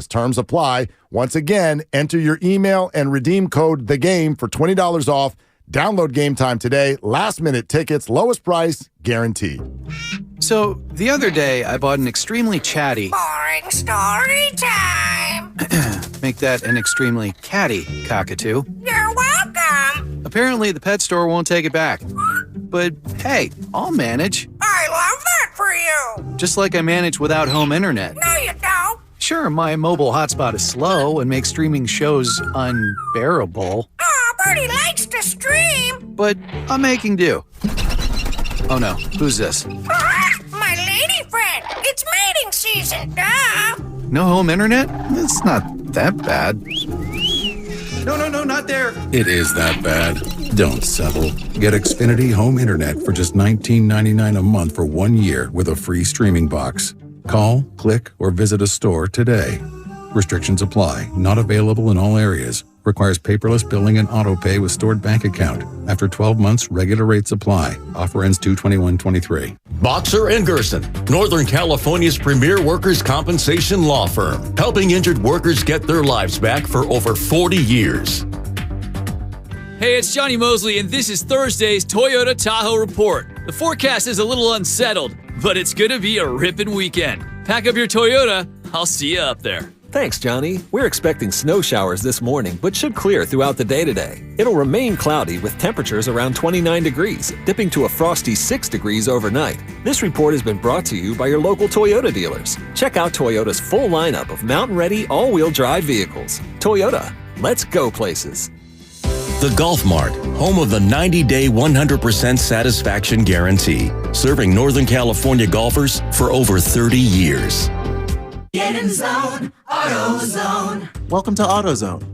Terms apply. Once again, enter your email and redeem code THEGAME for $20 off. Download Game Time today. Last-minute tickets, lowest price, guaranteed. So, the other day, I bought an extremely chatty... Boring story time. Make that an extremely catty cockatoo. You're welcome. Apparently, the pet store won't take it back. But, hey, I'll manage. I love that for you. Just like I manage without home internet. No, you don't. Sure, my mobile hotspot is slow and makes streaming shows unbearable. Oh, Bertie likes to stream. But I'm making do. Oh no, who's this? My lady friend. It's mating season, duh. No home internet? It's not that bad. No, not there. It is that bad. Don't settle. Get Xfinity Home Internet for just $19.99 a month for 1 year with a free streaming box. Call, click, or visit a store today. Restrictions apply. Not available in all areas. Requires paperless billing and auto pay with stored bank account. After 12 months, regular rates apply. Offer ends 2/21/23. Boxer & Gerson, Northern California's premier workers' compensation law firm, helping injured workers get their lives back for over 40 years. Hey, it's Johnny Mosley, and this is Thursday's Toyota Tahoe Report. The forecast is a little unsettled, but it's going to be a ripping weekend. Pack up your Toyota. I'll see you up there. Thanks, Johnny. We're expecting snow showers this morning, but should clear throughout the day today. It'll remain cloudy with temperatures around 29 degrees, dipping to a frosty 6 degrees overnight. This report has been brought to you by your local Toyota dealers. Check out Toyota's full lineup of mountain-ready all-wheel drive vehicles. Toyota, let's go places. The Golf Mart, home of the 90-day 100% satisfaction guarantee, serving Northern California golfers for over 30 years. Get in zone, AutoZone. Welcome to AutoZone.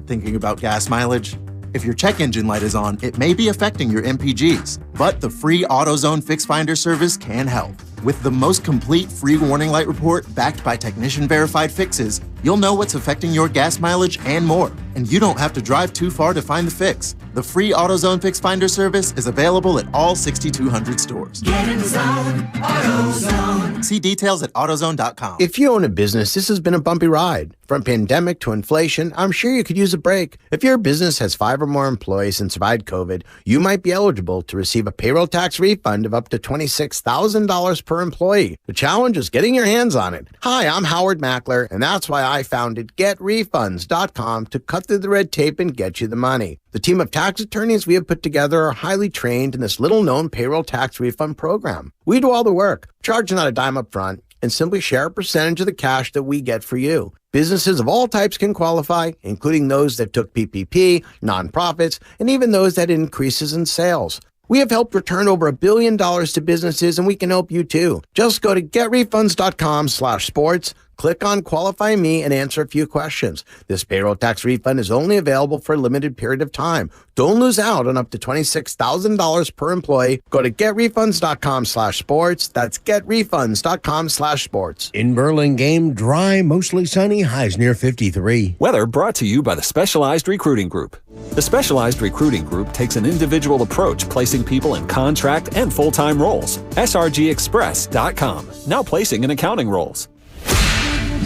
Thinking about gas mileage? If your check engine light is on, it may be affecting your MPGs, but the free AutoZone Fix Finder service can help. With the most complete free warning light report backed by technician-verified fixes, you'll know what's affecting your gas mileage and more, and you don't have to drive too far to find the fix. The free AutoZone Fix Finder service is available at all 6,200 stores. Get in zone, AutoZone. See details at AutoZone.com. If you own a business, this has been a bumpy ride. From pandemic to inflation, I'm sure you could use a break. If your business has 5 or more employees and survived COVID, you might be eligible to receive a payroll tax refund of up to $26,000 per employee. The challenge is getting your hands on it. Hi, I'm Howard Mackler, and that's why I founded GetRefunds.com to cut through the red tape and get you the money. The team of tax attorneys we have put together are highly trained in this little-known payroll tax refund program. We do all the work, charge not a dime up front, and simply share a percentage of the cash that we get for you. Businesses of all types can qualify, including those that took PPP, nonprofits, and even those that had increases in sales. We have helped return over $1 billion to businesses, and we can help you too. Just go to getrefunds.com/sports, click on Qualify Me, and answer a few questions. This payroll tax refund is only available for a limited period of time. Don't lose out on up to $26,000 per employee. Go to getrefunds.com/sports. That's getrefunds.com/sports. In Burlingame, dry, mostly sunny, highs near 53. Weather brought to you by the Specialized Recruiting Group. The Specialized Recruiting Group takes an individual approach, placing people in contract and full-time roles. SRGExpress.com, now placing in accounting roles.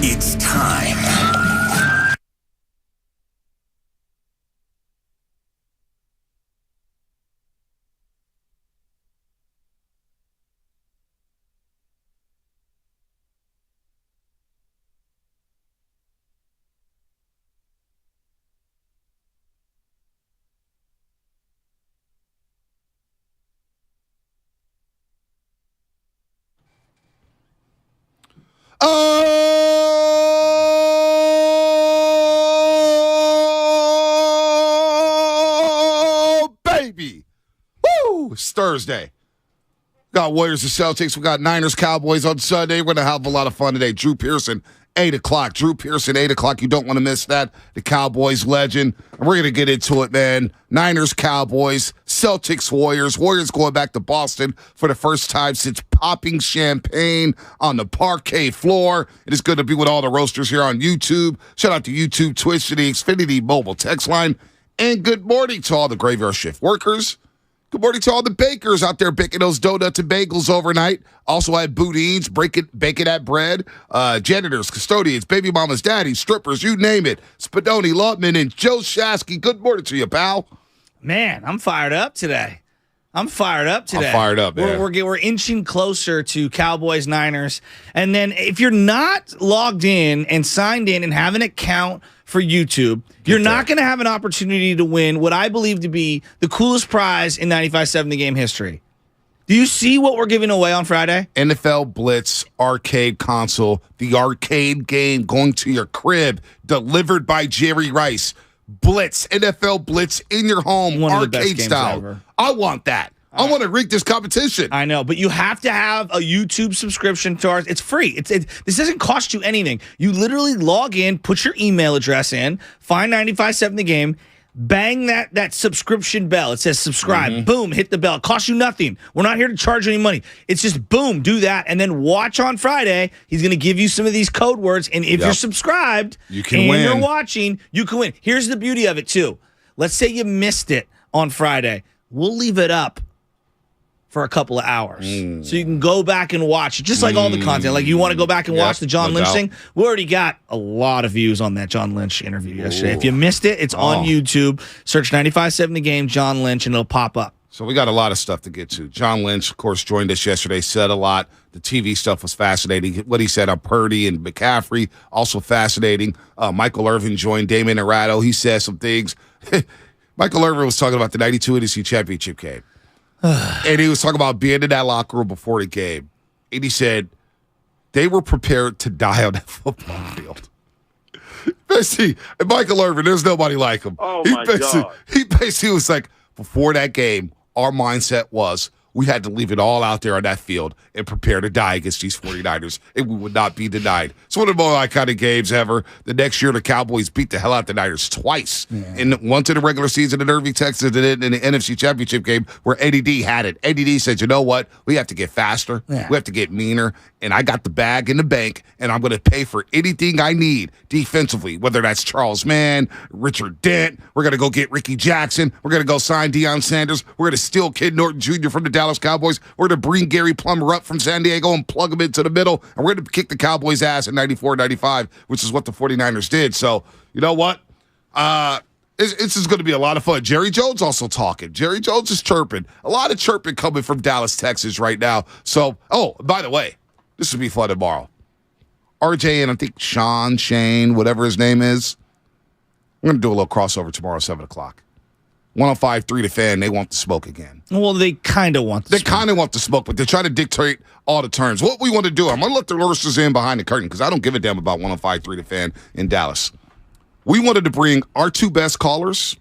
It's time. Oh, baby. Woo! It's Thursday. We got Warriors and Celtics. We got Niners, Cowboys on Sunday. We're going to have a lot of fun today. Drew Pearson, 8 o'clock. Drew Pearson, 8 o'clock. You don't want to miss that. The Cowboys legend. And we're going to get into it, man. Niners, Cowboys, Celtics, Warriors. Warriors going back to Boston for the first time since popping champagne on the parquet floor. It is good to be with all the roasters here on YouTube. Shout out to YouTube, Twitch, to the Xfinity mobile text line. And good morning to all the graveyard shift workers. Good morning to all the bakers out there baking those donuts and bagels overnight. Also had boudins, baking that bread. Janitors, custodians, baby mamas, daddies, strippers, you name it. Spadoni, Lutman, and Joe Shasky. Good morning to you, pal. Man, I'm fired up today. I'm fired up, man. We're inching closer to Cowboys, Niners. And then if you're not logged in and signed in and have an account for YouTube, you're not going to have an opportunity to win what I believe to be the coolest prize in 95.7 The Game history. Do you see what we're giving away on Friday? NFL Blitz arcade console, the arcade game going to your crib, delivered by Jerry Rice. Blitz, NFL Blitz in your home, One of the best arcade games style. ever. I want that. I want to rig this competition. I know, but you have to have a YouTube subscription to ours. It's free. This doesn't cost you anything. You literally log in, put your email address in, find 95.7 The Game, bang that subscription bell. It says subscribe. Boom, hit the bell. It costs you nothing. We're not here to charge any money. It's just boom, do that, and then watch on Friday. He's going to give you some of these code words, and if you're subscribed you can win. You're watching, you can win. Here's the beauty of it, too. Let's say you missed it on Friday. We'll leave it up for a couple of hours. So you can go back and watch, just like all the content. Like you want to go back and watch the John Lynch thing? We already got a lot of views on that John Lynch interview yesterday. If you missed it, it's on YouTube. Search 95.7 The Game, John Lynch, and it'll pop up. So we got a lot of stuff to get to. John Lynch, of course, joined us yesterday, said a lot. The TV stuff was fascinating. What he said on Purdy and McCaffrey, also fascinating. Michael Irvin joined Damon Arado. He said some things. Michael Irvin was talking about the 92 NFC Championship game. And he was talking about being in that locker room before the game. And he said they were prepared to die on that football field. Basically, Michael Irvin, there's nobody like him. Oh, my God. He basically was like, before that game, our mindset was we had to leave it all out there on that field and prepare to die against these 49ers, and we would not be denied. It's one of the more iconic games ever. The next year, the Cowboys beat the hell out of the Niners twice. And once in the regular season in Irving, Texas, and then in the NFC Championship game where ADD had it. ADD said, you know what? We have to get faster. We have to get meaner. And I got the bag in the bank, and I'm going to pay for anything I need defensively, whether that's Charles Mann, Richard Dent. We're going to go get Ricky Jackson. We're going to go sign Deion Sanders. We're going to steal Kid Norton Jr. from the Dallas Cowboys. We're going to bring Gary Plummer up from San Diego and plug him into the middle. And we're going to kick the Cowboys' ass in 94-95, which is what the 49ers did. So, you know what? This is going to be a lot of fun. Jerry Jones also talking. Jerry Jones is chirping. A lot of chirping coming from Dallas, Texas right now. So, by the way, this will be fun tomorrow. RJ and I think Shane, whatever his name is. We're going to do a little crossover tomorrow, 7 o'clock. 105.3 The Fan, they want the smoke again. Well, they kind of want the smoke. They kind of want the smoke, but they're trying to dictate all the terms. What we want to do, I'm going to let the listeners in behind the curtain because I don't give a damn about 105.3 The Fan in Dallas. We wanted to bring our two best callers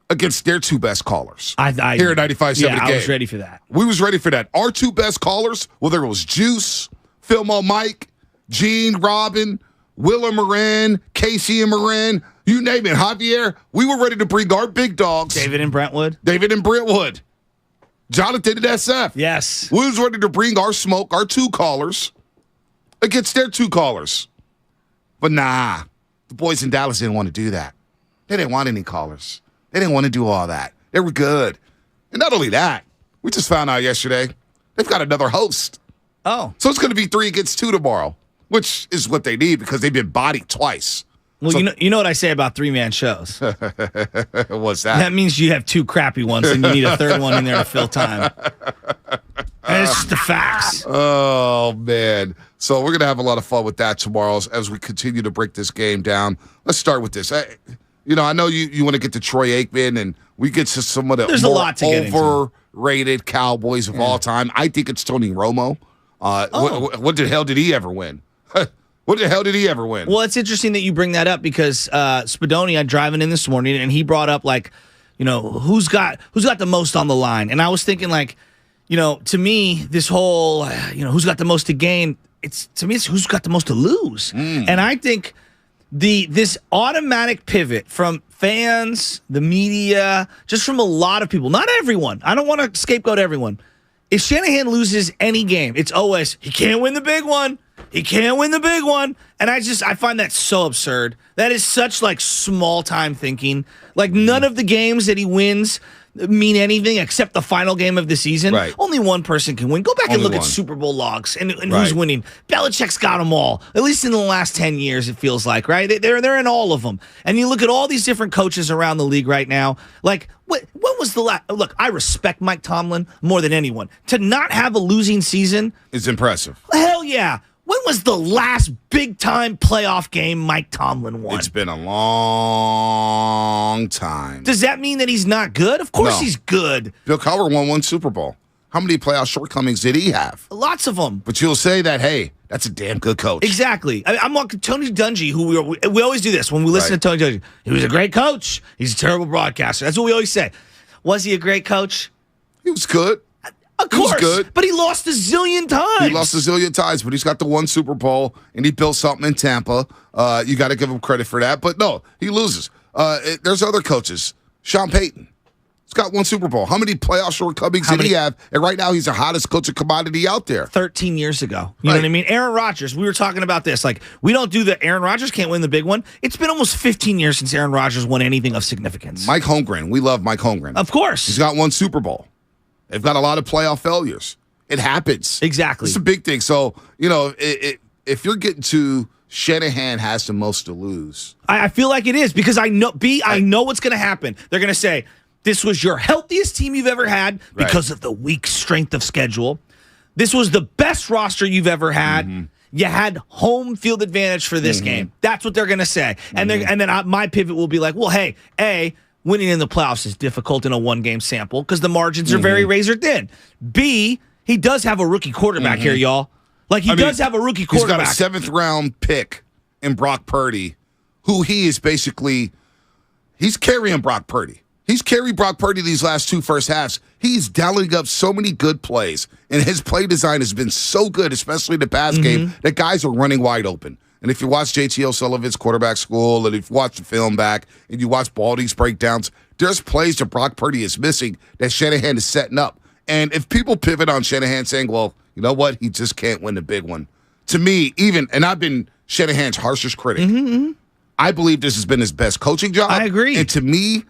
against their two best callers here at 95.7 The Game. I was ready for that. We was ready for that. Our two best callers, whether it was Juice, Philmo Mike, Gene, Robin, Willa Moran, Casey and Moran, you name it, Javier, we were ready to bring our big dogs. David and Brentwood. Jonathan and SF. Yes. We was ready to bring our smoke, our two callers, against their two callers. But nah, the boys in Dallas didn't want to do that. They didn't want any callers. They didn't want to do all that. They were good. And not only that, we just found out yesterday, they've got another host. Oh. So it's going to be 3 against 2 tomorrow, which is what they need because they've been bodied twice. Well, so, you know what I say about 3-man shows. What's that? That means you have 2 crappy ones and you need a third one in there to fill time. It's just the facts. Oh, man. So we're going to have a lot of fun with that tomorrow as we continue to break this game down. Let's start with this. I know you want to get to Troy Aikman, and we get to some of the more overrated Cowboys of all time. I think it's Tony Romo. What the hell did he ever win? What the hell did he ever win? Well, it's interesting that you bring that up because Spadoni, I'm driving in this morning, and he brought up, who's got the most on the line. And I was thinking, to me, this whole, who's got the most to gain, it's who's got the most to lose. And I think this automatic pivot from fans, the media, just from a lot of people, not everyone. I don't want to scapegoat everyone. If Shanahan loses any game, it's always, he can't win the big one. He can't win the big one. And I find that so absurd. That is such small time thinking. None of the games that he wins, mean anything except the final game of the season. Right. Only one person can win. Go back and Only look one. at Super Bowl logs and Right. who's winning. Belichick's got them all, at least in the last 10 years, it feels like, right? They're in all of them. And you look at all these different coaches around the league right now. Like, when was the last? Look, I respect Mike Tomlin more than anyone. To not have a losing season It's impressive. hell yeah. When was the last big-time playoff game Mike Tomlin won? It's been a long time. Does that mean that he's not good? Of course No. he's good. Bill Cowher won one Super Bowl. How many playoff shortcomings did he have? Lots of them. But you'll say that, hey, that's a damn good coach. Exactly. I'm walking Tony Dungy, who we always do this when we listen Right. to Tony Dungy. He was a great coach. He's a terrible broadcaster. That's what we always say. Was he a great coach? He was good. Of He was course. good. But he lost a zillion times. He lost a zillion times, but he's got the one Super Bowl, and he built something in Tampa. You got to give him credit for that. But no, he loses. There's other coaches. Sean Payton. He's got one Super Bowl. How many playoff shortcomings did he have? And right now, he's the hottest coach of commodity out there. 13 years ago. You know what I mean? Aaron Rodgers, we were talking about this. Like, we don't do the Aaron Rodgers can't win the big one. It's been almost 15 years since Aaron Rodgers won anything of significance. Mike Holmgren. We love Mike Holmgren. Of course. He's got one Super Bowl. They've got a lot of playoff failures. It happens. Exactly. It's a big thing. So, if you're getting to Shanahan has the most to lose. I feel like it is because I know what's going to happen. They're going to say, this was your healthiest team you've ever had because of the weak strength of schedule. This was the best roster you've ever had. Mm-hmm. You had home field advantage for this game. That's what they're going to say. And then my pivot will be like, well, hey, A, winning in the playoffs is difficult in a one-game sample because the margins are very razor thin. B, he does have a rookie quarterback here, y'all. Like, he does have a rookie quarterback. He's got a 7th-round pick in Brock Purdy, who he is basically – he's carrying Brock Purdy. He's carried Brock Purdy these last two first halves. He's dialing up so many good plays, and his play design has been so good, especially the pass game, that guys are running wide open. And if you watch JT O'Sullivan's quarterback school, and if you watch the film back, and you watch Baldy's breakdowns, there's plays that Brock Purdy is missing that Shanahan is setting up. And if people pivot on Shanahan saying, well, you know what, he just can't win the big one. To me, and I've been Shanahan's harshest critic, I believe this has been his best coaching job. I agree. And to me,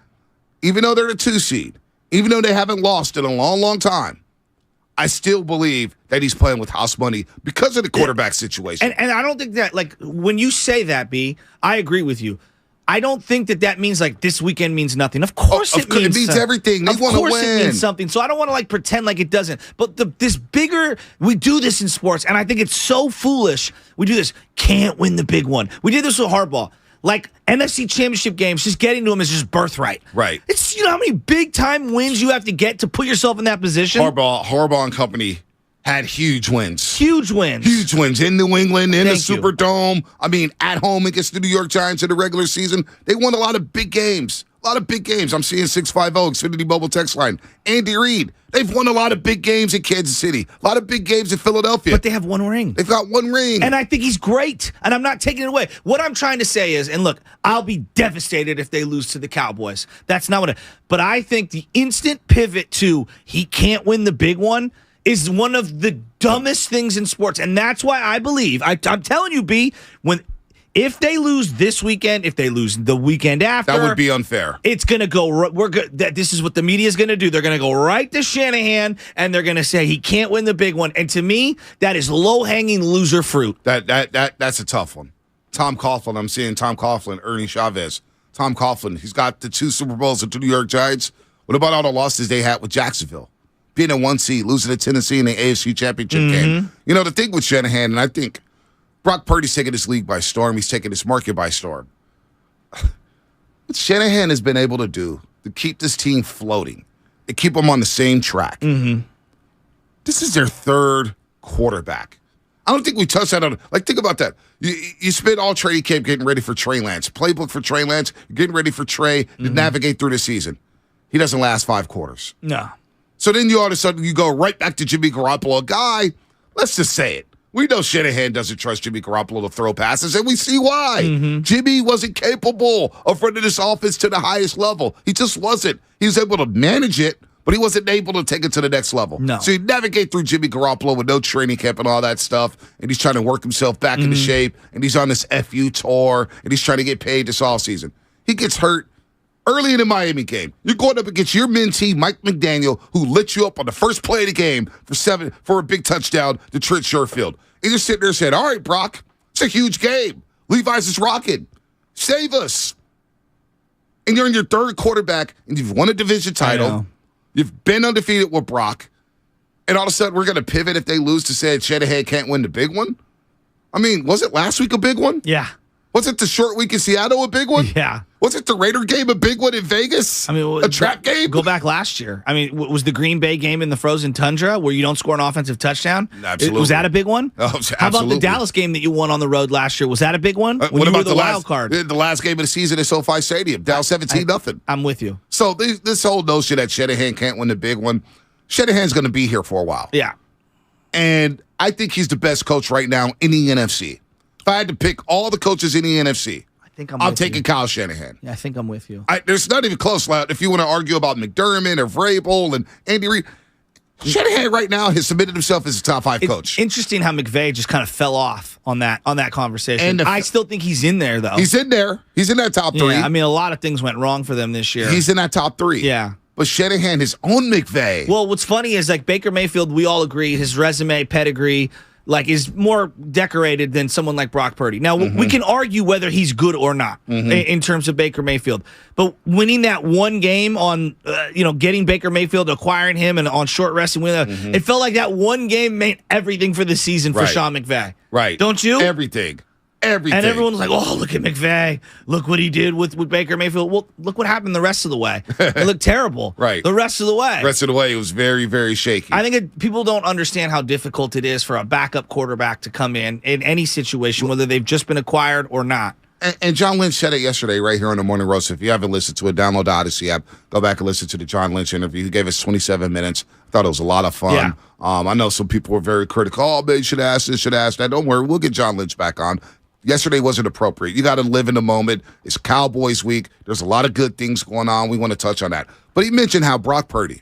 even though they're the 2 seed, even though they haven't lost in a long, long time, I still believe that he's playing with house money because of the quarterback situation. And I don't think that, like, when you say that, B, I agree with you. I don't think that means, like, this weekend means nothing. Of course it means it means everything. They want to win. Of course it means something. So I don't want to, like, pretend like it doesn't. But this bigger, we do this in sports, and I think it's so foolish. We do this, can't win the big one. We did this with Harbaugh. Like, NFC championship games, just getting to them is just birthright. Right. It's, you know how many big-time wins you have to get to put yourself in that position? Harbaugh and company had huge wins. Huge wins. Huge wins in New England, in the Thank you. Superdome. I mean, at home against the New York Giants in the regular season. They won a lot of big games. A lot of big games. I'm seeing 650 Xfinity Mobile text line. Andy Reid. They've won a lot of big games in Kansas City. A lot of big games in Philadelphia. But they have one ring. They've got one ring. And I think he's great. And I'm not taking it away. What I'm trying to say is, and look, I'll be devastated if they lose to the Cowboys. That's not what but I think the instant pivot to he can't win the big one is one of the dumbest things in sports. And that's why I believe, I'm telling you, B, if they lose this weekend, if they lose the weekend after, that would be unfair. It's going to go. This is what the media is going to do. They're going to go right to Shanahan, and they're going to say he can't win the big one. And to me, that is low-hanging loser fruit. That's a tough one. Tom Coughlin. I'm seeing Tom Coughlin, Ernie Chavez. Tom Coughlin. He's got the 2 Super Bowls with the New York Giants. What about all the losses they had with Jacksonville? Being a 1 seed, losing to Tennessee in the AFC Championship game. You know, the thing with Shanahan, and I think Brock Purdy's taking this league by storm. He's taking this market by storm. What Shanahan has been able to do to keep this team floating and keep them on the same track. This is their 3rd quarterback. I don't think we touched that on. Like, think about that. You spent all training camp getting ready for Trey Lance. Playbook for Trey Lance. You're getting ready for Trey to navigate through the season. He doesn't last 5 quarters. No. So then you all of a sudden you go right back to Jimmy Garoppolo, a guy, let's just say it. We know Shanahan doesn't trust Jimmy Garoppolo to throw passes, and we see why. Jimmy wasn't capable of running this offense to the highest level. He just wasn't. He was able to manage it, but he wasn't able to take it to the next level. No. So you navigate through Jimmy Garoppolo with no training camp and all that stuff, and he's trying to work himself back into shape, and he's on this FU tour, and he's trying to get paid this offseason. He gets hurt early in the Miami game. You're going up against your mentee, Mike McDaniel, who lit you up on the first play of the game for a big touchdown to Trent Sherfield. And you're sitting there saying, all right, Brock, it's a huge game. Levi's is rocking. Save us. And you're in your third quarterback, and you've won a division title. You've been undefeated with Brock. And all of a sudden, we're going to pivot if they lose to say Shanahan can't win the big one? I mean, was it last week a big one? Yeah. Was it the short week in Seattle a big one? Yeah. Was it the Raider game a big one in Vegas? I mean, a trap game? Go back last year. I mean, was the Green Bay game in the frozen tundra where you don't score an offensive touchdown? Absolutely. Was that a big one? Oh, absolutely. How about the Dallas game that you won on the road last year? Was that a big one? What you about were the wild card? The last game of the season at SoFi Stadium, Down 17-0. I'm with you. So this whole notion that Shanahan can't win the big one, Shanahan's going to be here for a while. Yeah. And I think he's the best coach right now in the NFC. If I had to pick all the coaches in the NFC, I'm taking Kyle Shanahan. Yeah, I think I'm with you. There's not even close. If you want to argue about McDermott or Vrabel and Andy Reid, Shanahan right now has submitted himself as a top 5 coach. Interesting how McVay just kind of fell off on that conversation. And I still think he's in there, though. He's in there. He's in that top 3. Yeah, I mean, a lot of things went wrong for them this year. He's in that top 3. Yeah. But Shanahan is on McVay. Well, what's funny is Baker Mayfield, we all agree his resume, pedigree, is more decorated than someone like Brock Purdy. Now, we can argue whether he's good or not in terms of Baker Mayfield. But winning that one game on, getting Baker Mayfield, acquiring him, and on short rest and winning, it felt like that one game meant everything for the season for Sean McVay. Right. Don't you? Everything. And everyone was like, oh, look at McVay. Look what he did with Baker Mayfield. Well, look what happened the rest of the way. It looked terrible. Right. The rest of the way. The rest of the way, it was very, very shaky. I think people don't understand how difficult it is for a backup quarterback to come in any situation, whether they've just been acquired or not. And John Lynch said it yesterday right here on the Morning Roast. If you haven't listened to it, download the Odyssey app. Go back and listen to the John Lynch interview. He gave us 27 minutes. I thought it was a lot of fun. Yeah. I know some people were very critical. Oh, man, you should ask this, should ask that. Don't worry. We'll get John Lynch back on. Yesterday wasn't appropriate. You got to live in the moment. It's Cowboys week. There's a lot of good things going on. We want to touch on that. But he mentioned how Brock Purdy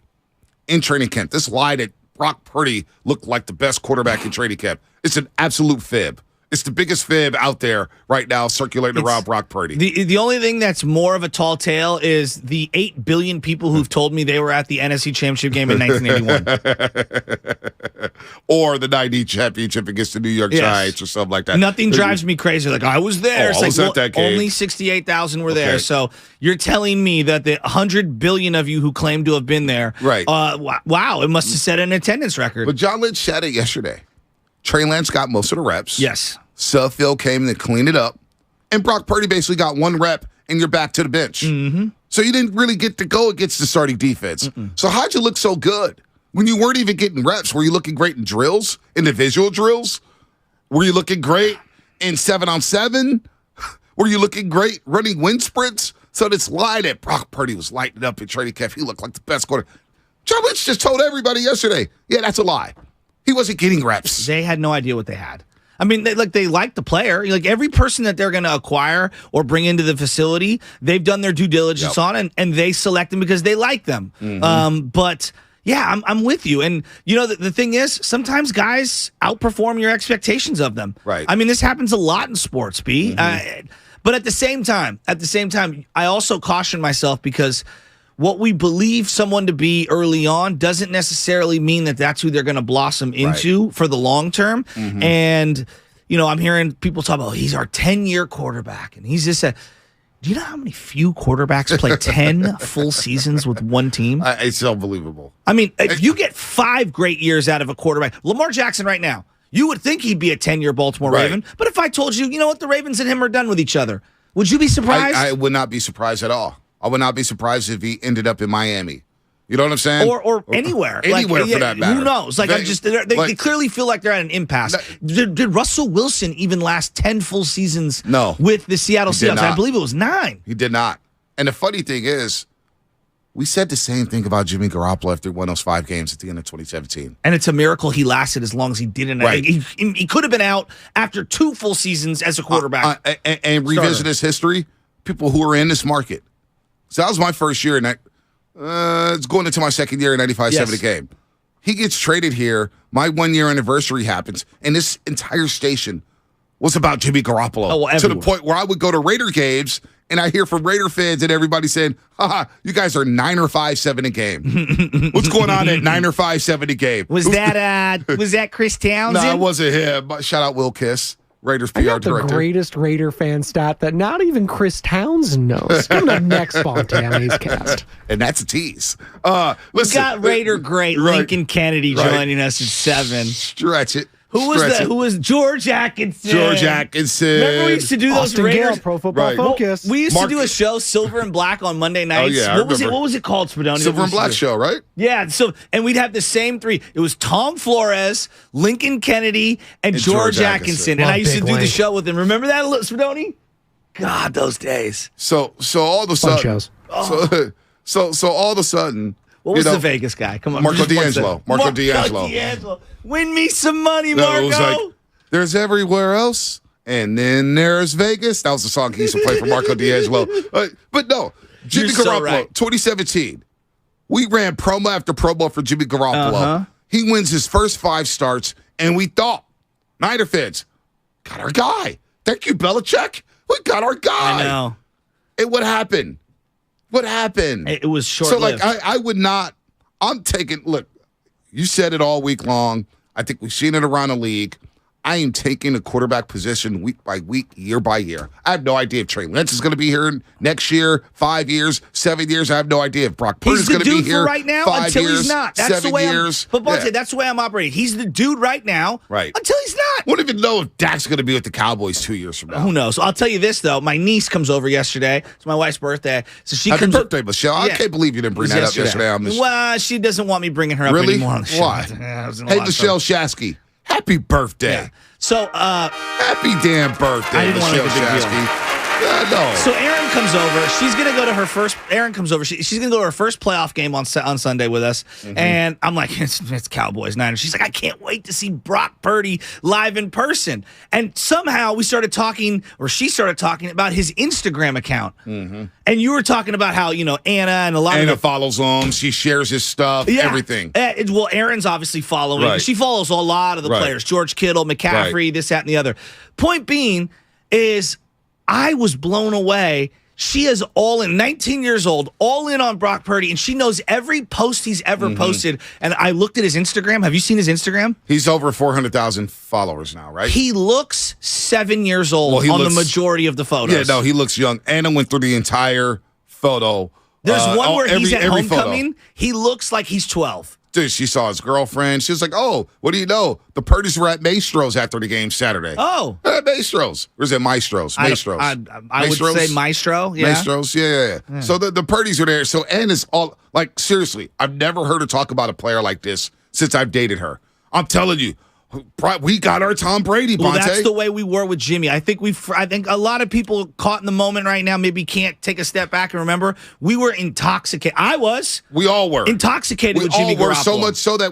in training camp, this lie that Brock Purdy looked like the best quarterback in training camp, it's an absolute fib. It's the biggest fib out there right now circulating around Brock Purdy. The only thing that's more of a tall tale is the 8 billion people who've told me they were at the NFC Championship game in 1981. Or the 90 championship against the New York Giants or something like that. Nothing drives me crazy. I was there. I was at that game. Only 68,000 were there. So you're telling me that the 100 billion of you who claim to have been there, right? Wow, it must have set an attendance record. But John Lynch said it yesterday. Trey Lance got most of the reps. Yes. Suffield came to clean it up. And Brock Purdy basically got 1 rep, and you're back to the bench. So you didn't really get to go against the starting defense. So how'd you look so good? When you weren't even getting reps, were you looking great in drills, individual drills? Were you looking great in 7-on-7? Were you looking great running wind sprints? So this lie that Brock Purdy was lighting up in training camp, he looked like the best quarterback. John Lynch just told everybody yesterday, yeah, that's a lie. He wasn't getting reps. They had no idea what they had. I mean, they like the player. Every person that they're going to acquire or bring into the facility, they've done their due diligence on, and they select them because they like them. But yeah, I'm with you. And the thing is, sometimes guys outperform your expectations of them. Right. I mean, this happens a lot in sports, B. But at the same time, I also caution myself because what we believe someone to be early on doesn't necessarily mean that that's who they're going to blossom into for the long term. And, I'm hearing people talk about, he's our 10-year quarterback. And he's just do you know how many few quarterbacks play 10 full seasons with one team? It's unbelievable. I mean, if you get 5 great years out of a quarterback, Lamar Jackson right now, you would think he'd be a 10-year Baltimore Raven. But if I told you, you know what, the Ravens and him are done with each other, would you be surprised? I would not be surprised at all. I would not be surprised if he ended up in Miami. You know what I'm saying? Or anywhere. Anywhere for that matter. Who knows? They clearly feel like they're at an impasse. Did Russell Wilson even last 10 full seasons with the Seattle Seahawks? I believe it was 9. He did not. And the funny thing is, we said the same thing about Jimmy Garoppolo after he won those 5 games at the end of 2017. And it's a miracle he lasted as long as he didn't. Right. He could have been out after 2 full seasons as a quarterback. And revisit his history, people who are in this market. So that was my first year, and it's going into my second year in 95-7 a game. He gets traded here. My 1-year anniversary happens, and this entire station was about Jimmy Garoppolo to the point where I would go to Raider games, and I hear from Raider fans and everybody saying, haha, you guys are 9 or 5-7 a game. What's going on at 9 or 5-7 a game? Was that Chris Townsend? No, it wasn't him. Shout out Will Kiss, Raiders PR I got director. the greatest Raider fan stat that not even Chris Townsend knows. Coming up next on Tammy's Cast. And that's a tease. We Listen, got Raider great right, Lincoln Kennedy right. joining us at 7. Stretch it. Who was George Atkinson? George Atkinson. Remember we used to do those Austin Raiders? Gale, Pro Football Focus. We used to do a show, Silver and Black, on Monday nights. yeah, What was it called, Spadoni? Silver and Black show, right? Yeah, and we'd have the same 3. It was Tom Flores, Lincoln Kennedy, and George Atkinson. And I used to do the show with him. Remember that, Spadoni? God, those days. So all of a sudden, shows. So all of a sudden, what was the Vegas guy? Come on, Marco D'Angelo. Marco D'Angelo. Win me some money, Marco. It was like, there's everywhere else, and then there's Vegas. That was the song he used to play for Marco D'Angelo. But no, Jimmy Garoppolo, right. 2017. We ran promo after promo for Jimmy Garoppolo. He wins his first 5 starts, and we thought, Niner fans, got our guy. Thank you, Belichick. We got our guy. I know. And what happened? What happened? It was short-lived. So, I would not. I'm taking. Look, you said it all week long. I think we've seen it around the league. I am taking a quarterback position week by week, year by year. I have no idea if Trey Lance is going to be here next year, 5 years, 7 years. I have no idea if Brock Purdy is going to be here right now 5 until years, he's not. That's 7 the way years. But Bonte, that's the way I'm operating. He's the dude right now, right? Until he's not. Wouldn't even know if Dak's going to be with the Cowboys 2 years from now. Who knows? I'll tell you this though. My niece comes over yesterday. It's my wife's birthday, so she Happy comes. birthday, Michelle! I can't believe you didn't bring that up yesterday on this. Well, she doesn't want me bringing her up anymore on the show. Why? Hey, Michelle Shasky. Happy birthday. Yeah. So, happy damn birthday, I didn't want to Michelle make a big deal. Shasky. No. So Erin comes over. She's gonna go to her first. Erin comes over. She's gonna go to her first playoff game on Sunday with us. And I'm like, it's Cowboys Niners. She's like, I can't wait to see Brock Purdy live in person. And somehow we started talking, or she started talking about his Instagram account. And you were talking about how Anna and a lot of Anna follows him. She shares his stuff. Everything. Well, Erin's obviously following. Right. She follows a lot of the players: George Kittle, McCaffrey, this, that, and the other. Point being is, I was blown away. She is all in, 19 years old, all in on Brock Purdy, and she knows every post he's ever posted. And I looked at his Instagram. Have you seen his Instagram? He's over 400,000 followers now, right? He looks 7 years old the majority of the photos. Yeah, no, he looks young. Anna went through the entire photo. There's one where he's at every homecoming. photo. He looks like he's 12. Dude, she saw his girlfriend. She was like, oh, what do you know? The Purdy's were at Maestro's after the game Saturday. Oh. At Maestro's. Or is it Maestro's? Maestro's. I would say Maestro. Yeah. Maestro's, yeah. So the Purdy's are there. So Anna's all, like, seriously, I've never heard her talk about a player like this since I've dated her. I'm telling you, we got our Tom Brady, Bonte. Well, that's the way we were with Jimmy. I think a lot of people caught in the moment right now maybe can't take a step back and remember we were intoxicated. We all were intoxicated with Jimmy Garoppolo. We all were, so much so that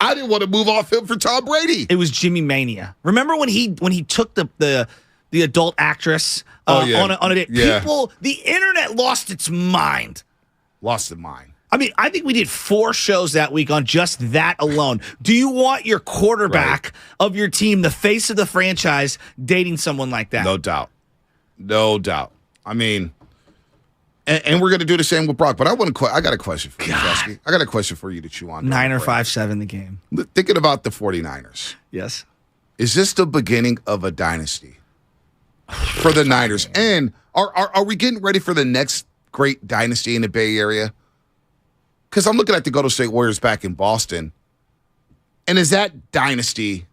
I didn't want to move off him for Tom Brady. It was Jimmy mania. Remember when he took the adult actress on a date? Yeah. People, the internet lost its mind. Lost its mind. I mean, I think we did 4 shows that week on just that alone. Do you want your quarterback of your team, the face of the franchise, dating someone like that? No doubt. No doubt. I mean, and we're going to do the same with Brock, but I got a question for you, Jessica. I got a question for you to chew on. 9 or 5-7 the game. Thinking about the 49ers. Yes. Is this the beginning of a dynasty for the Niners? And are we getting ready for the next great dynasty in the Bay Area? Because I'm looking at the Golden State Warriors back in Boston. And is that dynasty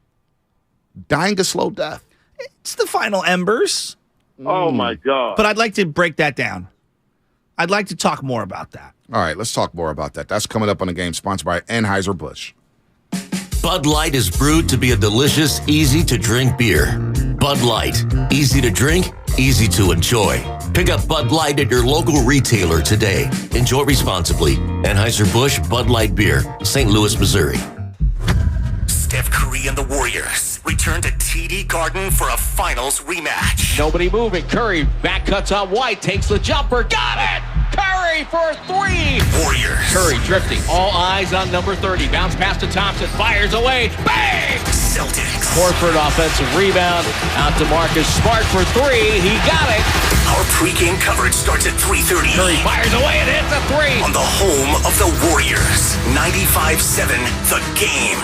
dying a slow death? It's the final embers. Oh, my God. But I'd like to break that down. I'd like to talk more about that. All right, let's talk more about that. That's coming up on the game, sponsored by Anheuser-Busch. Bud Light is brewed to be a delicious, easy-to-drink beer. Bud Light. Easy to drink, easy to enjoy. Pick up Bud Light at your local retailer today. Enjoy responsibly. Anheuser-Busch Bud Light Beer, St. Louis, Missouri. Steph Curry and the Warriors return to TD Garden for a finals rematch. Nobody moving. Curry back cuts on White, takes the jumper, got it! Curry for 3! Warriors. Curry drifting, all eyes on number 30. Bounce pass to Thompson, fires away, bang! Celtics. Horford offensive rebound, out to Marcus Smart for 3, he got it! Our Pre-game coverage starts at 3:30. Curry fires away and hits a three. On the home of the Warriors, 95.7 The Game.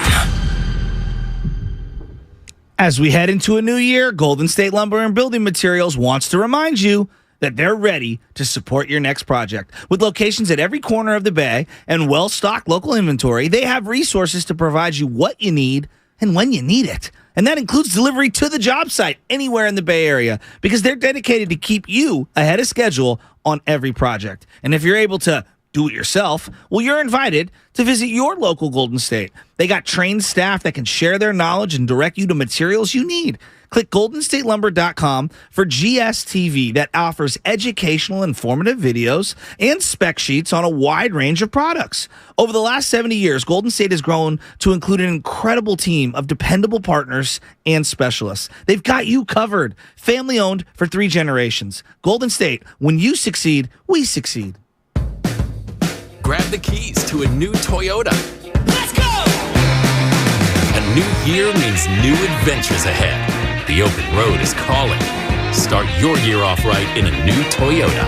As we head into a new year, Golden State Lumber and Building Materials wants to remind you that they're ready to support your next project. With locations at every corner of the Bay and well-stocked local inventory, they have resources to provide you what you need and when you need it. And that includes delivery to the job site anywhere in the Bay Area, because they're dedicated to keep you ahead of schedule on every project. And if you're able to do it yourself, well, you're invited to visit your local Golden State. They got trained staff that can share their knowledge and direct you to materials you need. Click goldenstatelumber.com for GSTV that offers educational, informative videos and spec sheets on a wide range of products. Over the last 70 years, Golden State has grown to include an incredible team of dependable partners and specialists. They've got you covered. Family owned for 3 generations. Golden State, when you succeed, we succeed. Grab the keys to a new Toyota. Let's go! A new year means new adventures ahead. The open road is calling. Start your year off right in a new Toyota.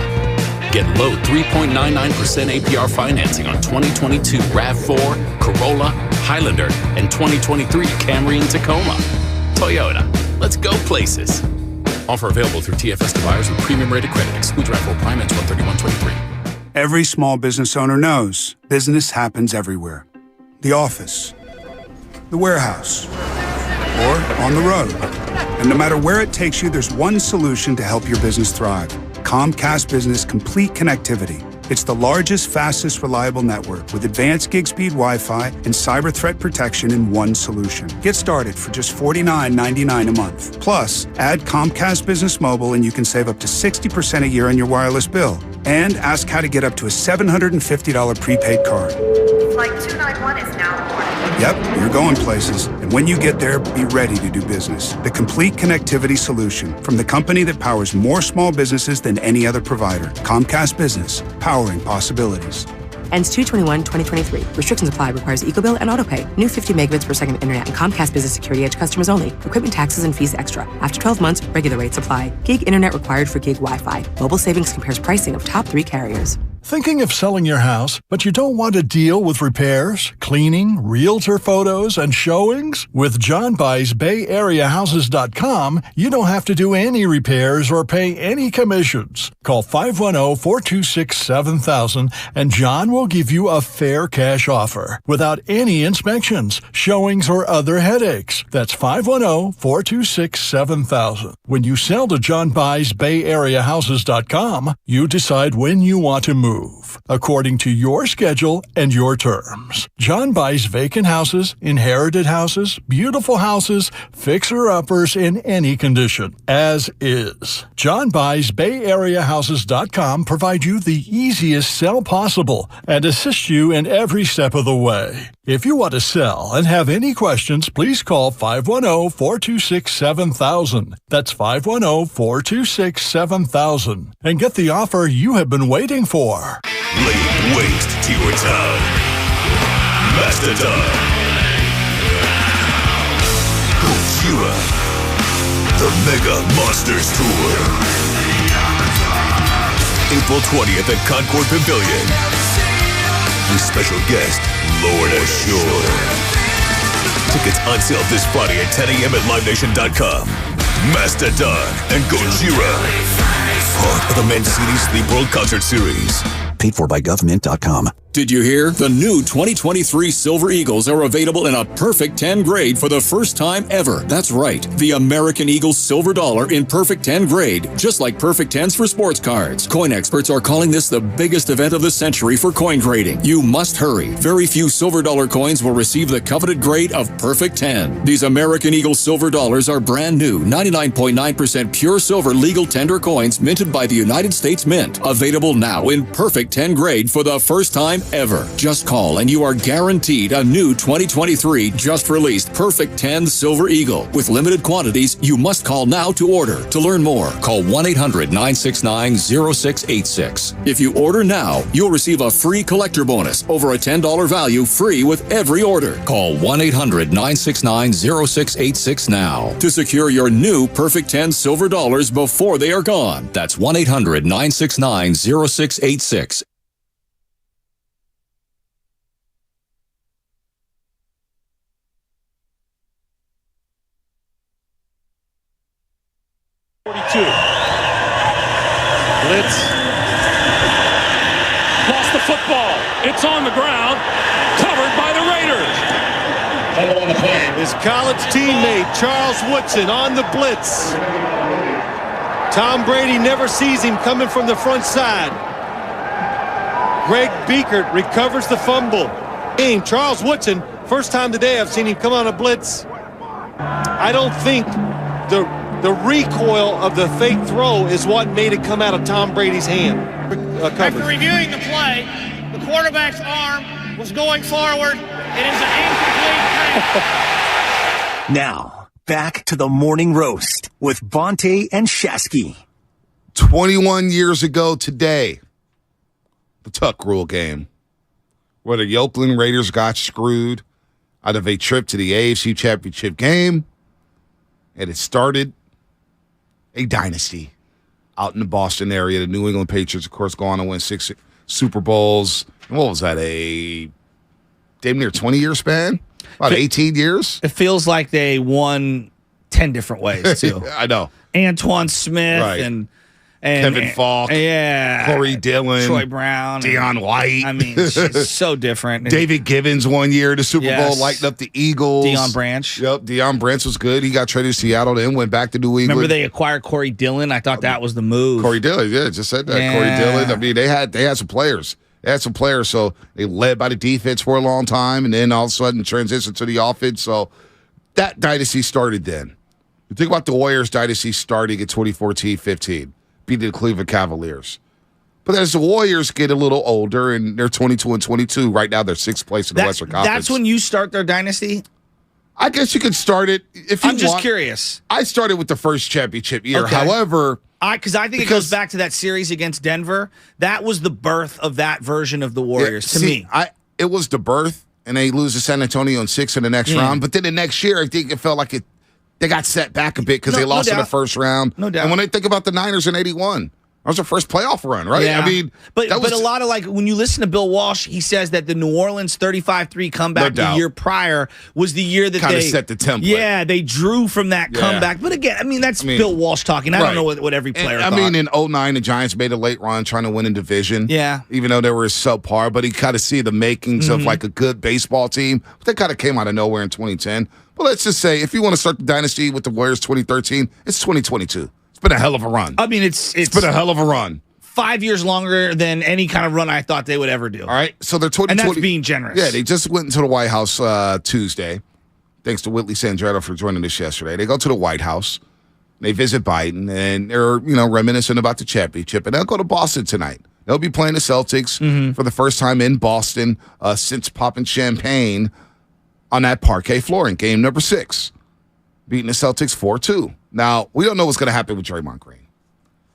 Get low 3.99% APR financing on 2022 RAV4, Corolla, Highlander, and 2023 Camry and Tacoma. Toyota, let's go places. Offer available through TFS to buyers with premium rated credit. Excludes RAV4 Prime and 123123. Every small business owner knows business happens everywhere. The office, the warehouse, or on the road. And no matter where it takes you, there's one solution to help your business thrive. Comcast Business Complete Connectivity. It's the largest, fastest, reliable network with advanced gig speed Wi-Fi and cyber threat protection in one solution. Get started for just $49.99 a month. Plus, add Comcast Business Mobile and you can save up to 60% a year on your wireless bill. And ask how to get up to a $750 prepaid card. Flight 291 is now boarding. Yep, you're going places. And when you get there, be ready to do business. The complete connectivity solution from the company that powers more small businesses than any other provider. Comcast Business, powering possibilities. Ends 2/21/2023. Restrictions apply. Requires EcoBill and AutoPay. New 50 megabits per second internet and Comcast Business Security Edge customers only. Equipment taxes and fees extra. After 12 months, regular rates apply. Gig internet required for gig Wi-Fi. Mobile Savings compares pricing of top 3 carriers. Thinking of selling your house, but you don't want to deal with repairs, cleaning, realtor photos, and showings? With John Buys BayAreaHouses.com, you don't have to do any repairs or pay any commissions. Call 510-426-7000 and John will give you a fair cash offer without any inspections, showings, or other headaches. That's 510-426-7000. When you sell to John Buys BayAreaHouses.com, you decide when you want to move, according to your schedule and your terms. John buys vacant houses, inherited houses, beautiful houses, fixer-uppers in any condition, as is. John buys BayAreaHouses.com provide you the easiest sell possible and assist you in every step of the way. If you want to sell and have any questions, please call 510-426-7000. That's 510-426-7000 and get the offer you have been waiting for. Laying waste to your town. Mastodon. Gojira. The Mega Monsters Tour. April 20th at Concord Pavilion. With special guest, Lorna Shore. Tickets on sale this Friday at 10 a.m. at LiveNation.com. Mastodon and Gojira. Part of the Mancini's Sleep World Concert Series. Paid for by government.com. Did you hear? The new 2023 Silver Eagles are available in a perfect 10 grade for the first time ever. That's right. The American Eagle Silver Dollar in perfect 10 grade, just like perfect 10s for sports cards. Coin experts are calling this the biggest event of the century for coin grading. You must hurry. Very few silver dollar coins will receive the coveted grade of perfect 10. These American Eagle Silver Dollars are brand new, 99.9% pure silver legal tender coins minted by the United States Mint. Available now in perfect 10 grade for the first time ever. Just call and you are guaranteed a new 2023 just released Perfect 10 Silver Eagle. With limited quantities, you must call now to order. To learn more, call 1-800-969-0686. If you order now, you'll receive a free collector bonus over a $10 value free with every order. Call 1-800-969-0686 now to secure your new Perfect 10 silver dollars before they are gone. That's 1-800-969-0686. Blitz. Lost the football. It's on the ground. Covered by the Raiders. His college teammate, Charles Woodson, on the blitz. Tom Brady never sees him coming from the front side. Greg Biekert recovers the fumble. Charles Woodson, first time today I've seen him come on a blitz. I don't think the recoil of the fake throw is what made it come out of Tom Brady's hand. After reviewing the play, the quarterback's arm was going forward. It is an incomplete pass. Now, back to the morning roast with Bonte and Shasky. 21 years ago today, the Tuck Rule game, where the Oakland Raiders got screwed out of a trip to the AFC Championship game, and it started a dynasty out in the Boston area. The New England Patriots, of course, go on to win 6 Super Bowls. And what was that, a damn near 20-year span? About 18 years? It feels like they won 10 different ways, too. I know. Antoine Smith and Kevin Falk, Corey Dillon, Troy Brown, Deion White. I mean, it's so different. David Givens one year, the Super Bowl, lighting up the Eagles. Deion Branch. Yep, Deion Branch was good. He got traded to Seattle, then went back to New England. Remember they acquired Corey Dillon? I thought that was the move. Corey Dillon, just said that. Corey Dillon. I mean, they had some players. So they led by the defense for a long time, and then all of a sudden transitioned to the offense. So that dynasty started then. You think about the Warriors dynasty starting in 2014-15. Beating the Cleveland Cavaliers. But as the Warriors get a little older and they're 22 and 22, right now they're 6th place in the Western Conference. That's when you start their dynasty? I guess you could start it if you want. I'm just curious. I started with the first championship year. Okay. However, because I think it goes back to that series against Denver. That was the birth of that version of the Warriors to me. It was the birth, and they lose to San Antonio in 6 in the next round. But then the next year, I think it felt like they got set back a bit because they lost in the first round. No doubt. And when they think about the Niners in 81, that was their first playoff run, right? Yeah. I mean, but a lot of when you listen to Bill Walsh, he says that the New Orleans 35-3 comeback the year prior was the year that kind of set the template. Yeah, they drew from that comeback. But again, that's Bill Walsh talking. I don't know what every player thought. In 09, the Giants made a late run trying to win in division. Yeah. Even though they were subpar, but he kind of see the makings of like a good baseball team. But they kind of came out of nowhere in 2010. But let's just say, if you want to start the dynasty with the Warriors 2013, it's 2022. It's been a hell of a run. I mean, it's been a hell of a run. 5 years longer than any kind of run I thought they would ever do. All right, so they're 2020. And that's being generous. Yeah, they just went into the White House Tuesday. Thanks to Whitley Sandretto for joining us yesterday. They go to the White House. They visit Biden, and they're reminiscing about the championship. And they'll go to Boston tonight. They'll be playing the Celtics for the first time in Boston since popping champagne on that parquet floor in game number 6, beating the Celtics 4-2. Now, we don't know what's going to happen with Draymond Green.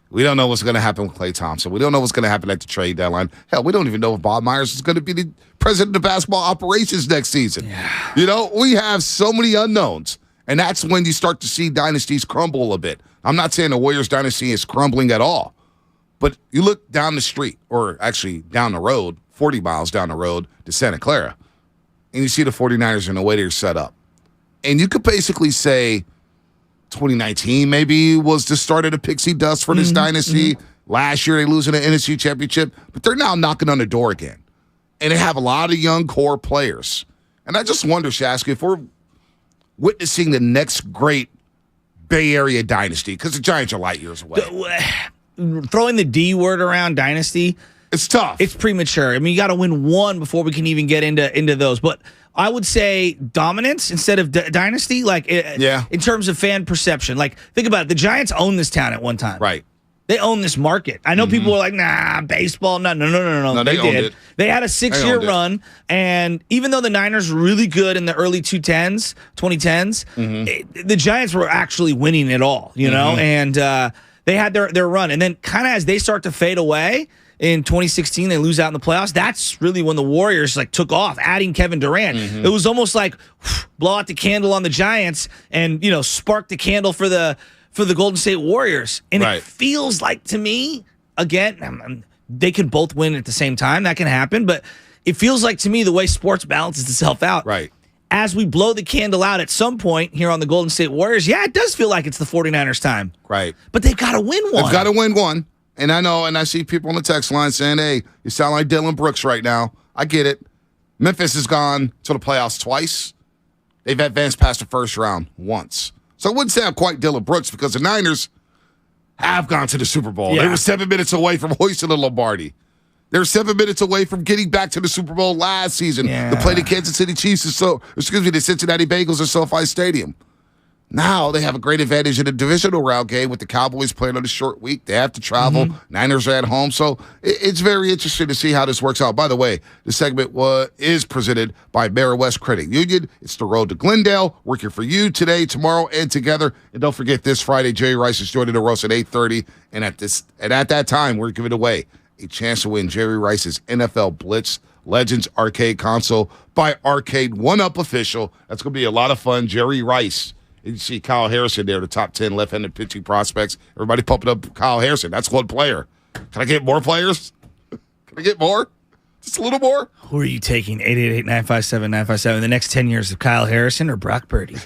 We don't know what's going to happen with Klay Thompson. We don't know what's going to happen at the trade deadline. Hell, we don't even know if Bob Myers is going to be the president of basketball operations next season. Yeah. We have so many unknowns, and that's when you start to see dynasties crumble a bit. I'm not saying the Warriors dynasty is crumbling at all, but you look down the street, or actually down the road, 40 miles down the road to Santa Clara, and you see the 49ers and the way they're set up. And you could basically say 2019 maybe was the start of the pixie dust for this dynasty. Last year they losing the NFC Championship, but they're now knocking on the door again. And they have a lot of young core players. And I just wonder, Shasky, if we're witnessing the next great Bay Area dynasty, because the Giants are light years away. Throwing the D word around dynasty, it's tough. It's premature. I mean, you got to win one before we can even get into those. But I would say dominance instead of dynasty, in terms of fan perception. Like, think about it. The Giants own this town at one time. Right. They own this market. I know people were like, nah, baseball. No. No, they owned it. They had a 6-year run, and even though the Niners were really good in the early 2010s, the Giants were actually winning it all, you know, and they had their run. And then kind of as they start to fade away in 2016, they lose out in the playoffs. That's really when the Warriors like took off, adding Kevin Durant. It was almost like blow out the candle on the Giants and, you know, spark the candle for the Golden State Warriors. And it feels like to me, again, they can both win at the same time. That can happen. But it feels like to me the way sports balances itself out. Right. As we blow the candle out at some point here on the Golden State Warriors, yeah, it does feel like it's the 49ers' time. Right. But they've got to win one. They've got to win one. And I know, and I see people on the text line saying, hey, you sound like Dylan Brooks right now. I get it. Memphis has gone to the playoffs twice. They've advanced past the first round once. So I wouldn't say I'm quite Dylan Brooks because the Niners have gone to the Super Bowl. Yeah. They were 7 minutes away from hoisting the Lombardi. They were 7 minutes away from getting back to the Super Bowl last season. Yeah. To play the Kansas City Chiefs, the Cincinnati Bengals at SoFi Stadium. Now they have a great advantage in the divisional round game with the Cowboys playing on a short week. They have to travel. Niners are at home. So it's very interesting to see how this works out. By the way, the segment is presented by West Credit Union. It's the road to Glendale, working for you today, tomorrow, and together. And don't forget, this Friday, Jerry Rice is joining the roast at 8:30. And at that time, we're giving away a chance to win Jerry Rice's NFL Blitz Legends Arcade console by Arcade 1UP Official. That's going to be a lot of fun. Jerry Rice. You see Kyle Harrison there, the top 10 left-handed pitching prospects. Everybody pumping up Kyle Harrison. That's one player. Can I get more players? Can I get more? Just a little more? Who are you taking? 888-957-957. The next 10 years of Kyle Harrison or Brock Purdy?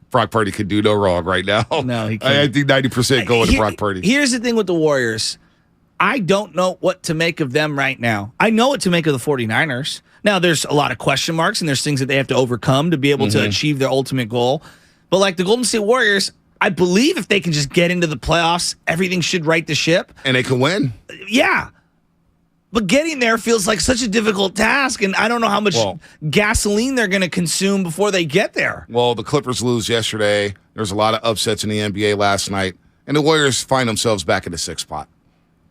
Brock Purdy could do no wrong right now. No, he can't. I think 90% going to Brock Purdy. Here's the thing with the Warriors. I don't know what to make of them right now. I know what to make of the 49ers. Now, there's a lot of question marks, and there's things that they have to overcome to be able to achieve their ultimate goal. But like the Golden State Warriors, I believe if they can just get into the playoffs, everything should right the ship. And they can win. Yeah. But getting there feels like such a difficult task, and I don't know how much gasoline they're going to consume before they get there. Well, the Clippers lose yesterday. There's a lot of upsets in the NBA last night, and the Warriors find themselves back in the 6th spot.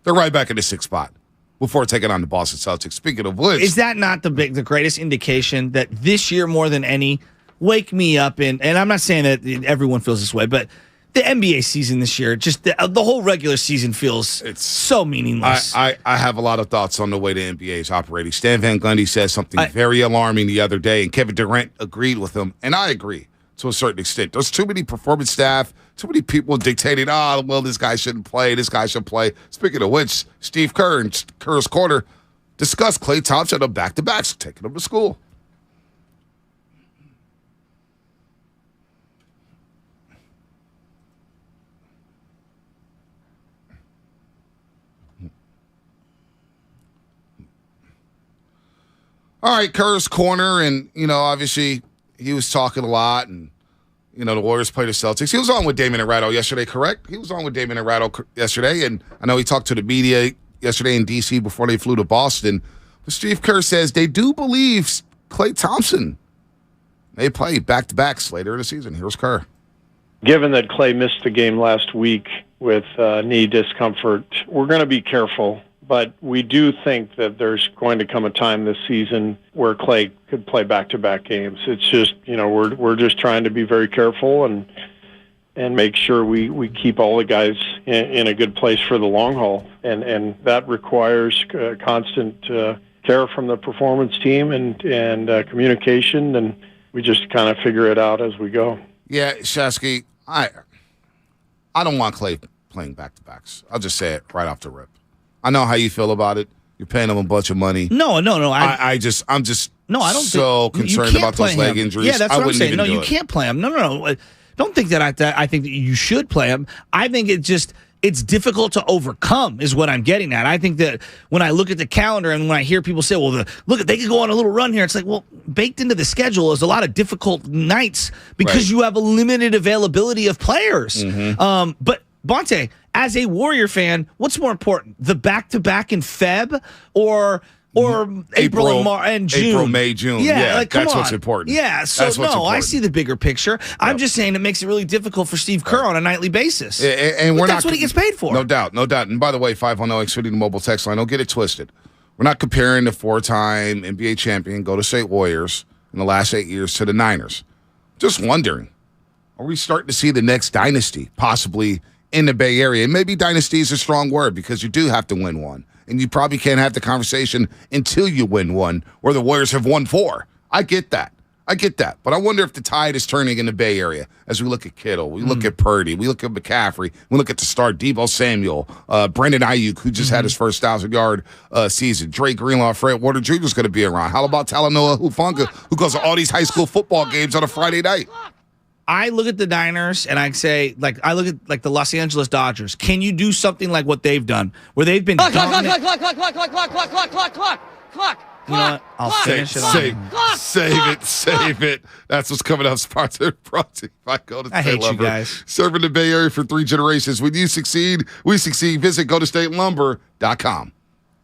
They're right back in the 6th spot before taking on the Boston Celtics. Speaking of which, is that not the greatest indication that this year more than any, wake me up and I'm not saying that everyone feels this way, but the NBA season this year, just the whole regular season feels so meaningless. I have a lot of thoughts on the way the NBA is operating. Stan Van Gundy said something very alarming the other day, and Kevin Durant agreed with him, and I agree to a certain extent. There's too many performance staff, too many people dictating, this guy shouldn't play, this guy should play. Speaking of which, Steve Kerr in Kerr's Corner discussed Klay Thompson on back-to-backs, taking him to school. All right, Kerr's Corner, and, obviously he was talking a lot, and, the Warriors played the Celtics. He was on with Damon and Ratto yesterday, correct? He was on with Damon and Ratto yesterday, and I know he talked to the media yesterday in D.C. before they flew to Boston. But Steve Kerr says they do believe Klay Thompson may play back-to-backs later in the season. Here's Kerr. Given that Klay missed the game last week with knee discomfort, we're going to be careful. But we do think that there's going to come a time this season where Klay could play back-to-back games. It's just, we're just trying to be very careful and make sure we keep all the guys in a good place for the long haul. And that requires constant care from the performance team and communication, and we just kind of figure it out as we go. Yeah, Shasky, I don't want Klay playing back-to-backs. I'll just say it right off the rip. I know how you feel about it. You're paying him a bunch of money. No. I'm just so concerned about those leg injuries. Yeah, that's what I'm saying. No, you can't play him. No. Don't think that I think that you should play him. I think it's difficult to overcome is what I'm getting at. I think that when I look at the calendar and when I hear people say, well, they could go on a little run here. It's like, well, baked into the schedule is a lot of difficult nights because you have a limited availability of players. But Bonte, as a Warrior fan, what's more important, the back-to-back in Feb or April and June? April, May, June. Yeah, that's what's important. Yeah, so I see the bigger picture. Yep. I'm just saying it makes it really difficult for Steve Kerr on a nightly basis. And that's what he gets paid for. No doubt. And by the way, 510 Xfinity mobile text line, don't get it twisted. We're not comparing the 4-time NBA champion Golden State Warriors in the last 8 years to the Niners. Just wondering, are we starting to see the next dynasty possibly in the Bay Area? And maybe dynasty is a strong word because you do have to win one. And you probably can't have the conversation until you win one, where the Warriors have won 4. I get that. But I wonder if the tide is turning in the Bay Area as we look at Kittle, we look at Purdy, we look at McCaffrey, we look at the star Deebo Samuel, Brandon Ayuk, who just had his first 1,000-yard season. Dre Greenlaw, Fred Warner Jr. is going to be around. How about Talanoa Hufanga, who goes to all these high school football games on a Friday night? I look at the Niners and I say, I look at the Los Angeles Dodgers. Can you do something like what they've done, where they've been Clock. You know what? I'll finish it. Save it. That's what's coming up. Sponsored, brought to you by Golden State I hate Lumber. you guys. Serving the Bay Area for 3 generations. When you succeed, we succeed. Visit GoldenStateLumber.com.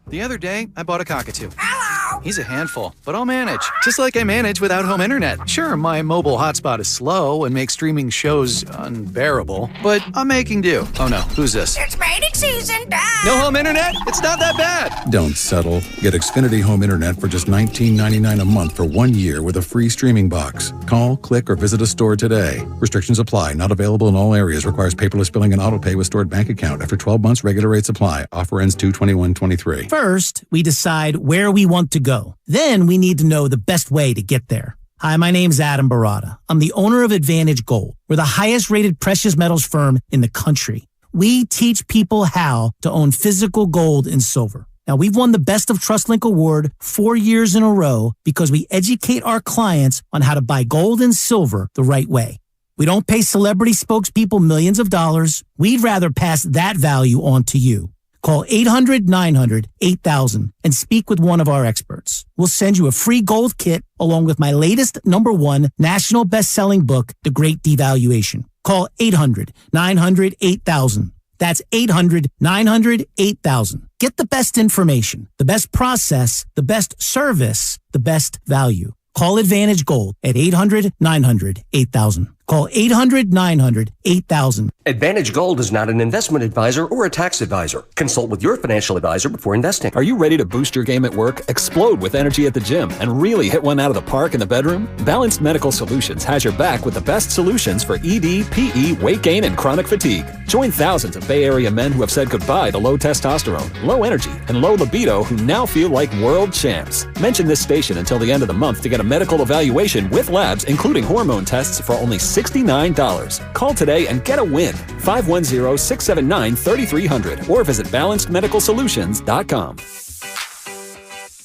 The other day, I bought a cockatoo. Hello! He's a handful, but I'll manage. Just like I manage without home internet. Sure, my mobile hotspot is slow and makes streaming shows unbearable, but I'm making do. Oh no, who's this? It's mating season, Dad. No home internet? It's not that bad. Don't settle. Get Xfinity Home Internet for just $19.99 a month for 1 year with a free streaming box. Call, click, or visit a store today. Restrictions apply. Not available in all areas. Requires paperless billing and autopay with stored bank account. After 12 months, regular rates apply. Offer ends 2/21/23. First, we decide where we want to go. Then we need to know the best way to get there. Hi, my name's Adam Barada. I'm the owner of Advantage Gold. We're the highest rated precious metals firm in the country. We teach people how to own physical gold and silver. Now, we've won the Best of TrustLink Award 4 years in a row because we educate our clients on how to buy gold and silver the right way. We don't pay celebrity spokespeople millions of dollars. We'd rather pass that value on to you. Call 800-900-8000 and speak with one of our experts. We'll send you a free gold kit along with my latest #1 national best-selling book, The Great Devaluation. Call 800-900-8000. That's 800-900-8000. Get the best information, the best process, the best service, the best value. Call Advantage Gold at 800-900-8000. Call 800-900-8000. Advantage Gold is not an investment advisor or a tax advisor. Consult with your financial advisor before investing. Are you ready to boost your game at work, explode with energy at the gym, and really hit one out of the park in the bedroom? Balanced Medical Solutions has your back with the best solutions for ED, PE, weight gain, and chronic fatigue. Join thousands of Bay Area men who have said goodbye to low testosterone, low energy, and low libido who now feel like world champs. Mention this station until the end of the month to get a medical evaluation with labs, including hormone tests, for only $69. Call today and get a win. 510-679-3300 or visit balancedmedicalsolutions.com.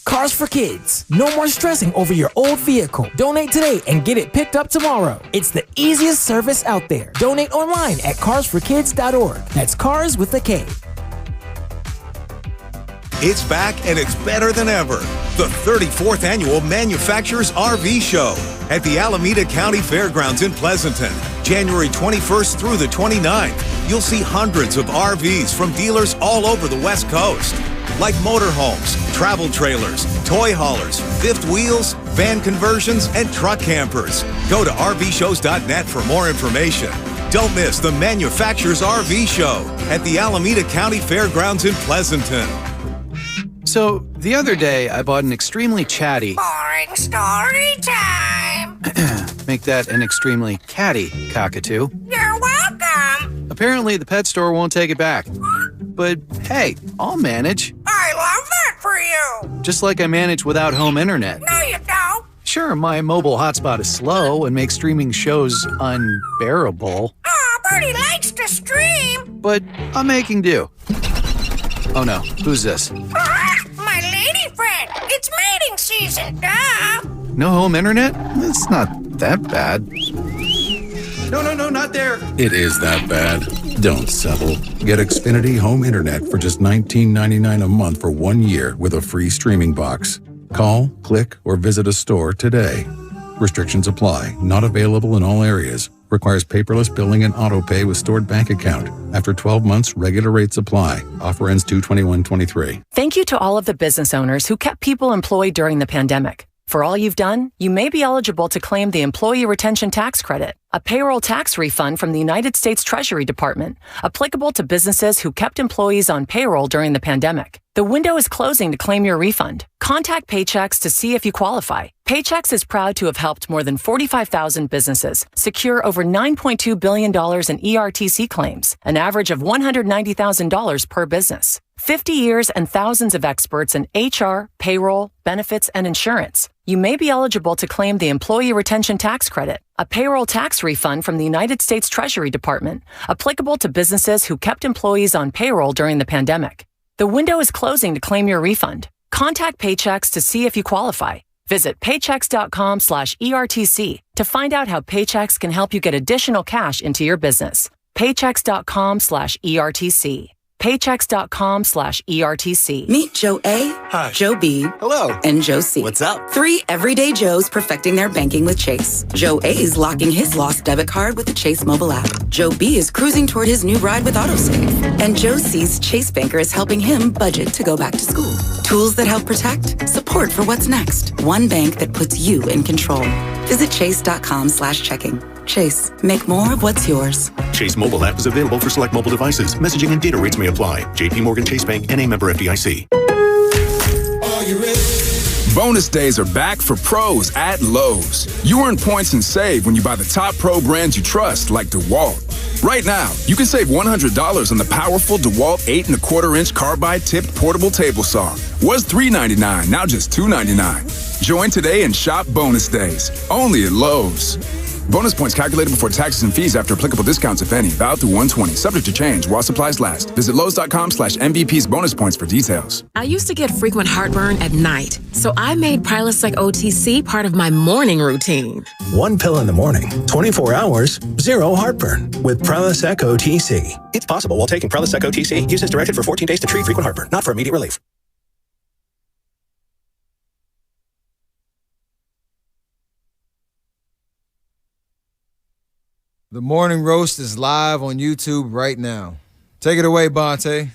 Cars for Kids. No more stressing over your old vehicle. Donate today and get it picked up tomorrow. It's the easiest service out there. Donate online at carsforkids.org. That's cars with a K. It's back and it's better than ever. The 34th Annual Manufacturers RV Show at the Alameda County Fairgrounds in Pleasanton. January 21st through the 29th. You'll see hundreds of RVs from dealers all over the West Coast. Like motorhomes, travel trailers, toy haulers, fifth wheels, van conversions, and truck campers. Go to RVshows.net for more information. Don't miss the Manufacturers RV Show at the Alameda County Fairgrounds in Pleasanton. So, the other day, I bought an extremely chatty... Boring story time. Make that an extremely catty cockatoo. You're welcome. Apparently, the pet store won't take it back. But, hey, I'll manage. I love that for you. Just like I manage without home internet. No, you don't. Sure, my mobile hotspot is slow and makes streaming shows unbearable. Oh, Bertie likes to stream. But I'm making do. Oh no, who's this? My lady friend. It's mating season, duh. No home internet? It's not that bad. No, not there. It is that bad. Don't settle. Get Xfinity Home Internet for just $19.99 a month for 1 year with a free streaming box. Call, click, or visit a store today. Restrictions apply. Not available in all areas. Requires paperless billing and autopay with stored bank account. After 12 months, regular rates apply. Offer ends 2/21/23. Thank you to all of the business owners who kept people employed during the pandemic. For all you've done, you may be eligible to claim the Employee Retention Tax Credit. a payroll tax refund from the United States Treasury Department, applicable to businesses who kept employees on payroll during the pandemic. The window is closing to claim your refund. Contact Paychex to see if you qualify. Paychex is proud to have helped more than 45,000 businesses secure over $9.2 billion in ERTC claims, an average of $190,000 per business. 50 years and thousands of experts in HR, payroll, benefits, and insurance. You may be eligible to claim the Employee Retention Tax Credit, a payroll tax refund from the United States Treasury Department, applicable to businesses who kept employees on payroll during the pandemic. The window is closing to claim your refund. Contact Paychex to see if you qualify. Visit paychex.com/ERTC to find out how Paychex can help you get additional cash into your business. Paychex.com/ERTC. Paychex.com/ERTC. Meet Joe A, Hi. Joe B, Hello. and Joe C. What's up? 3 everyday Joes perfecting their banking with Chase. Joe A is locking his lost debit card with the Chase mobile app. Joe B is cruising toward his new ride with Autosave. And Joe C's Chase banker is helping him budget to go back to school. Tools that help protect, support for what's next. One bank that puts you in control. Visit chase.com/checking. Chase, make more of what's yours. Chase mobile app is available for select mobile devices. Messaging and data rates may apply. JP Morgan Chase Bank, N.A. member FDIC. Are you ready? Bonus days are back for pros at Lowe's. You earn points and save when you buy the top pro brands you trust, like DeWalt. Right now, you can save $100 on the powerful DeWalt 8 1/4-inch carbide tipped portable table saw. Was $399, now just $299. Join today and shop bonus days, only at Lowe's. Bonus points calculated before taxes and fees after applicable discounts, if any. Valid through 1/20. Subject to change while supplies last. Visit Lowes.com/MVP's bonus points for details. I used to get frequent heartburn at night, so I made Prilosec OTC part of my morning routine. 1 pill in the morning, 24 hours, 0 heartburn with Prilosec OTC. It's possible while taking Prilosec OTC. Use as directed for 14 days to treat frequent heartburn, not for immediate relief. The Morning Roast is live on YouTube right now. Take it away, Bonte.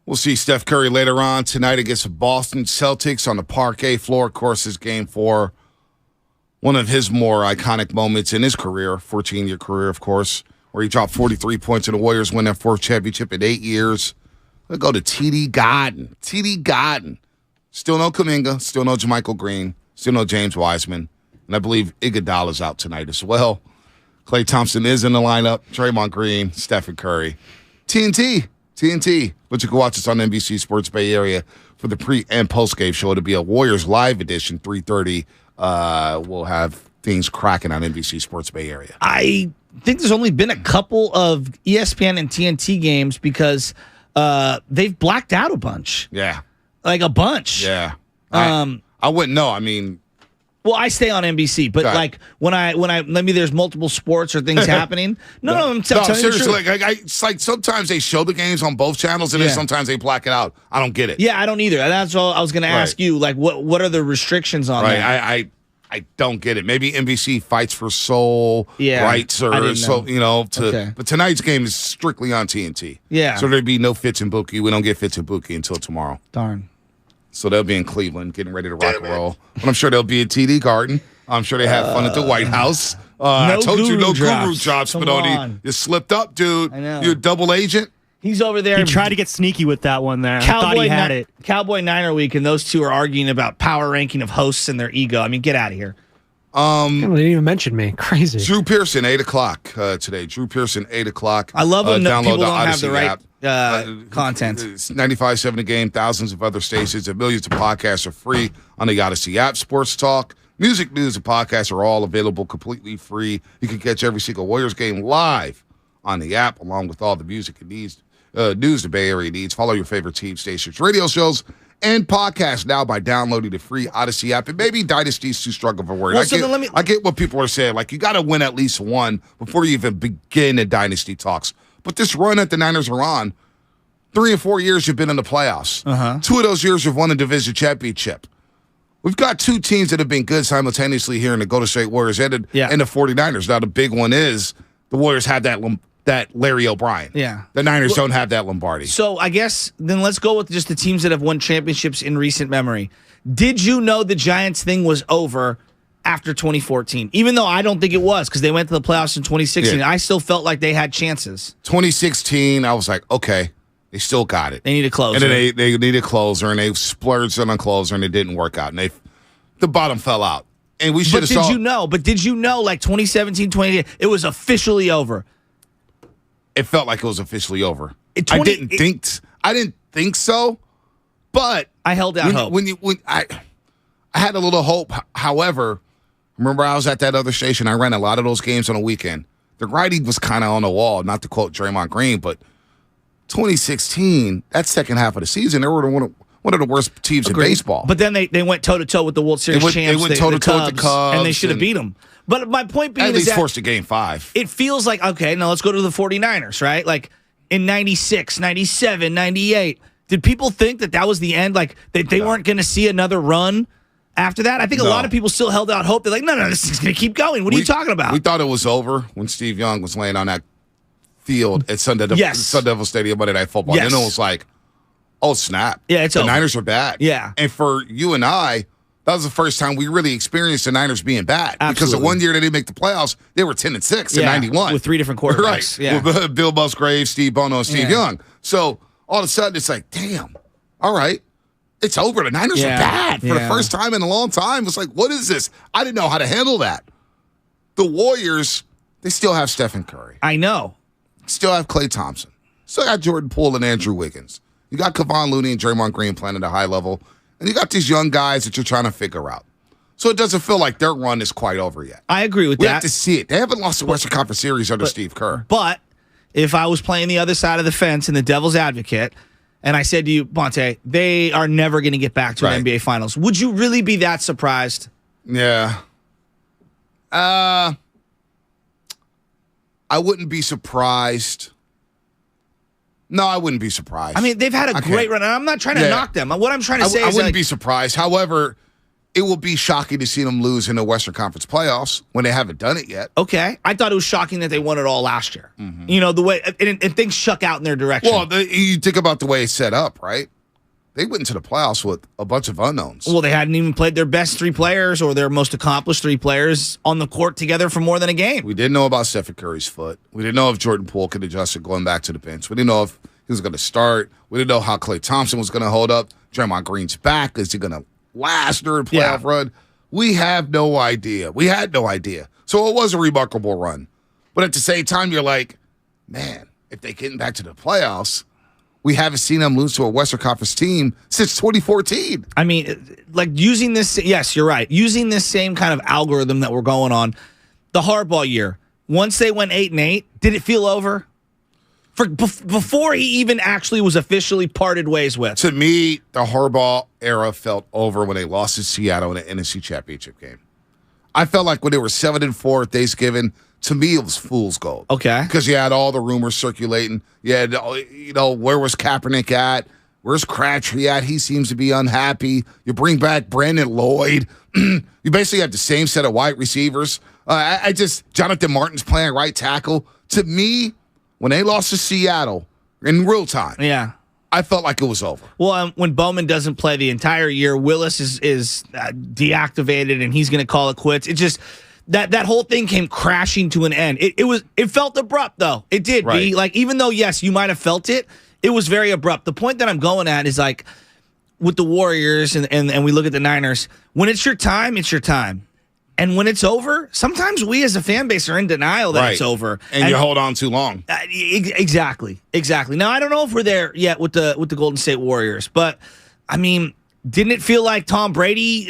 We'll see Steph Curry later on tonight against the Boston Celtics on the parquet floor. Of course, this Game 4, one of his more iconic moments in his career, 14-year career, of course, where he dropped 43 points and the Warriors win their 4th championship in 8 years. We'll go to TD Garden. TD Garden. Still no Kuminga, still no JaMychal Green, still no James Wiseman, and I believe Iguodala's out tonight as well. Klay Thompson is in the lineup. Draymond Green, Stephen Curry. TNT. But you can watch us on NBC Sports Bay Area for the pre- and post-game show. It'll be a Warriors live edition, 3:30. We'll have things cracking on NBC Sports Bay Area. I think there's only been a couple of ESPN and TNT games because they've blacked out a bunch. Yeah. Like a bunch. Yeah. I wouldn't know. I mean... Well, I stay on NBC, but like when I maybe there's multiple sports or things happening. I'm telling seriously. you the truth. It's like sometimes they show the games on both channels, and then sometimes they black it out. I don't get it. Yeah, I don't either. That's all I was going to ask you. Like, what are the restrictions on that? I don't get it. Maybe NBC fights for soul rights or so But tonight's game is strictly on TNT. Yeah. So there'd be no Fitz and Buki. We don't get Fitz and Buki until tomorrow. Darn. So they'll be in Cleveland getting ready to rock and roll. But I'm sure they'll be at TD Garden. I'm sure they have fun at the White House. I told you no guru drops, Spinoni. You slipped up, dude. I know. You're a double agent. He's over there. He tried to get sneaky with that one there. I thought he had it. Cowboy Niner Week, and those two are arguing about power ranking of hosts and their ego. I mean, get out of here. They didn't even mention me. Crazy. Drew Pearson, 8 o'clock today. Drew Pearson, 8 o'clock. I love when download people the don't Odyssey have the right app. Content. It's 95.7 The Game, thousands of other stations, and millions of podcasts are free on the Odyssey app. Sports talk, music, news, and podcasts are all available completely free. You can catch every single Warriors game live on the app, along with all the music and news the Bay Area needs. Follow your favorite team stations, radio shows, and podcasts now by downloading the free Odyssey app. And maybe Dynasty's too strong of a word. Well, I get what people are saying. Like, you got to win at least one before you even begin the Dynasty talks. But this run that the Niners are on, 3 and 4 years you've been in the playoffs. 2 of those years you've won a division championship. We've got 2 teams that have been good simultaneously here in the Golden State Warriors and the 49ers. Now, the big one is the Warriors have that Larry O'Brien. Yeah. The Niners don't have that Lombardi. So I guess then let's go with just the teams that have won championships in recent memory. Did you know the Giants thing was over after 2014, even though I don't think it was because they went to the playoffs in 2016. Yeah. I still felt like they had chances. 2016, I was like, okay, they still got it. They need a closer. And then they need a closer, and they splurged on a closer, and it didn't work out. And the bottom fell out. And we should have saw. Did you know, like 2017, 2018, it was officially over? It felt like it was officially over. I didn't think so, but I held out hope. I had a little hope. However, remember I was at that other station. I ran a lot of those games on a weekend. The writing was kind of on the wall, not to quote Draymond Green, but 2016, that second half of the season, they were one of the worst teams in baseball. But then they went toe-to-toe with the World Series champs. They went toe-to-toe with the Cubs. And they should have beat them. But my point being at is least that forced a Game 5. It feels like, okay, now let's go to the 49ers, right? Like in 96, 97, 98, did people think that was the end? Like they weren't going to see another run after that? I think a lot of people still held out hope. They're like, no, this is going to keep going. What are you talking about? We thought it was over when Steve Young was laying on that field at Sun Devil Stadium Monday Night Football. Yes. And it was like, oh, snap. Yeah, the Niners are bad. Yeah. And for you and I, that was the first time we really experienced the Niners being bad. Absolutely. Because the one year they didn't make the playoffs, they were 10-6 in 91. With 3 different quarterbacks. Right. Yeah. With Bill Musgrave, Steve Bono, and Steve Young. So all of a sudden, it's like, damn, all right, it's over. The Niners are bad for the first time in a long time. It's like, what is this? I didn't know how to handle that. The Warriors, they still have Stephen Curry. I know. Still have Klay Thompson. Still got Jordan Poole and Andrew Wiggins. You got Kevon Looney and Draymond Green playing at a high level. And you got these young guys that you're trying to figure out. So it doesn't feel like their run is quite over yet. I agree with that. We have to see it. They haven't lost the Western Conference Series under Steve Kerr. But if I was playing the other side of the fence and the devil's advocate, and I said to you, Bonte, they are never going to get back to an NBA Finals, would you really be that surprised? Yeah. I wouldn't be surprised. No, I wouldn't be surprised. I mean, they've had a great run, and I'm not trying to knock them. What I'm trying to say is I wouldn't be surprised. However, it will be shocking to see them lose in the Western Conference playoffs when they haven't done it yet. Okay. I thought it was shocking that they won it all last year. Mm-hmm. You know, the way and things shook out in their direction. Well, you think about the way it's set up, right? They went into the playoffs with a bunch of unknowns. Well, they hadn't even played their best 3 players or their most accomplished 3 players on the court together for more than a game. We didn't know about Stephen Curry's foot. We didn't know if Jordan Poole could adjust it going back to the bench. We didn't know if he was going to start. We didn't know how Klay Thompson was going to hold up. Draymond Green's back. Is he going to last during the playoff run? We have no idea. We had no idea. So it was a remarkable run. But at the same time, you're like, man, if they get back to the playoffs, we haven't seen them lose to a Western Conference team since 2014. I mean, like using this, yes, you're right. Using this same kind of algorithm that we're going on, the Harbaugh year, once they went 8-8, did it feel over? Before he even actually was officially parted ways with. To me, the Harbaugh era felt over when they lost to Seattle in the NFC Championship game. I felt like when they were 7-4 at Thanksgiving, to me, it was fool's gold. Okay. Because you had all the rumors circulating. You had, where was Kaepernick at? Where's Crabtree at? He seems to be unhappy. You bring back Brandon Lloyd. You basically have the same set of wide receivers. Jonathan Martin's playing right tackle. To me, when they lost to Seattle in real time, I felt like it was over. Well, when Bowman doesn't play the entire year, Willis is deactivated, and he's going to call it quits. It just that whole thing came crashing to an end. It felt abrupt though. It did. Right. Like even though yes, you might have felt it, it was very abrupt. The point that I'm going at is like with the Warriors and we look at the Niners. When it's your time, it's your time. And when it's over, sometimes we as a fan base are in denial that it's over. And you hold on too long. Exactly. Now, I don't know if we're there yet with the Golden State Warriors, but, I mean, didn't it feel like Tom Brady,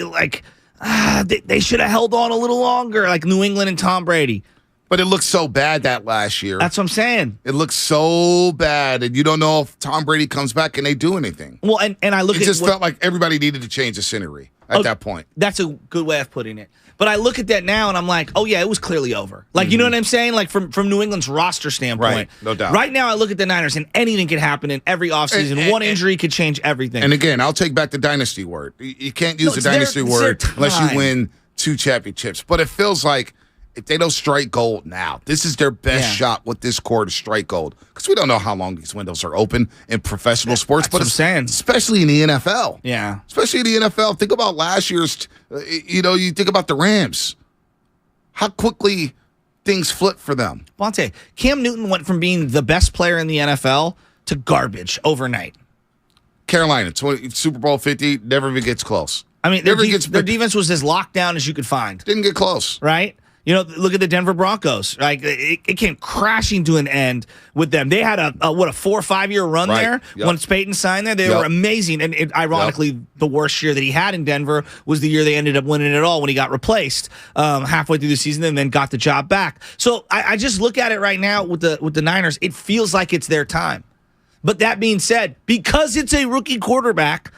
they should have held on a little longer, like New England and Tom Brady? But it looked so bad that last year. That's what I'm saying. It looked so bad, and you don't know if Tom Brady comes back and they do anything. Well, and I look at it. It just felt like everybody needed to change the scenery at that point. That's a good way of putting it. But I look at that now and I'm like, oh yeah, it was clearly over. Like, you know what I'm saying? Like from New England's roster standpoint. Right, no doubt. Right now I look at the Niners and anything could happen in every offseason. One injury could change everything. And again, I'll take back the dynasty word. You can't use the dynasty word unless you win 2 championships. But it feels like if they don't strike gold now, this is their best shot with this core to strike gold. Because we don't know how long these windows are open in professional sports, but especially in the NFL. Yeah. Especially in the NFL. Think about last year's, you think about the Rams. How quickly things flip for them. Bonte, Cam Newton went from being the best player in the NFL to garbage overnight. Carolina, Super Bowl 50, never even gets close. I mean, their defense was as locked down as you could find. Didn't get close. Right? Look at the Denver Broncos. Like it came crashing to an end with them. They had a 4 or 5 year run there. Yep. Once Peyton signed there, they were amazing. And ironically, the worst year that he had in Denver was the year they ended up winning it all when he got replaced halfway through the season and then got the job back. So I just look at it right now with the Niners. It feels like it's their time. But that being said, because it's a rookie quarterback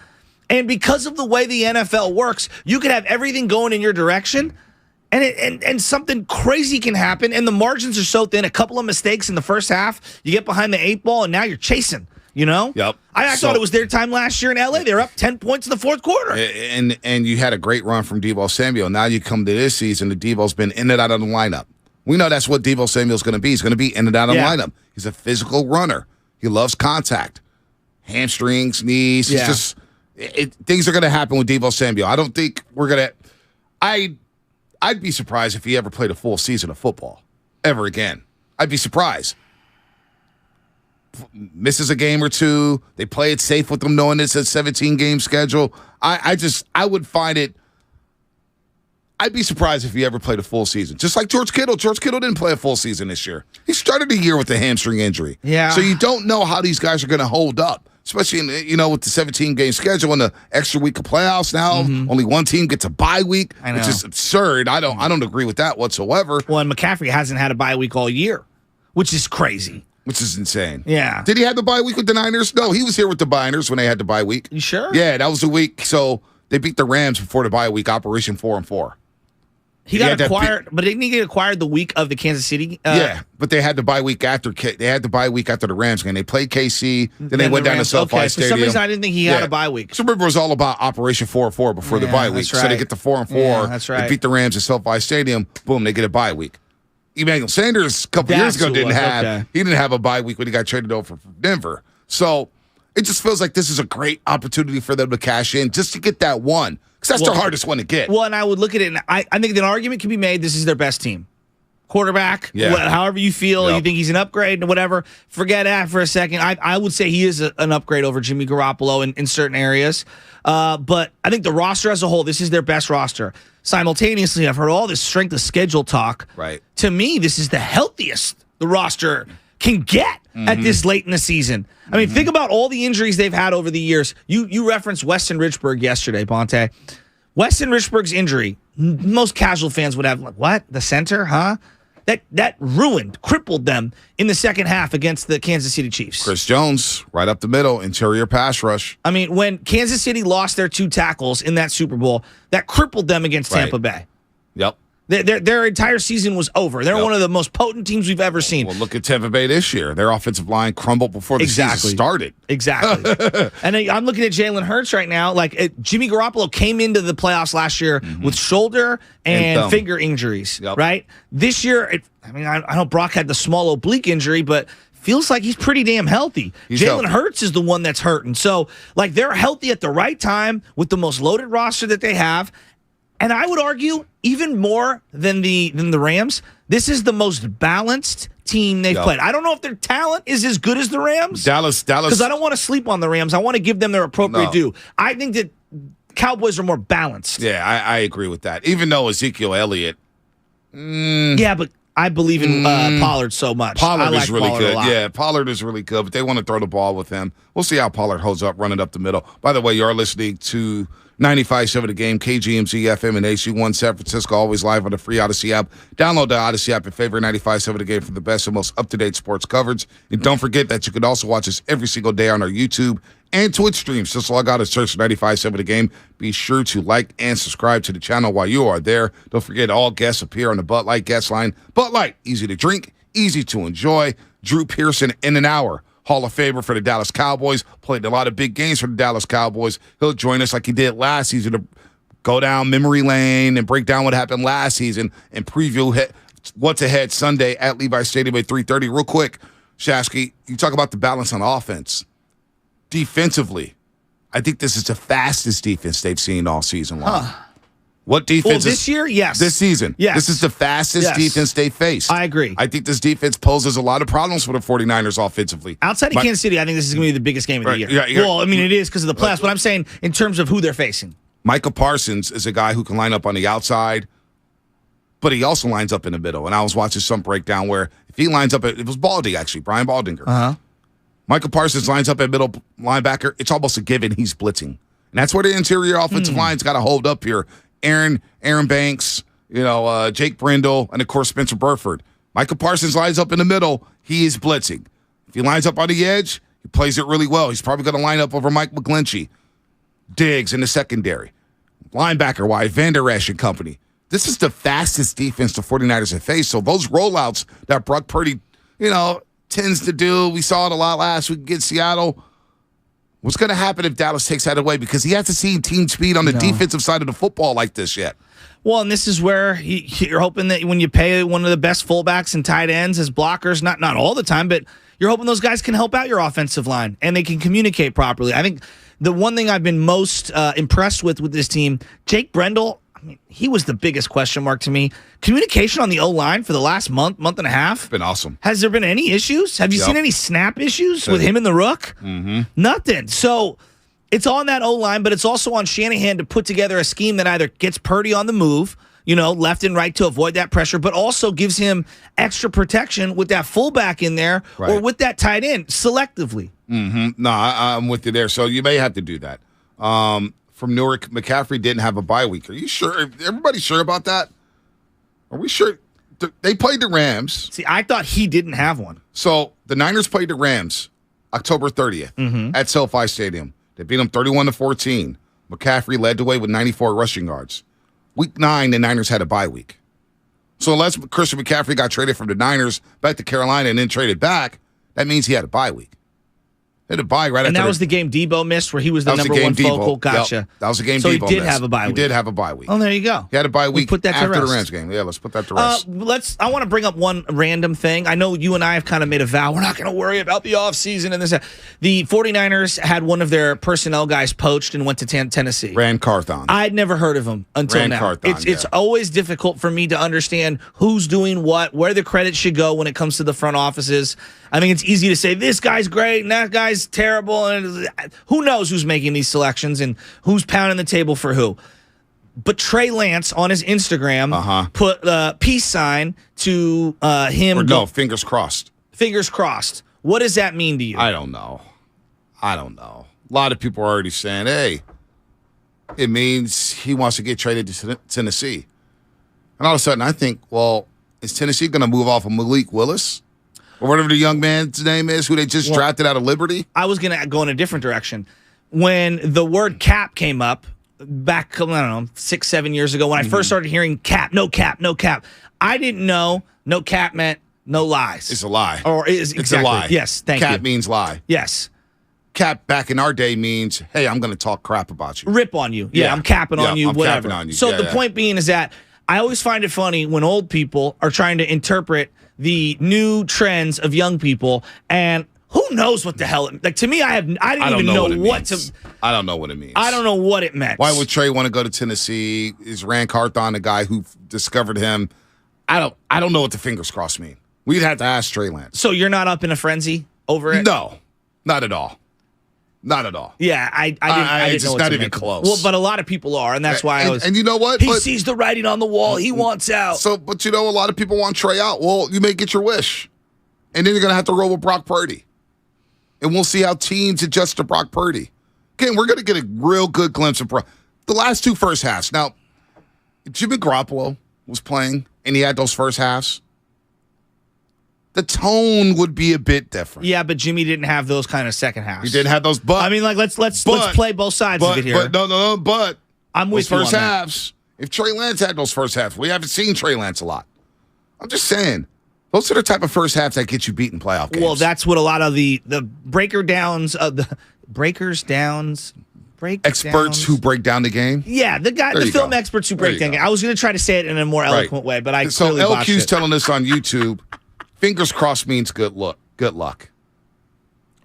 and because of the way the NFL works, you could have everything going in your direction. And something crazy can happen, and the margins are so thin. A couple of mistakes in the first half, you get behind the 8 ball, and now you're chasing. Yep. I thought it was their time last year in LA. They were up 10 points in the fourth quarter. And you had a great run from Deebo Samuel. Now you come to this season, the Deebo's been in and out of the lineup. We know that's what Deebo Samuel's going to be. He's going to be in and out of the lineup. He's a physical runner. He loves contact. Hamstrings, knees. It's just things are going to happen with Deebo Samuel. I don't think we're going to I'd be surprised if he ever played a full season of football ever again. I'd be surprised. Misses a game or two. They play it safe with them knowing it's a 17-game schedule. I would find it. I'd be surprised if he ever played a full season. Just like George Kittle. George Kittle didn't play a full season this year. He started the year with a hamstring injury. Yeah. So you don't know how these guys are going to hold up. Especially with the 17-game schedule and the extra week of playoffs now. Mm-hmm. Only one team gets a bye week, which is absurd. I don't agree with that whatsoever. Well, and McCaffrey hasn't had a bye week all year, which is crazy. Which is insane. Yeah. Did he have the bye week with the Niners? No, he was here with the Niners when they had the bye week. You sure? Yeah, that was the week. So they beat the Rams before the bye week, Operation 4-4. He got acquired, but didn't he get acquired the week of the Kansas City? Yeah, but they had the bye week after. They had the bye week after the Rams game. They played KC, then they went down to SoFi Stadium. For some reason, I didn't think he had a bye week. So remember, it was all about Operation 4-4 before the bye week. Right. So they get the 4-4. Yeah, that's right. They beat the Rams at SoFi Stadium. Boom, they get a bye week. Emmanuel Sanders a couple years ago didn't have. He didn't have a bye week when he got traded over from Denver. So it just feels like this is a great opportunity for them to cash in just to get that one. Because that's the hardest one to get. Well, and I would look at it, and I think an argument can be made this is their best team. Quarterback, however you feel, you think he's an upgrade and whatever, forget that for a second. I would say he is an upgrade over Jimmy Garoppolo in certain areas. But I think the roster as a whole, this is their best roster. Simultaneously, I've heard all this strength of schedule talk. Right. To me, this is the healthiest the roster can get at this late in the season. I mean, think about all the injuries they've had over the years. You referenced Weston Richburg yesterday, Ponte. Weston Richburg's injury, most casual fans would have, like, what? The center, huh? That crippled them in the second half against the Kansas City Chiefs. Chris Jones, right up the middle, interior pass rush. I mean, when Kansas City lost their 2 tackles in that Super Bowl, that crippled them against Tampa Bay. Yep. Their entire season was over. They're one of the most potent teams we've ever seen. Well, look at Tampa Bay this year. Their offensive line crumbled before the season started. Exactly. And I'm looking at Jalen Hurts right now. Jimmy Garoppolo came into the playoffs last year with shoulder and finger injuries, right? This year, I know Brock had the small oblique injury, but feels like he's pretty damn healthy. Jalen Hurts is the one that's hurting. So, they're healthy at the right time with the most loaded roster that they have. And I would argue, even more than the Rams, this is the most balanced team they've played. I don't know if their talent is as good as the Rams. Dallas. Because I don't want to sleep on the Rams. I want to give them their appropriate due. I think that Cowboys are more balanced. Yeah, I agree with that. Even though Ezekiel Elliott. Yeah, but I believe in Pollard so much. Pollard is really good. Yeah, Pollard is really good, but they want to throw the ball with him. We'll see how Pollard holds up running up the middle. By the way, you are listening to 95.7 The Game, KGMZ FM and AC1 San Francisco, always live on the free Odyssey app. Download the Odyssey app and favorite 95.7 The Game for the best and most up-to-date sports coverage. And don't forget that you can also watch us every single day on our YouTube and Twitch streams. Just log out and search 95.7 The Game. Be sure to like and subscribe to the channel while you are there. Don't forget all guests appear on the Bud Light guest line. Bud Light, easy to drink, easy to enjoy. Drew Pearson in an hour. Hall of Famer for the Dallas Cowboys, played a lot of big games for the Dallas Cowboys. He'll join us like he did last season to go down memory lane and break down what happened last season and preview what's ahead Sunday at Levi Stadium at 3:30. Real quick, Shasky, you talk about the balance on offense. Defensively, I think this is the fastest defense they've seen all season long. Huh. What defense? This year? Yes. This season. Yes. This is the fastest defense they faced. I agree. I think this defense poses a lot of problems for the 49ers offensively. Outside of Kansas City, I think this is going to be the biggest game of the year. Yeah, well, I mean, it is because of the playoffs, but I'm saying in terms of who they're facing. Micah Parsons is a guy who can line up on the outside, but he also lines up in the middle. And I was watching some breakdown where if he lines up, it was Baldy, actually, Brian Baldinger. Uh-huh. Micah Parsons lines up at middle linebacker. It's almost a given he's blitzing. And that's where the interior offensive line's got to hold up here. Aaron Banks, Jake Brindle, and, of course, Spencer Burford. Micah Parsons lines up in the middle. He is blitzing. If he lines up on the edge, he plays it really well. He's probably going to line up over Mike McGlinchey. Diggs in the secondary. Linebacker-wise, Van Der Esch and company. This is the fastest defense the 49ers have faced. So those rollouts that Brock Purdy, tends to do, we saw it a lot last week against Seattle. What's going to happen if Dallas takes that away? Because he hasn't seen team speed on the defensive side of the football like this yet. Well, and this is where you're hoping that when you pay one of the best fullbacks and tight ends as blockers, not all the time, but you're hoping those guys can help out your offensive line and they can communicate properly. I think the one thing I've been most impressed with this team, Jake Brendel, I mean, he was the biggest question mark to me. Communication on the O-line for the last month and a half. Been awesome. Has there been any issues? Have you seen any snap issues with him and the Rook? Mm-hmm. Nothing. So it's on that O-line, but it's also on Shanahan to put together a scheme that either gets Purdy on the move, left and right to avoid that pressure, but also gives him extra protection with that fullback in there or with that tight end selectively. Mm-hmm. No, I'm with you there. So you may have to do that. From Newark, McCaffrey didn't have a bye week. Are you sure? Everybody sure about that? Are we sure? They played the Rams. See, I thought he didn't have one. So the Niners played the Rams October 30th at SoFi Stadium. They beat them 31-14. McCaffrey led the way with 94 rushing yards. Week 9, the Niners had a bye week. So unless Christian McCaffrey got traded from the Niners back to Carolina and then traded back, that means he had a bye week. He had a bye right after. And that was the game Debo missed where he was the number one focal. Gotcha. Yep. That was the game so Debo he did missed. have a bye week. He did have a bye week. Oh, there you go. He had a bye week put that after to the rest. Rams game. Yeah, let's put that to rest. I want to bring up one random thing. I know you and I have kind of made a vow. We're not going to worry about the offseason and this. The 49ers had one of their personnel guys poached and went to Tennessee. Rand Carthon. I'd never heard of him until Rand now. Carthon, It's always difficult for me to understand who's doing what, where the credit should go when it comes to the front offices. I think it's easy to say this guy's great and that guy's terrible. And who knows who's making these selections and who's pounding the table for who. But Trey Lance on his Instagram put a peace sign to him. Or no, fingers crossed. Fingers crossed. What does that mean to you? I don't know. A lot of people are already saying, hey, it means he wants to get traded to Tennessee. And all of a sudden I think, well, is Tennessee going to move off of Malik Willis? Or whatever the young man's name is, who they just drafted out of Liberty? I was going to go in a different direction. When the word cap came up back, 6-7 years ago, when I first started hearing cap, I didn't know no cap meant no lies. It's a lie. It's a lie. Yes, thank you. Cap means lie. Yes. Cap back in our day means, hey, I'm going to talk crap about you. Rip on you. Yeah, I'm capping on you, whatever. Capping on you. So the point being is that I always find it funny when old people are trying to interpret the new trends of young people, and who knows what the hell? Like, to me, I didn't even know what to. I don't know what it means. I don't know what it meant. Why would Trey want to go to Tennessee? Is Rand Carthon the guy who discovered him? I don't know what the fingers crossed mean. We'd have to ask Trey Lance. So you're not up in a frenzy over it? No, not at all. Not at all. Yeah, I didn't it's know just what not to even make. close. Well, but a lot of people are, and that's why I was. And you know what? He sees the writing on the wall. He wants out. So, but a lot of people want Trey out. Well, you may get your wish, and then you're going to have to roll with Brock Purdy, and we'll see how teams adjust to Brock Purdy. Again, we're going to get a real good glimpse of the last two first halves. Now, if Jimmy Garoppolo was playing and he had those first halves, the tone would be a bit different. Yeah, but Jimmy didn't have those kind of second halves. He didn't have those, but I mean, like let's play both sides of it here. But I'm with those first you on halves. If Trey Lance had those first halves, we haven't seen Trey Lance a lot. I'm just saying, those are the type of first halves that get you beat in playoff games. Well, that's what a lot of the breakers downs experts who break down the game. Yeah, the film experts who break down the game. I was going to try to say it in a more eloquent way, but I clearly botched LQ's it. telling us on YouTube, fingers crossed means good luck.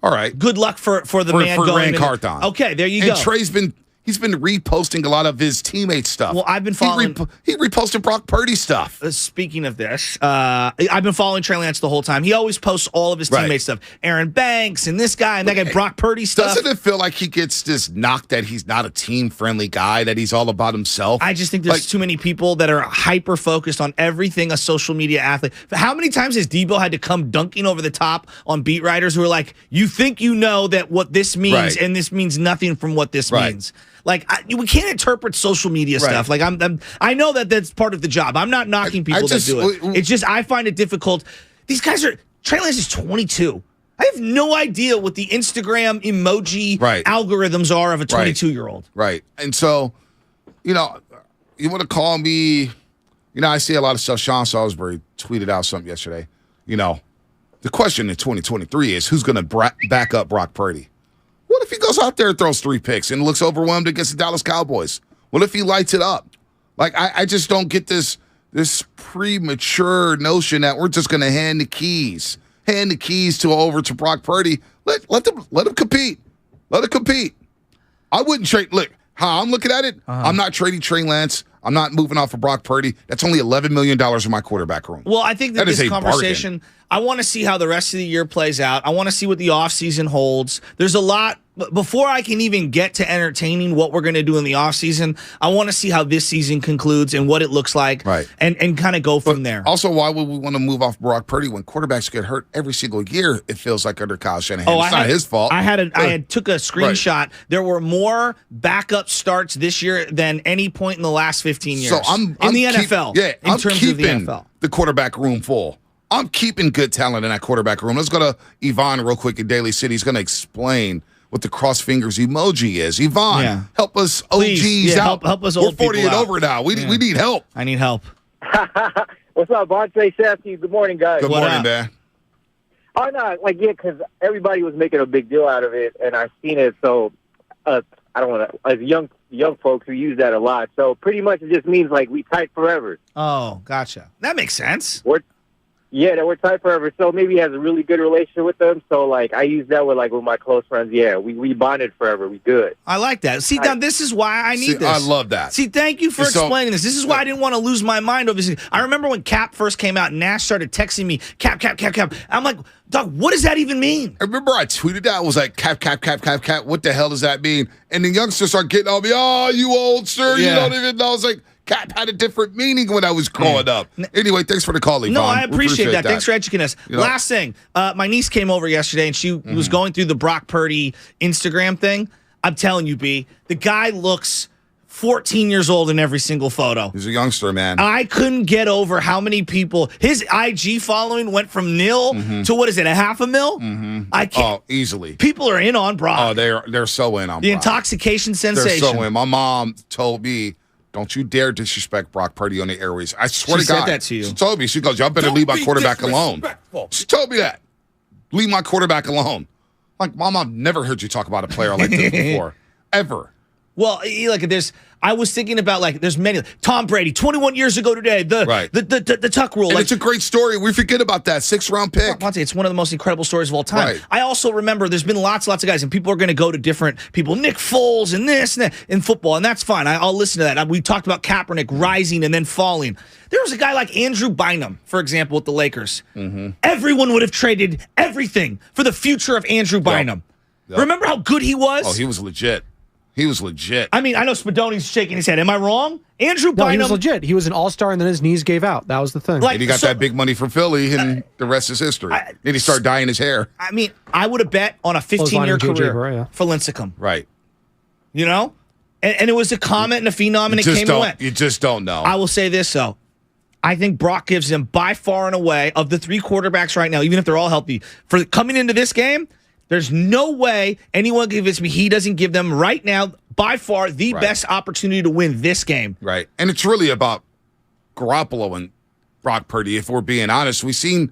All right. Good luck for the man for going Rand Carthon. Okay, there you go. And Trey's been reposting a lot of his teammates stuff. Well, I've been following. He reposted Brock Purdy stuff. Speaking of this, I've been following Trey Lance the whole time. He always posts all of his teammates stuff. Aaron Banks and this guy and that guy, Brock Purdy stuff. Doesn't it feel like he gets this knock that he's not a team-friendly guy, that he's all about himself? I just think there's too many people that are hyper-focused on everything a social media athlete. How many times has Debo had to come dunking over the top on beat writers who are like, you think you know that what this means, and this means nothing from what this means? Like, we can't interpret social media stuff. Like, I know that that's part of the job. I'm not knocking people that do it. It's just I find it difficult. These guys Trey Lance is 22. I have no idea what the Instagram emoji algorithms are of a 22-year-old. Right. And so, you want to call me, I see a lot of stuff. Sean Salisbury tweeted out something yesterday. The question in 2023 is who's going to back up Brock Purdy? What if he goes out there and throws 3 picks and looks overwhelmed against the Dallas Cowboys? What if he lights it up? Like, I just don't get this premature notion that we're just going to hand the keys over to Brock Purdy. Let him compete. Let him compete. I wouldn't trade. Look, how I'm looking at it, I'm not trading Trey Lance. I'm not moving off of Brock Purdy. That's only $11 million in my quarterback room. Well, I think that this conversation, I want to see how the rest of the year plays out. I want to see what the offseason holds. There's a lot. Before I can even get to entertaining what we're going to do in the offseason, I want to see how this season concludes and what it looks like and kind of go from there. Also, why would we want to move off Brock Purdy when quarterbacks get hurt every single year, it feels like, under Kyle Shanahan? It's not his fault. I took a screenshot. There were more backup starts this year than any point in the last 15 years. So I'm in the NFL. Yeah, in terms of the NFL. The quarterback room full. I'm keeping good talent in that quarterback room. Let's go to Yvonne real quick in Daly City. He's going to explain what the cross fingers emoji is. Yvonne, help us OGs out. Help us old We're 40 people and out. over now. We need help. I need help. What's up, Bonte Shafty? Good morning, guys. Good morning, man. Oh, no, because everybody was making a big deal out of it, and I've seen it. So, I don't want to, as young folks who use that a lot. So, pretty much it just means, like, we tight forever. Oh, gotcha. That makes sense. That we're tight forever. So maybe he has a really good relationship with them. So, like, I use that with my close friends. Yeah, we bonded forever. We good. I like that. See, now this is why I need this. I love that. See, thank you for explaining this. This is why I didn't want to lose my mind over this. I remember when Cap first came out, Nash started texting me, Cap. I'm like, Doug, what does that even mean? I remember I tweeted that. I was like, Cap. What the hell does that mean? And the youngsters start getting on me. Oh, you old sir. You don't even know. I was like, Cap had a different meaning when I was growing up. Anyway, thanks for the call, Yvonne. No, I appreciate that. Thanks for educating us. Last thing, my niece came over yesterday, and she was going through the Brock Purdy Instagram thing. I'm telling you, B, the guy looks 14 years old in every single photo. He's a youngster, man. I couldn't get over how many people, his IG following went from nil to, what is it, 500,000? I can't. Oh, easily. People are in on Brock. Oh, they're so in on Brock. The intoxication sensation. They're so in. My mom told me, don't you dare disrespect Brock Purdy on the airways. I swear to God. She said that to you. She told me. She goes, y'all better leave my quarterback alone. She told me that. Leave my quarterback alone. Like, Mom, I've never heard you talk about a player like this before. Ever. Well, I was thinking about, there's many. Tom Brady, 21 years ago today, the Tuck rule. And it's a great story. We forget about that 6th-round pick. Monte, it's one of the most incredible stories of all time. Right. I also remember there's been lots of guys, and people are going to go to different people. Nick Foles and this and that in football, and that's fine. I'll listen to that. We talked about Kaepernick rising and then falling. There was a guy like Andrew Bynum, for example, with the Lakers. Everyone would have traded everything for the future of Andrew Bynum. Yep. Remember how good he was? Oh, he was legit. He was legit. I mean, I know Spadoni's shaking his head. Am I wrong? Andrew Bynum. He was legit. He was an all-star, and then his knees gave out. That was the thing. And he got that big money from Philly, and the rest is history. Then he started dyeing his hair. I mean, I would have bet on a 15-year career for Lincecum. Right. You know? And it was a comment and a phenom, and it came and went. You just don't know. I will say this, though. I think Brock gives him, by far and away, of the 3 quarterbacks right now, even if they're all healthy, for coming into this game, there's no way anyone can convince me he doesn't give them right now, by far, the best opportunity to win this game. Right. And it's really about Garoppolo and Brock Purdy, if we're being honest. We've seen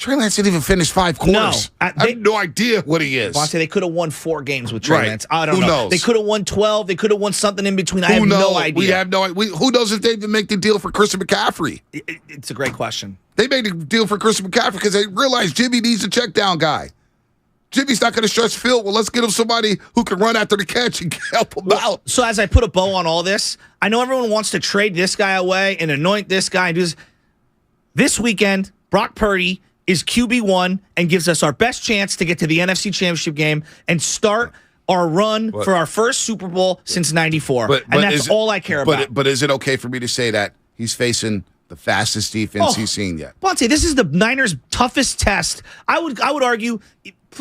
Trey Lance didn't even finish 5 quarters. I have no idea what he is. Vontae, they could have won 4 games with Trey Lance. I don't know. Who knows? They could have won 12. They could have won something in between. I have no idea. We have no idea. Who knows if they even make the deal for Christian McCaffrey? It's a great question. They made a deal for Christian McCaffrey because they realized Jimmy needs a check down guy. Jimmy's not going to stretch field. Well, let's get him somebody who can run after the catch and help him out. So as I put a bow on all this, I know everyone wants to trade this guy away and anoint this guy and do this. This weekend, Brock Purdy is QB1 and gives us our best chance to get to the NFC Championship game and start our run for our first Super Bowl since '94. And that's all I care about. But is it okay for me to say that he's facing the fastest defense he's seen yet? Bonte, this is the Niners' toughest test. I would argue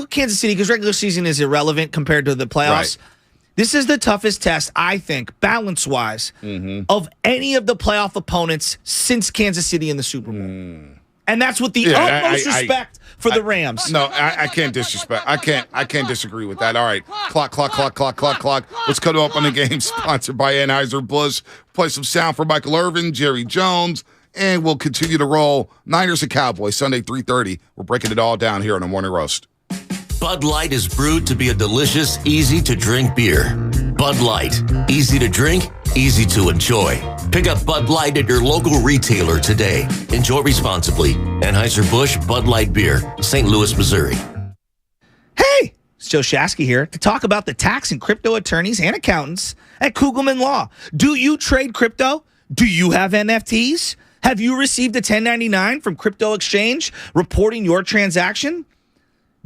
Kansas City, because regular season is irrelevant compared to the playoffs. Right. This is the toughest test, I think, balance-wise, of any of the playoff opponents since Kansas City in the Super Bowl. And that's with the utmost respect for the Rams. No, I can't disrespect. I can't disagree with that. All right, clock. Let's cut up on the game. Sponsored by Anheuser-Busch. Play some sound for Michael Irvin, Jerry Jones, and we'll continue to roll Niners and Cowboys Sunday 3:30. We're breaking it all down here on the Morning Roast. Bud Light is brewed to be a delicious, easy-to-drink beer. Bud Light. Easy to drink, easy to enjoy. Pick up Bud Light at your local retailer today. Enjoy responsibly. Anheuser-Busch Bud Light Beer, St. Louis, Missouri. Hey, it's Joe Shasky here to talk about the tax and crypto attorneys and accountants at Kugelman Law. Do you trade crypto? Do you have NFTs? Have you received a 1099 from Crypto Exchange reporting your transaction?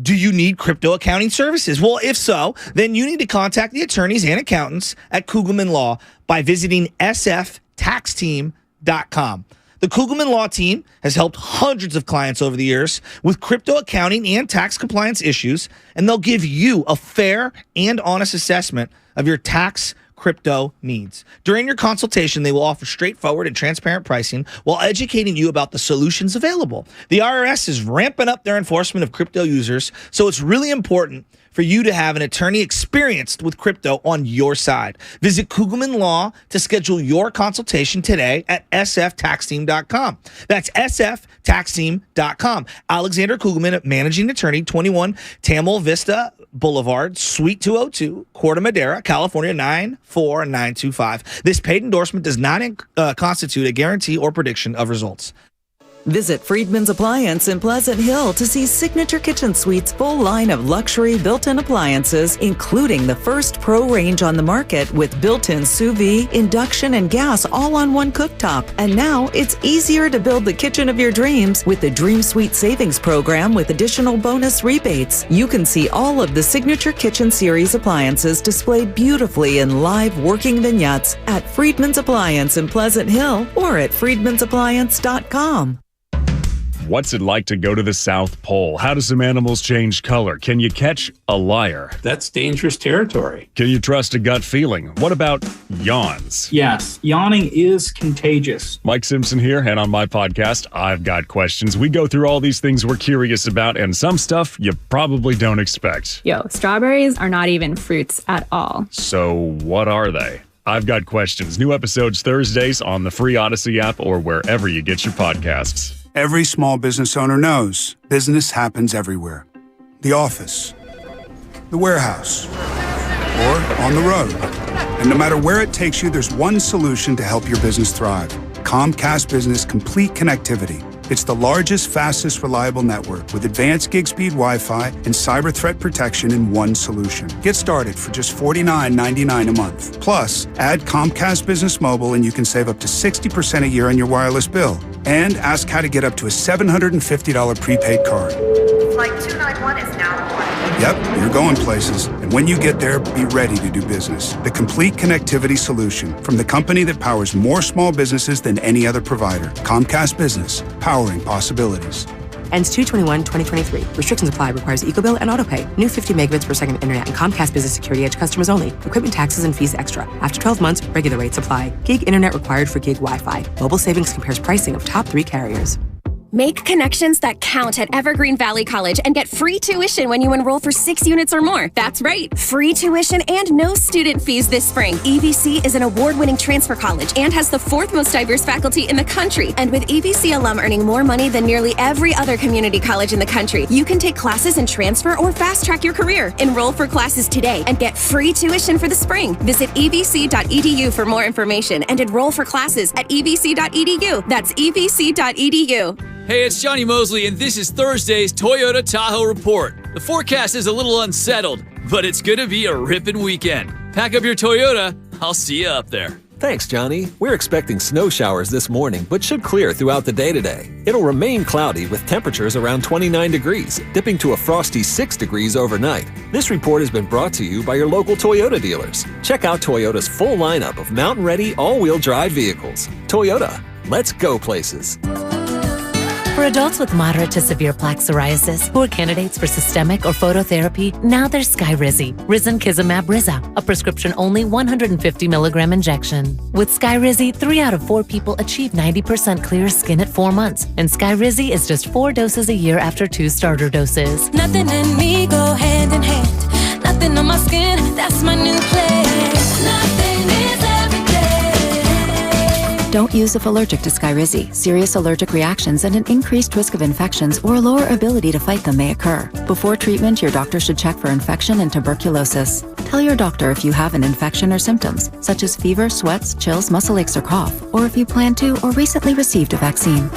Do you need crypto accounting services? Well, if so, then you need to contact the attorneys and accountants at Kugelman Law by visiting sftaxteam.com. The Kugelman Law team has helped hundreds of clients over the years with crypto accounting and tax compliance issues, and they'll give you a fair and honest assessment of your tax crypto needs. During your consultation, they will offer straightforward and transparent pricing while educating you about the solutions available. The IRS is ramping up their enforcement of crypto users, so it's really important for you to have an attorney experienced with crypto on your side. Visit Kugelman Law to schedule your consultation today at sftaxteam.com. That's sftaxteam.com. Alexander Kugelman, managing attorney, 21 Tamil Vista Boulevard, Suite 202, Corte Madera, California, 94925. This paid endorsement does not constitute a guarantee or prediction of results. Visit Friedman's Appliance in Pleasant Hill to see Signature Kitchen Suite's full line of luxury built-in appliances, including the first Pro range on the market with built-in sous vide, induction, and gas all on one cooktop. And now it's easier to build the kitchen of your dreams with the Dream Suite Savings Program with additional bonus rebates. You can see all of the Signature Kitchen Series appliances displayed beautifully in live working vignettes at Friedman's Appliance in Pleasant Hill or at friedmansappliance.com. What's it like to go to the South Pole? How do some animals change color? Can you catch a liar? That's dangerous territory. Can you trust a gut feeling? What about yawns? Yes, yawning is contagious. Mike Simpson here, and on my podcast, I've Got Questions. We go through all these things we're curious about and some stuff you probably don't expect. Yo, strawberries are not even fruits at all. So what are they? I've Got Questions. New episodes Thursdays on the free Odyssey app or wherever you get your podcasts. Every small business owner knows business happens everywhere. The office, the warehouse, or on the road. And no matter where it takes you, there's one solution to help your business thrive. Comcast Business Complete Connectivity. It's the largest, fastest, reliable network with advanced gig speed Wi-Fi and cyber threat protection in one solution. Get started for just $49.99 a month. Plus, add Comcast Business Mobile and you can save up to 60% a year on your wireless bill. And ask how to get up to a $750 prepaid card. Flight 291 is now reporting. Yep, you're going places. And when you get there, be ready to do business. The complete connectivity solution from the company that powers more small businesses than any other provider. Comcast Business, powering possibilities. Ends 2/21/2023. Restrictions apply. Requires EcoBill and AutoPay. New 50 megabits per second internet and Comcast Business Security Edge customers only. Equipment taxes and fees extra. After 12 months, regular rates apply. Gig internet required for gig Wi-Fi. Mobile Savings compares pricing of top 3 carriers. Make connections that count at Evergreen Valley College and get free tuition when you enroll for 6 units or more. That's right, free tuition and no student fees this spring. EVC is an award-winning transfer college and has the 4th most diverse faculty in the country. And with EVC alum earning more money than nearly every other community college in the country, you can take classes and transfer or fast-track your career. Enroll for classes today and get free tuition for the spring. Visit evc.edu for more information and enroll for classes at evc.edu. That's evc.edu. Hey, it's Johnny Mosley, and this is Thursday's Toyota Tahoe Report. The forecast is a little unsettled, but it's going to be a ripping weekend. Pack up your Toyota. I'll see you up there. Thanks, Johnny. We're expecting snow showers this morning, but should clear throughout the day today. It'll remain cloudy with temperatures around 29 degrees, dipping to a frosty 6 degrees overnight. This report has been brought to you by your local Toyota dealers. Check out Toyota's full lineup of mountain-ready all-wheel drive vehicles. Toyota, let's go places. For adults with moderate to severe plaque psoriasis who are candidates for systemic or phototherapy, now there's Skyrizi, Risankizumab Riza, a prescription-only 150 milligram injection. With Skyrizi, 3 out of 4 people achieve 90% clear skin at 4 months, and Skyrizi is just 4 doses a year after 2 starter doses. Nothing in me go hand in hand. Nothing on my skin, that's my new place. Nothing is every day. Don't use if allergic to Skyrizi. Serious allergic reactions and an increased risk of infections or a lower ability to fight them may occur. Before treatment, your doctor should check for infection and tuberculosis. Tell your doctor if you have an infection or symptoms, such as fever, sweats, chills, muscle aches, or cough, or if you plan to or recently received a vaccine.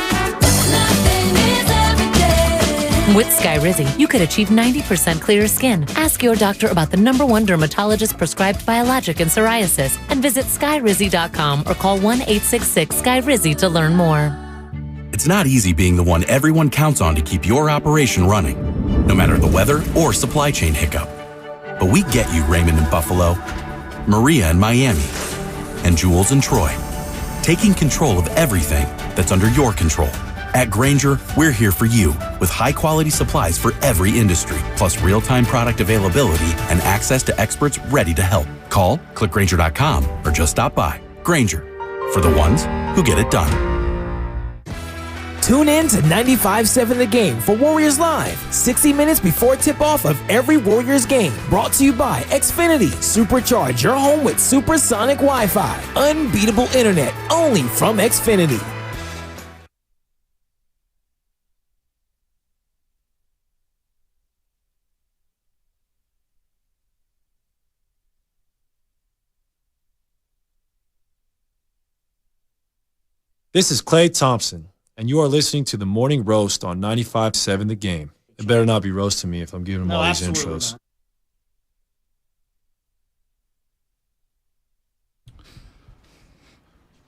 With Skyrizi, you could achieve 90% clearer skin. Ask your doctor about the #1 dermatologist prescribed biologic in psoriasis and visit skyrizi.com or call 1-866-SKYRIZI to learn more. It's not easy being the one everyone counts on to keep your operation running, no matter the weather or supply chain hiccup. But we get you, Raymond in Buffalo, Maria in Miami, and Jules in Troy, taking control of everything that's under your control. At Grainger, we're here for you with high-quality supplies for every industry, plus real-time product availability and access to experts ready to help. Call, click Grainger.com, or just stop by. Grainger, for the ones who get it done. Tune in to 95.7 The Game for Warriors Live, 60 minutes before tip-off of every Warriors game. Brought to you by Xfinity. Supercharge your home with supersonic Wi-Fi. Unbeatable internet, only from Xfinity. This is Klay Thompson, and you are listening to the Morning Roast on 95.7 The Game. It better not be roasting me if I'm giving them all these intros. Not.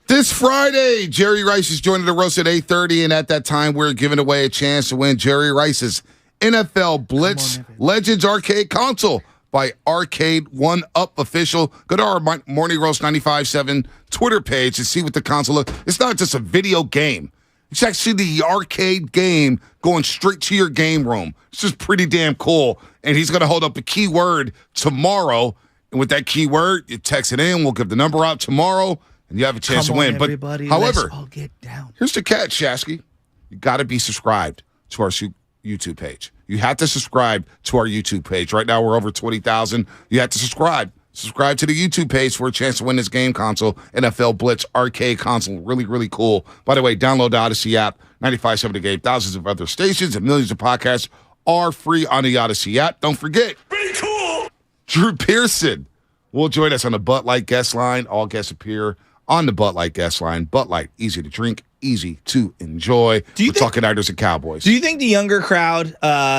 This Friday, Jerry Rice is joining the roast at 8:30, and at that time, we're giving away a chance to win Jerry Rice's NFL Blitz Legends Arcade console by Arcade 1UP Official. Go to our Morning Roast 95.7 Twitter page and see what the console looks. It's not just a video game. It's actually the arcade game going straight to your game room. It's just pretty damn cool. And he's going to hold up a keyword tomorrow. And with that keyword, you text it in. We'll give the number out tomorrow, and you have a chance to win. But however, let's all get down. Here's the catch, Shasky. You got to be subscribed to our YouTube page. You have to subscribe to our YouTube page. Right now, we're over 20,000. You have to subscribe. Subscribe to the YouTube page for a chance to win this game console, NFL Blitz Arcade console. Really, really cool. By the way, download the Odyssey app, 95.7 The Game. Thousands of other stations and millions of podcasts are free on the Odyssey app. Don't forget, be cool. Drew Pearson will join us on the Bud Light guest line. All guests appear on the Bud Light guest line. Bud Light, easy to drink, easy to enjoy. We're talking Niners and Cowboys. Do you think the younger crowd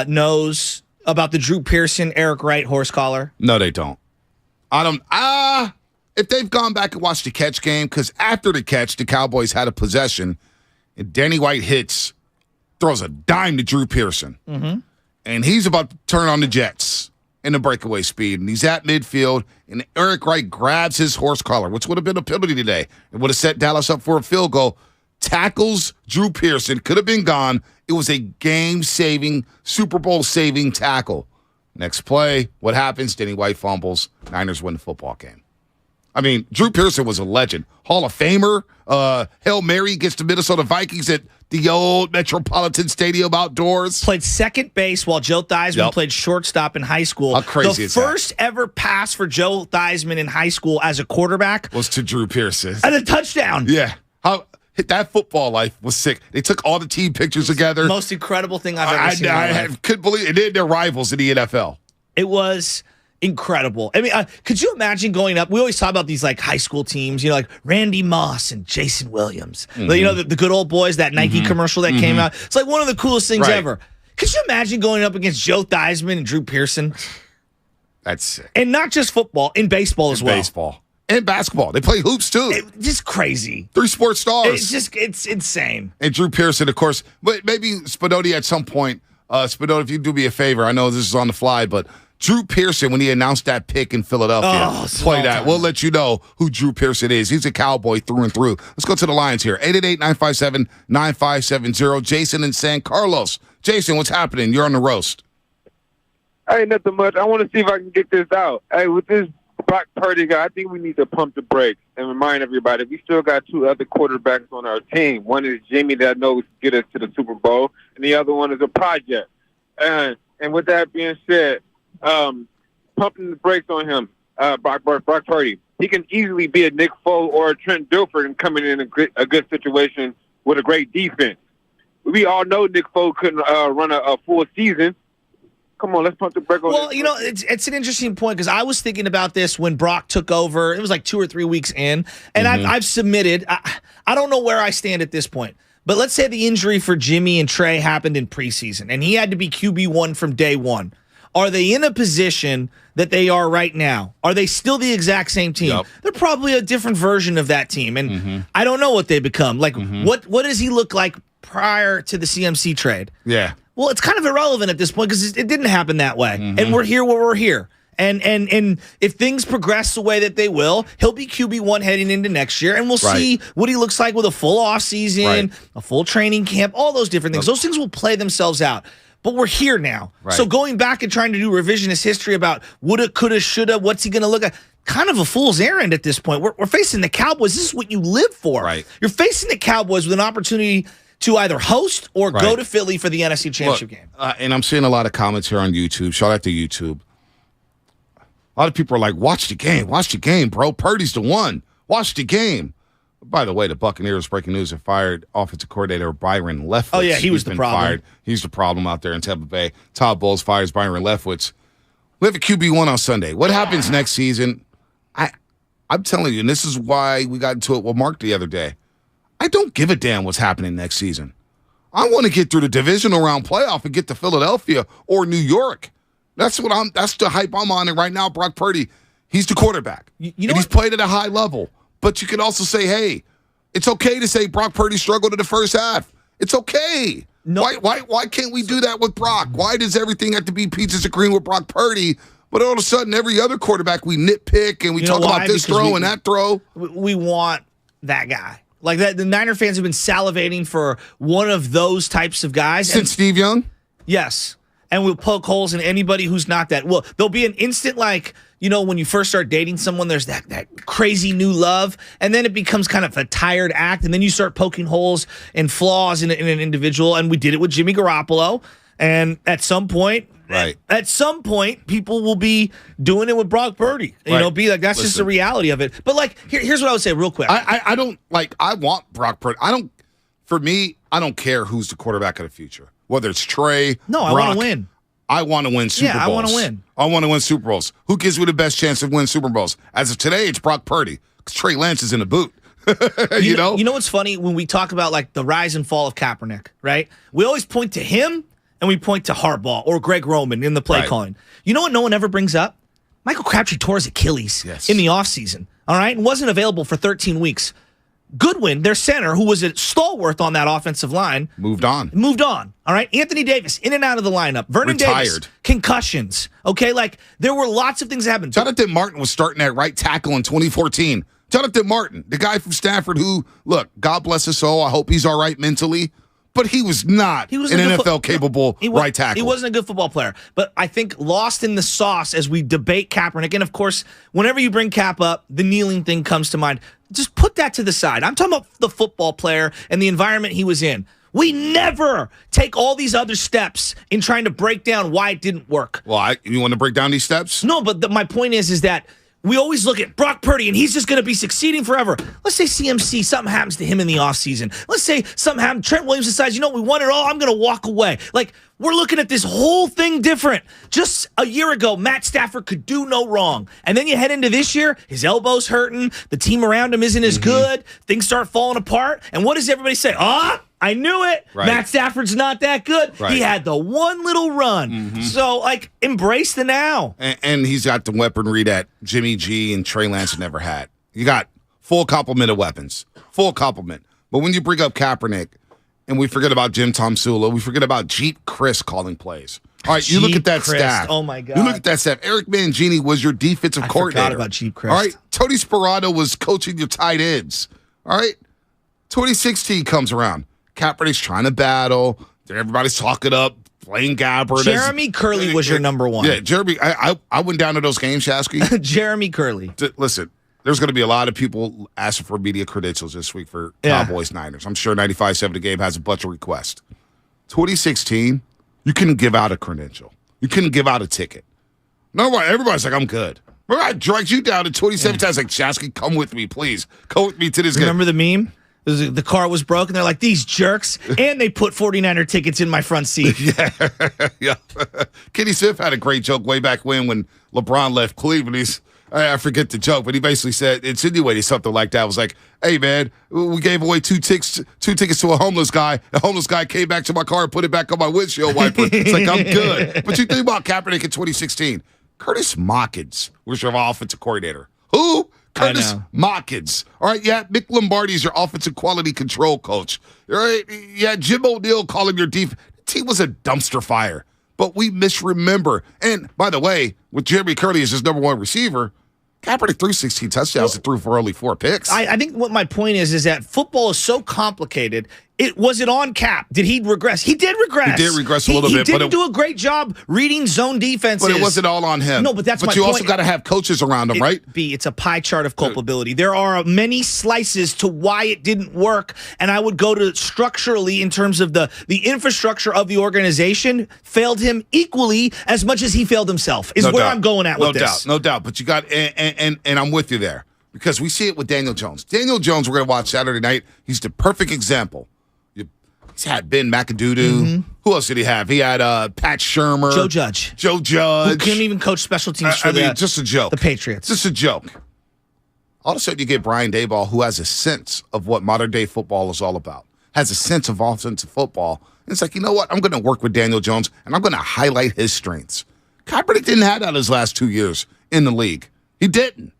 knows about the Drew Pearson, Eric Wright horse collar? No, they don't. If they've gone back and watched the catch game, because after the catch, the Cowboys had a possession, and Danny White throws a dime to Drew Pearson. Mm-hmm. And he's about to turn on the Jets in the breakaway speed, and he's at midfield, and Eric Wright grabs his horse collar, which would have been a penalty today. It would have set Dallas up for a field goal. Tackles Drew Pearson, could have been gone. It was a game-saving, Super Bowl-saving tackle. Next play, what happens? Danny White fumbles. Niners win the football game. I mean, Drew Pearson was a legend. Hall of Famer. Hail Mary gets the Minnesota Vikings at the old Metropolitan Stadium outdoors. Played second base while Joe Theismann played shortstop in high school. How crazy is that? The first ever pass for Joe Theismann in high school as a quarterback was to Drew Pearson. And a touchdown. Yeah. That football life was sick. They took all the team pictures together. Most incredible thing I've ever seen. I couldn't believe it. They're rivals in the NFL. It was incredible. I mean, could you imagine going up? We always talk about these like high school teams, like Randy Moss and Jason Williams. Mm-hmm. The good old boys, that Nike commercial that came out. It's like one of the coolest things ever. Could you imagine going up against Joe Theismann and Drew Pearson? That's sick. And not just football, in baseball as well. Baseball. And basketball. They play hoops, too. Just crazy. 3 sports stars. It's insane. And Drew Pearson, of course. But maybe Spadoni at some point. Spadoni, if you do me a favor, I know this is on the fly, but Drew Pearson, when he announced that pick in Philadelphia, play that. We'll let you know who Drew Pearson is. He's a Cowboy through and through. Let's go to the Lions here. 888-957-9570. Jason in San Carlos. Jason, what's happening? You're on the roast. Hey, nothing much. I want to see if I can get this out. Hey, with this Brock Purdy guy, I think we need to pump the brakes and remind everybody we still got 2 other quarterbacks on our team. One is Jimmy that knows to get us to the Super Bowl, and the other one is a project. And with that being said, pumping the brakes on him, Brock Purdy. He can easily be a Nick Foles or a Trent Dilfer and coming in a good situation with a great defense. We all know Nick Foles couldn't run a full season. Come on, let's pump the brake on. Well, it's an interesting point because I was thinking about this when Brock took over. It was like 2 or 3 weeks in, and I've submitted. I don't know where I stand at this point, but let's say the injury for Jimmy and Trey happened in preseason, and he had to be QB1 from day one. Are they in a position that they are right now? Are they still the exact same team? Yep. They're probably a different version of that team, and I don't know what they become. Like, what does he look like prior to the CMC trade? Yeah. Well, it's kind of irrelevant at this point because it didn't happen that way, and we're here where we're here. And if things progress the way that they will, he'll be QB1 heading into next year, and we'll see what he looks like with a full offseason, a full training camp, all those different things. Those things will play themselves out. But we're here now. So going back and trying to do revisionist history about woulda, coulda, shoulda, what's he going to look like, kind of a fool's errand at this point. We're facing the Cowboys. This is what you live for. You're facing the Cowboys with an opportunity to either host or go to Philly for the NFC Championship game. And I'm seeing a lot of comments here on YouTube. Shout out to YouTube. A lot of people are like, watch the game, bro. Purdy's the one. Watch the game. By the way, the Buccaneers, breaking news, have fired offensive coordinator Byron Leftwich. Oh, yeah, he was the problem. Fired. He's the problem out there in Tampa Bay. Todd Bowles fires Byron Leftwich. We have a QB1 on Sunday. What happens next season? I'm telling you, and this is why we got into it with Mark the other day. I don't give a damn what's happening next season. I want to get through the divisional round playoff and get to Philadelphia or New York. That's the hype I'm on. And right now, Brock Purdy, he's the quarterback. And he's played at a high level. But you can also say, hey, it's okay to say Brock Purdy struggled in the first half. It's okay. No. Why can't we do that with Brock? Why does everything have to be peaches and cream with Brock Purdy? But all of a sudden, every other quarterback, we nitpick and we talk about this throw and that throw. We want that guy. Like that, the Niner fans have been salivating for one of those types of guys. Since Steve Young? Yes. And we'll poke holes in anybody who's not that. Well, there'll be an instant when you first start dating someone, there's that crazy new love, and then it becomes kind of a tired act, and then you start poking holes and flaws in an individual, and we did it with Jimmy Garoppolo, and at some point, people will be doing it with Brock Purdy. Be like, that's just the reality of it. But here's what I would say real quick. I don't I want Brock Purdy. For me, I don't care who's the quarterback of the future. Whether it's Trey, No, Brock, I want to win. I want to win Super Bowls. I want to win. I want to win Super Bowls. Who gives me the best chance of winning Super Bowls? As of today, it's Brock Purdy. Because Trey Lance is in the boot. You know? You know what's funny? When we talk about the rise and fall of Kaepernick, right? We always point to him and we point to Harbaugh or Greg Roman in the play calling. You know what no one ever brings up? Michael Crabtree tore his Achilles in the offseason, all right? And wasn't available for 13 weeks. Goodwin, their center, who was a stalwart on that offensive line, moved on. All right. Anthony Davis, in and out of the lineup. Vernon Davis, concussions. Okay. There were lots of things that happened. Jonathan Martin was starting at right tackle in 2014. Jonathan Martin, the guy from Stanford who, look, God bless his soul. I hope he's all right mentally. But he was not an NFL-capable right tackle. He wasn't a good football player. But I think lost in the sauce as we debate Kaepernick. And, of course, whenever you bring Cap up, the kneeling thing comes to mind. Just put that to the side. I'm talking about the football player and the environment he was in. We never take all these other steps in trying to break down why it didn't work. Well, you want to break down these steps? No, but my point is that we always look at Brock Purdy, and he's just going to be succeeding forever. Let's say CMC, something happens to him in the offseason. Let's say something happens. Trent Williams decides, we won it all. I'm going to walk away. Like, we're looking at this whole thing different. Just a year ago, Matt Stafford could do no wrong. And then you head into this year, his elbow's hurting. The team around him isn't as good. Things start falling apart. And what does everybody say? I knew it. Right. Matt Stafford's not that good. Right. He had the one little run. So, embrace the now. And he's got the weaponry that Jimmy G and Trey Lance never had. You got full complement of weapons. Full complement. But when you bring up Kaepernick, and we forget about Jim Tomsula, we forget about Jeep Chris calling plays. All right, you look at that staff. Oh, my God. You look at that staff. Eric Mangini was your defensive coordinator. I forgot about Jeep Chris. All right, Tony Sparano was coaching your tight ends. All right, 2016 comes around. Kaepernick's trying to battle. Everybody's talking up, playing Gabbard. Jeremy Curley was your number one. Yeah, Jeremy. I went down to those games, Shasky. Jeremy Curley. Listen, there's going to be a lot of people asking for media credentials this week for Cowboys Niners. I'm sure 95.7 The Game has a bunch of requests. 2016, you couldn't give out a credential. You couldn't give out a ticket. No, everybody's like, I'm good. Remember, I dragged you down in 2017. I was like, Shasky, come with me, please. Come with me to this game. Remember the meme? The car was broken. They're like, these jerks. And they put 49er tickets in my front seat. Yeah. Kenny Smith had a great joke way back when LeBron left Cleveland. I forget the joke, but he basically said, insinuated something like that. It was like, hey, man, we gave away two tickets to a homeless guy. The homeless guy came back to my car and put it back on my windshield wiper. It's like, I'm good. But you think about Kaepernick in 2016. Curtis Mockins was your offensive coordinator. Who? Curtis Mockins. All right, yeah, Mick Lombardi's your offensive quality control coach. All right, yeah, Jim O'Neill calling your defense. The team was a dumpster fire, but we misremember. And by the way, with Jeremy Curley as his number one receiver, Kaepernick threw 16 touchdowns and threw for only 4 picks. I think what my point is that football is so complicated. Was it on Cap? Did he regress? He did regress. He did regress a little bit. He didn't do a great job reading zone defenses. But it wasn't all on him. No, but that's my point. But you also got to have coaches around him, right? It's a pie chart of culpability. There are many slices to why it didn't work, and I would go to structurally in terms of the infrastructure of the organization failed him equally as much as he failed himself, is where I'm going at with this. No doubt. But you got, and I'm with you there, because we see it with Daniel Jones. Daniel Jones, we're going to watch Saturday night. He's the perfect example. He's had Ben McAdoo. Who else did he have? He had Pat Shurmur. Joe Judge. Who couldn't even coach special teams for just a joke. The Patriots. Just a joke. All of a sudden, you get Brian Daboll, who has a sense of what modern-day football is all about, has a sense of offensive football. And it's like, you know what? I'm going to work with Daniel Jones, and I'm going to highlight his strengths. Kaepernick didn't have that his last 2 years in the league. He didn't.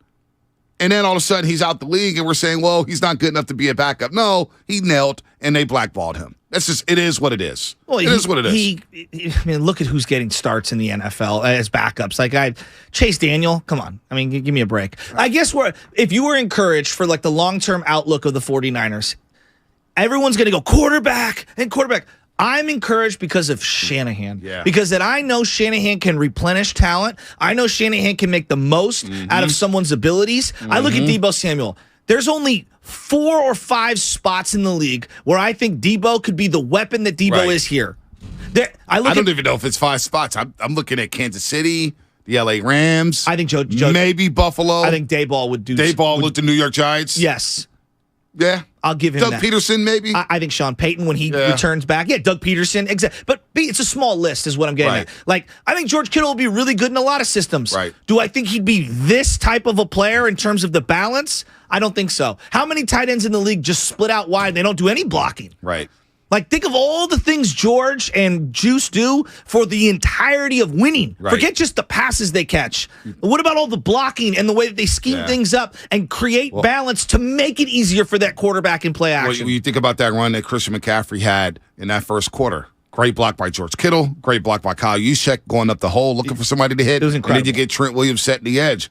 And then all of a sudden, he's out the league, and we're saying, well, he's not good enough to be a backup. No, he knelt, and they blackballed him. That's just, it is what it is. Well, it is what it is. I mean, look at who's getting starts in the NFL as backups. Like Chase Daniel, come on. I mean, give me a break. I guess if you were encouraged for like the long-term outlook of the 49ers, everyone's going to go quarterback. I'm encouraged because of Shanahan. Yeah. Because that I know Shanahan can replenish talent. I know Shanahan can make the most out of someone's abilities. I look at Deebo Samuel. There's only 4 or 5 spots in the league where I think Deebo could be the weapon that Deebo is here. I don't even know if it's 5 spots. I'm looking at Kansas City, the LA Rams. I think Joe maybe Buffalo. I think Dayball would do. Dayball with the New York Giants. Yes. Yeah. I'll give him Doug that. Peterson, maybe? I think Sean Payton when he returns back. Yeah, Doug Peterson. Exactly. But it's a small list is what I'm getting at. Like, I think George Kittle will be really good in a lot of systems. Right. Do I think he'd be this type of a player in terms of the balance? I don't think so. How many tight ends in the league just split out wide and they don't do any blocking? Right. Like, think of all the things George and Juice do for the entirety of winning. Right. Forget just the passes they catch. What about all the blocking and the way that they scheme things up and create balance to make it easier for that quarterback in play action? When you think about that run that Christian McCaffrey had in that first quarter, great block by George Kittle, great block by Kyle Juszczyk going up the hole looking for somebody to hit. It was incredible. And then you get Trent Williams setting the edge.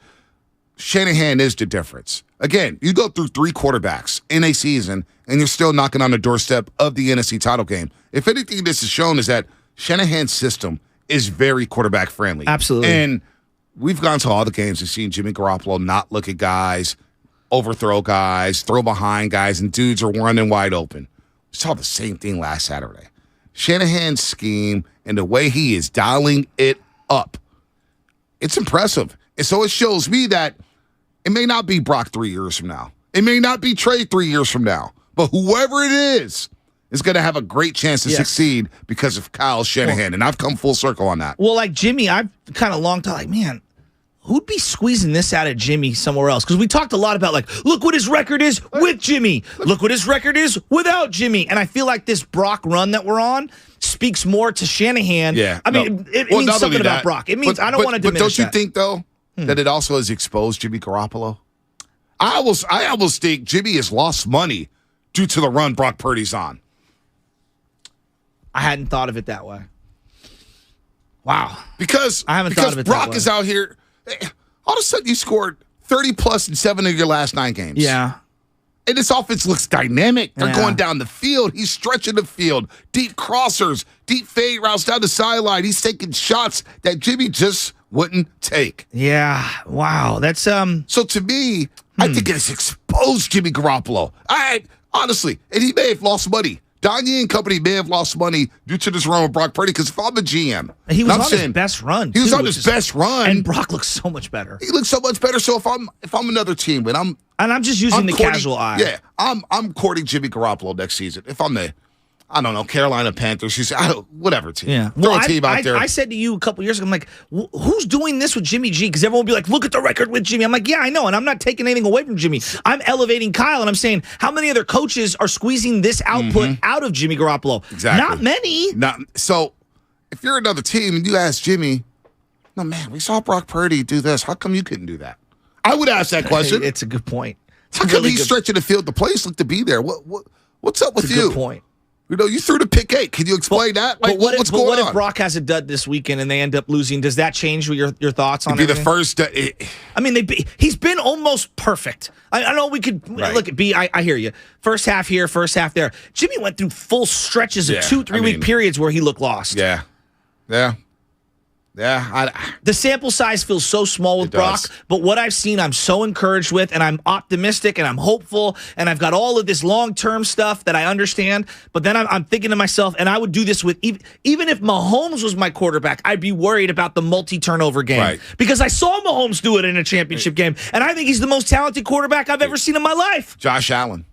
Shanahan is the difference. Again, you go through 3 quarterbacks in a season, and you're still knocking on the doorstep of the NFC title game. If anything this has shown is that Shanahan's system is very quarterback-friendly. Absolutely. And we've gone to all the games and seen Jimmy Garoppolo not look at guys, overthrow guys, throw behind guys, and dudes are running wide open. We saw the same thing last Saturday. Shanahan's scheme and the way he is dialing it up, it's impressive. And so it shows me that it may not be Brock 3 years from now. It may not be Trey 3 years from now. But whoever it is going to have a great chance to succeed because of Kyle Shanahan. And I've come full circle on that. Well, like Jimmy, I've kind of long thought, like, man, who'd be squeezing this out of Jimmy somewhere else? Because we talked a lot about, like, look what his record is with Jimmy. Look what his record is without Jimmy. And I feel like this Brock run that we're on speaks more to Shanahan. Yeah. I mean, it means something about Brock. It means I don't want to diminish But don't you that. think, though, that it also has exposed Jimmy Garoppolo? I almost think Jimmy has lost money due to the run Brock Purdy's on. I hadn't thought of it that way. Wow. Because I haven't thought of it that Brock way. is out here. All of a sudden, you scored 30-plus in 7 of your last 9 games. Yeah. And this offense looks dynamic. They're Yeah. going down the field. He's stretching the field. Deep crossers, deep fade routes down the sideline. He's taking shots that Jimmy just wouldn't take. Yeah. Wow. That's So to me, I think it's exposed Jimmy Garoppolo. Honestly, and he may have lost money. Donnie and company may have lost money due to this run with Brock Purdy, because if I'm a GM, he was on his best run. He was too, on his best run. And Brock looks so much better. He looks so much better. So if I'm another team and I'm just using the casual eye. Yeah, I'm courting Jimmy Garoppolo next season. If I'm the, I don't know, Carolina Panthers, whatever team. Yeah. Throw a team out there. I said to you a couple years ago, I'm like, who's doing this with Jimmy G? Because everyone will be like, look at the record with Jimmy. I'm like, yeah, I know. And I'm not taking anything away from Jimmy. I'm elevating Kyle. And I'm saying, how many other coaches are squeezing this output out of Jimmy Garoppolo? Exactly. Not many. So if you're another team and you ask Jimmy, no, man, we saw Brock Purdy do this. How come you couldn't do that? I would ask that question. It's a good point. How come he's stretching the field? The plays look to be there. What's up with It's a you? good point. You know, you threw the pick 8. Can you explain that? Like, what's going on? What if Brock has a dud this weekend and they end up losing? Does that change your thoughts on it? It'd be the first. I mean, he's been almost perfect. I know we could look at B. I hear you. First half here, first half there. Jimmy went through full stretches of 2-3 week periods where he looked lost. Yeah. The sample size feels so small with Brock, but what I've seen, I'm so encouraged with, and I'm optimistic, and I'm hopeful, and I've got all of this long-term stuff that I understand. But then I'm thinking to myself, and I would do this with even if Mahomes was my quarterback, I'd be worried about the multi-turnover game because I saw Mahomes do it in a championship game, and I think he's the most talented quarterback I've ever seen in my life. Josh Allen.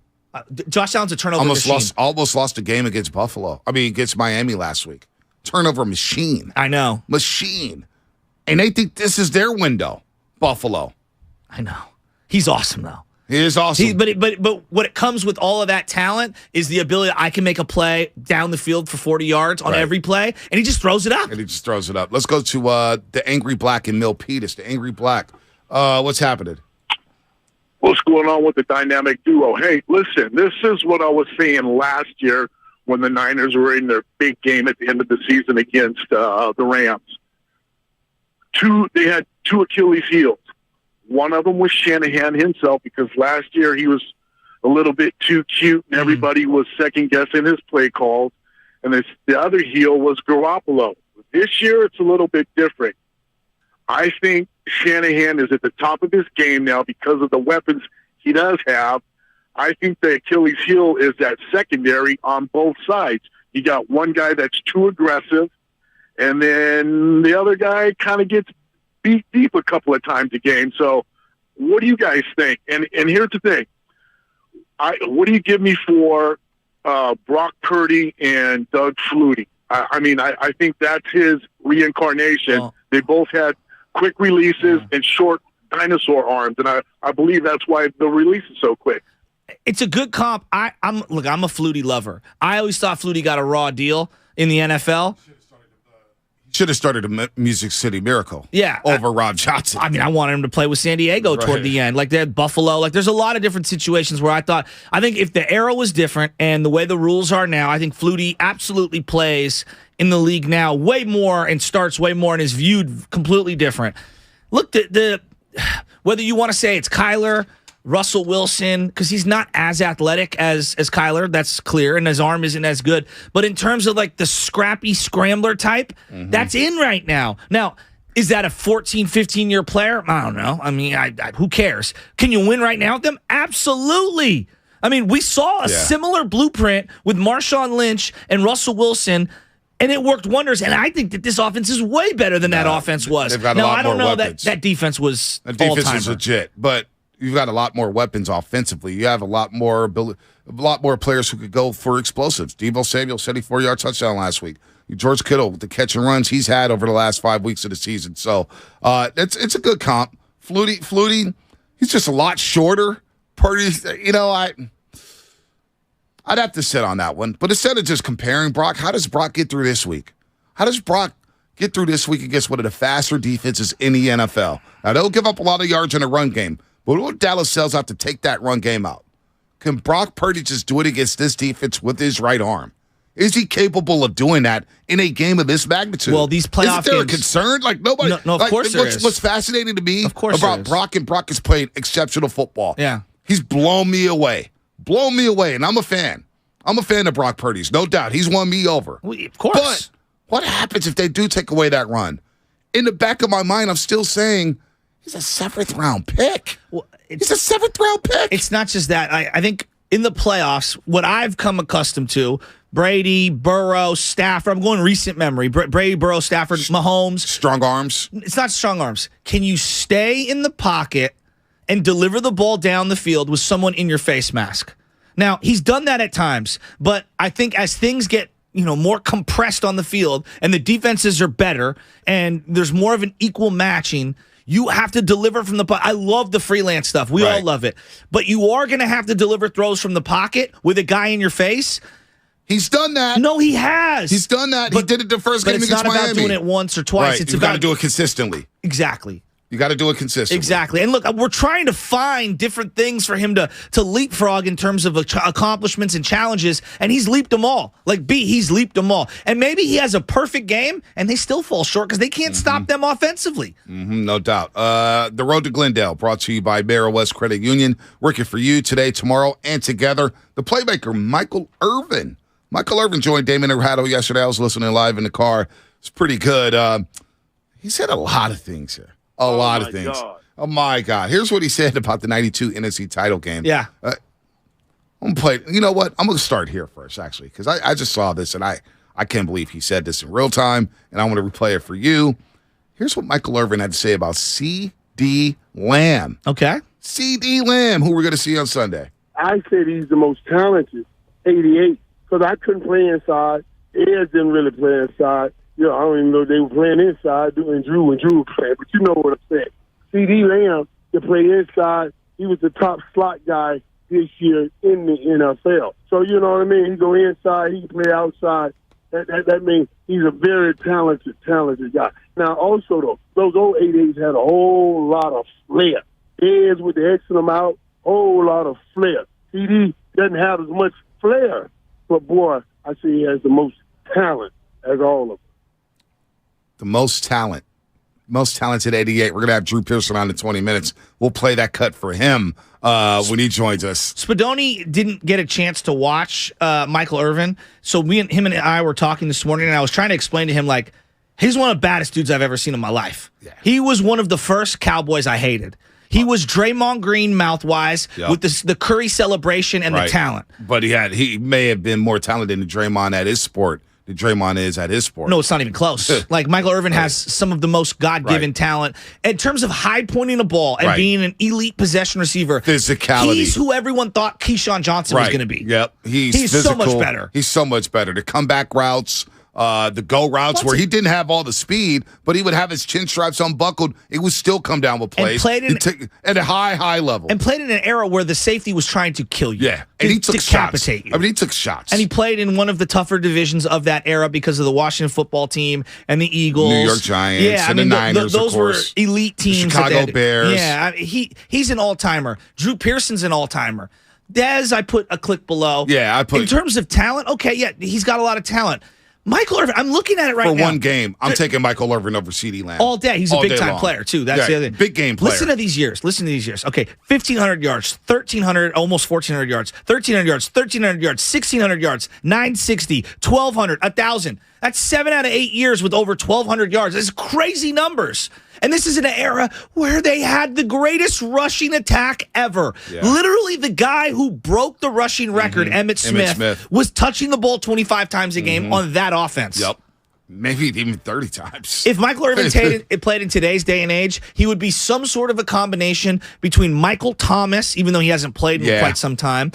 Josh Allen's a turnover machine. Almost lost a game against against Miami last week. Turnover machine. I know. Machine. And they think this is their window, Buffalo. I know. He's awesome, though. He is awesome. But what it comes with all of that talent is the ability I can make a play down the field for 40 yards on every play, and he just throws it up. Let's go to the Angry Black in Milpitas. The Angry Black. What's happening? What's going on with the dynamic duo? Hey, listen, this is what I was saying last year when the Niners were in their big game at the end of the season against the Rams. They had 2 Achilles heels. One of them was Shanahan himself, because last year he was a little bit too cute and everybody was second-guessing his play calls. And the other heel was Garoppolo. This year it's a little bit different. I think Shanahan is at the top of his game now because of the weapons he does have. I think the Achilles heel is that secondary on both sides. You got one guy that's too aggressive, and then the other guy kind of gets beat deep a couple of times a game. So what do you guys think? And here's the thing. What do you give me for Brock Purdy and Doug Flutie? I think that's his reincarnation. Well, they both had quick releases and short dinosaur arms, and I believe that's why the release is so quick. It's a good comp. I'm a Flutie lover. I always thought Flutie got a raw deal in the NFL. Should have started a Music City Miracle. Yeah. Over Rob Johnson. I wanted him to play with San Diego toward the end. Like they had Buffalo. Like there's a lot of different situations where I think if the era was different and the way the rules are now, I think Flutie absolutely plays in the league now way more and starts way more and is viewed completely different. Look, whether you want to say it's Kyler, Russell Wilson, because he's not as athletic as Kyler, that's clear, and his arm isn't as good. But in terms of like the scrappy scrambler type, that's in right now. Now, is that a 14, 15-year player? I don't know. I mean, who cares? Can you win right now with them? Absolutely. I mean, we saw a similar blueprint with Marshawn Lynch and Russell Wilson, and it worked wonders. And I think that this offense is way better than that offense was. They've got now, a lot I don't more know weapons. that defense was That defense all-timer. is legit, but you've got a lot more weapons offensively. You have a lot more players who could go for explosives. Deebo Samuel, 74-yard touchdown last week. George Kittle with the catch and runs he's had over the last 5 weeks of the season. So it's a good comp. Flutie, he's just a lot shorter. Purdy, I'd have to sit on that one. But instead of just comparing Brock, how does Brock get through this week? How does Brock get through this week against one of the faster defenses in the NFL? Now, they'll give up a lot of yards in a run game, but what Dallas sells out to take that run game out? Can Brock Purdy just do it against this defense with his right arm? Is he capable of doing that in a game of this magnitude? Well, these playoff Isn't there games, a concern? Like nobody. No, of course there is. What's fascinating to me there about is. Brock, and Brock has played exceptional football. Yeah. He's blown me away. And I'm a fan. I'm a fan of Brock Purdy's, no doubt. He's won me over. Well, of course. But what happens if they do take away that run? In the back of my mind, I'm still saying he's a 7th-round pick. Well, he's a 7th-round pick. It's not just that. I think in the playoffs, what I've come accustomed to, Brady, Burrow, Stafford, I'm going recent memory, Brady, Burrow, Stafford, Mahomes. Strong arms. It's not strong arms. Can you stay in the pocket and deliver the ball down the field with someone in your face mask? Now, he's done that at times, but I think as things get more compressed on the field and the defenses are better and there's more of an equal matching, you have to deliver from the pocket. I love the freelance stuff. We all love it. But you are going to have to deliver throws from the pocket with a guy in your face. He's done that. No, he has. He's done that. He did it the first game against Miami. But it's not about doing it once or twice. Right. It's You've about got to do it consistently. Exactly. You got to do it consistently. Exactly. And look, we're trying to find different things for him to leapfrog in terms of accomplishments and challenges, and he's leaped them all. He's leaped them all. And maybe he has a perfect game, and they still fall short because they can't stop them offensively. No doubt. The Road to Glendale, brought to you by Barrow West Credit Union, working for you today, tomorrow, and together. The playmaker, Michael Irvin. Michael Irvin joined Damon Errado yesterday. I was listening live in the car. It's pretty good. He said a lot of things here. A lot of things. God. Oh, my God. Here's what he said about the 92 NFC title game. Yeah. I'm going to play. You know what? I'm going to start here first, actually, because I just saw this, and I can't believe he said this in real time, and I want to replay it for you. Here's what Michael Irvin had to say about C.D. Lamb. Okay. C.D. Lamb, who we're going to see on Sunday. I said he's the most talented, 88, because I couldn't play inside. Ed didn't really play inside. I don't even know they were playing inside doing Drew was playing, but you know what I'm saying. C.D. Lamb to play inside, he was the top slot guy this year in the NFL. So you know what I mean? He go inside, he can play outside. That means he's a very talented guy. Now also though, those old 88s had a whole lot of flair. Edge with the X in them out, whole lot of flair. C.D. doesn't have as much flair, but boy, I say he has the most talent as all of them. The most talented 88. We're going to have Drew Pearson on in 20 minutes. We'll play that cut for him when he joins us. Spadoni didn't get a chance to watch Michael Irvin, so him and I were talking this morning, and I was trying to explain to him, he's one of the baddest dudes I've ever seen in my life. Yeah. He was one of the first Cowboys I hated. He was Draymond Green mouth-wise with the Curry celebration and the talent. But he may have been more talented than Draymond at his sport. Draymond is at his sport. No, it's not even close. Michael Irvin has some of the most God-given talent. In terms of high-pointing a ball and being an elite possession receiver, physicality. He's who everyone thought Keyshawn Johnson was going to be. Yep. He's so physical. much better. He's so much better. The comeback routes, the go routes where he didn't have all the speed, but he would have his chin straps unbuckled. It would still come down with plays. And played at a high level. And played in an era where the safety was trying to kill you. Yeah. And he took decapitate shots. you. I mean, he took shots. And he played in one of the tougher divisions of that era because of the Washington football team and the Eagles. New York Giants and the Niners, those of course. were elite teams. The Chicago Bears. Yeah, he's an all-timer. Drew Pearson's an all-timer. Dez, I put a click below. Yeah, In terms of talent, okay, yeah, he's got a lot of talent. Michael Irvin, I'm looking at it right For now. one game, I'm taking Michael Irvin over CeeDee Lamb. All day. He's a big-time player, too. That's the other thing. Big game player. Listen to these years. Okay, 1,500 yards, 1,300, almost 1,400 yards, 1,300 yards, 1,300 yards, 1,600 yards, 960, 1,200, 1,000. That's 7 out of 8 years with over 1,200 yards. That's crazy numbers. And this is in an era where they had the greatest rushing attack ever. Yeah. Literally, the guy who broke the rushing record, Emmitt Smith, was touching the ball 25 times a game on that offense. Yep. Maybe even 30 times. If Michael Irvin played in today's day and age, he would be some sort of a combination between Michael Thomas, even though he hasn't played in quite some time,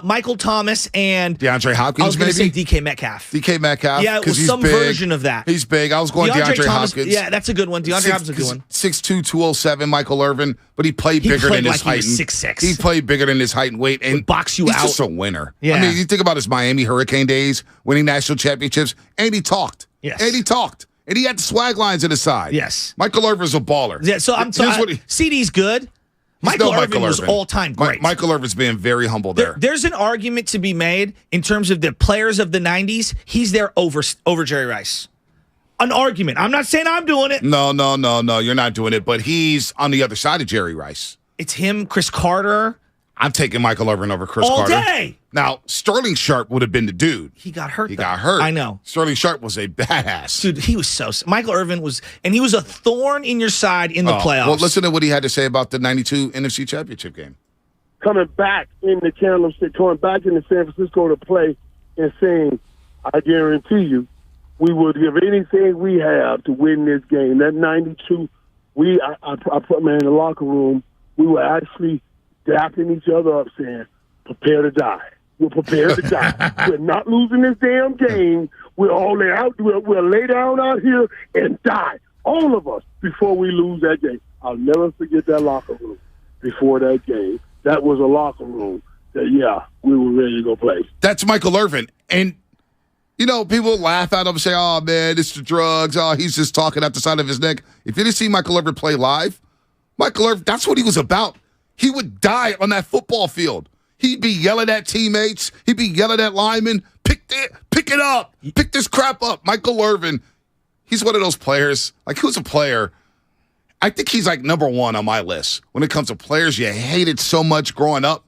Michael Thomas and DeAndre Hopkins, I was going to say DK Metcalf. DK Metcalf. Yeah, it was some version of that. He's big. I was going DeAndre Hopkins. Yeah, that's a good one. DeAndre Hopkins is a good one. 6'2", 207, Michael Irvin, but he played bigger than his height. He was 6'6". He played bigger than his height and weight. And would box you he's out. He's just a winner. Yeah. I mean, you think about his Miami Hurricane days, winning national championships, and he talked. Yes. And he talked. And he had the swag lines at his side. Yes. Michael Irvin's a baller. Yeah, so CD's good. Michael Irvin was all-time great. Michael Irvin's being very humble there. There's an argument to be made in terms of the players of the 90s. He's there over Jerry Rice. An argument. I'm not saying I'm doing it. No, you're not doing it. But he's on the other side of Jerry Rice. It's him, Chris Carter. I'm taking Michael Irvin over Chris Carter. All day. Now, Sterling Sharp would have been the dude. He got hurt. I know. Sterling Sharp was a badass. Dude, he was Michael Irvin was, and he was a thorn in your side in the playoffs. Well, listen to what he had to say about the 92 NFC Championship game. Coming back in the Candlestick, going back into San Francisco to play and saying, I guarantee you, we would give anything we have to win this game. That 92, I put man in the locker room, we were actually dapping each other up saying, prepare to die. We're prepared to die. We're not losing this damn game. We'll lay down out here and die. All of us before we lose that game. I'll never forget that locker room before that game. That was a locker room that, we were ready to go play. That's Michael Irvin. And, people laugh at him and say, oh, man, it's the drugs. Oh, he's just talking out the side of his neck. If you didn't see Michael Irvin play live, Michael Irvin, that's what he was about. He would die on that football field. He'd be yelling at teammates. He'd be yelling at linemen. Pick it up. Pick this crap up. Michael Irvin, he's one of those players. Like, who's a player? I think he's like number one on my list when it comes to players you hated so much growing up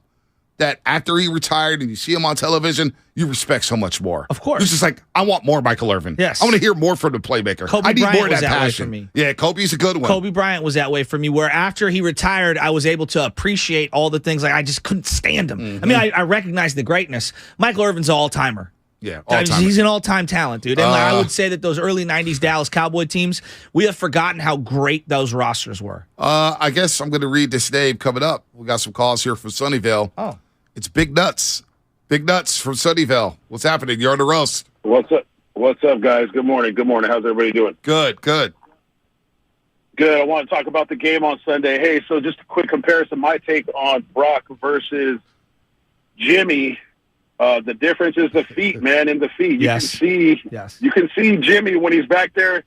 that after he retired and you see him on television, you respect so much more. Of course. It's just like, I want more Michael Irvin. Yes. I want to hear more from the playmaker. Kobe I need Bryant more of was that that way passion. for me. Yeah, Kobe's a good one. Kobe Bryant was that way for me, where after he retired, I was able to appreciate all the things. Like, I just couldn't stand him. Mm-hmm. I mean, I recognized the greatness. Michael Irvin's an all-timer. Yeah, all-timer. He's an all-time talent, dude. And I would say that those early 90s Dallas Cowboy teams, we have forgotten how great those rosters were. I guess I'm going to read this name coming up. We got some calls here from Sunnyvale. Oh. It's Big Nuts. Big Nuts from Sunnyvale. What's happening? You're on the roast. What's up? What's up, guys? Good morning. How's everybody doing? Good. Good. I want to talk about the game on Sunday. Hey, so just a quick comparison. My take on Brock versus Jimmy. The difference is the feet, man, in the feet. You can see Jimmy when he's back there,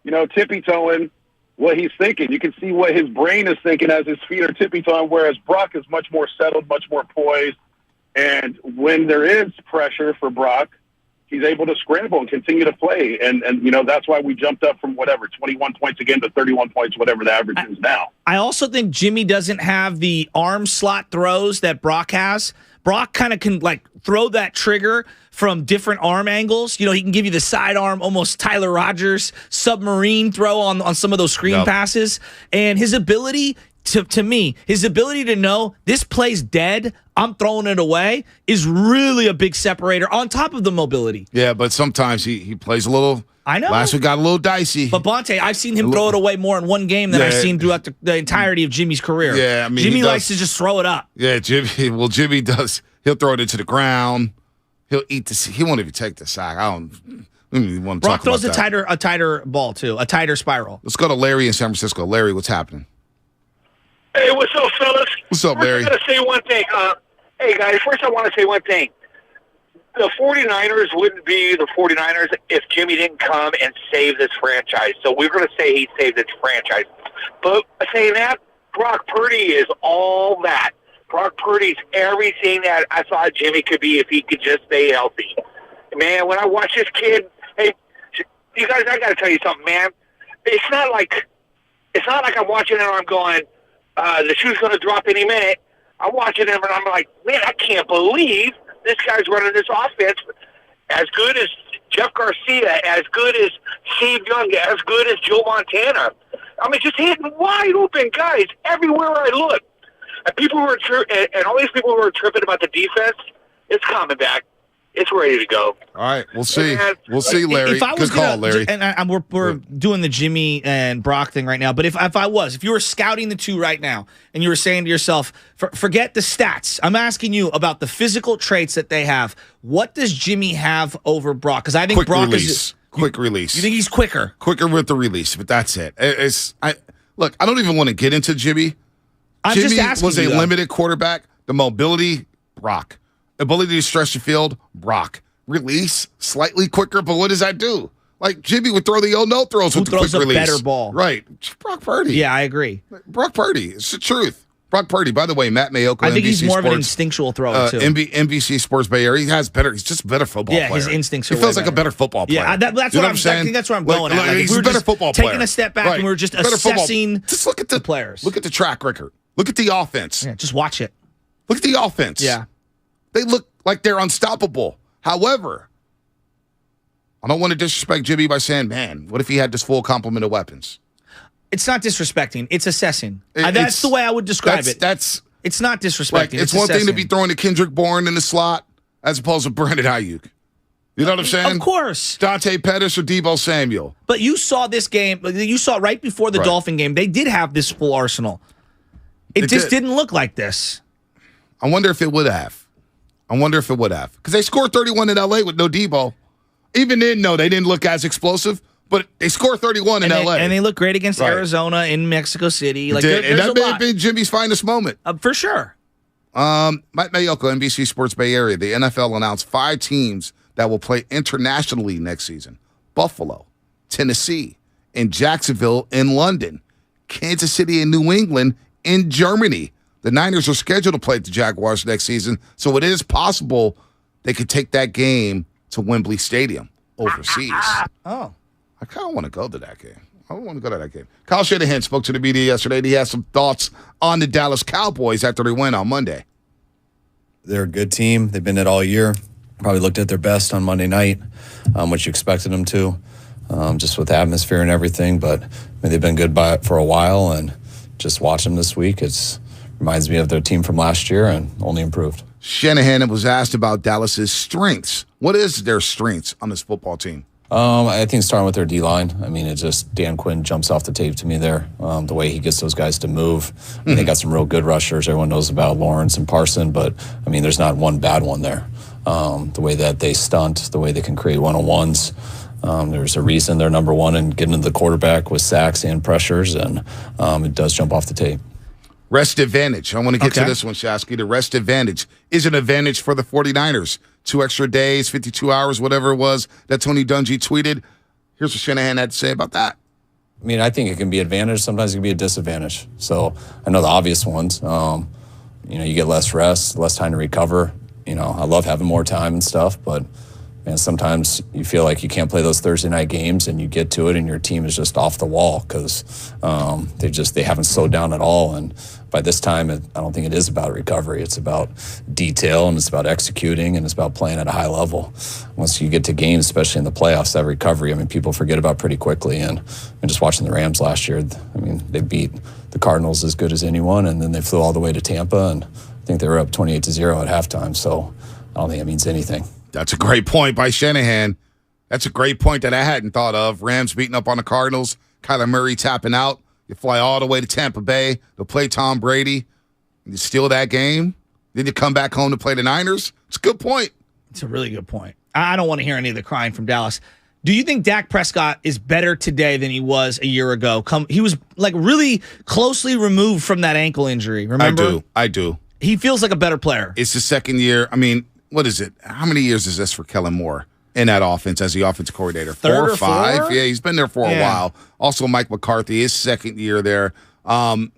tippy-toeing what he's thinking. You can see what his brain is thinking as his feet are tippy-toeing, whereas Brock is much more settled, much more poised. And when there is pressure for Brock, he's able to scramble and continue to play. And that's why we jumped up from 21 points again to 31 points, whatever the average is now. I also think Jimmy doesn't have the arm slot throws that Brock has. Brock kind of can throw that trigger from different arm angles. He can give you the sidearm, almost Tyler Rogers submarine throw on some of those screen passes. And his ability to me, his ability to know this play's dead, I'm throwing it away, is really a big separator on top of the mobility. Yeah, but sometimes he plays a little. I know. Last week got a little dicey. But Bonte, I've seen him throw it away more in one game than I've seen throughout the entirety of Jimmy's career. Yeah, I mean, Jimmy likes to just throw it up. Yeah, Jimmy. Well, Jimmy does. He'll throw it into the ground. He'll eat he won't even take the sack. I don't even want to Brock talk about throws that. a tighter ball too, a tighter spiral. Let's go to Larry in San Francisco. Larry, what's happening? Hey, what's up, fellas? What's up, Larry? I got to say one thing. Hey, guys, first I want to say one thing. The 49ers wouldn't be the 49ers if Jimmy didn't come and save this franchise. So we're going to say he saved this franchise. But saying that, Brock Purdy is all that. Brock Purdy's everything that I thought Jimmy could be if he could just stay healthy. Man, when I watch this kid, hey, you guys, I got to tell you something, man. It's not like I'm watching it and I'm going, the shoe's going to drop any minute. I'm watching him and I'm like, man, I can't believe this guy's running this offense as good as Jeff Garcia, as good as Steve Young, as good as Joe Montana. I mean, just hitting wide open guys everywhere I look. And and all these people who were tripping about the defense, it's coming back. It's ready to go. All right, we'll see. And We'll see, Larry. If I was Good call, Larry. And we're doing the Jimmy and Brock thing right now. But if you were scouting the two right now, and you were saying to yourself, forget the stats. I'm asking you about the physical traits that they have. What does Jimmy have over Brock? Because I think Brock is quick release. You think he's quicker? Quicker with the release, but that's it. I don't even want to get into Jimmy. Jimmy was a limited quarterback. The mobility, Brock. Ability to stretch the field, Brock. Release, slightly quicker, but what does that do? Like, Jimmy would throw the no throws with the quick release. Who throws a better ball? Right. Brock Purdy. Yeah, I agree. Brock Purdy. It's the truth. Brock Purdy. By the way, Matt Mayoko, I think NBC he's more Sports, of an instinctual thrower, too. NBC Sports Bay Area. He's just a better football player. Yeah, his instincts are He feels way like a better football player. Yeah, that's you know what I'm saying. I think that's where I'm going at. Like, he's we were a better just football player. taking a step back and we were just assessing just look at the players. Look at the track record. Look at the offense. Yeah, just watch it. Look at the offense. Yeah. They look like they're unstoppable. However, I don't want to disrespect Jimmy by saying, man, what if he had this full complement of weapons? It's not disrespecting. It's assessing. That's the way I would describe it. It's not disrespecting. Like, it's one thing to be throwing to Kendrick Bourne in the slot as opposed to Brandon Ayuk. You know what I'm saying? Of course. Dante Pettis or Deebo Samuel. But you saw this game. You saw right before the Dolphin game. They did have this full arsenal. It just didn't look like this. I wonder if it would have. Because they scored 31 in L.A. with no Deebo. Even then, no, they didn't look as explosive, but they scored 31 in L.A. And they look great against Arizona in Mexico City. Like, and that may have been Jimmy's finest moment. For sure. Mike Mayoko, NBC Sports Bay Area. The NFL announced 5 teams that will play internationally next season. Buffalo, Tennessee, in Jacksonville, in London, Kansas City, and New England, in Germany. The Niners are scheduled to play the Jaguars next season, so it is possible they could take that game to Wembley Stadium overseas. Oh. I kind of want to go to that game. Kyle Shanahan spoke to the media yesterday, and he has some thoughts on the Dallas Cowboys after they win on Monday. They're a good team. They've been it all year. Probably looked at their best on Monday night, which you expected them to, just with the atmosphere and everything. But they've been good for a while, and just watching them this week, it reminds me of their team from last year and only improved. Shanahan was asked about Dallas's strengths. What is their strengths on this football team? I think starting with their D-line. It's just Dan Quinn jumps off the tape to me there. The way he gets those guys to move. They got some real good rushers. Everyone knows about Lawrence and Parson, but, there's not one bad one there. The way that they stunt, the way they can create one-on-ones. There's a reason they're number one in getting to the quarterback with sacks and pressures, and it does jump off the tape. Rest advantage. I want to get to this one, Shasky. The rest advantage is an advantage for the 49ers. 2 extra days, 52 hours, whatever it was that Tony Dungy tweeted. Here's what Shanahan had to say about that. I think it can be an advantage. Sometimes it can be a disadvantage. So I know the obvious ones. You get less rest, less time to recover. I love having more time and stuff, but sometimes you feel like you can't play those Thursday night games and you get to it and your team is just off the wall because they haven't slowed down at all. And by this time, I don't think it is about recovery. It's about detail and it's about executing and it's about playing at a high level. Once you get to games, especially in the playoffs, that recovery, people forget about pretty quickly. And just watching the Rams last year, they beat the Cardinals as good as anyone, and then they flew all the way to Tampa, and I think they were up 28-0 at halftime. So I don't think it means anything. That's a great point by Shanahan. That's a great point that I hadn't thought of. Rams beating up on the Cardinals, Kyler Murray tapping out. You fly all the way to Tampa Bay to play Tom Brady. You steal that game. Then you come back home to play the Niners. It's a good point. It's a really good point. I don't want to hear any of the crying from Dallas. Do you think Dak Prescott is better today than he was a year ago? He was really closely removed from that ankle injury, remember? I do. He feels like a better player. It's the second year. What is it? How many years is this for Kellen Moore in that offense as the offensive coordinator? 4 or 5? Yeah, he's been there for a while. Also, Mike McCarthy, his second year there. I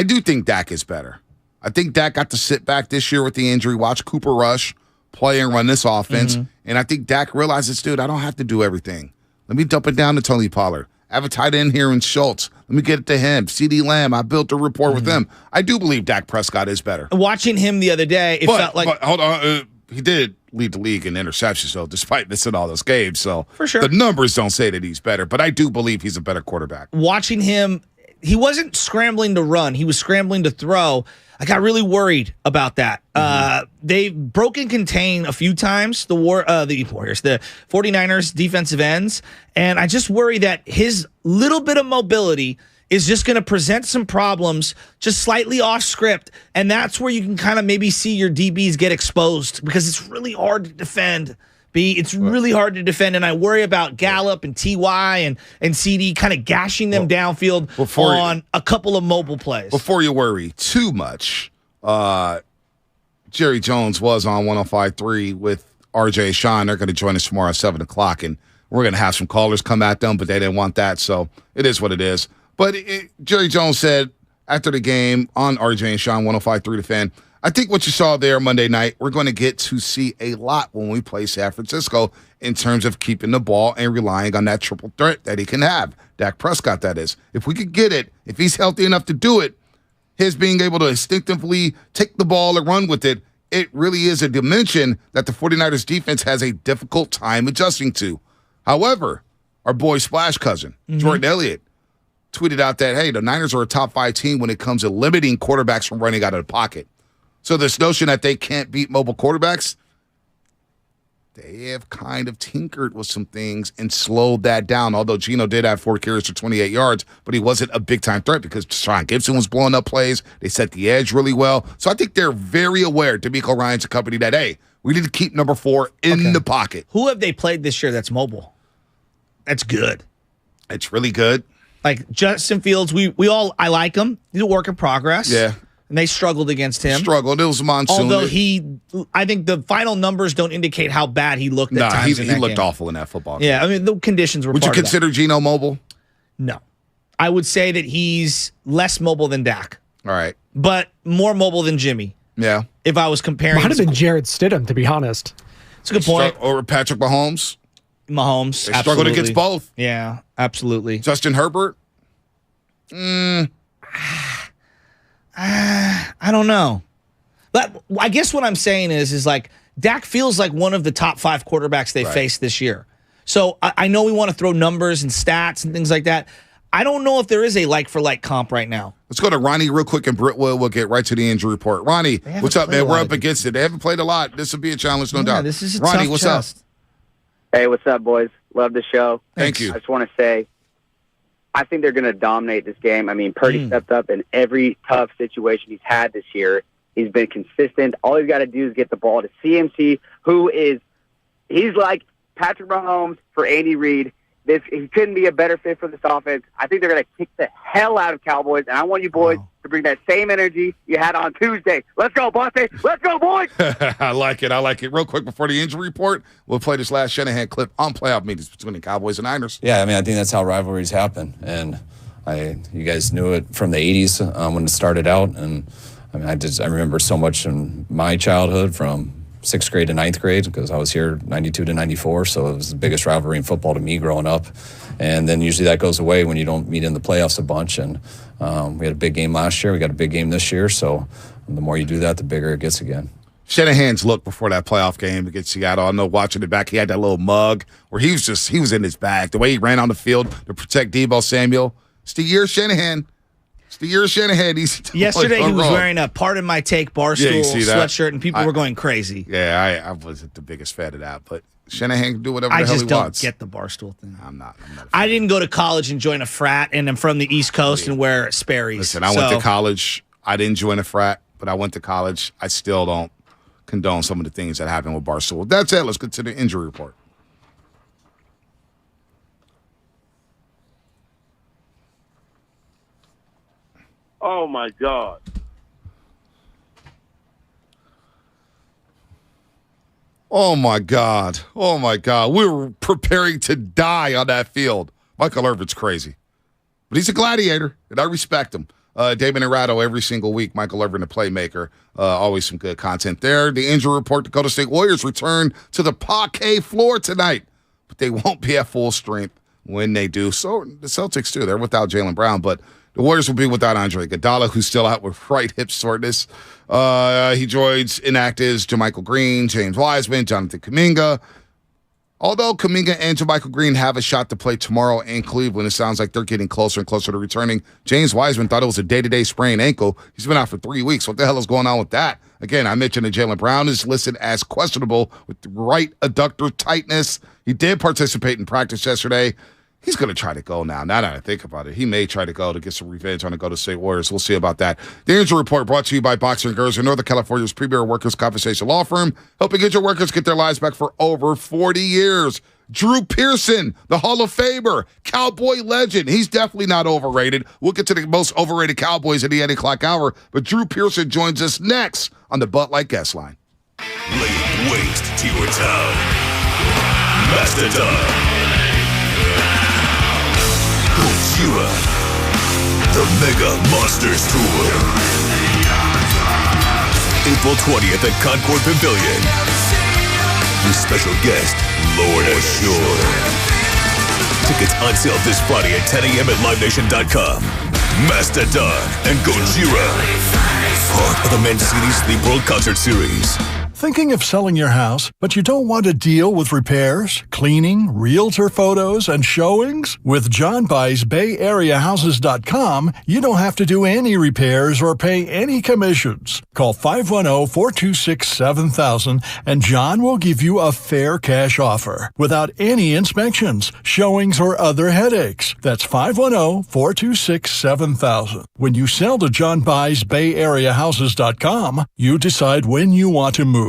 do think Dak is better. I think Dak got to sit back this year with the injury, watch Cooper Rush play and run this offense, and I think Dak realizes, dude, I don't have to do everything. Let me dump it down to Tony Pollard. I have a tight end here in Schultz. Let me get it to him. CD Lamb, I built a rapport with him. I do believe Dak Prescott is better. Watching him the other day, it felt like... But hold on. He did lead the league in interceptions, though, despite missing all those games. So for sure, the numbers don't say that he's better, but I do believe he's a better quarterback. Watching him, he wasn't scrambling to run. He was scrambling to throw. I got really worried about that. They broke and contain a few times, the Warriors, the 49ers defensive ends, and I just worry that his little bit of mobility is just going to present some problems just slightly off script, and that's where you can kind of maybe see your DBs get exposed because it's really hard to defend. It's really hard to defend, and I worry about Gallup and T.Y. and CD kind of gashing them downfield on a couple of mobile plays. Before you worry too much, Jerry Jones was on 105.3 with RJ and Sean. They're going to join us tomorrow at 7 o'clock, and we're going to have some callers come at them, but they didn't want that, so it is what it is. But Jerry Jones said after the game on RJ and Sean 105.3 The Fan, I think what you saw there Monday night, we're going to get to see a lot when we play San Francisco in terms of keeping the ball and relying on that triple threat that he can have. Dak Prescott, that is. If we could get it, if he's healthy enough to do it, his being able to instinctively take the ball and run with it, it really is a dimension that the 49ers defense has a difficult time adjusting to. However, our boy Splash Cousin, Jordan Elliott, tweeted out that, hey, the Niners are a top 5 team when it comes to limiting quarterbacks from running out of the pocket. So this notion that they can't beat mobile quarterbacks, they have kind of tinkered with some things and slowed that down. Although Geno did have 4 carries for 28 yards, but he wasn't a big-time threat because Sean Gibson was blowing up plays. They set the edge really well. So I think they're very aware, D'Amico Ryan's a company, that, hey, we need to keep number 4 in the pocket. Who have they played this year that's mobile? That's good. It's really good. Like Justin Fields, I like him. He's a work in progress. Yeah. And they struggled against him. Struggled. It was a monsoon. Although I think the final numbers don't indicate how bad he looked at times. He looked awful in that football game. Yeah, I mean, the conditions were Would you consider Geno mobile? No. I would say that he's less mobile than Dak. All right. But more mobile than Jimmy. Yeah. If I was comparing. Might have been Jared Stidham, to be honest. It's a good point. Or Patrick Mahomes. They struggled against both. Yeah, absolutely. Justin Herbert? I don't know. But I guess what I'm saying is like Dak feels like one of the top 5 quarterbacks they faced this year. So I know we want to throw numbers and stats and things like that. I don't know if there is a like-for-like comp right now. Let's go to Ronnie real quick and Brittwood. We'll get right to the injury report. Ronnie, what's up, man? We're up against it. They haven't played a lot. This will be a challenge, no doubt. This is a Ronnie, tough what's test. up? Hey, what's up, boys? Love the show. Thank you. I just want to say, I think they're going to dominate this game. I mean, Purdy stepped up in every tough situation he's had this year. He's been consistent. All he's got to do is get the ball to CMC, he's like Patrick Mahomes for Andy Reid. He couldn't be a better fit for this offense. I think they're going to kick the hell out of Cowboys, and I want you boys to bring that same energy you had on Tuesday. Let's go, Boston. Let's go, boys. I like it. Real quick before the injury report, we'll play this last Shanahan clip on playoff meetings between the Cowboys and Niners. Yeah, I mean, I think that's how rivalries happen. And you guys knew it from the 80s when it started out. And I mean, I remember so much in my childhood from 6th grade to 9th grade because I was here 92 to 94, so it was the biggest rivalry in football to me growing up. And then usually that goes away when you don't meet in the playoffs a bunch. And we had a big game last year. We got a big game this year. So the more you do that, the bigger it gets again. Shanahan's look before that playoff game against Seattle, I know watching it back, he had that little mug where he was in his bag. The way he ran on the field to protect Deebo Samuel. It's the year of Shanahan. Yesterday he was wearing a Pardon My Take Barstool sweatshirt, and people were going crazy. Yeah, I wasn't the biggest fan of that, but Shanahan can do whatever the hell he wants. I just don't get the Barstool thing. I'm not. I didn't go to college and join a frat, and I'm from the East Coast and wear Sperry's. Listen, I went to college. I didn't join a frat, but I went to college. I still don't condone some of the things that happened with Barstool. That's it. Let's get to the injury report. Oh, my God. Oh, my God. We were preparing to die on that field. Michael Irvin's crazy. But he's a gladiator, and I respect him. Damon and Ratto every single week. Michael Irvin, the playmaker. Always some good content there. The injury report, Dakota State Warriors return to the parquet floor tonight, but they won't be at full strength. when they do. So the Celtics, too. They're without Jaylen Brown, but the Warriors will be without Andre Iguodala, who's still out with right hip soreness. He joins inactives JaMychal Green, James Wiseman, Jonathan Kuminga. Although Kuminga and JaMychal Green have a shot to play tomorrow in Cleveland, it sounds like they're getting closer and closer to returning. James Wiseman thought it was a day-to-day sprained ankle. He's been out for 3 weeks. What the hell is going on with that? Again, I mentioned that Jaylen Brown is listed as questionable with right adductor tightness. He did participate in practice yesterday. He's going to try to go now. Now that I think about it, he may try to go to get some revenge on the Golden State Warriors. We'll see about that. The Injury Report brought to you by Boxer & Gerzer, Northern California's premier workers' compensation law firm, helping get your workers get their lives back for over 40 years. Drew Pearson, the Hall of Famer, Cowboy legend. He's definitely not overrated. We'll get to the most overrated Cowboys at the 8 o'clock hour, but Drew Pearson joins us next on the Bud Light Guest Line. Laying waste to your town. Mastodon. Gojira, the Mega Monsters Tour. April 20th at Concord Pavilion. With special guest, Lorna Shore. Tickets on sale this Friday at 10 a.m. at LiveNation.com. Mastodon and Gojira. Part of the Mancini Sleep World Concert Series. Thinking of selling your house, but you don't want to deal with repairs, cleaning, realtor photos, and showings? With John Buy's BayAreaHouses.com, you don't have to do any repairs or pay any commissions. Call 510-426-7000 and John will give you a fair cash offer without any inspections, showings, or other headaches. That's 510-426-7000. When you sell to John Buy's BayAreaHouses.com, you decide when you want to move,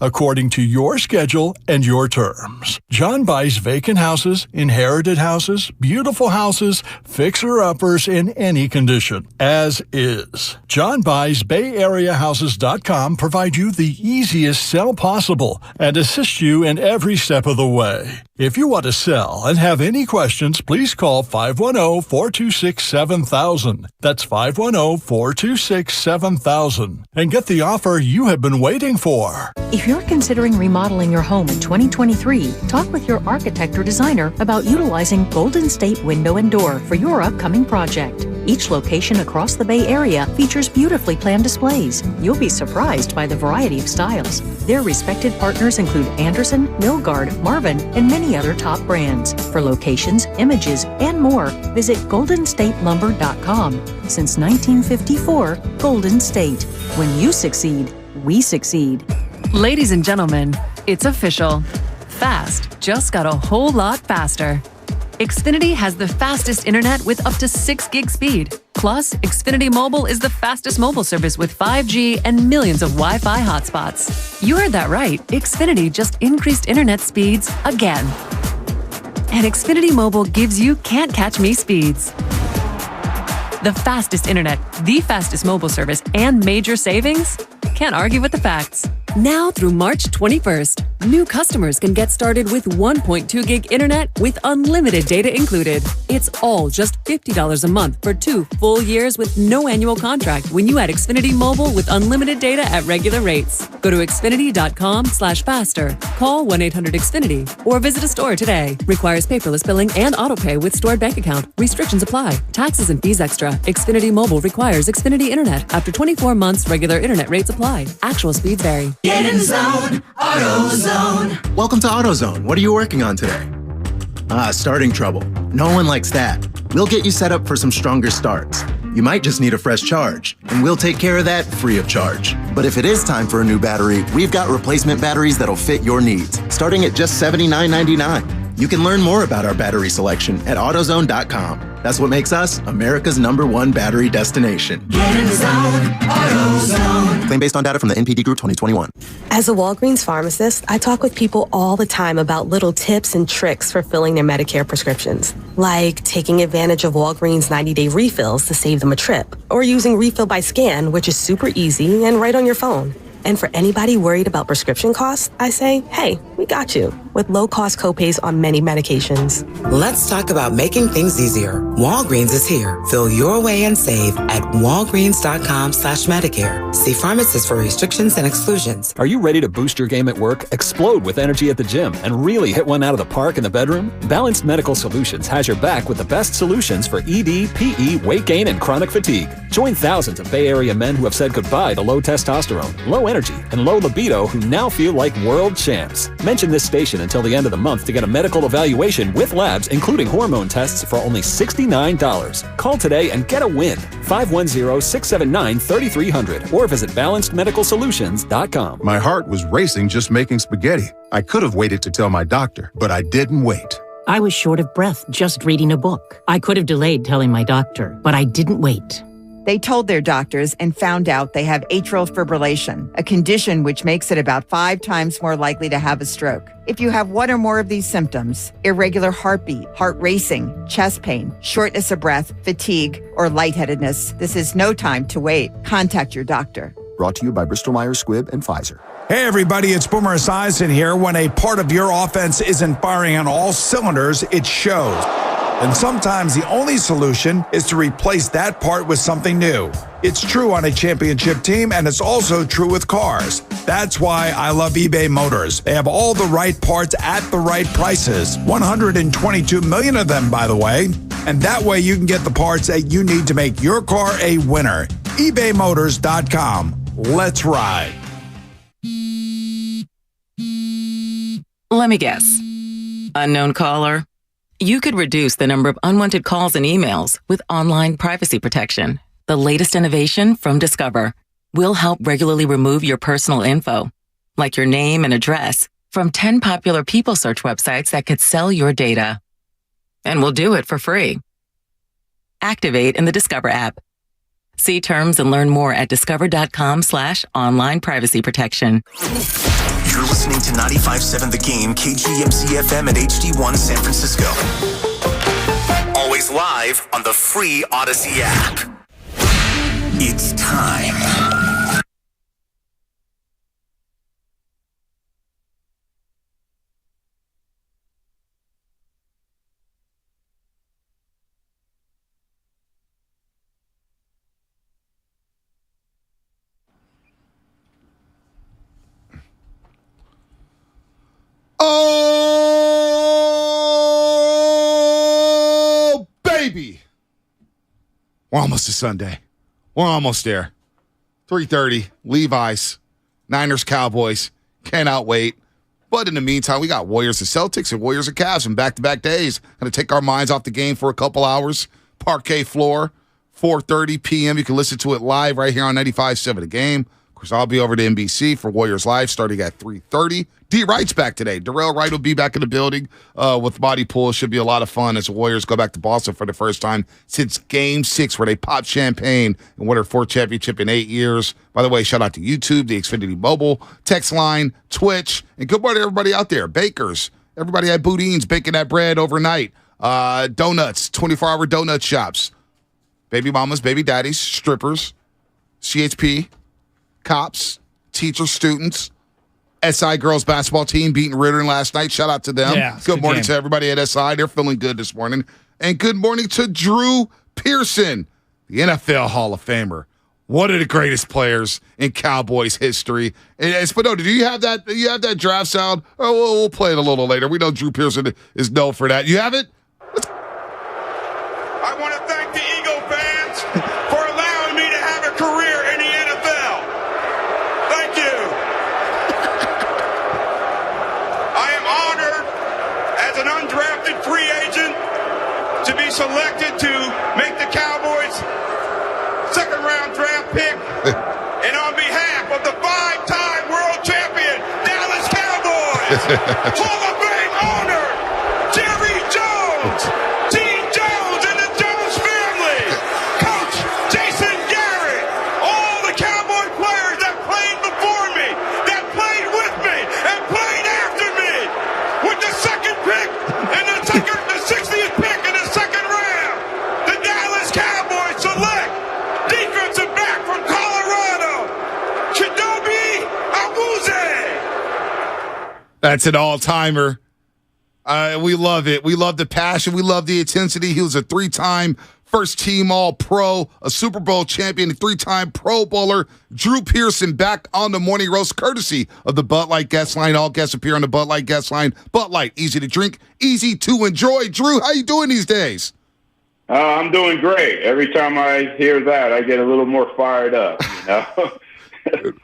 according to your schedule and your terms. John buys vacant houses, inherited houses, beautiful houses, fixer-uppers in any condition, as is. John buys BayAreaHouses.com provide you the easiest sell possible and assist you in every step of the way. If you want to sell and have any questions, please call 510-426-7000. That's 510-426-7000 and get the offer you have been waiting for. If you're considering remodeling your home in 2023, talk with your architect or designer about utilizing Golden State Window and Door for your upcoming project. Each location across the Bay Area features beautifully planned displays. You'll be surprised by the variety of styles. Their respected partners include Anderson, Milgard, Marvin, and many other top brands. For locations, images, and more, visit GoldenStateLumber.com. Since 1954, Golden State. When you succeed, we succeed. Ladies and gentlemen, it's official. Fast just got a whole lot faster. Xfinity has the fastest internet with up to 6 gig speed. Plus, Xfinity Mobile is the fastest mobile service with 5G and millions of Wi-Fi hotspots. You heard that right. Xfinity just increased internet speeds again. And Xfinity Mobile gives you can't catch me speeds. The fastest internet, the fastest mobile service, and major savings? Can't argue with the facts. Now through March 21st, new customers can get started with 1.2 gig internet with unlimited data included. It's all just $50 a month for 2 full years with no annual contract when you add Xfinity Mobile with unlimited data at regular rates. Go to Xfinity.com/faster. Call 1-800-XFINITY or visit a store today. Requires paperless billing and autopay with stored bank account. Restrictions apply. Taxes and fees extra. Xfinity Mobile requires Xfinity Internet. After 24 months, regular internet rates apply. Actual speeds vary. Get in zone, AutoZone. Welcome to AutoZone. What are you working on today? Starting trouble. No one likes that. We'll get you set up for some stronger starts. You might just need a fresh charge, and we'll take care of that free of charge. But if it is time for a new battery, we've got replacement batteries that'll fit your needs, starting at just $79.99. You can learn more about our battery selection at AutoZone.com. That's what makes us America's #1 battery destination. Get in the zone, AutoZone. Claim based on data from the NPD Group 2021. As a Walgreens pharmacist, I talk with people all the time about little tips and tricks for filling their Medicare prescriptions, like taking advantage of Walgreens 90-day refills to save them a trip, or using Refill by Scan, which is super easy and right on your phone. And for anybody worried about prescription costs, I say, hey, we got you. with low-cost copays on many medications. Let's talk about making things easier. Walgreens is here. Fill your way and save at walgreens.com/Medicare. See pharmacists for restrictions and exclusions. Are you ready to boost your game at work, explode with energy at the gym, and really hit one out of the park in the bedroom? Balanced Medical Solutions has your back with the best solutions for ED, PE, weight gain, and chronic fatigue. Join thousands of Bay Area men who have said goodbye to low testosterone, low energy, and low libido who now feel like world champs. Mention this station until the end of the month to get a medical evaluation with labs, including hormone tests, for only $69. Call today and get a win. 510-679-3300 or visit balancedmedicalsolutions.com. My heart was racing just making spaghetti. I could have waited to tell my doctor, but I didn't wait. I was short of breath just reading a book. I could have delayed telling my doctor, but I didn't wait. They told their doctors and found out they have atrial fibrillation, a condition which makes it about 5 times more likely to have a stroke. If you have one or more of these symptoms, irregular heartbeat, heart racing, chest pain, shortness of breath, fatigue, or lightheadedness, this is no time to wait. Contact your doctor. Brought to you by Bristol-Myers Squibb and Pfizer. Hey everybody, it's Boomer Esiason here. When a part of your offense isn't firing on all cylinders, it shows. And sometimes the only solution is to replace that part with something new. It's true on a championship team, and it's also true with cars. That's why I love eBay Motors. They have all the right parts at the right prices. 122 million of them, by the way. And that way you can get the parts that you need to make your car a winner. ebaymotors.com. Let's ride. Let me guess. Unknown caller? You could reduce the number of unwanted calls and emails with online privacy protection. The latest innovation from Discover will help regularly remove your personal info, like your name and address, from 10 popular people search websites that could sell your data. And we'll do it for free. Activate in the Discover app. See terms and learn more at discover.com/online privacy protection. You're listening to 95.7 The Game, KGMC FM and HD1 San Francisco. Always live on the free Odyssey app. It's time. Oh, baby. We're almost to Sunday. We're almost there. 3:30, Levi's, Niners, Cowboys. Cannot wait. But in the meantime, we got Warriors and Celtics and Warriors and Cavs in back-to-back days. Going to take our minds off the game for a couple hours. Parquet floor, 4:30 p.m. You can listen to it live right here on 95.7 The Game. Of course, I'll be over to NBC for Warriors Live starting at 3:30. D. Wright's back today. Darrell Wright will be back in the building with Body Pool. Should be a lot of fun as the Warriors go back to Boston for the first time since Game 6, where they popped champagne and won their 4th championship in 8 years. By the way, shout out to YouTube, the Xfinity Mobile, text line, Twitch, and good morning to everybody out there. Bakers, everybody at Boudin's baking that bread overnight. Donuts, 24-hour donut shops. Baby mamas, baby daddies, strippers, CHP, cops, teachers, students. SI girls basketball team beating Rittern last night. Shout out to them. Yeah, good morning to everybody at SI. They're feeling good this morning. And good morning to Drew Pearson, the NFL Hall of Famer. One of the greatest players in Cowboys history. And Espino, do you have that? You have that draft sound? Oh, we'll play it a little later. We know Drew Pearson is known for that. You have it? I want to thank the Eagle fans for allowing me to have a career in the NFL. Thank you. I am honored as an undrafted free agent to be selected to make the Cowboys second-round draft pick. And on behalf of the 5-time world champion Dallas Cowboys, Hall of Fame owner Jerry Jones, Dean Jones and the Jones family, Coach Jason Garrett, all the Cowboy players that played before me, that played with me, and played after me, with the second pick and the 60th pick in the second round, the Dallas Cowboys select defensive back from Colorado, Chidobe Awuzie. That's an all-timer. We love it. We love the passion. We love the intensity. He was a 3-time first-team All-Pro, a Super Bowl champion, a 3-time Pro Bowler. Drew Pearson back on the Morning Roast, courtesy of the Bud Light Guest Line. All guests appear on the Bud Light Guest Line. Bud Light, easy to drink, easy to enjoy. Drew, how you doing these days? I'm doing great. Every time I hear that, I get a little more fired up.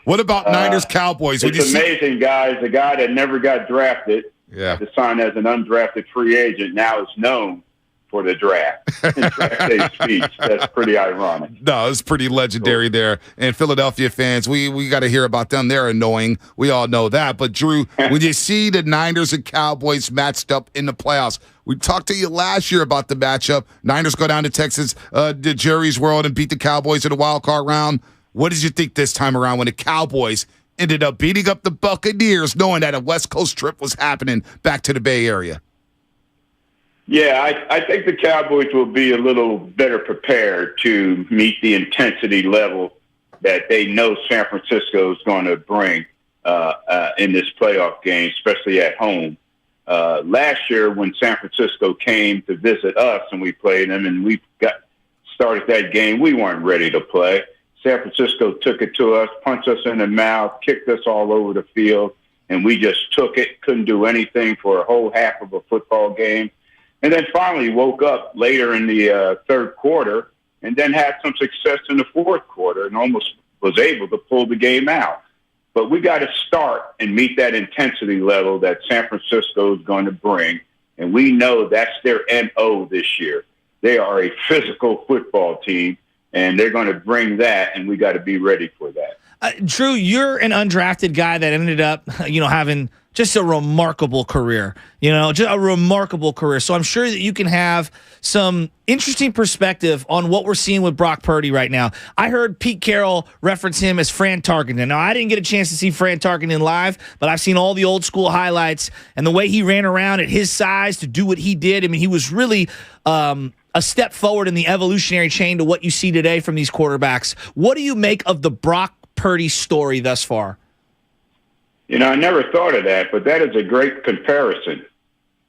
What about Niners Cowboys? It's amazing, guys. The guy that never got drafted, to sign as an undrafted free agent, now is known for the draft. Draft day speech. That's pretty ironic. No, it's pretty legendary there. And Philadelphia fans, we got to hear about them. They're annoying. We all know that. But, Drew, when you see the Niners and Cowboys matched up in the playoffs, we talked to you last year about the matchup. Niners go down to Texas, to Jerry's World, and beat the Cowboys in the wild card round. What did you think this time around when the Cowboys ended up beating up the Buccaneers, knowing that a West Coast trip was happening back to the Bay Area? Yeah, I think the Cowboys will be a little better prepared to meet the intensity level that they know San Francisco is going to bring in this playoff game, especially at home. Last year when San Francisco came to visit us and we played them and we started that game, we weren't ready to play. San Francisco took it to us, punched us in the mouth, kicked us all over the field, and we just took it, couldn't do anything for a whole half of a football game. And then finally woke up later in the third quarter and then had some success in the fourth quarter and almost was able to pull the game out. But we got to start and meet that intensity level that San Francisco is going to bring. And we know that's their MO this year. They are a physical football team, and they're going to bring that, and we got to be ready for that. Drew, you're an undrafted guy that ended up, having just a remarkable career, just a remarkable career. So I'm sure that you can have some interesting perspective on what we're seeing with Brock Purdy right now. I heard Pete Carroll reference him as Fran Tarkenton. Now, I didn't get a chance to see Fran Tarkenton live, but I've seen all the old school highlights and the way he ran around at his size to do what he did. I mean, he was really a step forward in the evolutionary chain to what you see today from these quarterbacks. What do you make of the Brock Purdy story thus far? I never thought of that, but that is a great comparison,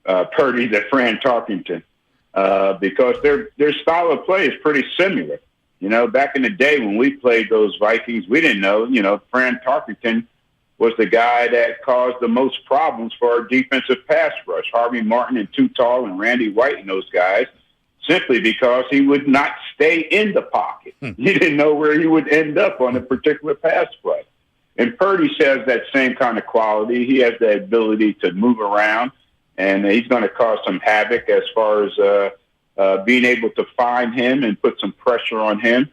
Purdy to Fran Tarkenton, because their style of play is pretty similar. Back in the day when we played those Vikings, we didn't know, Fran Tarkenton was the guy that caused the most problems for our defensive pass rush. Harvey Martin and Too Tall and Randy White and those guys, simply because he would not stay in the pocket. You didn't know where he would end up on a particular pass play. And Purdy has that same kind of quality. He has the ability to move around, and he's going to cause some havoc as far as being able to find him and put some pressure on him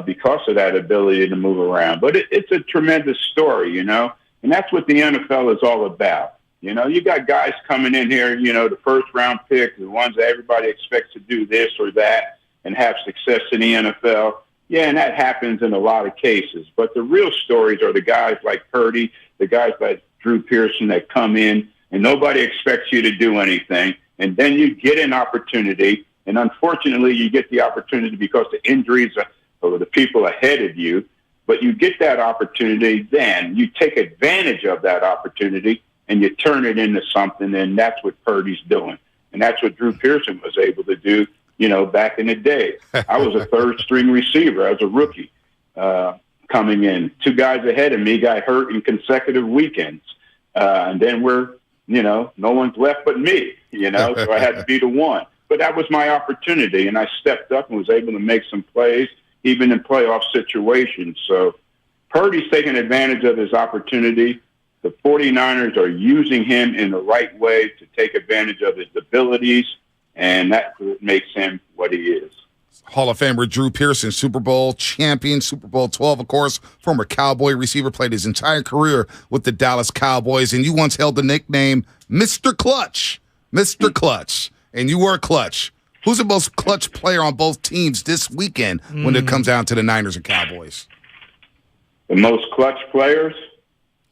because of that ability to move around. But it's a tremendous story, and that's what the NFL is all about. You got guys coming in here, the first-round pick, the ones that everybody expects to do this or that and have success in the NFL. Yeah, and that happens in a lot of cases. But the real stories are the guys like Purdy, the guys like Drew Pearson that come in, and nobody expects you to do anything. And then you get an opportunity, and unfortunately you get the opportunity because the injuries of the people ahead of you. But you get that opportunity, then you take advantage of that opportunity, and you turn it into something, and that's what Purdy's doing. And that's what Drew Pearson was able to do, back in the day. I was a third-string receiver as a rookie coming in. Two guys ahead of me got hurt in consecutive weekends. And then no one's left but me, so I had to be the one. But that was my opportunity, and I stepped up and was able to make some plays, even in playoff situations. So Purdy's taking advantage of his opportunity. The 49ers are using him in the right way to take advantage of his abilities, and that's what makes him what he is. Hall of Famer Drew Pearson, Super Bowl champion, Super Bowl 12, of course, former Cowboy receiver, played his entire career with the Dallas Cowboys, and you once held the nickname Mr. Clutch. Mr. Clutch. And you were clutch. Who's the most clutch player on both teams this weekend when it comes down to the Niners and Cowboys? The most clutch players?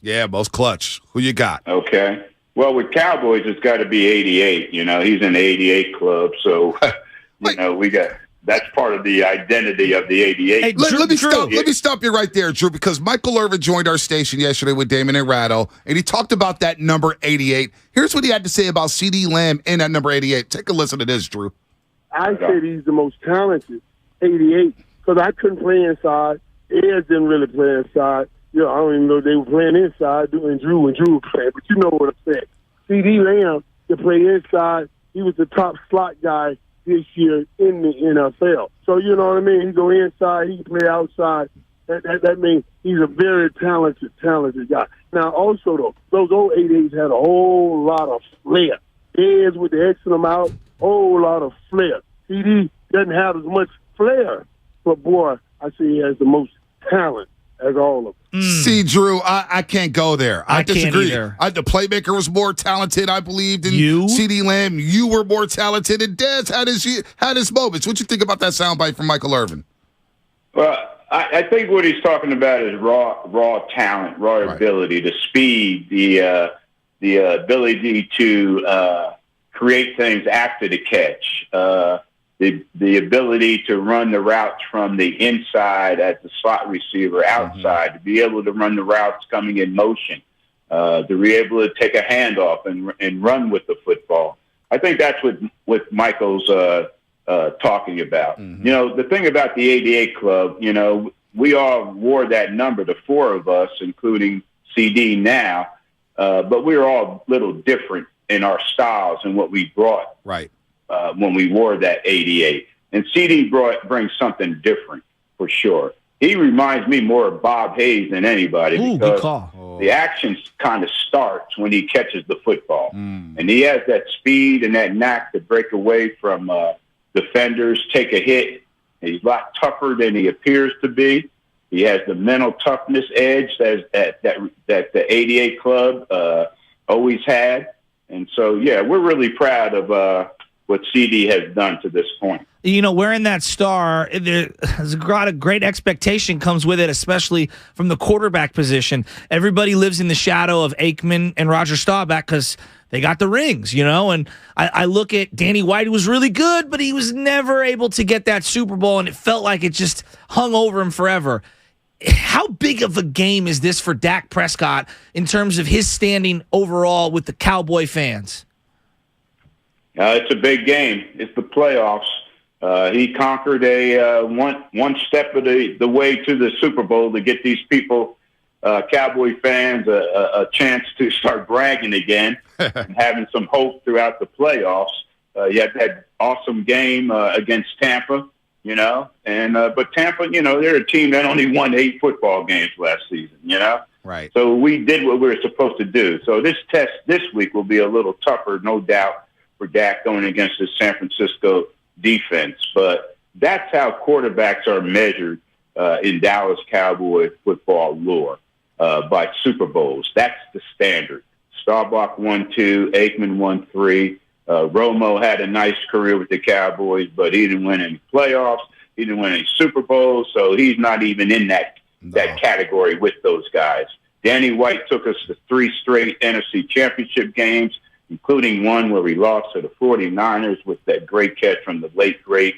Yeah, most clutch. Who you got? Okay. Well, with Cowboys, it's got to be 88. He's in the 88 club. So, we got That's part of the identity of the 88. Hey, Let me stop you right there, Drew, because Michael Irvin joined our station yesterday with Damon and Ratto, and he talked about that number 88. Here's what he had to say about C.D. Lamb and that number 88. Take a listen to this, Drew. I said he's the most talented 88 because I couldn't play inside. Ed didn't really play inside. I don't even know they were playing inside doing Drew when Drew was playing, but you know what I'm saying. C.D. Lamb to play inside, he was the top slot guy this year in the NFL. So, you know what I mean? He go inside, he can play outside. That means he's a very talented guy. Now, also, though, those old 88s had a whole lot of flair. Heads with the X in them out, whole lot of flair. CD doesn't have as much flair, but, boy, I say he has the most talent as all of them. See, Drew, I can't go there. I disagree. Can't The playmaker was more talented, I believe, than you. C.D. Lamb. You were more talented, and Dez had his moments. What you think about that soundbite from Michael Irvin? Well, I think what he's talking about is raw talent, raw ability, the speed, the ability to create things after the catch, the ability to run the routes from the inside as the slot receiver outside, to be able to run the routes coming in motion, to be able to take a handoff and run with the football. I think that's what Michael's talking about. The thing about the 88 Club, we all wore that number, the four of us, including CD now, but we were all a little different in our styles and what we brought. Right. When we wore that 88. And CD brings something different for sure. He reminds me more of Bob Hayes than anybody because the action kind of starts when he catches the football. And he has that speed and that knack to break away from defenders, take a hit. He's a lot tougher than he appears to be. He has the mental toughness edge that the 88 Club always had. And so, we're really proud of what CD has done to this point. Wearing that star, there's a lot of great expectation comes with it, especially from the quarterback position. Everybody lives in the shadow of Aikman and Roger Staubach because they got the rings, and I look at Danny White, who was really good, but he was never able to get that Super Bowl, and it felt like it just hung over him forever. How big of a game is this for Dak Prescott in terms of his standing overall with the Cowboy fans? It's a big game. It's the playoffs. He conquered one step of the way to the Super Bowl to get these people, Cowboy fans, a chance to start bragging again and having some hope throughout the playoffs. You had that awesome game against Tampa, but Tampa, they're a team that only won 8 football games last season, Right. So we did what we were supposed to do. So this test this week will be a little tougher, no doubt, for Dak going against the San Francisco defense. But that's how quarterbacks are measured in Dallas Cowboy football lore, by Super Bowls. That's the standard. Staubach won 2, Aikman won 3. Romo had a nice career with the Cowboys, but he didn't win any playoffs. He didn't win any Super Bowls, so he's not even in that category with those guys. Danny White took us to 3 straight NFC Championship games, including one where we lost to the 49ers with that great catch from the late, great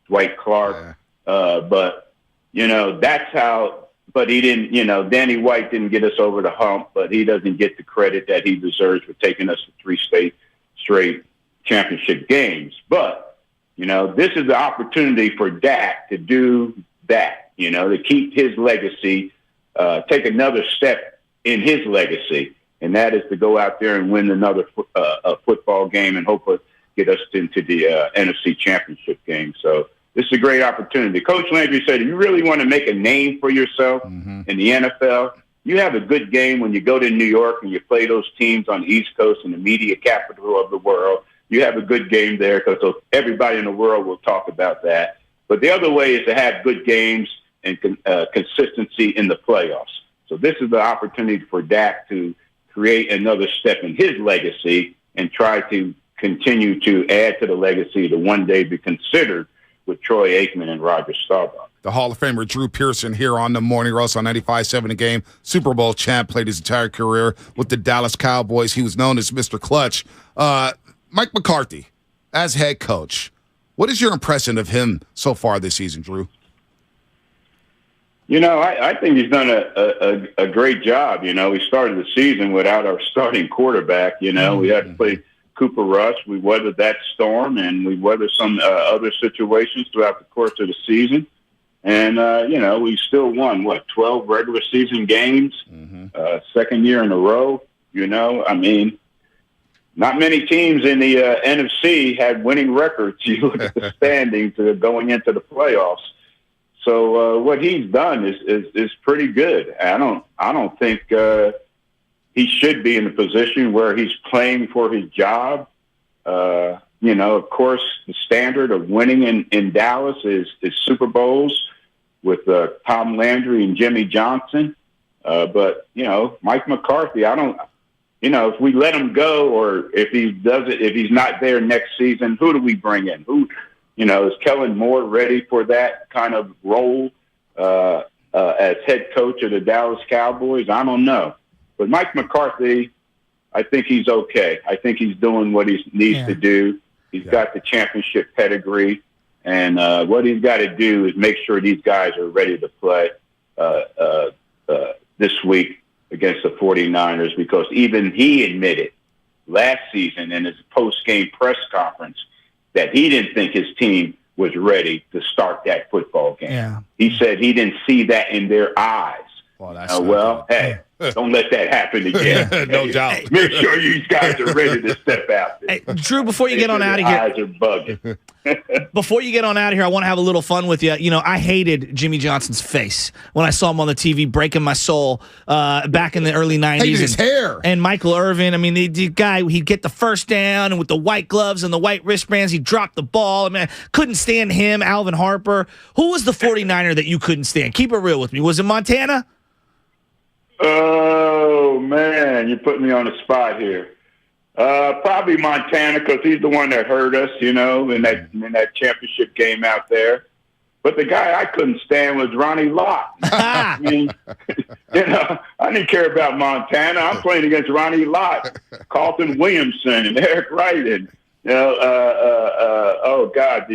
Dwight Clark. But, that's how – but he didn't – Danny White didn't get us over the hump, but he doesn't get the credit that he deserves for taking us to 3 straight championship games. But, this is the opportunity for Dak to do that, to keep his legacy, take another step in his legacy. And that is to go out there and win another football game and hopefully get us into the NFC Championship game. So this is a great opportunity. Coach Landry said, if you really want to make a name for yourself in the NFL, you have a good game when you go to New York and you play those teams on the East Coast in the media capital of the world. You have a good game there because everybody in the world will talk about that. But the other way is to have good games and consistency in the playoffs. So this is the opportunity for Dak to create another step in his legacy and try to continue to add to the legacy to one day be considered with Troy Aikman and Roger Staubach. The Hall of Famer Drew Pearson here on the Morning Roast on 95.7 The Game. Super Bowl champ, played his entire career with the Dallas Cowboys. He was known as Mr. Clutch. Mike McCarthy, as head coach, What is your impression of him so far this season, Drew? I think he's done a great job. We started the season without our starting quarterback. We had to play Cooper Rush. We weathered that storm, and we weathered some other situations throughout the course of the season. And, we still won, 12 regular season games, second year in a row. Not many teams in the NFC had winning records. You look at the standings going into the playoffs. So what he's done is pretty good. I don't think he should be in a position where he's playing for his job. Of course, the standard of winning in Dallas is Super Bowls with Tom Landry and Jimmy Johnson. But Mike McCarthy, if we let him go, or if he's not there next season, who do we bring in? Is Kellen Moore ready for that kind of role as head coach of the Dallas Cowboys? I don't know. But Mike McCarthy, I think he's okay. I think he's doing what he needs to do. He's got the championship pedigree, and what he's got to do is make sure these guys are ready to play this week against the 49ers, because even he admitted last season in his post-game press conference that he didn't think his team was ready to start that football game. Yeah. He said he didn't see that in their eyes. Well, hey, don't let that happen again. No doubt. Make sure you guys are ready to step out there. Hey, Drew, before you get on out of here, eyes are bugging. Before you get on out of here, I want to have a little fun with you. I hated Jimmy Johnson's face when I saw him on the TV, breaking my soul back in the early 90s. Hated his hair. And Michael Irvin, the guy, he'd get the first down, and with the white gloves and the white wristbands, he'd drop the ball. I couldn't stand him, Alvin Harper. Who was the 49er that you couldn't stand? Keep it real with me. Was it Montana? Oh, man, you put me on the spot here. Probably Montana, because he's the one that hurt us, in that championship game out there. But the guy I couldn't stand was Ronnie Lott. I didn't care about Montana. I'm playing against Ronnie Lott, Carlton Williamson, and Eric Wright, and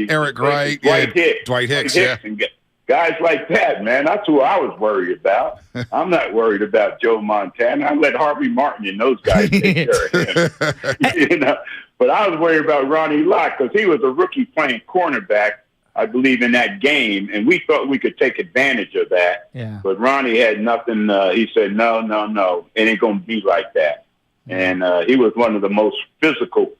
Eric Wright, Dwight Hicks, and guys like that, man. That's who I was worried about. I'm not worried about Joe Montana. I let Harvey Martin and those guys take care of him. But I was worried about Ronnie Lott because he was a rookie playing cornerback, I believe, in that game, and we thought we could take advantage of that. Yeah. But Ronnie had nothing. He said, no, it ain't going to be like that. And he was one of the most physical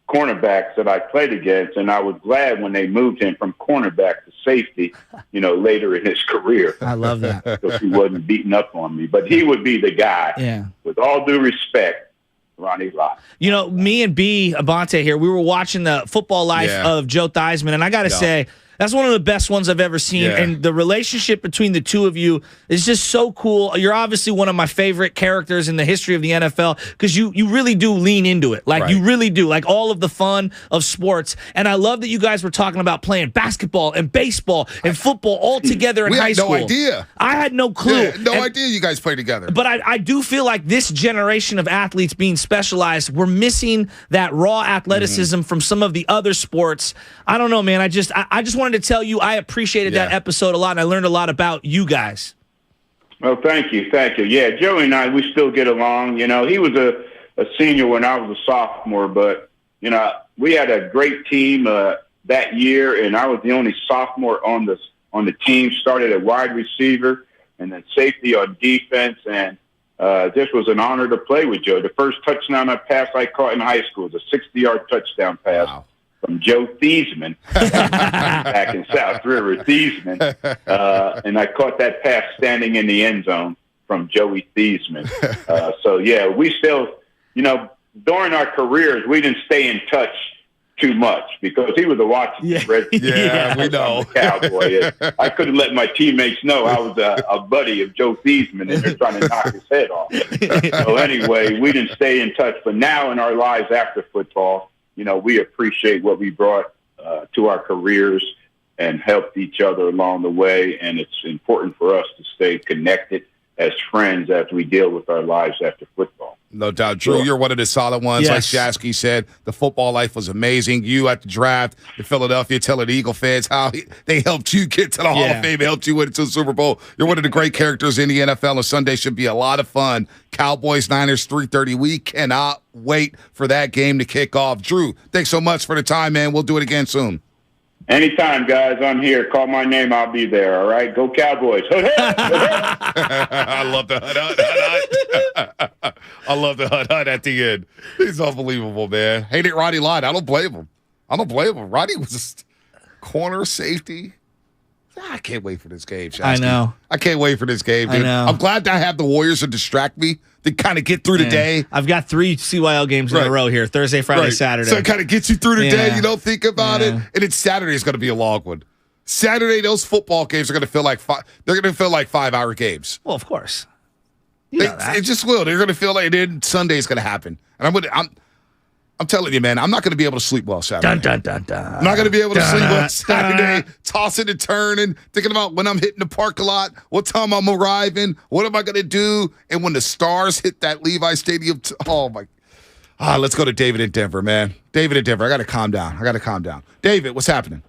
cornerbacks that I played against, and I was glad when they moved him from cornerback to safety, later in his career. I love that. Because he wasn't beating up on me. But he would be the guy, with all due respect, Ronnie Lott. Me and B. Abante here, we were watching the football life of Joe Theismann, and I got to say, that's one of the best ones I've ever seen, and the relationship between the two of you is just so cool. You're obviously one of my favorite characters in the history of the NFL because you really do lean into it. You really do. All of the fun of sports. And I love that you guys were talking about playing basketball and baseball and football all together in high school. We had no idea. I had no clue. Yeah, no idea you guys played together. But I do feel like this generation of athletes being specialized, we're missing that raw athleticism from some of the other sports. I don't know, man. I just wanted to tell you I appreciated that episode a lot, and I learned a lot about you guys. Well, thank you. Yeah, Joey and I, we still get along. He was a senior when I was a sophomore, but, we had a great team that year, and I was the only sophomore on the team. Started at wide receiver and then safety on defense, and this was an honor to play with Joe. The first touchdown pass I caught in high school was a 60-yard touchdown pass from Joe Theismann back in South River, Theismann. And I caught that pass standing in the end zone from Joey Theismann. We still, during our careers, we didn't stay in touch too much because he was a Washington Redskins. We know. Cowboy. I couldn't let my teammates know I was a buddy of Joe Theismann, and they're trying to knock his head off. So anyway, we didn't stay in touch. But now in our lives after football, we appreciate what we brought to our careers and helped each other along the way. And it's important for us to stay connected as friends as we deal with our lives after football. No doubt. Drew, you're one of the solid ones. Yes. Like Shasky said, the football life was amazing. You at the draft in Philadelphia telling the Eagle fans how they helped you get to the Hall of Fame, helped you win to the Super Bowl. You're one of the great characters in the NFL, and Sunday should be a lot of fun. Cowboys, Niners, 3:30. We cannot wait for that game to kick off. Drew, thanks so much for the time, man. We'll do it again soon. Anytime, guys. I'm here. Call my name. I'll be there. All right. Go Cowboys. I love the hut. I love the hut at the end. He's unbelievable, man. Hated Roddy lied. I don't blame him. Roddy was just corner safety. I can't wait for this game, Shasky. I know. I can't wait for this game, dude. I know. I'm glad that I have the Warriors to distract me, to kind of get through the day. I've got 3 CYL games in a row here, Thursday, Friday, Saturday. So it kind of gets you through the day. You don't think about it. And then Saturday is going to be a long one. Saturday, those football games are going to feel like they're going to feel like 5-hour games. Well, of course. It just will. They're going to feel like, and then Sunday's going to happen. And I'm telling you, man, I'm not going to be able to sleep well Saturday. Dun, dun, dun, dun. I'm not going to be able to sleep well Saturday, tossing and turning, thinking about when I'm hitting the parking lot, what time I'm arriving, what am I going to do, and when the Stars hit that Levi Stadium. Let's go to David in Denver, man. David in Denver. I got to calm down. David, what's happening?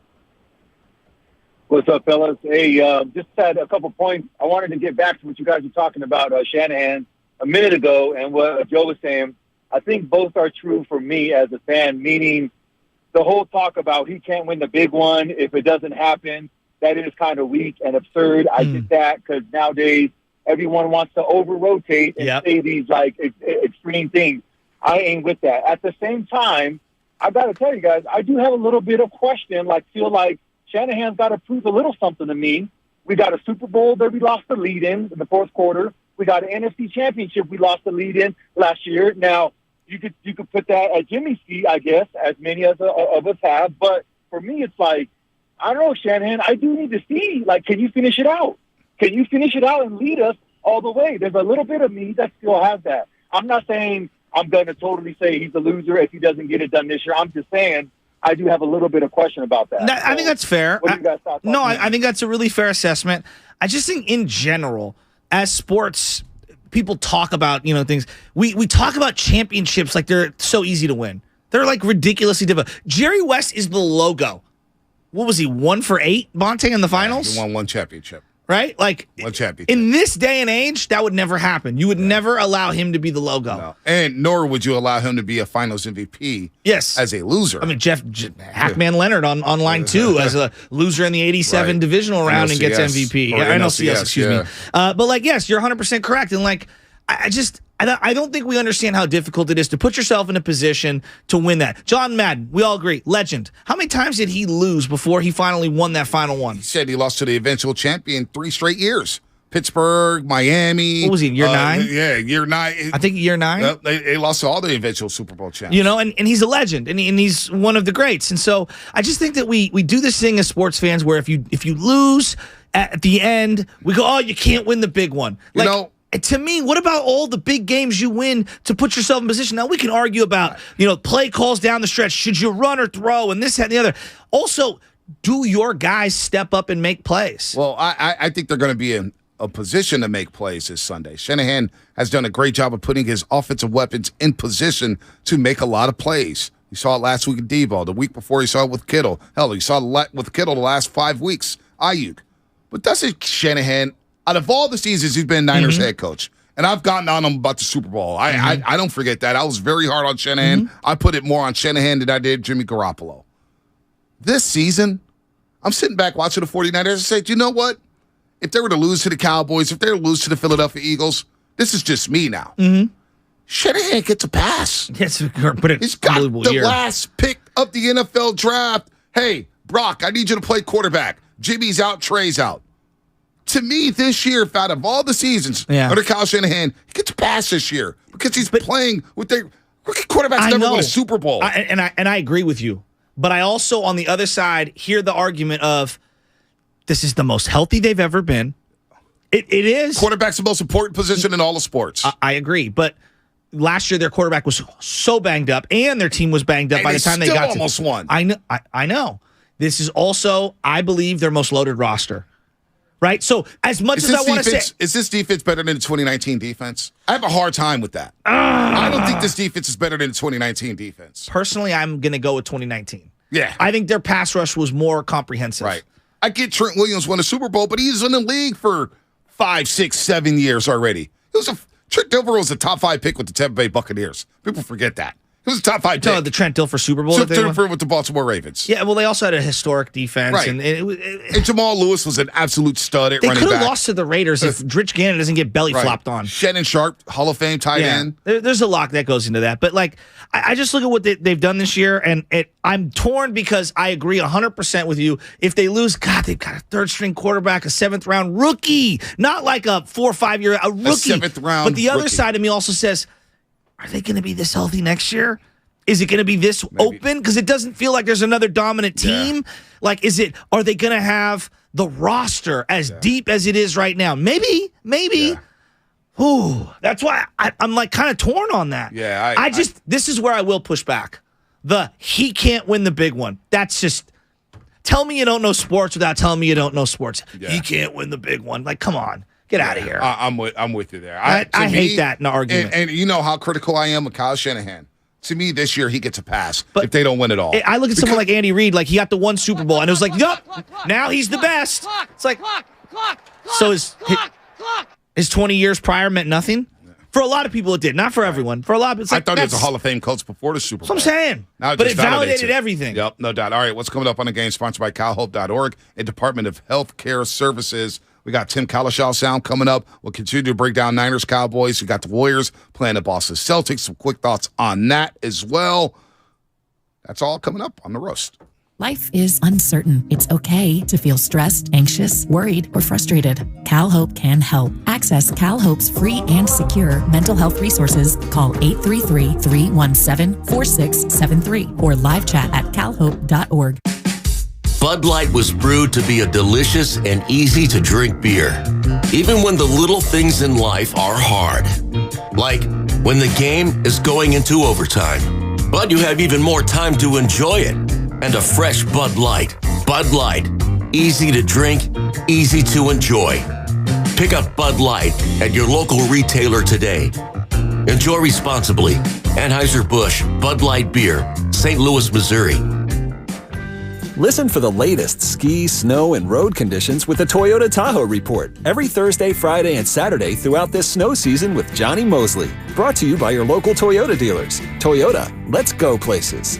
What's up, fellas? Hey, just had a couple points. I wanted to get back to what you guys were talking about, Shanahan, a minute ago, and what Joe was saying. I think both are true for me as a fan, meaning the whole talk about he can't win the big one if it doesn't happen, that is kind of weak and absurd. I get that because nowadays everyone wants to over-rotate and say these, extreme things. I ain't with that. At the same time, I got to tell you guys, I do have a little bit of question, feel like Shanahan's got to prove a little something to me. We got a Super Bowl that we lost the lead in the fourth quarter. We got an NFC championship we lost the lead in last year. Now, you could put that at Jimmy's feet, I guess, as many of us have. But for me, it's I don't know, Shanahan, I do need to see, can you finish it out? Can you finish it out and lead us all the way? There's a little bit of me that still has that. I'm not saying I'm going to totally say he's a loser if he doesn't get it done this year. I'm just saying I do have a little bit of question about that. I think that's fair. What do you guys thought? I think that's a really fair assessment. I just think in general, as sports people talk about, things, we talk about championships like they're so easy to win. They're ridiculously difficult. Jerry West is the logo. What was he, 1 for 8, Bonte, in the finals? He won 1 championship. Right? One championship. In this day and age, that would never happen. You would never allow him to be the logo. No. And nor would you allow him to be a finals MVP as a loser. I mean, Hackman Leonard on line 2 as a loser in the 87 divisional round and gets MVP. NLCS, excuse me. But yes, you're 100% correct. And I don't think we understand how difficult it is to put yourself in a position to win that. John Madden, we all agree, legend. How many times did he lose before he finally won that final one? He said he lost to the eventual champion 3 straight years. Pittsburgh, Miami. What was he, year 9? Yeah, year 9. I think year 9. They lost to all the eventual Super Bowl champs. And he's a legend, and he's one of the greats. And so I just think that we do this thing as sports fans where if you lose at the end, we go, oh, you can't win the big one. To me, what about all the big games you win to put yourself in position? Now, we can argue about, play calls down the stretch. Should you run or throw and this, that, and the other? Also, do your guys step up and make plays? Well, I think they're going to be in a position to make plays this Sunday. Shanahan has done a great job of putting his offensive weapons in position to make a lot of plays. You saw it last week with Devo. The week before, you saw it with Kittle. Hell, you saw it with Kittle the last 5 weeks. Ayuk. But doesn't Shanahan... Out of all the seasons, he's been Niners head coach. And I've gotten on him about the Super Bowl. I don't forget that. I was very hard on Shanahan. I put it more on Shanahan than I did Jimmy Garoppolo. This season, I'm sitting back watching the 49ers and say, do you know what? If they were to lose to the Cowboys, if they were to lose to the Philadelphia Eagles, this is just me now. Shanahan gets a pass. He's got the last pick of the NFL draft. Hey, Brock, I need you to play quarterback. Jimmy's out, Trey's out. To me, this year, out of all the seasons under Kyle Shanahan, he gets a pass this year because he's playing with their rookie quarterbacks never win a Super Bowl. And I agree with you. But I also, on the other side, hear the argument of this is the most healthy they've ever been. It is. Quarterback's the most important position in all of sports. I agree. But last year, their quarterback was so banged up, and their team was banged up by the time they got almost to. won. I know. This is also, I believe, their most loaded roster. right? So as much as I want to say... Is this defense better than the 2019 defense? I have a hard time with that. I don't think this defense is better than the 2019 defense. Personally, I'm going to go with 2019. Yeah. I think their pass rush was more comprehensive. Right. I get Trent Williams won a Super Bowl, but he's in the league for 5, 6, 7 years already. Trent Dilfer was a top 5 pick with the Tampa Bay Buccaneers. People forget that. He was a top 5 pick. The Trent Dilfer Super Bowl? Dilfer with the Baltimore Ravens. Yeah, well, they also had a historic defense. Right. And Jamal Lewis was an absolute stud at running back. They could have lost to the Raiders if Rich Gannon doesn't get belly flopped on. Shannon Sharp, Hall of Fame tight end. There's a lot that goes into that. But, I just look at what they've done this year, and I'm torn because I agree 100% with you. If they lose, God, they've got a third-string quarterback, a 7th-round rookie, not like a 4 or 5 year, a rookie. A 7th-round But the other rookie. side of me also says, are they going to be this healthy next year? Is it going to be this open? Because it doesn't feel like there's another dominant team. Yeah. Are they going to have the roster as deep as it is right now? Maybe. Yeah. Ooh, that's why I'm kind of torn on that. Yeah, this is where I will push back. He can't win the big one. That's just, tell me you don't know sports without telling me you don't know sports. Yeah. He can't win the big one. Come on. Get out of here. I'm with you there. I hate that in the argument. And you know how critical I am of Kyle Shanahan. To me, this year, he gets a pass if they don't win it all. I look at someone like Andy Reid, he got the one Super Bowl, and it was yup, now he's the best. It's so his 20 years prior meant nothing? For a lot of people, it did. Not for everyone. For a lot of people, I thought he was a Hall of Fame coach before the Super Bowl. That's what I'm saying. But it validated everything. Yep, no doubt. All right, what's coming up on the game? Sponsored by CalHope.org and Department of Health Care Services. We got Tim Kalishaw sound coming up. We'll continue to break down Niners, Cowboys. We got the Warriors playing the Boston Celtics. Some quick thoughts on that as well. That's all coming up on The Roast. Life is uncertain. It's okay to feel stressed, anxious, worried, or frustrated. CalHope can help. Access CalHope's free and secure mental health resources. Call 833-317-4673 or live chat at calhope.org. Bud Light was brewed to be a delicious and easy-to-drink beer, even when the little things in life are hard. Like when the game is going into overtime, but you have even more time to enjoy it. And a fresh Bud Light. Bud Light. Easy to drink, easy to enjoy. Pick up Bud Light at your local retailer today. Enjoy responsibly. Anheuser-Busch Bud Light Beer, St. Louis, Missouri. Listen for the latest ski, snow, and road conditions with the Toyota Tahoe Report every Thursday, Friday, and Saturday throughout this snow season with Johnny Mosley. Brought to you by your local Toyota dealers. Toyota, let's go places.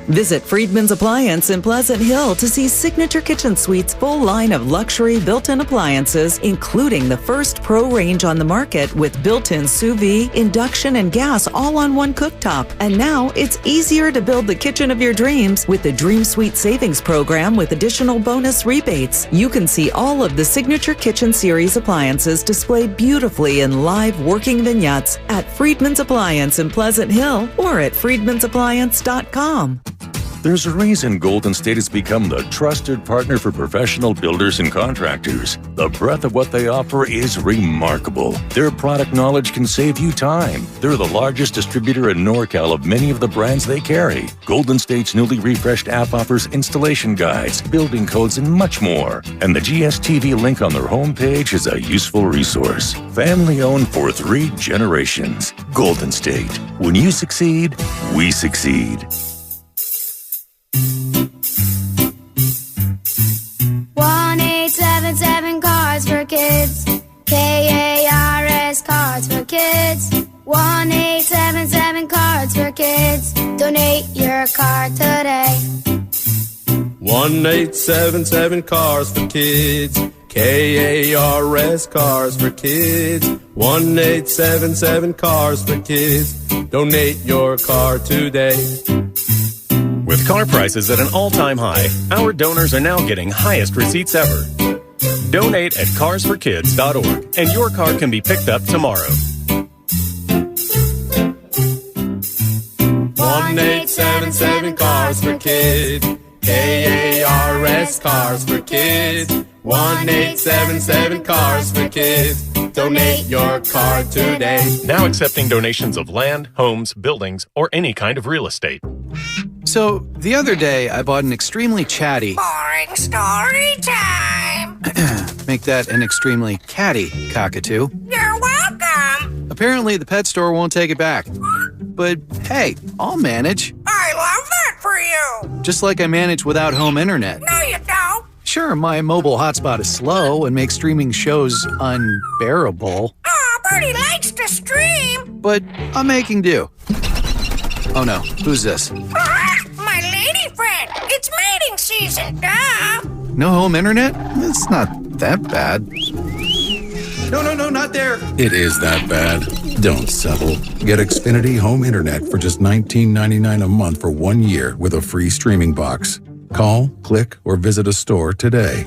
Visit Friedman's Appliance in Pleasant Hill to see Signature Kitchen Suite's full line of luxury built-in appliances, including the first Pro range on the market with built-in sous vide, induction, and gas all on one cooktop. And now it's easier to build the kitchen of your dreams with the Dream Suite Savings Program with additional bonus rebates. You can see all of the Signature Kitchen Series appliances displayed beautifully in live working vignettes at Friedman's Appliance in Pleasant Hill or at friedmansappliance.com. There's a reason Golden State has become the trusted partner for professional builders and contractors. The breadth of what they offer is remarkable. Their product knowledge can save you time. They're the largest distributor in NorCal of many of the brands they carry. Golden State's newly refreshed app offers installation guides, building codes, and much more. And the GSTV link on their homepage is a useful resource. Family owned for 3 generations. Golden State. When you succeed, we succeed. 1-877 Cards for Kids. KARS Cards for Kids. 1-877 Cards for Kids. Donate your card today. 1-877 Cars for Kids. KARS Cars for Kids. 1-877 Cars for Kids. Donate your car today. With car prices at an all-time high, our donors are now getting highest receipts ever. Donate at carsforkids.org and your car can be picked up tomorrow. 1-877 Cars for Kids. KARS Cars for Kids. 1-877 Cars for Kids. Donate your car today. Now accepting donations of land, homes, buildings, or any kind of real estate. So, the other day, I bought an extremely chatty... Boring story time. make that an extremely catty cockatoo. You're welcome. Apparently, the pet store won't take it back. But hey, I'll manage. I love that for you. Just like I manage without home internet. No, you don't. Sure, my mobile hotspot is slow and makes streaming shows unbearable. Aw, Bertie likes to stream. But I'm making do. Oh no, who's this? My lady friend. It's mating season, duh. No home internet? It's not that bad. No, not there. It is that bad. Don't settle. Get Xfinity Home Internet for just $19.99 a month for 1 year with a free streaming box. Call, click, or visit a store today.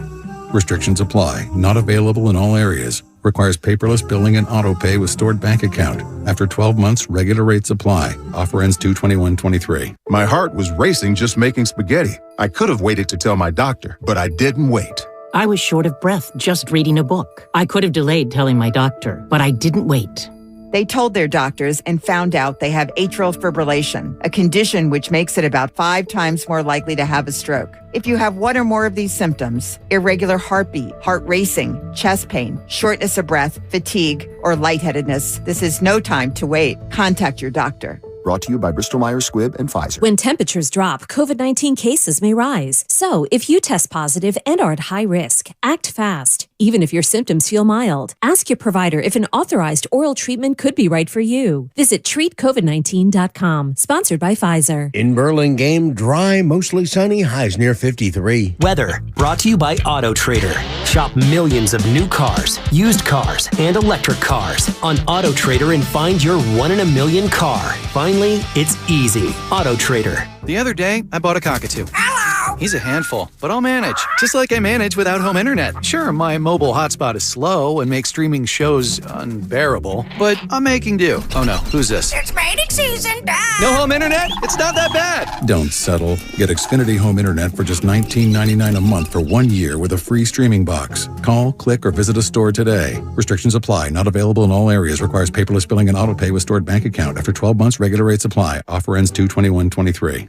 Restrictions apply. Not available in all areas. Requires paperless billing and auto pay with stored bank account. After 12 months, regular rates apply. Offer ends 2/21/23. My heart was racing just making spaghetti. I could have waited to tell my doctor, but I didn't wait. I was short of breath just reading a book. I could have delayed telling my doctor, but I didn't wait. They told their doctors and found out they have atrial fibrillation, a condition which makes it about 5 times more likely to have a stroke. If you have one or more of these symptoms, irregular heartbeat, heart racing, chest pain, shortness of breath, fatigue, or lightheadedness, this is no time to wait. Contact your doctor. Brought to you by Bristol-Myers Squibb and Pfizer. When temperatures drop, COVID-19 cases may rise. So, if you test positive and are at high risk, act fast. Even if your symptoms feel mild, ask your provider if an authorized oral treatment could be right for you. Visit treatcovid19.com. Sponsored by Pfizer. In Burlingame, dry, mostly sunny, highs near 53. Weather, brought to you by Auto Trader. Shop millions of new cars, used cars, and electric cars on Auto Trader and find your 1 in a million car. Finally, it's easy. Auto Trader. The other day, I bought a cockatoo. Hello! He's a handful, but I'll manage. Just like I manage without home internet. Sure, my mobile hotspot is slow and makes streaming shows unbearable, but I'm making do. Oh no, who's this? It's mating season, duh. No home internet? It's not that bad. Don't settle. Get Xfinity Home Internet for just $19.99 a month for 1 year with a free streaming box. Call, click, or visit a store today. Restrictions apply. Not available in all areas. Requires paperless billing and auto pay with stored bank account. After 12 months, regular rates apply. Offer ends 2/21/23.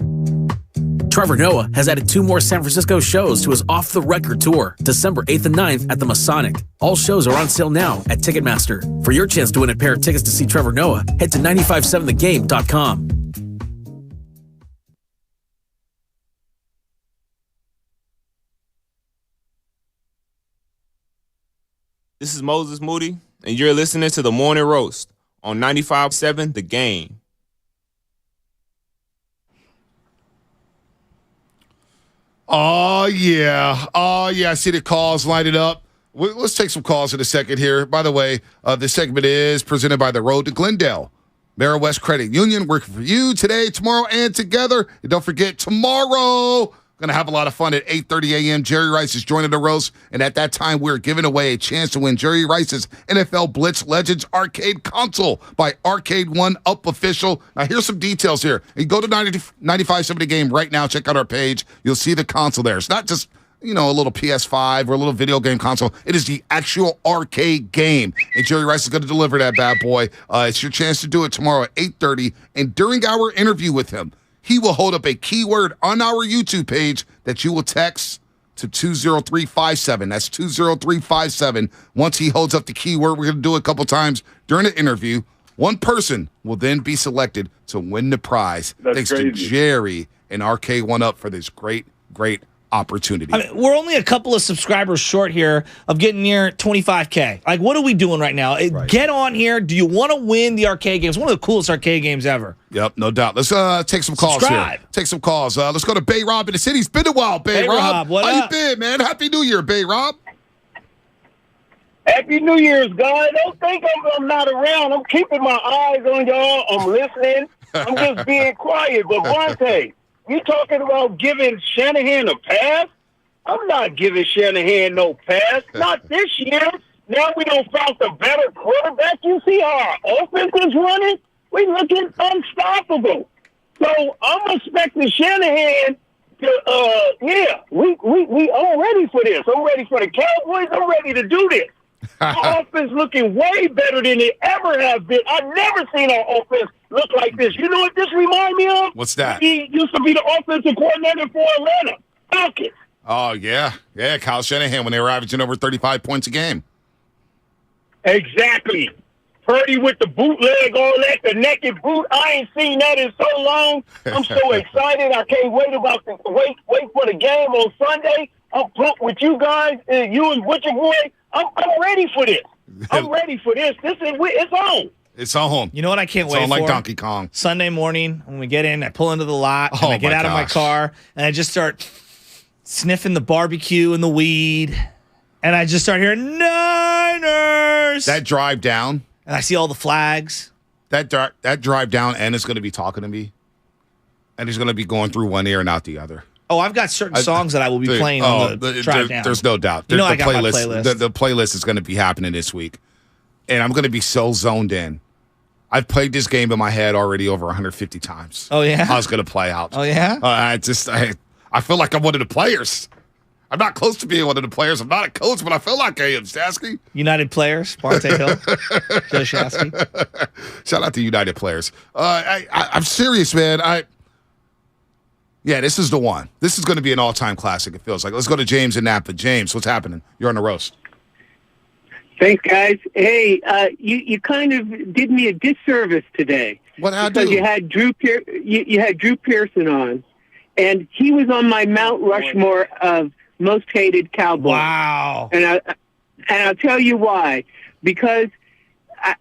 Trevor Noah has added 2 more San Francisco shows to his Off the Record tour, December 8th and 9th at the Masonic. All shows are on sale now at Ticketmaster. For your chance to win a pair of tickets to see Trevor Noah, head to 957thegame.com. This is Moses Moody, and you're listening to The Morning Roast on 95.7 The Game. Oh, yeah. I see the calls lighted up. Let's take some calls in a second here. By the way, this segment is presented by the Road to Glendale. West Credit Union, working for you today, tomorrow, and together. And don't forget, tomorrow, going to have a lot of fun at 8:30 a.m. Jerry Rice is joining the roast, and at that time, we're giving away a chance to win Jerry Rice's NFL Blitz Legends Arcade Console by Arcade One Up Official. Now, here's some details here. You go to 95.7 The Game right now. Check out our page. You'll see the console there. It's not just, a little PS5 or a little video game console. It is the actual arcade game, and Jerry Rice is going to deliver that bad boy. It's your chance to do it tomorrow at 8:30, and during our interview with him, he will hold up a keyword on our YouTube page that you will text to 20357. That's 20357. Once he holds up the keyword, we're going to do it a couple times during the interview. One person will then be selected to win the prize. That's Thanks crazy. to Jerry and Arcade One Up for this great opportunity. I mean, we're only a couple of subscribers short here of getting near 25K. Like, what are we doing right now? Get on here. Do you want to win the arcade games? One of the coolest arcade games ever. Yep, no doubt. Let's take some calls Subscribe. here. Take some calls. Let's go to Bay Rob in the city. It's been a while, Bay Rob. What How up? you been, man? Happy New Year, Bay Rob. Happy New Year's, guys. Don't think I'm not around. I'm keeping my eyes on y'all. I'm listening. I'm just being quiet. But Vontae, you talking about giving Shanahan a pass? I'm not giving Shanahan no pass. Not this year. Now we don't found the better quarterback. You see how our offense is running? We looking unstoppable. So I'm expecting Shanahan to, I'm ready for this. I'm ready for the Cowboys. I'm ready to do this. Our offense looking way better than it ever has been. I've never seen our offense look like this. You know what this reminds me of? What's that? He used to be the offensive coordinator for Atlanta Falcons. Oh, yeah. Yeah, Kyle Shanahan when they were averaging over 35 points a game. Exactly. Purdy with the bootleg, all that, the naked boot. I ain't seen that in so long. I'm so excited. I can't wait wait for the game on Sunday. I'm pumped with you guys, you and Butcher Boy. I'm ready for this. I'm ready for this. It's on. It's on. You know what I can't wait for? It's on like Donkey Kong. Sunday morning when we get in, I pull into the lot, and I get out of my car, and I just start sniffing the barbecue and the weed, and I just start hearing Niners. That drive down. And I see all the flags. That drive down, and is going to be talking to me, and he's going to be going through one ear and out the other. Oh, I've got certain songs that I will be playing on the drive down. There's no doubt. You know I got my playlist. The playlist is going to be happening this week, and I'm going to be so zoned in. I've played this game in my head already over 150 times. Oh, yeah? I was going to play out. Oh, yeah? I feel like I'm one of the players. I'm not close to being one of the players. I'm not a coach, but I feel like I am, Stasky. United Players, Bonte Hill, Joe Shasky. Shout out to United Players. I'm serious, man. Yeah, this is the one. This is going to be an all-time classic, it feels like. Let's go to James in Napa. James, what's happening? You're on the roast. Thanks, guys. Hey, you kind of did me a disservice today. What I do? Because you had Drew Pearson on, and he was on my Mount Rushmore of most hated Cowboys. Wow. And I'll tell you why. Because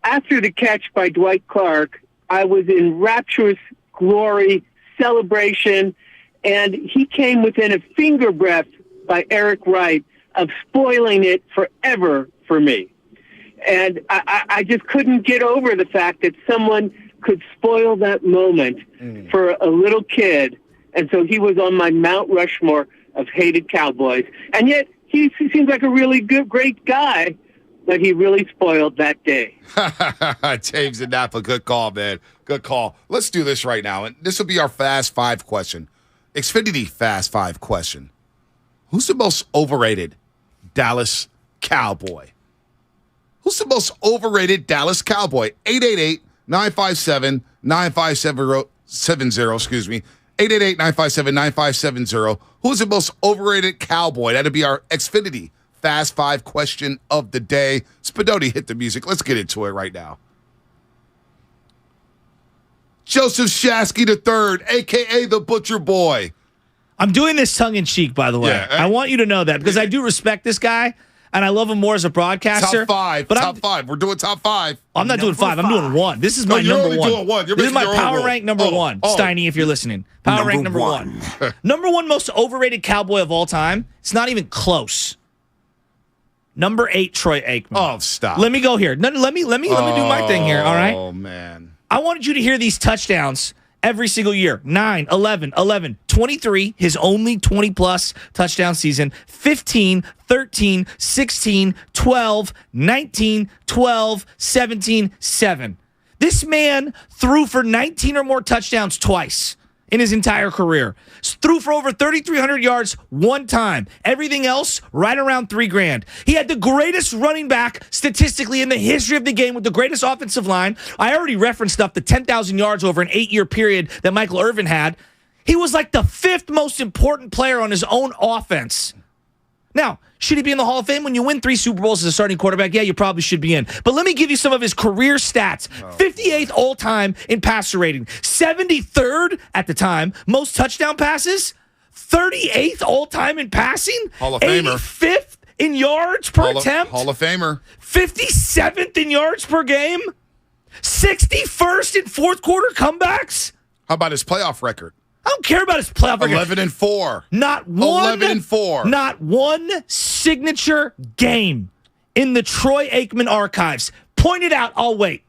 after the catch by Dwight Clark, I was in rapturous glory, celebration, and he came within a finger breath by Eric Wright of spoiling it forever for me. And I just couldn't get over the fact that someone could spoil that moment for a little kid. And so he was on my Mount Rushmore of hated Cowboys. And yet he seems like a really great guy, but he really spoiled that day. James in Napa, good call, man. Good call. Let's do this right now. And this will be our Fast Five question. Xfinity Fast Five question. Who's the most overrated Dallas Cowboy? Who's the most overrated Dallas Cowboy? 888-957-9570, excuse me. 888-957-9570. Who's the most overrated Cowboy? That'll be our Xfinity Fast Five question of the day. Spadoni, hit the music. Let's get into it right now. Joseph Shasky III, a.k.a. the Butcher Boy. I'm doing this tongue-in-cheek, by the way. Yeah, I want you to know that because I do respect this guy, and I love him more as a broadcaster. Top five. We're doing top five. I'm not doing five. I'm doing one. This is my number one. Doing one. This is my power rank number one. Steiny, if you're listening. Power rank number one. Number one most overrated Cowboy of all time. It's not even close. Number 8, Troy Aikman. Oh, stop. Let me go here. Let me do my thing here, all right? Oh, man. I wanted you to hear these touchdowns every single year. 9, 11, 11, 23, his only 20-plus touchdown season. 15, 13, 16, 12, 19, 12, 17, 7. This man threw for 19 or more touchdowns twice in his entire career. Threw for over 3,300 yards one time. Everything else, right around $3,000. He had the greatest running back statistically in the history of the game with the greatest offensive line. I already referenced stuff, the 10,000 yards over an 8-year period that Michael Irvin had. He was like the 5th most important player on his own offense. Now, should he be in the Hall of Fame? When you win 3 Super Bowls as a starting quarterback, yeah, you probably should be in. But let me give you some of his career stats. 58th all-time in passer rating. 73rd at the time, most touchdown passes. 38th all-time in passing. Hall of Famer. 85th in yards per attempt. Hall of Famer. 57th in yards per game. 61st in fourth quarter comebacks. How about his playoff record? I don't care about his playoff record. 11-4. Not one. 11-4. Not one signature game in the Troy Aikman archives. Point it out. I'll wait.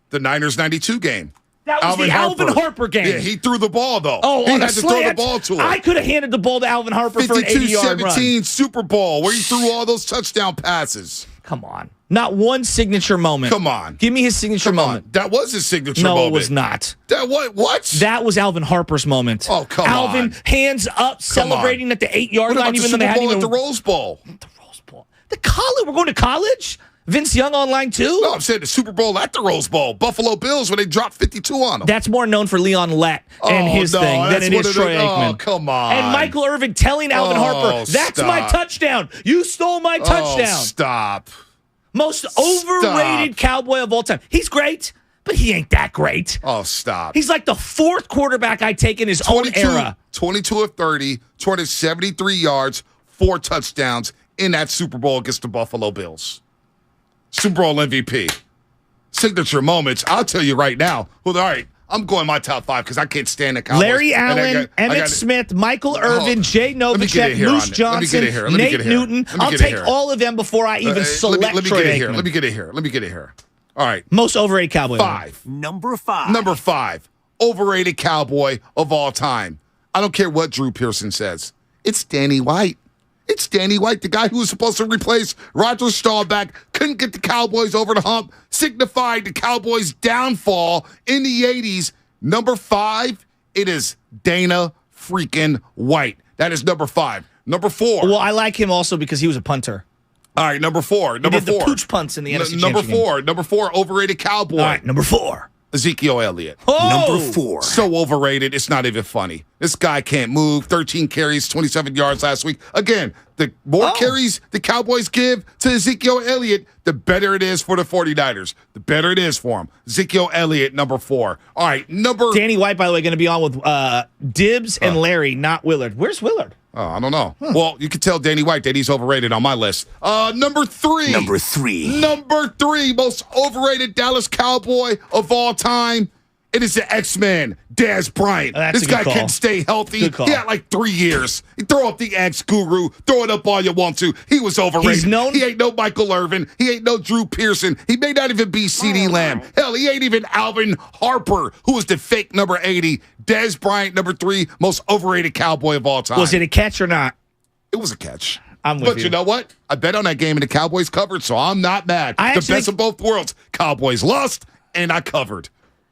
The Niners 92 game. That was the Alvin Harper game. Yeah, he threw the ball, though. Oh, he on had a to slant. throw the ball to him. I could have handed the ball to Alvin Harper for an 80-yard run. 52-17 Super Bowl where he threw all those touchdown passes. Come on. Not one signature moment. Come on. Give me his signature moment. That was his signature moment. No, it was not. That what? That was Alvin Harper's moment. Oh, come Alvin, hands up, celebrating at the 8-yard line, even though they hadn't even. The Rose Bowl. The Rose Bowl. The college. We're going to college? Vince Young online too? No, I'm saying the Super Bowl at the Rose Bowl. Buffalo Bills when they dropped 52 on them. That's more known for Leon Lett and his thing than it is Troy Aikman. Oh, come on. And Michael Irvin telling Alvin Harper, that's my touchdown. You stole my touchdown. Stop. Most overrated Cowboy of all time. He's great, but he ain't that great. Oh, stop. He's like the fourth quarterback I take in his own era. 22 of 30, 273 yards, 4 touchdowns in that Super Bowl against the Buffalo Bills. Super Bowl MVP. Signature moments. I'll tell you right now. Well, all right, I'm going my top 5 because I can't stand the Cowboys. Larry Allen, Emmett Smith, Michael Irvin, Jay Novacek, Moose Johnson, Nate Newton. I'll take all of them before I even select Troy Aikman. Let me get it here. All right. Most overrated Cowboy. 5. Number 5. Number 5. Overrated Cowboy of all time. I don't care what Drew Pearson says. It's Danny White. It's Danny White, the guy who was supposed to replace Roger Staubach, couldn't get the Cowboys over the hump, signified the Cowboys' downfall in the 80s. Number 5, it is Dana freaking White. That is number 5. Number 4. Well, I like him also because he was a punter. All right, number 4. He did the pooch punts in the NFC Championship game. Number 4, overrated Cowboy. All right, number 4. Ezekiel Elliott. Oh! Number 4. So overrated, it's not even funny. This guy can't move. 13 carries, 27 yards last week. Again, the more carries the Cowboys give to Ezekiel Elliott, the better it is for the 49ers. The better it is for him. Ezekiel Elliott, number 4. All right, Danny White, by the way, going to be on with Dibbs and Larry, not Willard. Where's Willard? Oh, I don't know. Well, you can tell Danny White that he's overrated on my list. Number 3. Number 3. Number 3, most overrated Dallas Cowboy of all time. It is the X-Man, Dez Bryant. This guy couldn't stay healthy. He had like 3 years. You throw up the X guru, throw it up all you want to. He was overrated. He ain't no Michael Irvin. He ain't no Drew Pearson. He may not even be CeeDee Lamb. Hell, he ain't even Alvin Harper, who was the fake number 80. Dez Bryant, number 3, most overrated Cowboy of all time. Was it a catch or not? It was a catch. I'm with you. But you know what? I bet on that game and the Cowboys covered, so I'm not mad. The best of both worlds. Cowboys lost, and I covered.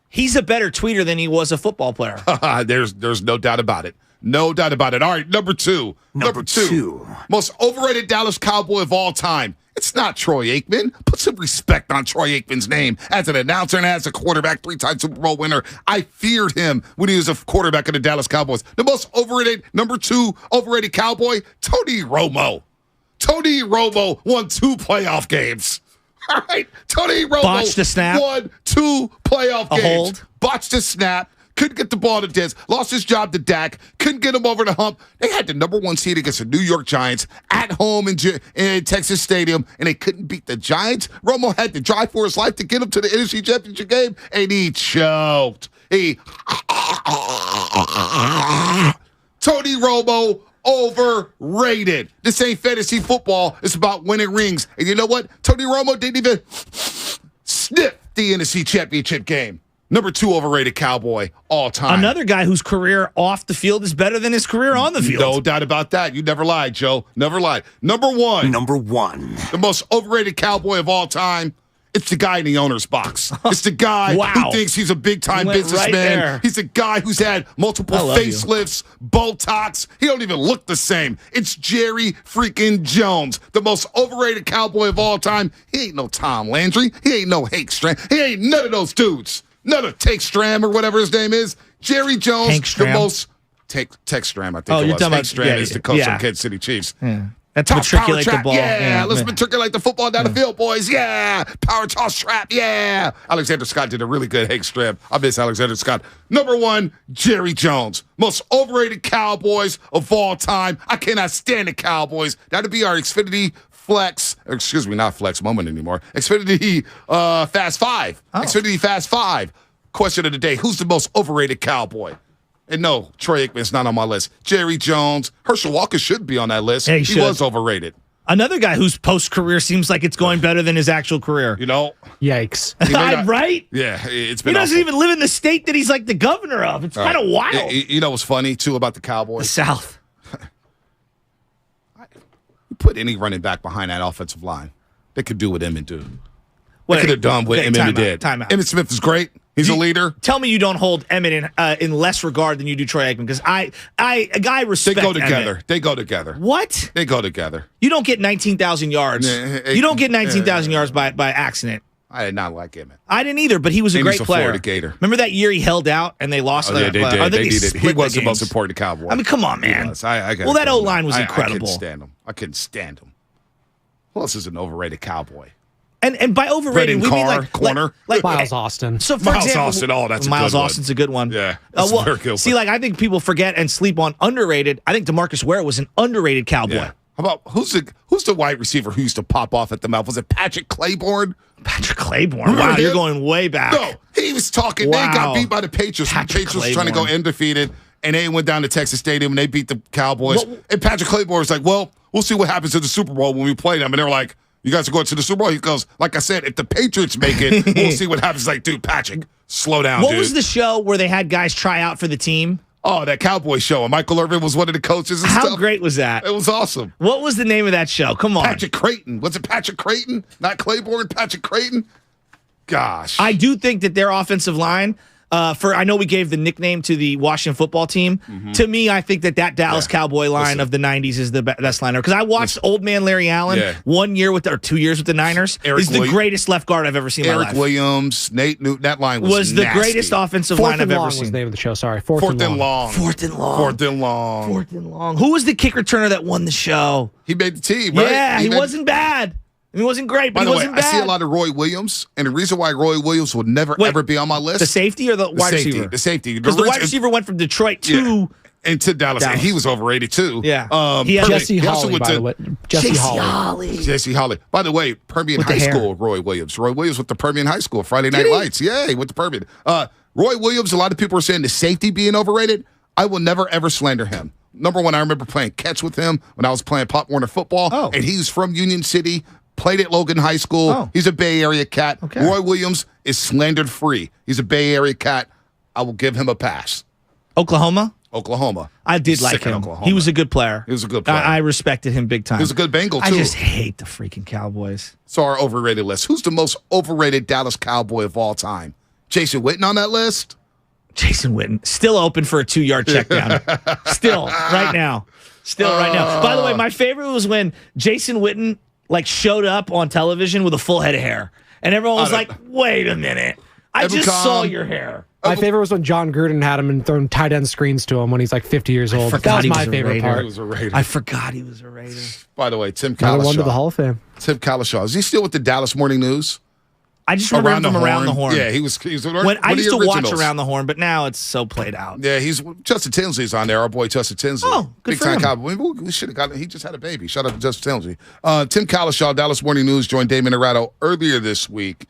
He's a better tweeter than he was a football player. There's no doubt about it. No doubt about it. All right, number 2. Number 2. Most overrated Dallas Cowboy of all time. It's not Troy Aikman. Put some respect on Troy Aikman's name as an announcer and as a quarterback, 3-time Super Bowl winner. I feared him when he was a quarterback of the Dallas Cowboys. The most overrated, number 2 overrated Cowboy, Tony Romo. Tony Romo won 2 playoff games. All right, Tony Romo botched the snap. Won 2 playoff games. Hold. Botched the snap. Couldn't get the ball to Dez. Lost his job to Dak. Couldn't get him over the hump. They had the number 1 seed against the New York Giants at home in Texas Stadium, and they couldn't beat the Giants. Romo had to drive for his life to get him to the NFC Championship game, and he choked. Tony Romo, overrated. This ain't fantasy football. It's about winning rings. And you know what? Tony Romo didn't even sniff the NFC Championship game. Number 2 overrated Cowboy all time. Another guy whose career off the field is better than his career on the field. No doubt about that. You never lied, Joe. Never lied. Number 1. Number 1. The most overrated Cowboy of all time. It's the guy in the owner's box. It's the guy who thinks he's a big-time businessman. Right, he's the guy who's had multiple facelifts, Botox. He don't even look the same. It's Jerry freaking Jones, the most overrated Cowboy of all time. He ain't no Tom Landry. He ain't no Hank Stram. He ain't none of those dudes. None of Take Stram or whatever his name is. Jerry Jones, Hank Stram. the most... Tech Stram, I think it was. Hank Stram is the coach of Kansas City Chiefs. Yeah. That's matriculate the ball. Yeah, let's matriculate the football down the field, boys. Yeah, power toss trap. Yeah. Alexander Scott did a really good Hank Stram. I miss Alexander Scott. Number 1, Jerry Jones. Most overrated Cowboys of all time. I cannot stand the Cowboys. That'd be our Xfinity Flex. Excuse me, not Flex moment anymore. Xfinity Fast 5. Xfinity Fast 5. Question of the day: who's the most overrated Cowboy? And no, Troy Aikman's not on my list. Jerry Jones. Herschel Walker should be on that list. Yeah, he was overrated. Another guy whose post-career seems like it's going better than his actual career. You know? Yikes. Right? Yeah, it's been He doesn't even live in the state that he's like the governor of. It's kind of wild. You know what's funny, too, about the Cowboys? The South. You put any running back behind that offensive line, they could do what Emmett do. They could have done what Emmett did. Time out. Emmitt Smith is great. He's a leader. Tell me you don't hold Emmett in less regard than you do Troy Aikman, because I respect They go together. Emmett. They go together. What? They go together. You don't get 19,000 yards. You don't get 19,000 yards by accident. I did not like Emmett. I didn't either, but he was a great player. Florida Gator. Remember that year he held out and they lost? Oh, yeah, they did. They did. He was the most important Cowboy. I mean, come on, man. Well, that O-line was incredible. I couldn't stand him. Who else is an overrated Cowboy? And by overrated, we mean like corner, like Miles Austin. So for Miles example, Austin, that's Miles a good Austin's a good one. Yeah, that's a very good one. See, like I think people forget and sleep on underrated. I think DeMarcus Ware was an underrated Cowboy. Yeah. How about who's the wide receiver who used to pop off at the mouth? Was it Patrick Claiborne? Patrick Claiborne. Wow, you're going way back. No, he was talking. Wow. They got beat by the Patriots. The Patriots were trying to go undefeated, and they went down to Texas Stadium and they beat the Cowboys. And Patrick Claiborne was like, "Well, we'll see what happens in the Super Bowl when we play them." And they're like, "You guys are going to the Super Bowl?" He goes, "Like I said, if the Patriots make it, we'll see what happens." Like, dude, Patrick, slow down, What was the show where they had guys try out for the team? Oh, that Cowboy show. And Michael Irvin was one of the coaches and How stuff. great was that? It was awesome. What was the name of that show? Come on. Patrick Creighton. Was it Patrick Creighton? Not Claiborne, Patrick Creighton? Gosh. I do think that their offensive line, I know we gave the nickname to the Washington football team. Mm-hmm. To me, I think that Dallas Cowboy line of the 90s is the best liner. Because I watched old man Larry Allen 1 year or 2 years with the Niners. He's the greatest left guard I've ever seen in my life. Eric Williams, Nate Newton, that line was the nasty. greatest offensive line I've ever seen. Was the name of the show. Sorry. Fourth and long. Fourth and long. Fourth and long. Fourth and long. Who was the kick returner that won the show? He made the team, right? Yeah, he wasn't bad. He wasn't great, but By he the way, wasn't bad. I see a lot of Roy Williams, and the reason why Roy Williams would never, ever be on my list. The safety or the wide receiver? The safety. Because the wide receiver went from Detroit to... And to Dallas. And he was overrated, too. Yeah. He had Jesse Holly, by the way. Jesse Holly. Jesse Holly. By the way, Permian High School, Roy Williams. Roy Williams with the Permian High School, Friday Night Lights. Yeah, he went to Permian. Roy Williams, a lot of people are saying the safety being overrated. I will never, ever slander him. Number one, I remember playing catch with him when I was playing Pop Warner football. And he's from Union City. Played at Logan High School. He's a Bay Area cat. Okay. Roy Williams is slandered free. He's a Bay Area cat. I will give him a pass. Oklahoma? I did like him. He was a good player. He was a good player. I respected him big time. He was a good Bengal, too. I just hate the freaking Cowboys. So our overrated list. Who's the most overrated Dallas Cowboy of all time? Jason Witten on that list? Jason Witten. Still open for a 2-yard check down. Still, right now. By the way, my favorite was when Jason Witten showed up on television with a full head of hair. And everyone was like, wait a minute. I just saw your hair. My favorite was when John Gruden had him and thrown tight end screens to him when he's like 50 years old. That was my favorite part. He was a Raider. I forgot he was a Raider. By the way, Tim Another Calishaw. one to the Hall of Fame. Tim Calishaw. Is he still with the Dallas Morning News? I just remember him from Around the Horn. Yeah, he was I used to watch Around the Horn, but now it's so played out. Yeah, Justin Tinsley's on there. Our boy Justin Tinsley. Oh, good Big for time him. Cowboy. We should have got. He just had a baby. Shout out to Justin Tinsley. Tim Calishaw, Dallas Morning News, joined Damon Arado earlier this week,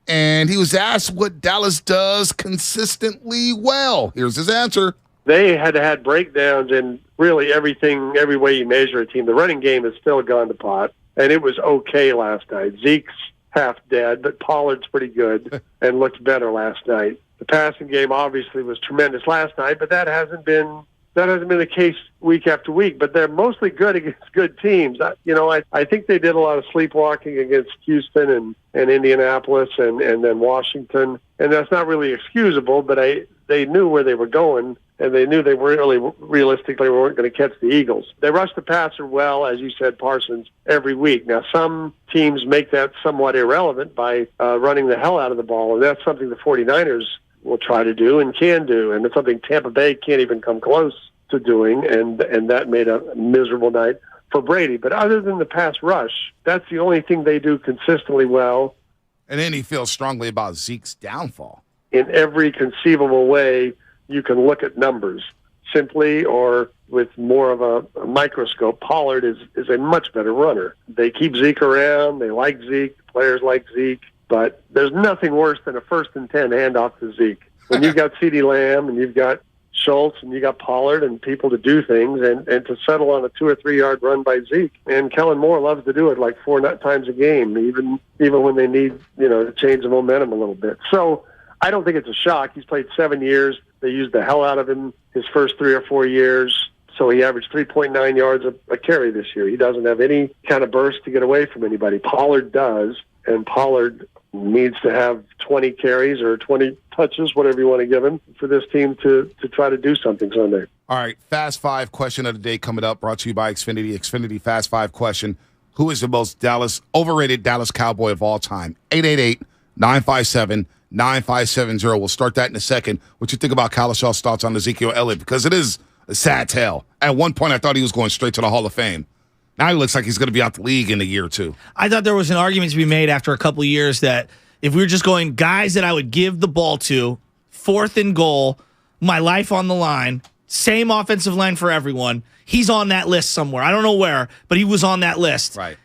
and he was asked what Dallas does consistently well. Here's his answer. They had breakdowns in really everything, every way you measure a team. The running game has still gone to pot, and it was okay last night. Zeke's half dead, but Pollard's pretty good and looked better last night. The passing game obviously was tremendous last night, but that hasn't been the case week after week. But they're mostly good against good teams. I think they did a lot of sleepwalking against Houston and Indianapolis and then Washington, and that's not really excusable. But they knew where they were going, and they knew they realistically weren't going to catch the Eagles. They rush the passer well, as you said, Parsons, every week. Now, some teams make that somewhat irrelevant by running the hell out of the ball, and that's something the 49ers will try to do and can do, and it's something Tampa Bay can't even come close to doing, and that made a miserable night for Brady. But other than the pass rush, that's the only thing they do consistently well. And then he feels strongly about Zeke's downfall. In every conceivable way, you can look at numbers simply or with more of a microscope. Pollard is a much better runner. They keep Zeke around. They like Zeke. Players like Zeke. But there's nothing worse than a 1st and 10 handoff to Zeke. When you've got CeeDee Lamb and you've got Schultz and you got Pollard and people to do things and to settle on a 2 or 3 yard run by Zeke. And Kellen Moore loves to do it like 4 times a game, even when they need, to change the momentum a little bit. So I don't think it's a shock. He's played 7 years. They used the hell out of him his first 3 or 4 years. So he averaged 3.9 yards a carry this year. He doesn't have any kind of burst to get away from anybody. Pollard does. and Pollard needs to have 20 carries or 20 touches, whatever you want to give him, for this team to try to do something Sunday. All right, Fast Five question of the day coming up, brought to you by Xfinity. Xfinity Fast Five question. Who is the most overrated Dallas Cowboy of all time? 888-957-9570. We'll start that in a second. What you think about Kalashaw's thoughts on Ezekiel Elliott? Because it is a sad tale. At one point, I thought he was going straight to the Hall of Fame. Now he looks like he's going to be out the league in a year or two. I thought there was an argument to be made after a couple of years that if we were just going guys that I would give the ball to, 4th and goal, my life on the line, same offensive line for everyone, he's on that list somewhere. I don't know where, but he was on that list. Right.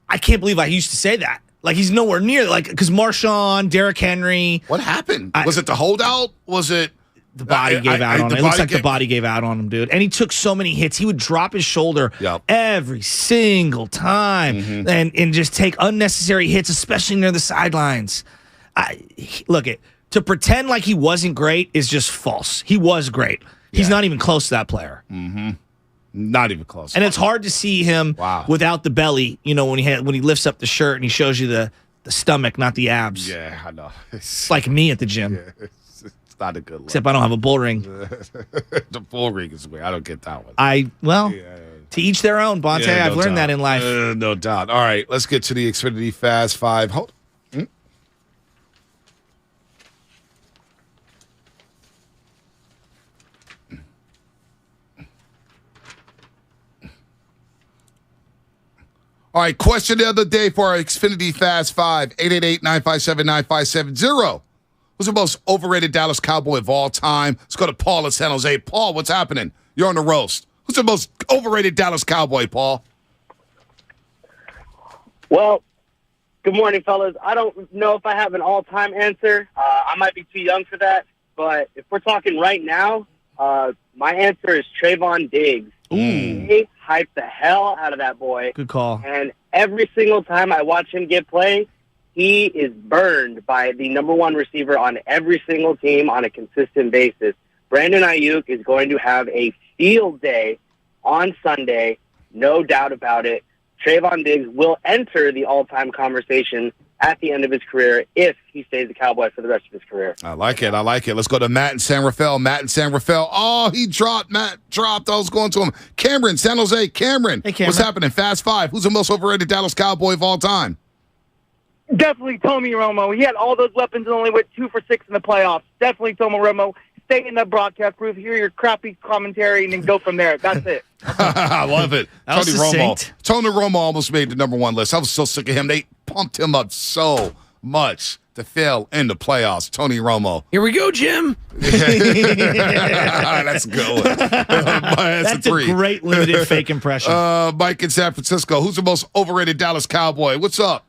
I can't believe I used to say that. Like, he's nowhere near, like, because Marshawn, Derrick Henry. What happened? Was it the holdout? Was it? The body gave out on him. It looks like the body gave out on him, dude. And he took so many hits. He would drop his shoulder every single time and just take unnecessary hits, especially near the sidelines. To pretend like he wasn't great is just false. He was great. He's not even close to that player. Not even close. And it's hard to see him without the belly, when he lifts up the shirt and he shows you the stomach, not the abs. Yeah, I know. It's like me at the gym. Yeah, it's not a good look. Except I don't have a bull ring. The bull ring is weird. I don't get that one. To each their own, Bonte. Yeah, I've learned that in life. No doubt. All right, let's get to the Xfinity Fast Five. Hold. All right, question the other day for our Xfinity Fast Five, 888-957-9570. Who's the most overrated Dallas Cowboy of all time? Let's go to Paul in San Jose. Paul, what's happening? You're on the roast. Who's the most overrated Dallas Cowboy, Paul? Well, good morning, fellas. I don't know if I have an all-time answer. I might be too young for that. But if we're talking right now, my answer is Trayvon Diggs. They hype the hell out of that boy. Good call. And every single time I watch him get play, he is burned by the number one receiver on every single team on a consistent basis. Brandon Ayuk is going to have a field day on Sunday, no doubt about it. Trayvon Diggs will enter the all-time conversation at the end of his career if he stays a Cowboy for the rest of his career. I like it. Let's go to Matt in San Rafael. Oh, he dropped. Matt dropped. I was going to him. Cameron, San Jose. Cameron. Hey, Cameron. What's happening? Fast Five. Who's the most overrated Dallas Cowboy of all time? Definitely Tommy Romo. He had all those weapons and only went 2 for 6 in the playoffs. Definitely Tommy Romo. Stay in the broadcast booth, hear your crappy commentary, and then go from there. That's it. I love it. Tony Romo almost made the number one list. I was so sick of him. They pumped him up so much to fail in the playoffs. Tony Romo. Here we go, Jim. That's a good one. That's a great limited fake impression. Mike in San Francisco. Who's the most overrated Dallas Cowboy? What's up?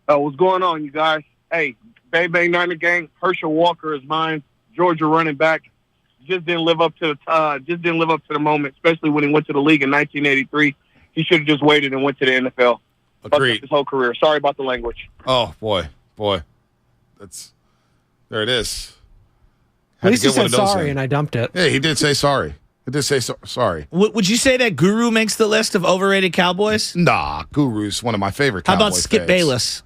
What's going on, you guys? Hey, Bang Bang Niner gang. Herschel Walker is mine. Georgia running back. Just didn't live up to the moment, especially when he went to the league in 1983. He should have just waited and went to the NFL. Agreed. His whole career. Sorry about the language. Oh boy. There it is. At least he said sorry, and I dumped it. Yeah, he did say sorry. Sorry. Would you say that Guru makes the list of overrated Cowboys? Nah, Guru's one of my favorite Cowboys. How about Skip Bayless?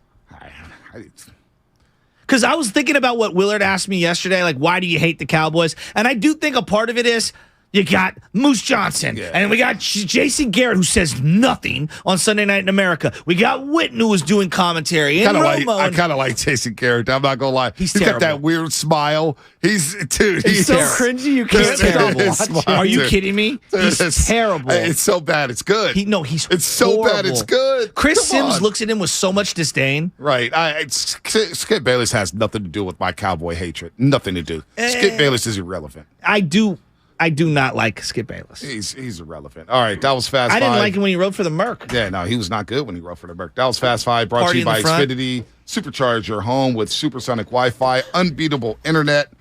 Because I was thinking about what Willard asked me yesterday, like, why do you hate the Cowboys? And I do think a part of it is you got Moose Johnson, and we got Jason Garrett, who says nothing on Sunday Night in America. We got Witten, who was doing commentary, and Romo. I kind of like Jason Garrett. I'm not gonna lie. He's got that weird smile. He's so cringy. You can't stop watching. Are you kidding me? He's terrible. It's so bad. It's good. It's so bad. It's good. Chris Sims looks at him with so much disdain. Right. Skip Bayless has nothing to do with my Cowboy hatred. Nothing to do. Skip Bayless is irrelevant. I do not like Skip Bayless. He's irrelevant. All right, that was Fast Five. I didn't like him when he wrote for the Merc. Yeah, no, he was not good when he wrote for the Merc. That was Fast Five, brought to you by Xfinity. Supercharge your home with supersonic Wi-Fi, unbeatable internet,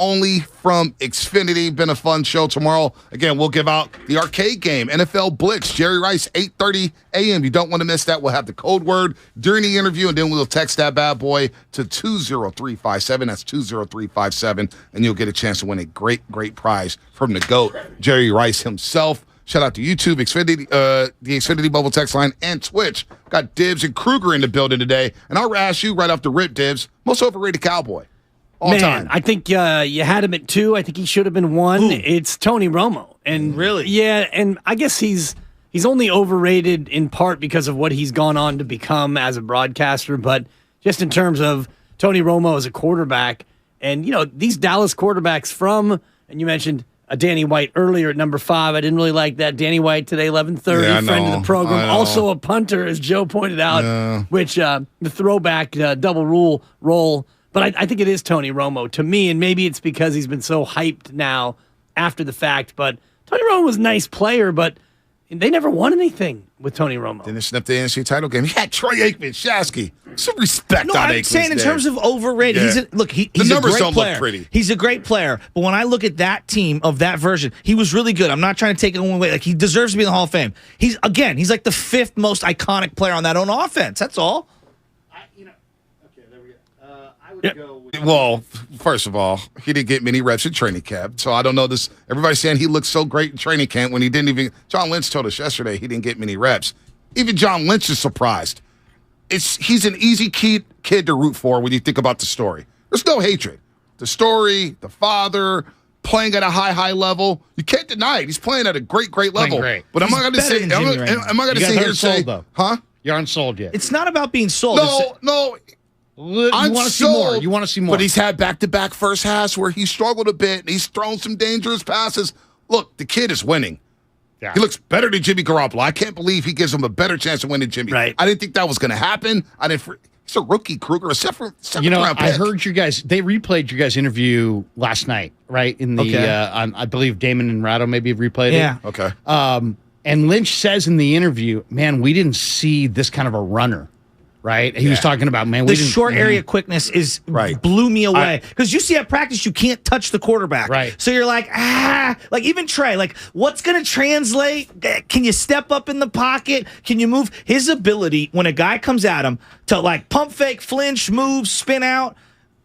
only from Xfinity. Been a fun show tomorrow. Again, we'll give out the arcade game, NFL Blitz, Jerry Rice, 8:30 a.m. You don't want to miss that. We'll have the code word during the interview, and then we'll text that bad boy to 20357. That's 20357, and you'll get a chance to win a great, great prize from the GOAT, Jerry Rice himself. Shout out to YouTube, Xfinity, the Xfinity mobile text line, and Twitch. Got Dibs and Kruger in the building today. And I'll ask you right off the rip, Dibs, most overrated Cowboy all time. I think you had him at 2. I think he should have been 1. Ooh. It's Tony Romo. And really? Yeah, and I guess he's only overrated in part because of what he's gone on to become as a broadcaster, but just in terms of Tony Romo as a quarterback, and, these Dallas quarterbacks and you mentioned Danny White earlier at number 5. I didn't really like that. Danny White today, 11:30, friend of the program. Also a punter, as Joe pointed out, which the throwback double roll. But I think it is Tony Romo to me, and maybe it's because he's been so hyped now after the fact. But Tony Romo was a nice player, but they never won anything with Tony Romo. Didn't snap the NFC title game. He had Troy Aikman, Shasky. Some respect on I'm Aikman's saying in terms of overrated. Yeah. He's the a numbers great don't player. look pretty. He's a great player. But when I look at that team of that version, he was really good. I'm not trying to take it one way. Like, he deserves to be in the Hall of Fame. He's like the 5th most iconic player on that own offense. That's all. Okay, there we go. I would go with... Well, first of all, he didn't get many reps in training camp, so I don't know this. Everybody's saying he looked so great in training camp when he didn't even. John Lynch told us yesterday he didn't get many reps. Even John Lynch is surprised. He's an easy kid to root for when you think about the story. There's no hatred. The story, the father, playing at a high level. You can't deny it. He's playing at a great level. Great. But am I going to say? Am I going to sit here and say, huh? You aren't sold yet. It's not about being sold. No. You want to see more. You want to see more. But he's had back-to-back first halves where he struggled a bit, and he's thrown some dangerous passes. Look, the kid is winning. Yeah. He looks better than Jimmy Garoppolo. I can't believe he gives him a better chance of winning Jimmy. Right. I didn't think that was going to happen. He's a rookie, Kruger, a separate round pick. I heard you guys. They replayed your guys' interview last night, right? In the, I believe Damon and Ratto maybe replayed it. Yeah. Okay. And Lynch says in the interview, man, we didn't see this kind of a runner. Right? He was talking about, man, the short area quickness blew me away. Because you see at practice, you can't touch the quarterback. Right. So you're like, like even Trey, like what's going to translate? Can you step up in the pocket? Can you move? His ability when a guy comes at him to like pump fake, flinch, move, spin out.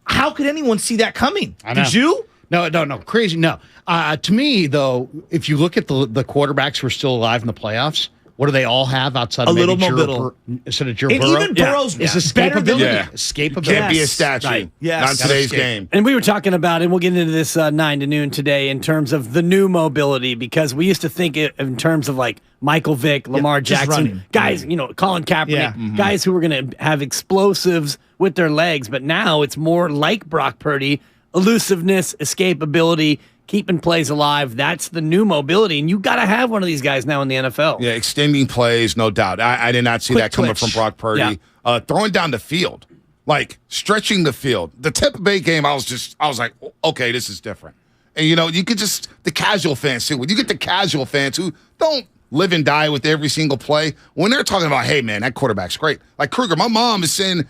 How could anyone see that coming? I know. Did you? No. Crazy. No. To me, though, if you look at the quarterbacks who are still alive in the playoffs, what do they all have outside of little mobility? Instead of Joe and Burrow? Even Burrow's is escapability. Escapability. Can't be a statue. Right. Yes. Not in today's game. And we were talking about, and we'll get into this 9 to noon today in terms of the new mobility, because we used to think it in terms of like Michael Vick, Lamar Jackson, guys, Colin Kaepernick, guys who were going to have explosives with their legs. But now it's more like Brock Purdy, elusiveness, escapability, keeping plays alive. That's the new mobility, and you got to have one of these guys now in the NFL. Yeah, extending plays, no doubt. I did not see that coming from Brock Purdy. Yeah. Throwing down the field, like stretching the field. The Tampa Bay game, I was like, okay, this is different. And you could just the casual fans too. When you get the casual fans who don't live and die with every single play, when they're talking about, hey man, that quarterback's great. Like Kruger, my mom is saying,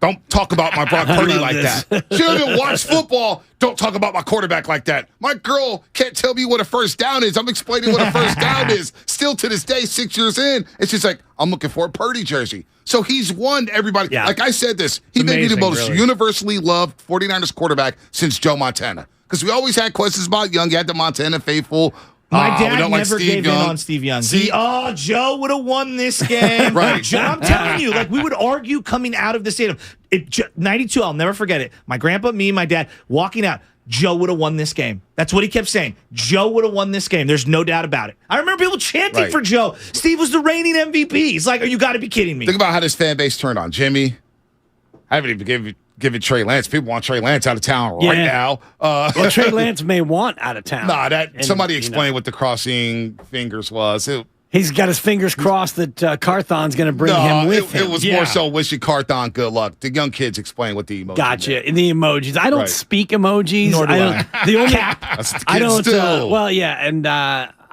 don't talk about my Brock Purdy like that. She doesn't watch football. Don't talk about my quarterback like that. My girl can't tell me what a first down is. I'm explaining what a first down is. Still to this day, 6 years in, it's just like, I'm looking for a Purdy jersey. So he's won everybody. Yeah. Like I said this, he may be the most universally loved 49ers quarterback since Joe Montana. Because we always had questions about Young. You had the Montana faithful. My dad never gave in on Steve Young. Joe would have won this game. Right. Joe, I'm telling you, like we would argue coming out of the stadium. 92, I'll never forget it. My grandpa, me, and my dad walking out. Joe would have won this game. That's what he kept saying. Joe would have won this game. There's no doubt about it. I remember people chanting for Joe. Steve was the reigning MVP. He's like, you got to be kidding me. Think about how this fan base turned on Jimmy. I haven't even given Trey Lance. People want Trey Lance out of town right now. Well, Trey Lance may want out of town. Somebody explain what the crossing fingers was. He's got his fingers crossed that Carthon's going to bring him with him. It was more so wishing Carthon good luck. The young kids explain what the emoji Gotcha. In the emojis. I don't speak emojis. Nor do I. The only That's the kid still. and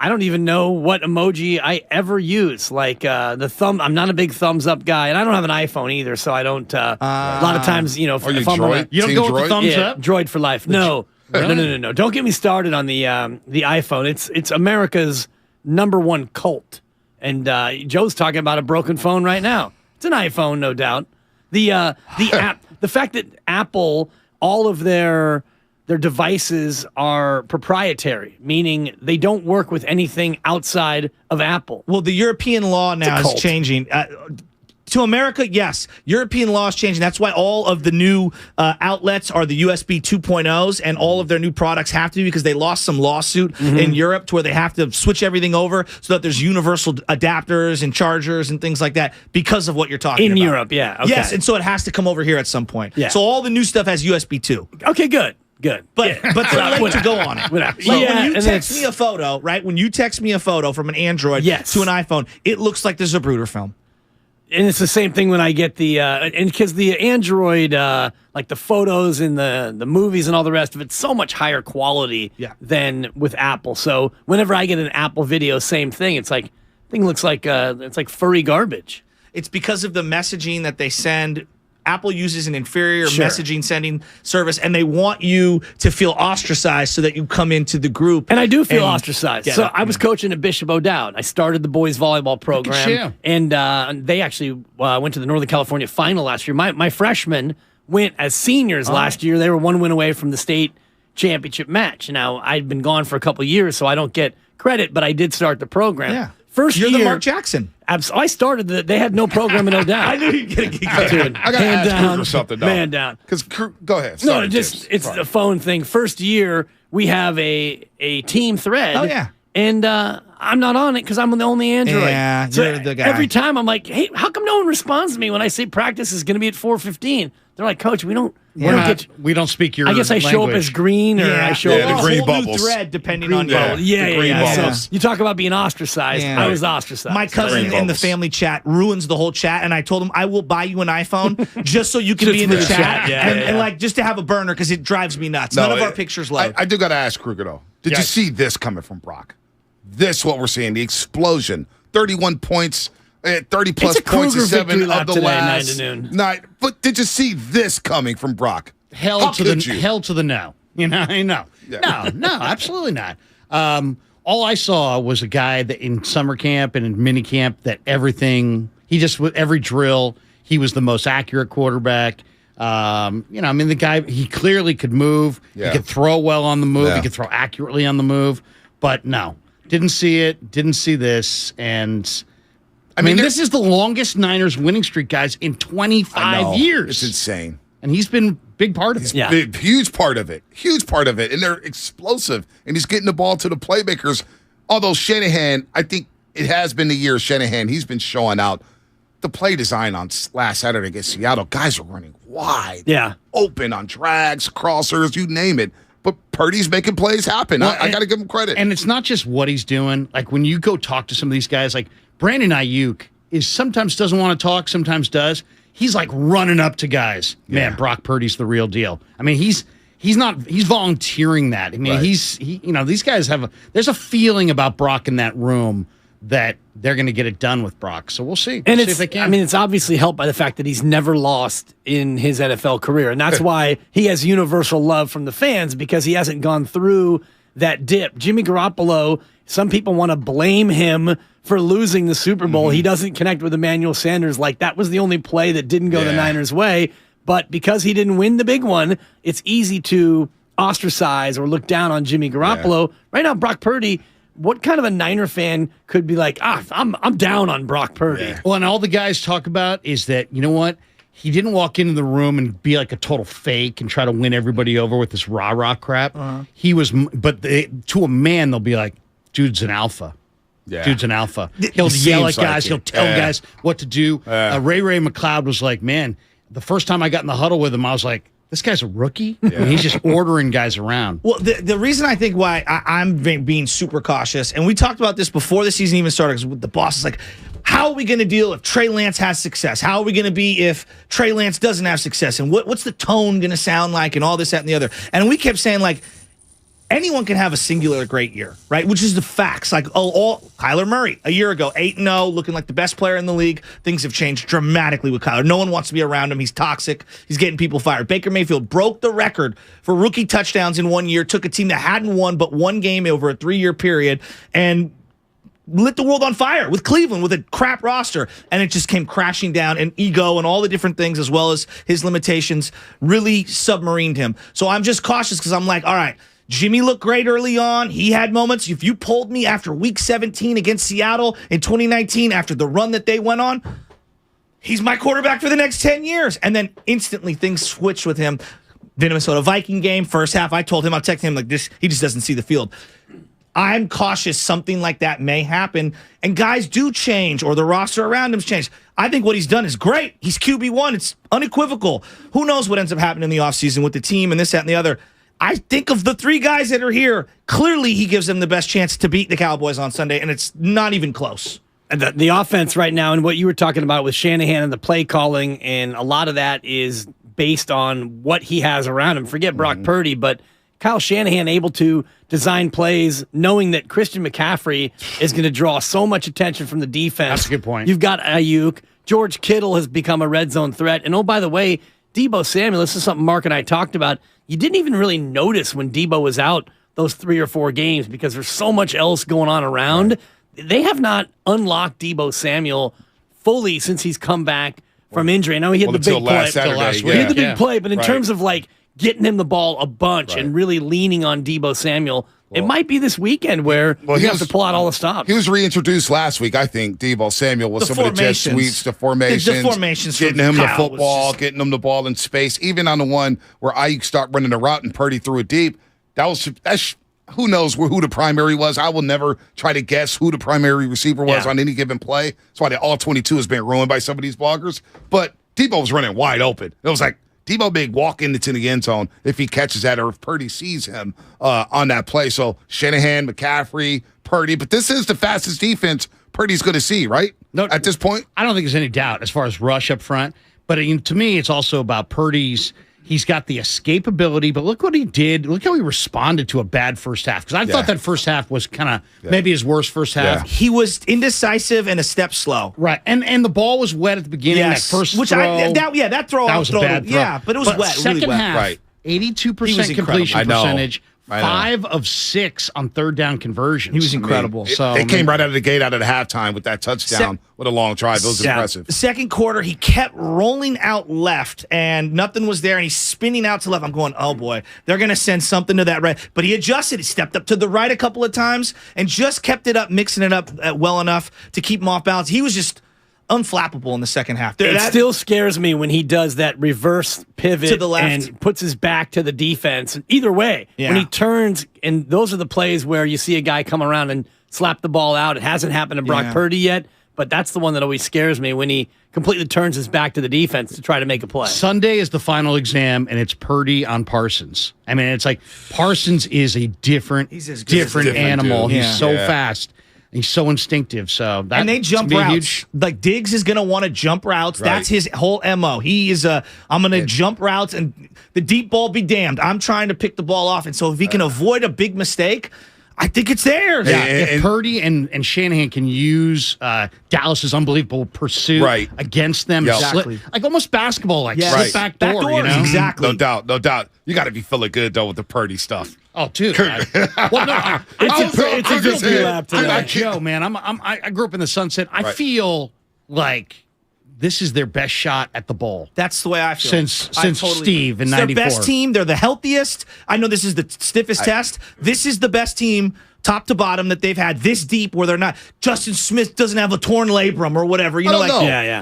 I don't even know what emoji I ever use. Like the thumb. I'm not a big thumbs up guy, and I don't have an iPhone either, so I don't. A lot of times, if I'm you don't go with the thumbs up. Droid for life. No. No. Don't get me started on the iPhone. It's America's #1 cult, and Joe's talking about a broken phone right now. It's an iPhone, no doubt. The app, the fact that Apple, all of their their devices are proprietary, meaning they don't work with anything outside of Apple. Well, the European law now is changing. To America, yes. European law is changing. That's why all of the new outlets are the USB 2.0s, and all of their new products have to be, because they lost some lawsuit in Europe to where they have to switch everything over so that there's universal adapters and chargers and things like that because of what you're talking about. In Europe, yeah. Okay. Yes, and so it has to come over here at some point. Yeah. So all the new stuff has USB 2. Okay, good. But they're late to go on it. Like when you text me a photo, right? When you text me a photo from an Android to an iPhone, it looks like there's a Brooder film. And it's the same thing when I get the and because the Android, like the photos and the movies and all the rest of it's so much higher quality than with Apple. So whenever I get an Apple video, same thing. It's like thing looks like it's like furry garbage. It's because of the messaging that they send. Apple uses an inferior messaging sending service, and they want you to feel ostracized so that you come into the group. And I do feel ostracized. So I was coaching at Bishop O'Dowd. I started the boys volleyball program, and they actually went to the Northern California final last year. My freshmen went as seniors last year. They were one win away from the state championship match. Now, I'd been gone for a couple of years, so I don't get credit, but I did start the program. Yeah. First You're year, the Mark Jackson. I started they had no program in O'Dowd. I knew you'd get a gig. Dude, I got to ask Kruger something, though. Man down. Because, go ahead. No, it's a phone thing. First year, we have a team thread. Oh, yeah. And I'm not on it because I'm the only Android. Yeah, so you're the guy. Every time I'm like, hey, how come no one responds to me when I say practice is going to be at 4:15? They're like, Coach, we don't speak your I guess I show up as green, or I show up the green whole bubbles. New thread, depending green on bubble. your Yeah, green yeah. bubbles. So you talk about being ostracized. Yeah. I was ostracized. My cousin in the family chat ruins the whole chat, and I told him I will buy you an iPhone just so you can be in the chat, and like just to have a burner because it drives me nuts. None of our pictures load. I do got to ask Kruger, though. Did you see this coming from Brock? This what we're seeing, the explosion. 31 points, 30-plus points in 7 of the today, last 9 to noon. night. But did you see this coming from Brock? Hell to the no. You know, I know. Yeah. No, absolutely not. All I saw was a guy that in summer camp and in mini camp that with every drill, he was the most accurate quarterback. The guy, he clearly could move. Yeah. He could throw well on the move. Yeah. He could throw accurately on the move. But no, didn't see it. Didn't see this. And I mean, this is the longest Niners winning streak, guys, in 25 years. It's insane. And he's been a big part of it. Huge part of it. Huge part of it. And they're explosive. And he's getting the ball to the playmakers. Although Shanahan, I think it has been the year of Shanahan. He's been showing out the play design on last Saturday against Seattle. Guys are running wide. Yeah. Open on drags, crossers, you name it. But Purdy's making plays happen. Well, I got to give him credit. And it's not just what he's doing. Like when you go talk to some of these guys, like Brandon Ayuk sometimes doesn't want to talk, sometimes does. He's like running up to guys. Man, Brock Purdy's the real deal. I mean, he's volunteering that. I mean, these guys there's a feeling about Brock in that room that they're going to get it done with Brock. So we'll see. And see if they can. I mean, it's obviously helped by the fact that he's never lost in his NFL career. And that's why he has universal love from the fans, because he hasn't gone through that dip. Jimmy Garoppolo, some people want to blame him for losing the Super Bowl. He doesn't connect with Emmanuel Sanders. Like, that was the only play that didn't go the Niners' way. But because he didn't win the big one, it's easy to ostracize or look down on Jimmy Garoppolo. Right now, Brock Purdy, what kind of a Niner fan could be like, I'm down on Brock Purdy? Yeah. Well, and all the guys talk about is that, you know what? He didn't walk into the room and be like a total fake and try to win everybody over with this rah-rah crap. He was, to a man, they'll be like, dude's an alpha. Yeah. Dude's an alpha. He'll yell at guys. He'll tell guys what to do. Ray McLeod was like, man, the first time I got in the huddle with him, I was like, this guy's a rookie? Yeah. And he's just ordering guys around. Well, the reason I think why I'm being super cautious, and we talked about this before the season even started, because the boss is like, how are we going to deal if Trey Lance has success? How are we going to be if Trey Lance doesn't have success? And what's the tone going to sound like, and all this, that, and the other? And we kept saying, like, anyone can have a singular great year, right? Which is the facts. Like, Kyler Murray, a year ago, 8-0, looking like the best player in the league. Things have changed dramatically with Kyler. No one wants to be around him. He's toxic. He's getting people fired. Baker Mayfield broke the record for rookie touchdowns in 1 year, took a team that hadn't won but one game over a 3-year period, and lit the world on fire with Cleveland with a crap roster, and it just came crashing down, and ego and all the different things as well as his limitations really submarined him. So I'm just cautious because I'm like, all right, Jimmy looked great early on. He had moments. If you pulled me after week 17 against Seattle in 2019 after the run that they went on, he's my quarterback for the next 10 years. And then instantly things switched with him. The Minnesota Viking game, first half, I told him, I'll text him like this, he just doesn't see the field. I'm cautious something like that may happen, and guys do change, or the roster around him's changed. I think what he's done is great. He's QB1. It's unequivocal. Who knows what ends up happening in the offseason with the team and this, that, and the other. I think of the 3 guys that are here, clearly he gives them the best chance to beat the Cowboys on Sunday, and it's not even close. The offense right now, and what you were talking about with Shanahan and the play calling, and a lot of that is based on what he has around him. Forget Brock Purdy, but Kyle Shanahan able to design plays knowing that Christian McCaffrey is going to draw so much attention from the defense. That's a good point. You've got Ayuk. George Kittle has become a red zone threat. And oh, by the way, Deebo Samuel, this is something Mark and I talked about. You didn't even really notice when Deebo was out those 3 or 4 games because there's so much else going on around. Right. They have not unlocked Deebo Samuel fully since he's come back from injury. I know he had the big play. He had the big play, but in terms of like getting him the ball a bunch and really leaning on Deebo Samuel, it might be this weekend where you have to pull out all the stops. He was reintroduced last week, I think, Deebo Samuel, with some of the jet sweeps, the formations getting him the football, getting him the ball in space. Even on the one where Ayuk started running the route and Purdy threw it deep, that's who knows who the primary was. I will never try to guess who the primary receiver was on any given play. That's why the all-22 has been ruined by some of these bloggers. But Deebo was running wide open. It was like, Deebo big walk into the end zone if he catches that or if Purdy sees him on that play. So Shanahan, McCaffrey, Purdy. But this is the fastest defense Purdy's going to see, right? No, at this point? I don't think there's any doubt as far as rush up front. But to me, it's also about Purdy's. He's got the escapability, but look what he did. Look how he responded to a bad first half. Because I thought that first half was kind of maybe his worst first half. He was indecisive and a step slow. Right. And the ball was wet at the beginning. Yes. That first throw. That throw. That was a bad throw. Yeah, but it was wet. Second really wet. half, 82% completion percentage. 5 of 6 on third down conversions. He was incredible. They came right out of the gate out of the halftime with that touchdown with a long drive. It was impressive. Second quarter, he kept rolling out left, and nothing was there, and he's spinning out to left. I'm going, oh, boy, they're going to send something to that right. But he adjusted. He stepped up to the right a couple of times and just kept it up, mixing it up well enough to keep him off balance. He was just unflappable in the second half. It still scares me when he does that reverse pivot to the left and puts his back to the defense. Either way, when he turns, and those are the plays where you see a guy come around and slap the ball out. It hasn't happened to Brock Purdy yet, but that's the one that always scares me when he completely turns his back to the defense to try to make a play. Sunday is the final exam, and it's Purdy on Parsons. I mean, it's like Parsons is a different animal. Dude. He's so fast. He's so instinctive, and they jump routes. Like Diggs is going to want to jump routes. Right. That's his whole MO. He is I'm going to jump routes, and the deep ball be damned. I'm trying to pick the ball off, and so if he can avoid a big mistake, I think it's there. Yeah, if Purdy and Shanahan can use Dallas's unbelievable pursuit against them, exactly. Like almost basketball, slip back door. You know? Exactly. No doubt. You got to be feeling good though with the Purdy stuff. Oh, dude. It's a good lap today. Joe, man, I grew up in the Sunset. I feel like this is their best shot at the ball. That's the way I feel. Since Steve in 94. It's their best team. They're the healthiest. I know this is the stiffest test. This is the best team, top to bottom, that they've had this deep where they're not. Justin Smith doesn't have a torn labrum or whatever. You know,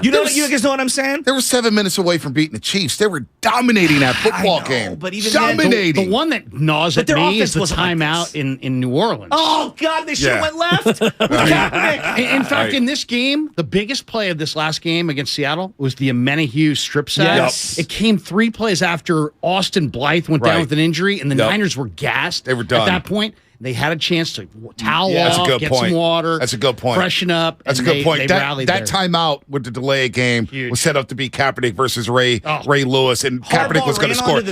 You guys know what I'm saying? They were 7 minutes away from beating the Chiefs. They were dominating that football game. But even dominating. The one that gnaws at me is the timeout in New Orleans. Oh God, they should have went left. In fact, in this game, the biggest play of this last game against Seattle was the Amenahue strip sack. Yes. It came 3 plays after Austin Blythe went down with an injury, and the Niners were gassed. They were done at that point. They had a chance to towel off, get some water. That's a good point. Freshen up. That's a good point. That timeout with the delay game was set up to be Kaepernick versus Ray Lewis, and Kaepernick was going to score.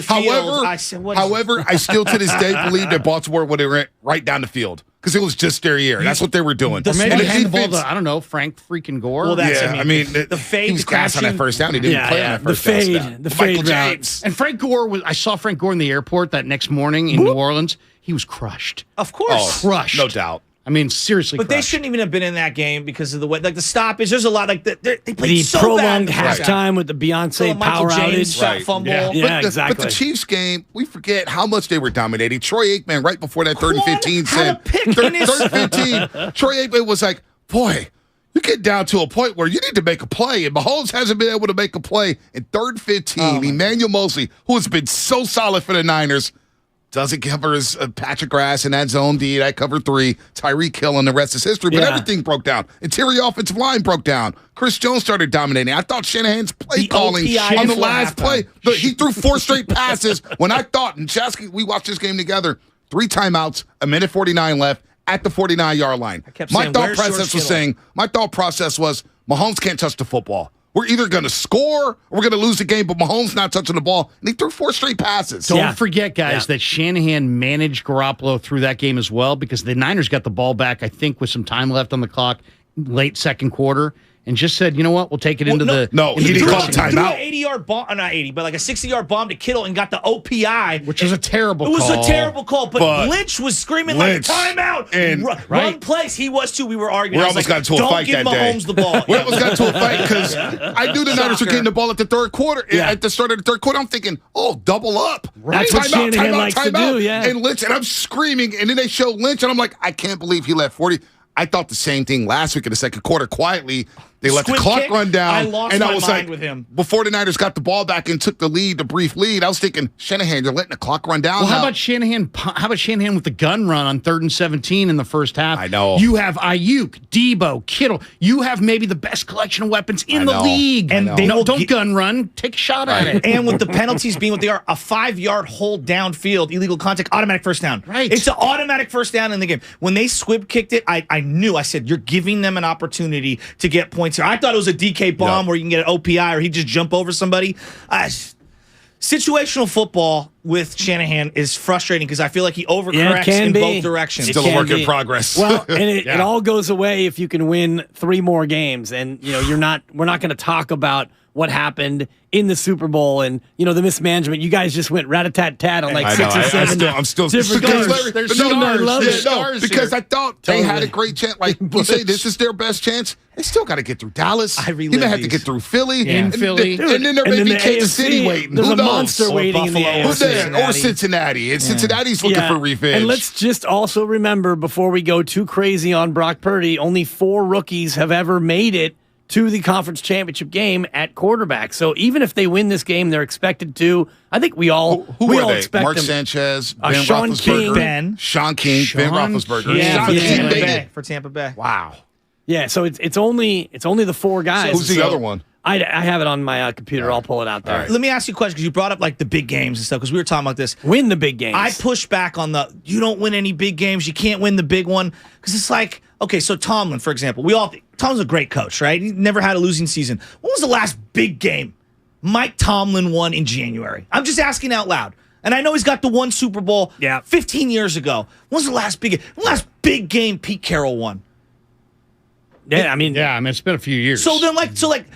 However, I still to this day believe that Baltimore would have ran right down the field because it was just their year. That's what they were doing. Or maybe hand the ball to, I don't know, Frank freaking Gore. Well, that's, I mean, the fade, he was grass on that first down. He didn't play on that first down. The fade route. And Frank Gore I saw Frank Gore in the airport that next morning in New Orleans. He was crushed. Of course. Crushed. No doubt. I mean, seriously. But they shouldn't even have been in that game because of the way, like the stoppage. There's a lot they played the so prolonged bad. halftime with the Beyonce power outage. Fumble. Yeah, exactly. But the Chiefs game, we forget how much they were dominating. Troy Aikman, right before that 3rd and 15, said, 3rd and 15, Troy Aikman was like, boy, you get down to a point where you need to make a play, and Mahomes hasn't been able to make a play. In 3rd and 15, Emmanuel Mosley, who has been so solid for the Niners, doesn't cover his Patrick Grass in that zone D. I cover 3. Tyreek Hill, and the rest is history. But everything broke down. Interior offensive line broke down. Chris Jones started dominating. I thought Shanahan's play calling on the last play. He threw 4 straight passes when I thought, and Chasky, we watched this game together, 3 timeouts, 1:49 left at the 49-yard line. My thought process was Mahomes can't touch the football. We're either going to score or we're going to lose the game, but Mahomes not touching the ball. And he threw 4 straight passes. Don't forget, guys, that Shanahan managed Garoppolo through that game as well because the Niners got the ball back, I think, with some time left on the clock, late second quarter. And just said, you know what, we'll take it into the... No, he didn't call timeout. He threw an 80-yard bomb, not 80, but like a 60-yard bomb to Kittle and got the OPI. Which was a terrible call. It was a terrible call, but Lynch was screaming like, timeout! And run plays. He was too. We were arguing. We almost got into a fight that day. Don't give Mahomes the ball. We almost got into a fight because I knew the Niners were getting the ball at the 3rd quarter. Yeah. At the start of the 3rd quarter, I'm thinking, double up. That's what Shanahan likes to do, yeah. And Lynch, and I'm screaming, and then they show Lynch, and I'm like, I can't believe he left 40. I thought the same thing last week in the second quarter. Quietly, they let the clock run down. I lost my mind with him. Before the Niners got the ball back and took the lead, the brief lead, I was thinking, Shanahan, you're letting the clock run down. Well, how about Shanahan? How about Shanahan with the gun run on 3rd and 17 in the first half? I know. You have Ayuk, Debo, Kittle. You have maybe the best collection of weapons in the league. And they don't gun run. Take a shot at it. And with the penalties being what they are, a 5-yard hold downfield, illegal contact, automatic first down. Right. It's an automatic first down in the game. When they squib kicked it, I knew. I said, you're giving them an opportunity to get points here. I thought it was a DK bomb where you can get an OPI or he just jump over somebody. Situational football with Shanahan is frustrating because I feel like he overcorrects in both directions. Still a work in progress. Well, and it all goes away if you can win 3 more games. And we're not going to talk about what happened in the Super Bowl and the mismanagement. You guys just went rat-a-tat-tat on like 6 or 7. I'm still different because games. because I thought they had a great chance. Like you say, this is their best chance. They still got to get through Dallas. He may have to get through Philly, and Philly, and then there may be Kansas City waiting. There's Who a knows? monster waiting in the AFC. Or Cincinnati. And Cincinnati's looking for revenge. And let's just also remember before we go too crazy on Brock Purdy, only 4 rookies have ever made it to the conference championship game at quarterback. So even if they win this game, they're expected to. I think we all who are they? expect Mark them. Sanchez, Ben Sean Roethlisberger, King, Sean King, Ben Roethlisberger. Yeah, for Tampa Bay. Wow. Yeah, so it's only the 4 guys. So who's the other one? I have it on my computer. I'll pull it out there. Right. Let me ask you a question because you brought up like the big games and stuff because we were talking about this. Win the big games. I push back on you don't win any big games. You can't win the big one because it's like, okay, so Tomlin, for example, Tomlin's a great coach, right? He never had a losing season. When was the last big game Mike Tomlin won in January? I'm just asking out loud. And I know he's got the one Super Bowl 15 years ago. When was the last big game Pete Carroll won? Yeah, I mean, it's been a few years. So then,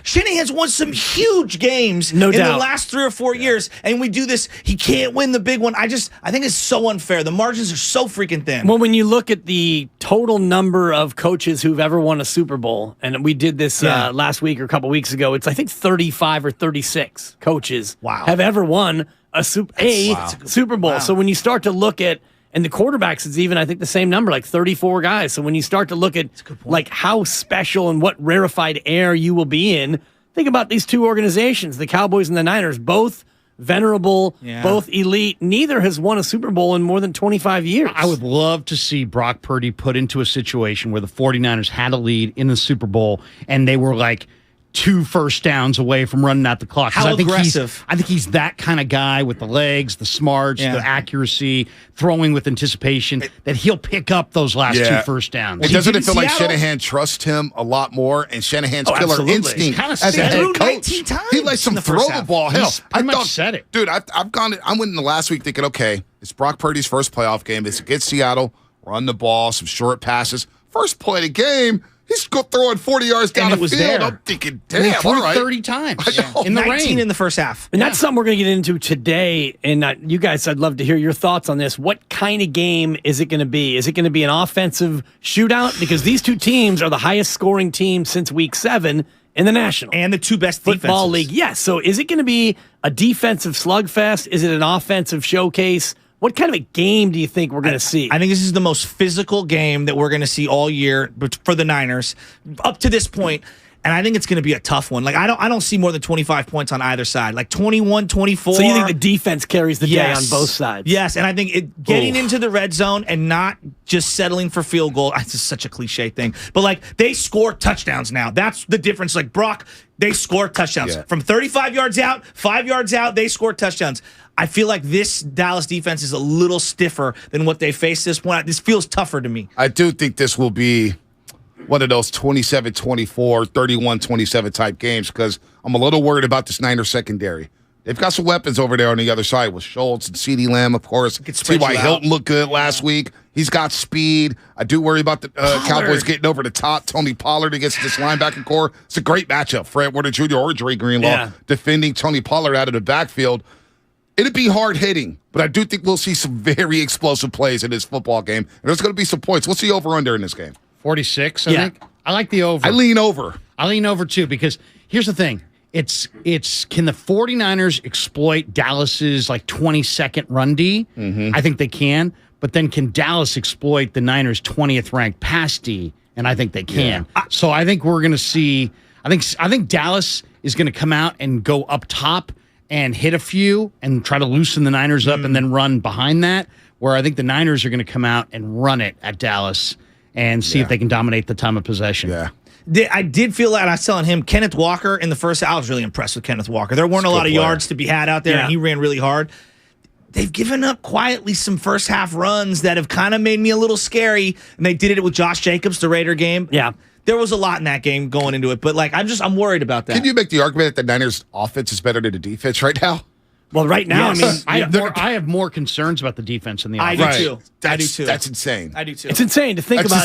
Shanahan's won some huge games in the last 3 or 4 years, and we do this. He can't win the big one. I think it's so unfair. The margins are so freaking thin. Well, when you look at the total number of coaches who've ever won a Super Bowl, and we did this last week or a couple weeks ago, it's I think 35 or 36 coaches have ever won a Super Bowl. Wow. So when you start to look at and the quarterbacks is even, I think, the same number, like 34 guys. So when you start to look at like how special and what rarefied air you will be in, think about these 2 organizations, the Cowboys and the Niners, both venerable, both elite. Neither has won a Super Bowl in more than 25 years. I would love to see Brock Purdy put into a situation where the 49ers had a lead in the Super Bowl and they were like 2 first downs away from running out the clock. How aggressive. I think he's that kind of guy with the legs, the smarts, the accuracy, throwing with anticipation, that he'll pick up those last 2 first downs. Well, doesn't it feel like Shanahan trusts him a lot more and Shanahan's killer instinct as a head coach? He lets him throw the ball. Hell, I thought, said it. Dude, I went in the last week thinking, okay, it's Brock Purdy's first playoff game. It's against Seattle. Run the ball, some short passes. First play of the game, He's throwing 40 yards down And it the was field. there. I'm thinking, And he damn, threw all right. 30 times in the 19 rain. In the first half. And that's something we're going to get into today. And you guys, I'd love to hear your thoughts on this. What kind of game is it going to be? Is it going to be an offensive shootout? Because these two teams are the highest scoring team since week 7 in the National. And the two best Football defenses. League. Yes. So is it going to be a defensive slugfest? Is it an offensive showcase? What kind of a game do you think we're going to see? I think this is the most physical game that we're going to see all year for the Niners up to this point. And I think it's going to be a tough one. Like I don't see more than 25 points on either side. Like 21, 24. So you think the defense carries the day on both sides? Yes, and I think getting into the red zone and not just settling for field goal. It's just such a cliche thing. But like they score touchdowns now. That's the difference. Like Brock, they score touchdowns. From 35 yards out, 5 yards out, they score touchdowns. I feel like this Dallas defense is a little stiffer than what they faced this point. This feels tougher to me. I do think this will be one of those 27-24, 31-27 type games because I'm a little worried about this Niners secondary. They've got some weapons over there on the other side with Schultz and CeeDee Lamb, of course. T.Y. Hilton looked good last week. He's got speed. I do worry about the Cowboys getting over the top. Tony Pollard against this linebacker core. It's a great matchup. Fred Warner Jr. or Dre Greenlaw defending Tony Pollard out of the backfield. It'd be hard hitting, but I do think we'll see some very explosive plays in this football game. And there's going to be some points. What's the over-under in this game? 46, I think. I like the over. I lean over. I lean over, too, because here's the thing. It's can the 49ers exploit Dallas's, 22nd run D? Mm-hmm. I think they can. But then can Dallas exploit the Niners' 20th ranked pass D? And I think they can. Yeah. So I think we're going to see – I think Dallas is going to come out and go up top and hit a few and try to loosen the Niners up and then run behind that, where I think the Niners are going to come out and run it at Dallas and see if they can dominate the time of possession. Yeah. I did feel that. I was telling him, Kenneth Walker in the first half, I was really impressed with Kenneth Walker. There weren't a lot of yards to be had out there, and he ran really hard. They've given up quietly some first half runs that have kind of made me a little scary, and they did it with Josh Jacobs, the Raider game. Yeah. There was a lot in that game going into it, but I'm worried about that. Can you make the argument that the Niners offense is better than the defense right now? Well, right now, yes. I have more concerns about the defense than the offense. I do too. That's insane. I do too. It's insane to think about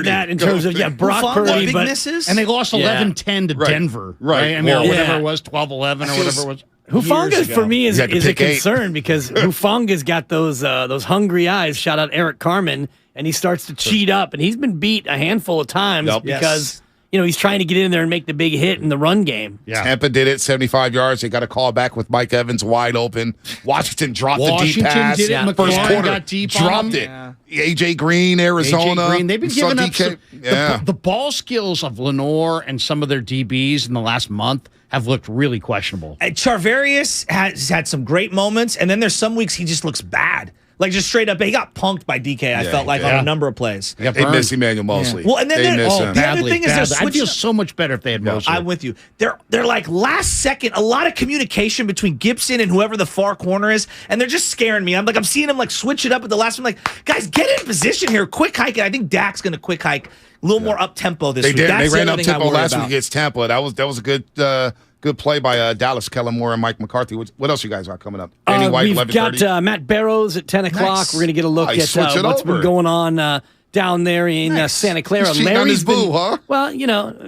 that in terms of Brock Purdy, big misses, and they lost 11-10 to Denver, right? I mean, whatever it was, 12-11 or whatever it was. Hufanga for me is a concern because Hufanga's got those hungry eyes. Shout out Eric Carmen, and he starts to cheat up, and he's been beat a handful of times because. He's trying to get in there and make the big hit in the run game. Yeah. Tampa did it, 75 yards. They got a call back with Mike Evans wide open. Washington dropped the deep pass. Did it. First quarter, got deep dropped it. Yeah. A.J. Green, Arizona. They've been giving up the ball skills of Lenore and some of their DBs in the last month have looked really questionable. Charvarius has had some great moments, and then there's some weeks he just looks bad. Like, just straight up, he got punked by DK, I felt like, on a number of plays. They miss Emmanuel Mosley. Well, and then the other thing is they're I'd feel so much better if they had Mosley. I'm with you. They're like last second, a lot of communication between Gibson and whoever the far corner is, and they're just scaring me. I'm seeing them switch it up at the last one. Like, guys, get in position here. Quick hike it. I think Dak's going to quick hike a little more up tempo this week. They ran up tempo last week against Tampa. That was a good play by Dallas, Kellen Moore, and Mike McCarthy. What else you guys got coming up? Danny White, we've 11:30. got Matt Barrows at 10 o'clock. Nice. We're going to get a look at what's been going on down there in Santa Clara. He's cheating on his boo, huh? Well,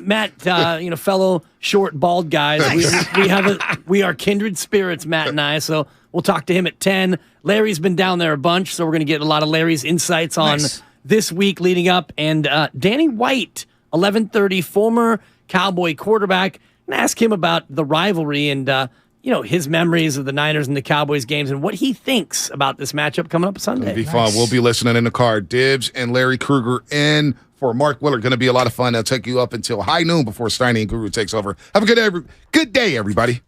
Matt, fellow short, bald guys. We are kindred spirits, Matt and I. So we'll talk to him at 10. Larry's been down there a bunch, so we're going to get a lot of Larry's insights on this week leading up. And Danny White, 11:30, former Cowboy quarterback. And ask him about the rivalry and, his memories of the Niners and the Cowboys games and what he thinks about this matchup coming up Sunday. It'll be fun. We'll be listening in the car. Dibs and Larry Krueger in for Mark Willard. Going to be a lot of fun. They'll take you up until high noon before Steiny and Guru takes over. Have a good day, everybody.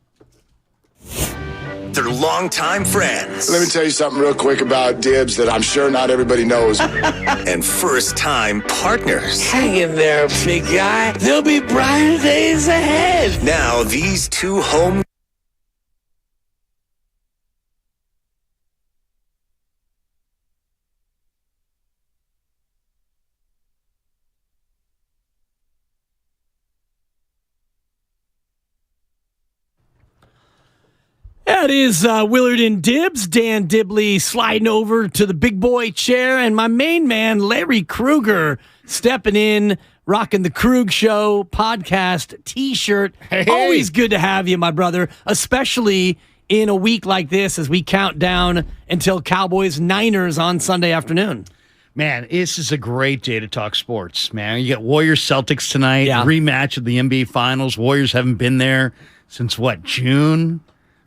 They're longtime friends. Let me tell you something real quick about Dibs that I'm sure not everybody knows. And first-time partners. Hang in there, big guy. There'll be brighter days ahead. Now these two home That is Willard and Dibs. Dan Dibley sliding over to the big boy chair, and my main man, Larry Krueger, stepping in rocking the Krug Show podcast T-shirt. Hey. Always good to have you, my brother, especially in a week like this as we count down until Cowboys-Niners on Sunday afternoon. Man, this is a great day to talk sports, man. You got Warriors-Celtics tonight, rematch of the NBA Finals. Warriors haven't been there since, June?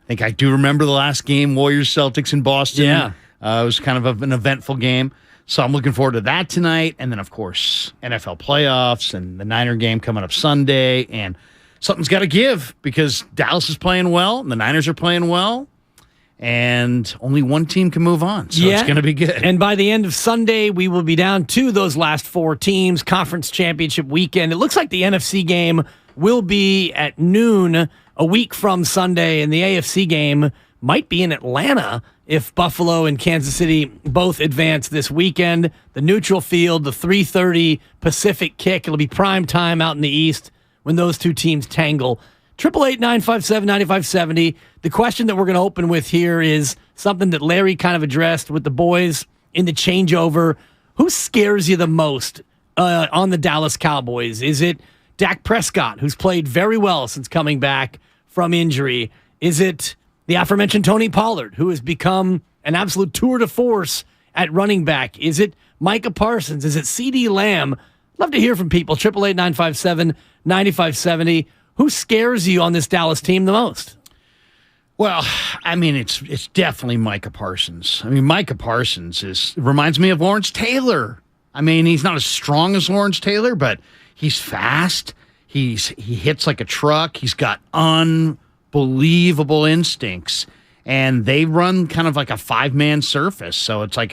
I think I do remember the last game, Warriors-Celtics in Boston. Yeah. It was kind of an eventful game. So I'm looking forward to that tonight. And then, of course, NFL playoffs and the Niner game coming up Sunday. And something's got to give because Dallas is playing well and the Niners are playing well. And only one team can move on, so it's going to be good. And by the end of Sunday, we will be down to those last four teams, conference championship weekend. It looks like the NFC game will be at noon a week from Sunday, and the AFC game might be in Atlanta if Buffalo and Kansas City both advance this weekend. The neutral field, the 3:30 Pacific kick. It'll be prime time out in the East when those two teams tangle. 888-957-9570. The question that we're going to open with here is something that Larry kind of addressed with the boys in the changeover. Who scares you the most on the Dallas Cowboys? Is it Dak Prescott, who's played very well since coming back from injury? Is it the aforementioned Tony Pollard, who has become an absolute tour de force at running back? Is it Micah Parsons? Is it CeeDee Lamb? Love to hear from people. 888-957-9570. Who scares you on this Dallas team the most? Well, I mean, it's definitely Micah Parsons. I mean, Micah Parsons reminds me of Lawrence Taylor. I mean, he's not as strong as Lawrence Taylor, but he's fast. He hits like a truck. He's got unbelievable instincts, and they run kind of like a five-man surface. So it's like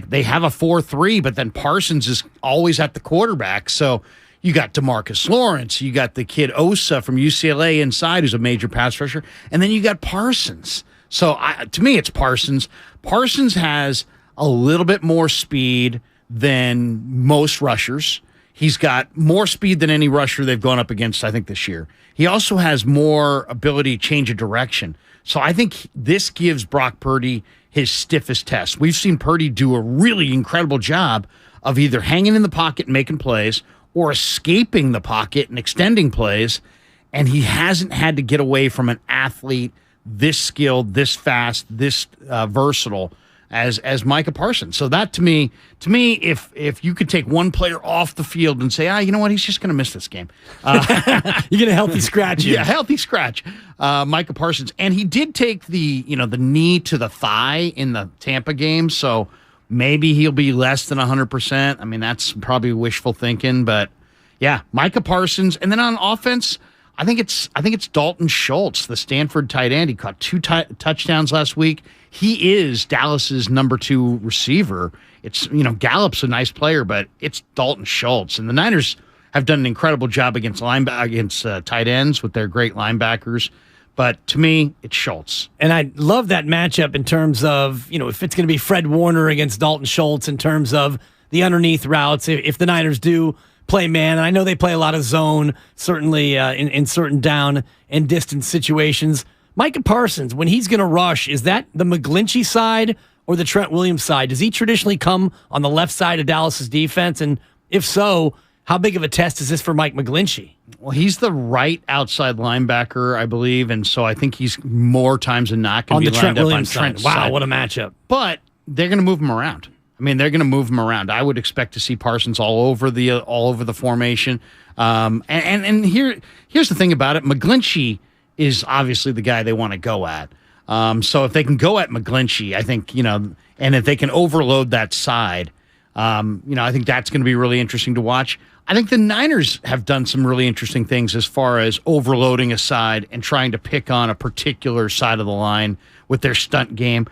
they have a 4-3, but then Parsons is always at the quarterback. So you got DeMarcus Lawrence, you got the kid Osa from UCLA inside, who's a major pass rusher, and then you got Parsons. So to me, it's Parsons. Parsons has a little bit more speed than most rushers. He's got more speed than any rusher they've gone up against, I think, this year. He also has more ability to change a direction. So I think this gives Brock Purdy his stiffest test. We've seen Purdy do a really incredible job of either hanging in the pocket and making plays or escaping the pocket and extending plays, and he hasn't had to get away from an athlete this skilled, this fast, this versatile as Micah Parsons. So that to me, if you could take one player off the field and say, you know what, he's just going to miss this game. You get a healthy scratch. Yeah, healthy scratch. Micah Parsons, and he did take the knee to the thigh in the Tampa game, so maybe he'll be less than 100%. I mean, that's probably wishful thinking, but yeah, Micah Parsons. And then on offense, I think it's Dalton Schultz, the Stanford tight end. He caught two touchdowns last week. He is Dallas's number 2 receiver. It's, Gallup's a nice player, but it's Dalton Schultz. And the Niners have done an incredible job against tight ends with their great linebackers. But to me, it's Schultz. And I love that matchup in terms of, if it's going to be Fred Warner against Dalton Schultz in terms of the underneath routes, if the Niners do play man. And I know they play a lot of zone, certainly in certain down and distance situations. Micah Parsons, when he's going to rush, is that the McGlinchey side or the Trent Williams side? Does he traditionally come on the left side of Dallas's defense? And if so, how big of a test is this for Mike McGlinchey? Well, he's the right outside linebacker, I believe, and so I think he's more times than not going to be lined up on Trent's side. Wow, what a matchup. But they're going to move him around. I mean, they're going to move him around. I would expect to see Parsons all over the formation. And here's the thing about it. McGlinchey is obviously the guy they want to go at. So if they can go at McGlinchey, I think, and if they can overload that side, I think that's going to be really interesting to watch. I think the Niners have done some really interesting things as far as overloading a side and trying to pick on a particular side of the line with their stunt game.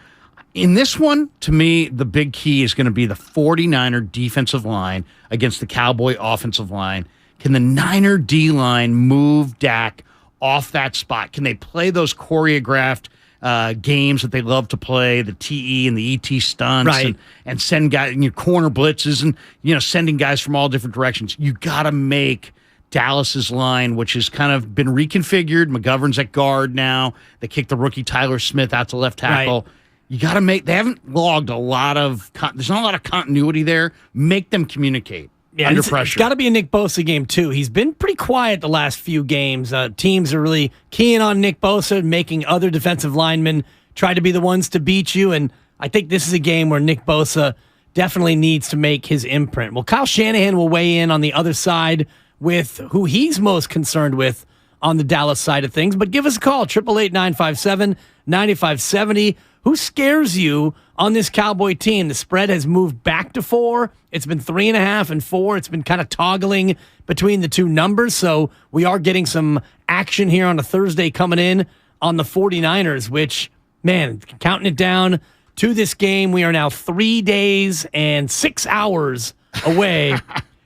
In this one, to me, the big key is going to be the 49er defensive line against the Cowboy offensive line. Can the Niner D-line move Dak off that spot? Can they play those choreographed games that they love to play, the TE and the ET stunts, right, and send guys, corner blitzes, and sending guys from all different directions? You got to make Dallas's line, which has kind of been reconfigured. McGovern's at guard now. They kicked the rookie Tyler Smith out to left tackle. Right. You got to make. They haven't logged a lot of. There's not a lot of continuity there. Make them communicate. Yeah, under it's pressure. Got to be a Nick Bosa game, too. He's been pretty quiet the last few games. Teams are really keying on Nick Bosa, making other defensive linemen try to be the ones to beat you. And I think this is a game where Nick Bosa definitely needs to make his imprint. Well, Kyle Shanahan will weigh in on the other side with who he's most concerned with on the Dallas side of things. But give us a call, 888-957-9570. Who scares you on this Cowboy team? The spread has moved back to 4. It's been 3.5 and 4. It's been kind of toggling between the two numbers. So we are getting some action here on a Thursday coming in on the 49ers, which, man, counting it down to this game, we are now 3 days and 6 hours away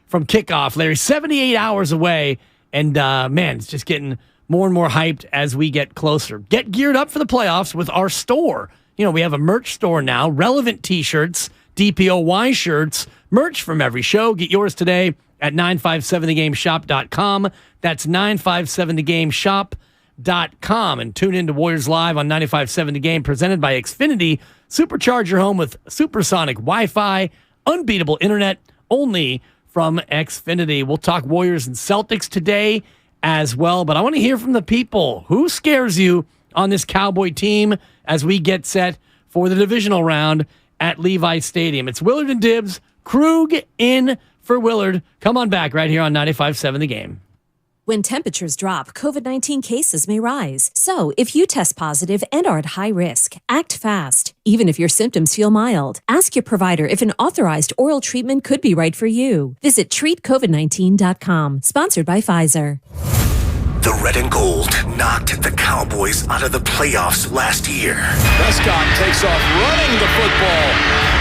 from kickoff. Larry, 78 hours away. And, man, it's just getting more and more hyped as we get closer. Get geared up for the playoffs with our store. You know, we have a merch store now, relevant T-shirts, DPOY shirts, merch from every show. Get yours today at 957thegameshop.com. That's 957thegameshop.com. And tune in to Warriors Live on 95.7 The Game, presented by Xfinity. Supercharge your home with supersonic Wi-Fi, unbeatable internet, only from Xfinity. We'll talk Warriors and Celtics today as well, but I want to hear from the people. Who scares you on this Cowboy team as we get set for the divisional round at Levi Stadium? It's Willard and Dibbs. Krug in for Willard. Come on back right here on 95.7 The Game. When temperatures drop, COVID-19 cases may rise. So, if you test positive and are at high risk, act fast. Even if your symptoms feel mild, ask your provider if an authorized oral treatment could be right for you. Visit treatcovid19.com. Sponsored by Pfizer. The red and gold knocked the Cowboys out of the playoffs last year. Prescott takes off running the football.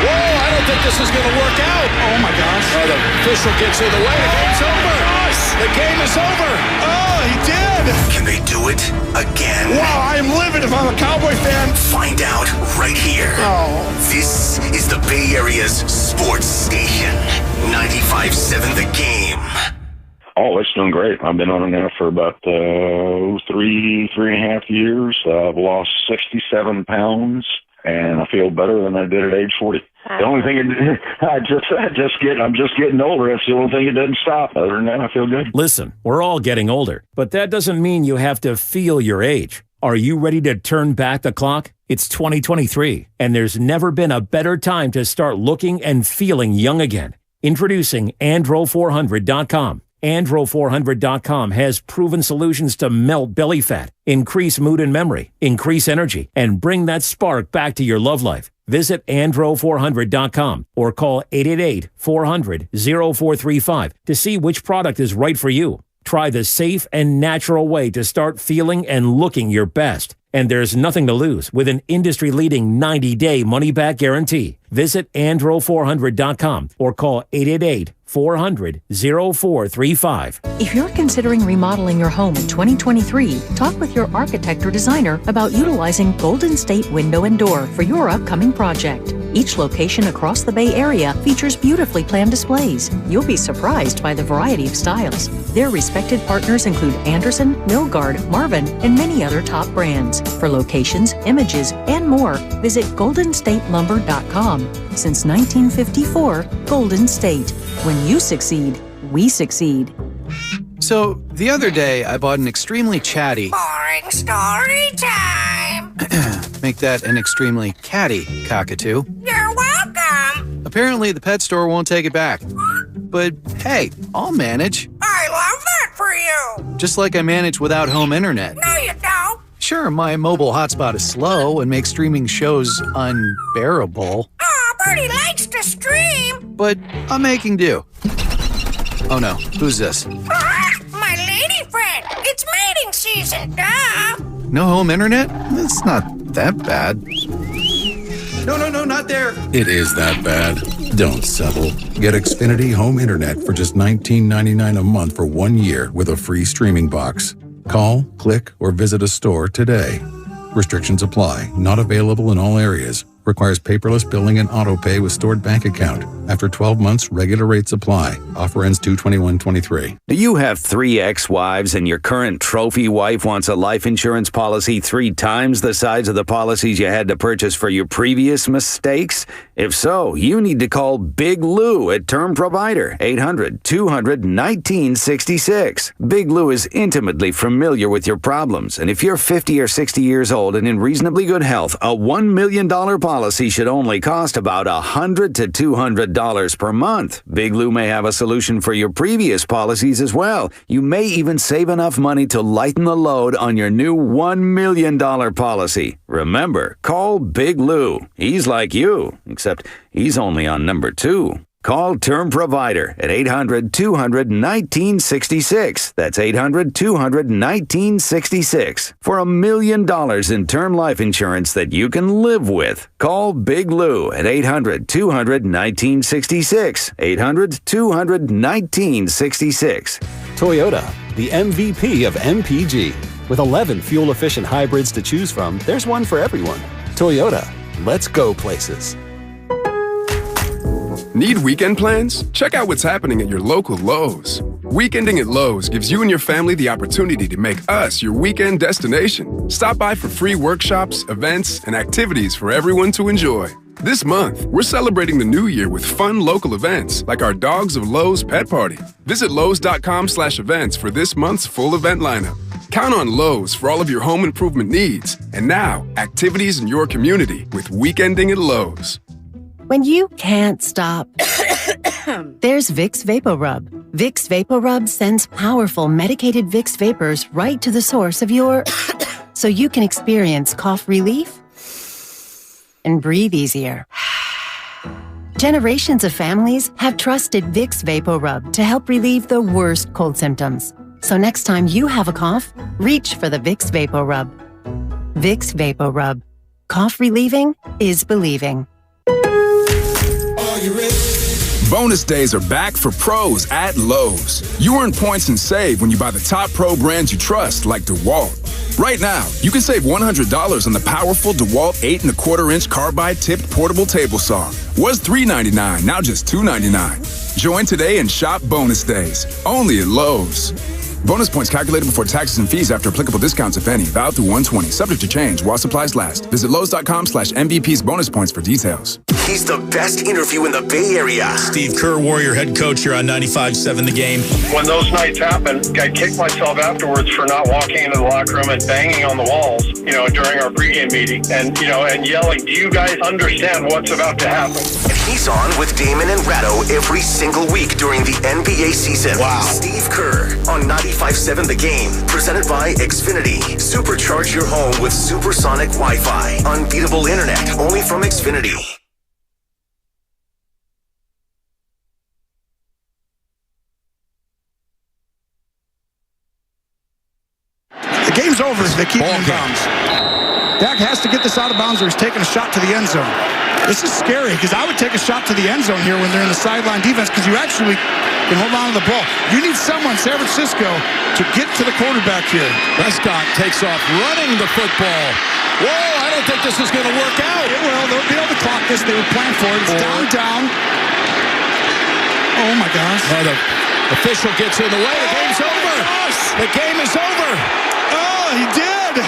Whoa, I don't think this is going to work out. Oh, my gosh. Oh, the official gets in the way. The game's over. The game is over. Oh, he did. Can they do it again? Wow, I am livid if I'm a Cowboy fan. Find out right here. Oh. This is the Bay Area's sports station. 95.7 The Game. Oh, it's doing great. I've been on it now for about 3.5 years. I've lost 67 pounds, and I feel better than I did at age 40. The only thing I'm just getting older. That's the only thing that doesn't stop. Other than that, I feel good. Listen, we're all getting older, but that doesn't mean you have to feel your age. Are you ready to turn back the clock? It's 2023, and there's never been a better time to start looking and feeling young again. Introducing Andro400.com. Andro400.com has proven solutions to melt belly fat, increase mood and memory, increase energy, and bring that spark back to your love life. Visit Andro400.com or call 888-400-0435 to see which product is right for you. Try the safe and natural way to start feeling and looking your best. And there's nothing to lose with an industry-leading 90-day money-back guarantee. Visit Andro400.com or call 888-400-0435. If you're considering remodeling your home in 2023, talk with your architect or designer about utilizing Golden State Window and Door for your upcoming project. Each location across the Bay Area features beautifully planned displays. You'll be surprised by the variety of styles. Their respected partners include Anderson, Milgard, Marvin, and many other top brands. For locations, images, and more, visit goldenstatelumber.com. Since 1954, Golden State. When you succeed, we succeed. So, the other day, I bought an extremely chatty... Boring story time. Make that an extremely catty cockatoo. You're welcome. Apparently, the pet store won't take it back. But, hey, I'll manage. I love that for you. Just like I manage without home internet. No, you don't. Sure, my mobile hotspot is slow and makes streaming shows unbearable. Aw, Bertie likes to stream. But I'm making do. Oh no, who's this? My lady friend. It's mating season, duh. No home internet? It's not that bad. No, not there. It is that bad. Don't settle. Get Xfinity Home Internet for just $19.99 a month for 1 year with a free streaming box. Call, click, or visit a store today. Restrictions apply. Not available in all areas. Requires paperless billing and auto pay with stored bank account. After 12 months, regular rates apply. Offer ends 2/21/23. Do you have 3 ex-wives and your current trophy wife wants a life insurance policy 3 times the size of the policies you had to purchase for your previous mistakes? If so, you need to call Big Lou at Term Provider, 800-200-1966. Big Lou is intimately familiar with your problems, and if you're 50 or 60 years old and in reasonably good health, a $1 million policy should only cost about $100 to $200 per month. Big Lou may have a solution for your previous policies as well. You may even save enough money to lighten the load on your new $1 million policy. Remember, call Big Lou. He's like you, except he's only on number 2. Call Term Provider at 800-200-1966. That's 800-200-1966 for $1 million in term life insurance that you can live with. Call Big Lou at 800-200-1966. 800-200-1966. Toyota, the MVP of MPG. With 11 fuel-efficient hybrids to choose from, there's one for everyone. Toyota, let's go places. Need weekend plans? Check out what's happening at your local Lowe's. Weekending at Lowe's gives you and your family the opportunity to make us your weekend destination. Stop by for free workshops, events, and activities for everyone to enjoy. This month, we're celebrating the new year with fun local events like our Dogs of Lowe's Pet Party. Visit Lowe's.com/events for this month's full event lineup. Count on Lowe's for all of your home improvement needs. And now, activities in your community with Weekending at Lowe's. When you can't stop, there's Vicks VapoRub. Vicks VapoRub sends powerful medicated Vicks vapors right to the source of your... so you can experience cough relief and breathe easier. Generations of families have trusted Vicks VapoRub to help relieve the worst cold symptoms. So next time you have a cough, reach for the Vicks VapoRub. Vicks VapoRub. Cough relieving is believing. Bonus days are back for pros at Lowe's. You earn points and save when you buy the top pro brands you trust, like DeWalt. Right now, you can save $100 on the powerful DeWalt 8¼ carbide tipped portable table saw. Was $399, now just $299. Join today and shop bonus days, only at Lowe's. Bonus points calculated before taxes and fees after applicable discounts, if any. Valid through 1/20. Subject to change while supplies last. Visit Lowe's.com/MVP's bonus points for details. He's the best interview in the Bay Area. Steve Kerr, Warrior head coach here on 95.7 The Game. When those nights happen, I kick myself afterwards for not walking into the locker room and banging on the walls, during our pregame meeting and yelling, do you guys understand what's about to happen? He's on with Damon and Ratto every single week during the NBA season. Wow. Steve Kerr on 95.7 The Game. Presented by Xfinity. Supercharge your home with supersonic Wi-Fi. Unbeatable internet only from Xfinity. The game's over if they keep it in bounds. Dak has to get this out of bounds or he's taking a shot to the end zone. This is scary because I would take a shot to the end zone here when they're in the sideline defense because you actually can hold on to the ball. You need someone, San Francisco, to get to the quarterback here. Prescott takes off running the football. Whoa, I don't think this is going to work out. It will. They'll be able to clock this. They were planning for it. It's down. Oh, my gosh. No, the official gets in the way. The game's over. The game is over. Oh, he did.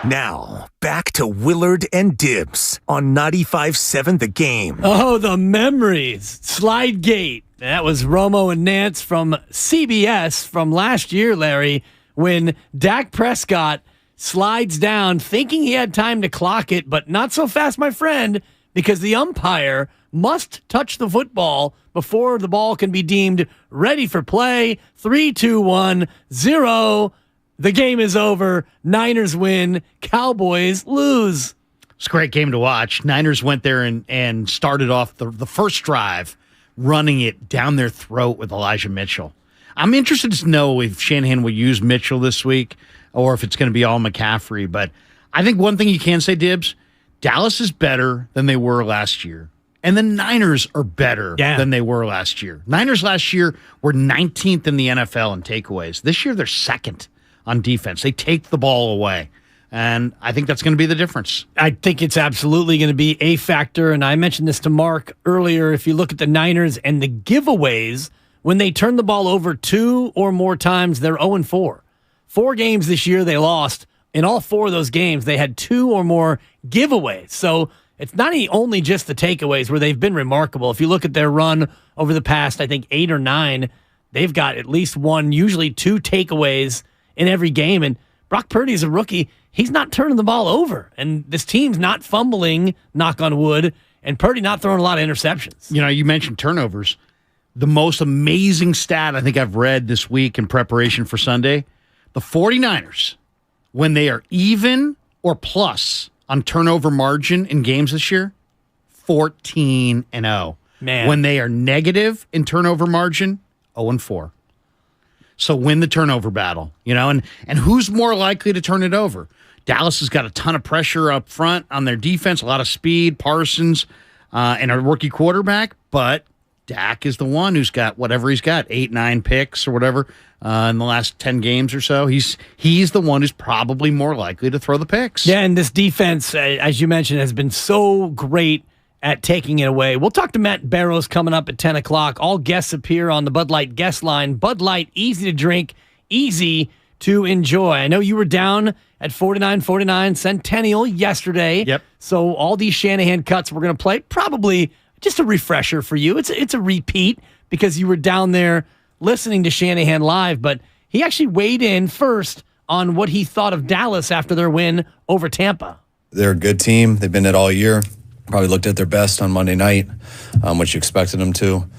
Now, back to Willard and Dibbs on 95.7 The Game. Oh, the memories. Slidegate. That was Romo and Nance from CBS from last year, Larry, when Dak Prescott slides down thinking he had time to clock it, but not so fast, my friend, because the umpire must touch the football before the ball can be deemed ready for play. 3, 2, 1, 0. The game is over. Niners win. Cowboys lose. It's a great game to watch. Niners went there and started off the first drive running it down their throat with Elijah Mitchell. I'm interested to know if Shanahan will use Mitchell this week or if it's going to be all McCaffrey. But I think one thing you can say, Dibbs, Dallas is better than they were last year. And the Niners are better than they were last year. Niners last year were 19th in the NFL in takeaways. This year they're second on defense. They take the ball away. And I think that's going to be the difference. I think it's absolutely going to be a factor. And I mentioned this to Mark earlier. If you look at the Niners and the giveaways, when they turn the ball over 2 or more times, they're 0-4. 4 games this year they lost. In all 4 of those games, they had 2 or more giveaways. So it's not only just the takeaways where they've been remarkable. If you look at their run over the past, I think, 8 or 9, they've got at least 1, usually 2 takeaways in every game. And Brock Purdy's a rookie. He's not turning the ball over. And this team's not fumbling, knock on wood, and Purdy not throwing a lot of interceptions. You know, you mentioned turnovers. The most amazing stat I think I've read this week in preparation for Sunday, the 49ers, when they are even or plus on turnover margin in games this year, 14-0. Man. When they are negative in turnover margin, 0-4. So win the turnover battle, and who's more likely to turn it over? Dallas has got a ton of pressure up front on their defense, a lot of speed, Parsons, and a rookie quarterback, but Dak is the one who's got whatever he's got, 8, 9 picks or whatever in the last 10 games or so. He's the one who's probably more likely to throw the picks. Yeah, and this defense, as you mentioned, has been so great at taking it away. We'll talk to Matt Barrows coming up at 10 o'clock. All guests appear on the Bud Light guest line. Bud Light, easy to drink, easy to enjoy. I know you were down at 49-49 Centennial yesterday. Yep. So all these Shanahan cuts we're going to play, probably just a refresher for you. It's a repeat because you were down there listening to Shanahan live, but he actually weighed in first on what he thought of Dallas after their win over Tampa. They're a good team. They've been it all year. Probably looked at their best on Monday night, which you expected them to,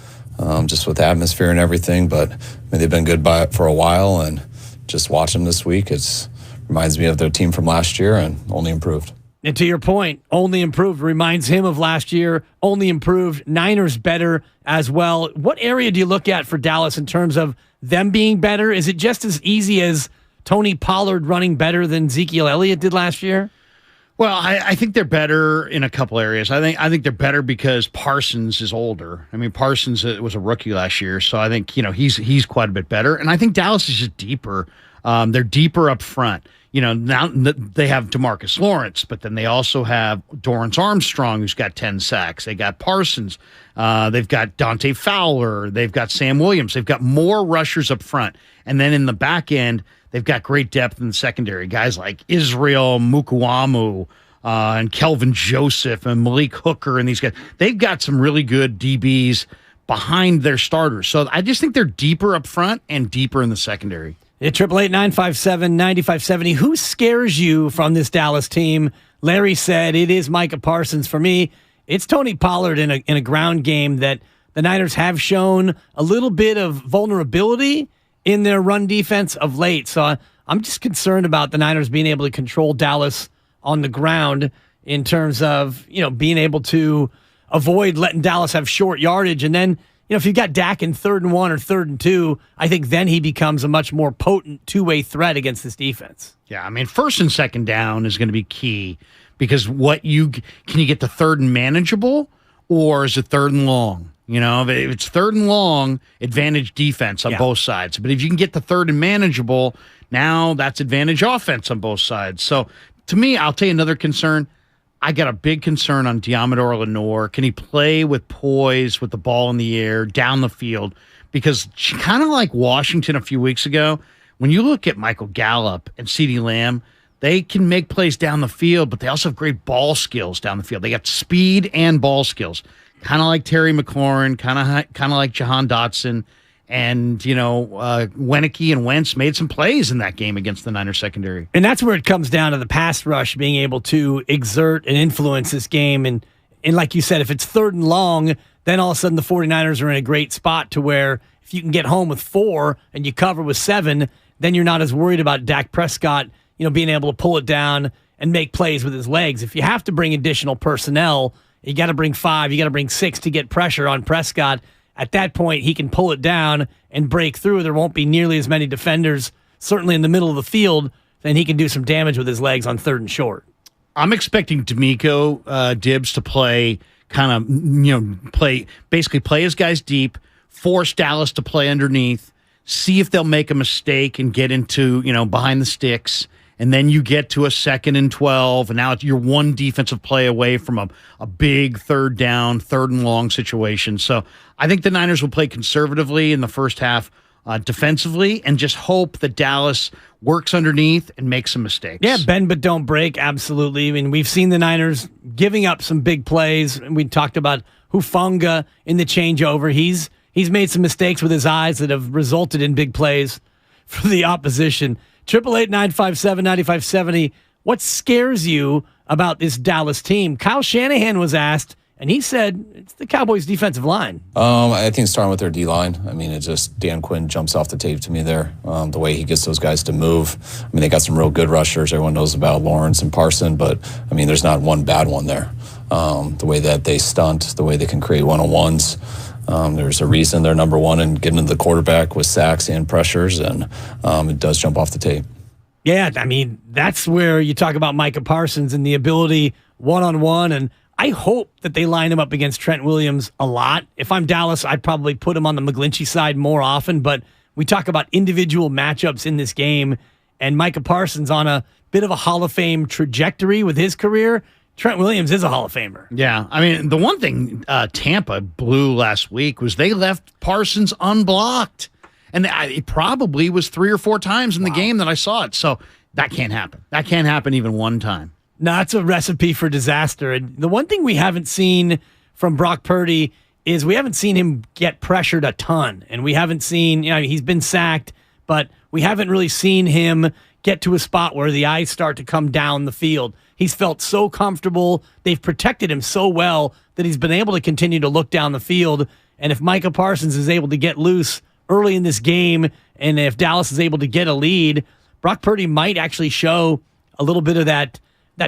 just with the atmosphere and everything. But they've been good for a while, and just watching them this week, it reminds me of their team from last year and only improved. And to your point, only improved reminds him of last year, only improved. Niners better as well. What area do you look at for Dallas in terms of them being better? Is it just as easy as Tony Pollard running better than Ezekiel Elliott did last year? Well, I think they're better in a couple areas. I think they're better because Parsons is older. I mean, Parsons was a rookie last year, so I think he's quite a bit better. And I think Dallas is just deeper. They're deeper up front. Now they have DeMarcus Lawrence, but then they also have Dorrance Armstrong, who's got 10 sacks. They got Parsons. They've got Dante Fowler. They've got Sam Williams. They've got more rushers up front. And then in the back end, they've got great depth in the secondary. Guys like Israel Mukuamu and Kelvin Joseph and Malik Hooker and these guys. They've got some really good DBs behind their starters. So I just think they're deeper up front and deeper in the secondary. 888-957-9570. Who scares you from this Dallas team? Larry said it is Micah Parsons. For me, it's Tony Pollard in a ground game that the Niners have shown a little bit of vulnerability in their run defense of late. So I'm just concerned about the Niners being able to control Dallas on the ground in terms of, being able to avoid letting Dallas have short yardage. And then, if you've got Dak in 3rd and 1 or 3rd and 2, I think then he becomes a much more potent two-way threat against this defense. Yeah, I mean, 1st and 2nd down is going to be key because can you get the 3rd and manageable, or is it 3rd and long? If it's 3rd and long, advantage defense on both sides. But if you can get the 3rd and manageable, now that's advantage offense on both sides. So to me, I'll tell you another concern. I got a big concern on Diamador Lenore. Can he play with poise, with the ball in the air, down the field? Because kind of like Washington a few weeks ago, when you look at Michael Gallup and CeeDee Lamb, they can make plays down the field, but they also have great ball skills down the field. They got speed and ball skills. Kind of like Terry McLaurin, kind of like Jahan Dotson. And, Weineke and Wentz made some plays in that game against the Niners secondary. And that's where it comes down to the pass rush being able to exert and influence this game. And like you said, if it's 3rd and long, then all of a sudden the 49ers are in a great spot to where if you can get home with 4 and you cover with 7, then you're not as worried about Dak Prescott, being able to pull it down and make plays with his legs. If you have to bring additional personnel, you got to bring 5, you got to bring 6 to get pressure on Prescott. At that point, he can pull it down and break through. There won't be nearly as many defenders, certainly in the middle of the field, then he can do some damage with his legs on 3rd and short. I'm expecting D'Amico Dibbs to play play his guys deep, force Dallas to play underneath, see if they'll make a mistake and get into, behind the sticks, and then you get to a 2nd and 12, and now you're one defensive play away from a big 3rd down, 3rd and long situation. So I think the Niners will play conservatively in the first half defensively and just hope that Dallas works underneath and makes some mistakes. Yeah, bend but don't break, absolutely. I mean, we've seen the Niners giving up some big plays. We talked about Hufanga in the changeover. He's made some mistakes with his eyes that have resulted in big plays for the opposition. 888-957-9570. What scares you about this Dallas team? Kyle Shanahan was asked, and he said it's the Cowboys' defensive line. I think starting with their D-line. I mean, Dan Quinn jumps off the tape to me there. The way he gets those guys to move. I mean, they got some real good rushers. Everyone knows about Lawrence and Parson, but, I mean, there's not one bad one there. The way that they stunt, the way they can create one-on-ones. There's a reason they're number one in getting to the quarterback with sacks and pressures, and it does jump off the tape. Yeah, I mean, that's where you talk about Micah Parsons and the ability one-on-one, and I hope that they line him up against Trent Williams a lot. If I'm Dallas, I'd probably put him on the McGlinchey side more often, but we talk about individual matchups in this game, and Micah Parsons on a bit of a Hall of Fame trajectory with his career. Trent Williams is a Hall of Famer. Yeah, I mean, the one thing Tampa blew last week was they left Parsons unblocked. And it probably was 3 or 4 times in the game that I saw it. So that can't happen. That can't happen even one time. No, that's a recipe for disaster. And the one thing we haven't seen from Brock Purdy is we haven't seen him get pressured a ton. And we haven't seen, he's been sacked, but we haven't really seen him get to a spot where the eyes start to come down the field. He's felt so comfortable. They've protected him so well that he's been able to continue to look down the field. And if Micah Parsons is able to get loose early in this game, and if Dallas is able to get a lead, Brock Purdy might actually show a little bit of that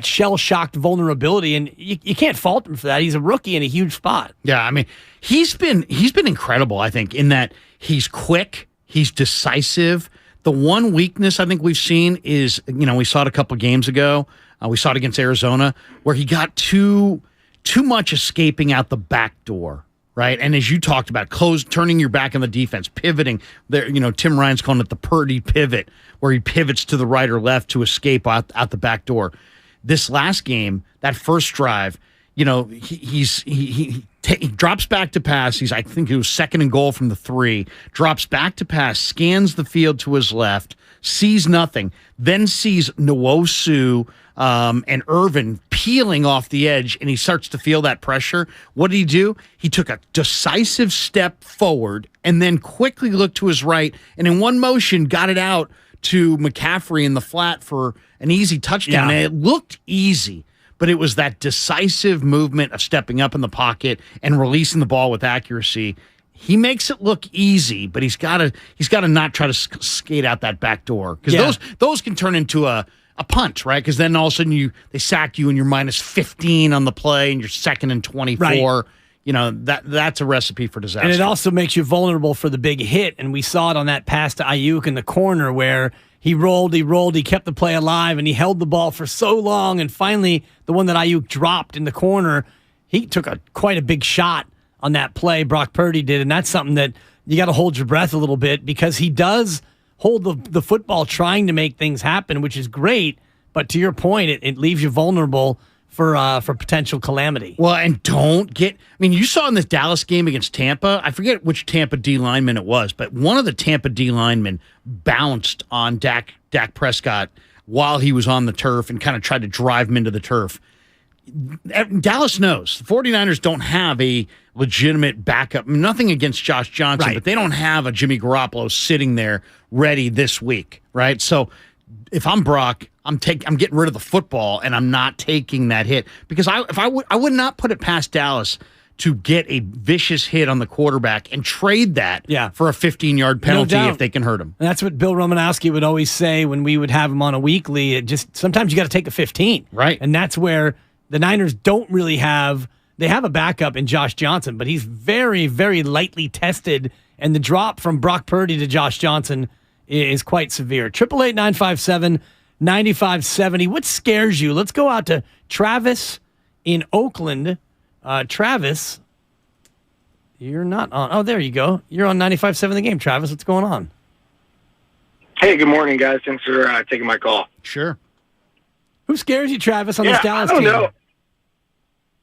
shell-shocked vulnerability, and you can't fault him for that. He's a rookie in a huge spot. Yeah, I mean, he's been incredible, I think, in that he's quick, he's decisive. The one weakness I think we've seen is, we saw it a couple games ago. We saw it against Arizona, where he got too much escaping out the back door. Right, and as you talked about, turning your back on the defense, pivoting. There, Tim Ryan's calling it the Purdy pivot, where he pivots to the right or left to escape out the back door. This last game, that first drive, he drops back to pass. I think it was 2nd and goal from the 3. Drops back to pass, scans the field to his left, sees nothing, then sees Nwosu and Irvin peeling off the edge, and he starts to feel that pressure. What did he do? He took a decisive step forward and then quickly looked to his right, and in one motion got it out to McCaffrey in the flat for an easy touchdown. Yeah. And it looked easy, but it was that decisive movement of stepping up in the pocket and releasing the ball with accuracy. He makes it look easy, but he's got to not try to skate out that back door, because those can turn into a punt, right? Because then all of a sudden they sack you and you're minus 15 on the play and you're 2nd and 24. Right. That's a recipe for disaster. And it also makes you vulnerable for the big hit. And we saw it on that pass to Ayuk in the corner where he rolled, he kept the play alive, and he held the ball for so long. And finally, the one that Ayuk dropped in the corner, he took quite a big shot on that play. Brock Purdy did, and that's something that you got to hold your breath a little bit, because he does hold the football trying to make things happen, which is great. But to your point, it leaves you vulnerable for potential calamity. Well, and you saw in this Dallas game against Tampa, I forget which Tampa D lineman it was, but one of the Tampa D linemen bounced on Dak Prescott while he was on the turf and kind of tried to drive him into the turf. Dallas knows the 49ers don't have a legitimate backup. Nothing against Josh Johnson, but they don't have a Jimmy Garoppolo sitting there ready this week, right? So if I'm Brock, I'm getting rid of the football and I'm not taking that hit, because I would not put it past Dallas to get a vicious hit on the quarterback and trade that for a 15-yard penalty if they can hurt him. And that's what Bill Romanowski would always say when we would have him on a weekly. Sometimes you got to take a 15, right? And that's where the Niners don't really have. They have a backup in Josh Johnson, but he's very, very lightly tested, and the drop from Brock Purdy to Josh Johnson is quite severe. 888-957-9570. What scares you? Let's go out to Travis in Oakland. Travis, you're not on. Oh, there you go. You're on 95.7 The Game. Travis, what's going on? Hey, good morning, guys. Thanks for taking my call. Sure. Who scares you, Travis, on this Dallas I don't team? know.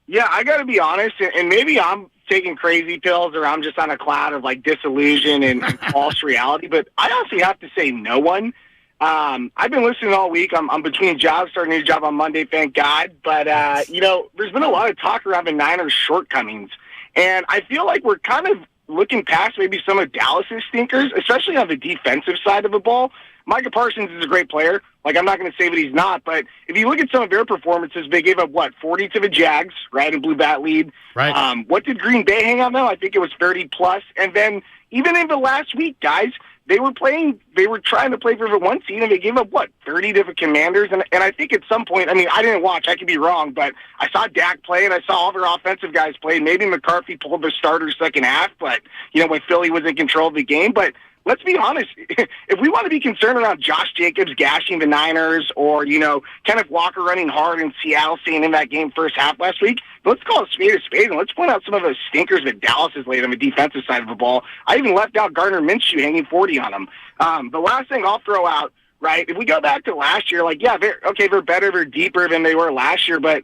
Yeah, I got to be honest, and maybe I'm taking crazy pills or I'm just on a cloud of like disillusion and false reality, but I honestly have to say no one. I've been listening all week. I'm between jobs, starting a new job on Monday, thank God. But, there's been a lot of talk around the Niners' shortcomings. And I feel like we're kind of looking past maybe some of Dallas's stinkers, especially on the defensive side of the ball. Micah Parsons is a great player. Like, I'm not going to say that he's not, but if you look at some of their performances, they gave up, 40 to the Jags, right, and blew that lead. Right. What did Green Bay hang on, though? I think it was 30-plus. And then even in the last week, guys, they were trying to play for the 1 seed, and they gave up, 30 to the Commanders? And I think at some point, I mean, I didn't watch, I could be wrong, but I saw Dak play, and I saw all their offensive guys play. Maybe McCarthy pulled the starters second half, but, when Philly was in control of the game. But let's be honest, if we want to be concerned around Josh Jacobs gashing the Niners or, Kenneth Walker running hard and Seattle staying in that game first half last week, let's call a spade, and let's point out some of those stinkers that Dallas has laid on the defensive side of the ball. I even left out Gardner Minshew hanging 40 on him. The last thing I'll throw out, right, if we go back to last year, they're better, they're deeper than they were last year, but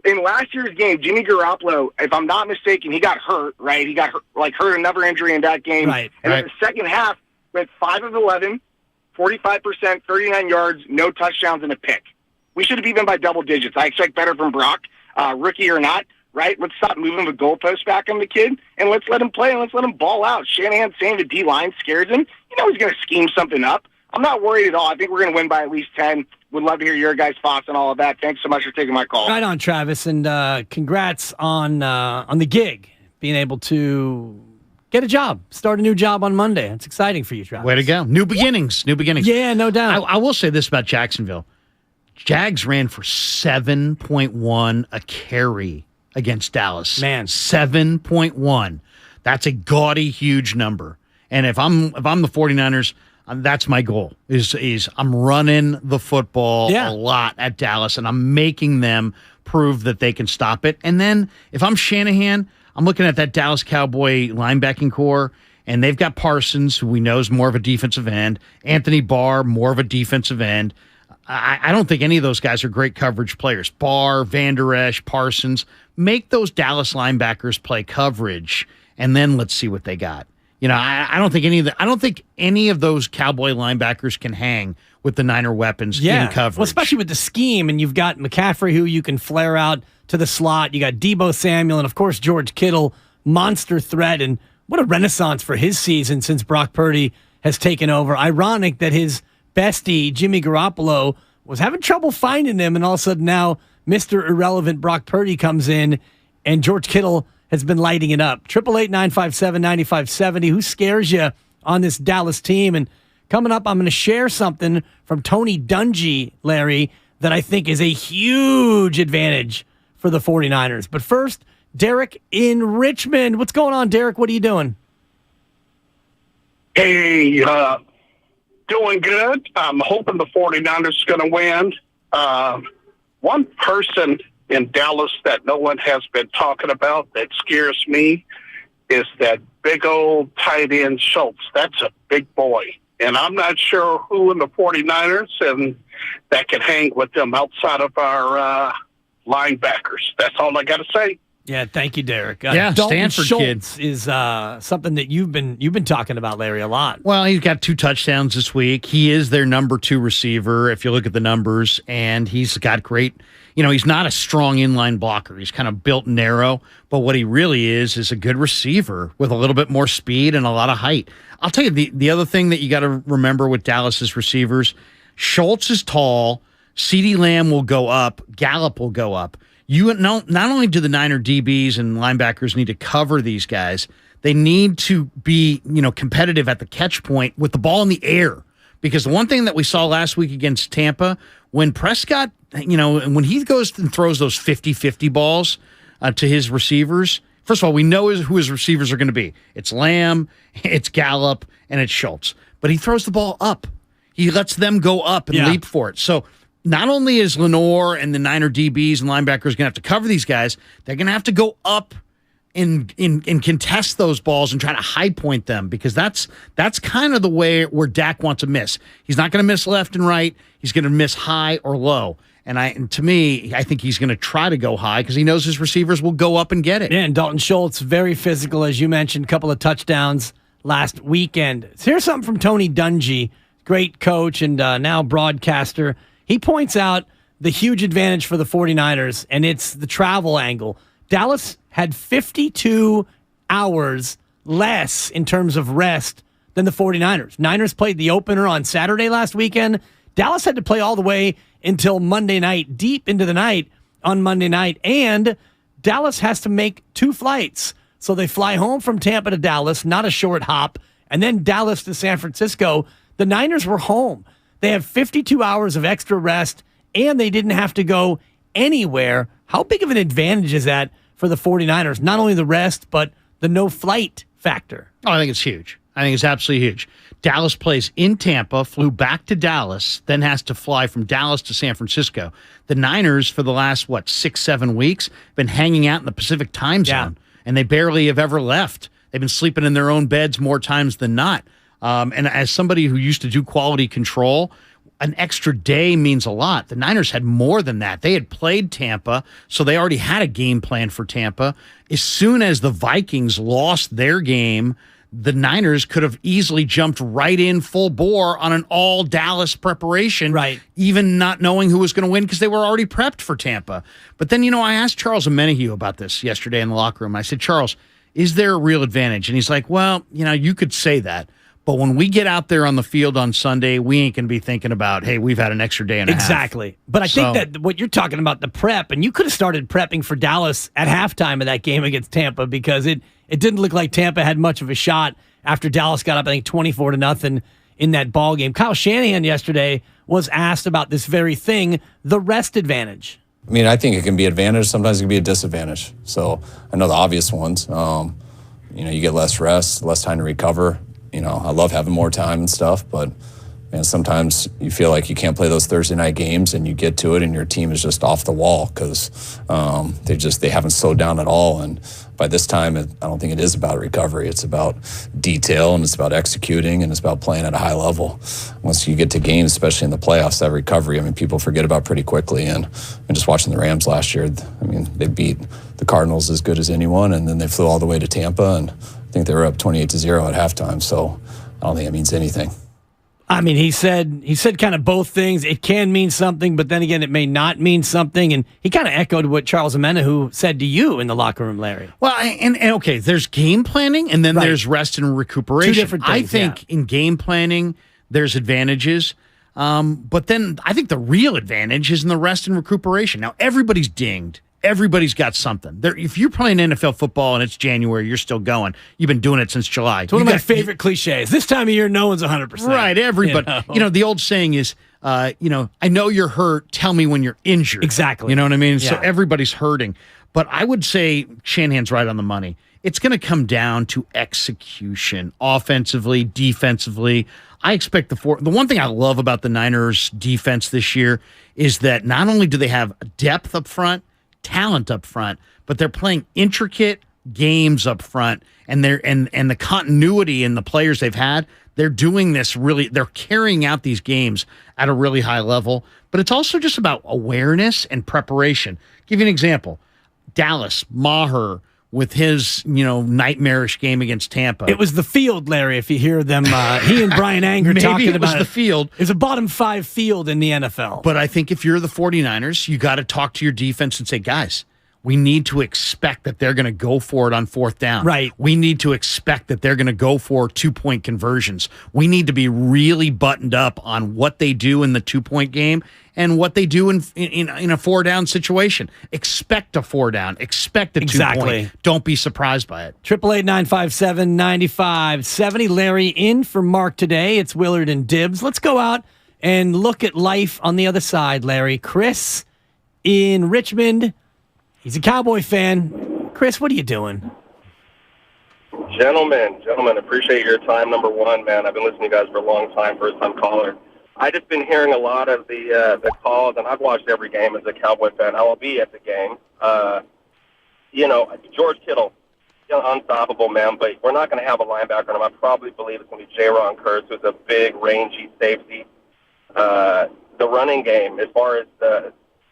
in last year's game, Jimmy Garoppolo, if I'm not mistaken, he got hurt, right? He got hurt another injury in that game. Right. And in the second half, went 5 of 11, 45%, 39 yards, no touchdowns, and a pick. We should have beat them by double digits. I expect better from Brock, rookie or not, right? Let's stop moving the goalpost back on the kid, and let's let him play, and let's let him ball out. Shanahan saying the D-line scares him. He's going to scheme something up. I'm not worried at all. I think we're going to win by at least 10. Would love to hear your guys' thoughts on all of that. Thanks so much for taking my call. Right on, Travis, and congrats on the gig, being able to get a job, start a new job on Monday. It's exciting for you, Travis. Way to go. New beginnings. Yeah, no doubt. I will say this about Jacksonville. Jags ran for 7.1 a carry against Dallas. Man. 7.1. That's a gaudy, huge number. And if I'm the 49ers, that's my goal, is I'm running the football a lot at Dallas, and I'm making them prove that they can stop it. And then if I'm Shanahan, I'm looking at that Dallas Cowboy linebacking core, and they've got Parsons, who we know is more of a defensive end, Anthony Barr, more of a defensive end. I don't think any of those guys are great coverage players. Barr, Van Der Esch, Parsons. Make those Dallas linebackers play coverage, and then let's see what they got. I don't think any of those Cowboy linebackers can hang with the Niner weapons in coverage. Well, especially with the scheme, and you've got McCaffrey, who you can flare out to the slot. You got Deebo Samuel, and of course George Kittle, monster threat, and what a renaissance for his season since Brock Purdy has taken over. Ironic that his bestie, Jimmy Garoppolo, was having trouble finding him, and all of a sudden now Mr. Irrelevant Brock Purdy comes in, and George Kittle has been lighting it up. 888-957-9570. Who scares you on this Dallas team? And coming up, I'm going to share something from Tony Dungy, Larry, that I think is a huge advantage for the 49ers. But first, Derek in Richmond. What's going on, Derek? What are you doing? Hey, doing good. I'm hoping the 49ers are going to win. One person in Dallas that no one has been talking about that scares me is that big old tight end Schultz. That's a big boy. And I'm not sure who in the 49ers and that can hang with them outside of our linebackers. That's all I got to say. Yeah, thank you, Derek. Stanford Schultz is something that you've been talking about, Larry, a lot. Well, he's got 2 touchdowns this week. He is their number 2 receiver, if you look at the numbers, and he's got great. He's not a strong inline blocker. He's kind of built narrow, but what he really is a good receiver with a little bit more speed and a lot of height. I'll tell you the other thing that you got to remember with Dallas's receivers, Schultz is tall, CeeDee Lamb will go up, Gallup will go up. Not only do the Niner DBs and linebackers need to cover these guys, they need to be, competitive at the catch point with the ball in the air. Because the one thing that we saw last week against Tampa, when Prescott, when he goes and throws those 50-50 balls to his receivers, first of all, we know who his receivers are going to be. It's Lamb, it's Gallup, and it's Schultz. But he throws the ball up. He lets them go up and leap for it. So not only is Lenore and the Niner DBs and linebackers going to have to cover these guys, they're going to have to go up and contest those balls and try to high point them, because that's kind of the way where Dak wants to miss. He's not going to miss left and right. He's going to miss high or low. And to me, I think he's going to try to go high because he knows his receivers will go up and get it. Yeah, and Dalton Schultz, very physical, as you mentioned, couple of touchdowns last weekend. So here's something from Tony Dungy, great coach and now broadcaster. He points out the huge advantage for the 49ers, and it's the travel angle. Dallas had 52 hours less in terms of rest than the 49ers. Niners played the opener on Saturday last weekend. Dallas had to play all the way until Monday night, deep into the night on Monday night, and Dallas has to make 2 flights. So they fly home from Tampa to Dallas, not a short hop, and then Dallas to San Francisco. The Niners were home. They have 52 hours of extra rest, and they didn't have to go anywhere. How big of an advantage is that for the 49ers? Not only the rest, but the no-flight factor. Oh, I think it's huge. I think it's absolutely huge. Dallas plays in Tampa, flew back to Dallas, then has to fly from Dallas to San Francisco. The Niners, for the last, 6-7 weeks, been hanging out in the Pacific time zone, and they barely have ever left. They've been sleeping in their own beds more times than not. And as somebody who used to do quality control, an extra day means a lot. The Niners had more than that. They had played Tampa, so they already had a game plan for Tampa. As soon as the Vikings lost their game, the Niners could have easily jumped right in full bore on an all Dallas preparation, right? Even not knowing who was going to win because they were already prepped for Tampa. But then, I asked Charles Omenihu about this yesterday in the locker room. I said, Charles, is there a real advantage? And he's like, well, you could say that. But when we get out there on the field on Sunday, we ain't going to be thinking about, hey, we've had an extra day and a half. Exactly. But I think that what you're talking about, the prep, and you could have started prepping for Dallas at halftime of that game against Tampa, because it didn't look like Tampa had much of a shot after Dallas got up, I think, 24-0 in that ball game. Kyle Shanahan yesterday was asked about this very thing, the rest advantage. I mean, I think it can be an advantage. Sometimes it can be a disadvantage. So I know the obvious ones. You get less rest, less time to recover. I love having more time and stuff, but sometimes you feel like you can't play those Thursday night games, and you get to it and your team is just off the wall because they haven't slowed down at all. And by this time, I don't think it is about recovery. It's about detail, and it's about executing, and it's about playing at a high level. Once you get to games, especially in the playoffs, that recovery, people forget about pretty quickly. And just watching the Rams last year, they beat the Cardinals as good as anyone, and then they flew all the way to Tampa, and I think they were up 28-0 at halftime. So I don't think it means anything. He said kind of both things. It can mean something, but then again, it may not mean something. And he kind of echoed what Charles Omenihu said to you in the locker room, Larry. Well, and okay, there's game planning, and then there's rest and recuperation. 2 different things, I think in game planning, there's advantages. But then I think the real advantage is in the rest and recuperation. Now, everybody's dinged. Everybody's got something. If you're playing NFL football and it's January, you're still going. You've been doing it since July. It's one of my favorite cliches. This time of year, no one's 100%. Right, everybody. The old saying is, I know you're hurt. Tell me when you're injured. Exactly. You know what I mean? Yeah. So everybody's hurting. But I would say Shanahan's right on the money. It's going to come down to execution, offensively, defensively. I expect the one thing I love about the Niners' defense this year is that not only do they have depth up front, talent up front, but they're playing intricate games up front, and the continuity in the players they've had, they're doing this they're carrying out these games at a really high level. But it's also just about awareness and preparation. Give you an example. Dallas, Maher, with his, nightmarish game against Tampa. It was the field, Larry, if you hear them. He and Brian Anger talking about it. Maybe it was the field. It's a bottom 5 field in the NFL. But I think if you're the 49ers, you got to talk to your defense and say, guys, we need to expect that they're going to go for it on 4th down. Right. We need to expect that they're going to go for 2-point conversions. We need to be really buttoned up on what they do in the 2-point game and what they do in a 4-down situation. Expect a 4-down. Expect a 2-point. Don't be surprised by it. 888-957-9570. Larry in for Mark today. It's Willard and Dibbs. Let's go out and look at life on the other side, Larry. Chris in Richmond. He's a Cowboy fan. Chris, what are you doing? Gentlemen, appreciate your time, number one, man. I've been listening to you guys for a long time, first-time caller. I just been hearing a lot of the calls, and I've watched every game as a Cowboy fan. I will be at the game. George Kittle, unstoppable, man, but we're not going to have a linebacker, and I probably believe it's going to be Jaron Kearse, who's a big, rangy safety. The running game, as far as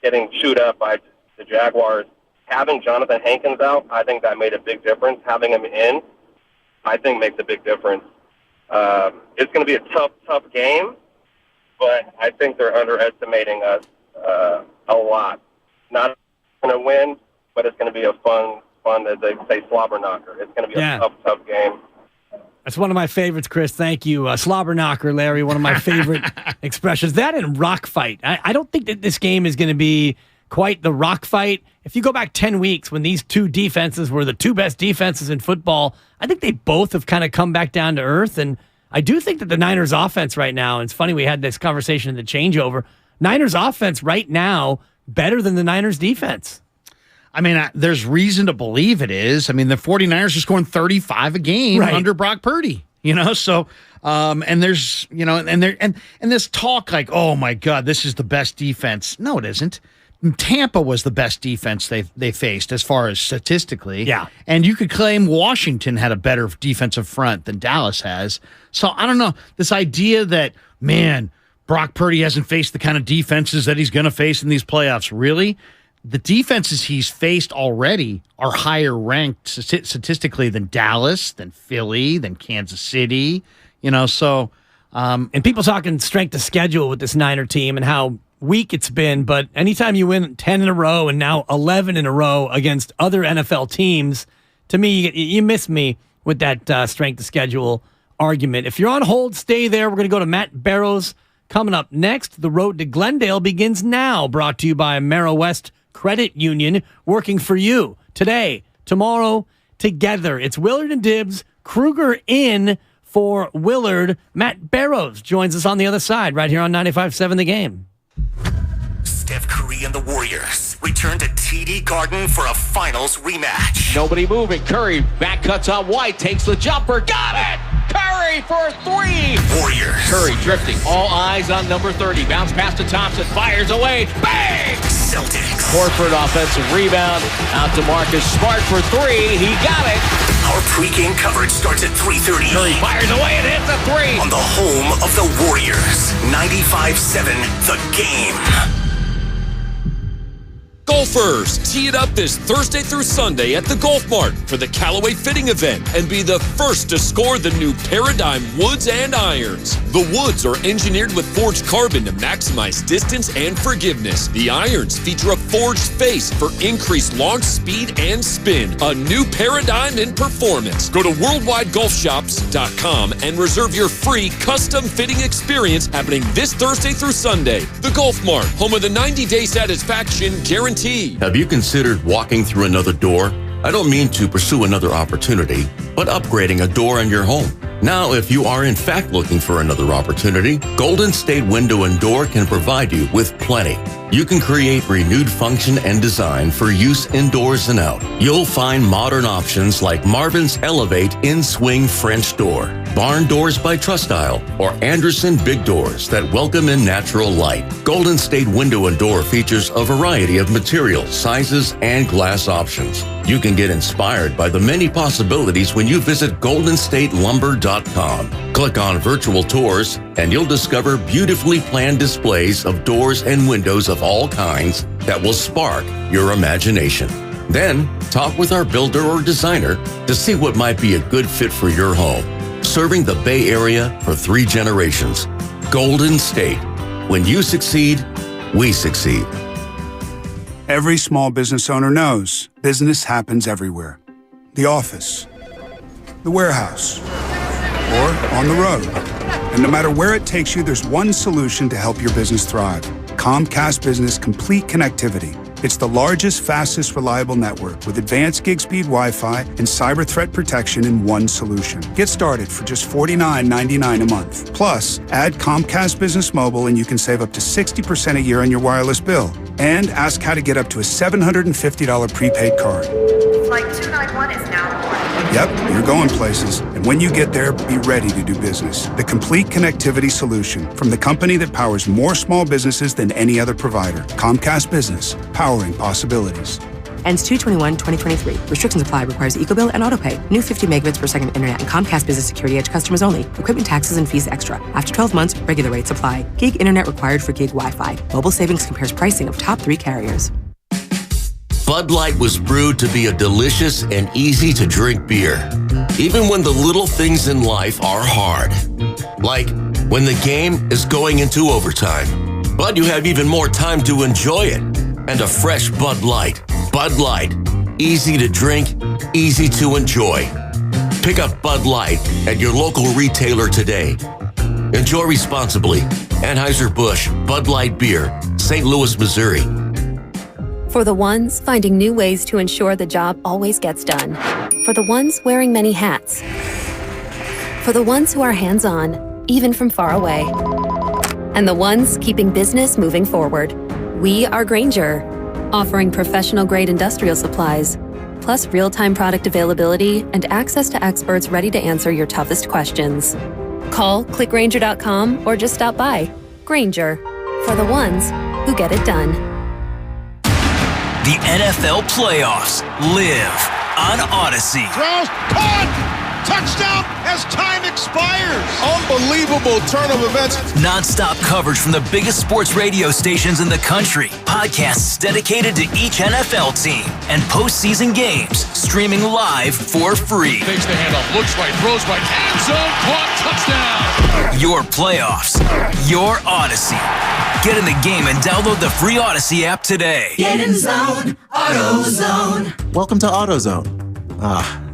getting chewed up by the Jaguars, having Jonathan Hankins out, I think that made a big difference. Having him in, I think, makes a big difference. It's going to be a tough game, but I think they're underestimating us a lot. Not going to win, but it's going to be a fun, as they say, slobber knocker. It's going to be a tough game. That's one of my favorites, Chris. Thank you. Slobber knocker, Larry, one of my favorite expressions. That and rock fight. I don't think that this game is going to be quite the rock fight. If you go back 10 weeks when these two defenses were the two best defenses in football, I think they both have kind of come back down to earth. And I do think that the Niners offense right now, and it's funny we had this conversation in the changeover, Niners offense right now better than the Niners defense. I mean, there's reason to believe it is. I mean, the 49ers are scoring 35 a game under Brock Purdy, so and there's, and this talk like, oh my God, this is the best defense. No, it isn't. Tampa was the best defense they faced as far as statistically. Yeah. And you could claim Washington had a better defensive front than Dallas has. So I don't know, this idea that, man, Brock Purdy hasn't faced the kind of defenses that he's going to face in these playoffs. Really? The defenses he's faced already are higher ranked statistically than Dallas, than Philly, than Kansas City, so. And people talking strength of schedule with this Niner team and how weak it's been, but anytime you win 10 in a row and now 11 in a row against other NFL teams, to me, you miss me with that strength of schedule argument. If you're on hold, stay there. We're going to go to Matt Barrows coming up next. The road to Glendale begins now, brought to you by Merrill West Credit Union, working for you today, tomorrow, together. It's Willard and Dibbs, Kruger in for Willard. Matt Barrows joins us on the other side right here on 95.7 The Game. Steph Curry and the Warriors return to TD Garden for a finals rematch. Nobody moving. Curry back cuts on White, takes the jumper, got it! Curry for three! Warriors. Curry drifting, all eyes on number 30. Bounce pass to Thompson, fires away, bang! Celtics. Horford offensive rebound, out to Marcus Smart for three, he got it! Our pregame coverage starts at 3:30. Curry fires away and hits a three! On the home of the Warriors, 95.7 The Game. Golfers, tee it up this Thursday through Sunday at the Golf Mart for the Callaway Fitting event and be the first to score the new Paradigm woods and irons. The woods are engineered with forged carbon to maximize distance and forgiveness. The irons feature a forged face for increased launch speed and spin. A new paradigm in performance. Go to worldwidegolfshops.com and reserve your free custom fitting experience happening this Thursday through Sunday. The Golf Mart, home of the 90-day satisfaction guarantee. Have you considered walking through another door? I don't mean to pursue another opportunity, but upgrading a door in your home. Now, if you are in fact looking for another opportunity, Golden State Window and Door can provide you with plenty. You can create renewed function and design for use indoors and out. You'll find modern options like Marvin's Elevate In-Swing French Door, Barn Doors by Trustyle, or Anderson Big Doors that welcome in natural light. Golden State Window and Door features a variety of materials, sizes, and glass options. You can get inspired by the many possibilities when you visit goldenstatelumber.com. Click on virtual tours and you'll discover beautifully planned displays of doors and windows of all kinds that will spark your imagination. Then, talk with our builder or designer to see what might be a good fit for your home. Serving the Bay Area for 3 generations. Golden State. When you succeed, we succeed. Every small business owner knows business happens everywhere. The office, the warehouse, or on the road. And no matter where it takes you, there's one solution to help your business thrive. Comcast Business Complete Connectivity. It's the largest, fastest, reliable network with advanced gig speed Wi-Fi and cyber threat protection in one solution. Get started for just $49.99 a month. Plus, add Comcast Business Mobile and you can save up to 60% a year on your wireless bill. And ask how to get up to a $750 prepaid card. Flight 291 is now aboard. Yep, you're going places. And when you get there, be ready to do business. The complete connectivity solution from the company that powers more small businesses than any other provider. Comcast Business, powering possibilities. Ends 2/21/2023. Restrictions apply. Requires EcoBill and AutoPay. New 50 megabits per second internet and Comcast Business Security Edge customers only. Equipment taxes and fees extra. After 12 months, regular rates apply. Gig internet required for gig Wi-Fi. Mobile Savings compares pricing of top 3 carriers. Bud Light was brewed to be a delicious and easy-to-drink beer, even when the little things in life are hard. Like when the game is going into overtime, but you have even more time to enjoy it. And a fresh Bud Light. Bud Light. Easy to drink, easy to enjoy. Pick up Bud Light at your local retailer today. Enjoy responsibly. Anheuser-Busch Bud Light Beer, St. Louis, Missouri. For the ones finding new ways to ensure the job always gets done. For the ones wearing many hats. For the ones who are hands-on, even from far away. And the ones keeping business moving forward. We are Grainger, offering professional-grade industrial supplies, plus real-time product availability and access to experts ready to answer your toughest questions. Call, clickgrainger.com, or just stop by. Grainger, for the ones who get it done. The NFL playoffs live on Odyssey. Throws, caught! Touchdown as time expires. Unbelievable turn of events. Non-stop coverage from the biggest sports radio stations in the country. Podcasts dedicated to each NFL team. And postseason games streaming live for free. Takes the handoff, looks right, throws right, end zone, caught, touchdown. Your playoffs. Your Odyssey. Get in the game and download the free Odyssey app today. Get in zone, AutoZone. Welcome to AutoZone.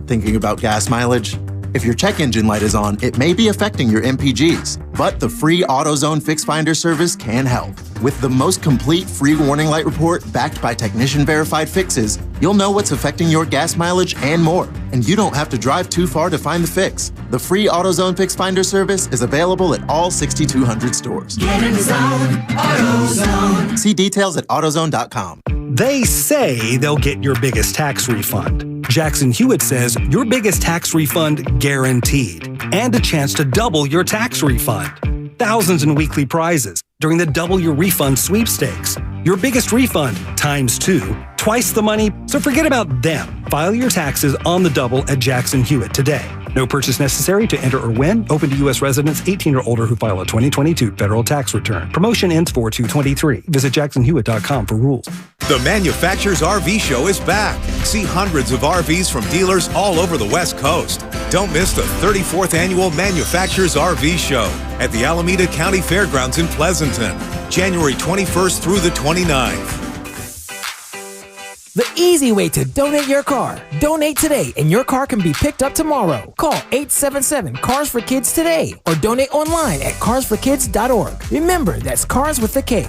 Thinking about gas mileage? If your check engine light is on, it may be affecting your MPGs, but the free AutoZone Fix Finder service can help. With the most complete free warning light report backed by technician-verified fixes, you'll know what's affecting your gas mileage and more, and you don't have to drive too far to find the fix. The free AutoZone Fix Finder service is available at all 6,200 stores. Get in the zone, AutoZone. See details at AutoZone.com. They say they'll get your biggest tax refund. Jackson Hewitt says your biggest tax refund guaranteed, and a chance to double your tax refund. Thousands in weekly prizes during the Double Your Refund sweepstakes. Your biggest refund times 2, twice the money, so forget about them. File your taxes on the double at Jackson Hewitt today. No purchase necessary to enter or win. Open to U.S. residents 18 or older who file a 2022 federal tax return. Promotion ends 4/2/23. Visit jacksonhewitt.com for rules. The Manufacturers RV Show is back. See hundreds of RVs from dealers all over the West Coast. Don't miss the 34th Annual Manufacturers RV Show at the Alameda County Fairgrounds in Pleasanton, January 21st through the 29th. The easy way to donate your car. Donate today and your car can be picked up tomorrow. Call 877-CARS4KIDS today or donate online at carsforkids.org. Remember, that's cars with a K.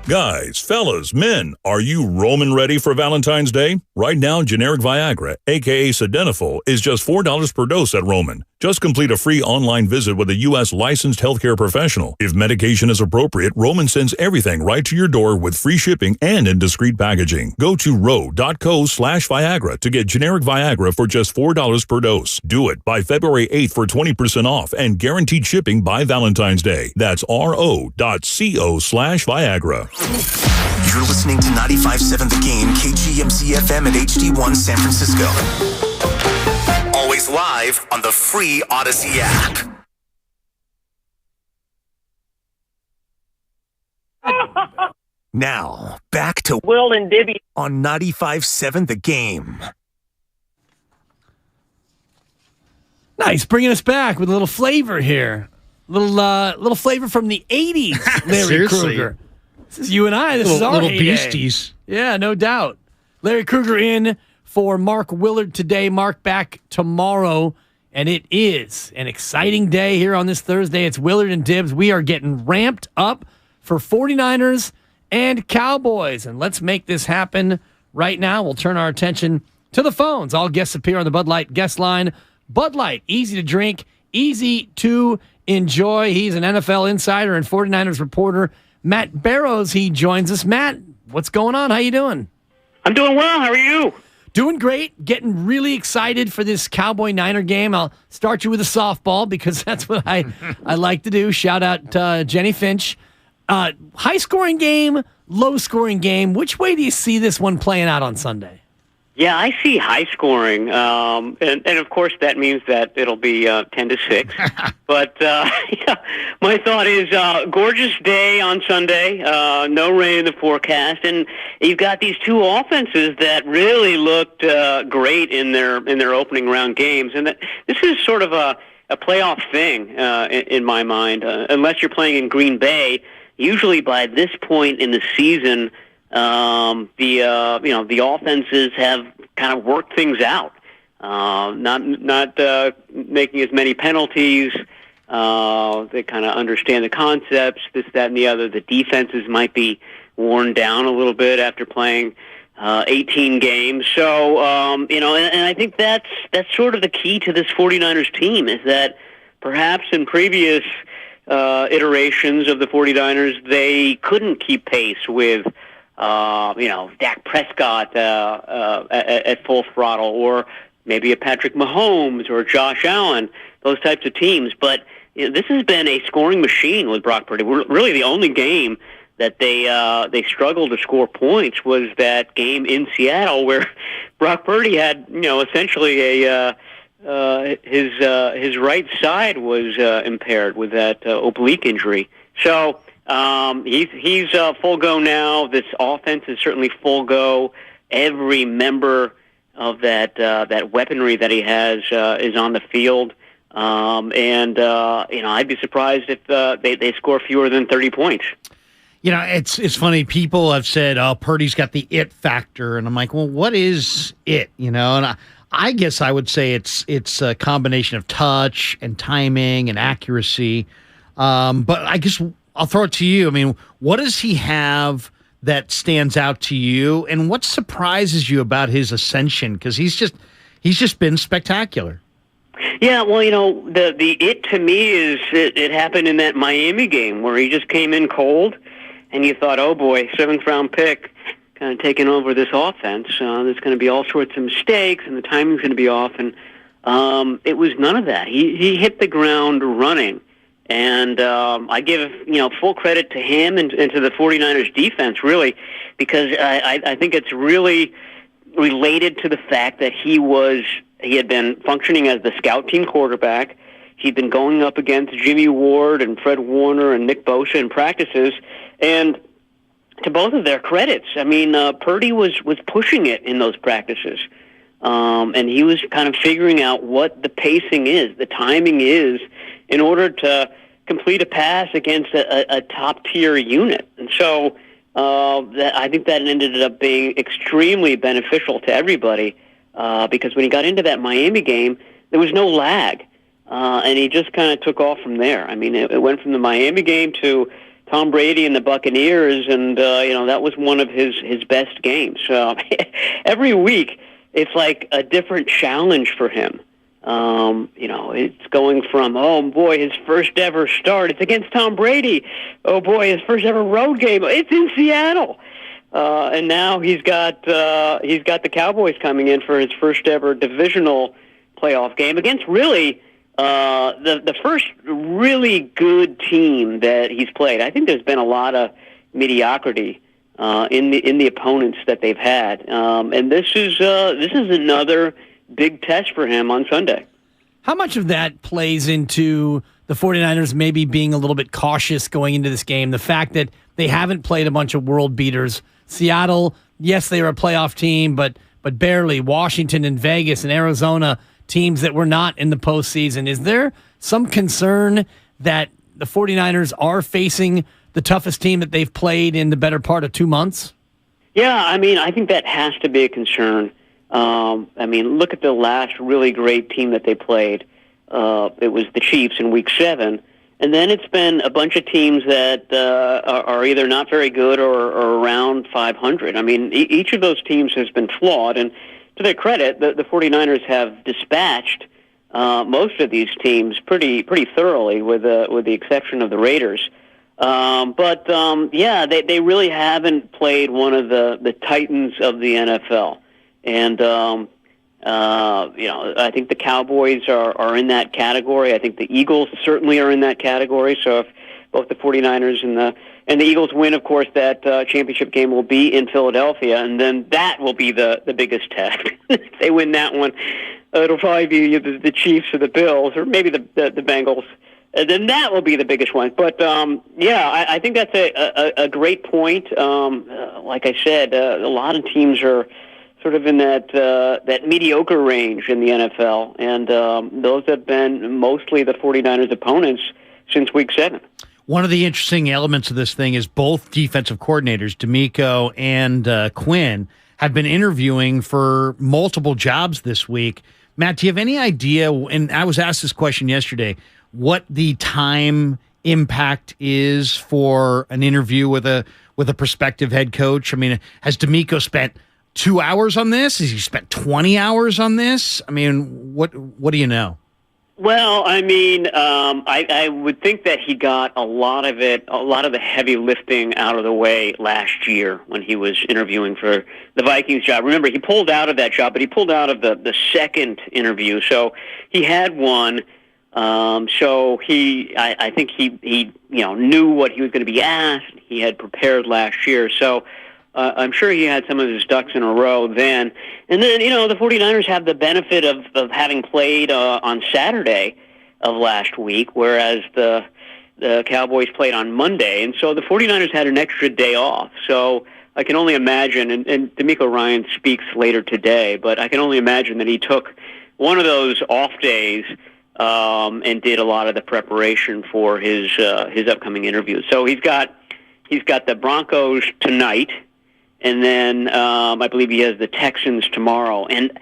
Guys, fellas, men, are you Roman ready for Valentine's Day? Right now, generic Viagra, aka Sildenafil, is just $4 per dose at Roman. Just complete a free online visit with a U.S. licensed healthcare professional. If medication is appropriate, Roman sends everything right to your door with free shipping and in discreet packaging. Go to ro.co/Viagra to get generic Viagra for just $4 per dose. Do it by February 8th for 20% off and guaranteed shipping by Valentine's Day. That's ro.co/Viagra. You're listening to 95.7 The Game, KGMC FM and HD1 San Francisco. Always live on the free Odyssey app. Now, back to Will and Dibby on 95.7 The Game. Nice, bringing us back with a little flavor here. Little flavor from the 80s, Larry Seriously. Kruger. This is you and I. This is our little heyday. beasties. Yeah, no doubt. Larry Kruger in for Mark Willard today. Mark back tomorrow. And it is an exciting day here on this Thursday. It's Willard and Dibs. We are getting ramped up for 49ers and Cowboys. And let's make this happen right now. We'll turn our attention to the phones. All guests appear on the Bud Light guest line. Bud Light, easy to drink, easy to enjoy. He's an NFL insider and 49ers reporter. Matt Barrows, he joins us. Matt, what's going on? How you doing? I'm doing well. How are you? Doing great. Getting really excited for this Cowboy-Niner game. I'll start you with a softball because that's what I like to do. Shout out Jenny Finch. High-scoring game, low-scoring game. Which way do you see this one playing out on Sunday? Yeah, I see high scoring, and of course that means that it'll be 10-6. But yeah, my thought is gorgeous day on Sunday, no rain in the forecast, and you've got these two offenses that really looked great in their opening round games, and this is sort of a playoff thing in my mind. Unless you're playing in Green Bay, usually by this point in the season, the offenses have kind of worked things out, not making as many penalties. They kind of understand the concepts, this, that, and the other. The defenses might be worn down a little bit after playing 18 games. So, and I think that's sort of the key to this 49ers team, is that perhaps in previous iterations of the 49ers, they couldn't keep pace with Dak Prescott at full throttle, or maybe a Patrick Mahomes or Josh Allen, those types of teams. But this has been a scoring machine with Brock Purdy. Really, the only game that they struggled to score points was that game in Seattle, where Brock Purdy had essentially his right side was impaired with that oblique injury. So. He's full go now. This offense is certainly full go. Every member of that weaponry that he has is on the field, I'd be surprised if they score fewer than 30 points. It's funny. People have said, "Oh, Purdy's got the it factor," and I'm like, "Well, what is it?" And I guess I would say it's a combination of touch and timing and accuracy. But I guess I'll throw it to you. I mean, what does he have that stands out to you, and what surprises you about his ascension? Because he's just been spectacular. Yeah, well, the it to me is it happened in that Miami game where he just came in cold, and you thought, oh boy, 7th round pick, kind of taking over this offense. There's going to be all sorts of mistakes, and the timing's going to be off, and it was none of that. He hit the ground running. And I give full credit to him and to the 49ers defense, really, because I think it's really related to the fact that he had been functioning as the scout team quarterback. He'd been going up against Jimmy Ward and Fred Warner and Nick Bosa in practices, and to both of their credits, I mean, Purdy was pushing it in those practices, and he was kind of figuring out what the pacing is, the timing is, in order to complete a pass against a top-tier unit. And so I think that ended up being extremely beneficial to everybody because when he got into that Miami game, there was no lag, and he just kind of took off from there. I mean, it went from the Miami game to Tom Brady and the Buccaneers, and that was one of his best games. So every week, it's like a different challenge for him. It's going from, oh boy, his first ever start, it's against Tom Brady. Oh boy, his first ever road game, it's in Seattle. And now he's got the Cowboys coming in for his first ever divisional playoff game against really the first really good team that he's played. I think there's been a lot of mediocrity in the opponents that they've had, and this is another big test for him on Sunday. How much of that plays into the 49ers maybe being a little bit cautious going into this game? The fact that they haven't played a bunch of world beaters. Seattle, yes, they were a playoff team, but barely. Washington and Vegas and Arizona, teams that were not in the postseason. Is there some concern that the 49ers are facing the toughest team that they've played in the better part of 2 months? Yeah, I mean, I think that has to be a concern. Look at the last really great team that they played. It was the Chiefs in Week 7. And then it's been a bunch of teams that are either not very good or around 500. I mean, each of those teams has been flawed. And to their credit, the 49ers have dispatched most of these teams pretty thoroughly, with the exception of the Raiders. They really haven't played one of the titans of the NFL. And, I think the Cowboys are in that category. I think the Eagles certainly are in that category. So if both the 49ers and the Eagles win, of course, that championship game will be in Philadelphia, and then that will be the biggest test. If they win that one, it'll probably be the Chiefs or the Bills, or maybe the Bengals. And then that will be the biggest one. But, I think that's a great point. Like I said, a lot of teams are sort of in that mediocre range in the NFL, and those have been mostly the 49ers' opponents since Week 7. One of the interesting elements of this thing is both defensive coordinators, D'Amico and Quinn, have been interviewing for multiple jobs this week. Matt, do you have any idea, and I was asked this question yesterday, what the time impact is for an interview with a prospective head coach? I mean, has D'Amico spent 2 hours on this? Has he spent 20 hours on this? I mean, what do you know? Well, I mean, I would think that he got a lot of the heavy lifting out of the way last year when he was interviewing for the Vikings job. Remember, he pulled out of that job, but he pulled out of the second interview. So he had one. So I think he knew what he was going to be asked. He had prepared last year. So I'm sure he had some of his ducks in a row then. And then, the 49ers have the benefit of having played on Saturday of last week, whereas the Cowboys played on Monday. And so the 49ers had an extra day off. So I can only imagine, and D'Amico Ryan speaks later today, but I can only imagine that he took one of those off days and did a lot of the preparation for his upcoming interviews. So he's got the Broncos tonight, and then I believe he has the Texans tomorrow. And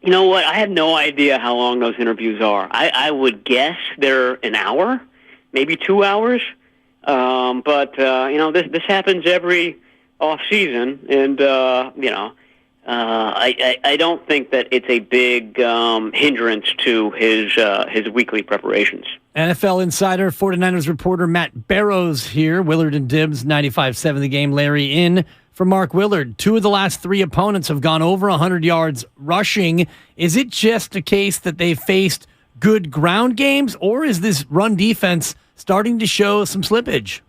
you know what? I have no idea how long those interviews are. I would guess they're an hour, maybe 2 hours. But this happens every off season, and I don't think that it's a big hindrance to his weekly preparations. NFL insider, 49ers reporter Matt Barrows here. Willard and Dibbs, 95.7 The Game. Larry in for Mark Willard. 2 of the last 3 opponents have gone over 100 yards rushing. Is it just a case that they faced good ground games, or is this run defense starting to show some slippage?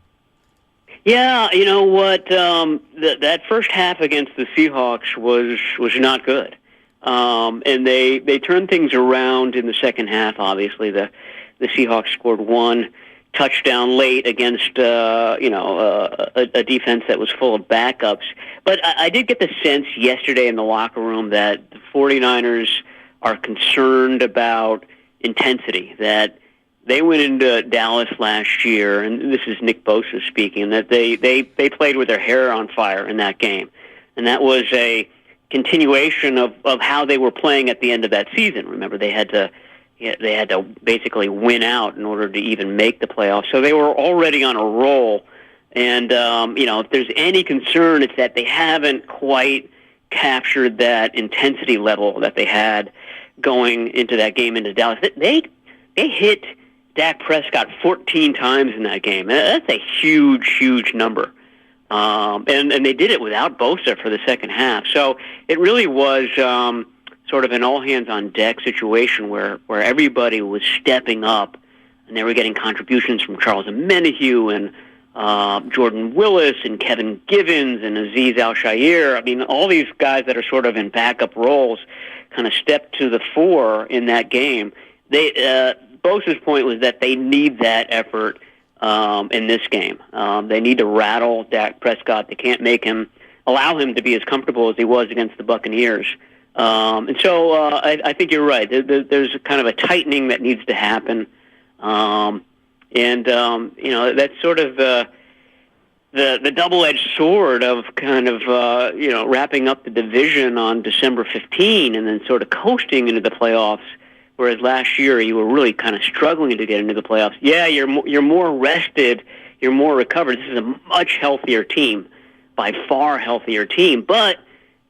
Yeah, you know what? That first half against the Seahawks was not good, and they turned things around in the second half. Obviously, the Seahawks scored 1 touchdown late against a defense that was full of backups. But I did get the sense yesterday in the locker room that the 49ers are concerned about intensity, that they went into Dallas last year, and this is Nick Bosa speaking, that they played with their hair on fire in that game. And that was a continuation of how they were playing at the end of that season. Remember, they had to basically win out in order to even make the playoffs. So they were already on a roll. And, if there's any concern, it's that they haven't quite captured that intensity level that they had going into that game into Dallas. They hit Dak Prescott 14 times in that game. That's a huge, huge number. And they did it without Bosa for the second half. So it really was sort of an all-hands-on-deck situation where everybody was stepping up, and they were getting contributions from Charles Omenihu and Jordan Willis and Kevin Givens and Azeez Al-Shaair. I mean, all these guys that are sort of in backup roles kind of stepped to the fore in that game. Bosa's point was that they need that effort in this game. They need to rattle Dak Prescott. They can't allow him to be as comfortable as he was against the Buccaneers. And so I think you're right. There's kind of a tightening that needs to happen. That's sort of the double-edged sword of kind of, wrapping up the division on December 15 and then sort of coasting into the playoffs. Whereas last year you were really kind of struggling to get into the playoffs. Yeah, you're more rested, you're more recovered. This is a much healthier team, by far healthier team, but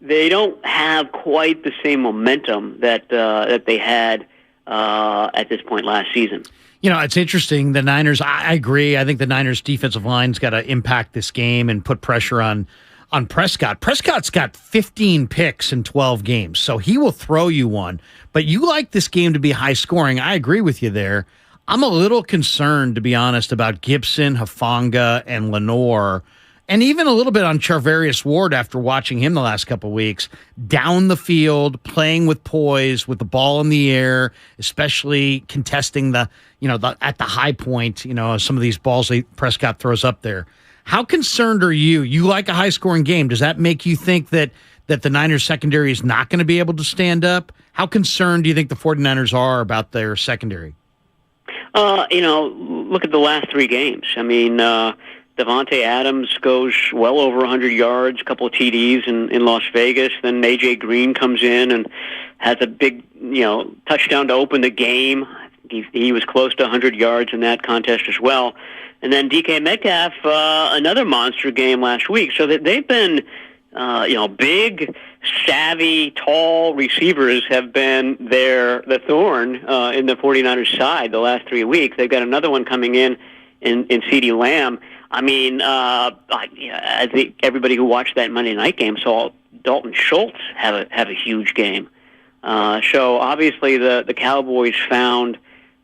they don't have quite the same momentum that they had at this point last season. It's interesting. The Niners, I agree. I think the Niners' defensive line's got to impact this game and put pressure on Prescott. Prescott's got 15 picks in 12 games, so he will throw you one. But you like this game to be high scoring. I agree with you there. I'm a little concerned, to be honest, about Gibson, Hufanga, and Lenore, and even a little bit on Charvarius Ward after watching him the last couple of weeks. Down the field, playing with poise, with the ball in the air, especially contesting at the high point, some of these balls that Prescott throws up there. How concerned are you? You like a high-scoring game. Does that make you think that the Niners secondary is not going to be able to stand up? How concerned do you think the 49ers are about their secondary? Look at the last 3 games. I mean, Devontae Adams goes well over 100 yards, a couple of TDs in Las Vegas. Then A.J. Green comes in and has a big, touchdown to open the game. He was close to 100 yards in that contest as well. And then DK Metcalf, another monster game last week. So that they've been, big, savvy, tall receivers have been the thorn in the 49ers side the last 3 weeks. They've got another one coming in CeeDee Lamb. I mean, everybody who watched that Monday night game saw Dalton Schultz have a huge game. So obviously the Cowboys found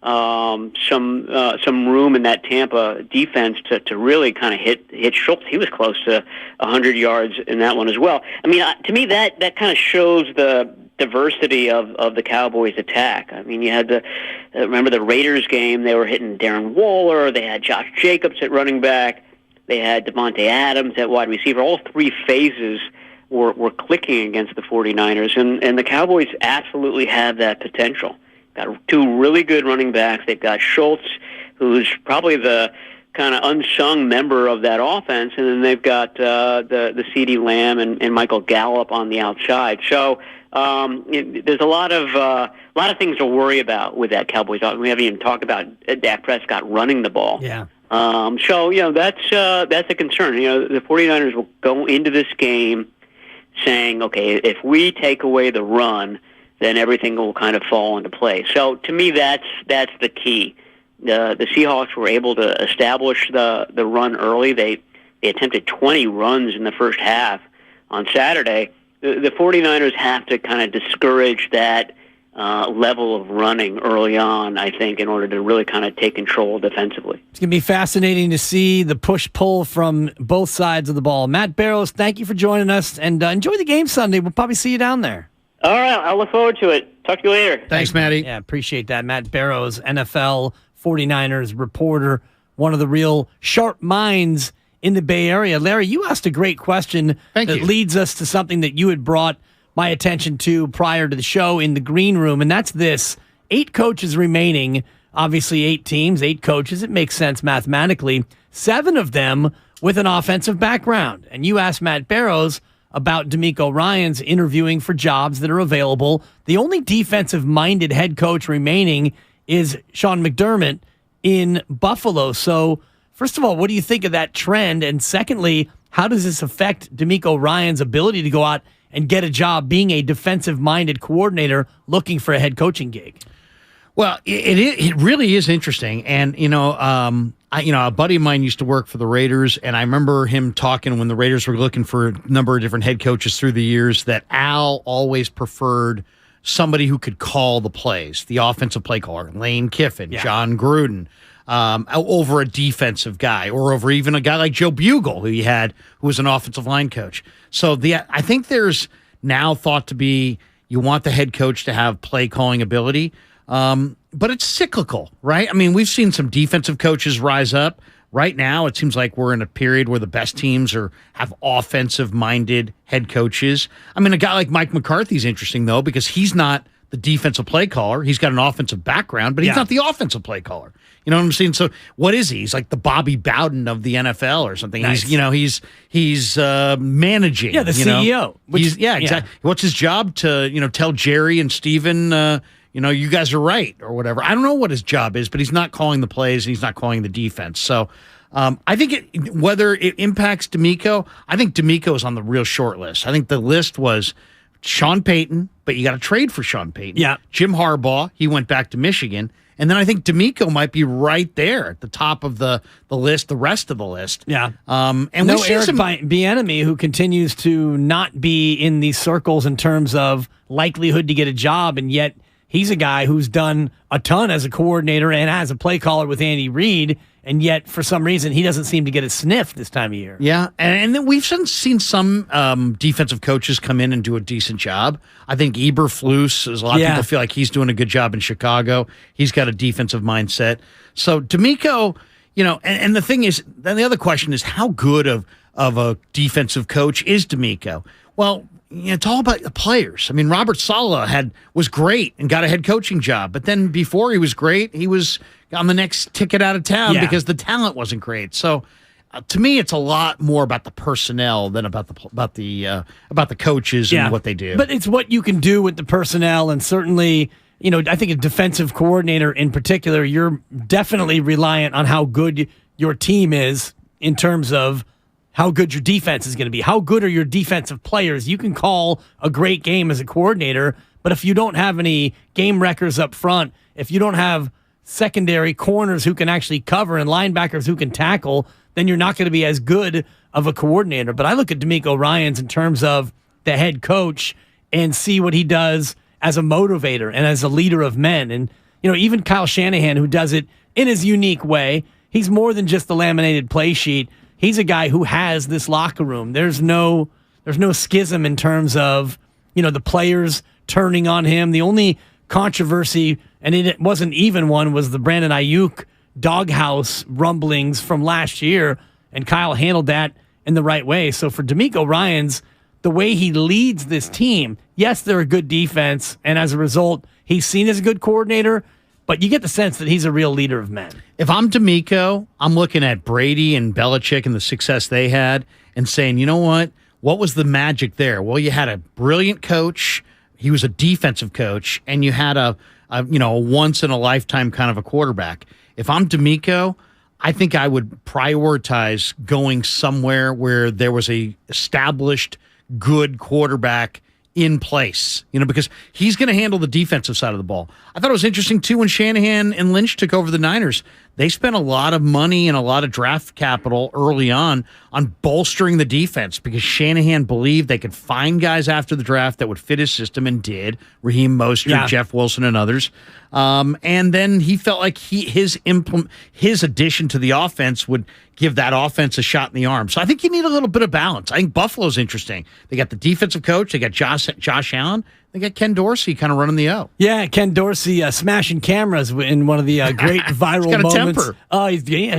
some room in that Tampa defense to really kind of hit Schultz. He was close to 100 yards in that one as well. I mean, to me that kind of shows the diversity of the Cowboys' attack. I mean, you had remember the Raiders game, they were hitting Darren Waller, they had Josh Jacobs at running back, they had Devontae Adams at wide receiver. All 3 phases were clicking against the 49ers, and the Cowboys absolutely have that potential. Got 2 really good running backs. They've got Schultz, who's probably the kind of unsung member of that offense, and then they've got the CeeDee Lamb and Michael Gallup on the outside. So there's a lot of things to worry about with that Cowboys offense. We haven't even talked about Dak Prescott running the ball. Yeah. So that's a concern. The 49ers will go into this game saying, okay, if we take away the run, then everything will kind of fall into place. So to me, that's the key. The Seahawks were able to establish the run early. They attempted 20 runs in the first half on Saturday. The 49ers have to kind of discourage that level of running early on, I think, in order to really kind of take control defensively. It's going to be fascinating to see the push-pull from both sides of the ball. Matt Barrows, thank you for joining us, and enjoy the game Sunday. We'll probably see you down there. All right, I'll look forward to it. Talk to you later. Thanks, Matty. Yeah, appreciate that. Matt Barrows, NFL 49ers reporter, one of the real sharp minds in the Bay Area. Larry, you asked a great question that leads us to something that you had brought my attention to prior to the show in the green room, and that's this. 8 coaches remaining, obviously 8 teams, 8 coaches. It makes sense mathematically. 7 of them with an offensive background. And you asked Matt Barrows about DeMeco Ryans interviewing for jobs that are available. The only defensive-minded head coach remaining is Sean McDermott in Buffalo. So, first of all, what do you think of that trend? And secondly, how does this affect DeMeco Ryans' ability to go out and get a job being a defensive-minded coordinator looking for a head coaching gig? Well, it really is interesting. And, a buddy of mine used to work for the Raiders, and I remember him talking when the Raiders were looking for a number of different head coaches through the years that Al always preferred somebody who could call the plays, the offensive play caller, Lane Kiffin, John Gruden, over a defensive guy, or over even a guy like Joe Bugle, who was an offensive line coach. So I think there's now thought to be, you want the head coach to have play calling ability. But it's cyclical, right? I mean, we've seen some defensive coaches rise up. Right now, it seems like we're in a period where the best teams have offensive-minded head coaches. I mean, a guy like Mike McCarthy's interesting, though, because he's not the defensive play caller. He's got an offensive background, but he's not the offensive play caller. You know what I'm saying? So what is he? He's like the Bobby Bowden of the NFL or something. Nice. He's managing. Yeah, the CEO. Exactly. What's his job? To, tell Jerry and Steven, you guys are right, or whatever. I don't know what his job is, but he's not calling the plays and he's not calling the defense. So I think whether it impacts DeMeco, I think DeMeco is on the real short list. I think the list was Sean Payton, but you got to trade for Sean Payton. Yeah. Jim Harbaugh, he went back to Michigan. And then I think DeMeco might be right there at the top of the list, the rest of the list. Yeah. And no Eric Bieniemy, who continues to not be in these circles in terms of likelihood to get a job, and yet he's a guy who's done a ton as a coordinator and as a play caller with Andy Reid, and yet for some reason he doesn't seem to get a sniff this time of year. Yeah, and then we've seen some defensive coaches come in and do a decent job. I think Eberflus, as a lot of people feel like he's doing a good job in Chicago. He's got a defensive mindset. So DeMeco, and the thing is, then the other question is, how good of a defensive coach is DeMeco? Well, it's all about the players. I mean, Robert Saleh was great and got a head coaching job, but then before he was great, he was on the next ticket out of town because the talent wasn't great. So, to me, it's a lot more about the personnel than about the coaches and what they do. But it's what you can do with the personnel, and certainly, I think a defensive coordinator in particular, you're definitely reliant on how good your team is in terms of how good your defense is going to be. How good are your defensive players? You can call a great game as a coordinator, but if you don't have any game wreckers up front, if you don't have secondary corners who can actually cover and linebackers who can tackle, then you're not going to be as good of a coordinator. But I look at DeMeco Ryans in terms of the head coach and see what he does as a motivator and as a leader of men. And, even Kyle Shanahan, who does it in his unique way, he's more than just the laminated play sheet. He's a guy who has this locker room. There's no schism in terms of, the players turning on him. The only controversy, and it wasn't even one, was the Brandon Ayuk doghouse rumblings from last year, and Kyle handled that in the right way. So for DeMeco Ryans, the way he leads this team, yes, they're a good defense, and as a result, he's seen as a good coordinator, but you get the sense that he's a real leader of men. If I'm DeMeco, I'm looking at Brady and Belichick and the success they had and saying, you know what? What was the magic there? Well, you had a brilliant coach. He was a defensive coach, and you had a once-in-a-lifetime kind of a quarterback. If I'm DeMeco, I think I would prioritize going somewhere where there was a established, good quarterback in place, because he's going to handle the defensive side of the ball. I thought it was interesting, too, when Shanahan and Lynch took over the Niners. They spent a lot of money and a lot of draft capital early on bolstering the defense because Shanahan believed they could find guys after the draft that would fit his system and did. Raheem Mostert, Jeff Wilson, and others. And then he felt like his addition to the offense would give that offense a shot in the arm. So I think you need a little bit of balance. I think Buffalo's interesting. They got the defensive coach. They got Josh Allen. They got Ken Dorsey kind of running the O. Yeah, Ken Dorsey smashing cameras in one of the great viral got a moments. Temper. Oh,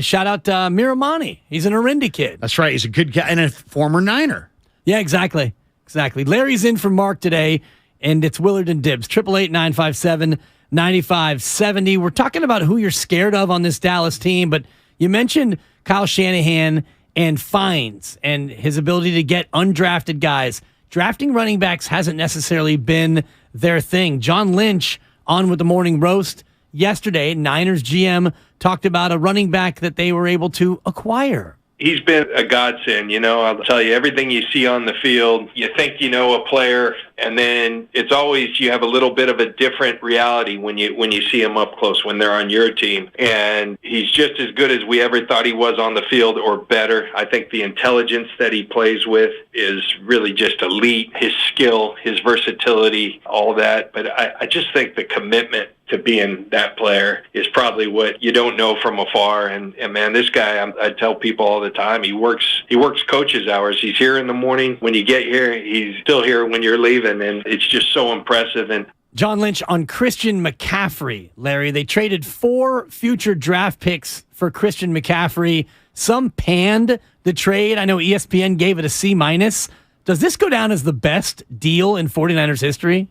shout out Miramani. He's an Orinda kid. That's right. He's a good guy and a former Niner. Yeah, exactly. Larry's in for Mark today, and it's Willard and Dibbs. 888-957-9570. We're talking about who you're scared of on this Dallas team, but you mentioned Kyle Shanahan and fines and his ability to get undrafted guys. Drafting running backs hasn't necessarily been their thing. John Lynch on with the Morning Roast yesterday, Niners GM talked about a running back that they were able to acquire. He's been a godsend, I'll tell you, everything you see on the field, you think you know a player, and then it's always, you have a little bit of a different reality when you see him up close, when they're on your team. And he's just as good as we ever thought he was on the field, or better. I think the intelligence that he plays with is really just elite. His skill, his versatility, all that. But I just think the commitment to being that player is probably what you don't know from afar. And man, this guy, I tell people all the time, he works coach's hours. He's here in the morning. When you get here, he's still here when you're leaving. And it's just so impressive. And John Lynch on Christian McCaffrey, Larry. They traded 4 future draft picks for Christian McCaffrey. Some panned the trade. I know ESPN gave it a C-. Does this go down as the best deal in 49ers history?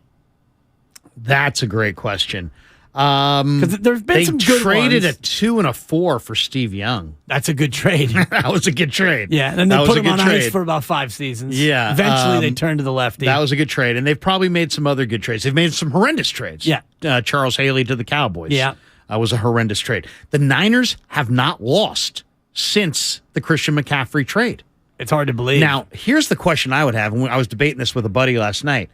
That's a great question. Because there's been some good ones. They traded a 2 and a 4 for Steve Young. That's a good trade. That was a good trade. Yeah, and then they put him on ice for about 5 seasons. Yeah. Eventually, they turned to the lefty. That was a good trade, and they've probably made some other good trades. They've made some horrendous trades. Yeah. Charles Haley to the Cowboys. Yeah. Was a horrendous trade. The Niners have not lost since the Christian McCaffrey trade. It's hard to believe. Now, here's the question I would have. And I was debating this with a buddy last night.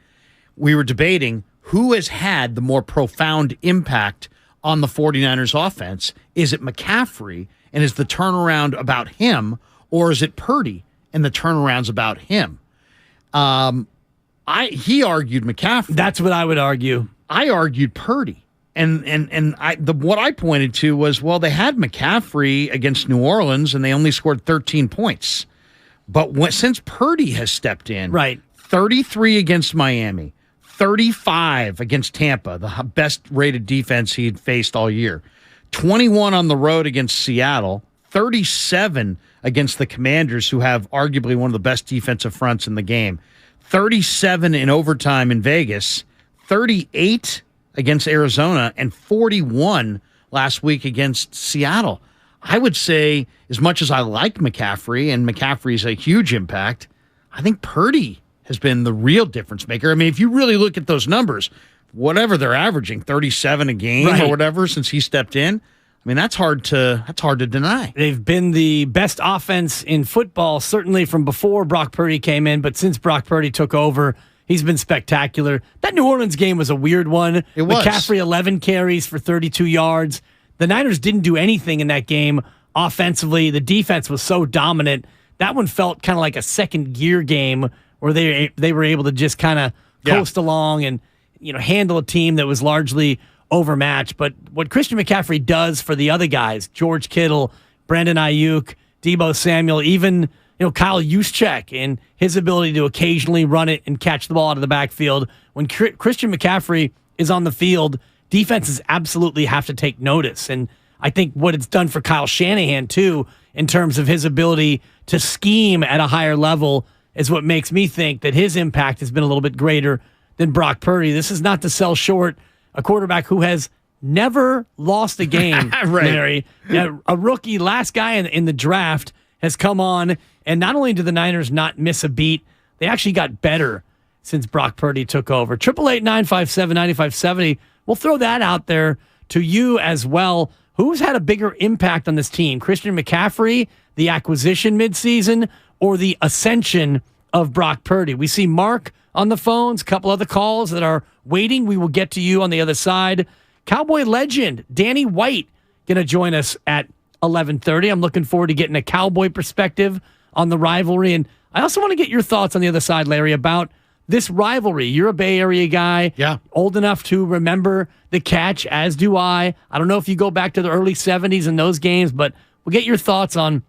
We were debating who has had the more profound impact on the 49ers offense. Is it McCaffrey, and is the turnaround about him, or is it Purdy and the turnaround's about him? He argued McCaffrey. That's what I would argue. I argued Purdy. And what I pointed to was, well, they had McCaffrey against New Orleans, and they only scored 13 points. But since Purdy has stepped in, 33 against Miami, 35 against Tampa, the best-rated defense he had faced all year, 21 on the road against Seattle, 37 against the Commanders, who have arguably one of the best defensive fronts in the game, 37 in overtime in Vegas, 38 against Arizona, and 41 last week against Seattle. I would say, as much as I like McCaffrey, and McCaffrey's a huge impact, I think Purdy has been the real difference maker. I mean, if you really look at those numbers, whatever they're averaging, 37 a game or whatever since he stepped in, I mean, that's hard to deny. They've been the best offense in football, certainly from before Brock Purdy came in, but since Brock Purdy took over, he's been spectacular. That New Orleans game was a weird one. It was. McCaffrey, 11 carries for 32 yards. The Niners didn't do anything in that game offensively. The defense was so dominant. That one felt kind of like a second-gear game where they were able to just kind of coast along and handle a team that was largely overmatched. But what Christian McCaffrey does for the other guys, George Kittle, Brandon Ayuk, Deebo Samuel, even Kyle Juszczyk, and his ability to occasionally run it and catch the ball out of the backfield. When Christian McCaffrey is on the field, defenses absolutely have to take notice. And I think what it's done for Kyle Shanahan, too, in terms of his ability to scheme at a higher level, is what makes me think that his impact has been a little bit greater than Brock Purdy. This is not to sell short a quarterback who has never lost a game, Larry. A rookie, last guy in the draft, has come on, and not only do the Niners not miss a beat, they actually got better since Brock Purdy took over. 888-957-9570. We'll throw that out there to you as well. Who's had a bigger impact on this team? Christian McCaffrey, the acquisition midseason, or the ascension of Brock Purdy? We see Mark on the phones, a couple other calls that are waiting. We will get to you on the other side. Cowboy legend Danny White going to join us at 11:30. I'm looking forward to getting a Cowboy perspective on the rivalry. And I also want to get your thoughts on the other side, Larry, about this rivalry. You're a Bay Area guy, old enough to remember the catch, as do I. I don't know if you go back to the early 70s in those games, but we'll get your thoughts on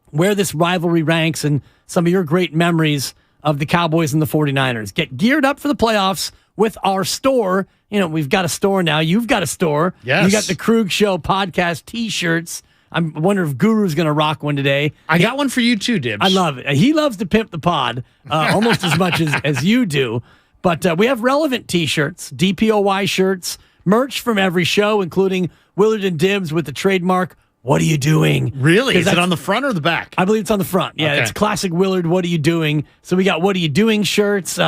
where this rivalry ranks and some of your great memories of the Cowboys and the 49ers. Get geared up for the playoffs with our store. We've got a store now. You've got a store. Yes. You got the Krug Show podcast T-shirts. I wonder if Guru's going to rock one today. I got one for you too, Dibs. I love it. He loves to pimp the pod almost as much as you do. But we have relevant T-shirts, DPOY shirts, merch from every show, including Willard and Dibs with the trademark, "What are you doing?" Really? Is it on the front or the back? I believe it's on the front. Yeah, It's classic Willard, "What are you doing?" So we got "What are you doing?" shirts.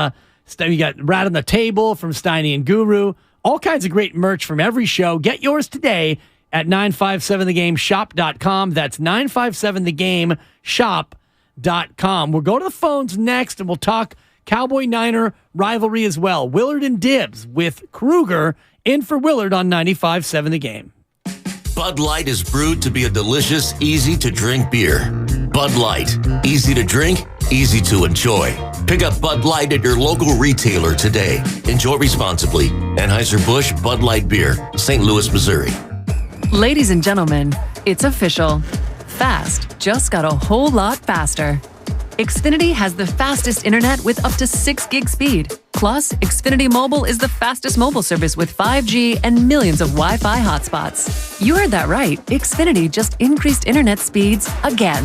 We got Rat on the Table from Steiny and Guru. All kinds of great merch from every show. Get yours today at 957thegameshop.com. That's 957thegameshop.com. We'll go to the phones next, and we'll talk Cowboy-Niner rivalry as well. Willard and Dibs with Kruger in for Willard on 95.7 The Game. Bud Light is brewed to be a delicious, easy-to-drink beer. Bud Light. Easy to drink, easy to enjoy. Pick up Bud Light at your local retailer today. Enjoy responsibly. Anheuser-Busch Bud Light Beer, St. Louis, Missouri. Ladies and gentlemen, it's official. Fast just got a whole lot faster. Xfinity has the fastest internet with up to 6 gig speed. Plus, Xfinity Mobile is the fastest mobile service with 5G and millions of Wi-Fi hotspots. You heard that right. Xfinity just increased internet speeds again.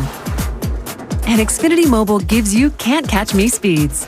And Xfinity Mobile gives you can't-catch-me speeds.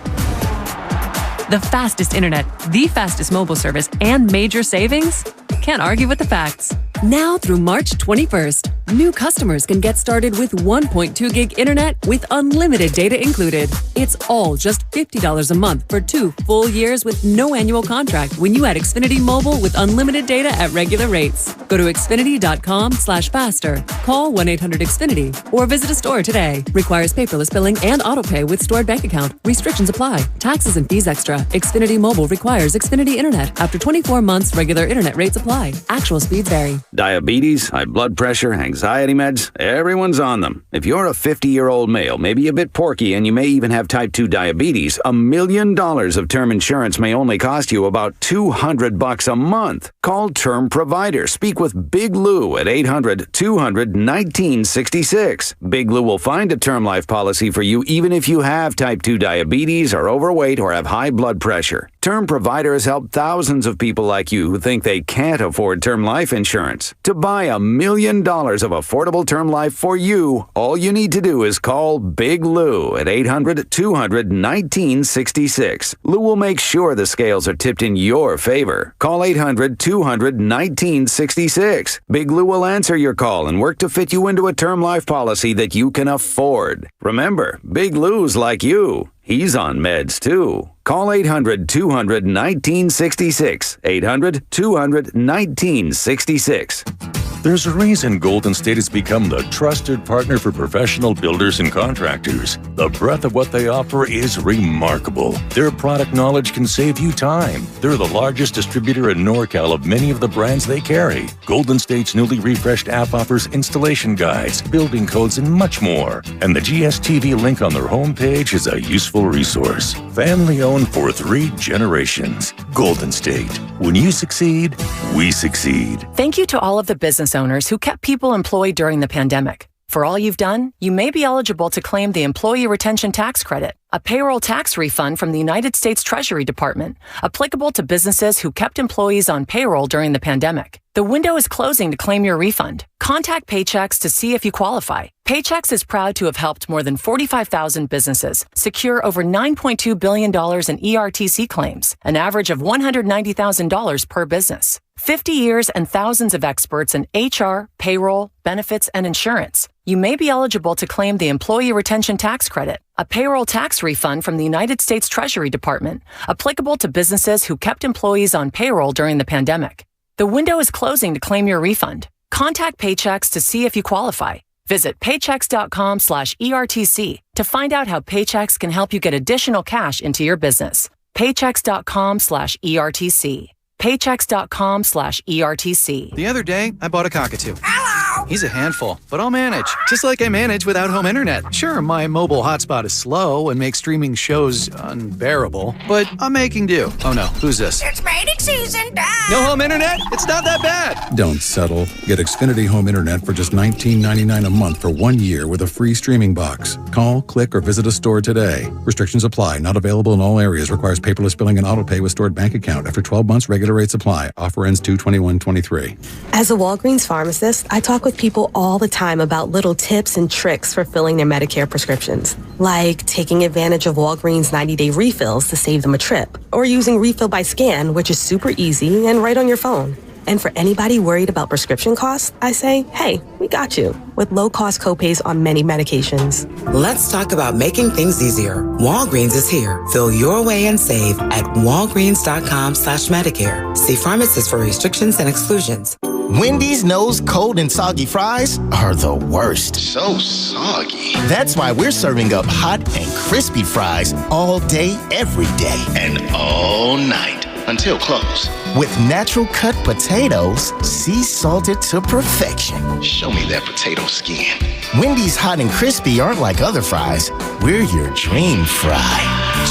The fastest internet, the fastest mobile service, and major savings? Can't argue with the facts. Now through March 21st, new customers can get started with 1.2 gig internet with unlimited data included. It's all just $50 a month for 2 full years with no annual contract when you add Xfinity Mobile with unlimited data at regular rates. Go to Xfinity.com/faster. Call 1-800-XFINITY or visit a store today. Requires paperless billing and autopay with stored bank account. Restrictions apply. Taxes and fees extra. Xfinity Mobile requires Xfinity Internet. After 24 months, regular internet rates apply. Actual speeds vary. Diabetes, high blood pressure, anxiety meds, everyone's on them. If you're a 50-year-old male, maybe a bit porky, and you may even have type 2 diabetes, diabetes, $1 million of term insurance may only cost you about $200 a month. Call Term Provider. Speak with Big Lou at 800-200-1966. Big Lou will find a term life policy for you even if you have type 2 diabetes, are overweight, or have high blood pressure. Term Provider has helped thousands of people like you who think they can't afford term life insurance. To buy $1 million of affordable term life for you, all you need to do is call Big Lou at 800-200-1966. Lou will make sure the scales are tipped in your favor. Call 800-200-1966. Big Lou will answer your call and work to fit you into a term life policy that you can afford. Remember, Big Lou's like you. He's on meds, too. Call 800-200-1966. 800-200-1966. There's a reason Golden State has become the trusted partner for professional builders and contractors. The breadth of what they offer is remarkable. Their product knowledge can save you time. They're the largest distributor in NorCal of many of the brands they carry. Golden State's newly refreshed app offers installation guides, building codes, and much more. And the GSTV link on their homepage is a useful resource. Family owned for 3 generations. Golden State. When you succeed, we succeed. Thank you to all of the business owners who kept people employed during the pandemic. For all you've done, you may be eligible to claim the Employee Retention Tax Credit, a payroll tax refund from the United States Treasury Department, applicable to businesses who kept employees on payroll during the pandemic. The window is closing to claim your refund. Contact Paychex to see if you qualify. Paychex is proud to have helped more than 45,000 businesses secure over $9.2 billion in ERTC claims, an average of $190,000 per business. 50 years and thousands of experts in HR, payroll, benefits, and insurance. You may be eligible to claim the Employee Retention Tax Credit, a payroll tax refund from the United States Treasury Department, applicable to businesses who kept employees on payroll during the pandemic. The window is closing to claim your refund. Contact Paychex to see if you qualify. Visit paychex.com/ERTC to find out how Paychex can help you get additional cash into your business. Paychex.com/ERTC. Paychex.com/ERTC. The other day, I bought a cockatoo. Hello! He's a handful, but I'll manage. Just like I manage without home internet. Sure, my mobile hotspot is slow and makes streaming shows unbearable, but I'm making do. Oh no, who's this? It's mating season, Dad! No home internet? It's not that bad! Don't settle. Get Xfinity Home Internet for just $19.99 a month for 1 year with a free streaming box. Call, click, or visit a store today. Restrictions apply. Not available in all areas. Requires paperless billing and autopay with stored bank account. After 12 months, regular rates apply. Offer ends 2/21/23. As a Walgreens pharmacist, I talk with people all the time about little tips and tricks for filling their Medicare prescriptions, like taking advantage of Walgreens 90-day refills to save them a trip, or using Refill by Scan, which is super easy and right on your phone. And for anybody worried about prescription costs, I say, hey, we got you, with low-cost copays on many medications. Let's talk about making things easier. Walgreens is here. Fill your way and save at walgreens.com/Medicare. See pharmacists for restrictions and exclusions. Wendy's knows cold and soggy fries are the worst. So soggy. That's why we're serving up hot and crispy fries all day, every day. And all night until close. With natural cut potatoes, sea salted to perfection. Show me that potato skin. Wendy's hot and crispy aren't like other fries. We're your dream fry.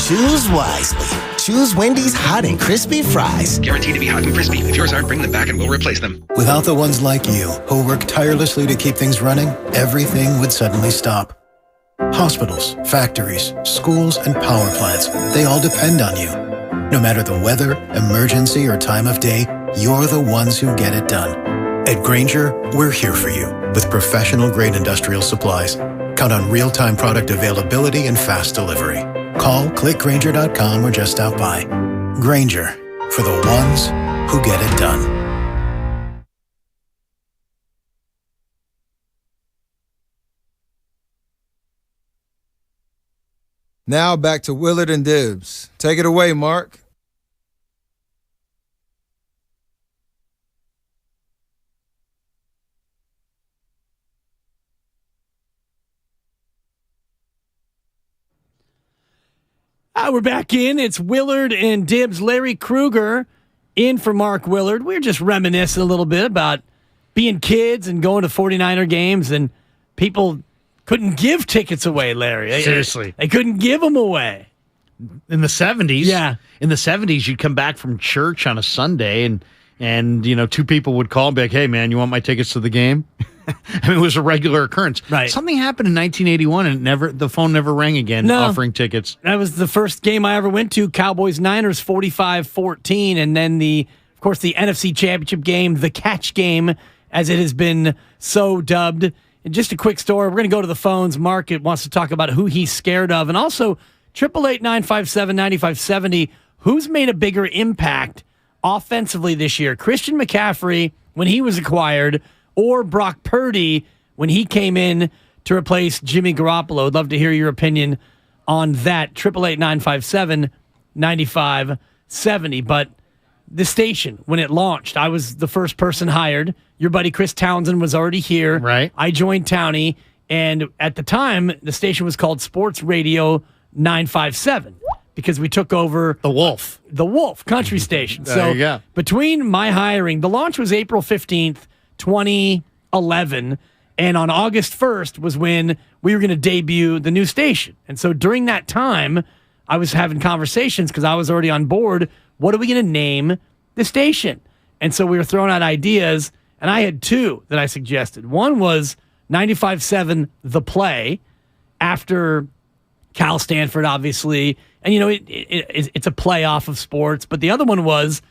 Choose wisely. Choose Wendy's hot and crispy fries. Guaranteed to be hot and crispy. If yours aren't, bring them back and we'll replace them. Without the ones like you, who work tirelessly to keep things running, everything would suddenly stop. Hospitals, factories, schools, and power plants, they all depend on you. No matter the weather, emergency, or time of day, you're the ones who get it done. At Grainger, we're here for you with professional-grade industrial supplies. Count on real-time product availability and fast delivery. Call, click Grainger.com, or just stop by. Grainger, for the ones who get it done. Now back to Willard and Dibbs. Take it away, Mark. We're back in. It's Willard and Dibbs. Larry Kruger in for Mark Willard. We're just reminiscing a little bit about being kids and going to 49er games, and people couldn't give tickets away, Larry. Seriously. They couldn't give them away. in the 70s. Yeah. In the 70s, you'd come back from church on a Sunday and two people would call and be like, hey, man, you want my tickets to the game? I mean, it was a regular occurrence. Right. Something happened in 1981 and the phone never rang again offering tickets. That was the first game I ever went to, Cowboys-Niners 45-14. And then, of course, the NFC Championship game, the catch game, as it has been so dubbed. And just a quick story. We're going to go to the phones. Mark wants to talk about who he's scared of. And also, 888-957-9570, who's made a bigger impact offensively this year? Christian McCaffrey, when he was acquired, or Brock Purdy when he came in to replace Jimmy Garoppolo? I'd love to hear your opinion on that. 888-957-9570. But the station, when it launched, I was the first person hired. Your buddy Chris Townsend was already here. Right. I joined Townie, and at the time, the station was called Sports Radio 957 because we took over The Wolf country station. There So you go. between my hiring, the launch was April 15th, 2011, and on August 1st was when we were going to debut the new station. And so during that time, I was having conversations because I was already on board. What are we going to name the station? And so we were throwing out ideas, and I had two that I suggested. One was 95.7 The Play, after Cal Stanford, obviously. And, it's a play off of sports. But the other one was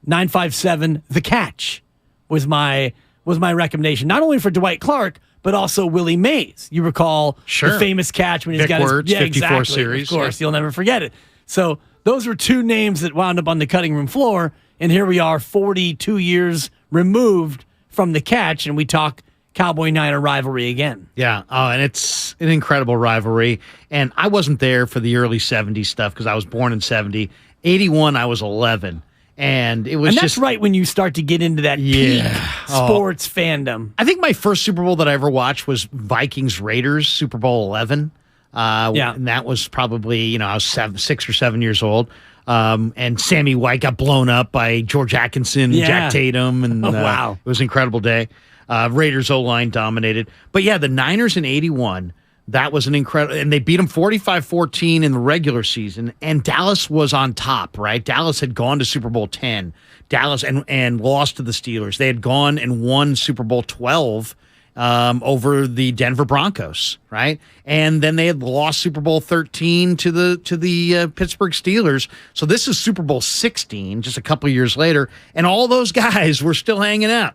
957 The Catch was my recommendation, not only for Dwight Clark, but also Willie Mays. You recall the famous catch when he's Vic got Words, his 54 exactly, series. Of course, you'll never forget it. So those were two names that wound up on the cutting room floor, and here we are 42 years removed from the catch, and we talk Cowboy-Niner rivalry again. Yeah, and it's an incredible rivalry. And I wasn't there for the early 70s stuff because I was born in 70. 81, I was 11. And it was and that's just right when you start to get into that peak sports fandom. I think my first Super Bowl that I ever watched was Vikings-Raiders, Super Bowl 11. And that was probably, I was 6 or 7 years old. And Sammy White got blown up by George Atkinson, Jack Tatum. And wow. It was an incredible day. Raiders O-line dominated. But yeah, the Niners in 81, that was an incredible, and they beat them 45-14 in the regular season, and Dallas was on top, right? Dallas had gone to Super Bowl 10, Dallas and lost to the Steelers. They had gone and won Super Bowl 12 over the Denver Broncos, right? And then they had lost Super Bowl 13 to the Pittsburgh Steelers. So this is Super Bowl 16, just a couple of years later, and all those guys were still hanging out.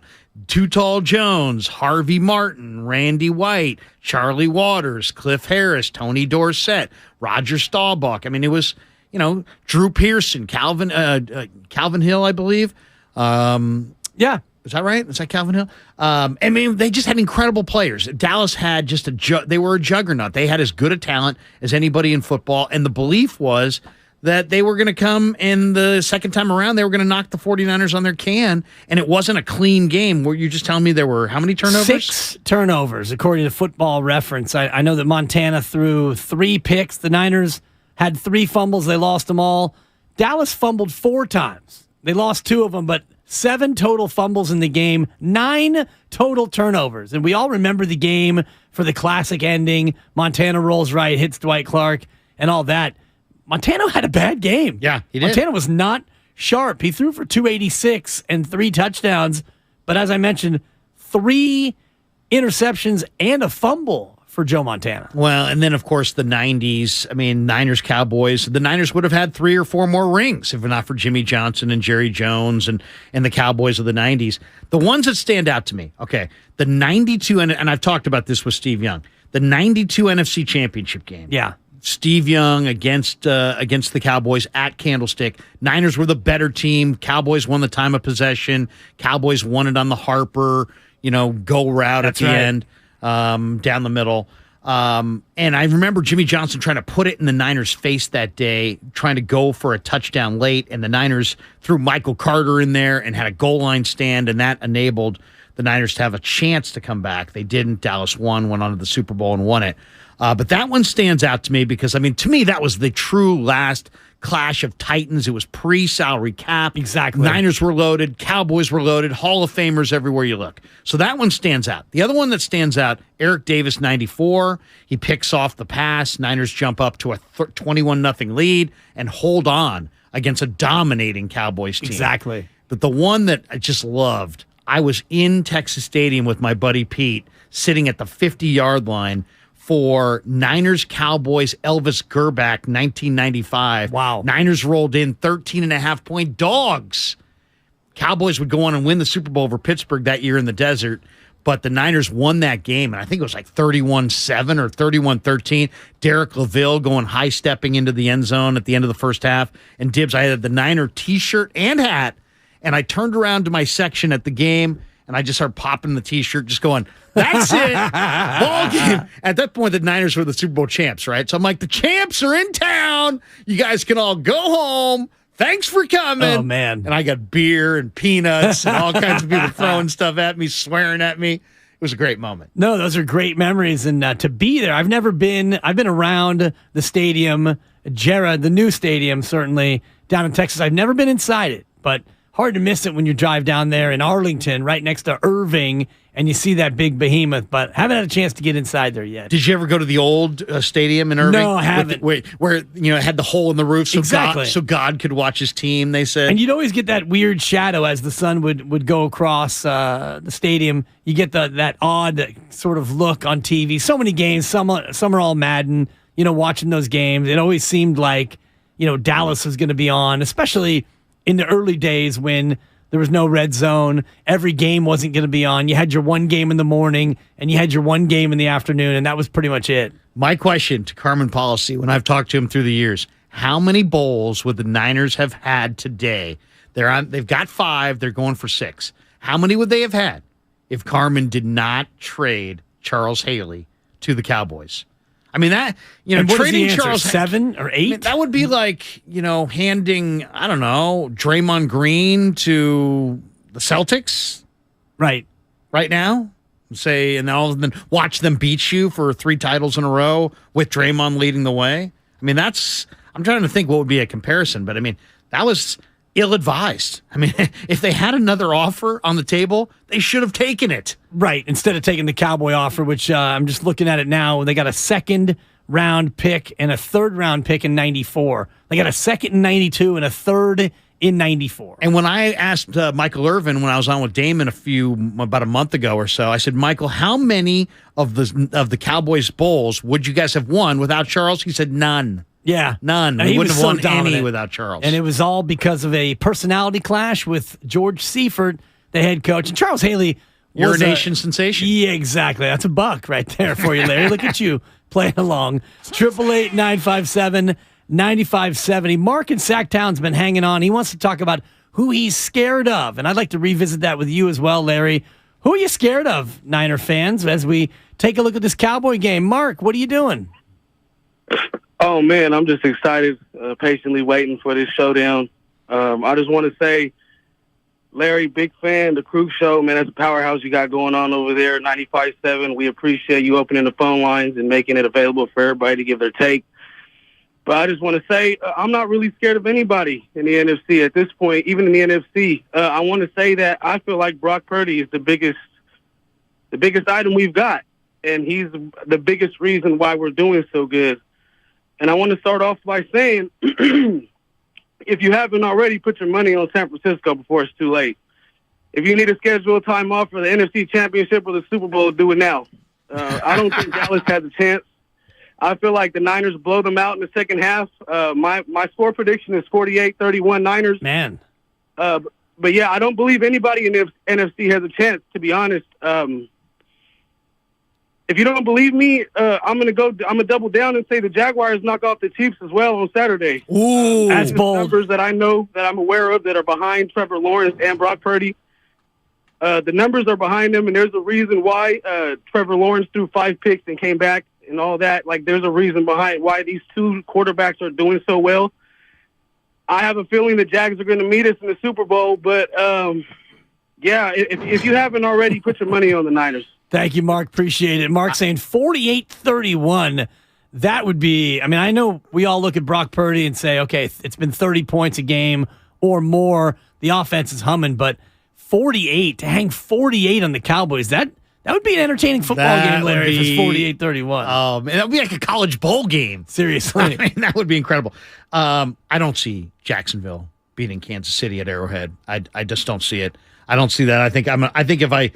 Too Tall Jones, Harvey Martin, Randy White, Charlie Waters, Cliff Harris, Tony Dorsett, Roger Staubach. I mean, it was, Drew Pearson, Calvin Hill, I believe. Yeah. Is that right? Is that Calvin Hill? I mean, they just had incredible players. Dallas had just they were a juggernaut. They had as good a talent as anybody in football. And the belief was that they were going to come in the second time around, they were going to knock the 49ers on their can, and it wasn't a clean game. Were you just telling me there were how many turnovers? 6 turnovers, according to Football Reference. I know that Montana threw 3 picks. The Niners had 3 fumbles. They lost them all. Dallas fumbled 4 times. They lost 2 of them, but 7 total fumbles in the game, 9 total turnovers. And we all remember the game for the classic ending. Montana rolls right, hits Dwight Clark, and all that. Montana had a bad game. Yeah, he did. Montana was not sharp. He threw for 286 and 3 touchdowns. But as I mentioned, 3 interceptions and a fumble for Joe Montana. Well, and then, of course, the 90s. I mean, Niners, Cowboys. The Niners would have had 3 or 4 more rings if not for Jimmy Johnson and Jerry Jones and the Cowboys of the 90s. The ones that stand out to me, okay, the 92, and I've talked about this with Steve Young, the 92 NFC Championship game. Yeah. Steve Young against the Cowboys at Candlestick. Niners were the better team. Cowboys won the time of possession. Cowboys won it on the Harper, go route at the end, down the middle. And I remember Jimmy Johnson trying to put it in the Niners' face that day, trying to go for a touchdown late, and the Niners threw Michael Carter in there and had a goal line stand, and that enabled the Niners to have a chance to come back. They didn't. Dallas went on to the Super Bowl and won it. But that one stands out to me because, I mean, to me, that was the true last clash of titans. It was pre-salary cap. Exactly. Niners were loaded. Cowboys were loaded. Hall of Famers everywhere you look. So that one stands out. The other one that stands out, Eric Davis, 94. He picks off the pass. Niners jump up to a 21-0 lead and hold on against a dominating Cowboys team. Exactly. But the one that I just loved, I was in Texas Stadium with my buddy Pete, sitting at the 50-yard line for Niners-Cowboys Elvis Gerback 1995. Wow. Niners rolled in 13.5-point dogs. Cowboys would go on and win the Super Bowl over Pittsburgh that year in the desert, but the Niners won that game, and I think it was like 31-7 or 31-13. Derek LaVille going high-stepping into the end zone at the end of the first half. And Dibs, I had the Niner T-shirt and hat, and I turned around to my section at the game, and I just started popping the T-shirt, just going, that's it. Ball game. At that point, the Niners were the Super Bowl champs, right? So I'm like, the champs are in town. You guys can all go home. Thanks for coming. Oh, man. And I got beer and peanuts and all kinds of people throwing stuff at me, swearing at me. It was a great moment. No, those are great memories. And to be there, I've been around the stadium, Jared, the new stadium, certainly, down in Texas. I've never been inside it, but hard to miss it when you drive down there in Arlington, right next to Irving, and you see that big behemoth, but haven't had a chance to get inside there yet. Did you ever go to the old stadium in Irving? No, I haven't. Where it had the hole in the roof Exactly. so God could watch his team, they said. And you'd always get that weird shadow as the sun would go across the stadium. You get that odd sort of look on TV. So many games, some are all Madden, watching those games. It always seemed like, Dallas was going to be on, especially in the early days when there was no red zone. Every game wasn't going to be on. You had your one game in the morning and you had your one game in the afternoon, and that was pretty much it. My question to Carmen Policy, when I've talked to him through the years, how many bowls would the Niners have had today? They've got 5. They're going for 6. How many would they have had if Carmen did not trade Charles Haley to the Cowboys? I mean, that, trading Charles 7 or 8? I mean, that would be like, handing, I don't know, Draymond Green to the Celtics. Right now. Say, and then watch them beat you for 3 titles in a row with Draymond leading the way. I mean, I'm trying to think what would be a comparison, but I mean, that was ill-advised. I mean, if they had another offer on the table, they should have taken it. Right, instead of taking the Cowboy offer, which I'm just looking at it now. They got a second-round pick and a third-round pick in 94. They got a second in 92 and a third in 94. And when I asked Michael Irvin when I was on with Damon about a month ago or so, I said, Michael, how many of the Cowboys bowls would you guys have won without Charles? He said none. Yeah. None. They wouldn't have won any without Charles. And it was all because of a personality clash with George Seifert, the head coach. And Charles Haley You're was a nation sensation. Yeah, exactly. That's a buck right there for you, Larry. Look at you playing along. 888-957-9570. Mark in Sacktown's been hanging on. He wants to talk about who he's scared of. And I'd like to revisit that with you as well, Larry. Who are you scared of, Niner fans, as we take a look at this Cowboy game? Mark, what are you doing? Oh, man, I'm just excited, patiently waiting for this showdown. I just want to say, Larry, big fan, the Crew Show, man, that's a powerhouse you got going on over there, 95.7. We appreciate you opening the phone lines and making it available for everybody to give their take. But I just want to say, I'm not really scared of anybody in the NFC at this point, even in the NFC. I want to say that I feel like Brock Purdy is the biggest item we've got, and he's the biggest reason why we're doing so good. And I want to start off by saying, if you haven't already, put your money on San Francisco before it's too late. If you need to schedule a time off for the NFC Championship or the Super Bowl, do it now. I don't think Dallas has a chance. I feel like the Niners blow them out in the second half. My score prediction is 48-31 Niners. Man. But yeah, I don't believe anybody in the NFC has a chance, to be honest. If you don't believe me, I'm gonna double down and say the Jaguars knock off the Chiefs as well on Saturday. Ooh, that's bold. Numbers that I know, that I'm aware of, that are behind Trevor Lawrence and Brock Purdy. The numbers are behind them, and there's a reason why Trevor Lawrence threw 5 picks and came back and all that. Like, there's a reason behind why these two quarterbacks are doing so well. I have a feeling the Jags are going to meet us in the Super Bowl, but Yeah, if you haven't already, put your money on the Niners. Thank you, Mark. Appreciate it. Mark saying 48-31. That would be, I mean, I know we all look at Brock Purdy and say, okay, it's been 30 points a game or more. The offense is humming, but 48, to hang 48 on the Cowboys, that would be an entertaining football game, Larry, if it's 48-31. Oh, man, that would be like a college bowl game. Seriously. I mean, that would be incredible. I don't see Jacksonville beating Kansas City at Arrowhead. I just don't see it. I don't see that. I think if I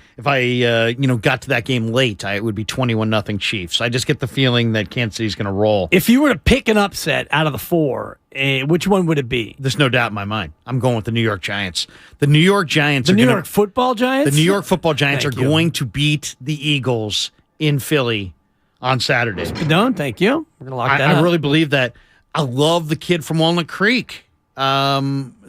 got to that game late, it would be 21-0 Chiefs. I just get the feeling that Kansas City's going to roll. If you were to pick an upset out of the four, which one would it be? There's no doubt in my mind. I'm going with the New York Giants. The New York Giants The New York Football Giants? The New York Football Giants Thank are you. going to beat the Eagles in Philly on Saturday. Done. Thank you. We're going to lock that up. I really believe that. I love the kid from Walnut Creek.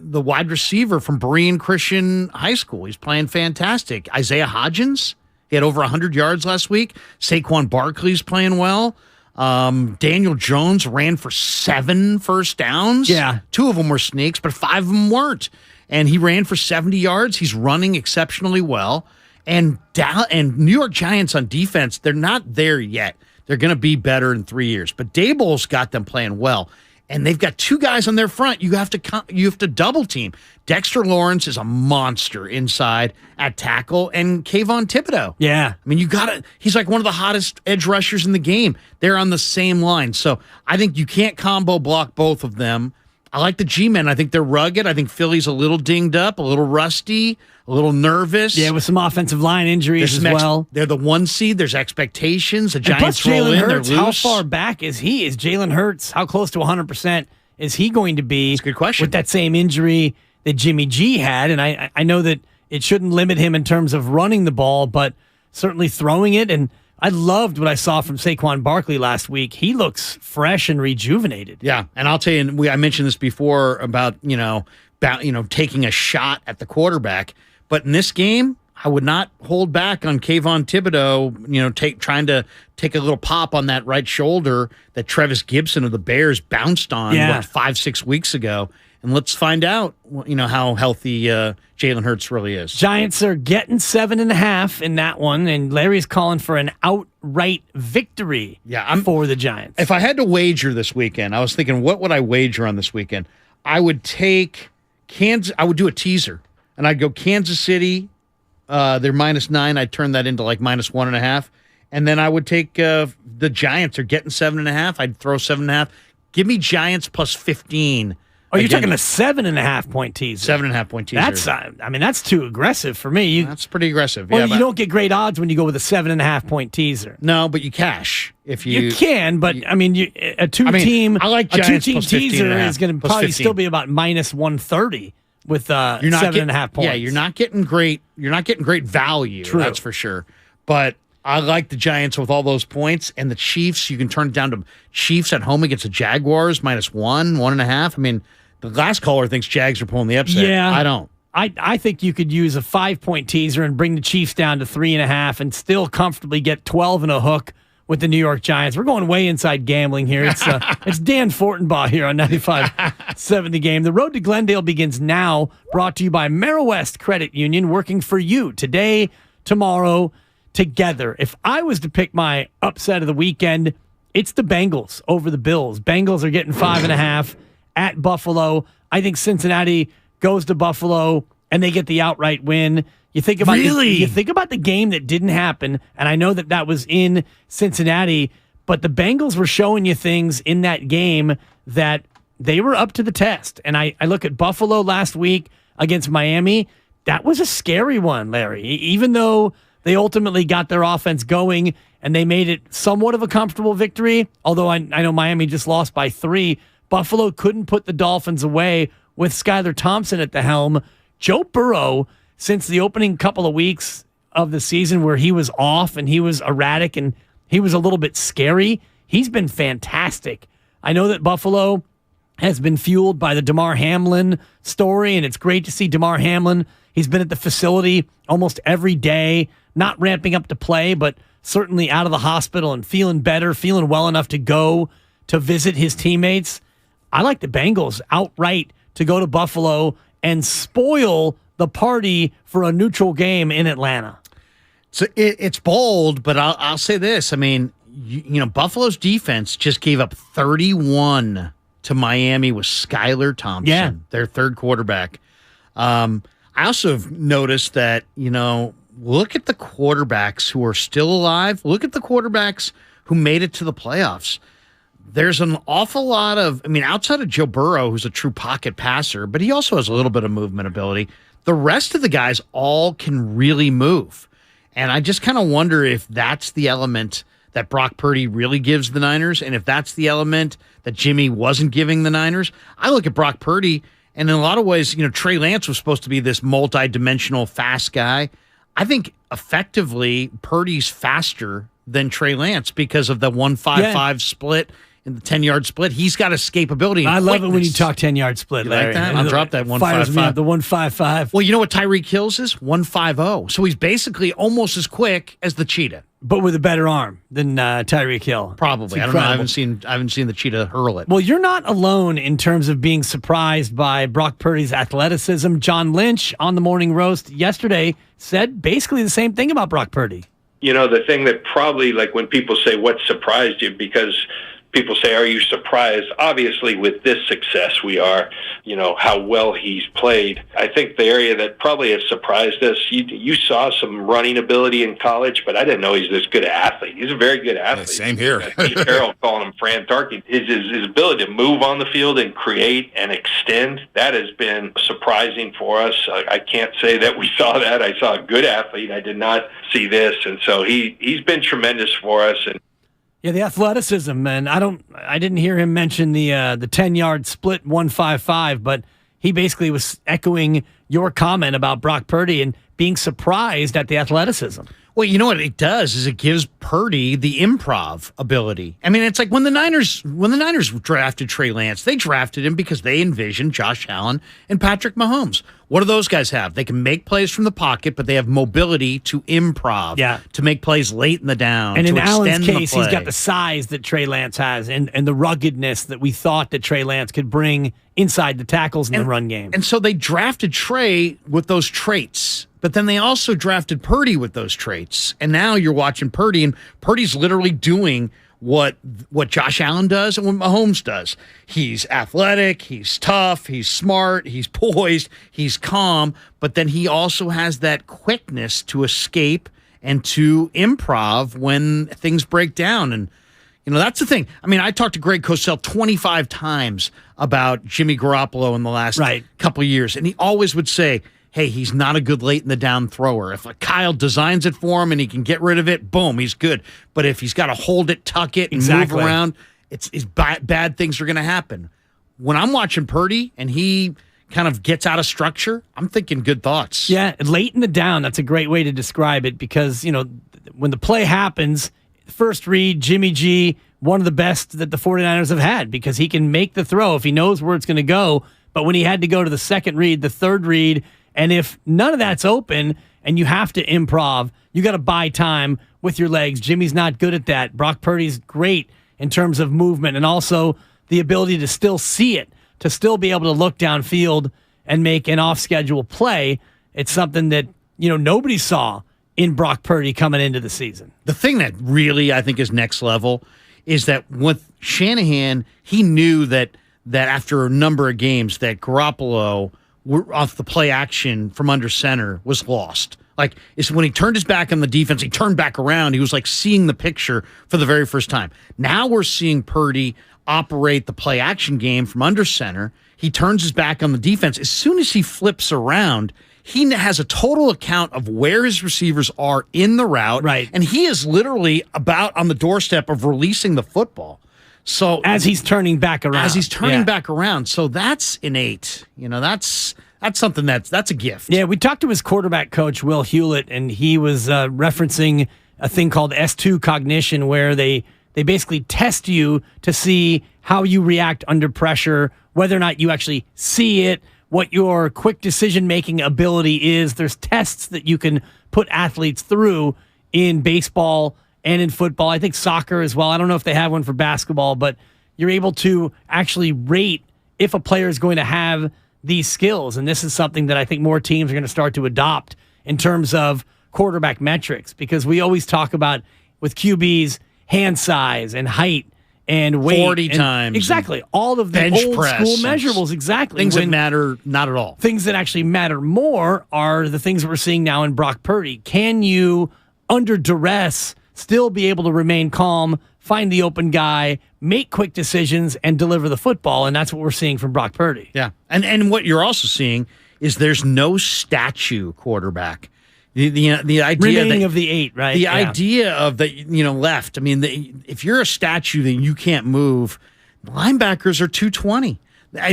The wide receiver from Berean Christian High School. He's playing fantastic. Isaiah Hodgins, he had over 100 yards last week. Saquon Barkley's playing well. Daniel Jones ran for 7 first downs. Yeah. 2 of them were sneaks, but 5 of them weren't. And he ran for 70 yards. He's running exceptionally well. And New York Giants on defense, they're not there yet. They're going to be better in 3 years. But Daboll's got them playing well. And they've got 2 guys on their front. You have to double team. Dexter Lawrence is a monster inside at tackle, and Kayvon Thibodeau. Yeah, I mean he's like one of the hottest edge rushers in the game. They're on the same line, so I think you can't combo block both of them. I like the G-men. I think they're rugged. I think Philly's a little dinged up, a little rusty, a little nervous. Yeah, with some offensive line injuries as well. They're the 1 seed. There's expectations. The And plus Giants roll Jalen in. Hurts, They're how loose. far back is he? Is Jalen Hurts, how close to 100% is he going to be? That's a good question. With that same injury that Jimmy G had, and I know that it shouldn't limit him in terms of running the ball, but certainly throwing it. And I loved what I saw from Saquon Barkley last week. He looks fresh and rejuvenated. Yeah, and I'll tell you, I mentioned this before about taking a shot at the quarterback, but in this game, I would not hold back on Kayvon Thibodeau. Trying to take a little pop on that right shoulder that Travis Gibson of the Bears bounced on 5-6 weeks ago. And let's find out, how healthy Jalen Hurts really is. Giants are getting 7.5 in that one, and Larry's calling for an outright victory for the Giants. If I had to wager this weekend, I was thinking, what would I wager on this weekend? I would take Kansas. I would do a teaser, and I'd go Kansas City. They're -9. I'd turn that into like -1.5. And then I would take the Giants. They're getting 7.5. I'd throw 7.5. Give me Giants plus 15. Oh, you're talking a 7.5 point teaser. 7.5 point teaser. That's too aggressive for me. That's pretty aggressive. Well, you don't get great odds when you go with a 7.5 point teaser. No, but you cash if you. You can, but a two-team. I like a Giants two-team plus teaser is going to plus probably 15. still be about -130 with 7.5 points. Yeah, you're not getting great value. True. That's for sure. But I like the Giants with all those points, and the Chiefs. You can turn it down to Chiefs at home against the Jaguars -1, 1.5. I mean. The last caller thinks Jags are pulling the upset. Yeah. I don't. I think you could use a 5-point teaser and bring the Chiefs down to 3.5 and still comfortably get 12 and a hook with the New York Giants. We're going way inside gambling here. It's Dan Fortenbaugh here on 95.7 The Game. The road to Glendale begins now, brought to you by Merriwest Credit Union, working for you today, tomorrow, together. If I was to pick my upset of the weekend, it's the Bengals over the Bills. Bengals are getting 5.5 at Buffalo. I think Cincinnati goes to Buffalo and they get the outright win. You think about the game that didn't happen, and I know that was in Cincinnati, but the Bengals were showing you things in that game that they were up to the test. And I look at Buffalo last week against Miami. That was a scary one, Larry. Even though they ultimately got their offense going and they made it somewhat of a comfortable victory, although I know Miami just lost by 3, Buffalo couldn't put the Dolphins away with Skylar Thompson at the helm. Joe Burrow, since the opening couple of weeks of the season where he was off and he was erratic and he was a little bit scary, he's been fantastic. I know that Buffalo has been fueled by the Damar Hamlin story, and it's great to see Damar Hamlin. He's been at the facility almost every day, not ramping up to play, but certainly out of the hospital and feeling better, feeling well enough to go to visit his teammates. I like the Bengals outright to go to Buffalo and spoil the party for a neutral game in Atlanta. So it's bold, but I'll say this. I mean, you know, Buffalo's defense just gave up 31 to Miami with Skylar Thompson, their third quarterback. I also have noticed that, you know, look at the quarterbacks who are still alive. Look at the quarterbacks who made it to the playoffs. There's an awful lot of, I mean, outside of Joe Burrow, who's a true pocket passer, but he also has a little bit of movement ability. The rest of the guys all can really move. And I just kind of wonder if that's the element that Brock Purdy really gives the Niners, and if that's the element that Jimmy wasn't giving the Niners. I look at Brock Purdy, and in a lot of ways, you know, Trey Lance was supposed to be this multi-dimensional fast guy. I think effectively Purdy's faster than Trey Lance because of the 1-5-5 split and the 10-yard split. He's got escapability. I love it when you talk 10-yard split, Larry. Like that? I'll drop that 1-5-5. The 1-5-5. Well, you know what Tyreek Hill's is? 1-5-0. So he's basically almost as quick as the Cheetah, but with a better arm than Tyreek Hill. Probably. I don't know. I haven't seen the Cheetah hurl it. Well, you're not alone in terms of being surprised by Brock Purdy's athleticism. John Lynch on the Morning Roast yesterday said basically the same thing about Brock Purdy. You know, the thing that probably, like when people say what surprised you, because people say, are you surprised? Obviously, with this success, we are, you know, how well he's played. I think the area that probably has surprised us, you saw some running ability in college, but I didn't know he's this good an athlete. He's a very good athlete. Yeah, same here. Pete Carroll calling him Fran Tarky. His ability to move on the field and create and extend, that has been surprising for us. I can't say that we saw that. I saw a good athlete. I did not see this. And so he's been tremendous for us. And yeah, the athleticism, man. I didn't hear him mention the 10-yard split 1-5-5, but he basically was echoing your comment about Brock Purdy and being surprised at the athleticism. Well, you know what it does is it gives Purdy the improv ability. I mean, it's like when the Niners drafted Trey Lance, they drafted him because they envisioned Josh Allen and Patrick Mahomes. What do those guys have? They can make plays from the pocket, but they have mobility to improv, to make plays late in the down. And to in Allen's case, he's got the size that Trey Lance has and the ruggedness that we thought that Trey Lance could bring inside the tackles in the run game. And so they drafted Trey with those traits. But then they also drafted Purdy with those traits. And now you're watching Purdy, and Purdy's literally doing what Josh Allen does and what Mahomes does. He's athletic, he's tough, he's smart, he's poised, he's calm, but then he also has that quickness to escape and to improv when things break down. And, you know, that's the thing. I mean, I talked to Greg Cosell 25 times about Jimmy Garoppolo in the last couple of years, and he always would say, hey, he's not a good late-in-the-down thrower. If Kyle designs it for him and he can get rid of it, boom, he's good. But if he's got to hold it, tuck it, and move around, it's bad things are going to happen. When I'm watching Purdy and he kind of gets out of structure, I'm thinking good thoughts. Yeah, late in the down, that's a great way to describe it because, you know, when the play happens, first read, Jimmy G, one of the best that the 49ers have had because he can make the throw if he knows where it's going to go. But when he had to go to the second read, the third read, and if none of that's open and you have to improv, you got to buy time with your legs. Jimmy's not good at that. Brock Purdy's great in terms of movement and also the ability to still see it, to still be able to look downfield and make an off-schedule play. It's something that, you know, nobody saw in Brock Purdy coming into the season. The thing that really I think is next level is that with Shanahan, he knew that after a number of games that Garoppolo off the play action from under center was lost. Like, it's when he turned his back on the defense, he turned back around. He was like seeing the picture for the very first time. Now we're seeing Purdy operate the play action game from under center. He turns his back on the defense. As soon as he flips around, he has a total account of where his receivers are in the route. Right. And he is literally about on the doorstep of releasing the football. So as he's turning back around. Back around. So that's innate. You know, that's something that's a gift. Yeah, we talked to his quarterback coach, Will Hewlett, and he was referencing a thing called S2 cognition where they basically test you to see how you react under pressure, whether or not you actually see it, what your quick decision-making ability is. There's tests that you can put athletes through in baseball and in football. I think soccer as well. I don't know if they have one for basketball, but you're able to actually rate if a player is going to have these skills. And this is something that I think more teams are going to start to adopt in terms of quarterback metrics, because we always talk about with QBs hand size and height and weight. 40 times. Exactly. All of the old school measurables. Exactly. Things that matter not at all. Things that actually matter more are the things we're seeing now in Brock Purdy. Can you, under duress, still be able to remain calm, find the open guy, make quick decisions, and deliver the football? And that's what we're seeing from Brock Purdy. Yeah. And what you're also seeing is there's no statue quarterback. The idea remaining that, of the 8, right? The idea of the left. I mean, if you're a statue that you can't move, linebackers are 220.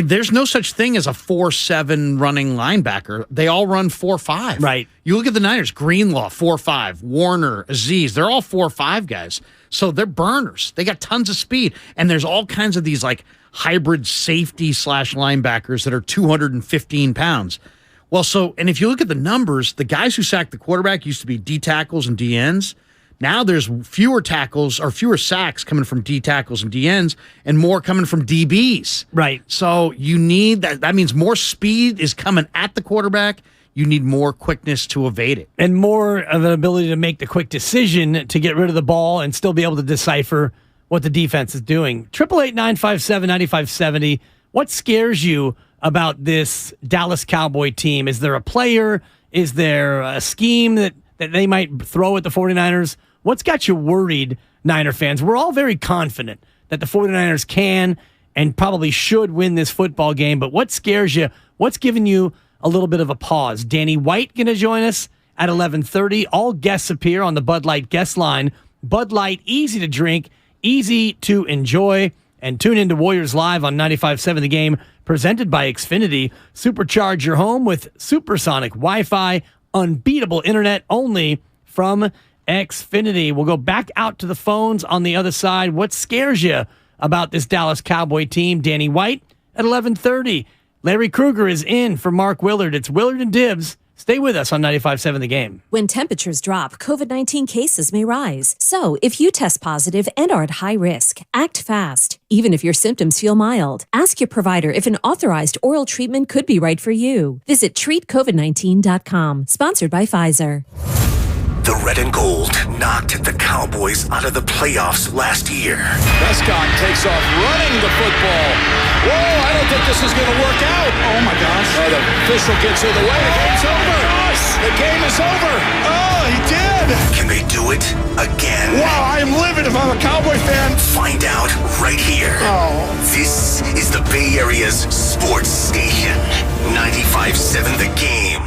There's no such thing as a 4.7 running linebacker. They all run 4.5. Right. You look at the Niners, Greenlaw 4.5, Warner, Aziz, they're all 4.5 guys. So they're burners. They got tons of speed. And there's all kinds of these like hybrid safety / linebackers that are 215 pounds. Well, and if you look at the numbers, the guys who sacked the quarterback used to be D tackles and D ends. Now there's fewer tackles or fewer sacks coming from D tackles and D ends and more coming from DBs. Right. So you need that. That means more speed is coming at the quarterback. You need more quickness to evade it. And more of an ability to make the quick decision to get rid of the ball and still be able to decipher what the defense is doing. 888-957-9570. What scares you about this Dallas Cowboy team? Is there a player? Is there a scheme that they might throw at the 49ers? What's got you worried, Niner fans? We're all very confident that the 49ers can and probably should win this football game, but what scares you? What's giving you a little bit of a pause? Danny White going to join us at 11:30. All guests appear on the Bud Light guest line. Bud Light, easy to drink, easy to enjoy. And tune into Warriors Live on 95.7 The Game, presented by Xfinity. Supercharge your home with supersonic Wi-Fi, unbeatable internet only from Xfinity. We'll go back out to the phones on the other side. What scares you about this Dallas Cowboy team? Danny White at 11:30. Larry Krueger is in for Mark Willard. It's Willard and Dibs. Stay with us on 95.7 The Game. When temperatures drop, COVID-19 cases may rise. So, if you test positive and are at high risk, act fast. Even if your symptoms feel mild, ask your provider if an authorized oral treatment could be right for you. Visit treatcovid19.com. Sponsored by Pfizer. The red and gold knocked the Cowboys out of the playoffs last year. Prescott takes off running the football. Whoa, I don't think this is going to work out. Oh, my gosh. Oh, the official gets in the way. The game's over. The game is over. Oh, he did. Can they do it again? Wow, I am livid if I'm a Cowboy fan. Find out right here. Oh. This is the Bay Area's sports station. 95.7 The Game.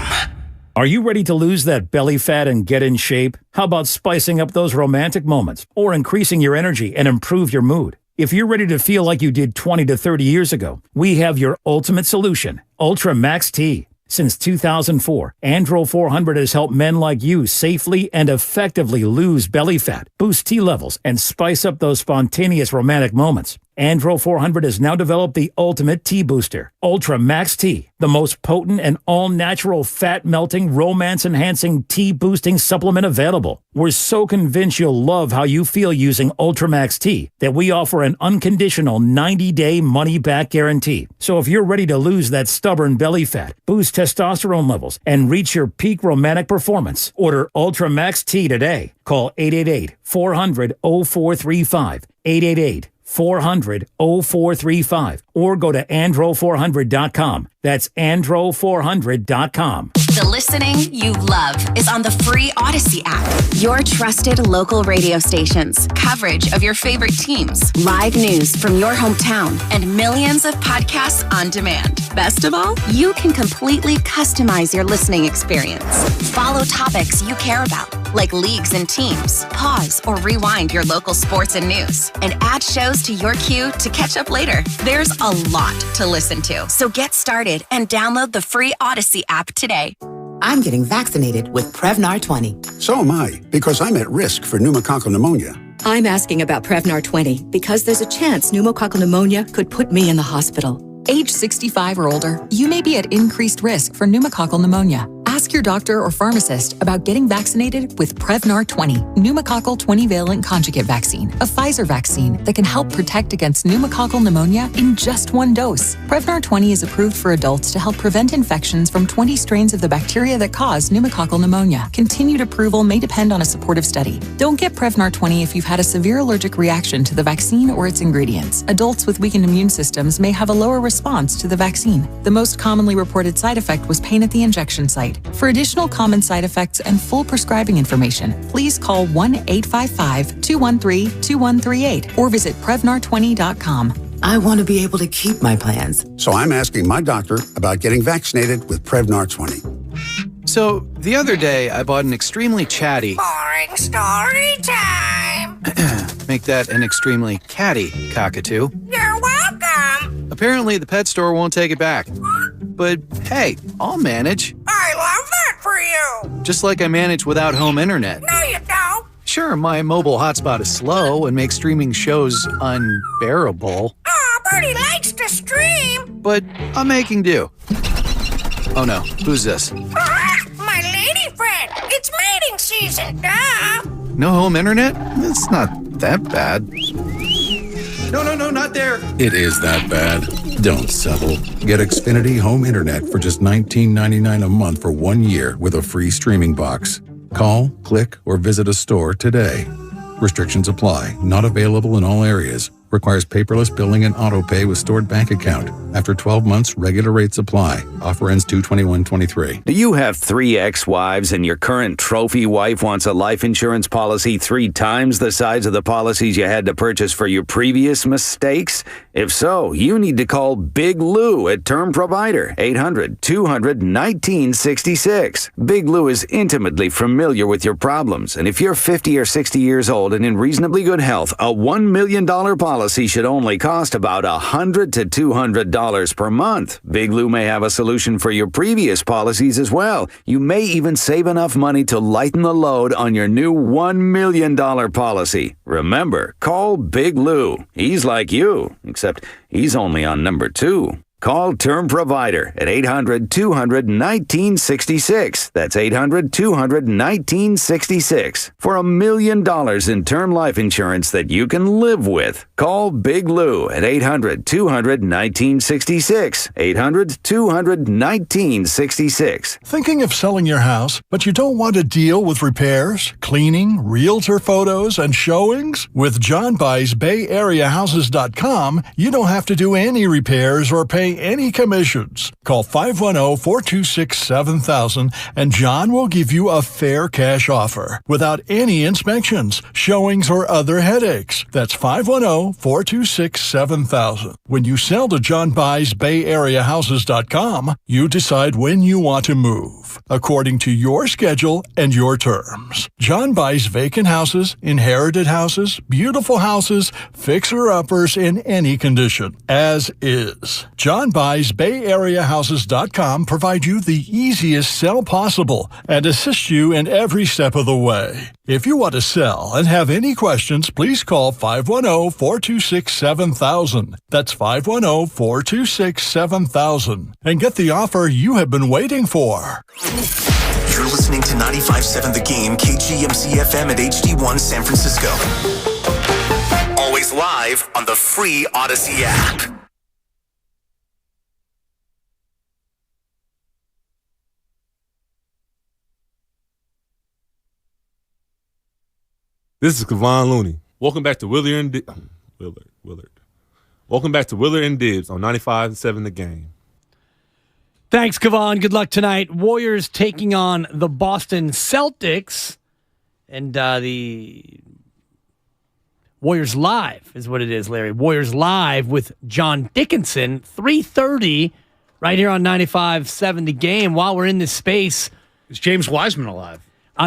Are you ready to lose that belly fat and get in shape? How about spicing up those romantic moments or increasing your energy and improve your mood? If you're ready to feel like you did 20 to 30 years ago, we have your ultimate solution, Ultra Max T. Since 2004, Andro 400 has helped men like you safely and effectively lose belly fat, boost T levels, and spice up those spontaneous romantic moments. Andro 400 has now developed the ultimate T booster, Ultra Max T, the most potent and all-natural fat-melting, romance-enhancing T-boosting supplement available. We're so convinced you'll love how you feel using Ultra Max T that we offer an unconditional 90-day money-back guarantee. So if you're ready to lose that stubborn belly fat, boost testosterone levels, and reach your peak romantic performance, order Ultra Max T today. Call 888-400-0435, 888-400-0435, or go to andro400.com. That's andro400.com. The listening you love is on the free Odyssey app. Your trusted local radio stations, coverage of your favorite teams, live news from your hometown, and millions of podcasts on demand. Best of all, you can completely customize your listening experience. Follow topics you care about, like leagues and teams. Pause or rewind your local sports and news, and add shows to your queue to catch up later. There's a lot to listen to, so get started and download the free Odyssey app today. I'm getting vaccinated with Prevnar 20. So am I, because I'm at risk for pneumococcal pneumonia. I'm asking about Prevnar 20 because there's a chance pneumococcal pneumonia could put me in the hospital. Age 65 or older, you may be at increased risk for pneumococcal pneumonia. Ask your doctor or pharmacist about getting vaccinated with Prevnar 20, pneumococcal 20-valent conjugate vaccine, a Pfizer vaccine that can help protect against pneumococcal pneumonia in just one dose. Prevnar 20 is approved for adults to help prevent infections from 20 strains of the bacteria that cause pneumococcal pneumonia. Continued approval may depend on a supportive study. Don't get Prevnar 20 if you've had a severe allergic reaction to the vaccine or its ingredients. Adults with weakened immune systems may have a lower response to the vaccine. The most commonly reported side effect was pain at the injection site. For additional common side effects and full prescribing information, please call 1-855-213-2138 or visit Prevnar20.com. I want to be able to keep my plans. So I'm asking my doctor about getting vaccinated with Prevnar 20. So, the other day, I bought an extremely chatty... Boring story time. Make that an extremely catty cockatoo. You're welcome. Apparently, the pet store won't take it back. But, hey, I'll manage. I love that for you. Just like I manage without home internet. No, you don't. Sure, my mobile hotspot is slow and makes streaming shows unbearable. Oh, Bertie likes to stream. But I'm making do. Oh no, who's this? My lady friend. It's mating season, duh. No home internet? It's not that bad. No, not there. It is that bad. Don't settle. Get Xfinity Home Internet for just $19.99 a month for 1 year with a free streaming box. Call, click, or visit a store today. Restrictions apply. Not available in all areas. Requires paperless billing and auto pay with stored bank account. After 12 months, regular rates apply. Offer ends 2/21/23. Do you have 3 ex-wives and your current trophy wife wants a life insurance policy 3 times the size of the policies you had to purchase for your previous mistakes? If so, you need to call Big Lou at Term Provider, 800-200-1966. Big Lou is intimately familiar with your problems, and if you're 50 or 60 years old and in reasonably good health, a $1 million policy should only cost about $100 to $200 per month. Big Lou may have a solution for your previous policies as well. You may even save enough money to lighten the load on your new $1 million policy. Remember, call Big Lou. He's like you, except he's only on number 2. Call Term Provider at 800-200-1966. That's 800-200-1966 for $1 million in term life insurance that you can live with. Call Big Lou at 800-200-1966. 800-200-1966. Thinking of selling your house, but you don't want to deal with repairs, cleaning, realtor photos, and showings? With John Buy's BayAreaHouses.com, you don't have to do any repairs or pay any commissions. Call 510-426-7000 and John will give you a fair cash offer without any inspections, showings, or other headaches. That's 510-426-7000. When you sell to John Buy's BayAreaHouses.com, you decide when you want to move, according to your schedule and your terms. John buys vacant houses, inherited houses, beautiful houses, fixer-uppers in any condition, as is. John Buy's BayAreaHouses.com provide you the easiest sell possible and assist you in every step of the way. If you want to sell and have any questions, please call 510-426-7000. That's 510-426-7000 and get the offer you have been waiting for. You're listening to 95.7 The Game, KGMC FM at HD1 San Francisco. Always live on the free Odyssey app. This is Kevon Looney. Welcome back to Willard. Welcome back to Willard and Dibs on 95.7 The Game. Thanks, Kevon. Good luck tonight. Warriors taking on the Boston Celtics. And the Warriors Live is what it is, Larry. Warriors Live with John Dickinson, 3:30, right here on 95.7 The Game. While we're in this space. Is James Wiseman alive?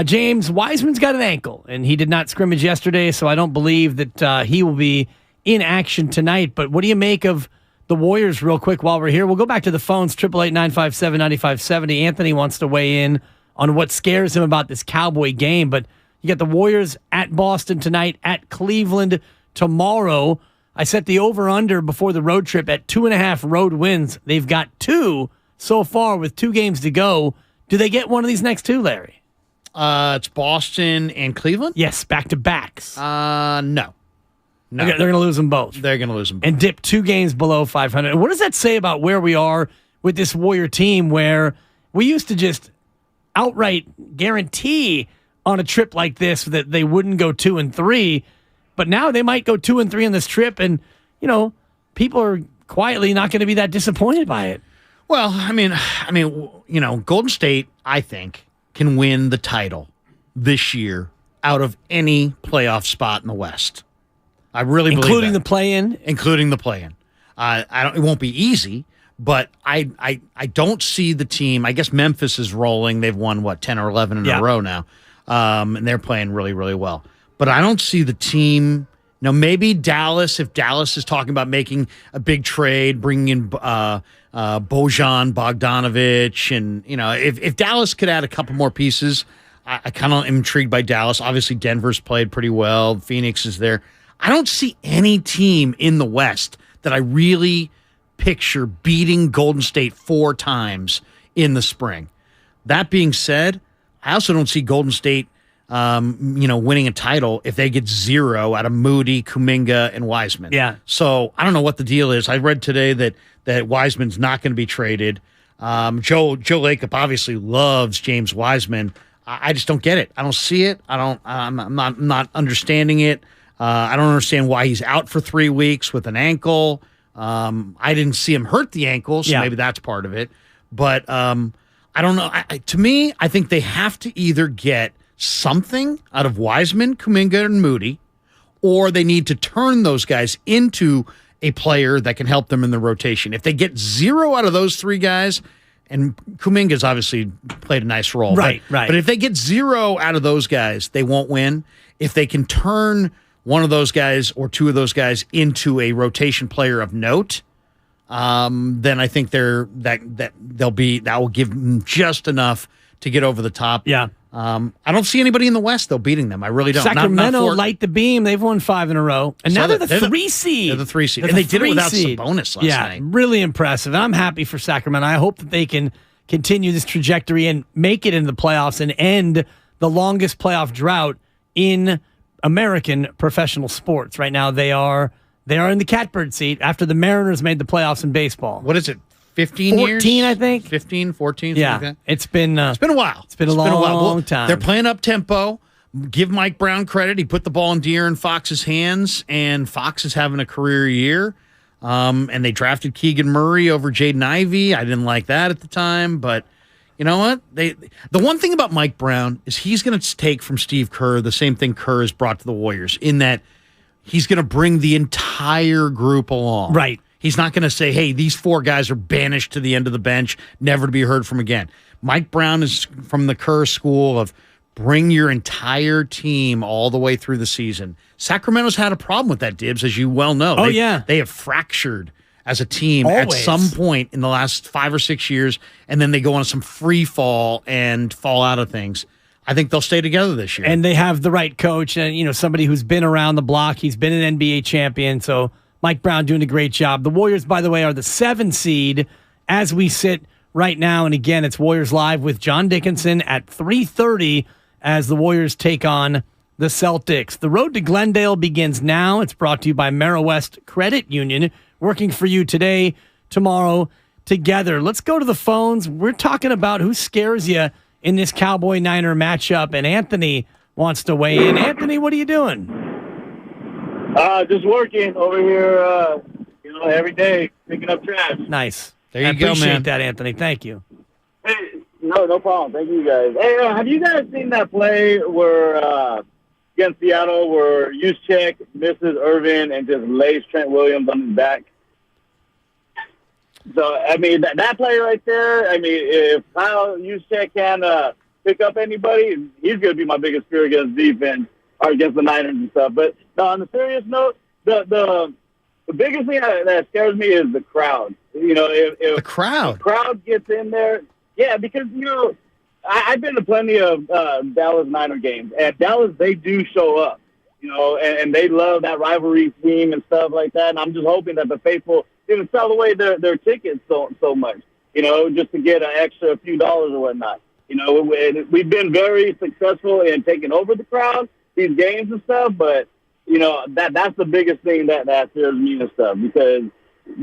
James Wiseman's got an ankle, and he did not scrimmage yesterday, so I don't believe that he will be in action tonight. But what do you make of the Warriors real quick while we're here? We'll go back to the phones, 888-957-9570. Anthony wants to weigh in on what scares him about this Cowboy game. But you got the Warriors at Boston tonight, at Cleveland tomorrow. I set the over-under before the road trip at 2.5 road wins. They've got 2 so far with 2 games to go. Do they get one of these next two, Larry? It's Boston and Cleveland? Yes, back-to-backs. No. They're going to lose them both. They're going to lose them both. And dip 2 games below 500. What does that say about where we are with this Warrior team, where we used to just outright guarantee on a trip like this that they wouldn't go 2-3, but now they might go 2-3 on this trip, and people are quietly not going to be that disappointed by it. Well, I mean, Golden State, I think, can win the title this year out of any playoff spot in the West. I really believe including that. Including the play-in. It won't be easy, but I don't see the team. I guess Memphis is rolling. They've won 10 or 11 in a row now, and they're playing really, really well. But I don't see the team. Maybe Dallas, if Dallas is talking about making a big trade, bringing in Bojan Bogdanovic, and if Dallas could add a couple more pieces, I kind of am intrigued by Dallas. Obviously, Denver's played pretty well. Phoenix is there. I don't see any team in the West that I really picture beating Golden State 4 times in the spring. That being said, I also don't see Golden State winning a title if they get 0 out of Moody, Kuminga, and Wiseman. Yeah. So I don't know what the deal is. I read today that Wiseman's not going to be traded. Joe Lacob obviously loves James Wiseman. I just don't get it. I don't see it. I'm not understanding it. I don't understand why he's out for 3 weeks with an ankle. I didn't see him hurt the ankle, so maybe that's part of it. But I don't know. To me, I think they have to either get something out of Wiseman, Kuminga, and Moody, or they need to turn those guys into a player that can help them in the rotation. If they get 0 out of those 3 guys, and Kuminga's obviously played a nice role. Right. But if they get 0 out of those guys, they won't win. If they can turn one of those guys or 2 of those guys into a rotation player of note, then I think that will give them just enough to get over the top. Yeah. I don't see anybody in the West, though, beating them. I really don't. Sacramento light the beam. They've won 5 in a row. And now they're the 3 seed. They're the 3 seed. And they did it without Sabonis last night. Yeah, really impressive. And I'm happy for Sacramento. I hope that they can continue this trajectory and make it into the playoffs and end the longest playoff drought in American professional sports. Right now, they are in the catbird seat after the Mariners made the playoffs in baseball. What is it? 15 years? 14, I think. 15, 14, yeah. Like that? It's been a while. It's been a long time. They're playing up tempo. Give Mike Brown credit. He put the ball in De'Aaron Fox's hands, and Fox is having a career year. And they drafted Keegan Murray over Jaden Ivey. I didn't like that at the time, but you know what? The one thing about Mike Brown is he's going to take from Steve Kerr the same thing Kerr has brought to the Warriors, in that he's going to bring the entire group along. Right. He's not going to say, hey, these 4 guys are banished to the end of the bench, never to be heard from again. Mike Brown is from the Kerr school of bring your entire team all the way through the season. Sacramento's had a problem with that, Dibs, as you well know. They have fractured as a team at some point in the last 5 or 6 years, and then they go on some free fall and fall out of things. I think they'll stay together this year. And they have the right coach and, somebody who's been around the block. He's been an NBA champion, so Mike Brown doing a great job. The Warriors, by the way, are the 7 seed as we sit right now. And again, it's Warriors Live with John Dickinson at 3:30 as the Warriors take on the Celtics. The road to Glendale begins now. It's brought to you by AmeriWest Credit Union, working for you today, tomorrow, together. Let's go to the phones. We're talking about who scares you in this Cowboy-Niner matchup, and Anthony wants to weigh in. Anthony, what are you doing? Just working over here, every day, picking up trash. Nice. There you I go, man. appreciate that, Anthony. Thank you. Hey, no problem. Thank you, guys. Hey, have you guys seen that play where against Seattle where Juszczyk misses Irvin and just lays Trent Williams on his back? So, I mean, that play right there, I mean, if Kyle Juszczyk can pick up anybody, he's going to be my biggest fear against defense or against the Niners and stuff. But on a serious note, the biggest thing that scares me is the crowd. If the crowd gets in there, yeah, because I've been to plenty of Dallas Niner games, and Dallas, they do show up, and they love that rivalry theme and stuff like that. And I'm just hoping that the faithful didn't sell away their tickets so much, just to get an extra few dollars or whatnot. We've been very successful in taking over the crowd, these games and stuff, but, that's the biggest thing that scares me and stuff, because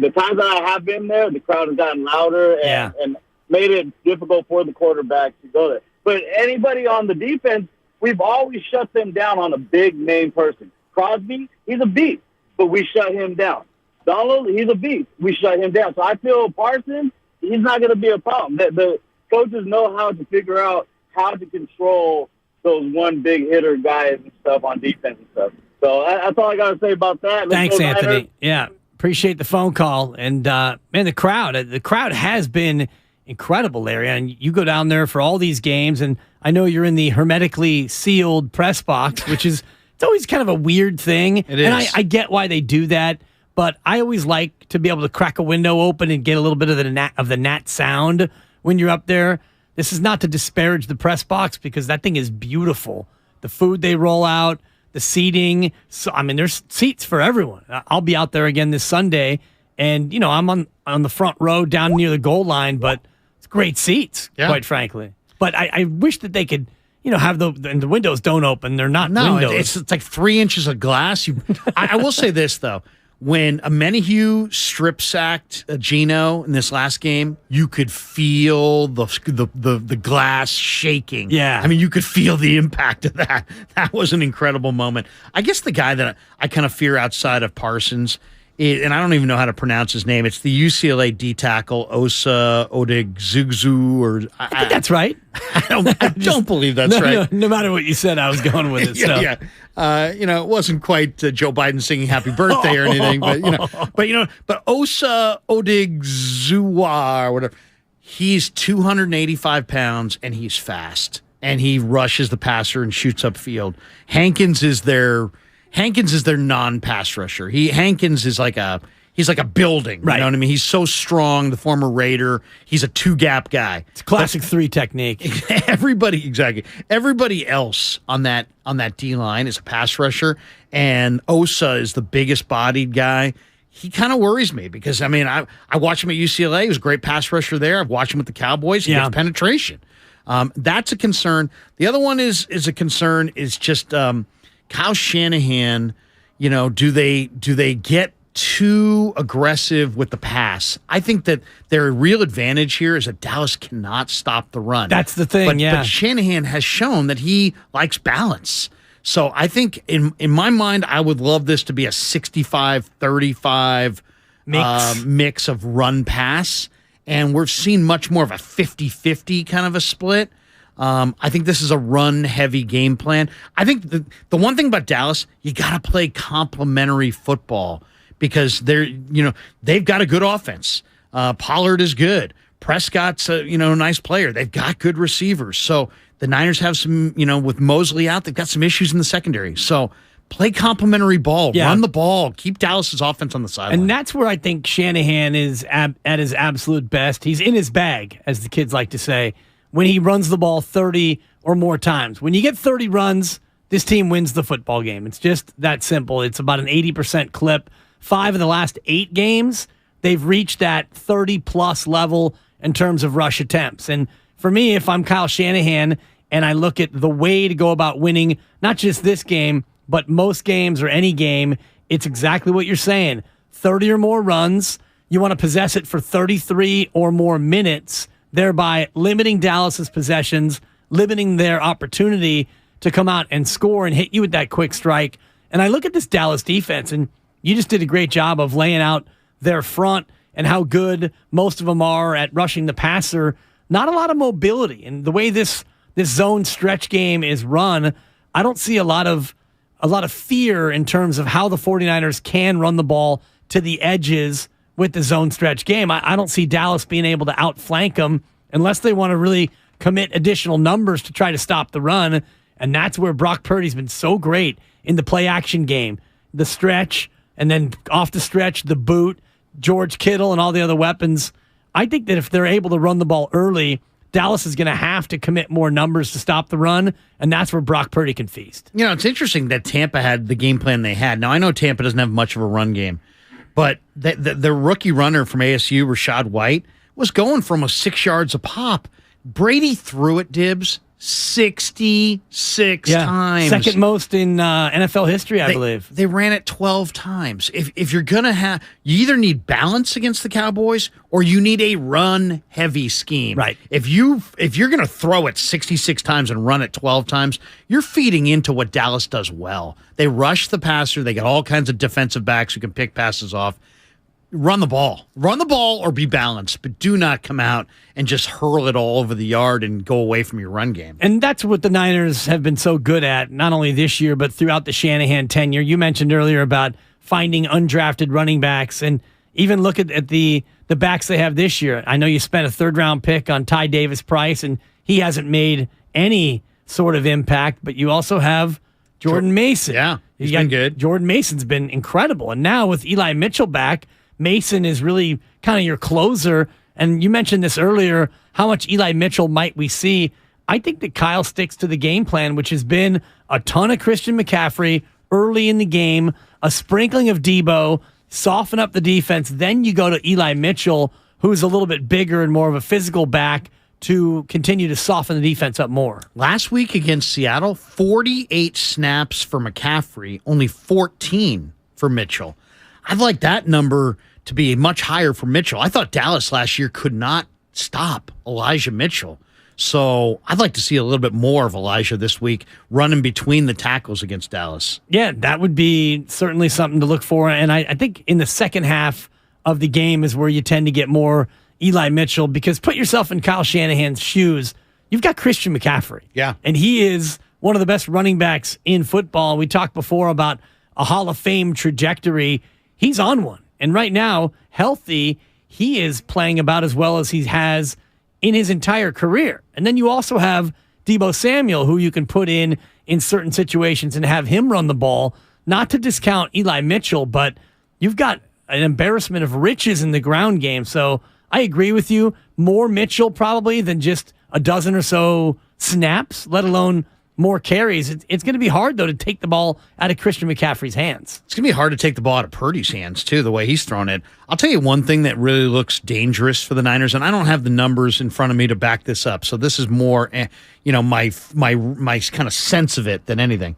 the times that I have been there, the crowd has gotten louder and made it difficult for the quarterback to go there. But anybody on the defense, we've always shut them down on a big name person. Crosby, he's a beast, but we shut him down. Donald, he's a beast. We shut him down. So I feel Parsons, he's not going to be a problem. The coaches know how to figure out how to control those one big hitter guys and stuff on defense and stuff. So that's all I got to say about that. Thanks, Anthony. Yeah, appreciate the phone call. And, man, the crowd has been incredible, Larry. And you go down there for all these games, and I know you're in the hermetically sealed press box, which is it's always kind of a weird thing. It is. And I get why they do that, but I always like to be able to crack a window open and get a little bit of the gnat sound when you're up there. This is not to disparage the press box, because that thing is beautiful. The food they roll out, the seating. So, I mean, there's seats for everyone. I'll be out there again this Sunday, and, I'm on the front row down near the goal line, but it's great seats, quite frankly. But I wish that they could, have the windows don't open. They're not windows. It's like 3 inches of glass. I will say this, though. When Amenahue strip sacked Geno in this last game, you could feel the glass shaking. Yeah. I mean, you could feel the impact of that. That was an incredible moment. I guess the guy that I kind of fear outside of Parsons, and I don't even know how to pronounce his name, it's the UCLA D tackle, Osa Odigizugzu, I think that's right. I don't believe that's right. No matter what you said, I was going with it. Yeah. It wasn't quite Joe Biden singing "Happy Birthday" or anything, but Osa Odigizugzu or whatever. He's 285 pounds and he's fast and he rushes the passer and shoots upfield. Hankins is their non-pass rusher. Hankins is he's like a building. Right. You know what I mean? He's so strong, the former Raider. He's a two-gap guy. It's classic three technique. Everybody else on that D-line is a pass rusher, and Osa is the biggest bodied guy. He kind of worries me because, I watched him at UCLA. He was a great pass rusher there. I've watched him with the Cowboys. He gets penetration. That's a concern. The other one is a concern is just Kyle Shanahan, do they get too aggressive with the pass? I think that their real advantage here is that Dallas cannot stop the run. That's the thing, But Shanahan has shown that he likes balance. So I think in my mind, I would love this to be a 65-35 mix of run pass. And we're seeing much more of a 50-50 kind of a split. I think this is a run-heavy game plan. I think the one thing about Dallas, you got to play complementary football because they've got a good offense. Pollard is good. Prescott's a nice player. They've got good receivers. So the Niners have some, with Mosley out, they've got some issues in the secondary. So play complementary ball, run the ball, keep Dallas's offense on the sideline. And that's where I think Shanahan is at his absolute best. He's in his bag, as the kids like to say, when he runs the ball 30 or more times. When you get 30 runs, this team wins the football game. It's just that simple. It's about an 80% clip. 5 of the last 8 games, they've reached that 30-plus level in terms of rush attempts. And for me, if I'm Kyle Shanahan and I look at the way to go about winning, not just this game, but most games or any game, it's exactly what you're saying. 30 or more runs. You want to possess it for 33 or more minutes, thereby limiting Dallas's possessions, limiting their opportunity to come out and score and hit you with that quick strike. And I look at this Dallas defense, and you just did a great job of laying out their front and how good most of them are at rushing the passer. Not a lot of mobility. And the way this zone stretch game is run, I don't see a lot of fear in terms of how the 49ers can run the ball to the edges with the zone stretch game. I don't see Dallas being able to outflank them unless they want to really commit additional numbers to try to stop the run. And that's where Brock Purdy's been so great in the play action game. The stretch, and then off the stretch, the boot, George Kittle, and all the other weapons. I think that if they're able to run the ball early, Dallas is going to have to commit more numbers to stop the run, and that's where Brock Purdy can feast. It's interesting that Tampa had the game plan they had. Now, I know Tampa doesn't have much of a run game, but the rookie runner from ASU, Rashad White, was going for almost 6 yards a pop. Brady threw it, Dibs, 66 times. Second most in NFL history, I believe. They ran it 12 times. If you're going to you either need balance against the Cowboys or you need a run-heavy scheme. Right. If you're going to throw it 66 times and run it 12 times, you're feeding into what Dallas does well. They rush the passer. They got all kinds of defensive backs who can pick passes off. Run the ball. Run the ball or be balanced, but do not come out and just hurl it all over the yard and go away from your run game. And that's what the Niners have been so good at, not only this year, but throughout the Shanahan tenure. You mentioned earlier about finding undrafted running backs, and even look at the backs they have this year. I know you spent a third-round pick on Ty Davis-Price, and he hasn't made any sort of impact, but you also have Jordan Mason. Yeah, he's been good. Jordan Mason's been incredible. And now with Eli Mitchell back, Mason is really kind of your closer. And you mentioned this earlier, how much Eli Mitchell might we see? I think that Kyle sticks to the game plan, which has been a ton of Christian McCaffrey early in the game, a sprinkling of Debo, soften up the defense. Then you go to Eli Mitchell, who's a little bit bigger and more of a physical back, to continue to soften the defense up more. Last week against Seattle, 48 snaps for McCaffrey, only 14 for Mitchell. I'd like that number to be much higher for Mitchell. I thought Dallas last year could not stop Elijah Mitchell. So I'd like to see a little bit more of Elijah this week running between the tackles against Dallas. Yeah, that would be certainly something to look for. And I think in the second half of the game is where you tend to get more Eli Mitchell, because put yourself in Kyle Shanahan's shoes. You've got Christian McCaffrey. Yeah. And he is one of the best running backs in football. We talked before about a Hall of Fame trajectory. He's on one. And right now, healthy, he is playing about as well as he has in his entire career. And then you also have Debo Samuel, who you can put in certain situations and have him run the ball. Not to discount Eli Mitchell, but you've got an embarrassment of riches in the ground game. So I agree with you. More Mitchell probably than just a dozen or so snaps, let alone more carries. It's going to be hard, though, to take the ball out of Christian McCaffrey's hands. It's going to be hard to take the ball out of Purdy's hands, too, the way he's thrown it. I'll tell you one thing that really looks dangerous for the Niners, and I don't have the numbers in front of me to back this up, so this is more my kind of sense of it than anything.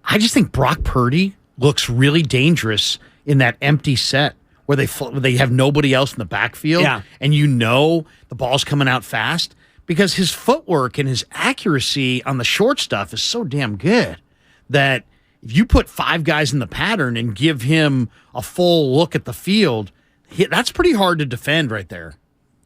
I just think Brock Purdy looks really dangerous in that empty set where they have nobody else in the backfield, and the ball's coming out fast. Because his footwork and his accuracy on the short stuff is so damn good that if you put 5 guys in the pattern and give him a full look at the field, that's pretty hard to defend right there.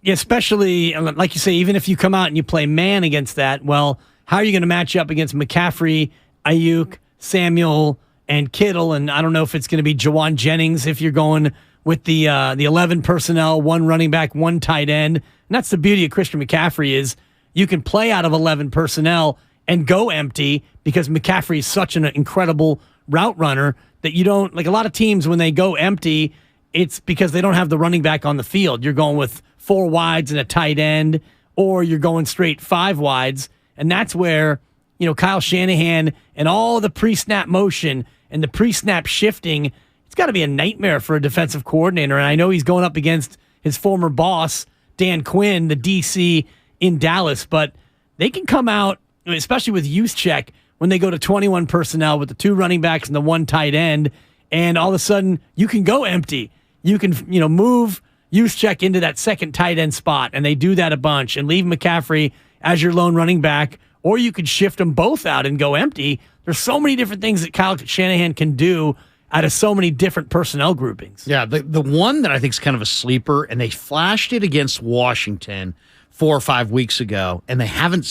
Yeah, especially, like you say, even if you come out and you play man against that, well, how are you going to match up against McCaffrey, Ayuk, Samuel, and Kittle? And I don't know if it's going to be Jawan Jennings if you're going with the 11 personnel, 1 running back, 1 tight end. And that's the beauty of Christian McCaffrey is you can play out of 11 personnel and go empty because McCaffrey is such an incredible route runner that you don't, like a lot of teams when they go empty, it's because they don't have the running back on the field. You're going with 4 wides and a tight end, or you're going straight 5 wides. And that's where, Kyle Shanahan and all the pre-snap motion and the pre-snap shifting, it's got to be a nightmare for a defensive coordinator. And I know he's going up against his former boss, Dan Quinn, the DC in Dallas, but they can come out, especially with Juszczyk, when they go to 21 personnel with the 2 running backs and the 1 tight end, and all of a sudden you can go empty. You can, move Juszczyk into that second tight end spot, and they do that a bunch, and leave McCaffrey as your lone running back, or you could shift them both out and go empty. There's so many different things that Kyle Shanahan can do out of so many different personnel groupings. Yeah, the one that I think is kind of a sleeper, and they flashed it against Washington 4 or 5 weeks ago, and we haven't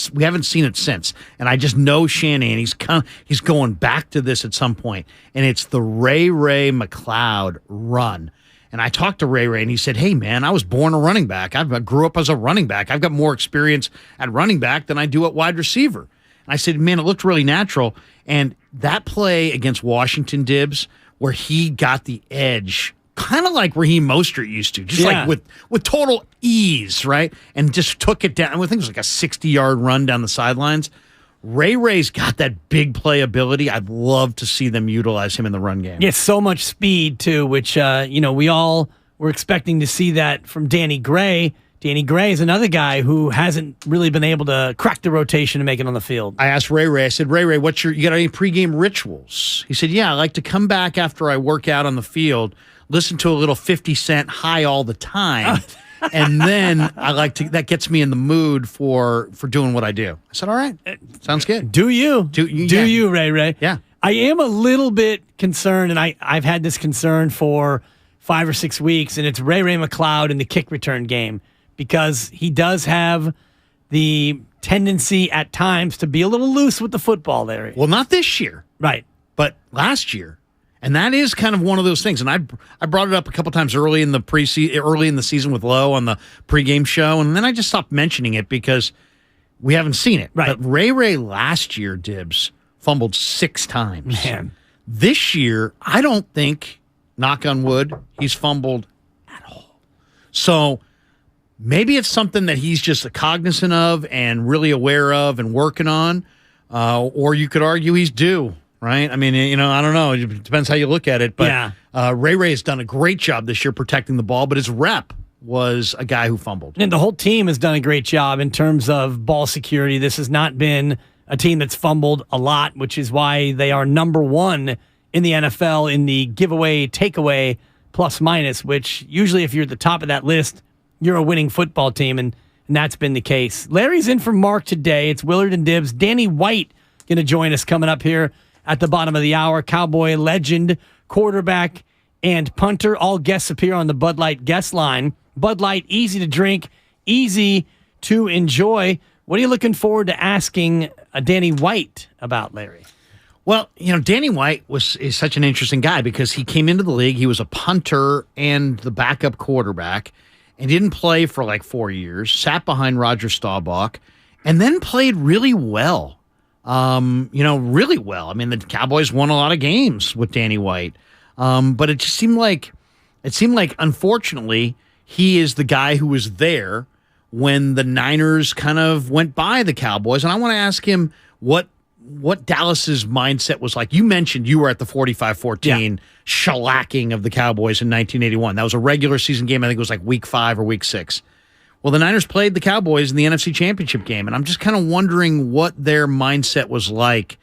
seen it since. And I just know Shanahan, he's going back to this at some point, and it's the Ray McCloud run. And I talked to Ray, and he said, "Hey man, I was born a running back. I grew up as a running back. I've got more experience at running back than I do at wide receiver." And I said, "Man, it looked really natural." And that play against Washington, Dibs, where he got the edge, kind of like Raheem Mostert used to, just like with total ease, right? And just took it down. I think it was like a 60-yard run down the sidelines. Ray's got that big play ability. I'd love to see them utilize him in the run game. Yeah, so much speed, too, which, we all were expecting to see that from Danny Gray. Danny Gray is another guy who hasn't really been able to crack the rotation and make it on the field. I asked Ray, I said, Ray, you got any pregame rituals? He said, yeah, I like to come back after I work out on the field, listen to a little 50 Cent High All the Time, and then that gets me in the mood for doing what I do. I said, all right, sounds good. Do you, Ray? Yeah. I am a little bit concerned, and I've had this concern for 5 or 6 weeks, and it's Ray McLeod in the kick return game, because he does have the tendency at times to be a little loose with the football there. Well, not this year. Right. But last year. And that is kind of one of those things. And I brought it up a couple times early in the season with Lowe on the pregame show, and then I just stopped mentioning it because we haven't seen it. Right. But Ray last year, Dibs, fumbled 6 times. Man. This year, I don't think, knock on wood, he's fumbled at all. So maybe it's something that he's just cognizant of and really aware of and working on, or you could argue he's due, right? I mean, I don't know. It depends how you look at it. But yeah. Ray has done a great job this year protecting the ball, but his rep was a guy who fumbled. And the whole team has done a great job in terms of ball security. This has not been a team that's fumbled a lot, which is why they are number 1 in the NFL in the giveaway, takeaway, plus minus, which usually if you're at the top of that list, you're a winning football team, and that's been the case. Larry's in for Mark today. It's Willard and Dibs. Danny White going to join us coming up here at the bottom of the hour. Cowboy legend, quarterback, and punter. All guests appear on the Bud Light guest line. Bud Light, easy to drink, easy to enjoy. What are you looking forward to asking Danny White about, Larry? Well, Danny White is such an interesting guy because he came into the league. He was a punter and the backup quarterback, and didn't play for like 4 years, sat behind Roger Staubach, and then played really well. Really well. I mean, the Cowboys won a lot of games with Danny White. But it just seemed like, unfortunately, he is the guy who was there when the Niners kind of went by the Cowboys. And I want to ask him what Dallas's mindset was like. You mentioned you were at the 45-14 shellacking of the Cowboys in 1981. That was a regular season game. I think it was like week 5 or week 6. Well, the Niners played the Cowboys in the NFC Championship game, and I'm just kind of wondering what their mindset was like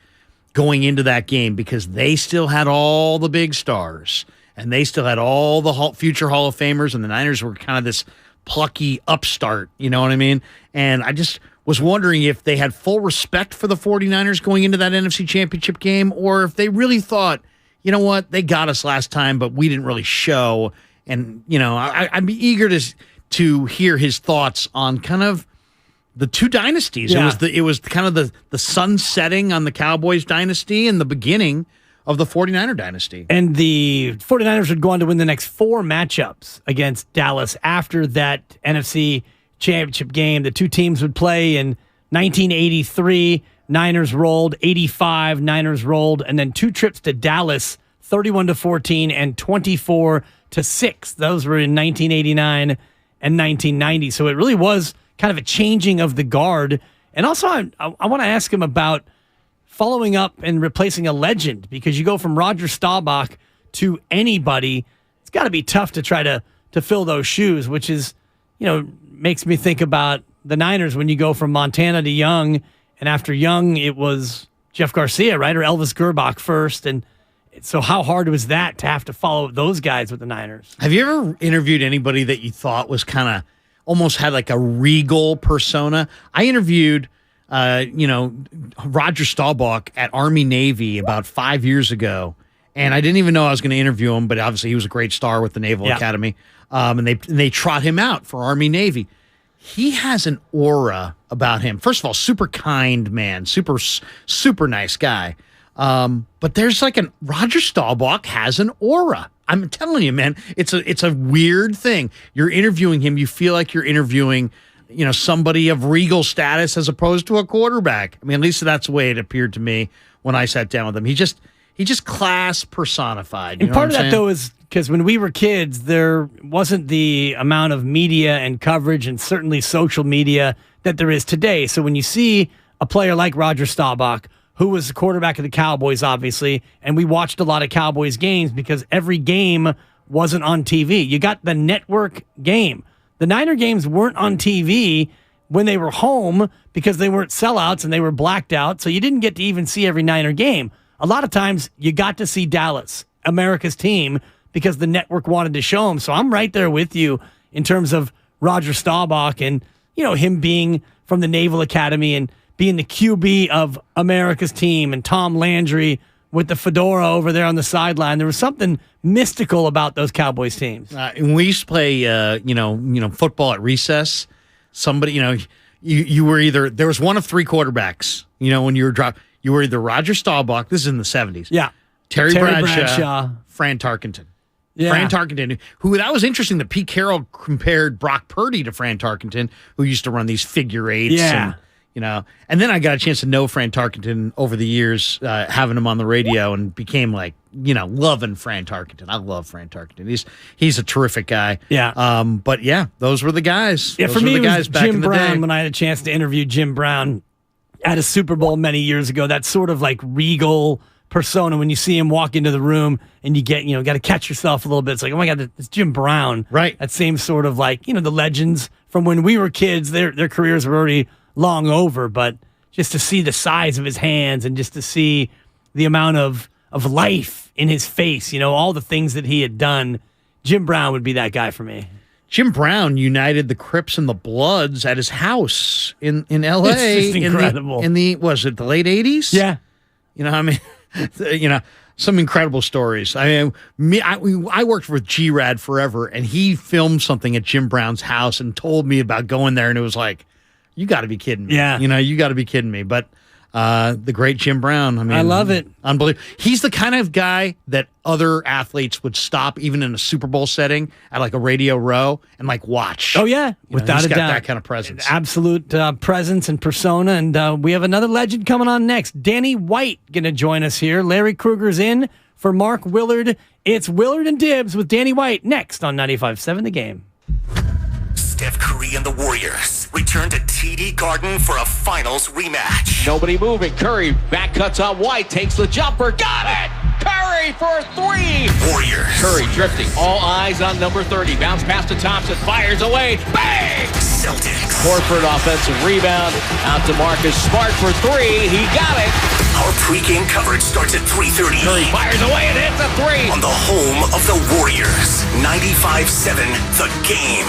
going into that game, because they still had all the big stars, and they still had all the future Hall of Famers, and the Niners were kind of this plucky upstart, you know what I mean? And I just was wondering if they had full respect for the 49ers going into that NFC Championship game, or if they really thought, you know what, they got us last time, but we didn't really show. And, I'd be eager to hear his thoughts on kind of the two dynasties. Yeah. It was kind of the sun setting on the Cowboys dynasty and the beginning of the 49er dynasty. And the 49ers would go on to win the next 4 matchups against Dallas after that NFC Championship game. The two teams would play in 1983. Niners rolled. 85, Niners rolled. And then 2 trips to Dallas, 31-14 and 24-6. Those were in 1989 and 1990. So it really was kind of a changing of the guard. And also, I want to ask him about following up and replacing a legend, because you go from Roger Staubach to anybody. It's got to be tough to try to fill those shoes, which is, makes me think about the Niners when you go from Montana to Young, and after Young, it was Jeff Garcia, right? Or Elvis Gerbach first. And so how hard was that to have to follow those guys with the Niners? Have you ever interviewed anybody that you thought was kind of almost had like a regal persona? I interviewed, Roger Staubach at Army Navy about 5 years ago, and I didn't even know I was going to interview him, but obviously he was a great star with the Naval Academy, and they trot him out for Army Navy. He has an aura about him. First of all, super kind man, super nice guy. But there's Roger Staubach has an aura. I'm telling you, man, it's a weird thing. You're interviewing him, you feel like you're interviewing, somebody of regal status as opposed to a quarterback. I mean, at least that's the way it appeared to me when I sat down with him. He just class personified. And part of that, though, is because when we were kids, there wasn't the amount of media and coverage and certainly social media that there is today. So when you see a player like Roger Staubach, who was the quarterback of the Cowboys, obviously, and we watched a lot of Cowboys games because every game wasn't on TV. You got the network game. The Niner games weren't on TV when they were home because they weren't sellouts and they were blacked out, so you didn't get to even see every Niner game. A lot of times you got to see Dallas, America's team, because the network wanted to show them. So I'm right there with you in terms of Roger Staubach and, him being from the Naval Academy and being the QB of America's team, and Tom Landry with the fedora over there on the sideline. There was something mystical about those Cowboys teams. And we used to play, football at recess. Somebody, you were either, there was one of three quarterbacks, when you were dropped. You were either Roger Staubach, this is in the 70s. Yeah. Terry Bradshaw, Fran Tarkenton. Yeah. Fran Tarkenton, who, that was interesting that Pete Carroll compared Brock Purdy to Fran Tarkenton, who used to run these figure eights. Yeah. And then I got a chance to know Fran Tarkenton over the years, having him on the radio, and became loving Fran Tarkenton. I love Fran Tarkenton. He's a terrific guy. Yeah. But yeah, those were the guys. Yeah, those for were me, the it was guys back Jim in the Brown day. when I had a chance to interview Jim Brown at a Super Bowl many years ago. That sort of regal persona when you see him walk into the room and you get, got to catch yourself a little bit. It's like, oh my God, it's Jim Brown. Right. That same sort of the legends from when we were kids, their careers were already long over, but just to see the size of his hands and just to see the amount of life in his face, all the things that he had done, Jim Brown would be that guy for me. Jim Brown united the Crips and the Bloods at his house in L.A. It's just incredible. Was it the late 80s? Yeah. Some incrediable stories. I worked with G-Rad forever, and he filmed something at Jim Brown's house and told me about going there, and it was like, you got to be kidding me. Yeah. You got to be kidding me. But the great Jim Brown, I love it. Unbelievable. He's the kind of guy that other athletes would stop even in a Super Bowl setting at a Radio Row and watch. Oh, yeah. Without he's a got doubt. that kind of presence. Absolute presence and persona. And we have another legend coming on next. Danny White going to join us here. Larry Kruger's in for Mark Willard. It's Willard and Dibs with Danny White next on 95.7 The Game. Steph Curry and the Warriors return to TD Garden for a finals rematch. Nobody moving. Curry back cuts on White, takes the jumper, got it! Curry for three! Warriors. Curry drifting, all eyes on number 30. Bounce pass to Thompson, fires away, bang! Celtics. Horford offensive rebound, out to Marcus Smart for three, he got it! Our pregame coverage starts at 3:30. Curry fires away and hits a three! On the home of the Warriors, 95.7 The Game.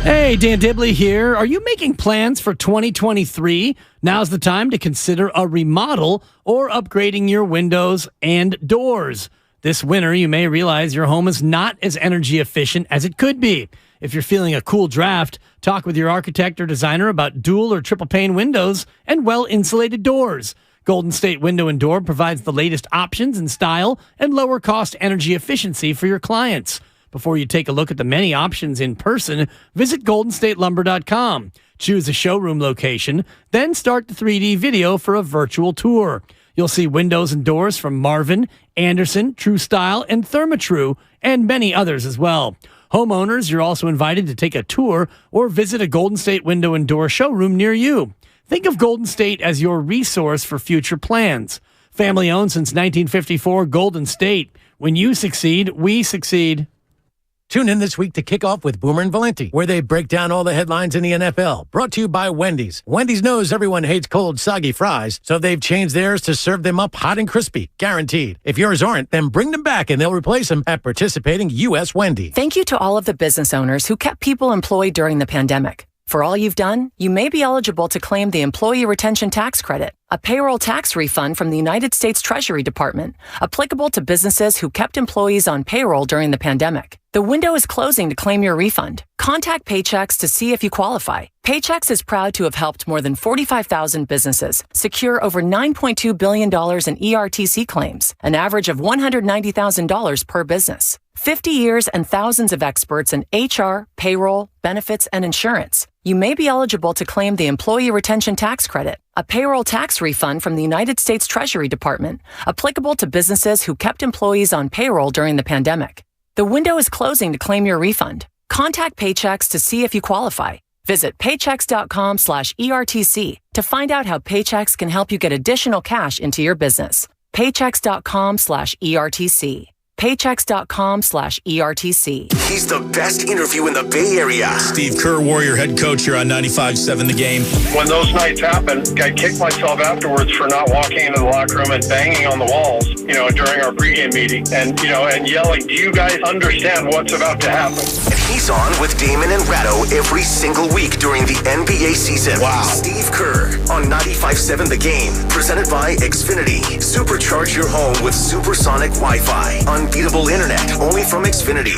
Hey, Dan Dibley here. Are you making plans for 2023? Now's the time to consider a remodel or upgrading your windows and doors. This winter, you may realize your home is not as energy efficient as it could be. If you're feeling a cool draft, talk with your architect or designer about dual or triple pane windows and well-insulated doors. Golden State Window and Door provides the latest options in style and lower cost energy efficiency for your clients. Before you take a look at the many options in person, visit goldenstatelumber.com. Choose a showroom location, then start the 3D video for a virtual tour. You'll see windows and doors from Marvin, Anderson, True Style, and Therma-Tru, and many others as well. Homeowners, you're also invited to take a tour or visit a Golden State Window and Door showroom near you. Think of Golden State as your resource for future plans. Family owned since 1954, Golden State. When you succeed, we succeed. Tune in this week to kick off with Boomer and Valenti, where they break down all the headlines in the NFL. Brought to you by Wendy's. Wendy's knows everyone hates cold, soggy fries, so they've changed theirs to serve them up hot and crispy, guaranteed. If yours aren't, then bring them back and they'll replace them at participating U.S. Wendy. Thank you to all of the business owners who kept people employed during the pandemic. For all you've done, you may be eligible to claim the Employee Retention Tax Credit, a payroll tax refund from the United States Treasury Department, applicable to businesses who kept employees on payroll during the pandemic. The window is closing to claim your refund. Contact Paychex to see if you qualify. Paychex is proud to have helped more than 45,000 businesses secure over $9.2 billion in ERTC claims, an average of $190,000 per business. 50 years and thousands of experts in HR, payroll, benefits, and insurance. You may be eligible to claim the Employee Retention Tax Credit, a payroll tax refund from the United States Treasury Department, applicable to businesses who kept employees on payroll during the pandemic. The window is closing to claim your refund. Contact Paychex to see if you qualify. Visit paychex.com/ERTC to find out how Paychex can help you get additional cash into your business. Paychex.com/ERTC. Paychex.com/ERTC. He's the best interview in the Bay Area. Steve Kerr, Warrior head coach here on 95.7 The Game. When those nights happen, I kicked myself afterwards for not walking into the locker room and banging on the walls, during our pregame meeting and yelling, do you guys understand what's about to happen? And he's on with Damon and Ratto every single week during the NBA season. Wow. Steve Kerr on 95.7 The Game. Presented by Xfinity. Supercharge your home with supersonic Wi-Fi. Unbeatable internet only from Xfinity.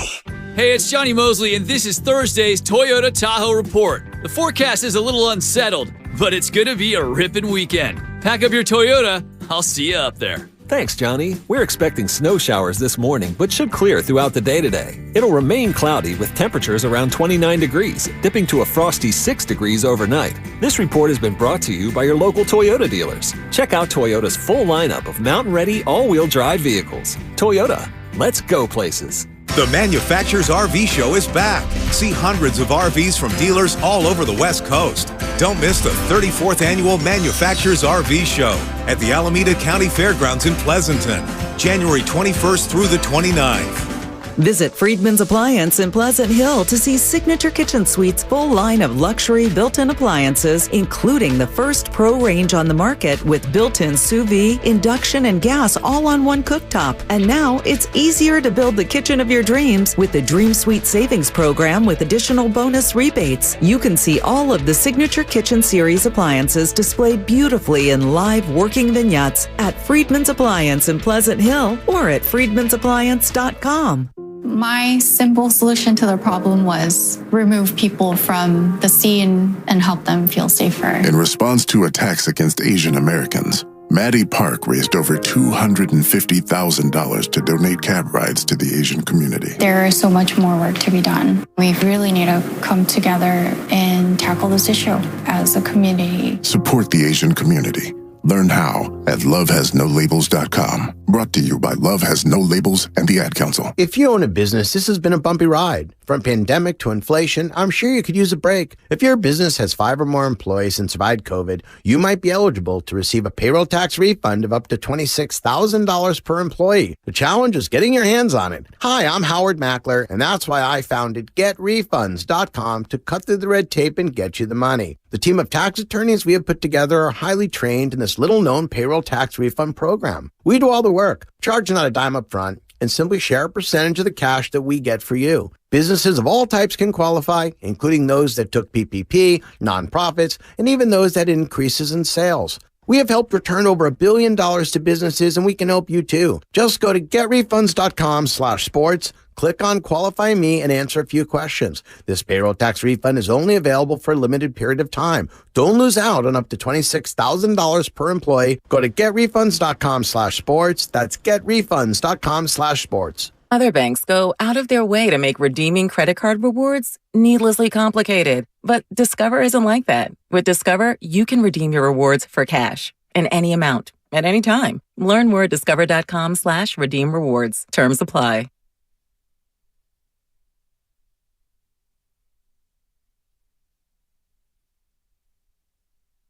Hey, it's Johnny Mosley, and this is Thursday's Toyota Tahoe Report. The forecast is a little unsettled, but it's going to be a ripping weekend. Pack up your Toyota. I'll see you up there. Thanks, Johnny. We're expecting snow showers this morning, but should clear throughout the day today. It'll remain cloudy with temperatures around 29 degrees, dipping to a frosty 6 degrees overnight. This report has been brought to you by your local Toyota dealers. Check out Toyota's full lineup of mountain-ready all-wheel drive vehicles. Toyota, let's go places. The Manufacturers RV Show is back. See hundreds of RVs from dealers all over the West Coast. Don't miss the 34th Annual Manufacturers RV Show at the Alameda County Fairgrounds in Pleasanton, January 21st through the 29th. Visit Friedman's Appliance in Pleasant Hill to see Signature Kitchen Suite's full line of luxury built-in appliances, including the first Pro range on the market with built-in sous vide, induction, and gas all on one cooktop. And now it's easier to build the kitchen of your dreams with the Dream Suite Savings Program with additional bonus rebates. You can see all of the Signature Kitchen Series appliances displayed beautifully in live working vignettes at Friedman's Appliance in Pleasant Hill or at friedmansappliance.com. My simple solution to the problem was remove people from the scene and help them feel safer. In response to attacks against Asian Americans, Maddie Park raised over $250,000 to donate cab rides to the Asian community. There is so much more work to be done. We really need to come together and tackle this issue as a community. Support the Asian community. Learn how at lovehasnolabels.com. Brought to you by Love Has No Labels and the Ad Council. If you own a business, this has been a bumpy ride. From pandemic to inflation, I'm sure you could use a break. If your business has 5 or more employees and survived COVID, you might be eligible to receive a payroll tax refund of up to $26,000 per employee. The challenge is getting your hands on it. Hi, I'm Howard Mackler, and that's why I founded GetRefunds.com to cut through the red tape and get you the money. The team of tax attorneys we have put together are highly trained in this little-known payroll tax refund program. We do all the work, charge not a dime up front, and simply share a percentage of the cash that we get for you. Businesses of all types can qualify, including those that took PPP, nonprofits, and even those that had increases in sales. We have helped return over $1 billion to businesses, and we can help you too. Just go to getrefunds.com/sports, click on Qualify Me, and answer a few questions. This payroll tax refund is only available for a limited period of time. Don't lose out on up to $26,000 per employee. Go to getrefunds.com/sports. That's getrefunds.com/sports. Other banks go out of their way to make redeeming credit card rewards needlessly complicated. But Discover isn't like that. With Discover, you can redeem your rewards for cash in any amount, at any time. Learn more at discover.com/redeem rewards. Terms apply.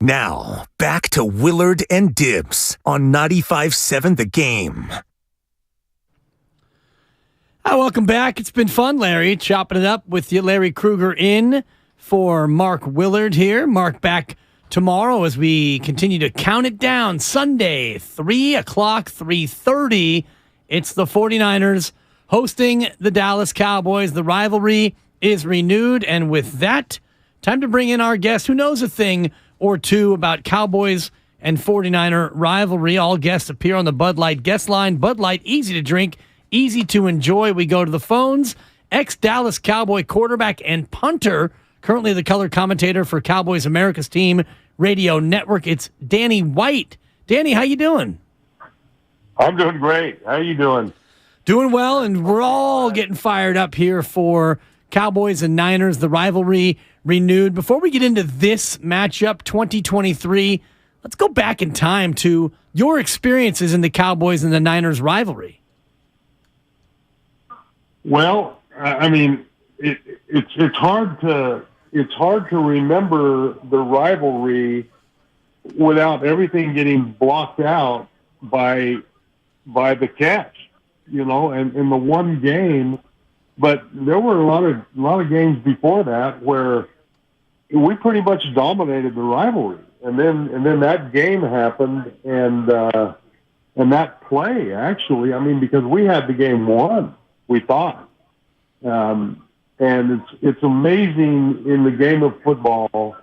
Now, back to Willard and Dibs on 95.7 The Game. Welcome back. It's been fun, Larry, chopping it up with you. Larry Krueger in for Mark Willard here. Mark back tomorrow as we continue to count it down. Sunday, 3 o'clock, 3:30. It's the 49ers hosting the Dallas Cowboys. The rivalry is renewed, and with that, time to bring in our guest who knows a thing or two about Cowboys and 49er rivalry. All guests appear on the Bud Light guest line. Bud Light, easy to drink, easy to enjoy. We go to the phones. Ex-Dallas Cowboy quarterback and punter, currently the color commentator for Cowboys America's Team Radio Network. It's Danny White. Danny, how you doing? I'm doing great. How you doing? Doing well, and we're all getting fired up here for Cowboys and Niners, the rivalry renewed. Before we get into this matchup, 2023, let's go back in time to your experiences in the Cowboys and the Niners rivalry. Well, I mean, it's hard to remember the rivalry without everything getting blocked out by the catch. in the one game. But there were a lot of games before that where we pretty much dominated the rivalry, and then that game happened, and that play actually, because we had the game won, we thought, and it's amazing in the game of football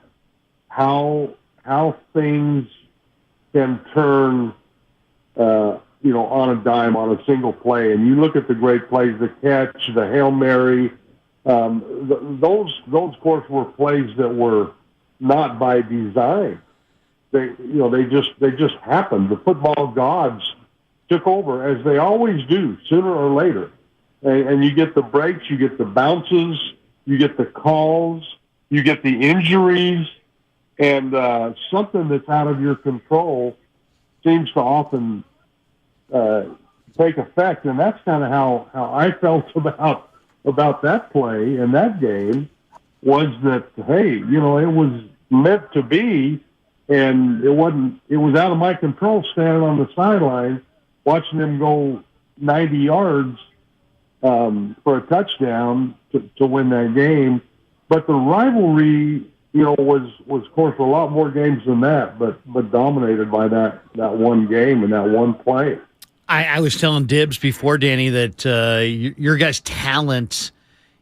how things can turn, on a dime, on a single play. And you look at the great plays, the catch, the Hail Mary, those of course were plays that were not by design. They just happened. The football gods took over, as they always do, sooner or later. And you get the breaks, you get the bounces, you get the calls, you get the injuries, and something that's out of your control seems to often take effect. And that's kind of how I felt about that play and that game, was that, hey, it was meant to be, and it was out of my control standing on the sideline watching them go 90 yards for a touchdown to win that game. But the rivalry, was of course a lot more games than that, but dominated by that one game and that one play. I was telling Dibs before, Danny, that your guys' talent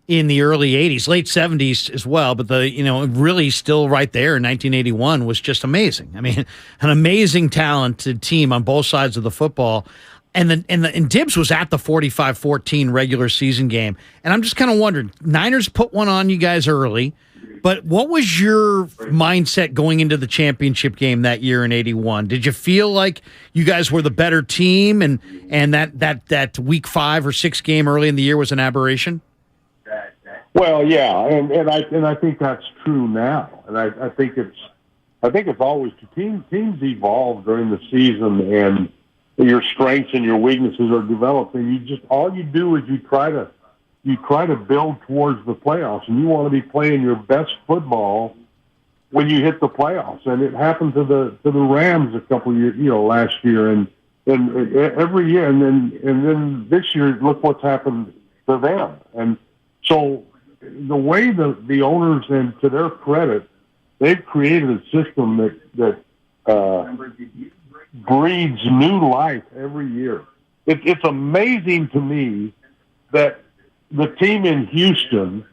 in the early 80s, late 70s as well, but really still right there in 1981 was just amazing. I mean, an amazing talented team on both sides of the football. And Dibs was at the 45-14 regular season game. And I'm just kind of wondering, Niners put one on you guys early, but what was your mindset going into the championship game that year in 81? Did you feel like you guys were the better team and that week 5 or 6 game early in the year was an aberration? Well, yeah, and I think that's true now. And I think it's always teams evolve during the season, and your strengths and your weaknesses are developed, and all you do is you try to build towards the playoffs, and you want to be playing your best football when you hit the playoffs. And it happened to the Rams a couple years, last year, and every year, and then this year, look what's happened to them. And so the way the owners, and to their credit, they've created a system that breeds new life every year. It's amazing to me that the team in Houston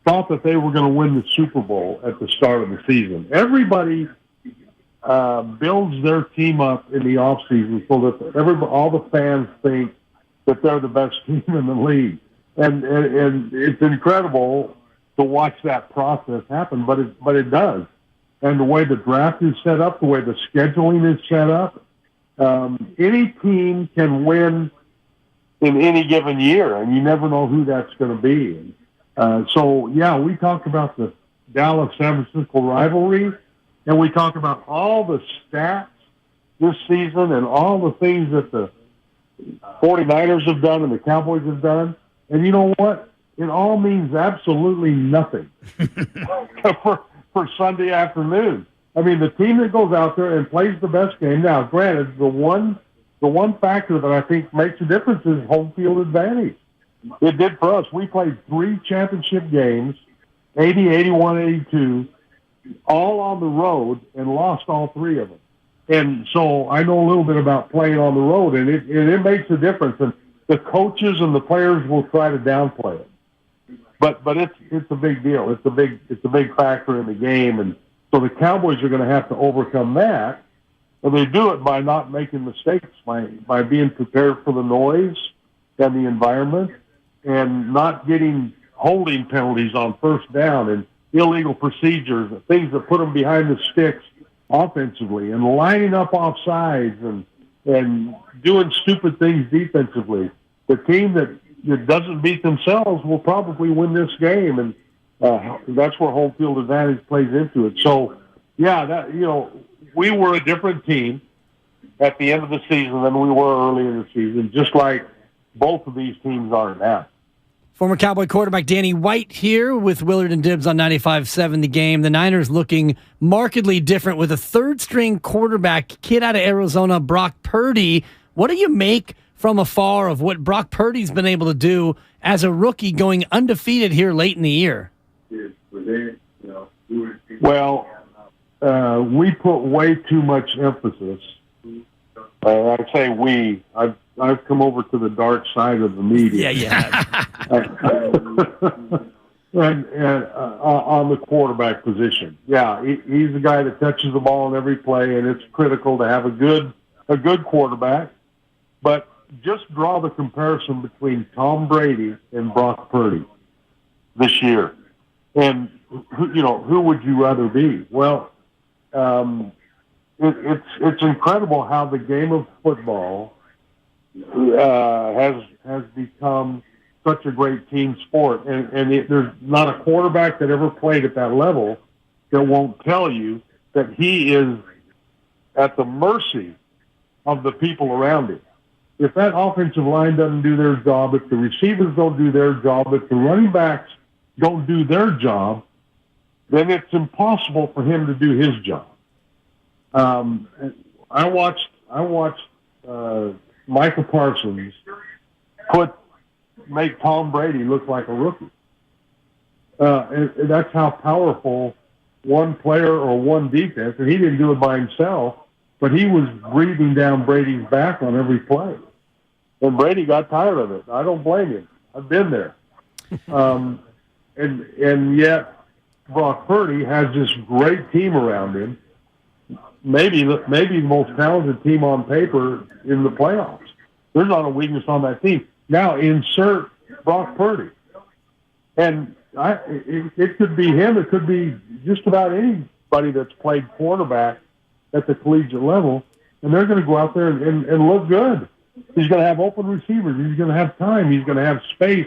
thought that they were going to win the Super Bowl at the start of the season. Everybody builds their team up in the offseason so that all the fans think that they're the best team in the league. And it's incredible to watch that process happen, but it does. And the way the draft is set up, the way the scheduling is set up, any team can win in any given year, and you never know who that's going to be. So, yeah, we talk about the Dallas-San Francisco rivalry, and we talk about all the stats this season and all the things that the 49ers have done and the Cowboys have done. And you know what? It all means absolutely nothing for Sunday afternoon. I mean, the team that goes out there and plays the best game. Now, granted, the one factor that I think makes a difference is home field advantage. It did for us. We played 3 championship games, 80, 81, 82, all on the road, and lost all 3 of them. And so I know a little bit about playing on the road, and it makes a difference. And the coaches and the players will try to downplay it, but it's a big deal. It's a big factor in the game, and so the Cowboys are going to have to overcome that, and they do it by not making mistakes, by being prepared for the noise and the environment, and not getting holding penalties on first down and illegal procedures, things that put them behind the sticks offensively, and lining up off sides and doing stupid things defensively. The team that doesn't beat themselves will probably win this game, and that's where home field advantage plays into it. So, yeah, we were a different team at the end of the season than we were early in the season, just like both of these teams are now. Former Cowboy quarterback Danny White here with Willard and Dibs on 95.7 The Game. The Niners looking markedly different with a third-string quarterback, kid out of Arizona, Brock Purdy. What do you make from afar of what Brock Purdy's been able to do as a rookie going undefeated here late in the year? Well, we put way too much emphasis. I say we. I've come over to the dark side of the media. Yeah. and on the quarterback position. Yeah, he's the guy that touches the ball in every play, and it's critical to have a good quarterback. But just draw the comparison between Tom Brady and Brock Purdy this year. And, who would you rather be? Well, it's incredible how the game of football has become such a great team sport. And there's not a quarterback that ever played at that level that won't tell you that he is at the mercy of the people around him. If that offensive line doesn't do their job, if the receivers don't do their job, if the running backs don't do their job, then it's impossible for him to do his job. I watched Michael Parsons make Tom Brady look like a rookie. And that's how powerful one player or one defense, and he didn't do it by himself, but he was breathing down Brady's back on every play. And Brady got tired of it. I don't blame him. I've been there. And yet Brock Purdy has this great team around him, maybe the most talented team on paper in the playoffs. There's not a weakness on that team. Now insert Brock Purdy. And it could be him. It could be just about anybody that's played quarterback at the collegiate level, and they're going to go out there and look good. He's going to have open receivers. He's going to have time. He's going to have space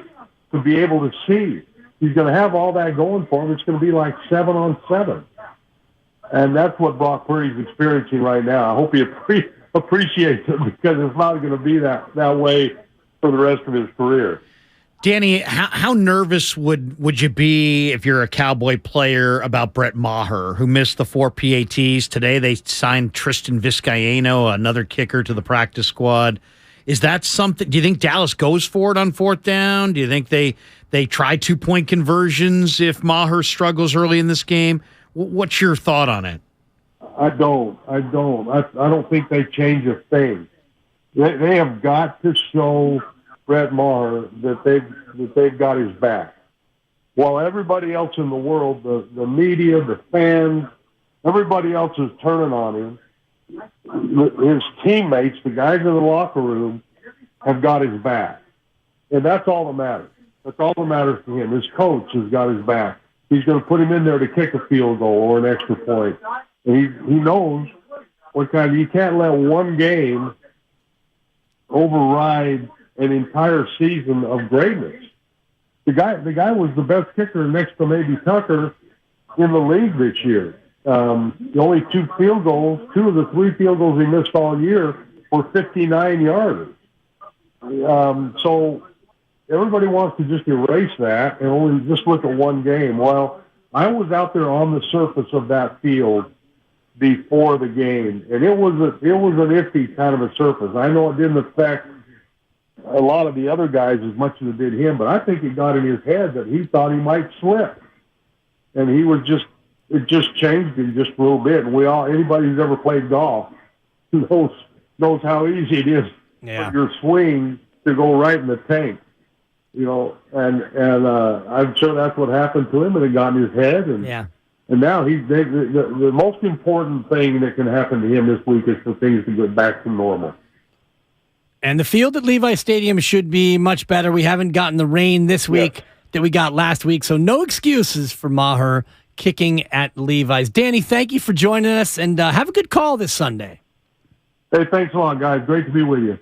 to be able to see. He's going to have all that going for him. It's going to be like 7-on-7. And that's what Brock Purdy's experiencing right now. I hope he appreciates it, because it's not going to be that way for the rest of his career. Danny, how nervous would you be if you're a Cowboy player about Brett Maher, who missed the 4 PATs? Today they signed Tristan Vizcaino, another kicker, to the practice squad. Is that something? Do you think Dallas goes for it on 4th down? Do you think they try 2-point conversions if Maher struggles early in this game? What's your thought on it? I don't think they change a thing. They have got to show Brett Maher that they've got his back. While everybody else in the world, the media, the fans, everybody else is turning on him, his teammates, the guys in the locker room, have got his back. And that's all that matters. That's all that matters to him. His coach has got his back. He's going to put him in there to kick a field goal or an extra point. And he knows you can't let one game override an entire season of greatness. The guy was the best kicker next to maybe Tucker in the league this year. The only 2 of the 3 field goals he missed all year were 59 yards. So everybody wants to just erase that and only just look at one game. Well, I was out there on the surface of that field before the game, and it was an iffy kind of a surface. I know it didn't affect a lot of the other guys as much as it did him, but I think it got in his head that he thought he might slip, and it just changed him just a little bit. And anybody who's ever played golf knows how easy it is for your swing to go right in the tank. And I'm sure that's what happened to him, and it got in his head. And now the most important thing that can happen to him this week is for things to get back to normal. And the field at Levi Stadium should be much better. We haven't gotten the rain this week that we got last week, so no excuses for Maher kicking at Levi's. Danny, thank you for joining us, and have a good call this Sunday. Hey, thanks a lot, guys. Great to be with you.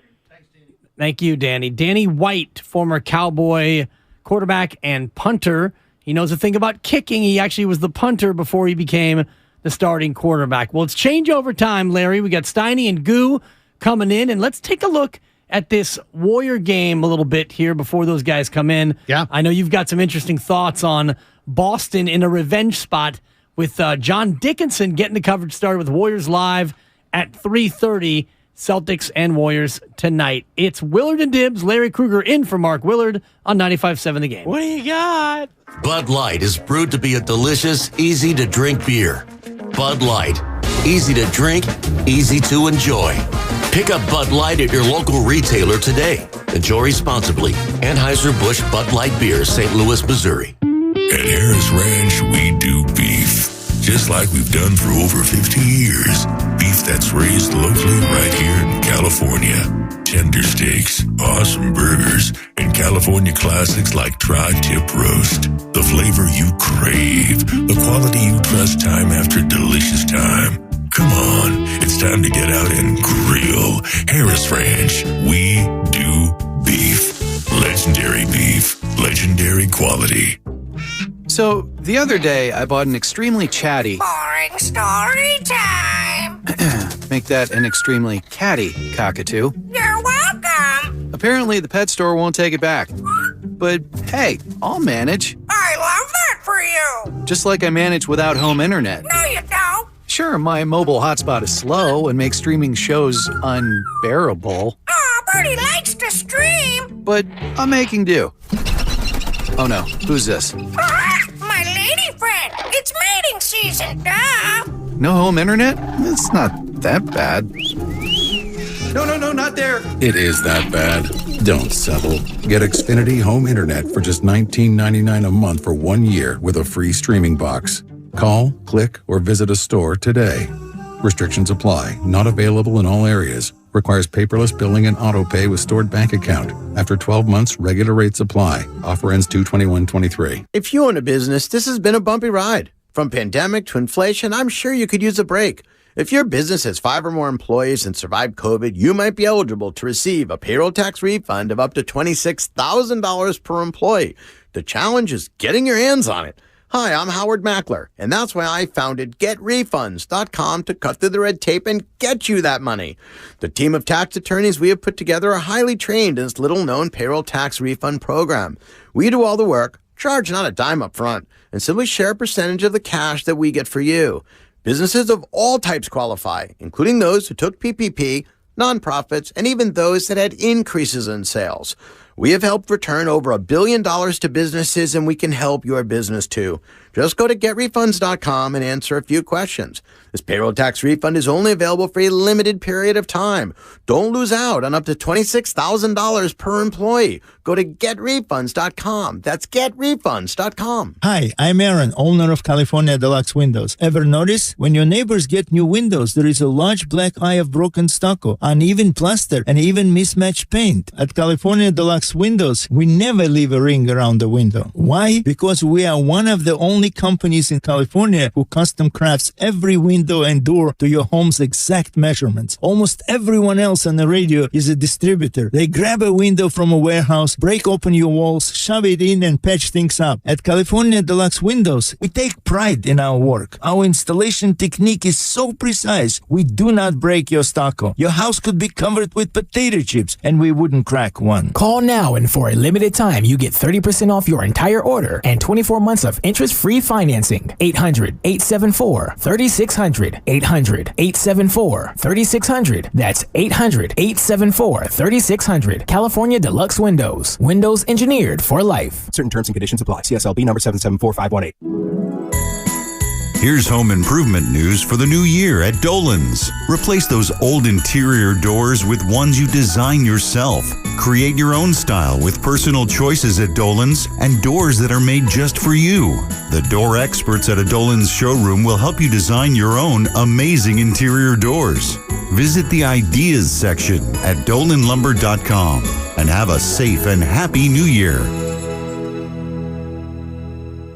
Thank you, Danny. Danny White, former Cowboy quarterback and punter. He knows a thing about kicking. He actually was the punter before he became the starting quarterback. Well, it's changeover time, Larry. We got Steiny and Goo coming in, and let's take a look at this Warrior game a little bit here before those guys come in. Yeah. I know you've got some interesting thoughts on Boston in a revenge spot with John Dickinson getting the coverage started with Warriors Live at 3:30. Celtics and Warriors tonight. It's Willard and Dibs, Larry Krueger in for Mark Willard on 95.7 The Game. What do you got? Bud Light is brewed to be a delicious, easy-to-drink beer. Bud Light. Easy to drink, easy to enjoy. Pick up Bud Light at your local retailer today. Enjoy responsibly. Anheuser-Busch Bud Light Beer, St. Louis, Missouri. At Harris Ranch, we do beef. Just like we've done for over 50 years. Beef that's raised locally right here in California. Tender steaks, awesome burgers, and California classics like tri-tip roast. The flavor you crave. The quality you trust time after delicious time. Come on, it's time to get out and grill. Harris Ranch, we do beef. Legendary beef, legendary quality. So, the other day, I bought an extremely chatty... Boring story time! Make that an extremely catty cockatoo. You're welcome! Apparently, the pet store won't take it back. But, hey, I'll manage. I love that for you! Just like I manage without home internet. No, you don't! Sure, my mobile hotspot is slow and makes streaming shows unbearable. Aw, Bertie likes to stream! But I'm making do. Oh no, who's this? My lady friend! It's mating season, duh! No home internet? It's not that bad. No, not there! It is that bad. Don't settle. Get Xfinity Home Internet for just $19.99 a month for 1 year with a free streaming box. Call, click, or visit a store today. Restrictions apply. Not available in all areas. Requires paperless billing and auto pay with stored bank account. After 12 months, regular rates apply. Offer ends 2/21/23. If you own a business, this has been a bumpy ride. From pandemic to inflation, I'm sure you could use a break. If your business has 5 or more employees and survived COVID, you might be eligible to receive a payroll tax refund of up to $26,000 per employee. The challenge is getting your hands on it. Hi, I'm Howard Mackler, and that's why I founded GetRefunds.com to cut through the red tape and get you that money. The team of tax attorneys we have put together are highly trained in this little-known payroll tax refund program. We do all the work, charge not a dime up front, and simply share a percentage of the cash that we get for you. Businesses of all types qualify, including those who took PPP, nonprofits, and even those that had increases in sales. We have helped return over $1 billion to businesses, and we can help your business too. Just go to GetRefunds.com and answer a few questions. This payroll tax refund is only available for a limited period of time. Don't lose out on up to $26,000 per employee. Go to GetRefunds.com. That's GetRefunds.com. Hi, I'm Aaron, owner of California Deluxe Windows. Ever notice? When your neighbors get new windows, there is a large black eye of broken stucco, uneven plaster, and even mismatched paint. At California Deluxe Windows, we never leave a ring around the window. Why? Because we are one of the only companies in California who custom crafts every window and door to your home's exact measurements. Almost everyone else on the radio is a distributor. They grab a window from a warehouse, break open your walls, shove it in, and patch things up. At California Deluxe Windows, we take pride in our work. Our installation technique is so precise, we do not break your stucco. Your house could be covered with potato chips, and we wouldn't crack one. Call now, and for a limited time, you get 30% off your entire order and 24 months of interest-free financing. 800-874-3600. 800-874-3600. That's 800-874-3600. California Deluxe Windows. Windows engineered for life. Certain terms and conditions apply. CSLB number 774518. Here's home improvement news for the new year at Dolan's. Replace those old interior doors with ones you design yourself. Create your own style with personal choices at Dolan's and doors that are made just for you. The door experts at a Dolan's showroom will help you design your own amazing interior doors. Visit the ideas section at dolanlumber.com and have a safe and happy new year.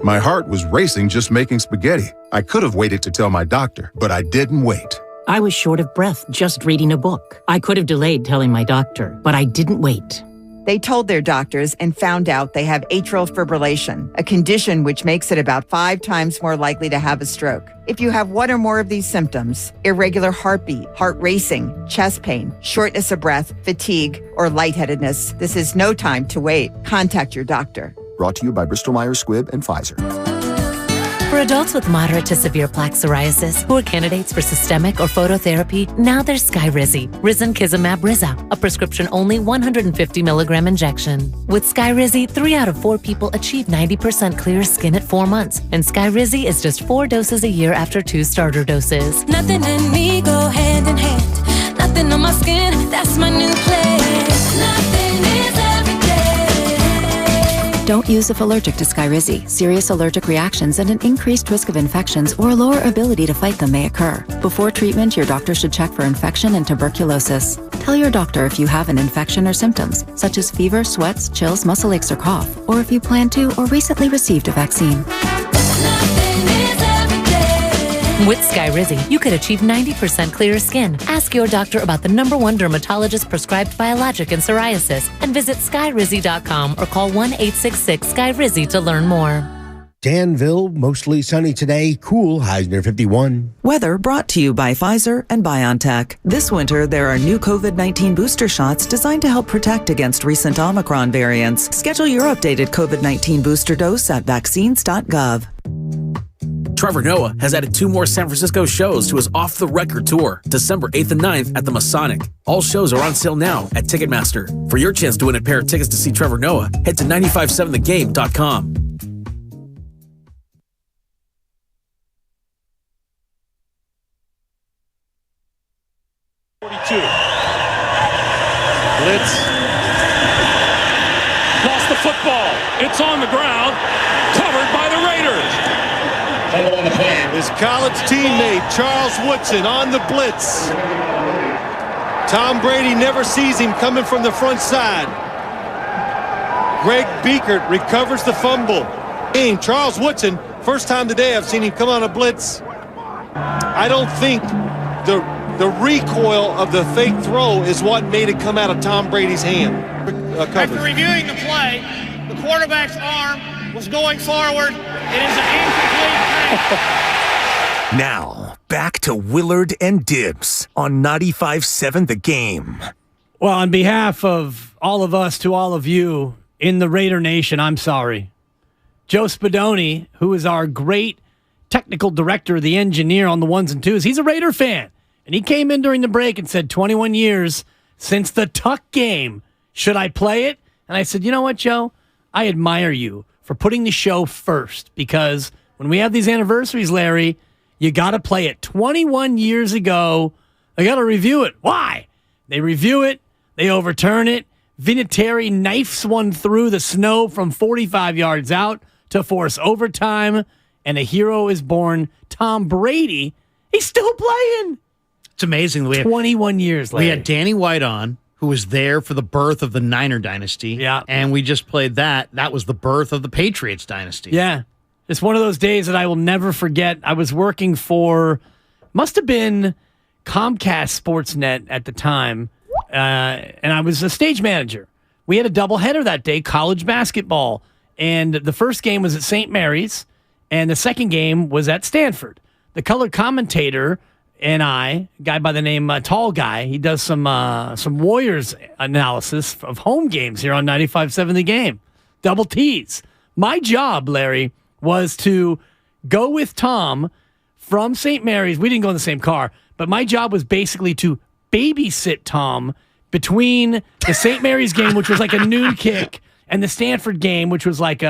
My heart was racing just making spaghetti. I could have waited to tell my doctor, but I didn't wait. I was short of breath just reading a book. I could have delayed telling my doctor, but I didn't wait. They told their doctors and found out they have atrial fibrillation, a condition which makes it about 5 times more likely to have a stroke. If you have one or more of these symptoms, irregular heartbeat, heart racing, chest pain, shortness of breath, fatigue, or lightheadedness, this is no time to wait. Contact your doctor. Brought to you by Bristol Myers Squibb and Pfizer. For adults with moderate to severe plaque psoriasis who are candidates for systemic or phototherapy, now there's Skyrizi, Risankizumab Riza, a prescription-only 150 milligram injection. With Skyrizi, 3 out of 4 people achieve 90% clear skin at 4 months, and Skyrizi is just 4 doses a year after 2 starter doses. Nothing in me go hand in hand. Nothing on my skin, that's my new plan. Nothing is every day. Don't use if allergic to Skyrizi. Serious allergic reactions and an increased risk of infections or lower ability to fight them may occur. Before treatment, your doctor should check for infection and tuberculosis. Tell your doctor if you have an infection or symptoms, such as fever, sweats, chills, muscle aches, or cough, or if you plan to or recently received a vaccine. With Skyrizi, you could achieve 90% clearer skin. Ask your doctor about the #1 dermatologist prescribed biologic in psoriasis and visit skyrizi.com or call 1-866-SKYRIZI to learn more. Danville, mostly sunny today, cool, highs near 51. Weather brought to you by Pfizer and BioNTech. This winter, there are new COVID-19 booster shots designed to help protect against recent Omicron variants. Schedule your updated COVID-19 booster dose at vaccines.gov. Trevor Noah has added 2 more San Francisco shows to his Off the Record tour, December 8th and 9th at the Masonic. All shows are on sale now at Ticketmaster. For your chance to win a pair of tickets to see Trevor Noah, head to 957thegame.com. Blitz. Lost the football. It's on the ground. Covered by the Raiders. His college teammate, Charles Woodson, on the blitz. Tom Brady never sees him coming from the front side. Greg Biekert recovers the fumble. Charles Woodson, first time today I've seen him come on a blitz. I don't think the recoil of the fake throw is what made it come out of Tom Brady's hand. After reviewing the play, the quarterback's arm was going forward. It is an incomplete pass. Now, back to Willard and Dibs on 95.7 The Game. Well, on behalf of all of us to all of you in the Raider Nation, I'm sorry. Joe Spadoni, who is our great technical director, the engineer on the ones and twos, he's a Raider fan. And he came in during the break and said, 21 years since the Tuck game. Should I play it? And I said, you know what, Joe? I admire you for putting the show first, because when we have these anniversaries, Larry, you got to play it. 21 years ago, they got to review it. Why? They review it. They overturn it. Vinatieri knifes one through the snow from 45 yards out to force overtime, and a hero is born. Tom Brady, he's still playing. It's amazing. 21 years later. We had Danny White on, who was there for the birth of the Niner dynasty. Yeah. And we just played that. That was the birth of the Patriots dynasty. Yeah. It's one of those days that I will never forget. I was working for, must have been Comcast Sportsnet at the time, and I was a stage manager. We had a doubleheader that day, college basketball, and the first game was at St. Mary's, and the second game was at Stanford. The color commentator and a guy by the name Tall Guy, he does some Warriors analysis of home games here on 95.7 The Game. Double T's. My job, Larry, was to go with Tom from St. Mary's. We didn't go in the same car, but my job was basically to babysit Tom between the St. Mary's game, which was like a noon kick, and the Stanford game, which was like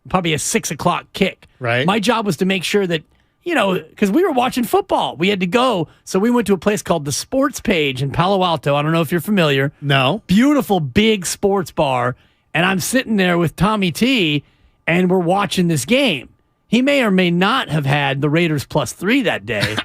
probably a 6 o'clock kick. Right. My job was to make sure that, you know, because we were watching football. We had to go. So we went to a place called the Sports Page in Palo Alto. I don't know if you're familiar. No. Beautiful, big sports bar. And I'm sitting there with Tommy T, and we're watching this game. He may or may not have had the Raiders +3 that day.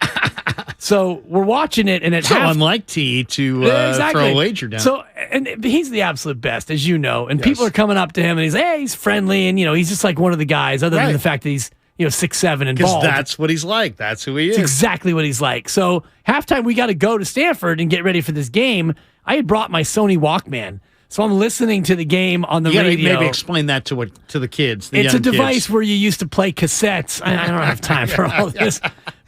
So we're watching it, and it's so unlike T to throw a wager down. So, and he's the absolute best, as you know. And people are coming up to him, and he's friendly, and he's just like one of the guys. Other than the fact that he's 6'7" and bald. Because that's what he's like. That's who he is. It's exactly what he's like. So halftime, we got to go to Stanford and get ready for this game. I had brought my Sony Walkman. So I'm listening to the game on the radio. Maybe explain that to the kids. It's a device where you used to play cassettes. I don't have time for all this.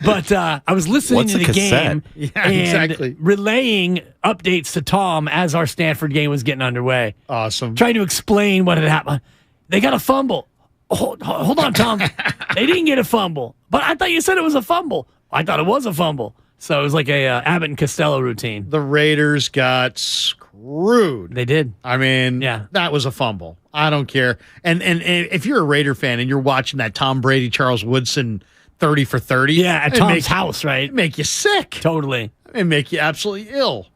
But I was listening to the game and relaying updates to Tom as our Stanford game was getting underway. Awesome. Trying to explain what had happened. They got a fumble. hold on, Tom. They didn't get a fumble, but I thought you said it was a fumble. I thought it was a fumble. So it was like a Abbott and Costello routine. The Raiders got screwed. They did. I mean, yeah, that was a fumble. I don't care. And if you're a Raider fan and you're watching that Tom Brady, Charles Woodson 30 for 30. Yeah, at Tom's house, right? It make you sick. Totally. It make you absolutely ill.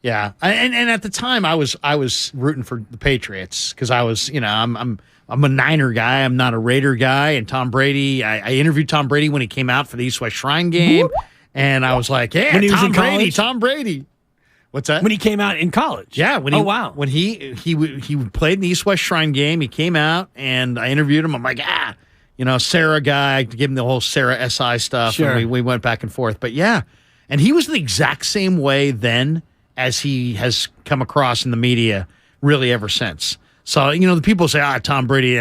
Yeah. And at the time I was rooting for the Patriots because I was, I'm a Niner guy. I'm not a Raider guy. And Tom Brady, I interviewed Tom Brady when he came out for the East-West Shrine game. And I was like, yeah, when he was Tom in Brady, college? Tom Brady. What's that? When he came out in college. Yeah. Wow. When he played in the East-West Shrine game, he came out and I interviewed him. I'm like, Sarah guy, I give him the whole Sarah SI stuff. Sure. And we went back and forth. But yeah. And he was the exact same way then as he has come across in the media really ever since. So, the people say, Tom Brady,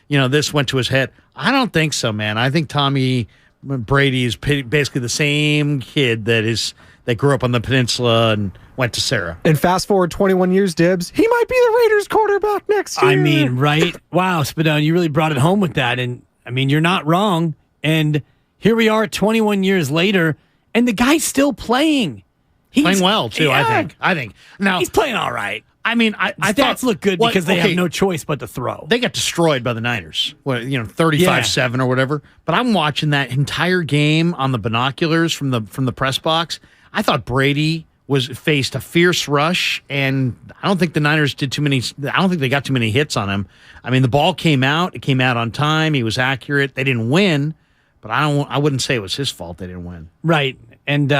this went to his head. I don't think so, man. I think Tommy Brady is basically the same kid that grew up on the peninsula and went to Sarah. And fast forward 21 years, Dibs, he might be the Raiders quarterback next year. I mean, right? Wow, Spadone, you really brought it home with that. And, I mean, you're not wrong. And here we are 21 years later, and the guy's still playing. He's playing well, too, yeah. I think. Now, he's playing all right. I mean, I stats thought, look good because they have no choice but to throw. They got destroyed by the Niners, 35-7 or whatever. But I'm watching that entire game on the binoculars from the press box. I thought Brady faced a fierce rush, and I don't think the Niners did too many. I don't think they got too many hits on him. I mean, the ball came out. It came out on time. He was accurate. They didn't win, but I wouldn't say it was his fault they didn't win. Right, and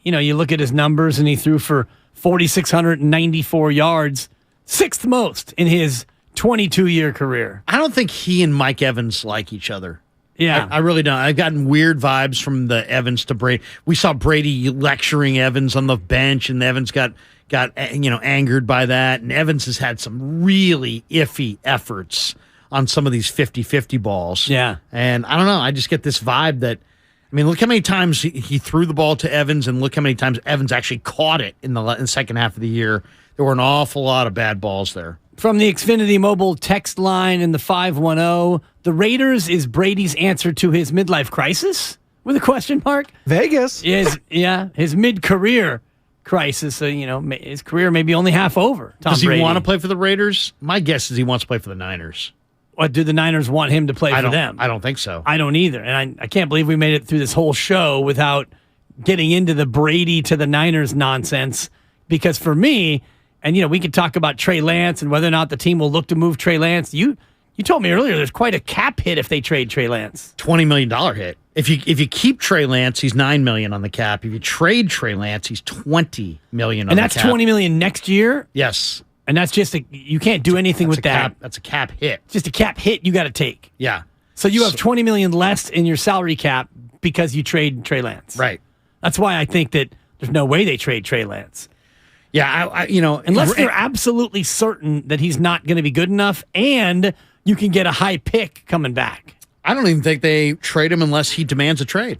you look at his numbers, and he threw for 4,694 yards, sixth most in his 22-year career. I don't think he and Mike Evans like each other. Yeah. I really don't. I've gotten weird vibes from the Evans to Brady. We saw Brady lecturing Evans on the bench, and Evans got angered by that. And Evans has had some really iffy efforts on some of these 50-50 balls. Yeah. And I don't know. I just get this vibe that, look how many times he threw the ball to Evans, and look how many times Evans actually caught it in the second half of the year. There were an awful lot of bad balls there. From the Xfinity Mobile text line in the 510, the Raiders is Brady's answer to his midlife crisis? With a question mark? Vegas. His mid-career crisis. So, his career may be only half over. Does he Brady. want to play for the Raiders? My guess is he wants to play for the Niners. Or do the Niners want him to play for them? I don't think so. I don't either. And I can't believe we made it through this whole show without getting into the Brady to the Niners nonsense. Because for me, and we could talk about Trey Lance and whether or not the team will look to move Trey Lance. You told me earlier there's quite a cap hit if they trade Trey Lance. $20 million hit. If you keep Trey Lance, he's $9 million on the cap. If you trade Trey Lance, he's $20 million on the cap. And that's $20 million next year? Yes. And that's just you can't do anything with that. That's a cap hit. Just a cap hit you got to take. Yeah. So you have $20 million less in your salary cap because you trade Trey Lance. Right. That's why I think that there's no way they trade Trey Lance. Yeah, unless they're absolutely certain that he's not going to be good enough and you can get a high pick coming back. I don't even think they trade him unless he demands a trade.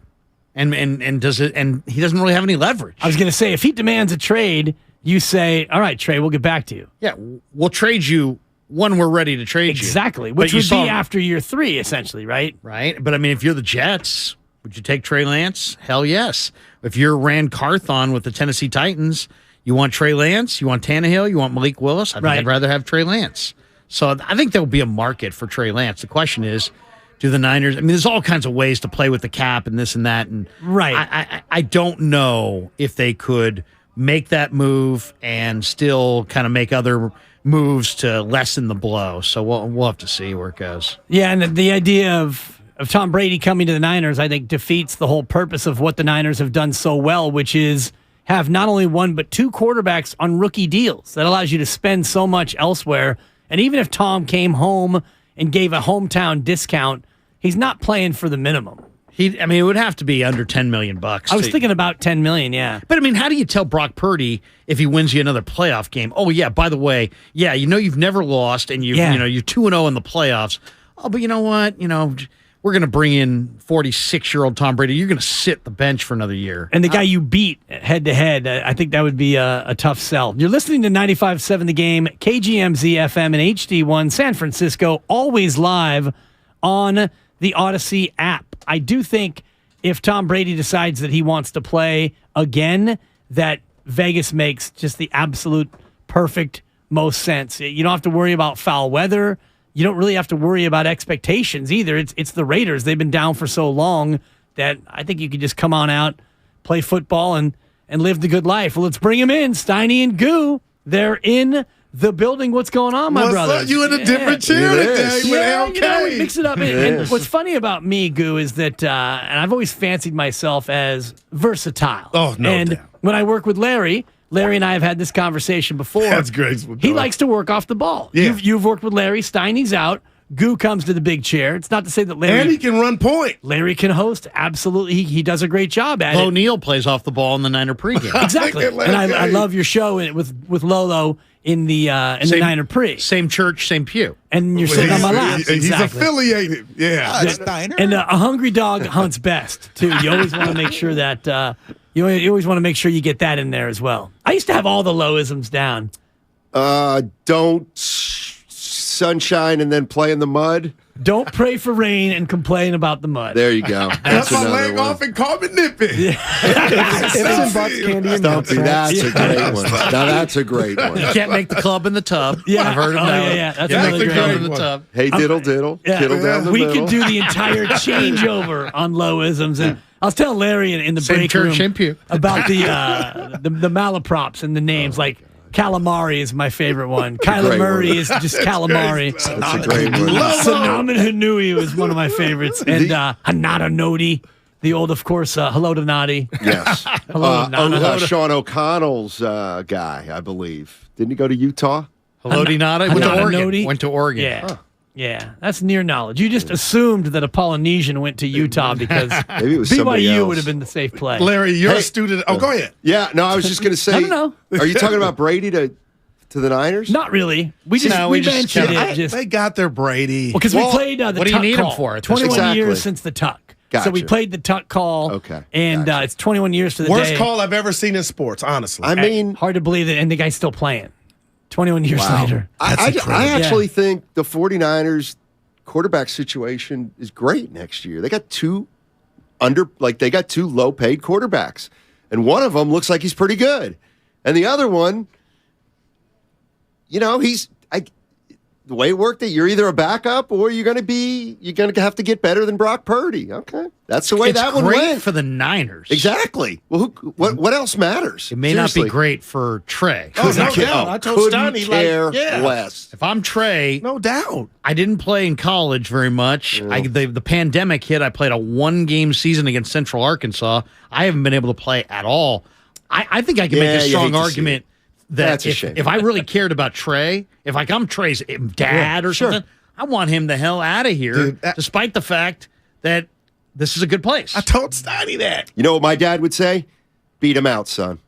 And does it, and he doesn't really have any leverage. I was going to say, if he demands a trade, you say, all right, Trey, we'll get back to you. Yeah, we'll trade you when we're ready to trade exactly, you. Which would be after year 3, essentially, right? Right. But, if you're the Jets, would you take Trey Lance? Hell yes. If you're Rand Carthon with the Tennessee Titans, you want Trey Lance, you want Tannehill, you want Malik Willis, I think I'd rather have Trey Lance. So I think there will be a market for Trey Lance. The question is, do the Niners, there's all kinds of ways to play with the cap and this and that. And I don't know if they could make that move and still kind of make other moves to lessen the blow. So we'll have to see where it goes. Yeah, and the idea of Tom Brady coming to the Niners, I think, defeats the whole purpose of what the Niners have done so well, which is have not only one but two quarterbacks on rookie deals. That allows you to spend so much elsewhere. And even if Tom came home and gave a hometown discount, he's not playing for the minimum. It would have to be under $10 million. I was thinking about $10 million, yeah. But how do you tell Brock Purdy if he wins you another playoff game? Oh yeah, by the way, you've never lost, and you're 2-0 in the playoffs. Oh, but you know what? We're going to bring in 46-year-old Tom Brady. You're going to sit the bench for another year. And the guy you beat head-to-head, I think that would be a tough sell. You're listening to 95.7 The Game, KGMZ FM and HD1 San Francisco, always live on the Odyssey app. I do think if Tom Brady decides that he wants to play again, that Vegas makes just the absolute perfect most sense. You don't have to worry about foul weather. You don't really have to worry about expectations either. It's the Raiders. They've been down for so long that I think you could just come on out, play football, and live the good life. Well, let's bring him in. Steiny and Goo, they're in the building. What's going on, my brothers? You in a different chair today with LK. We mix it up. And what's funny about me, Goo, is that, and I've always fancied myself as versatile. Oh, no And doubt. when I work with Larry and I have had this conversation before. That's great. He likes to work off the ball. Yeah. You've worked with Larry. Steiny's out. Goo comes to the big chair. It's not to say that Larry... And he can run point. Larry can host. Absolutely. He does a great job at it. O'Neal plays off the ball in the Niner pregame. Exactly. And I love your show with Lolo in the Niner pre. Same church, same pew. And you're sitting on my lap. He's affiliated. Yeah. And a hungry dog hunts best, too. You always want to make sure that... You always want to make sure you get that in there as well. I used to have all the Loisms down. Don't sunshine and then play in the mud. Don't pray for rain and complain about the mud. There you go. Cut my leg off and call me nippy. Stumpy, that's a great one. Now that's a great one. You can't make the club in the tub. Yeah. I've heard of that. Yeah. That's Make really the club great. in the tub. Hey, diddle, diddle. Diddle down the we middle. could do the entire changeover on Loisms. And I was telling Larry in the Same break church, room same pew. about the malaprops and the names. Like calamari is my favorite one. Kyler great Murray one. is just calamari. That's a great one. Sanaman Hanui was one of my favorites. And Hanada Nodi, the old, of course, Hello to Noddy. Yes. Sean O'Connell's guy, I believe. Didn't he go to Utah? Hello, Dinata. Went to Oregon. Yeah. Huh. Yeah, that's near knowledge. You just assumed that a Polynesian went to Utah because Maybe it was somebody BYU else. would have been the safe play. Larry, you're a student. Oh, go ahead. Yeah, no, I was just going to say. I don't know. Are you talking about Brady to the Niners? Not really. We mentioned it. They got their Brady. Because we played the what do you tuck need call. him for? 21 years since the tuck. Gotcha. So we played the tuck call. Okay. And it's 21 years to the Worst day. call I've ever seen in sports, honestly. I mean, hard to believe that, and the guy's still playing 21 years later. I actually think the 49ers quarterback situation is great next year. They got two low-paid quarterbacks. And one of them looks like he's pretty good. And the other one, the way it worked, that you're either a backup or you're going to have to get better than Brock Purdy. Okay. That's the way that one went. It's went. great for the Niners. Exactly. Well, what else matters? It may not be great for Trey. Oh, no doubt. I told Steiny, care less. If I'm Trey, no doubt. I didn't play in college very much. The pandemic hit. I played a 1-game season against Central Arkansas. I haven't been able to play at all. I think I can make a strong argument that if I really cared about Trey, if I'm Trey's dad or something, I want him the hell out of here, despite the fact that this is a good place. I told Steiny that. You know what my dad would say? Beat him out, son.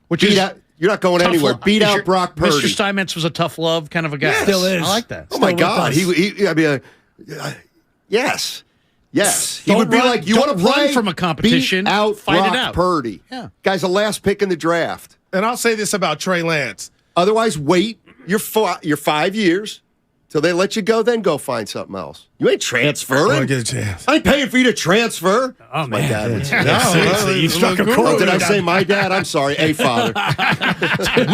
You're not going anywhere. Beat out Brock Purdy. Mr. Steinmetz was a tough love kind of a guy. Yes. Still is. I like that. Oh, my God. Yes. He would be like, you want to run from a competition, beat out fight Brock it out. Purdy. Yeah. Guy's the last pick in the draft. And I'll say this about Trey Lance. Otherwise, wait your 5 years till they let you go, then go find something else. You ain't transferring. Get a chance. I ain't paying for you to transfer. Oh, my dad would say. You struck a chord. Oh, did I say my dad? I'm sorry. A father.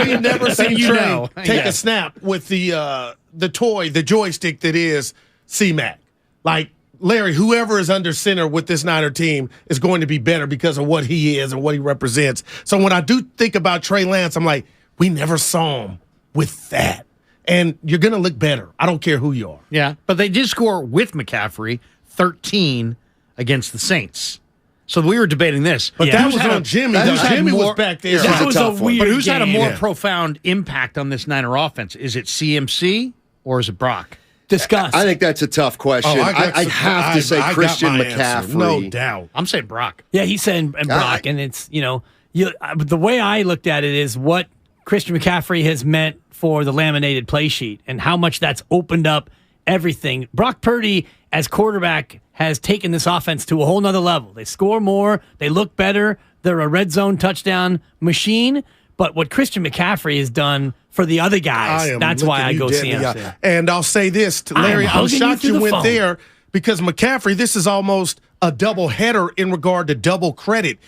We never seen Trey take a snap with the toy, the joystick that is C-Mac. Like, Larry, whoever is under center with this Niner team is going to be better because of what he is and what he represents. So when I do think about Trey Lance, I'm like, we never saw him with that. And you're going to look better. I don't care who you are. Yeah, but they did score with McCaffrey 13 against the Saints. So we were debating this. But that was on Jimmy. Jimmy was back there. That was a weird But who's had a game. more profound impact on this Niner offense? Is it CMC or is it Brock? Discuss. I think that's a tough question. I have to say Christian McCaffrey. No doubt. I'm saying Brock. Yeah, he's saying Brock, and it's, the way I looked at it is what Christian McCaffrey has meant for the laminated play sheet and how much that's opened up everything. Brock Purdy, as quarterback, has taken this offense to a whole nother level. They score more. They look better. They're a red zone touchdown machine. But what Christian McCaffrey has done for the other guys, that's why I go CMC. And I'll say this, Larry, I'm shocked you went there because McCaffrey, this is almost a double header in regard to double credit.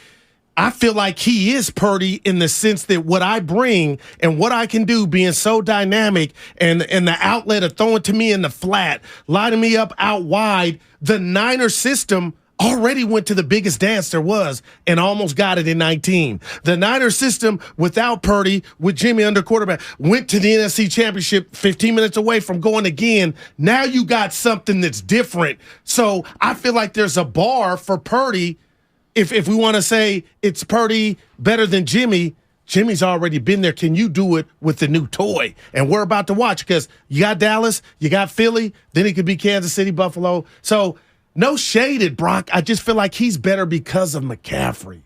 I feel like he is Purdy in the sense that what I bring and what I can do being so dynamic and the outlet of throwing to me in the flat, lining me up out wide, the Niner system already went to the biggest dance there was and almost got it in 19. The Niner system without Purdy, with Jimmy under quarterback, went to the NFC Championship 15 minutes away from going again. Now you got something that's different. So I feel like there's a bar for Purdy. If we want to say it's Purdy better than Jimmy, Jimmy's already been there. Can you do it with the new toy? And we're about to watch because you got Dallas, you got Philly, then it could be Kansas City, Buffalo. So no shade at Brock. I just feel like he's better because of McCaffrey.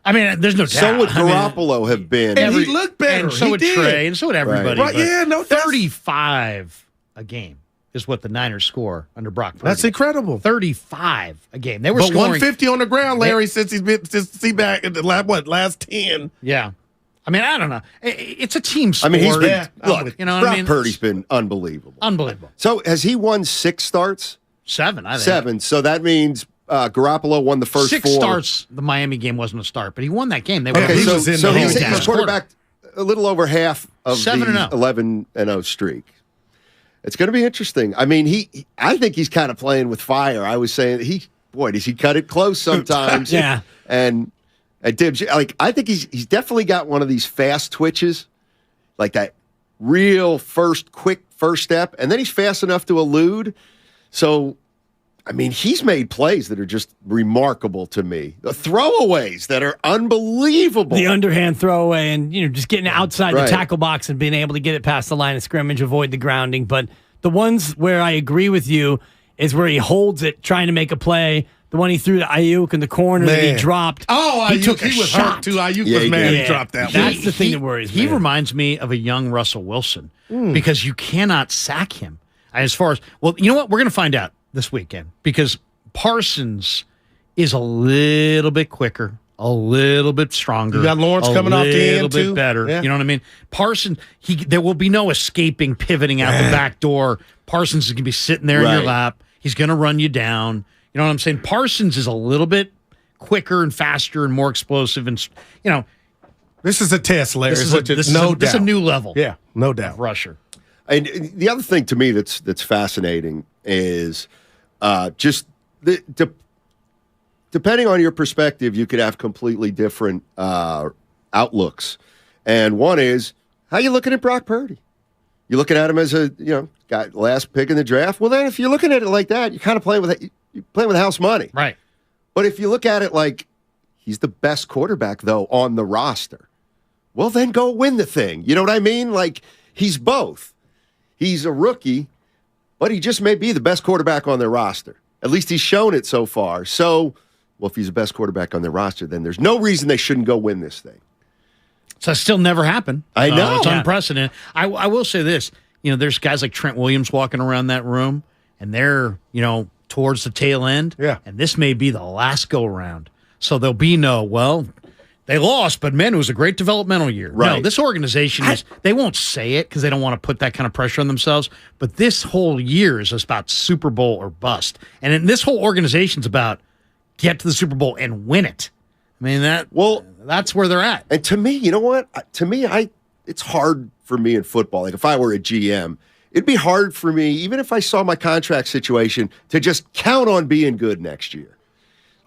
I mean, there's no doubt. So would Garoppolo have been. And he looked better. And so would Trey, and so would everybody. Right. Yeah, no, 35 a game is what the Niners score under Brock Purdy. That's incredible. 35 a game. They were but scoring 150 on the ground, Larry, since he's been back in the last 10. Yeah. I mean, I don't know. It's a team sport. I mean, he's been look. You know, Brock Purdy's been unbelievable. Unbelievable. So has he won 6 starts? 7, I think. 7. So that means Garoppolo won the first 4. 6 starts. The Miami game wasn't a start, but he won that game. They were okay, so he's quarterback a little over half of the 11-0 streak. It's going to be interesting. I mean, I think he's kind of playing with fire. I was saying does he cut it close sometimes? Yeah. And Dibs, I think he's definitely got one of these fast twitches, like that real quick first step, and then he's fast enough to elude. So, I mean, he's made plays that are just remarkable to me. The throwaways that are unbelievable. The underhand throwaway and, just getting outside the tackle box and being able to get it past the line of scrimmage, avoid the grounding. But the ones where I agree with you is where he holds it, trying to make a play. The one he threw to Ayuk in the corner that he dropped. Oh, Ayuk, he was hurt too. Ayuk was mad he dropped that one. That's the thing that worries me. He reminds me of a young Russell Wilson because you cannot sack him. As far as, well, you know what? We're going to find out this weekend because Parsons is a little bit quicker, a little bit stronger. You got Lawrence coming off the end, a little bit better. Yeah. You know what I mean? Parsons, there will be no escaping, pivoting out the back door. Parsons is going to be sitting there in your lap. He's going to run you down. You know what I'm saying? Parsons is a little bit quicker and faster and more explosive. And, this is a test, Larry. This is a new level. Yeah, no doubt. Rusher. And the other thing to me that's fascinating is just depending on your perspective, you could have completely different outlooks. And one is, how you looking at Brock Purdy? You looking at him as a guy last pick in the draft? Well, then if you're looking at it like that, you're kind of playing with house money, right? But if you look at it like he's the best quarterback though on the roster, well, then go win the thing. You know what I mean? Like he's both. He's a rookie, but he just may be the best quarterback on their roster. At least he's shown it so far. So, well, if he's the best quarterback on their roster, then there's no reason they shouldn't go win this thing. So that still never happened. I know. It's unprecedented. I will say this. There's guys like Trent Williams walking around that room, and they're, towards the tail end. Yeah. And this may be the last go-around. So there'll be they lost, but man, it was a great developmental year. Right. No, this organization they won't say it because they don't want to put that kind of pressure on themselves, but this whole year is about Super Bowl or bust. And this whole organization's about get to the Super Bowl and win it. I mean, that's where they're at. And to me, you know what? It's hard for me in football. Like if I were a GM, it'd be hard for me, even if I saw my contract situation, to just count on being good next year.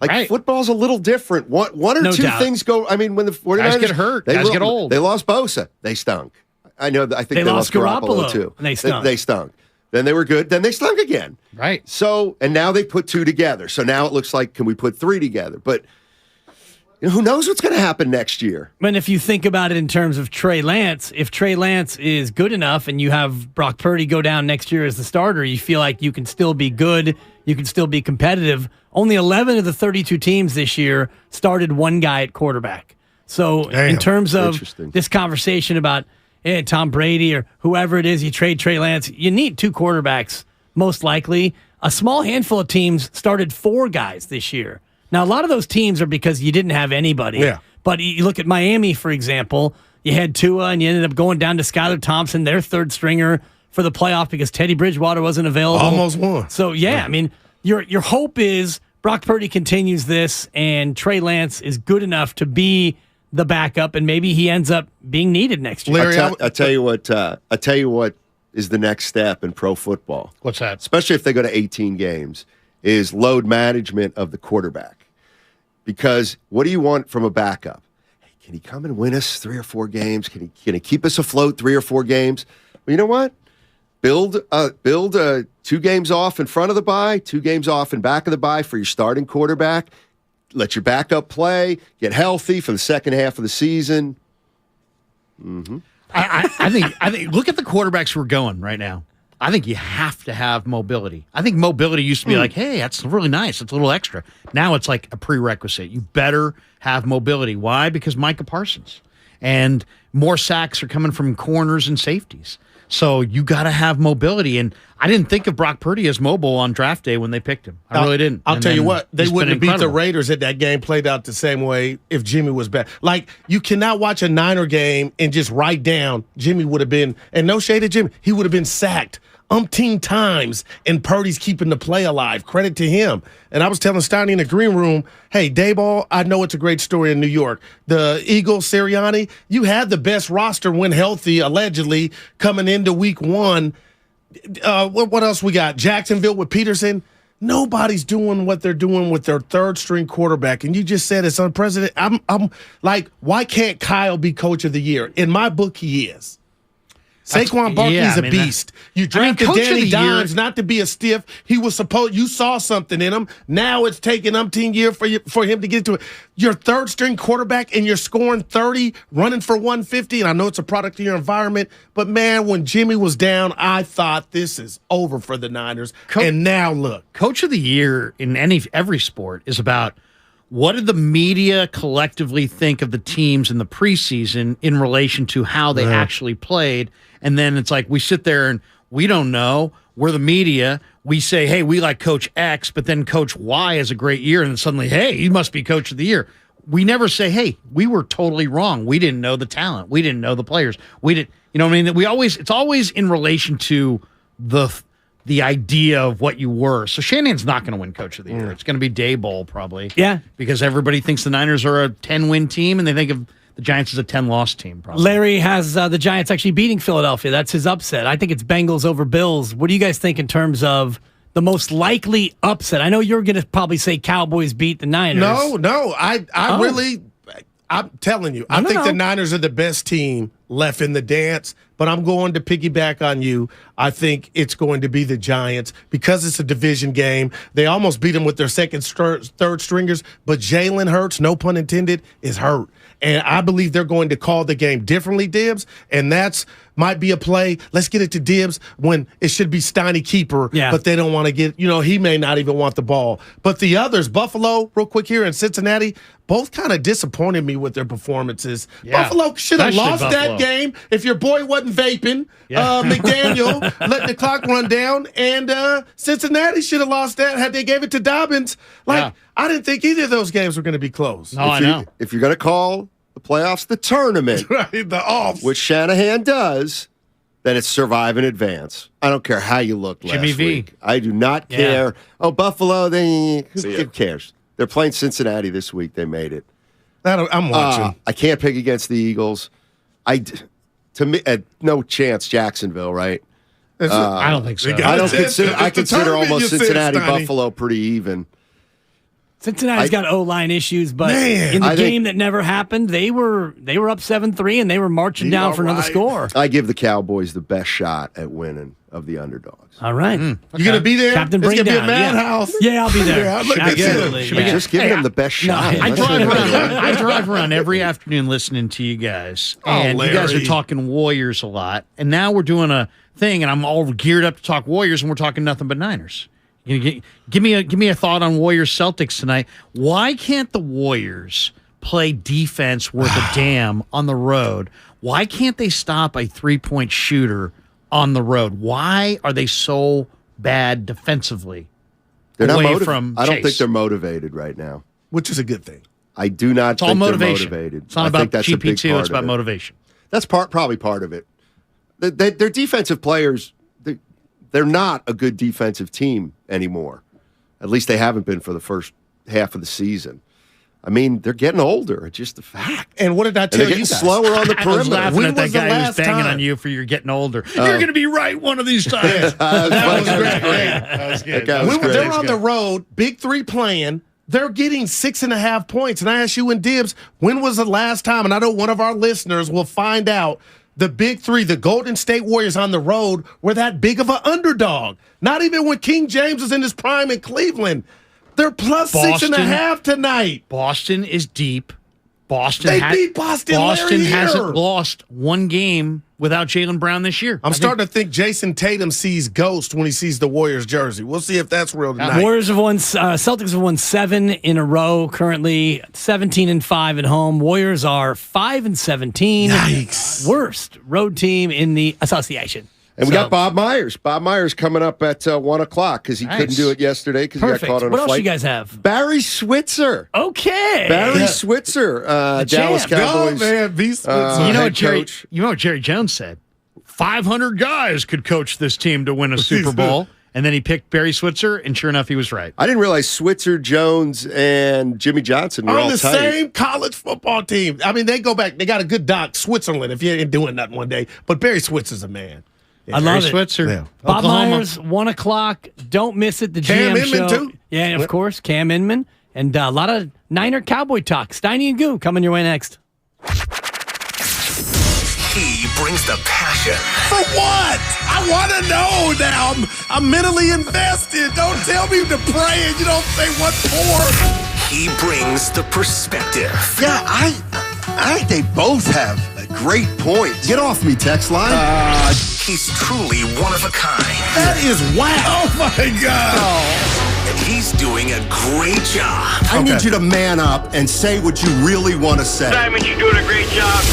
Like football's a little different. One or two things go. I mean, when the 49ers guys get hurt, guys get old. They lost Bosa. They stunk. I think they lost Garoppolo too. And they stunk. They stunk. Then they were good. Then they stunk again. Right. So, and now they put 2 together. So now it looks like, can we put 3 together? But who knows what's going to happen next year? And if you think about it in terms of Trey Lance, if Trey Lance is good enough and you have Brock Purdy go down next year as the starter, you feel like you can still be good, you can still be competitive. Only 11 of the 32 teams this year started one guy at quarterback. So in terms of this conversation about Tom Brady or whoever it is, you trade Trey Lance, you need 2 quarterbacks, most likely. A small handful of teams started 4 guys this year. Now, a lot of those teams are because you didn't have anybody. Yeah. But you look at Miami, for example, you had Tua and you ended up going down to Skylar Thompson, their third stringer for the playoff because Teddy Bridgewater wasn't available. Almost won. So, I mean, your hope is Brock Purdy continues this and Trey Lance is good enough to be the backup and maybe he ends up being needed next year. Larry, I tell you what is the next step in pro football. What's that? Especially if they go to 18 games, is load management of the quarterback. Because what do you want from a backup? Hey, can he come and win us 3 or 4 games? Can he keep us afloat 3 or 4 games? Well, you know what? Build 2 games off in front of the bye, 2 games off in back of the bye for your starting quarterback. Let your backup play, get healthy for the second half of the season. Mm-hmm. I think look at the quarterbacks who are going right now. I think you have to have mobility. I think mobility used to be like, hey, that's really nice. It's a little extra. Now it's like a prerequisite. You better have mobility. Why? Because Micah Parsons. And more sacks are coming from corners and safeties. So you got to have mobility. And I didn't think of Brock Purdy as mobile on draft day when they picked him. I really didn't. I'll tell you what, they wouldn't have beat the Raiders if that game played out the same way if Jimmy was back. Like, you cannot watch a Niner game and just write down Jimmy would have been, and no shade at Jimmy, he would have been sacked umpteen times, and Purdy's keeping the play alive. Credit to him. And I was telling Steiny in the green room, hey, Dayball, I know it's a great story in New York. The Eagles, Sirianni, you had the best roster when healthy, allegedly, coming into week 1. What else we got? Jacksonville with Peterson. Nobody's doing what they're doing with their third-string quarterback. And you just said it's unprecedented. I'm like, why can't Kyle be coach of the year? In my book, he is. Saquon Barkley's a beast. You drafted Danny Dimes not to be a stiff. He was supposed. You saw something in him. Now it's taken umpteen year for him to get to it. Your third string quarterback and you're scoring 30, running for 150. And I know it's a product of your environment, but man, when Jimmy was down, I thought this is over for the Niners. And now look, Coach of the Year in every sport is about what did the media collectively think of the teams in the preseason in relation to how they actually played. And then it's like we sit there and we don't know. We're the media. We say, hey, we like Coach X, but then Coach Y has a great year. And then suddenly, hey, he must be Coach of the Year. We never say, hey, we were totally wrong. We didn't know the talent. We didn't know the players. We didn't, you know what I mean? It's always in relation to the idea of what you were. So Shanahan's not going to win Coach of the Year. It's going to be Daboll probably. Yeah. Because everybody thinks the Niners are a 10-win team, and they think of the Giants as a 10-loss team, probably. Larry has the Giants actually beating Philadelphia. That's his upset. I think it's Bengals over Bills. What do you guys think in terms of the most likely upset? I know you're going to probably say Cowboys beat the Niners. No. I'm telling you, I think the Niners are the best team left in the dance, but I'm going to piggyback on you. I think it's going to be the Giants because it's a division game. They almost beat them with their third stringers, but Jalen Hurts, no pun intended, is hurt. And I believe they're going to call the game differently, Dibs, and that's might be a play. Let's get it to Dibs when it should be Steiny keeper, but they don't want to get, he may not even want the ball. But the others, Buffalo, real quick here, and Cincinnati, both kind of disappointed me with their performances. Yeah. Buffalo should have lost that game if your boy wasn't vaping. McDaniel letting the clock run down, and Cincinnati should have lost that had they gave it to Dobbins. I didn't think either of those games were going to be close. No, I know. If you're going to call the playoffs the tournament, the offs, which Shanahan does, then it's survive and advance. I don't care how you look last week. I do not care. Oh, Buffalo, who cares? They're playing Cincinnati this week. They made it. I'm watching. I can't pick against the Eagles. To me, no chance. Jacksonville, right? I don't think so. I consider almost Cincinnati, Buffalo pretty even. Cincinnati's got O-line issues, but in the game that never happened, they were up 7-3 and they were marching down for another score. I give the Cowboys the best shot at winning of the underdogs. All right. You going to be there? Captain, it's going to be a madhouse. Yeah, I'll be there. Absolutely. Should we just give them the best shot? I drive around every afternoon listening to you guys. And you guys are talking Warriors a lot. And now we're doing a thing, and I'm all geared up to talk Warriors, and we're talking nothing but Niners. Give me a thought on Warriors Celtics tonight. Why can't the Warriors play defense worth a damn on the road? Why can't they stop a 3-point shooter on the road? Why are they so bad defensively? They're not motivated. I don't think they're motivated right now, which is a good thing. I do not It's all think motivation. they're motivated. It's not about GP2, it's about motivation. That's probably part of it. Their defensive players, they're not a good defensive team anymore. At least they haven't been for the first half of the season. I mean, they're getting older. It's just a fact. And what did I tell you? They're getting slower on the I was perimeter. laughing at that guy who was banging on you for you're getting older. You're going to be right one of these times. That was great. That was good. When they're on the road, Big Three playing, they're getting 6.5 points. And I ask you and Dibs, when was the last time, and I know one of our listeners will find out, the Big Three, the Golden State Warriors on the road, were that big of an underdog. Not even when King James was in his prime in Cleveland. They're plus 6.5 tonight. Boston is deep. They beat Boston. Boston hasn't lost one game without Jaylen Brown this year. I'm starting to think Jason Tatum sees ghost when he sees the Warriors jersey. We'll see if that's real tonight. Warriors have won. Celtics have won 7 in a row. Currently 17-5 at home. Warriors are 5-17. Yikes! Worst road team in the association. And we got Bob Myers. Bob Myers coming up at 1 o'clock because he couldn't do it yesterday because he got caught on a flight. What else you guys have? Barry Switzer. Okay. Barry Switzer, Dallas Cowboys. Man, Switzer. You know what Jerry Jones said? 500 guys could coach this team to win a Super Bowl. And then he picked Barry Switzer, and sure enough, he was right. I didn't realize Switzer, Jones, and Jimmy Johnson were all on the tight. same college football team. I mean, they go back. They got a good doc, Switzerland, if you ain't doing nothing one day. But Barry Switzer's a man. I love it. Switzer. Yeah. Bob Myers, 1 o'clock. Don't miss it. The Cam GM Inman, show. too? Yeah, and of course, Cam Inman. And a lot of Niner Cowboy talk. Steiny and Goo coming your way next. He brings the passion. For what? I want to know now. I'm mentally invested. Don't tell me to pray and you don't say what for. He brings the perspective. Yeah, I think they both have great points. Get off me, text line. He's truly one of a kind. That is wow. Oh, my God. And he's doing a great job. I need you to man up and say what you really want to say. Simon, you're doing a great job.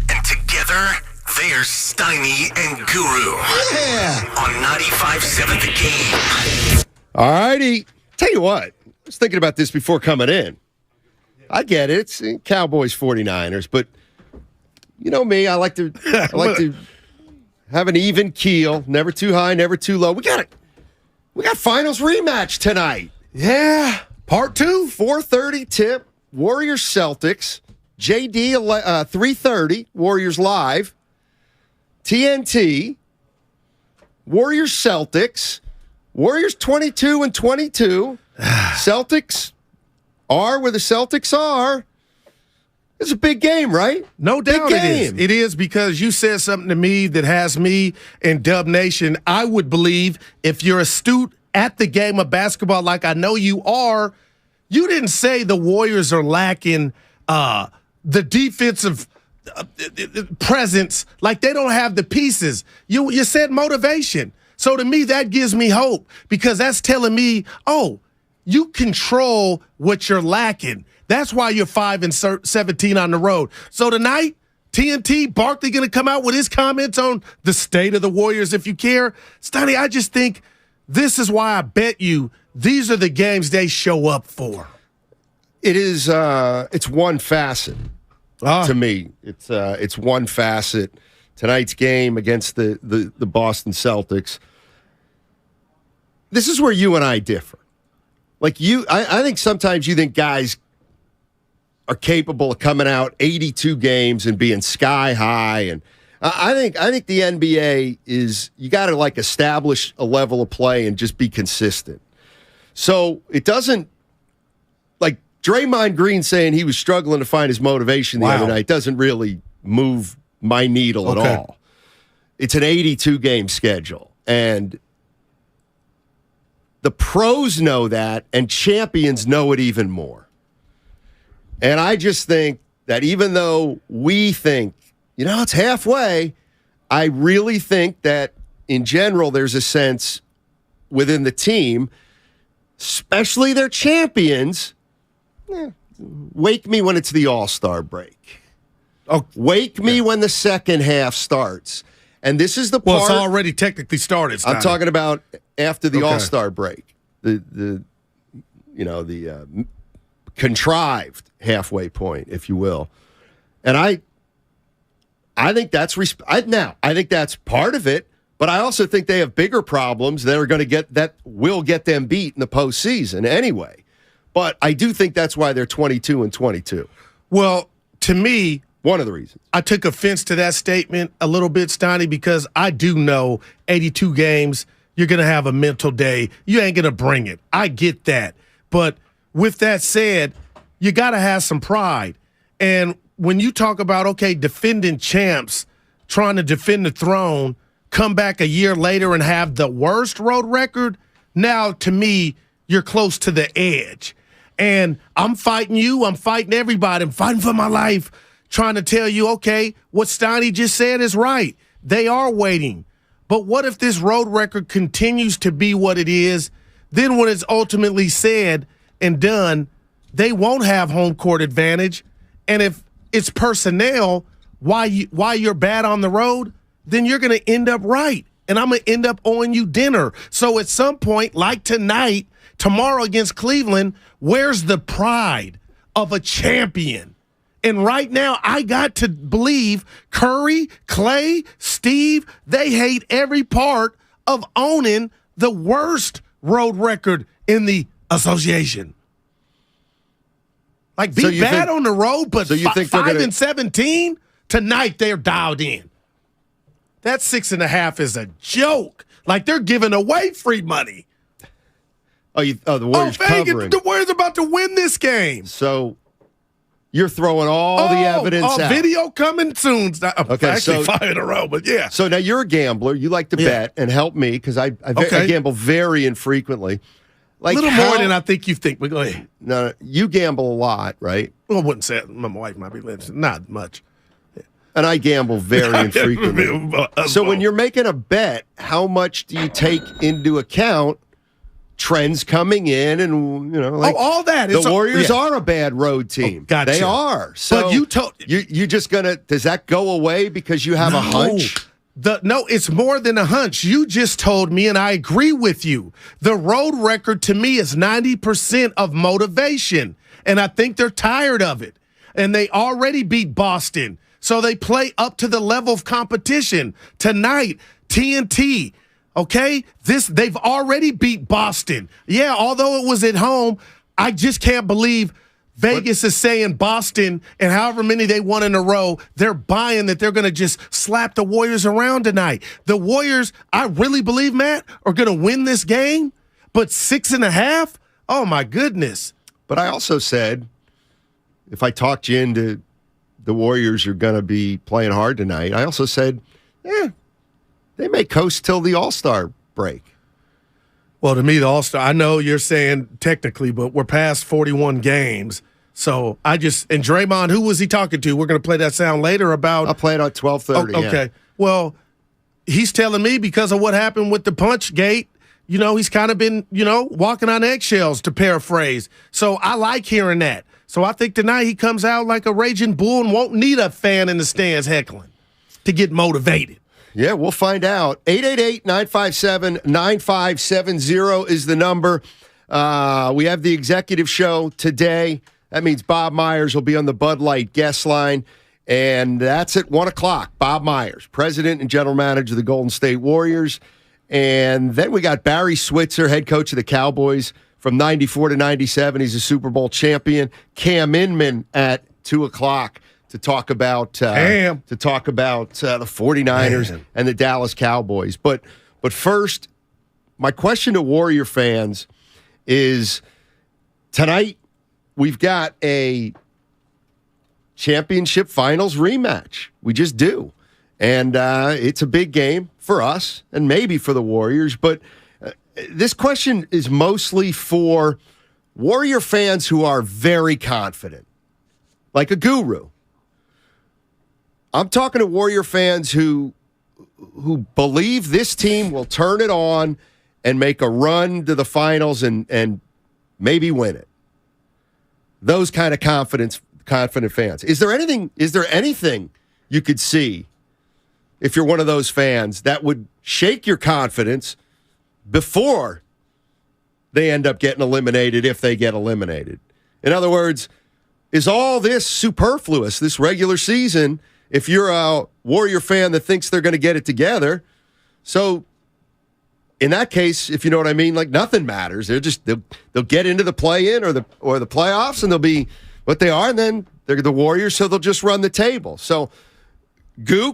And together, they're Steiny and Guru. Yeah. On 95.7 The Game. All righty. Tell you what, I was thinking about this before coming in. I get it. It's Cowboys 49ers, but you know me, I like to have an even keel, never too high, never too low. We got finals rematch tonight. Yeah. Part 2, 4:30 tip, Warriors Celtics. JD 3:30, Warriors live. TNT, Warriors Celtics. Warriors 22-22. Celtics are where the Celtics are. It's a big game, right? No doubt it is. It is because you said something to me that has me in Dub Nation. I would believe if you're astute at the game of basketball like I know you are, you didn't say the Warriors are lacking the defensive presence, like they don't have the pieces. You said motivation. So to me, that gives me hope because that's telling me, oh, you control what you're lacking. That's why you're 5-17 on the road. So tonight, TNT, Barkley going to come out with his comments on the state of the Warriors if you care. Stoney, I just think this is why I bet you these are the games they show up for. It is. It's one facet to me. It's one facet. Tonight's game against the Boston Celtics. This is where you and I differ. Like I think sometimes you think guys are capable of coming out 82 games and being sky high, and I think the NBA is you got to like establish a level of play and just be consistent. So it doesn't like Draymond Green saying he was struggling to find his motivation the other night doesn't really move my needle at all. It's an 82 game schedule, and the pros know that, and champions know it even more. And I just think that even though we think, it's halfway, I really think that in general there's a sense within the team, especially their champions, wake me when it's the All-Star break. Oh, wake me when the second half starts. And this is the part. Well, it's already technically started. I'm talking about after the All-Star break. contrived halfway point, if you will. And I think that's I think that's part of it, but I also think they have bigger problems that will get them beat in the postseason anyway. But I do think that's why they're 22-22. Well, to me, one of the reasons. I took offense to that statement a little bit, Steiny, because I do know 82 games, you're going to have a mental day. You ain't going to bring it. I get that. But with that said, you got to have some pride. And when you talk about, okay, defending champs, trying to defend the throne, come back a year later and have the worst road record, now to me, you're close to the edge. And I'm fighting you. I'm fighting everybody. I'm fighting for my life, trying to tell you, okay, what Steiny just said is right. They are waiting. But what if this road record continues to be what it is? Then when it's ultimately said and done, they won't have home court advantage. And if it's personnel, why you're bad on the road, then you're going to end up right. And I'm going to end up owing you dinner. So at some point, like tonight, tomorrow against Cleveland, where's the pride of a champion? And right now, I got to believe Curry, Clay, Steve, they hate every part of owning the worst road record in the association. Like, be bad on the road, but 5-17? Tonight, they're dialed in. That 6.5 is a joke. Like, they're giving away free money. The Warriors covering. The Warriors about to win this game. So you're throwing all the evidence out. Video coming soon. Okay, actually 5 in a row, but yeah. So now you're a gambler. You like to bet and help me because I gamble very infrequently. Like a little more than I think you think, but go ahead. No, you gamble a lot, right? Well, I wouldn't say it. My wife might be listening. Not much. And I gamble very infrequently. So when you're making a bet, how much do you take into account trends coming in and, all that. The Warriors are a bad road team. Gotcha. They are. So but you just going to, does that go away because you have a hunch? No, it's more than a hunch. You just told me, and I agree with you. The road record to me is 90% of motivation, and I think they're tired of it. And they already beat Boston, so they play up to the level of competition. Tonight, TNT, okay? They've already beat Boston. Yeah, although it was at home, I just can't believe Vegas is saying Boston and however many they won in a row, they're buying that they're going to just slap the Warriors around tonight. The Warriors, I really believe, Matt, are going to win this game, but 6.5? Oh, my goodness. But I also said, if I talked you into the Warriors are going to be playing hard tonight, I also said, they may coast till the All-Star break. Well, to me, the All-Star, I know you're saying technically, but we're past 41 games. So and Draymond, who was he talking to? We're going to play that sound later about. I'll play it at 12:30. Okay. Yeah. Well, he's telling me because of what happened with the punch gate, he's kind of been, walking on eggshells, to paraphrase. So I like hearing that. So I think tonight he comes out like a raging bull and won't need a fan in the stands heckling to get motivated. Yeah, we'll find out. 888-957-9570 is the number. We have the executive show today. That means Bob Myers will be on the Bud Light guest line, and that's at 1 o'clock. Bob Myers, president and general manager of the Golden State Warriors. And then we got Barry Switzer, head coach of the Cowboys from 94 to 97. He's a Super Bowl champion. Cam Inman at 2 o'clock. To talk about the 49ers and the Dallas Cowboys. But first, my question to Warrior fans is, tonight we've got a championship finals rematch. We just do. And it's a big game for us and maybe for the Warriors. But this question is mostly for Warrior fans who are very confident, like a guru. I'm talking to Warrior fans who believe this team will turn it on and make a run to the finals and maybe win it. Those kind of confident fans. Is there anything you could see if you're one of those fans that would shake your confidence before they end up getting eliminated, if they get eliminated? In other words, is all this superfluous, this regular season, if you're a Warrior fan that thinks they're going to get it together? So in that case, if you know what I mean, like nothing matters. They'll get into the play-in or the playoffs, and they'll be what they are, and then they're the Warriors, so they'll just run the table. So, Goo,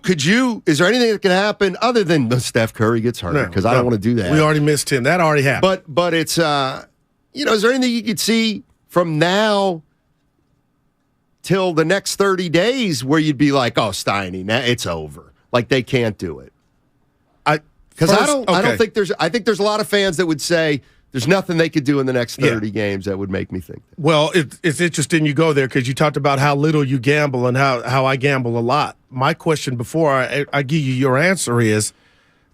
is there anything that can happen other than Steph Curry gets hurt? Because I don't want to do that. We already missed him. That already happened. But it's, is there anything you could see from now till the next 30 days where you'd be like, oh, Steiny, now it's over. Like they can't do it. I think there's a lot of fans that would say there's nothing they could do in the next 30 games that would make me think that. Well, it's interesting you go there because you talked about how little you gamble and how I gamble a lot. My question before I give you your answer is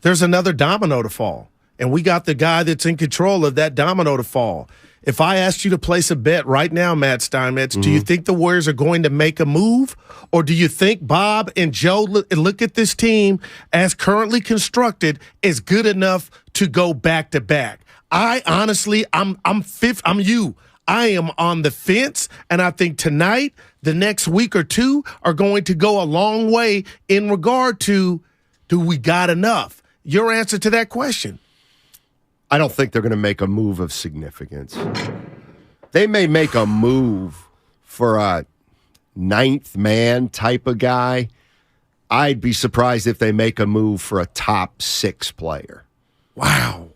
there's another domino to fall, and we got the guy that's in control of that domino to fall. If I asked you to place a bet right now, Matt Steinmetz, do you think the Warriors are going to make a move? Or do you think Bob and Joe look at this team as currently constructed is good enough to go back-to-back? I honestly, I'm you. I am on the fence, and I think tonight, the next week or two are going to go a long way in regard to, do we got enough? Your answer to that question. I don't think they're going to make a move of significance. They may make a move for a ninth man type of guy. I'd be surprised if they make a move for a top 6 player. Wow.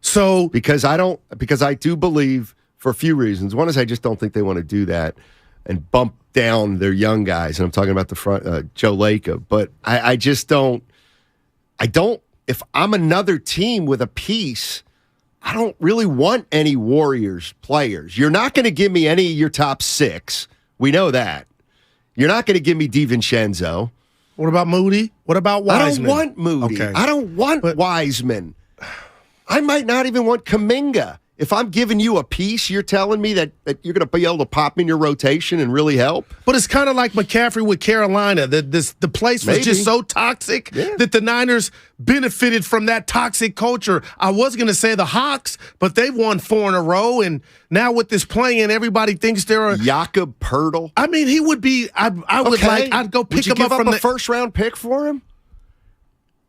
So because I do believe for a few reasons. One is I just don't think they want to do that and bump down their young guys. And I'm talking about the front, Joe Lacob. But I just don't. If I'm another team with a piece, I don't really want any Warriors players. You're not going to give me any of your top 6. We know that. You're not going to give me DiVincenzo. What about Moody? What about Wiseman? I don't want Moody. Okay. I don't want Wiseman. I might not even want Kuminga. If I'm giving you a piece, you're telling me that you're going to be able to pop in your rotation and really help? But it's kind of like McCaffrey with Carolina. The place was just so toxic that the Niners benefited from that toxic culture. I was going to say the Hawks, but they've won 4 in a row, and now with this play-in, everybody thinks they're a Jakob Poeltl. I mean, he would be. I'd go pick him up from a first-round pick for him.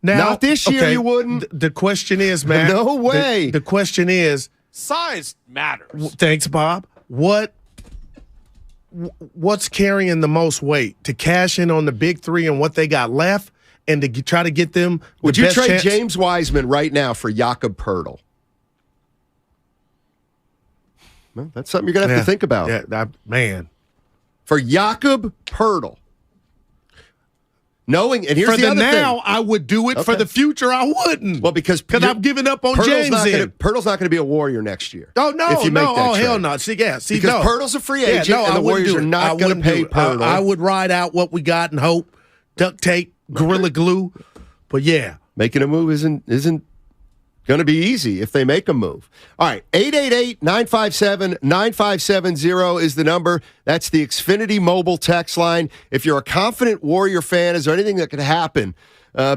Now, not this year. You wouldn't. The question is, Matt. No way. The question is. Size matters. Thanks, Bob. What's carrying the most weight? To cash in on the big 3 and what they got left, and to try to get them. Would you trade James Wiseman right now for Jakob Poeltl? Well, that's something you're going to have to think about. Yeah, man. For Jakob Poeltl. Knowing, and here's for the other now, thing. I would do it. Okay. For the future, I wouldn't. Well, because I'm giving up on James. Poeltl's not going to be a Warrior next year. Oh no, if you make that trade. Hell no. Because Poeltl's a free agent, and the Warriors are not going to pay Poeltl. I would ride out what we got and hope, duct tape, Gorilla Glue. But yeah, making a move isn't going to be easy if they make a move. All right, 888-957-9570 is the number. That's the Xfinity mobile text line. If you're a confident Warrior fan, is there anything that could happen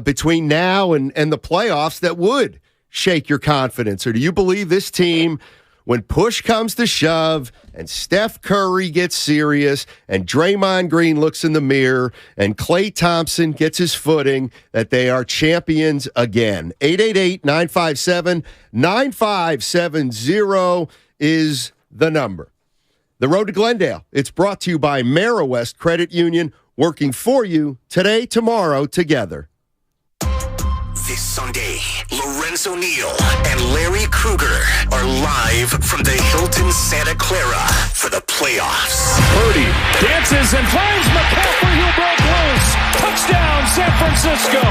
between now and the playoffs that would shake your confidence? Or do you believe this team, when push comes to shove and Steph Curry gets serious and Draymond Green looks in the mirror and Klay Thompson gets his footing, that they are champions again? 888-957-9570 is the number. The Road to Glendale, it's brought to you by Marawest Credit Union, working for you today, tomorrow, together. This Sunday, Lorenzo Neal and Larry Krueger are live from the Hilton Santa Clara for the playoffs. Purdy dances and finds McCaffrey, who broke loose. Touchdown, San Francisco.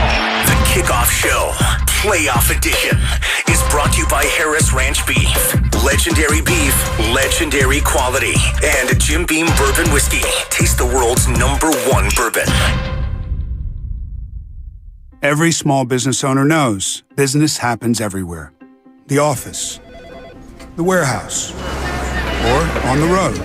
The kickoff show, Playoff Edition, is brought to you by Harris Ranch Beef. Legendary beef, legendary quality. And Jim Beam Bourbon Whiskey. Taste the world's #1 bourbon. Every small business owner knows business happens everywhere. The office, the warehouse, or on the road.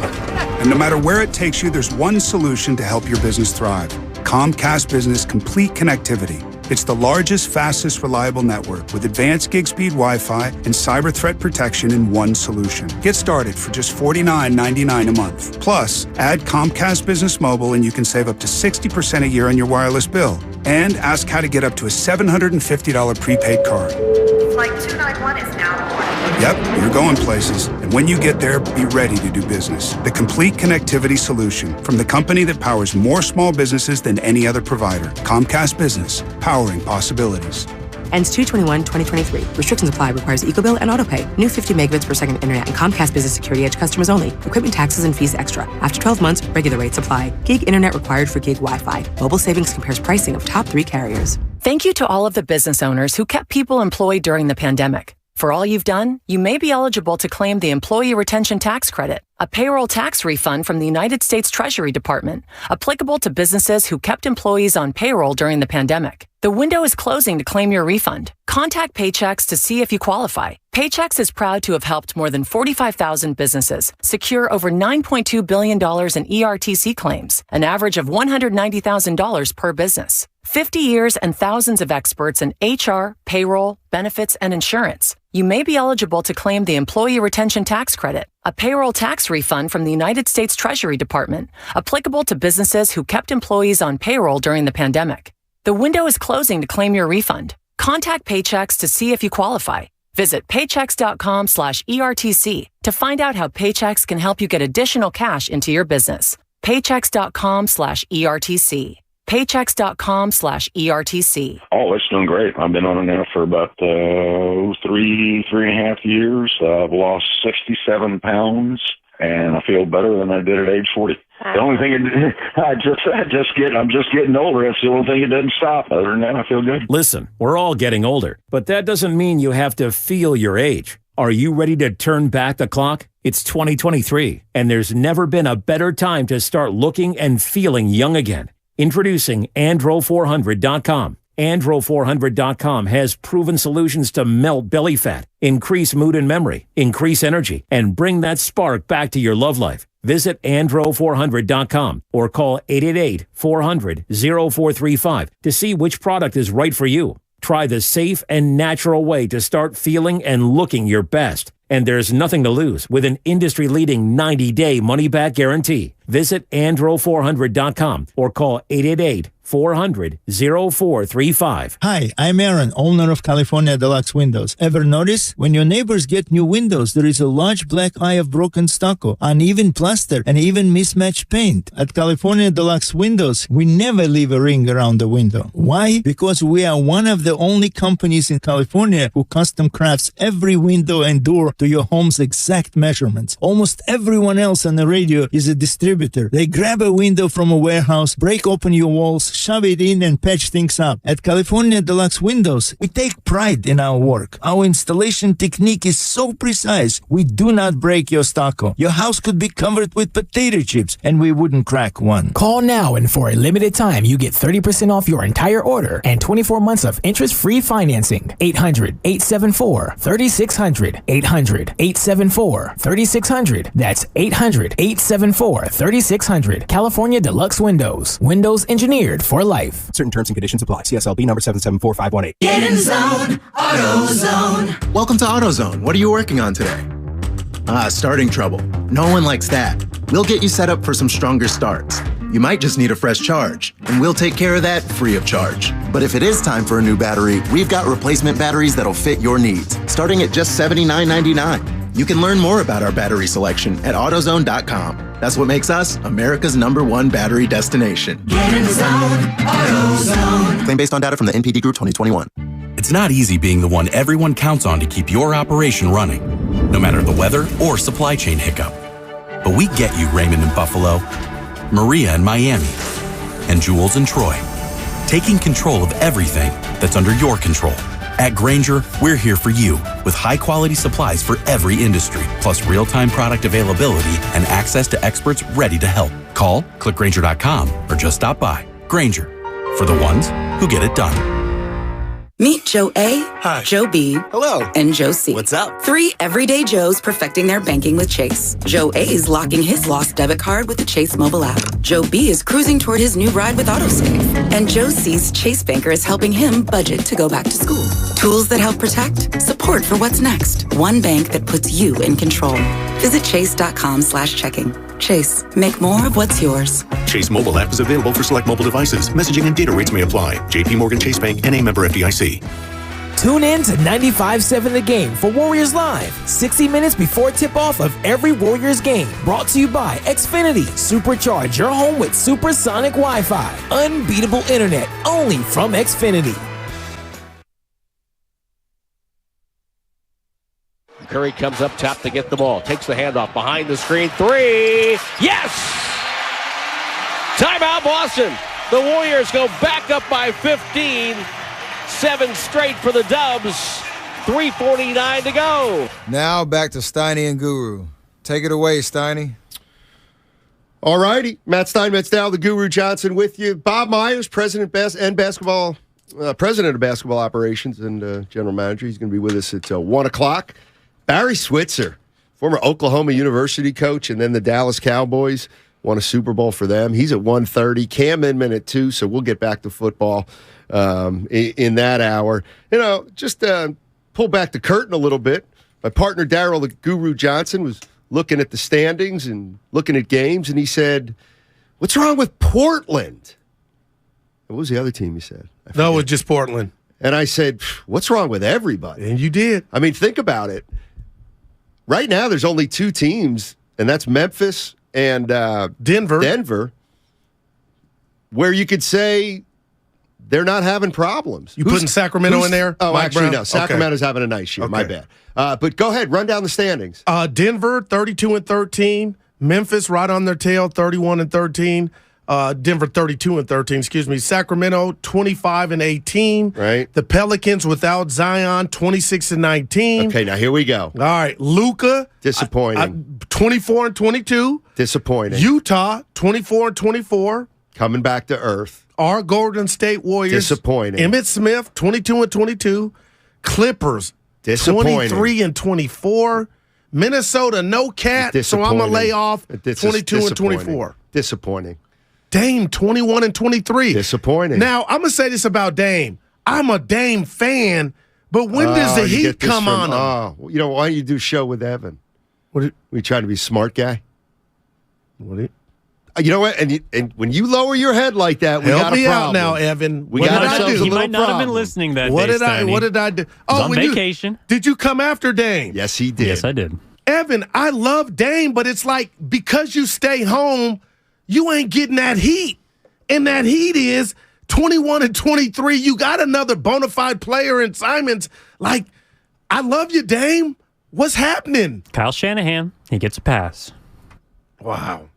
And no matter where it takes you, there's one solution to help your business thrive. Comcast Business Complete Connectivity. It's the largest, fastest, reliable network with advanced gig speed Wi-Fi and cyber threat protection in one solution. Get started for just $49.99 a month. Plus, add Comcast Business Mobile and you can save up to 60% a year on your wireless bill. And ask how to get up to a $750 prepaid card. Flight 291 is now reporting. Yep, you're going places. And when you get there, be ready to do business. The complete connectivity solution from the company that powers more small businesses than any other provider. Comcast Business, powering possibilities. Ends 2/21/2023. Restrictions apply. Requires EcoBill and AutoPay. New 50 megabits per second internet and Comcast Business Security Edge customers only. Equipment taxes and fees extra. After 12 months, regular rates apply. Gig internet required for gig Wi-Fi. Mobile savings compares pricing of top 3 carriers. Thank you to all of the business owners who kept people employed during the pandemic. For all you've done, you may be eligible to claim the Employee Retention Tax Credit, a payroll tax refund from the United States Treasury Department, applicable to businesses who kept employees on payroll during the pandemic. The window is closing to claim your refund. Contact Paychex to see if you qualify. Paychex is proud to have helped more than 45,000 businesses secure over $9.2 billion in ERTC claims, an average of $190,000 per business. 50 years and thousands of experts in HR, payroll, benefits, and insurance. You may be eligible to claim the Employee Retention Tax Credit, a payroll tax refund from the United States Treasury Department, applicable to businesses who kept employees on payroll during the pandemic. The window is closing to claim your refund. Contact Paychex to see if you qualify. Visit paychex.com/ERTC to find out how Paychex can help you get additional cash into your business. Paychex.com/ERTC. Paychex.com/ERTC. Oh, it's doing great. I've been on it now for about 3.5 years. I've lost 67 pounds, and I feel better than I did at age 40. The only thing I'm just getting older. That's the only thing it doesn't stop. Other than that, I feel good. Listen, we're all getting older, but that doesn't mean you have to feel your age. Are you ready to turn back the clock? It's 2023, and there's never been a better time to start looking and feeling young again. Introducing Andro400.com. Andro400.com has proven solutions to melt belly fat, increase mood and memory, increase energy, and bring that spark back to your love life. Visit Andro400.com or call 888-400-0435 to see which product is right for you. Try the safe and natural way to start feeling and looking your best. And there's nothing to lose with an industry-leading 90-day money-back guarantee. Visit Andro400.com or call 888-400-0435. Hi, I'm Aaron, owner of California Deluxe Windows. Ever notice? When your neighbors get new windows, there is a large black eye of broken stucco, uneven plaster, and even mismatched paint. At California Deluxe Windows, we never leave a ring around the window. Why? Because we are one of the only companies in California who custom crafts every window and door to your home's exact measurements. Almost everyone else on the radio is a distributor. They grab a window from a warehouse, break open your walls, shove it in, and patch things up. At California Deluxe Windows, we take pride in our work. Our installation technique is so precise, we do not break your stucco. Your house could be covered with potato chips, and we wouldn't crack one. Call now, and for a limited time, you get 30% off your entire order and 24 months of interest-free financing. 800-874-3600. 800-874-3600. That's 800-874-3600. California Deluxe Windows. Windows engineered for life. Certain terms and conditions apply. CSLB number 774518. Get in zone. AutoZone. Welcome to AutoZone. What are you working on today? Starting trouble. No one likes that. We'll get you set up for some stronger starts. You might just need a fresh charge, and we'll take care of that free of charge. But if it is time for a new battery, we've got replacement batteries that'll fit your needs, starting at just $79.99. You can learn more about our battery selection at AutoZone.com. That's what makes us America's #1 battery destination. Get in zone. AutoZone. Claim based on data from the NPD Group 2021. It's not easy being the one everyone counts on to keep your operation running, no matter the weather or supply chain hiccup. But we get you, Raymond in Buffalo, Maria in Miami, and Jules in Troy, taking control of everything that's under your control. At Grainger, we're here for you with high-quality supplies for every industry, plus real-time product availability and access to experts ready to help. Call, click Grainger.com, or just stop by. Grainger, for the ones who get it done. Meet Joe A., Hi. Joe B. Hello. And Joe C. What's up? 3 everyday Joes perfecting their banking with Chase. Joe A is locking his lost debit card with the Chase mobile app. Joe B is cruising toward his new ride with Autosave. And Joe C's Chase banker is helping him budget to go back to school. Tools that help protect, support for what's next. One bank that puts you in control. Visit chase.com/checking. Chase, make more of what's yours. Chase mobile app is available for select mobile devices. Messaging and data rates may apply. JP Morgan Chase Bank, N.A. member FDIC. Tune in to 95.7 The Game for Warriors Live, 60 minutes before tip-off of every Warriors game. Brought to you by Xfinity. Supercharge your home with supersonic Wi-Fi. Unbeatable internet, only from Xfinity. Curry comes up top to get the ball. Takes the handoff behind the screen. 3. Yes! Timeout, Boston. The Warriors go back up by 15. 7 straight for the Dubs. 3:49 to go. Now back to Steiny and Guru. Take it away, Steiny. All righty. Matt Steinmetz, the Guru Johnson with you. Bob Myers, president of basketball operations and general manager. He's going to be with us at 1 o'clock. Barry Switzer, former Oklahoma University coach, and then the Dallas Cowboys won a Super Bowl for them. He's at 1:30. Cam Inman at 2, so we'll get back to football in that hour. Just pull back the curtain a little bit. My partner, Daryl the Guru Johnson, was looking at the standings and looking at games, and he said, "What's wrong with Portland?" What was the other team he said? No, it was just Portland. And I said, "What's wrong with everybody?" And you did. I mean, think about it. Right now, there's only 2 teams, and that's Memphis and Denver, where you could say they're not having problems. You putting Sacramento in there? Oh, Mike actually, Brown? no. Sacramento's having a nice year. Okay. My bad. But go ahead. Run down the standings. Denver, 32-13. Memphis, right on their tail, 31-13. Denver 32-13, excuse me. Sacramento 25-18. Right. The Pelicans without Zion 26-19. Okay, now here we go. All right, Luka disappointing. 24-22. Disappointing. Utah 24-24. Coming back to earth. Our Golden State Warriors disappointing. Emmitt Smith 22-22. Clippers disappointing. 23-24. Minnesota no cat, so I'm gonna lay off 22-24. Disappointing. Dame 21-23. Disappointing. Now, I'm going to say this about Dame. I'm a Dame fan, but when does the heat come on him? Why don't you do a show with Evan? We trying to be a smart guy? You know what? And when you lower your head like that, we got a problem. Help me out now, Evan. What did I do? He might not have been listening that day, What did I do? Oh, on vacation. Did you come after Dame? Yes, he did. Yes, I did. Evan, I love Dame, but it's like because you stay home, you ain't getting that heat. And that heat is 21-23. You got another bona fide player in Simons. Like, I love you, Dame. What's happening? Kyle Shanahan, he gets a pass. Wow.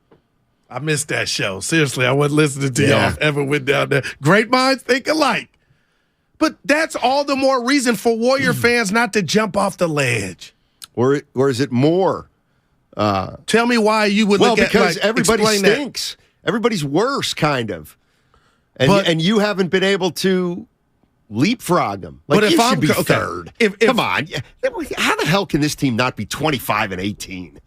I missed that show. Seriously, I wasn't listening to y'all if Evan went down there. Great minds think alike. But that's all the more reason for Warrior fans not to jump off the ledge. Or is it more? Tell me why you would look at because everybody stinks. Everybody's worse, kind of. And you haven't been able to leapfrog them. Like, but if I'm third. Come on. How the hell can this team not be 25-18?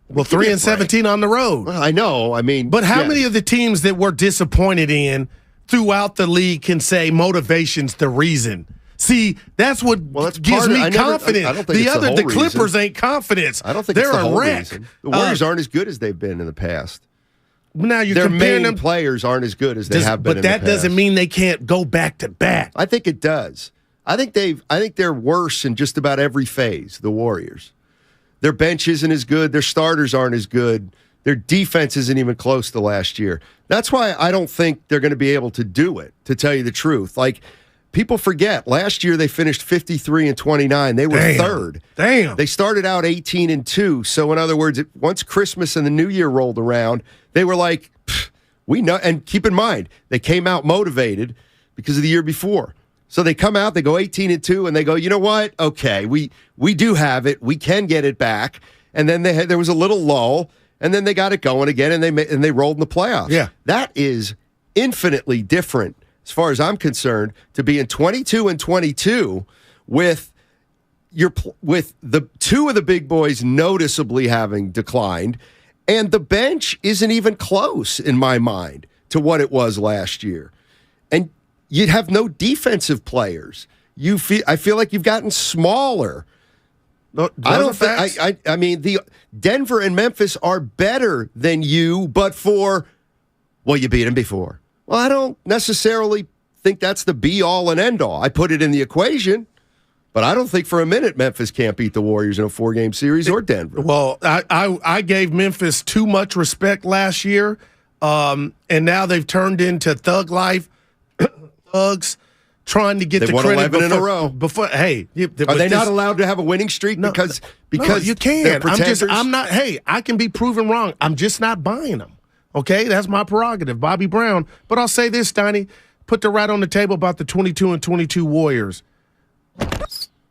Well, 3-17 on the road. Well, I know. I mean, but how many of the teams that we're disappointed in throughout the league can say motivation's the reason? See, that's what gives me confidence. I don't think the Clippers ain't confidence. I don't think they're it's the a whole wreck. Reason. The Warriors aren't as good as they've been in the past. Now their main players aren't as good as they have been. But that doesn't mean they can't go back to back. I think it does. I think they're worse in just about every phase. The Warriors, their bench isn't as good. Their starters aren't as good. Their defense isn't even close to last year. That's why I don't think they're going to be able to do it. To tell you the truth, like. People forget, last year they finished 53-29. They were third. Damn. They started out 18-2. So, in other words, once Christmas and the New Year rolled around, they were like, we know. And keep in mind, they came out motivated because of the year before. So they come out, they go 18-2, and they go, you know what? Okay, we do have it. We can get it back. And then there was a little lull, and then they got it going again, and they rolled in the playoffs. Yeah. That is infinitely different, as far as I'm concerned, to be in 22-22 with the two of the big boys noticeably having declined, and the bench isn't even close in my mind to what it was last year. And you'd have no defensive players. I feel like you've gotten smaller. I don't think. I mean, the Denver and Memphis are better than you, but you beat them before. Well, I don't necessarily think that's the be all and end all. I put it in the equation, but I don't think for a minute Memphis can't beat the Warriors in a 4-game series or Denver. Well, I gave Memphis too much respect last year, and now they've turned into thug life thugs. Trying to get they the won credit 11 in a row. Are they not allowed to have a winning streak because you can. I can be proven wrong. I'm just not buying them. Okay, that's my prerogative, Bobby Brown. But I'll say this, Steiny, put the rat on the table about the 22-22 Warriors.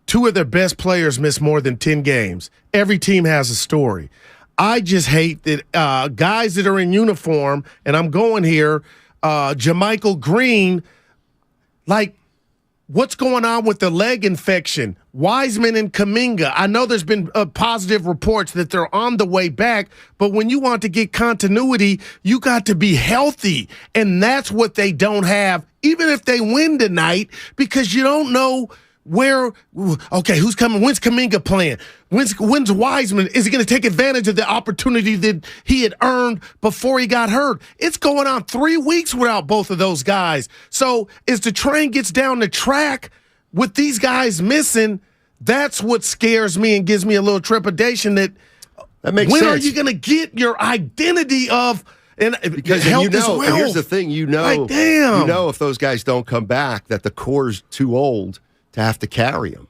2 of their best players missed more than 10 games. Every team has a story. I just hate that guys that are in uniform, and I'm going here, Jermichael Green, like, what's going on with the leg infection? Wiseman and Kuminga. I know there's been positive reports that they're on the way back, but when you want to get continuity, you got to be healthy, and that's what they don't have, even if they win tonight, because you don't know who's coming? When's Kuminga playing? When's Wiseman? Is he going to take advantage of the opportunity that he had earned before he got hurt? It's going on 3 weeks without both of those guys. So as the train gets down the track with these guys missing, that's what scares me and gives me a little trepidation that makes when sense. Are you going to get your identity of because health and is wealth? Here's the thing, like, damn. If those guys don't come back, that the core's too old to have to carry them.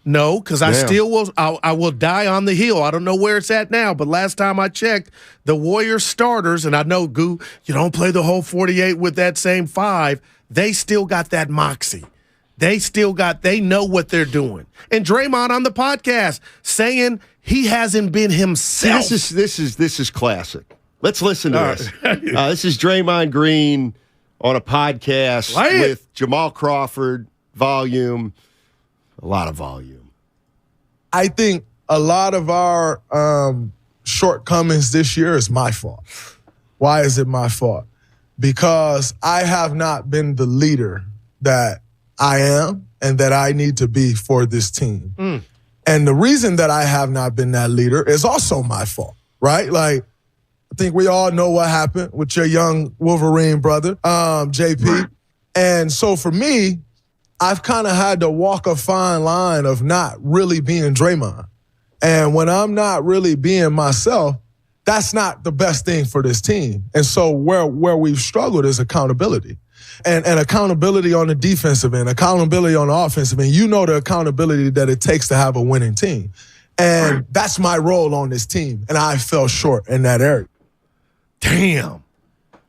No, because I still will. I will die on the hill. I don't know where it's at now, but last time I checked, the Warriors starters, and I know, Goo, you don't play the whole 48 with that same 5. They still got that moxie. They know what they're doing. And Draymond on the podcast saying he hasn't been himself. See, this is classic. Let's listen to this. This is Draymond Green on a podcast with Jamal Crawford. Volume, a lot of volume. I think a lot of our shortcomings this year is my fault. Why is it my fault? Because I have not been the leader that I am and that I need to be for this team. And the reason that I have not been that leader is also my fault, right? Like, I think we all know what happened with your young Wolverine brother, JP. And so for me, I've kind of had to walk a fine line of not really being Draymond. And when I'm not really being myself, that's not the best thing for this team. And so where we've struggled is accountability. And accountability on the defensive end, accountability on the offensive end. You know the accountability that it takes to have a winning team. And that's my role on this team. And I fell short in that area. Damn.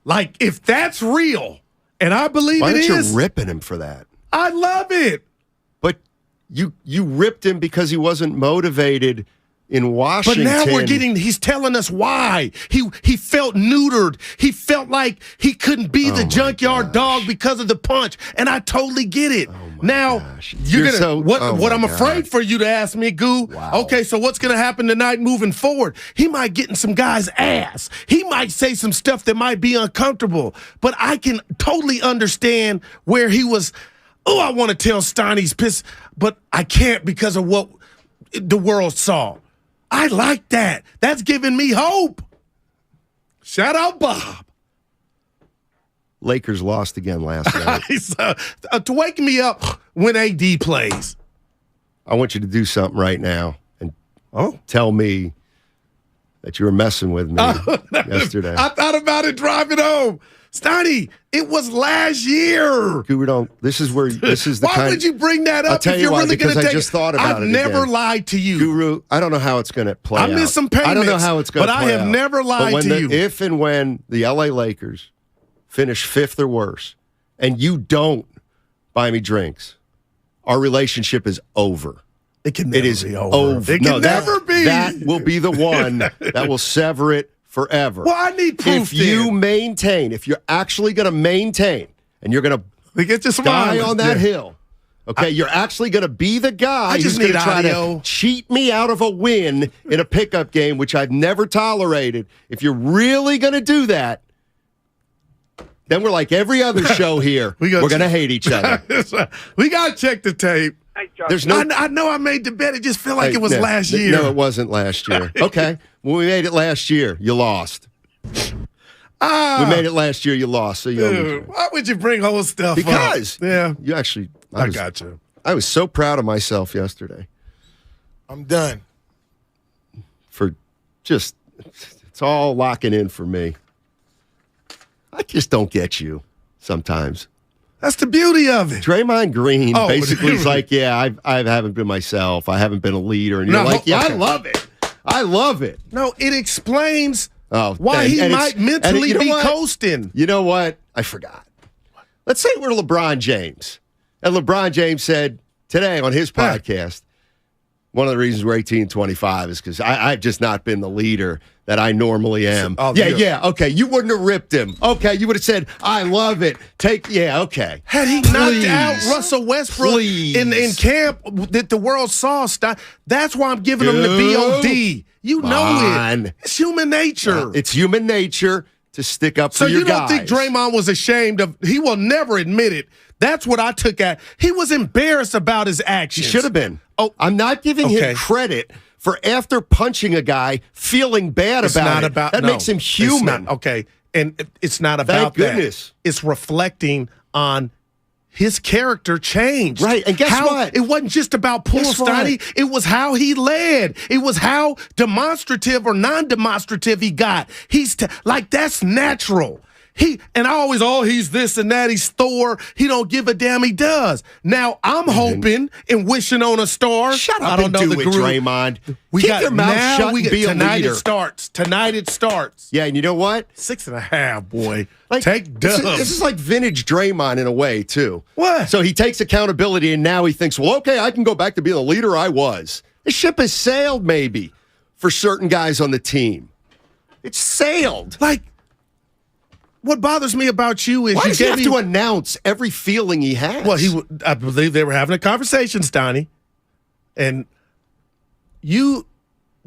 Like, if that's real, and I believe it is. Why aren't you ripping him for that? I love it. But you ripped him because he wasn't motivated in Washington. But now he's telling us why. He felt neutered. He felt like he couldn't be the junkyard dog because of the punch. And I totally get it. Now, what I'm afraid for you to ask me, Goo, okay, so what's going to happen tonight moving forward? He might get in some guy's ass. He might say some stuff that might be uncomfortable. But I can totally understand where he was. Oh, I want to tell Steiny's pissed, but I can't because of what the world saw. I like that. That's giving me hope. Shout out, Bob. Lakers lost again last night. To wake me up when AD plays. I want you to do something right now and tell me that you were messing with me yesterday. I thought about it driving home. Steiny, it was last year. Guru, this is the Why would you bring that up if you're really going to take it? I just thought about it. I've never lied to you. Guru, I don't know how it's going to play out. I missed some payments. I don't know how it's going to play out. But I have never lied to you. If and when the LA Lakers finish 5th or worse, and you don't buy me drinks, our relationship is over. It can never be over. It can never be. That will be the one that will sever it forever. Well, I need proof. If you're actually going to maintain, and you're going to die on that hill, Okay, you're actually going to be the guy who's going to try to cheat me out of a win in a pickup game, which I've never tolerated. If you're really going to do that, then we're like every other show here. We're going to hate each other. We got to check the tape. There's no. I know I made the bet. It just felt like it was last year. No, it wasn't last year. Okay, when we made it last year, you lost. We made it last year. You lost. So why would you bring whole stuff up? Because you actually. I got you. I was so proud of myself yesterday. I'm done. It's all locking in for me. I just don't get you sometimes. That's the beauty of it. Draymond Green basically is like, I haven't been myself. I haven't been a leader. And you're like, I love it. I love it. No, it explains why he might mentally be coasting. You know what? I forgot. Let's say we're LeBron James. And LeBron James said today on his podcast, one of the reasons we're 18-25 is because I've just not been the leader that I normally am. Okay. You wouldn't have ripped him. Okay, you would have said, I love it. Okay. Had he knocked out Russell Westbrook in camp that the world saw, that's why I'm giving him the BOD. You know it. It's human nature. It's human nature to stick up for your guys. So you don't think Draymond was ashamed of, he will never admit it. That's what I took at. He was embarrassed about his actions. He should have been. Oh, I'm not giving him credit for after punching a guy feeling bad about it. That makes him human. And it's not about that. Goodness. It's reflecting on his character change. Right, and guess what? It wasn't just about pool study. It was how he led. It was how demonstrative or non-demonstrative he got. That's natural. And I always, he's this and that, he's Thor, he don't give a damn, he does. Now, I'm hoping and wishing on a star. Shut up and do it, Draymond. Keep your mouth shut and be a leader. Tonight it starts. Yeah, and you know what? 6.5, boy. Take dubs. This is like vintage Draymond in a way, too. What? So he takes accountability, and now he thinks, well, okay, I can go back to being the leader I was. The ship has sailed, maybe, for certain guys on the team. It's sailed. What bothers me about you is why does he have to announce every feeling he has? Well, I believe they were having a conversation, Stoney, and you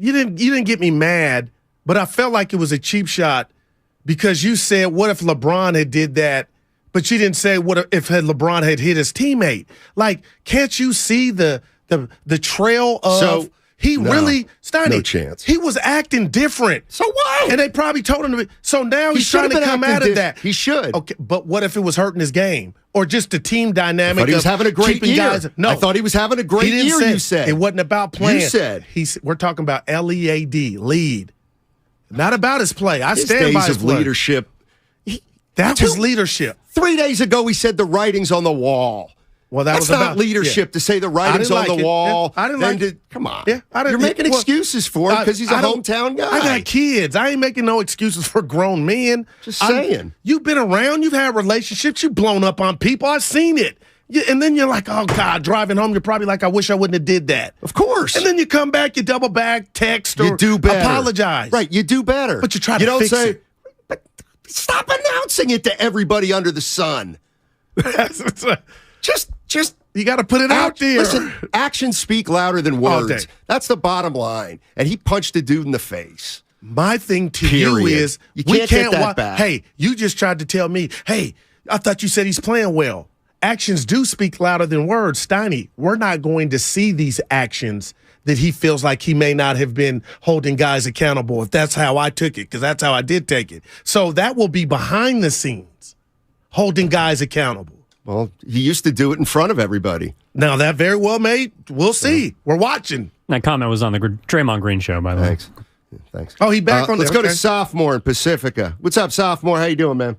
didn't get me mad, but I felt like it was a cheap shot because you said, "What if LeBron had did that?" But you didn't say, "What if LeBron had hit his teammate?" Can't you see the trail of? No chance. He was acting different. So what? And they probably told him to be. So now he's trying to come out of that. He should. Okay, but what if it was hurting his game? Or just the team dynamic? I thought he was having a great year. No. I thought he was having a great year, you said. It wasn't about playing. You said. We're talking about LEAD, lead. Not about his play. I his stand by his days of leadership. That was leadership. 3 days ago, he said the writing's on the wall. Well, that's not leadership to say the writing's on the wall. Yeah, I didn't like it. Come on. Yeah, you're making excuses for him because he's a hometown guy. I got kids. I ain't making no excuses for grown men. Just saying. You've been around. You've had relationships. You've blown up on people. I've seen it. And then you're like, oh, God, driving home, you're probably like, I wish I wouldn't have did that. Of course. And then you come back, you double back, text, or you do better. Apologize. Right, you do better. But you try to fix it. But stop announcing it to everybody under the sun. Just you got to put it out there. Listen, actions speak louder than words. That's the bottom line. And he punched a dude in the face. My thing to you is you can't get that back. Hey, you just tried to tell me, hey, I thought you said he's playing well. Actions do speak louder than words. Steiny, we're not going to see these actions that he feels like he may not have been holding guys accountable, if that's how I took it, because that's how I did take it. So that will be behind the scenes, holding guys accountable. Well, he used to do it in front of everybody. Now, that very well may. We'll see. We're watching. That comment was on the Draymond Green show, by the way. Thanks. Oh, he back on Let's go to Sophomore in Pacifica. What's up, Sophomore? How you doing, man?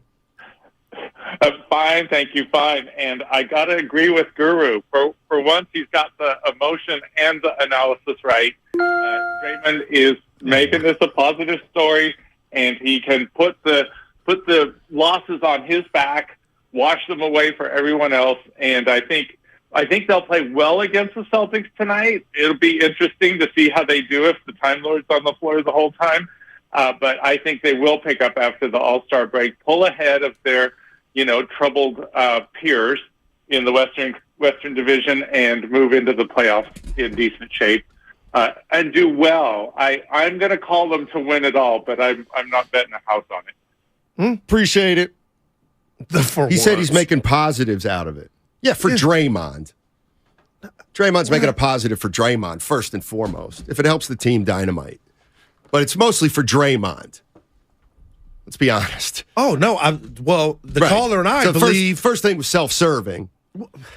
Fine, thank you, fine. And I got to agree with Guru. For once, he's got the emotion and the analysis right. Draymond is making this a positive story, and he can put the losses on his back, wash them away for everyone else, and I think they'll play well against the Celtics tonight. It'll be interesting to see how they do if the Time Lord's on the floor the whole time. But I think they will pick up after the All-Star break, pull ahead of their, troubled peers in the Western Western Division and move into the playoffs in decent shape and do well. I'm going to call them to win it all, but I'm not betting a house on it. Appreciate it. He said he's making positives out of it. Yeah, for Draymond. Draymond's making a positive for Draymond, first and foremost. If it helps the team, dynamite. But it's mostly for Draymond. Let's be honest. Oh, no. The caller and I believe... First thing was self-serving.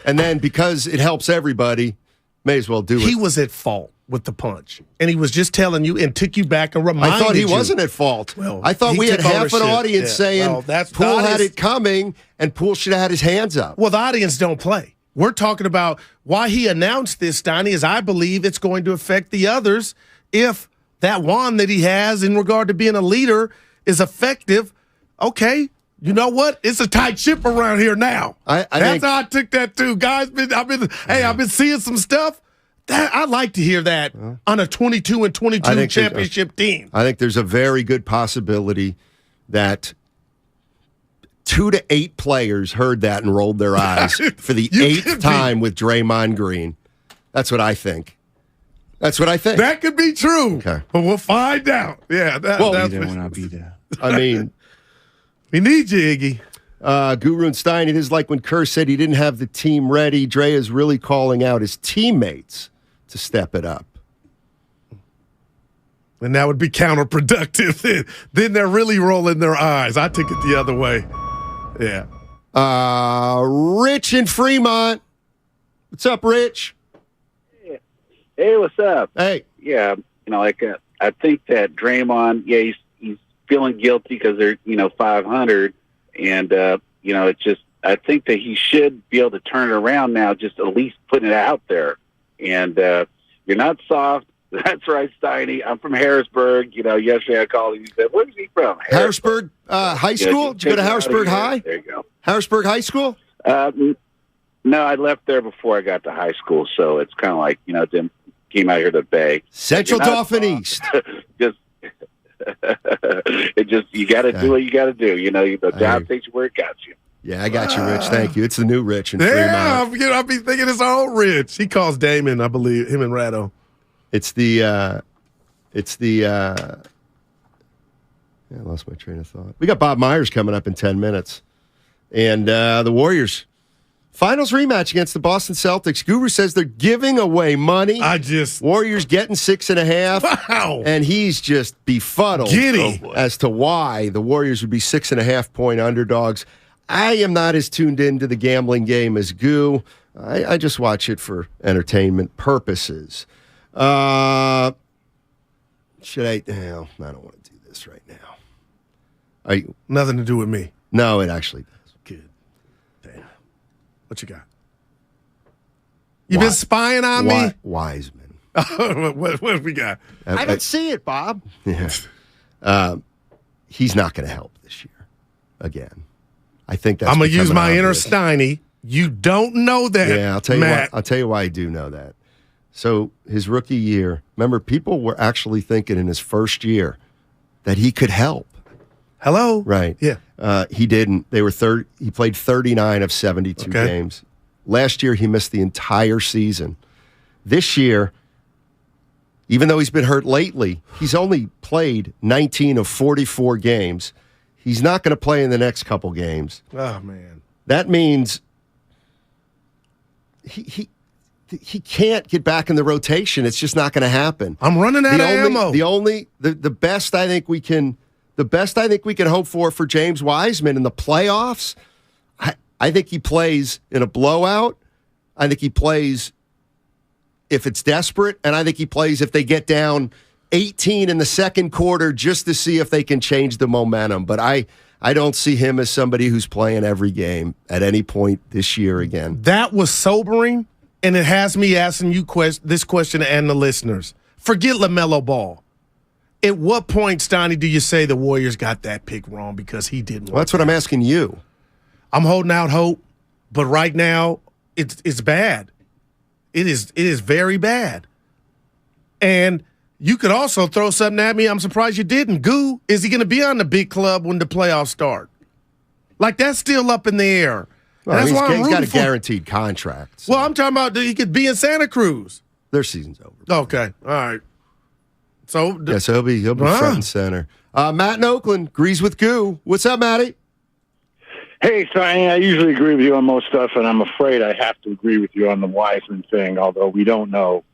And then because it helps everybody, may as well do it. He was at fault with the punch. And he was just telling you and took you back and reminded you. I thought he wasn't at fault. Well, I thought we had half an audience saying Poole had it coming and Poole should have had his hands up. Well, the audience don't play. We're talking about why he announced this, Steiny, is I believe it's going to affect the others if that wand that he has in regard to being a leader is effective. Okay, you know what? It's a tight ship around here now. That's how I took that too, guys. I've been seeing some stuff. I like to hear that on a 22-22 championship team. I think there's a very good possibility that 2 to 8 players heard that and rolled their eyes for the 8th time with Draymond Green. That's what I think. That could be true. Okay. But we'll find out. Yeah. That's when I'll be there. I mean, we need you, Iggy. Guru and Stein, it is like when Kerr said he didn't have the team ready. Dre is really calling out his teammates to step it up. And that would be counterproductive. Then they're really rolling their eyes. I took it the other way. Yeah. Rich in Fremont. What's up, Rich? Hey, what's up? Hey. Yeah, I think that Draymond, he's feeling guilty because they're, 500. And, it's just, I think that he should be able to turn it around now, just at least putting it out there. And you're not soft. That's right, Steiny. I'm from Harrisburg. Yesterday I called him. He said, "Where's he from?" Harrisburg High School? Did you go to Harrisburg High? There you go. Harrisburg High School? No, I left there before I got to high school. So it's kind of like, then came out here to Bay. Central Dauphin East. You got to do what you got to do. The job takes you where it got you. Yeah, I got you, Rich. Thank you. It's the new Rich in Fremont. Fremont. I'll be thinking it's our old Rich. He calls Damon, I believe, him and Ratto. I lost my train of thought. We got Bob Myers coming up in 10 minutes. And the Warriors. Finals rematch against the Boston Celtics. Guru says they're giving away money. Warriors getting 6.5. Wow. And he's just befuddled as to why the Warriors would be 6.5-point underdogs. I am not as tuned into the gambling game as Goo. I just watch it for entertainment purposes. Should I? No, I don't want to do this right now. Nothing to do with me. No, it actually does. Good. Damn. What you got? You been spying on me? Wiseman. what have we got? I didn't see it, Bob. Yeah. He's not going to help this year again. I think that's. I'm going to use my obvious. inner Steiny. You don't know that. Yeah, I'll tell you Matt. I'll tell you why I do know that. So his rookie year, remember, people were actually thinking in his first year that he could help. Hello? Right. Yeah. He didn't. He played 39 of 72 games. Last year, he missed the entire season. This year, even though he's been hurt lately, he's only played 19 of 44 games. He's not going to play in the next couple games. Oh, man. That means he can't get back in the rotation. It's just not going to happen. I'm running out of ammo. The best I think we can hope for James Wiseman in the playoffs. I think he plays in a blowout. I think he plays if it's desperate, and I think he plays if they get down 18 in the second quarter just to see if they can change the momentum. But I don't see him as somebody who's playing every game at any point this year again. That was sobering, and it has me asking you this question and the listeners. Forget LaMelo Ball. At what point, Steiny, do you say the Warriors got that pick wrong because he didn't? Well, that's what I'm asking you. I'm holding out hope, but right now it's bad. It is very bad. And you could also throw something at me. I'm surprised you didn't. Goo, is he going to be on the big club when the playoffs start? Like, that's still up in the air. Well, That's why he's got a for guaranteed contract. So. Well, I'm talking about he could be in Santa Cruz. Their season's over. Okay, all right. So he'll be front and center. Matt in Oakland agrees with Goo. What's up, Matty? Hey, Sonny, I usually agree with you on most stuff, and I'm afraid I have to agree with you on the Wiseman thing, although we don't know.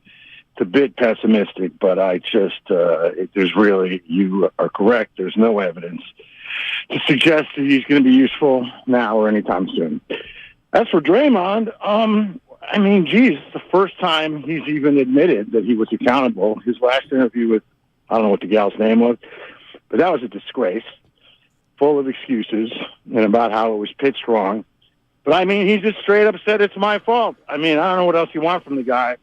It's a bit pessimistic, but I just, you are correct. There's no evidence to suggest that he's going to be useful now or anytime soon. As for Draymond, it's the first time he's even admitted that he was accountable. His last interview with, I don't know what the gal's name was, but that was a disgrace, full of excuses and about how it was pitched wrong. But, he just straight up said it's my fault. I don't know what else you want from the guy,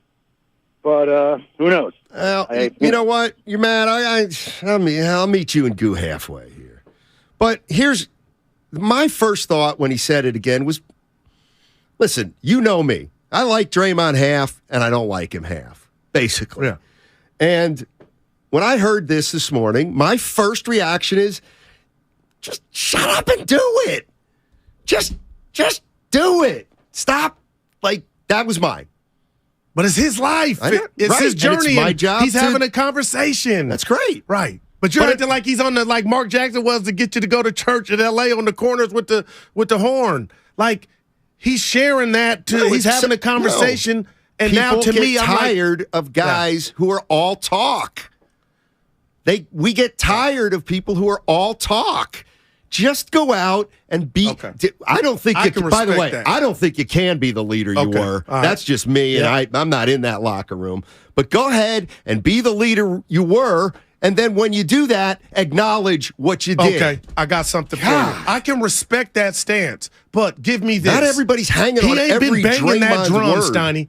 but who knows? Well, you know what? You're mad. I'll meet you and Goo halfway here. But here's my first thought when he said it again was, listen, you know me. I like Draymond half, and I don't like him half, basically. Yeah. And when I heard this morning, my first reaction is, just shut up and do it. Just do it. Stop. That was mine. But it's his life. It's his journey. It's my job. He's having a conversation. That's great. Right. But you're acting like he's on the, like Mark Jackson was to get you to go to church in L.A. on the corners with the horn. He's sharing that too. He's having a conversation. And people now to me, I'm tired of guys who are all talk. We get tired of people who are all talk. Just go out and be. Okay. I don't think you can. By the way, I don't think you can be the leader you were. Right. That's just me, and I'm not in that locker room. But go ahead and be the leader you were, and then when you do that, acknowledge what you did. Okay, I got something for you. I can respect that stance, but give me this. Not everybody's hanging on every Draymond's banging that drum, word. Steiny.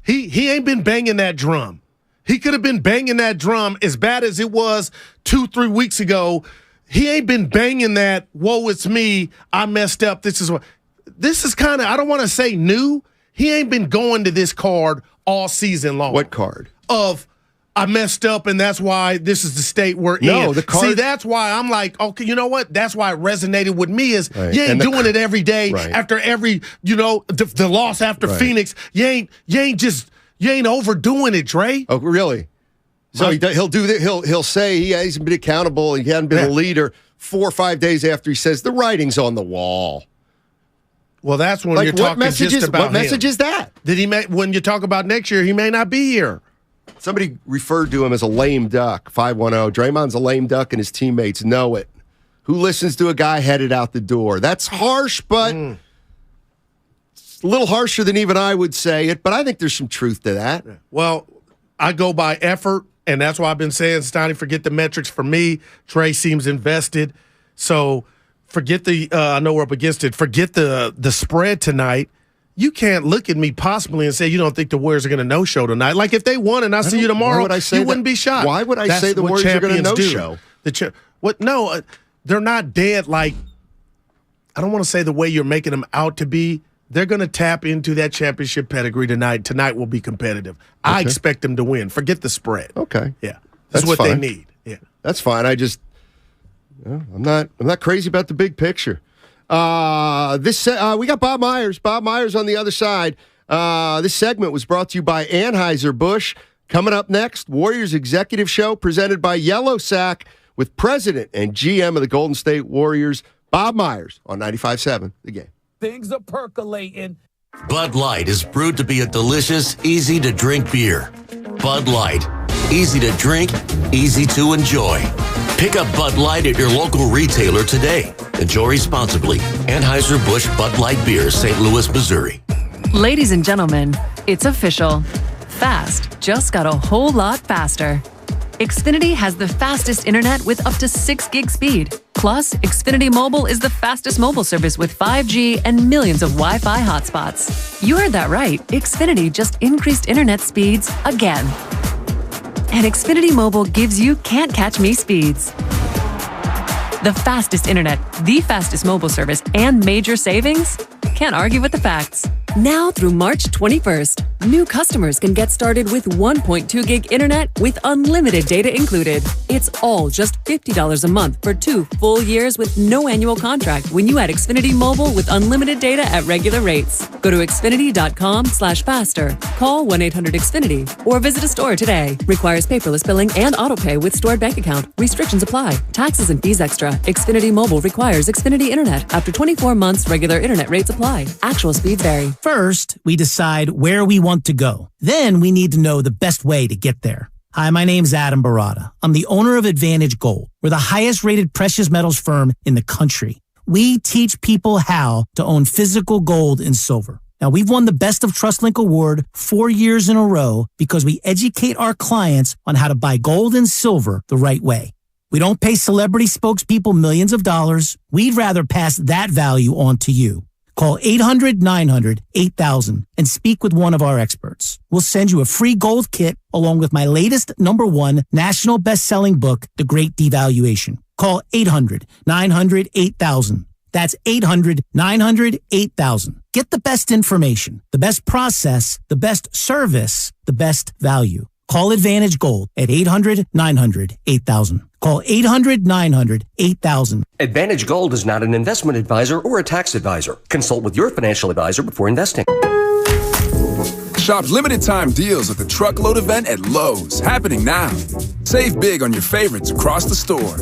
He ain't been banging that drum. He could have been banging that drum as bad as it was 2-3 weeks ago. He ain't been banging that, woe, it's me, I messed up, this is kind of, I don't want to say new. He ain't been going to this card all season long. What card? Of, I messed up, and that's why this is the state we're in. The card. See, that's why I'm like, okay, you know what? That's why it resonated with me is you ain't doing it every day after every, the loss after Phoenix. You ain't overdoing it, Dre. Oh, really? So he'll do that. He'll say he hasn't been accountable. He hadn't been a leader 4 or 5 days after he says the writing's on the wall. Well, that's when you're talking just about what message is that? When you talk about next year, he may not be here. Somebody referred to him as a lame duck. 510. Draymond's a lame duck, and his teammates know it. Who listens to a guy headed out the door? That's harsh, but it's a little harsher than even I would say it. But I think there's some truth to that. Well, I go by effort. And that's why I've been saying, Steiny, forget the metrics for me. Trey seems invested. So forget I know we're up against it. Forget the spread tonight. You can't look at me possibly and say you don't think the Warriors are going to no-show tonight. Like if they won and I see you tomorrow, you wouldn't be shocked. Why would I say the Warriors are going to no-show? No, they're not dead like, I don't want to say the way you're making them out to be. They're going to tap into that championship pedigree tonight. Tonight will be competitive. Okay. I expect them to win. Forget the spread. Okay. Yeah. That's what they need. Yeah. That's fine. I'm not crazy about the big picture. We got Bob Myers. Bob Myers on the other side. This segment was brought to you by Anheuser-Busch. Coming up next, Warriors Executive Show presented by Yellow Sack with President and GM of the Golden State Warriors, Bob Myers on 95.7 The Game. Things are percolating. Bud Light is brewed to be a delicious, easy-to-drink beer. Bud Light. Easy to drink, easy to enjoy. Pick up Bud Light at your local retailer today. Enjoy responsibly. Anheuser-Busch Bud Light Beer, St. Louis, Missouri. Ladies and gentlemen, it's official. Fast just got a whole lot faster. Xfinity has the fastest internet with up to 6 gig speed. Plus, Xfinity Mobile is the fastest mobile service with 5G and millions of Wi-Fi hotspots. You heard that right. Xfinity just increased internet speeds again. And Xfinity Mobile gives you can't catch me speeds. The fastest internet, the fastest mobile service, and major savings? Can't argue with the facts. Now through March 21st. New customers can get started with 1.2 gig internet with unlimited data included. It's all just $50 a month for 2 full years with no annual contract when you add Xfinity Mobile with unlimited data at regular rates. Go to Xfinity.com/faster. Call 1-800-XFINITY or visit a store today. Requires paperless billing and autopay with stored bank account. Restrictions apply. Taxes and fees extra. Xfinity Mobile requires Xfinity Internet. After 24 months, regular internet rates apply. Actual speeds vary. First, we decide where we want to go. Then we need to know the best way to get there. Hi, my name's Adam Barada. I'm the owner of Advantage Gold. We're the highest rated precious metals firm in the country. We teach people how to own physical gold and silver. Now, we've won the Best of TrustLink Award 4 years in a row because we educate our clients on how to buy gold and silver the right way. We don't pay celebrity spokespeople millions of dollars. We'd rather pass that value on to you. Call 800-900-8000 and speak with one of our experts. We'll send you a free gold kit along with my latest #1 national best-selling book, The Great Devaluation. Call 800-900-8000. That's 800-900-8000. Get the best information, the best process, the best service, the best value. Call Advantage Gold at 800-900-8000. Call 800-900-8000. Advantage Gold is not an investment advisor or a tax advisor. Consult with your financial advisor before investing. Shop limited time deals at the Truckload event at Lowe's, happening now. Save big on your favorites across the store.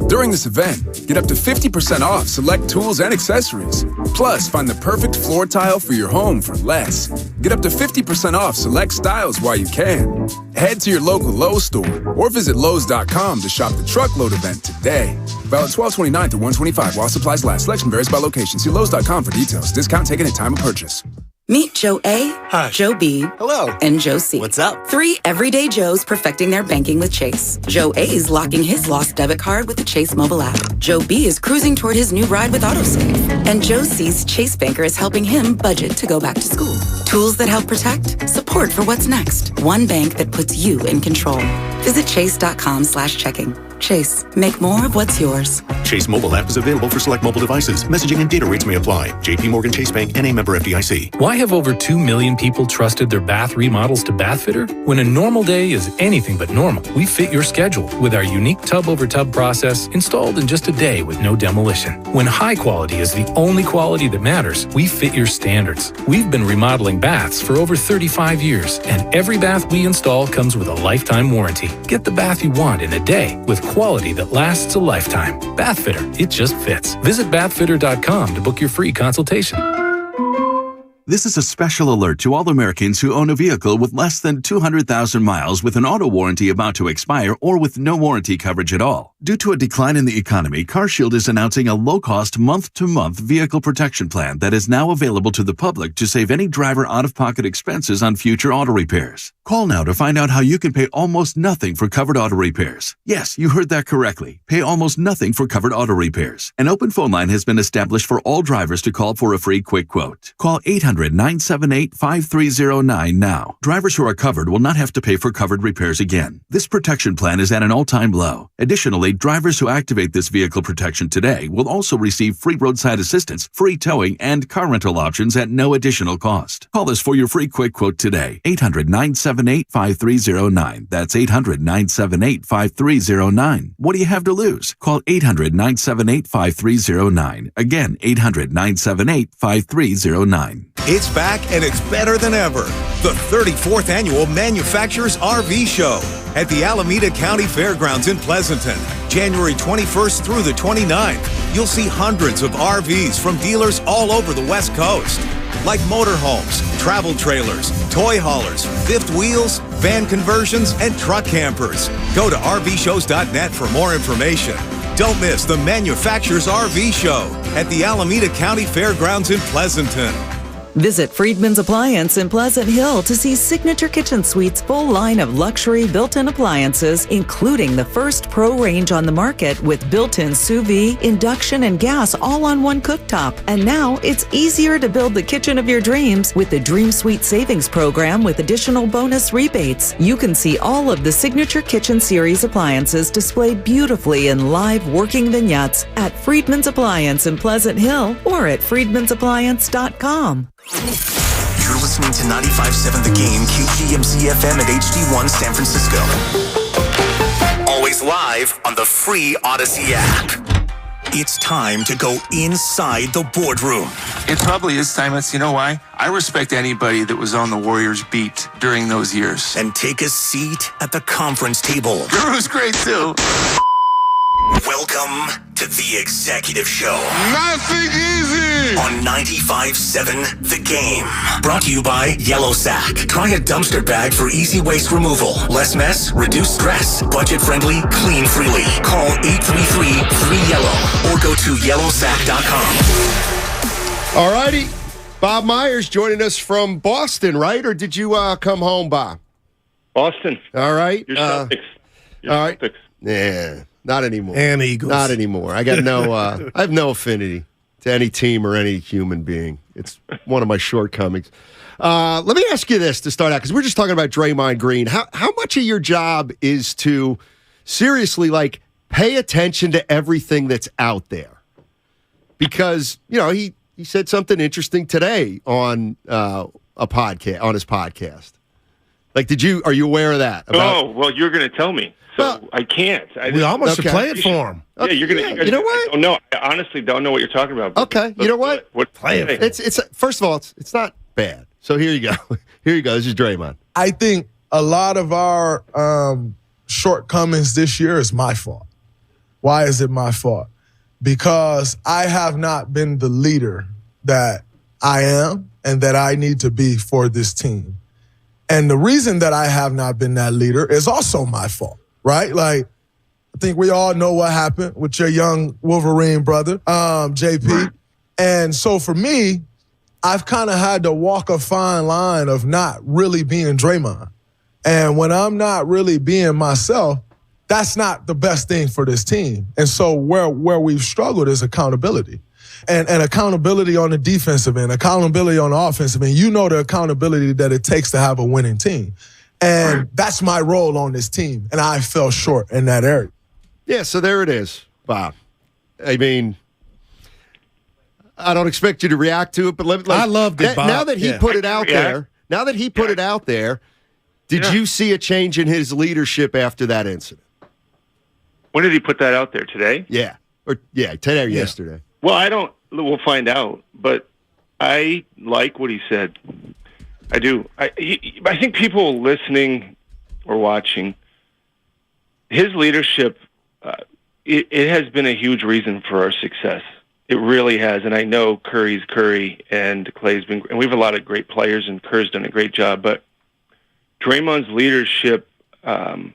During this event, get up to 50% off select tools and accessories. Plus, find the perfect floor tile for your home for less. Get up to 50% off select styles while you can. Head to your local Lowe's store or visit Lowes.com to shop the Truckload event today. Valid 12/29 to 1/25 while supplies last. Selection varies by location. See Lowes.com for details. Discount taken at time of purchase. Meet Joe A, Hi. Joe B, Hello. and Joe C. What's up? 3 everyday Joes perfecting their banking with Chase. Joe A is locking his lost debit card with the Chase mobile app. Joe B is cruising toward his new ride with Autosave. And Joe C's Chase banker is helping him budget to go back to school. Tools that help protect, support for what's next. One bank that puts you in control. Visit chase.com/checking. Chase, make more of what's yours. Chase mobile app is available for select mobile devices. Messaging and data rates may apply. JP Morgan Chase Bank, N.A. member FDIC. Why have over 2 million people trusted their bath remodels to Bathfitter? When a normal day is anything but normal, we fit your schedule with our unique tub-over-tub process installed in just a day with no demolition. When high quality is the only quality that matters, we fit your standards. We've been remodeling baths for over 35 years, and every bath we install comes with a lifetime warranty. Get the bath you want in a day with quality that lasts a lifetime. Bathfitter, it just fits. Visit bathfitter.com to book your free consultation. This is a special alert to all Americans who own a vehicle with less than 200,000 miles with an auto warranty about to expire or with no warranty coverage at all. Due to a decline in the economy, CarShield is announcing a low-cost month-to-month vehicle protection plan that is now available to the public to save any driver out-of-pocket expenses on future auto repairs. Call now to find out how you can pay almost nothing for covered auto repairs. Yes, you heard that correctly. Pay almost nothing for covered auto repairs. An open phone line has been established for all drivers to call for a free quick quote. Call 800-978-5309 now. Drivers who are covered will not have to pay for covered repairs again. This protection plan is at an all-time low. Additionally, drivers who activate this vehicle protection today will also receive free roadside assistance, free towing, and car rental options at no additional cost. Call us for your free quick quote today. 800-978-5309. That's 800-978-5309. What do you have to lose? Call 800-978-5309. Again, 800-978-5309. It's back and it's better than ever. The 34th Annual Manufacturers RV Show at the Alameda County Fairgrounds in Pleasanton. January 21st through the 29th. You'll see hundreds of RVs from dealers all over the West Coast. Like motorhomes, travel trailers, toy haulers, fifth wheels, van conversions, and truck campers. Go to RVshows.net for more information. Don't miss the Manufacturers RV Show at the Alameda County Fairgrounds in Pleasanton. Visit Friedman's Appliance in Pleasant Hill to see Signature Kitchen Suite's full line of luxury built-in appliances, including the first Pro range on the market with built-in sous vide, induction, and gas all on one cooktop. And now it's easier to build the kitchen of your dreams with the Dream Suite Savings Program with additional bonus rebates. You can see all of the Signature Kitchen Series appliances displayed beautifully in live working vignettes at Friedman's Appliance in Pleasant Hill or at friedmansappliance.com. You're listening listening to 95.7 The Game, KGMZ FM at HD1 San Francisco. Always live on the free Odyssey app. It's time to go inside the boardroom. It probably is timeless. You know why? I respect anybody that was on the Warriors beat during those years. And take a seat at the conference table. Guru's great too. Welcome to The Executive Show. Nothing easy! On 95.7 The Game. Brought to you by Yellow Sack. Try a dumpster bag for easy waste removal. Less mess, reduce stress. Budget friendly, clean freely. Call 833-3YELLOW or go to yellowsack.com. All righty. Bob Myers joining us from Boston, right? Or did you come home, Bob? Boston. All right. Your Celtics. All right. Celtics. Yeah. Not anymore. And Eagles. Not anymore. I got no. I have no affinity to any team or any human being. It's one of my shortcomings. Let me ask you this to start out, because we're just talking about Draymond Green. How much of your job is to seriously pay attention to everything that's out there? Because he said something interesting today on a podcast, on his podcast. Are you aware of that? Well, you're going to tell me. So I can't. We almost should play it for him. Yeah, you're going to. You know what? I don't know. I honestly don't know what you're talking about. Okay. You know what? Play it. It's first of all, it's not bad. So here you go. Here you go. This is Draymond. I think a lot of our shortcomings this year is my fault. Why is it my fault? Because I have not been the leader that I am and that I need to be for this team. And the reason that I have not been that leader is also my fault. Right? I think we all know what happened with your young Wolverine brother, JP. Right. And so for me, I've kind of had to walk a fine line of not really being Draymond. And when I'm not really being myself, that's not the best thing for this team. And so where we've struggled is accountability. And accountability on the defensive end, accountability on the offensive end. You know the accountability that it takes to have a winning team. And that's my role on this team, and I fell short in that area. Yeah, so there it is, Bob. I mean, I don't expect you to react to it, but I loved it, Bob. Now that he put it out there, did you see a change in his leadership after that incident? When did he put that out there? Today? Yeah, today or yesterday. Well, we'll find out, but I like what he said. I do. I think people listening or watching, his leadership, it has been a huge reason for our success. It really has. And I know Curry's Curry and Clay's been, and we have a lot of great players, and Kerr's done a great job. But Draymond's leadership, I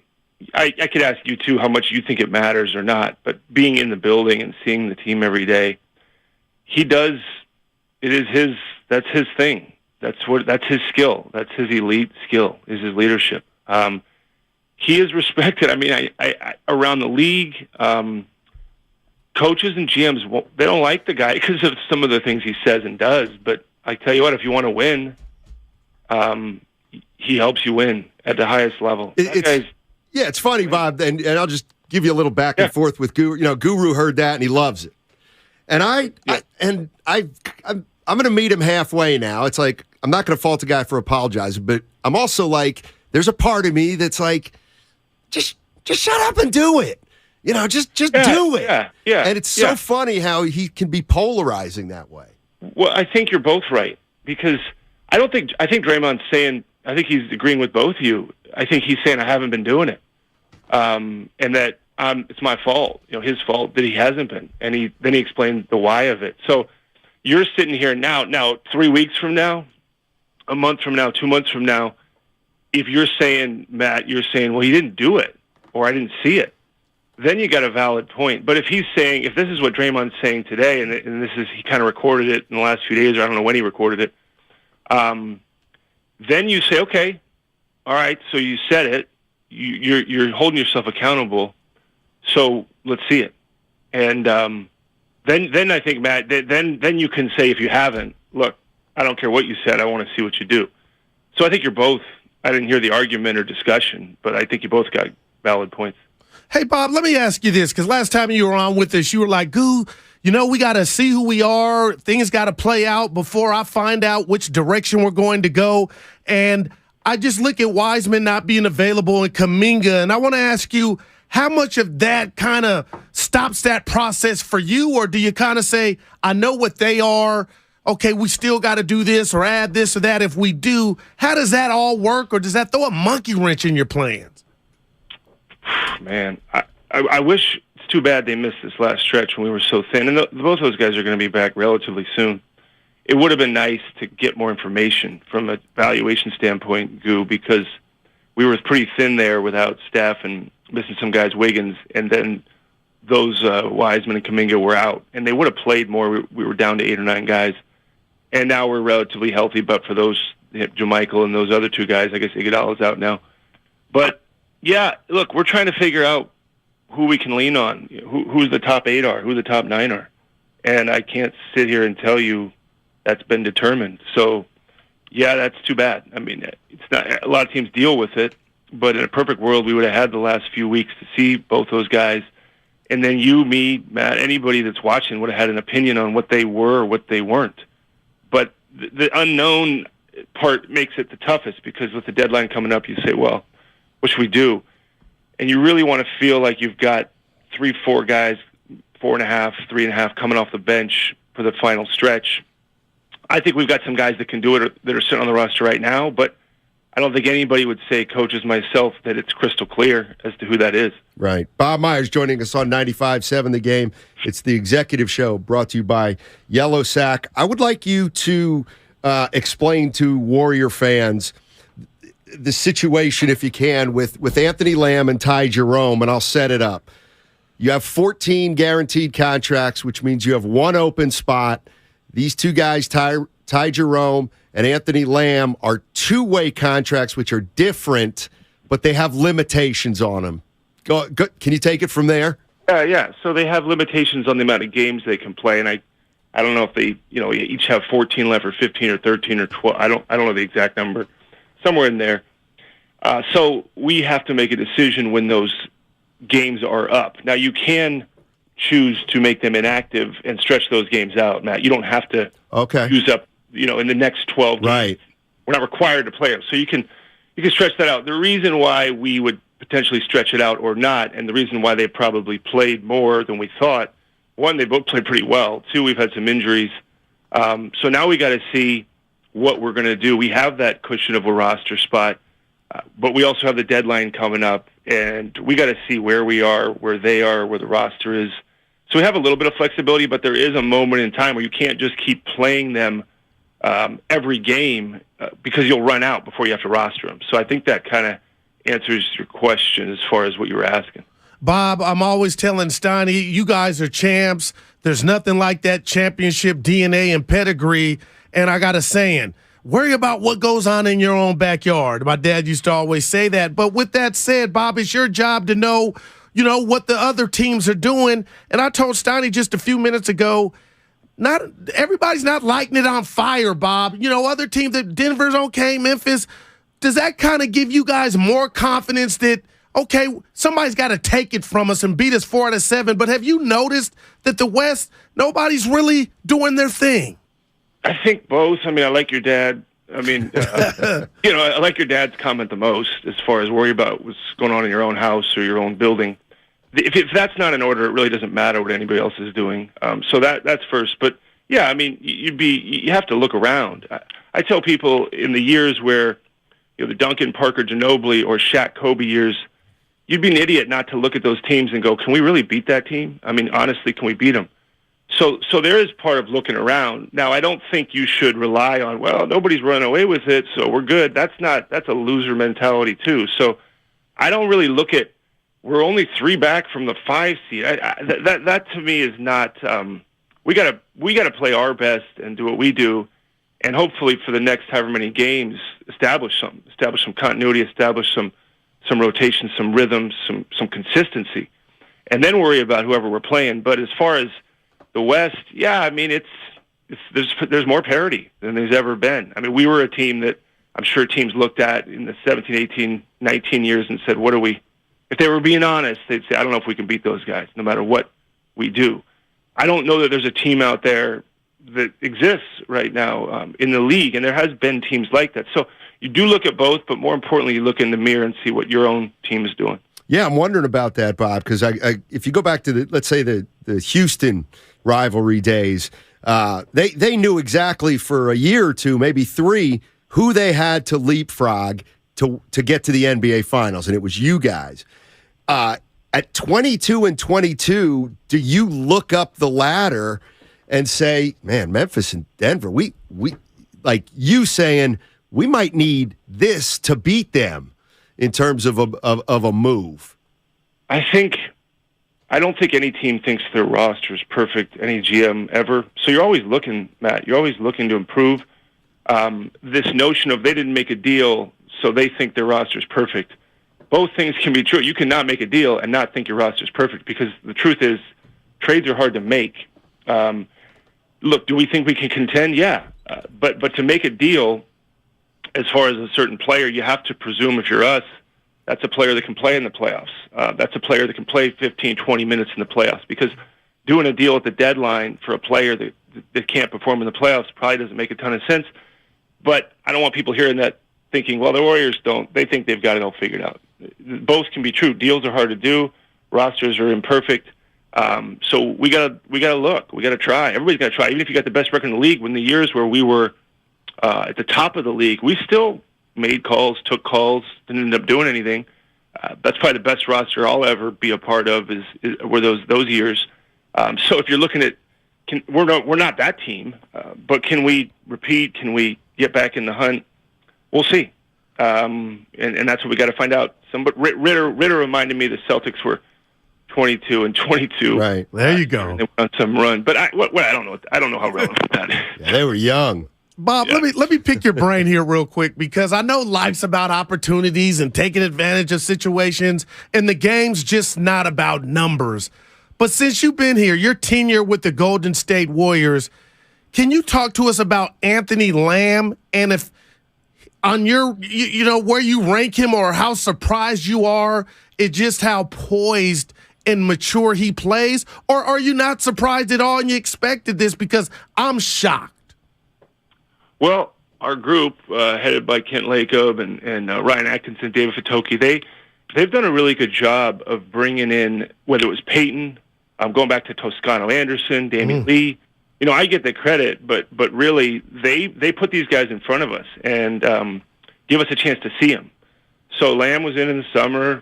could ask you too how much you think it matters or not. But being in the building and seeing the team every day, that's his thing. That's his skill. That's his elite skill, is his leadership. He is respected. I mean, I around the league, coaches and GMs, they don't like the guy because of some of the things he says and does. But I tell you what, if you want to win, he helps you win at the highest level. It's funny, Bob, and I'll just give you a little back and forth with Guru. Guru heard that and he loves it. And I'm going to meet him halfway now. It's like, I'm not going to fault the guy for apologizing, but I'm also there's a part of me that's just shut up and do it. Just do it. Yeah. And it's so funny how he can be polarizing that way. Well, I think you're both right, because I think Draymond's saying, I think he's agreeing with both of you. I think he's saying I haven't been doing it. And that it's my fault, his fault that he hasn't been. And then he explained the why of it. So you're sitting here now 3 weeks from now, a month from now, 2 months from now, if you're saying, Matt, well, he didn't do it, or I didn't see it, then you got a valid point. But if he's saying, if this is what Draymond's saying today, and he kind of recorded it in the last few days, or I don't know when he recorded it, then you say, okay, all right, so you said it, you're holding yourself accountable, so let's see it. And then I think, Matt, then you can say, if you haven't, look, I don't care what you said, I want to see what you do. So I think you're both, I didn't hear the argument or discussion, but I think you both got valid points. Hey, Bob, let me ask you this, because last time you were on with us, you were like, Goo, we got to see who we are. Things got to play out before I find out which direction we're going to go. And I just look at Wiseman not being available and Kuminga, and I want to ask you, how much of that kind of stops that process for you? Or do you kind of say, I know what they are, okay, we still got to do this or add this or that if we do? How does that all work, or does that throw a monkey wrench in your plans? Man, I wish. It's too bad they missed this last stretch when we were so thin. And both those guys are going to be back relatively soon. It would have been nice to get more information from a valuation standpoint, Goo, because we were pretty thin there without Steph and missing some guys, Wiggins, and then those Wiseman and Kuminga were out. And they would have played more. We were down to 8 or 9 guys. And now we're relatively healthy, but for those, JaMychal and those other 2 guys, I guess Iguodala's out now. But, yeah, look, we're trying to figure out who we can lean on, who's the top 8 are, who the top 9 are. And I can't sit here and tell you that's been determined. So, yeah, that's too bad. I mean, it's not. A lot of teams deal with it, but in a perfect world, we would have had the last few weeks to see both those guys. And then you, me, Matt, anybody that's watching would have had an opinion on what they were or what they weren't. But the unknown part makes it the toughest, because with the deadline coming up, you say, well, what should we do? And you really want to feel like you've got 3-4 guys, 4.5, 3.5 coming off the bench for the final stretch. I think we've got some guys that can do it that are sitting on the roster right now, but I don't think anybody would say, coaches, myself, that it's crystal clear as to who that is. Right. Bob Myers joining us on 95.7 The Game. It's the Executive Show brought to you by Yellow Sack. I would like you to explain to Warrior fans the situation, if you can, with Anthony Lamb and Ty Jerome, and I'll set it up. You have 14 guaranteed contracts, which means you have 1 open spot. These 2 guys, Ty Jerome and Anthony Lamb, are 2-way contracts, which are different, but they have limitations on them. Go, can you take it from there? Yeah. So they have limitations on the amount of games they can play, and I don't know if they, each have 14 left, or 15, or 13, or 12. I don't know the exact number. Somewhere in there. So we have to make a decision when those games are up. Now, you choose to make them inactive and stretch those games out, Matt. You don't have to use up, in the next 12 games. Right. We're not required to play them. So you can stretch that out. The reason why we would potentially stretch it out or not, and the reason why they probably played more than we thought, 1, they both played pretty well. 2, we've had some injuries. So now we got to see what we're going to do. We have that cushion of a roster spot, but we also have the deadline coming up, and we got to see where we are, where they are, where the roster is. So we have a little bit of flexibility, but there is a moment in time where you can't just keep playing them every game because you'll run out before you have to roster them. So I think that kind of answers your question as far as what you were asking. Bob, I'm always telling Steiny, you guys are champs. There's nothing like that championship DNA and pedigree. And I got a saying, worry about what goes on in your own backyard. My dad used to always say that. But with that said, Bob, it's your job to know, what the other teams are doing. And I told Steiny just a few minutes ago, not everybody's not lighting it on fire, Bob. Other teams, that Denver's okay, Memphis. Does that kind of give you guys more confidence that, okay, somebody's got to take it from us and beat us 4 out of 7? But have you noticed that the West, nobody's really doing their thing? I think both. I mean, I like your dad. I mean, I like your dad's comment the most as far as worry about what's going on in your own house or your own building. If that's not in order, it really doesn't matter what anybody else is doing. So that's first. But yeah, I mean, you have to look around. I tell people in the years where the Duncan, Parker, Ginobili, or Shaq, Kobe years, you'd be an idiot not to look at those teams and go, "Can we really beat that team? I mean, honestly, can we beat them?" So there is part of looking around. Now, I don't think you should rely on, well, nobody's running away with it, so we're good. That's a loser mentality too. So I don't really look at, we're only 3 back from the 5 seed. That to me is not. We gotta play our best and do what we do, and hopefully for the next however many games, establish some continuity, establish some rotation, some rhythm, some consistency, and then worry about whoever we're playing. But as far as the West, yeah, I mean, there's more parity than there's ever been. I mean, we were a team that I'm sure teams looked at in the 17, 18, 19 years and said, what are we? If they were being honest, they'd say, I don't know if we can beat those guys, no matter what we do. I don't know that there's a team out there that exists right now in the league, and there has been teams like that. So you do look at both, but more importantly, you look in the mirror and see what your own team is doing. Yeah, I'm wondering about that, Bob, because if you go back to let's say the Houston rivalry days, they knew exactly for a year or two, maybe 3, who they had to leapfrog to get to the NBA Finals, and it was you guys. At 22 and 22, do you look up the ladder and say, man, Memphis and Denver, we like you saying we might need this to beat them in terms of a move? I don't think any team thinks their roster is perfect, any GM ever. So you're always looking, Matt, you're always looking to improve. This notion of they didn't make a deal, so they think their roster is perfect. Both things can be true. You cannot make a deal and not think your roster is perfect, because the truth is trades are hard to make. Look, do we think we can contend? Yeah. But to make a deal, as far as a certain player, you have to presume, if you're us, that's a player that can play in the playoffs. That's a player that can play 15, 20 minutes in the playoffs, because doing a deal at the deadline for a player that can't perform in the playoffs probably doesn't make a ton of sense. But I don't want people hearing that thinking, well, the Warriors don't. They think they've got it all figured out. Both can be true. Deals are hard to do. Rosters are imperfect. So we gotta look. We gotta try. Everybody's gotta try. Even if you got the best record in the league, when the years where we were at the top of the league, we still made calls, took calls, didn't end up doing anything. That's probably the best roster I'll ever be a part of. Were those years. So if you're looking at, we're not that team, but can we repeat? Can we get back in the hunt? We'll see. And that's what we got to find out. Ritter reminded me the Celtics were 22 and 22. Right. There you go. They went on some run, but I don't know. I don't know how relevant that is. Yeah, they were young. Bob, Yeah. let me pick your brain here real quick, because I know life's about opportunities and taking advantage of situations, and the game's just not about numbers. But since you've been here, your tenure with the Golden State Warriors, can you talk to us about Anthony Lamb, and if on your, where you rank him, or how surprised you are at just how poised and mature he plays? Or are you not surprised at all and you expected this? Because I'm shocked. Well, our group, headed by Kent Lacob and Ryan Atkinson, David Fatoki, they've done a really good job of bringing in, whether it was Peyton, going back to Toscano Anderson, Damian Lee. I get the credit, but really they put these guys in front of us and give us a chance to see them. So Lamb was in the summer,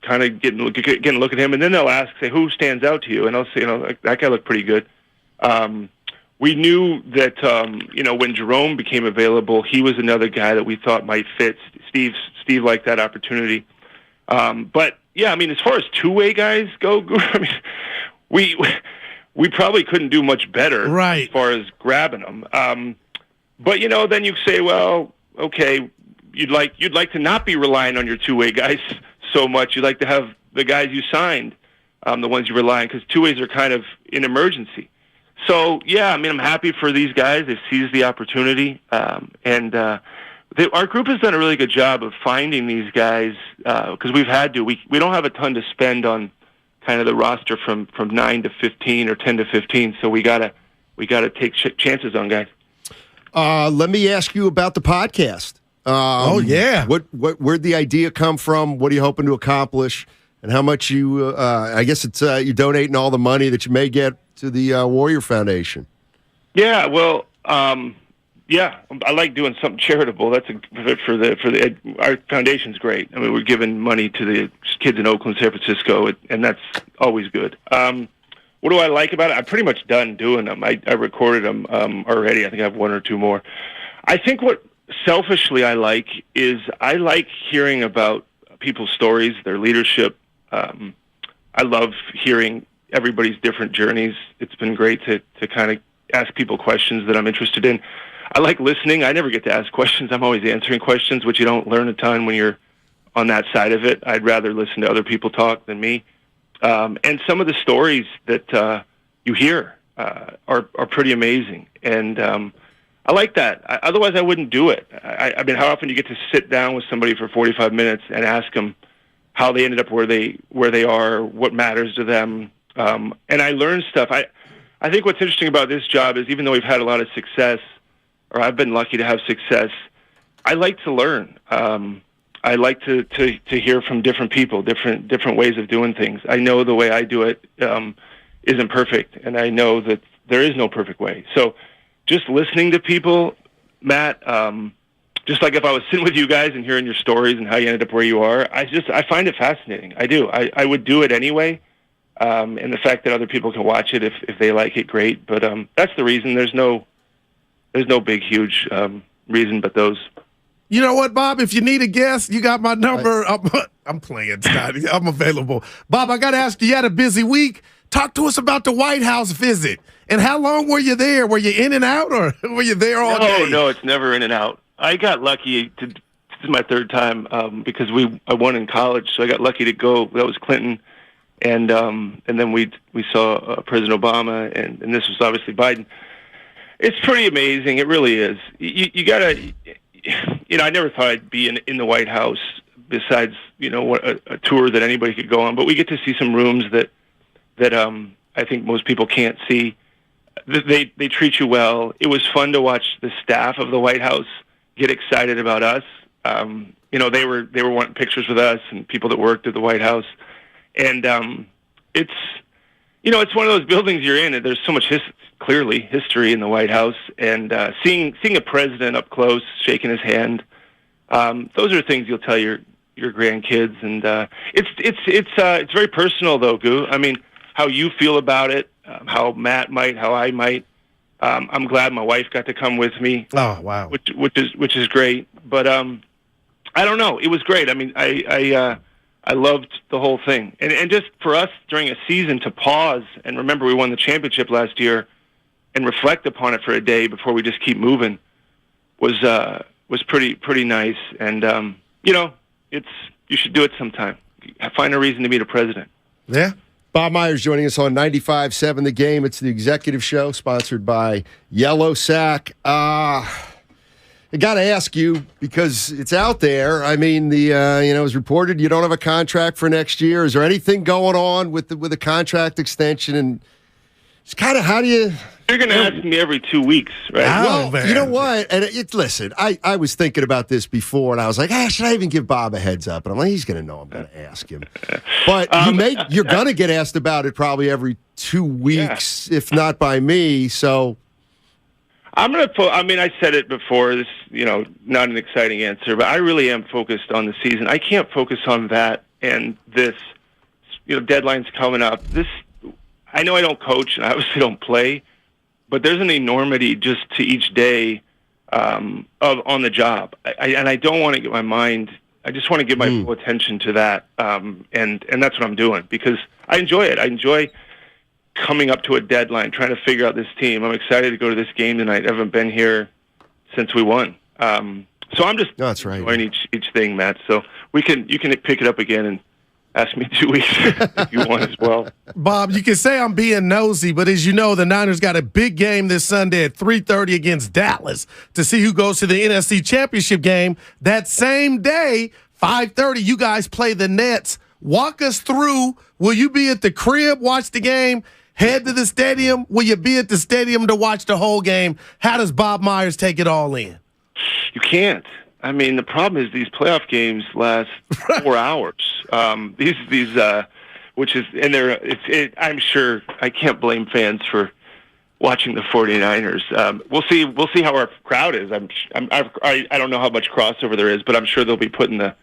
kind of getting a look at him, and then they'll ask, say, who stands out to you? And I'll say, that guy looked pretty good. We knew that, when Jerome became available, he was another guy that we thought might fit. Steve liked that opportunity. But, yeah, as far as two-way guys go, we probably couldn't do much better as far as grabbing them. But, then you say, well, okay, you'd like to not be relying on your two-way guys so much. You'd like to have the guys you signed, the ones you rely on, because two-ways are kind of an emergency. So, yeah, I'm happy for these guys. They've seized the opportunity. Our group has done a really good job of finding these guys because we've had to. We don't have a ton to spend on kind of the roster from 9 to 15 or 10 to 15, so we gotta take chances on guys. Let me ask you about the podcast. Where'd the idea come from? What are you hoping to accomplish? And how much you? I guess it's you donating all the money that you may get to the Warrior Foundation. Yeah, well, I like doing something charitable. That's our foundation's great. We're giving money to the kids in Oakland, San Francisco, and that's always good. What do I like about it? I'm pretty much done doing them. I recorded them already. I think I have one or two more. I think what selfishly I like is I like hearing about people's stories, their leadership. I love hearing everybody's different journeys. It's been great to kind of ask people questions that I'm interested in. I like listening. I never get to ask questions. I'm always answering questions, which you don't learn a ton when you're on that side of it. I'd rather listen to other people talk than me. And some of the stories that you hear are pretty amazing. And I like that. Otherwise, I wouldn't do it. How often do you get to sit down with somebody for 45 minutes and ask them how they ended up where they are, what matters to them, and I learn stuff. I think what's interesting about this job is even though we've had a lot of success, or I've been lucky to have success, I like to learn. I like to hear from different people, different ways of doing things. I know the way I do it isn't perfect, and I know that there is no perfect way. So just listening to people, Matt, just like if I was sitting with you guys and hearing your stories and how you ended up where you are, I find it fascinating. I do. I would do it anyway. And the fact that other people can watch it if they like it, great. But that's the reason. There's no big, huge reason but those. You know what, Bob? If you need a guest, you got my number. I'm playing, Scotty. I'm available. Bob, I got to ask you, you had a busy week. Talk to us about the White House visit. And how long were you there? Were you in and out, or were you there all day? No, it's never in and out. I got lucky. This is my third time because I won in college, so I got lucky to go. That was Clinton. And then we saw President Obama, and this was obviously Biden. It's pretty amazing. It really is. You gotta, I never thought I'd be in the White House. Besides, a tour that anybody could go on, but we get to see some rooms that I think most people can't see. They treat you well. It was fun to watch the staff of the White House get excited about us. They were wanting pictures with us and people that worked at the White House. And it's one of those buildings you're in, and there's so much history in the White House. And seeing a president up close, shaking his hand, those are things you'll tell your grandkids. And it's very personal, though, Goo. I mean, how you feel about it, how Matt might, how I might. I'm glad my wife got to come with me. Oh, wow! Which is great. But I don't know. It was great. I mean, I loved the whole thing, and just for us during a season to pause and remember we won the championship last year, and reflect upon it for a day before we just keep moving was pretty nice. And you should do it sometime. Find a reason to meet a president. Yeah. Bob Myers joining us on 95.7 The Game. It's the executive show sponsored by Yellow Sack. I got to ask you because it's out there. I mean, it was reported you don't have a contract for next year. Is there anything going on with the contract extension? And it's kind of how do you? You're going to ask me every 2 weeks, right? Well, you know what? And listen, I was thinking about this before, and I was like, should I even give Bob a heads up? And I'm like, he's going to know I'm going to ask him. But you're going to get asked about it probably every 2 weeks, if not by me. So I'm going to I said it before, this, not an exciting answer, but I really am focused on the season. I can't focus on that and this, deadline's coming up. I know I don't coach and I obviously don't play, but there's an enormity just to each day on the job. I don't want to get my mind, I just want to give my full attention to that. And that's what I'm doing because I enjoy it. I enjoy coming up to a deadline, trying to figure out this team. I'm excited to go to this game tonight. I haven't been here since we won. So I'm just enjoying each thing, Matt. So you can pick it up again and ask me 2 weeks if you want as well. Bob, you can say I'm being nosy, but as you know, the Niners got a big game this Sunday at 3:30 against Dallas to see who goes to the NFC Championship game. That same day, 5:30, you guys play the Nets. Walk us through. Will you be at the crib, watch the game, head to the stadium? Will you be at the stadium to watch the whole game? How does Bob Myers take it all in? You can't. I mean, the problem is these playoff games last 4 hours. I'm sure I can't blame fans for watching the 49ers. We'll see how our crowd is. I don't know how much crossover there is, but I'm sure they'll be putting the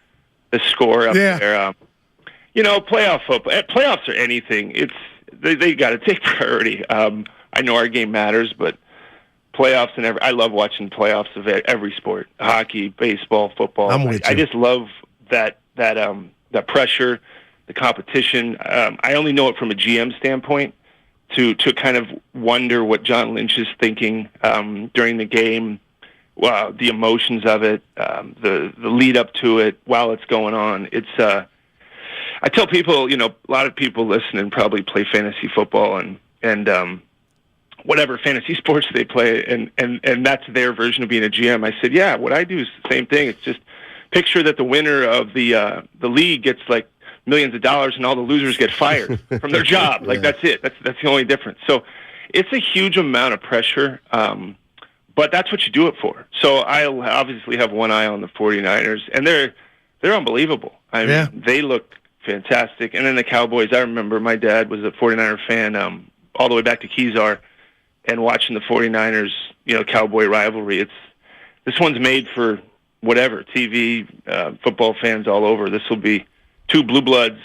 score up there. Playoff football. Playoffs are anything. They got to take priority. I know our game matters, but playoffs and I love watching playoffs of every sport: hockey, baseball, football. I just love that pressure, the competition. I only know it from a GM standpoint to kind of wonder what John Lynch is thinking during the game, the emotions of it, the lead up to it while it's going on. It's I tell people, a lot of people listening probably play fantasy football and whatever fantasy sports they play, and that's their version of being a GM. I said, yeah, what I do is the same thing. It's just picture that the winner of the league gets like millions of dollars, and all the losers get fired from their job. Like that's it. That's the only difference. So it's a huge amount of pressure, but that's what you do it for. So I obviously have one eye on the 49ers, and they're unbelievable. I mean, they look fantastic. And then the Cowboys, I remember my dad was a 49er fan all the way back to Kezar, and watching the 49ers, Cowboy rivalry. This one's made for whatever, TV, football fans all over. This will be two blue bloods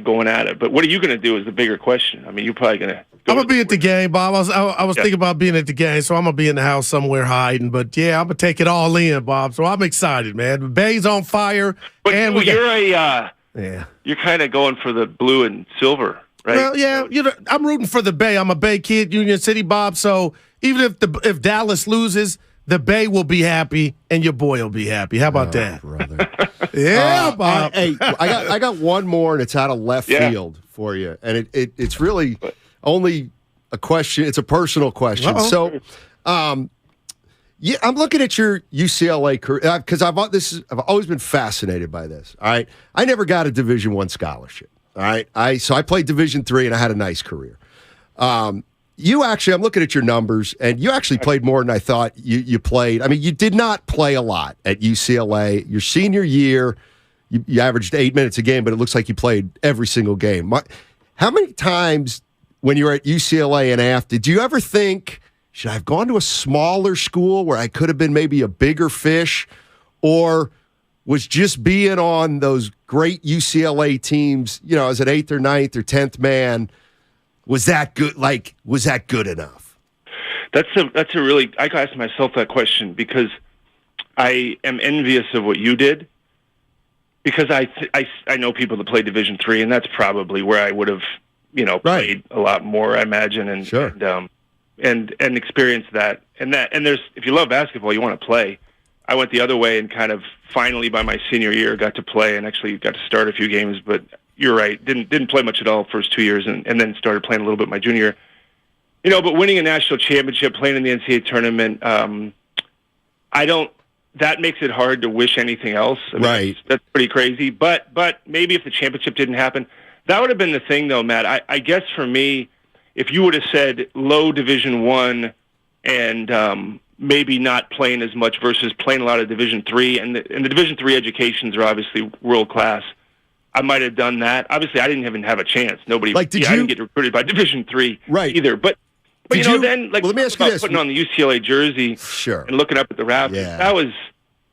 going at it. But what are you going to do is the bigger question. I mean, you're probably going to I'm going to be at the game, Bob. I was thinking about being at the game, so I'm going to be in the house somewhere hiding. But, yeah, I'm going to take it all in, Bob. So I'm excited, man. The Bay's on fire. But you're kind of going for the blue and silver, right? Well, yeah, I'm rooting for the Bay. I'm a Bay kid, Union City, Bob. So even if Dallas loses, the Bay will be happy, and your boy will be happy. How about that? Brother. Yeah, Bob. I got one more, and it's out of left field for you. And it's really only a question. It's a personal question. Uh-oh. So, I'm looking at your UCLA career because I've always been fascinated by this. All right, I never got a Division I scholarship. All right, so I played Division III and I had a nice career. You actually, I'm looking at your numbers, and you actually played more than I thought you played. I mean, you did not play a lot at UCLA. Your senior year, you averaged 8 minutes a game, but it looks like you played every single game. How many times when you were at UCLA and after, did you ever think, should I have gone to a smaller school where I could have been maybe a bigger fish, or was just being on those great UCLA teams, as an 8th or 9th or 10th man, was that good? Was that good enough? That's a really, I asked myself that question because I am envious of what you did, because I know people that play Division III, and that's probably where I would have, played a lot more, I imagine, and sure. and experience that. And there's, if you love basketball, you want to play. I went the other way and kind of finally by my senior year got to play and actually got to start a few games, but you're right, didn't play much at all first 2 years, and then started playing a little bit my junior year. But winning a national championship, playing in the NCAA tournament, that makes it hard to wish anything else. I mean, right. That's pretty crazy. But maybe if the championship didn't happen, that would have been the thing, though, Matt. I guess for me, if you would have said low Division I and maybe not playing as much versus playing a lot of Division III, and the Division III educations are obviously world class, I might have done that. Obviously, I didn't even have a chance. Nobody. I didn't get recruited by Division III either. But then let me ask you this: putting on the UCLA jersey, and looking up at the Raptors,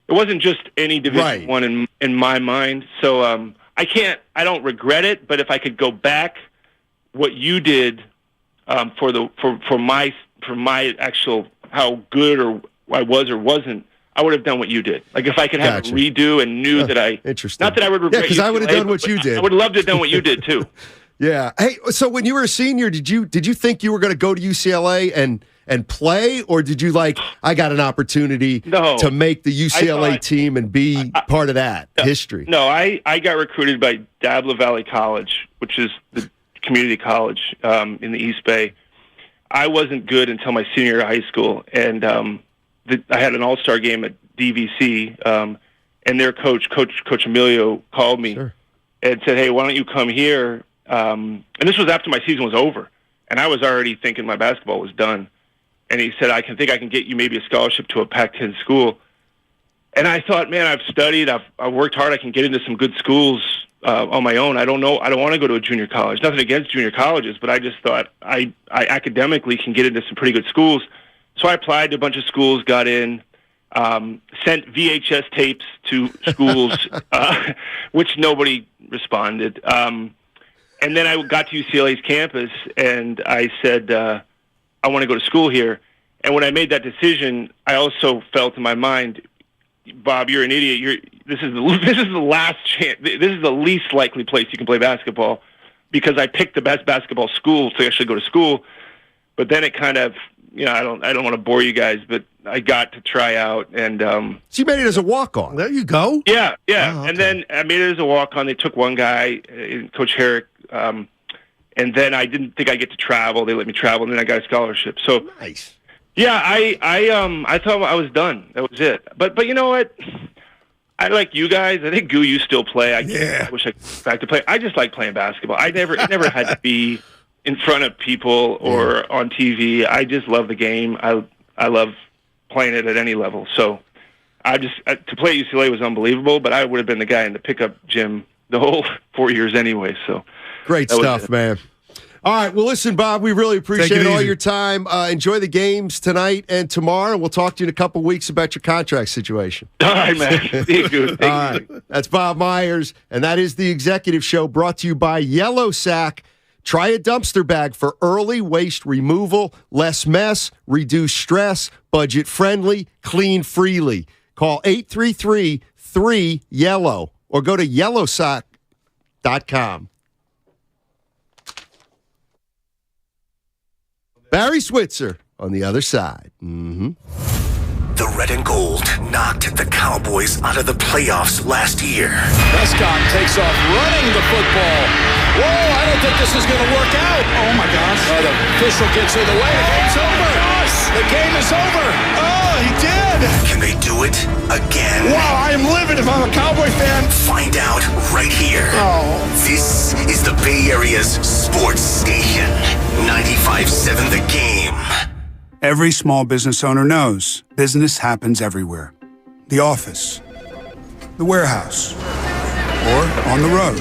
it wasn't just any Division I in my mind. So I don't regret it. But if I could go back, what you did for my actual how good or I was or wasn't, I would have done what you did. Like if I could have a redo and knew that I not that I would regret. Yeah, because I would have done what you did. I would love to have done what you did too. Yeah. Hey, so when you were a senior, did you think you were going to go to UCLA and play, or did you I got an opportunity to make the UCLA team and be part of that history? No, I got recruited by Dabla Valley College, which is the community college in the East Bay. I wasn't good until my senior year of high school, and I had an all-star game at DVC, and their Coach Emilio called me and said, "Hey, why don't you come here?" And this was after my season was over, and I was already thinking my basketball was done. And he said, I can get you maybe a scholarship to a Pac-10 school. And I thought, man, I've studied, I've worked hard, I can get into some good schools on my own. I don't want to go to a junior college. Nothing against junior colleges, but I just thought I academically can get into some pretty good schools. So I applied to a bunch of schools, got in, sent VHS tapes to schools, which nobody responded. And then I got to UCLA's campus, and I said, I want to go to school here. And when I made that decision, I also felt in my mind, Bob, you're an idiot. This is the last chance. This is the least likely place you can play basketball, because I picked the best basketball school to actually go to school. But then it kind of, I don't want to bore you guys, but I got to try out, and so you made it as a walk-on. There you go. Yeah. Oh, okay. And then I made it as a walk-on. They took one guy, Coach Herrick, and then I didn't think I'd get to travel. They let me travel, and then I got a scholarship. So nice. Yeah, I thought I was done. That was it. But you know what? I like you guys. I think Goo, you still play. I wish I could get back to play. I just like playing basketball. It never had to be in front of people or on TV. I just love the game. I love playing it at any level. So to play at UCLA was unbelievable, but I would have been the guy in the pickup gym the whole 4 years anyway. So great stuff, man. All right. Well, listen, Bob, we really appreciate all your time. Enjoy the games tonight and tomorrow. We'll talk to you in a couple weeks about your contract situation. All right, man. See you, good. All right. That's Bob Myers, and that is the Executive Show brought to you by Yellow Sack. Try a dumpster bag for early waste removal, less mess, reduce stress, budget-friendly, clean freely. Call 833-3-YELLOW or go to yellowsack.com. Barry Switzer on the other side. Mm-hmm. The red and gold knocked the Cowboys out of the playoffs last year. Prescott takes off running the football. Whoa, I don't think this is going to work out. Oh, my gosh. The official gets in the way. The game's over. The game is over. Oh, he did. Can they do it again? Wow, I am livid if I'm a Cowboy fan. Find out right here. Oh. This is the Bay Area's sports station. 95.7 The Game. Every small business owner knows business happens everywhere. The office, the warehouse, or on the road.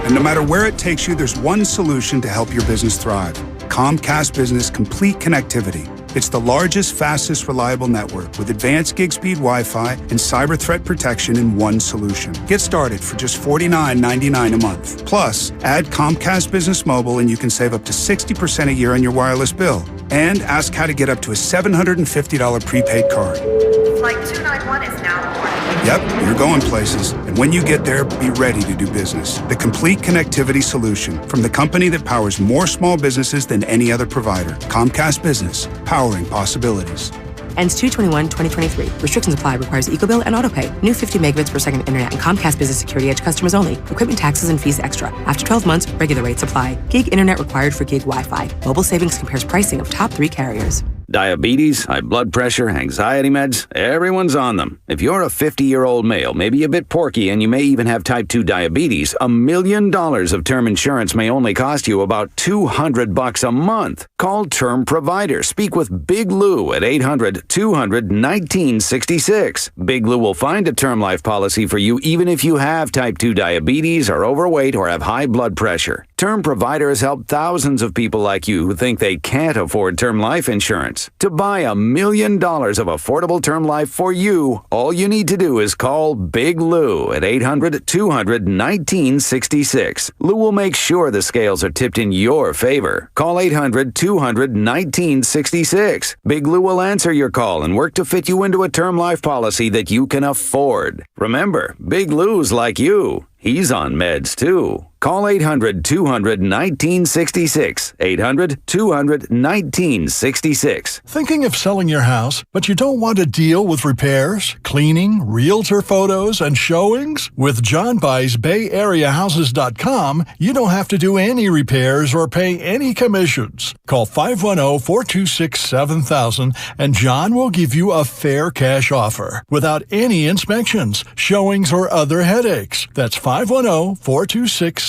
And no matter where it takes you, there's one solution to help your business thrive. Comcast Business Complete Connectivity. It's the largest, fastest, reliable network with advanced gig speed Wi-Fi and cyber threat protection in one solution. Get started for just $49.99 a month. Plus, add Comcast Business Mobile and you can save up to 60% a year on your wireless bill. And ask how to get up to a $750 prepaid card. Flight 291 is now boarding. Yep, you're going places. And when you get there, be ready to do business. The complete connectivity solution from the company that powers more small businesses than any other provider. Comcast Business, powering possibilities. Ends 2/21/2023. Restrictions apply. Requires EcoBill and AutoPay. New 50 megabits per second internet and Comcast Business Security Edge customers only. Equipment taxes and fees extra. After 12 months, regular rates apply. Gig internet required for gig Wi-Fi. Mobile Savings compares pricing of top 3 carriers. Diabetes, high blood pressure, anxiety meds, everyone's on them. If you're a 50-year-old male, maybe a bit porky, and you may even have type 2 diabetes, $1 million of term insurance may only cost you about $200 a month. Call Term Provider. Speak with Big Lou at 800-200-1966. Big Lou will find a term life policy for you even if you have type 2 diabetes, are overweight, or have high blood pressure. Term Provider has helped thousands of people like you who think they can't afford term life insurance. To buy $1 million of affordable term life for you, all you need to do is call Big Lou at 800-200-1966. Lou will make sure the scales are tipped in your favor. Call 800-200-1966. Big Lou will answer your call and work to fit you into a term life policy that you can afford. Remember, Big Lou's like you. He's on meds, too. Call 800-200-1966. 800-200-1966. Thinking of selling your house, but you don't want to deal with repairs, cleaning, realtor photos, and showings? With John Buy's BayAreaHouses.com, you don't have to do any repairs or pay any commissions. Call 510-426-7000 and John will give you a fair cash offer without any inspections, showings, or other headaches. That's 510-426-7000.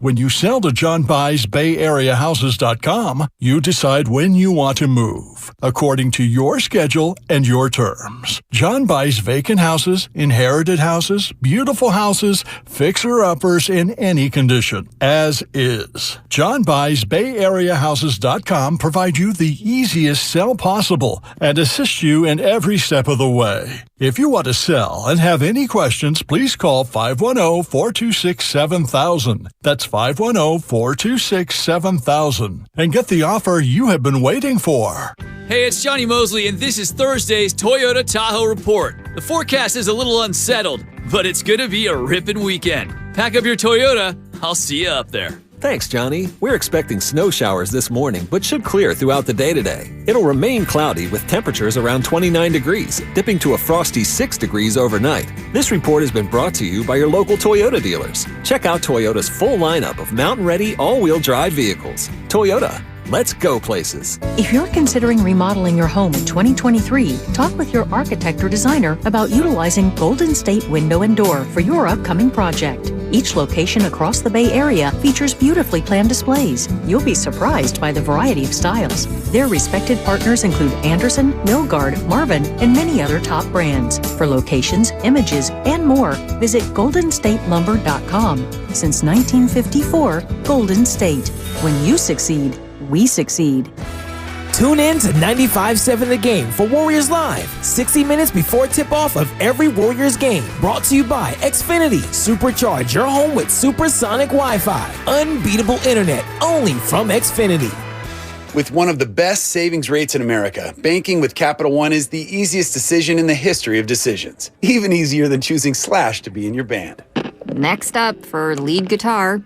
When you sell to John Buy's BayAreaHouses.com, you decide when you want to move, according to your schedule and your terms. John Buy's vacant houses, inherited houses, beautiful houses, fixer-uppers in any condition, as is. John Buy's BayAreaHouses.com provide you the easiest sell possible and assist you in every step of the way. If you want to sell and have any questions, please call 510-426-7000. That's 510-426-7000. And get the offer you have been waiting for. Hey, it's Johnny Mosley, and this is Thursday's Toyota Tahoe Report. The forecast is a little unsettled, but it's going to be a ripping weekend. Pack up your Toyota. I'll see you up there. Thanks, Johnny. We're expecting snow showers this morning, but should clear throughout the day today. It'll remain cloudy with temperatures around 29 degrees, dipping to a frosty 6 degrees overnight. This report has been brought to you by your local Toyota dealers. Check out Toyota's full lineup of mountain-ready all-wheel drive vehicles. Toyota, Let's go places. If you're considering remodeling your home in 2023, talk with your architect or designer about utilizing Golden State Window and Door for your upcoming project. Each location across the Bay Area features beautifully planned displays. You'll be surprised by the variety of styles. Their respected partners include Anderson, Milgard, Marvin, and many other top brands. For locations, images, and more, visit goldenstatelumber.com. Since 1954, Golden State. When you succeed, we succeed. Tune in to 95.7 The Game for Warriors Live, 60 minutes before tip-off of every Warriors game. Brought to you by Xfinity. Supercharge your home with supersonic Wi-Fi. Unbeatable internet, only from Xfinity. With one of the best savings rates in America, banking with Capital One is the easiest decision in the history of decisions. Even easier than choosing Slash to be in your band. Next up for lead guitar.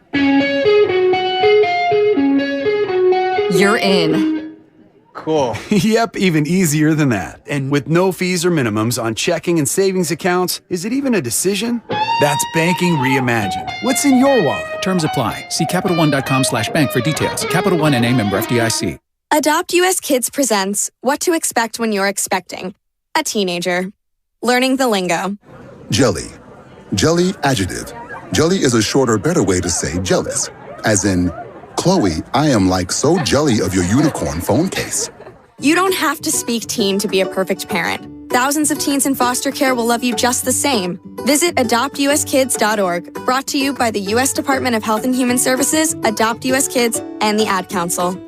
You're in. Cool. Yep, even easier than that. And with no fees or minimums on checking and savings accounts, is it even a decision? That's banking reimagined. What's in your wallet? Terms apply. See CapitalOne.com/bank for details. Capital One NA, member FDIC. Adopt US Kids presents What to Expect When You're Expecting a Teenager. Learning the lingo. Jelly. Jelly adjective. Jelly is a shorter, better way to say jealous. As in, Chloe, I am like so jelly of your unicorn phone case. You don't have to speak teen to be a perfect parent. Thousands of teens in foster care will love you just the same. Visit adoptuskids.org, brought to you by the U.S. Department of Health and Human Services, Adopt US Kids, and the Ad Council.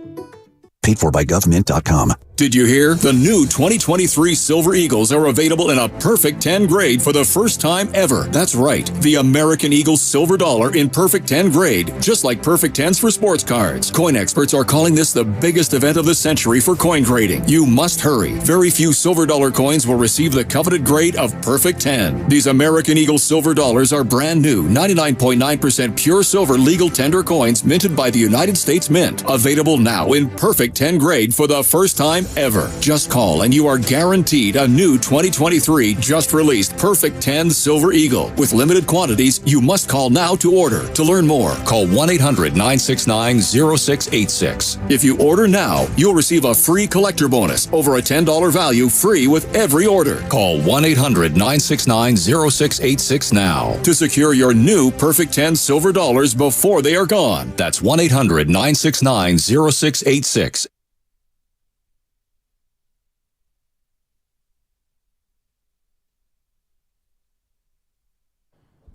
Paid for by government.com. Did you hear? The new 2023 Silver Eagles are available in a perfect 10 grade for the first time ever. That's right. The American Eagle Silver Dollar in perfect 10 grade, just like perfect 10s for sports cards. Coin experts are calling this the biggest event of the century for coin grading. You must hurry. Very few silver dollar coins will receive the coveted grade of perfect 10. These American Eagle Silver Dollars are brand new, 99.9% pure silver legal tender coins minted by the United States Mint. Available now in perfect 10 grade for the first time ever. Just call and you are guaranteed a new 2023 just released perfect 10 Silver Eagle. With limited quantities, you must call now to order. To learn more, call 1-800-969-0686. If you order now, you'll receive a free collector bonus over a $10 value free with every order. Call 1-800-969-0686 now to secure your new perfect 10 silver dollars before they are gone. That's 1-800-969-0686.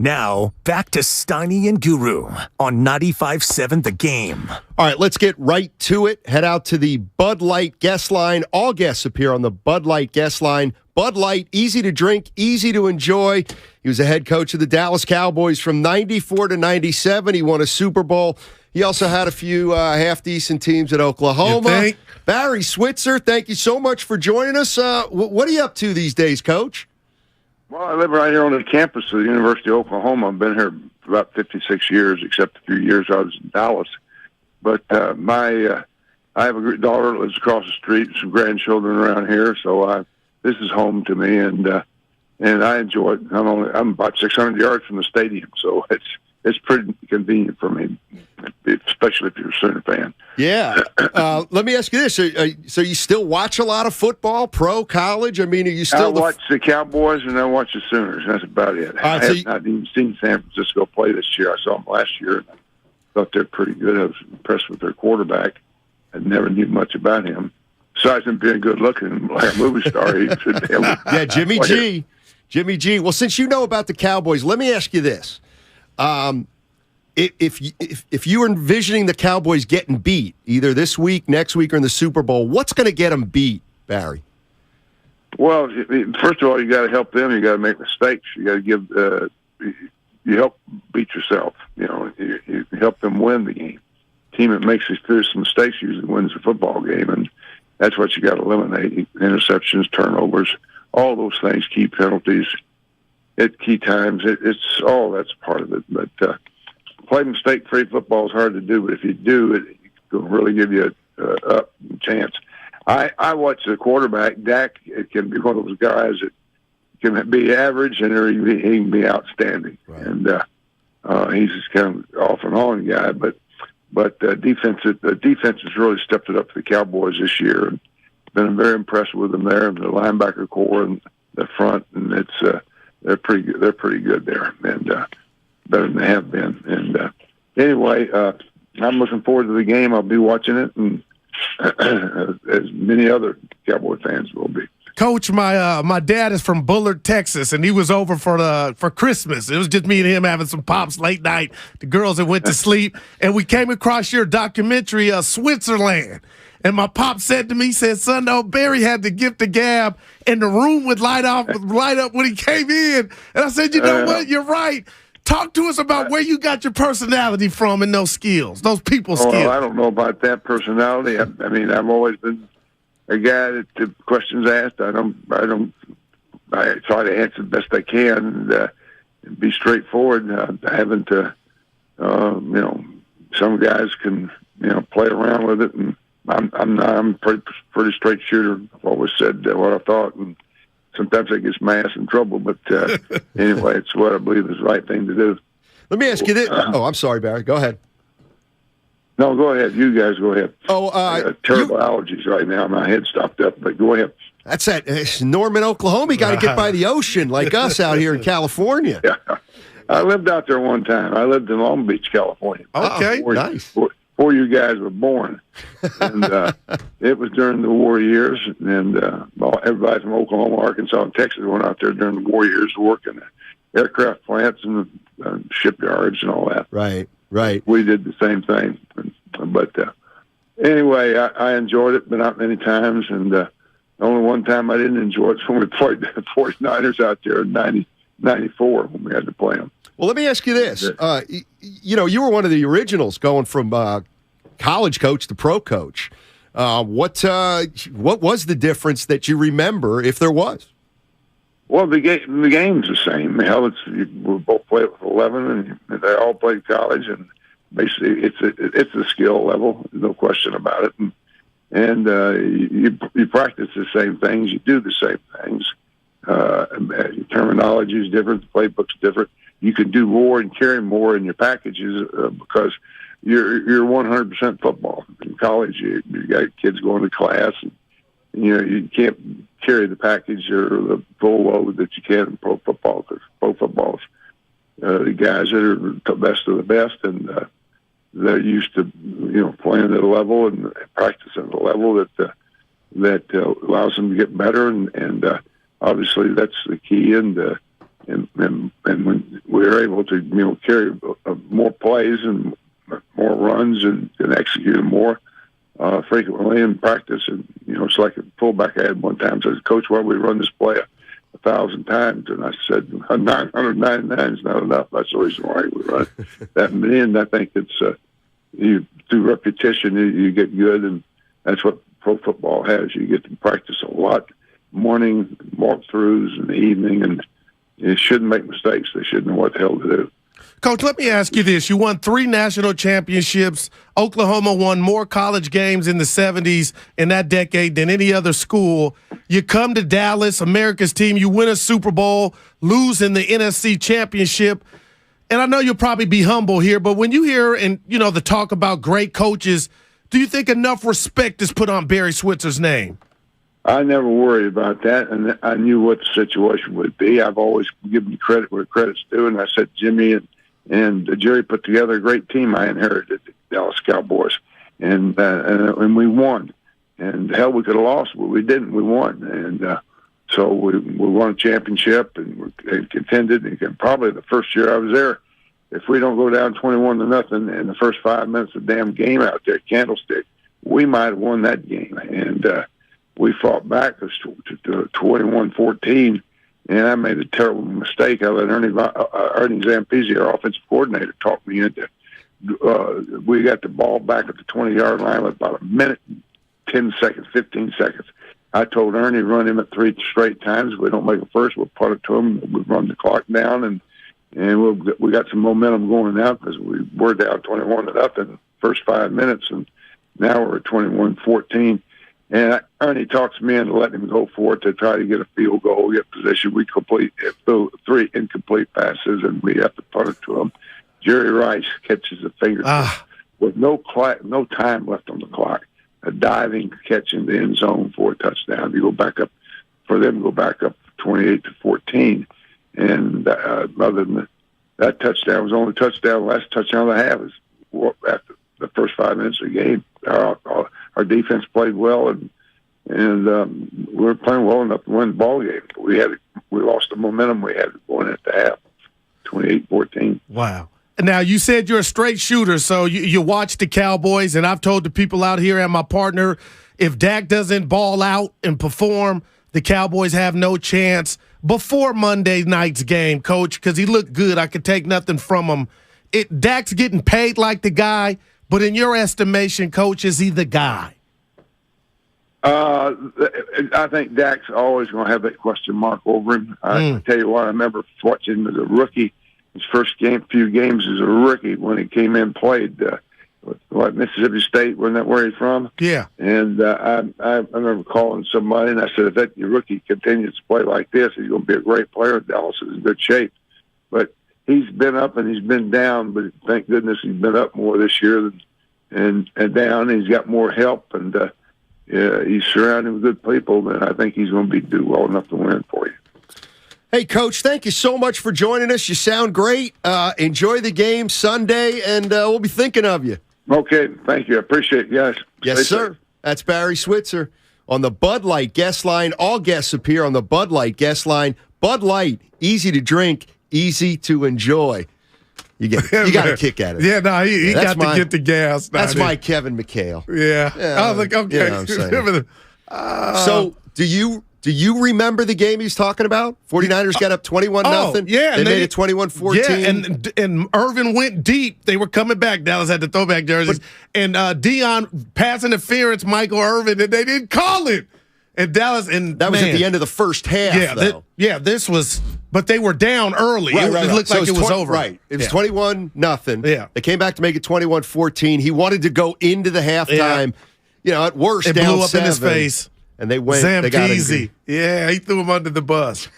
Now, back to Steiny and Guru on 95.7 The Game. All right, let's get right to it. Head out to the Bud Light guest line. All guests appear on the Bud Light guest line. Bud Light, easy to drink, easy to enjoy. He was the head coach of the Dallas Cowboys from 94 to 97. He won a Super Bowl. He also had a few half-decent teams at Oklahoma. Barry Switzer, thank you so much for joining us. What are you up to these days, Coach? Well, I live right here on the campus of the University of Oklahoma. I've been here for about 56 years, except a few years I was in Dallas. But I have a great daughter that lives across the street, and some grandchildren around here, so this is home to me, and I enjoy it. I'm about 600 yards from the stadium, so it's pretty convenient for me, especially if you're a Sooner fan. Yeah. Let me ask you this. So you still watch a lot of football, pro, college? I mean, are you still... I watch the Cowboys and I watch the Sooners. That's about it. I have not even seen San Francisco play this year. I saw them last year, and I thought they're pretty good. I was impressed with their quarterback. I never knew much about him. Besides him being good-looking, like a movie star. Yeah, Jimmy G. Jimmy G. Well, since you know about the Cowboys, let me ask you this. If you were envisioning the Cowboys getting beat, either this week, next week, or in the Super Bowl, what's going to get them beat, Barry? Well, first of all, you got to help them. You got to make mistakes. You got to give. You help beat yourself. You help them win the game. Team that makes these some mistakes usually wins the football game, and that's what you got to eliminate: interceptions, turnovers, all those things, key penalties at key times. It's all that's part of it, but. Play mistake-free football is hard to do, but if you do, it can really give you a chance. I watch the quarterback. Dak can be one of those guys that can be average, and he can be outstanding. Right. And he's just kind of off and on guy. But But the defense has really stepped it up for the Cowboys this year. And been very impressed with them there, and the linebacker core and the front, and it's they're pretty good. They're pretty good there, and better than they have been. And anyway, I'm looking forward to the game. I'll be watching it, and as many other Cowboy fans will be. Coach, my dad is from Bullard, Texas, and he was over for Christmas. It was just me and him having some pops late night. The girls had went to sleep, and we came across your documentary, Switzerland. And my pop said to me, he said, son, no, Barry had the gift of gab, and the room would light up when he came in. And I said, you know what? You're right. Talk to us about where you got your personality from and those skills, those people skills. Well, I don't know about that personality. I mean, I've always been a guy that the questions asked, I try to answer the best I can and be straightforward. I haven't, some guys can, play around with it, and I'm pretty straight shooter. I've always said what I thought, and sometimes that gets my ass in trouble. But anyway, it's what I believe is the right thing to do. Let me ask you this. I'm sorry, Barry. Go ahead. No, go ahead. You guys go ahead. I got terrible allergies right now. My head's stopped up, but go ahead. That's that Norman, Oklahoma. You got to get by the ocean like us out here in California. Yeah. I lived out there one time. I lived in Long Beach, California. Okay, nice. Before you guys were born. And it was during the war years, and everybody from Oklahoma, Arkansas, and Texas went out there during the war years to work in the aircraft plants and shipyards and all that. Right. We did the same thing. But anyway, I enjoyed it, but not many times. And only one time I didn't enjoy it was when we played the 49ers out there in 94 when we had to play them. Well, let me ask you this. You were one of the originals going from college coach to pro coach. What was the difference that you remember, if there was? Well, the game's the same. Hell, we both played with 11, and they all played college, and basically it's a skill level, no question about it. And you practice the same things, you do the same things. Your terminology is different, the playbook's different. You can do more and carry more in your packages because you're 100% football. In college, you got kids going to class, and you can't carry the package or the full load that you can in pro football, because pro football's the guys that are the best of the best, and they're used to playing at a level and practicing at a level that allows them to get better, and obviously that's the key. And when we're able to carry more plays and more runs and execute them more frequently in practice, and it's like a fullback I had one time said, "Coach, why don't we run this play 1,000 times?" And I said, 999 is not enough. That's the reason why we run that many. And I think it's through repetition you get good, and that's what pro football has. You get to practice a lot, morning walkthroughs in the evening, and you shouldn't make mistakes. They should know what the hell to do. Coach, let me ask you this. You won 3 national championships. Oklahoma won more college games in the 70s in that decade than any other school. You come to Dallas, America's team. You win a Super Bowl, lose in the NFC championship. And I know you'll probably be humble here, but when you hear the talk about great coaches, do you think enough respect is put on Barry Switzer's name? I never worried about that, and I knew what the situation would be. I've always given credit where credit's due, and I said Jimmy and Jerry put together a great team. I inherited the Dallas Cowboys, and we won. And hell, we could have lost, but we didn't. We won, and so we won a championship and contended. And probably the first year I was there, if we don't go down 21-0 in the first 5 minutes of the damn game out there, Candlestick, we might have won that game. And we fought back to 21-14. And I made a terrible mistake. I let Ernie Zampese, our offensive coordinator, talk me into. We got the ball back at the 20-yard line with about a minute, 10 seconds, 15 seconds. I told Ernie, run him at 3 straight times. If we don't make a first, we'll punt it to him. We'll run the clock down, and we got some momentum going out because we were down 21-0 in the first 5 minutes, and now we're at 21-14. And Ernie talks me into letting him go for it to try to get a field goal, get position. We complete 3 incomplete passes, and we have to punt it to him. Jerry Rice catches the fingertip with no time left on the clock, a diving catch in the end zone for a touchdown. You go back up, for them to go back up 28-14. And other than that touchdown was the only touchdown, last touchdown I have is after the first 5 minutes of the game. Our defense played well, and we were playing well enough to win the ball game. But we lost the momentum we had going into half, 28-14. Wow. Now, you said you're a straight shooter, so you watch the Cowboys, and I've told the people out here and my partner, if Dak doesn't ball out and perform, the Cowboys have no chance. Before Monday night's game, Coach, because he looked good, I could take nothing from him. Dak's getting paid like the guy, but in your estimation, Coach, is he the guy? I think Dak's always going to have that question mark over him. I tell you what, I remember watching him as a rookie, his first few games as a rookie when he came in and played with Mississippi State, wasn't that where he's from? Yeah. And I remember calling somebody, and I said, if that your rookie continues to play like this, he's going to be a great player. Dallas is in good shape. But he's been up and he's been down, but thank goodness he's been up more this year and down. And he's got more help, and he's surrounded with good people, and I think he's going to do well enough to win for you. Hey, Coach, thank you so much for joining us. You sound great. Enjoy the game Sunday, and we'll be thinking of you. Okay, thank you. I appreciate it, guys. Yes, sir. That's Barry Switzer on the Bud Light guest line. All guests appear on the Bud Light guest line. Bud Light, easy to drink, easy to enjoy. You got a kick at it. Yeah, no, he got to get the gas. That's my Kevin McHale. Yeah. I was like, okay. You know what I'm saying. So, do you remember the game he's talking about? 49ers got up 21-0. Yeah. They made it 21-14. Yeah, and Irvin went deep. They were coming back. Dallas had the throwback jerseys. And Deion pass interference, Michael Irvin, and they didn't call it. And Dallas, that was at the end of the first half, though. This was, but they were down early. Right, it looked like it was over. Right. It was 21-0. Yeah. They came back to make it 21-14. He wanted to go into the halftime, at worst, it down blew up 7. in his face. And they went. They got easy. Yeah, he threw him under the bus.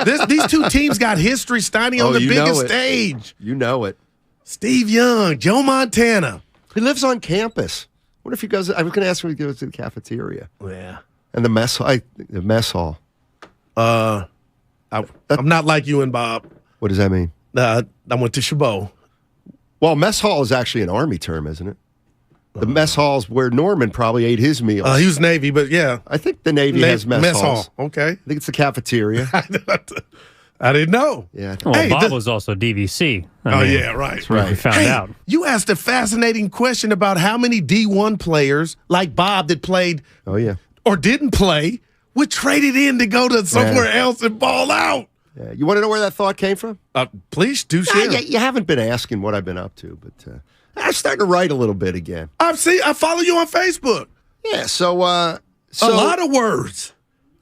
These two teams got history, Steiny, on the biggest stage. You know it. Steve Young, Joe Montana. He lives on campus. What if he goes? I was going to ask him if he goes to the cafeteria. Yeah. And the mess hall. I'm not like you and Bob. What does that mean? I went to Chabot. Well, mess hall is actually an Army term, isn't it? The mess hall's where Norman probably ate his meals. He was Navy, but yeah. I think the Navy has mess halls. Hall. Okay. I think it's the cafeteria. I didn't know. Yeah. Well, Bob was also DVC. Yeah, right. That's where we found out. You asked a fascinating question about how many D1 players like Bob that played or didn't play were traded in to go to somewhere else and ball out. Yeah. You want to know where that thought came from? Please do share. You haven't been asking what I've been up to, but I'm starting to write a little bit again. I follow you on Facebook. Yeah, so a lot of words.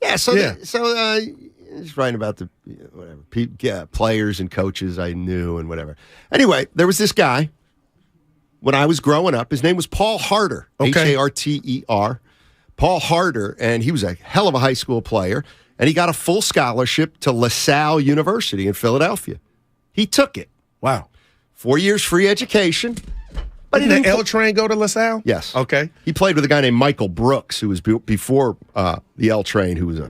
Yeah, just writing about the players and coaches I knew and whatever. Anyway, there was this guy when I was growing up. His name was Paul Harter, Harter. Paul Harter, and he was a hell of a high school player, and he got a full scholarship to LaSalle University in Philadelphia. He took it. Wow. 4 years free education. But didn't the L train go to LaSalle? Yes. Okay. He played with a guy named Michael Brooks, who was before the L train, who was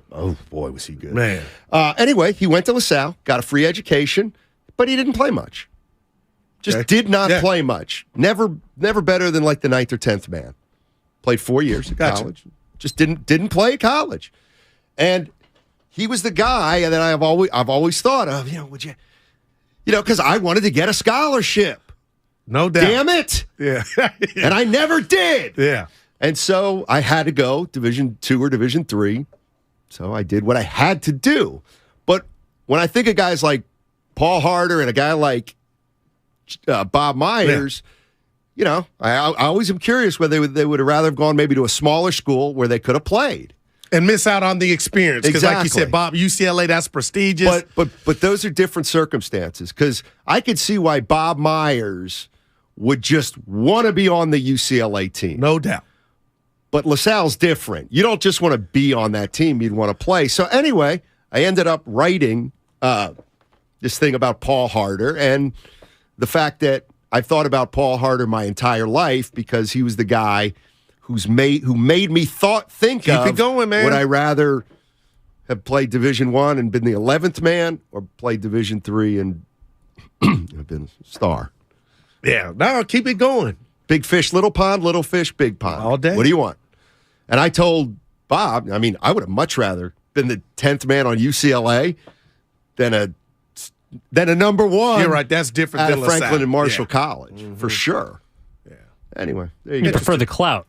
was he good. Man. Anyway, he went to LaSalle, got a free education, but he didn't play much. Just did not play much. Never better than like the 9th or 10th man. Played 4 years at college. Just didn't play at college. And he was the guy that I've always thought of, would you, because I wanted to get a scholarship. No doubt. Damn it. Yeah. And I never did. Yeah. And so I had to go Division II or Division III. So I did what I had to do. But when I think of guys like Paul Harter and a guy like Bob Myers, I always am curious whether they would have rather have gone maybe to a smaller school where they could have played. And miss out on the experience. Because like you said, Bob, UCLA, that's prestigious. But those are different circumstances. Because I could see why Bob Myers would just want to be on the UCLA team. No doubt. But LaSalle's different. You don't just want to be on that team. You'd want to play. So anyway, I ended up writing this thing about Paul Harter and the fact that I've thought about Paul Harder my entire life because he was the guy who made me think Keep of it going, man. Would I rather have played Division I and been the 11th man, or played Division III and been a star? Yeah, no, keep it going. Big fish, little pond, little fish, big pond. All day. What do you want? And I told Bob, I mean, I would have much rather been the 10th man on UCLA than a number one. You're right. That's different at than Franklin LaSalle. and Marshall Yeah. College, for sure. Yeah. Anyway, there you You go. prefer the clout.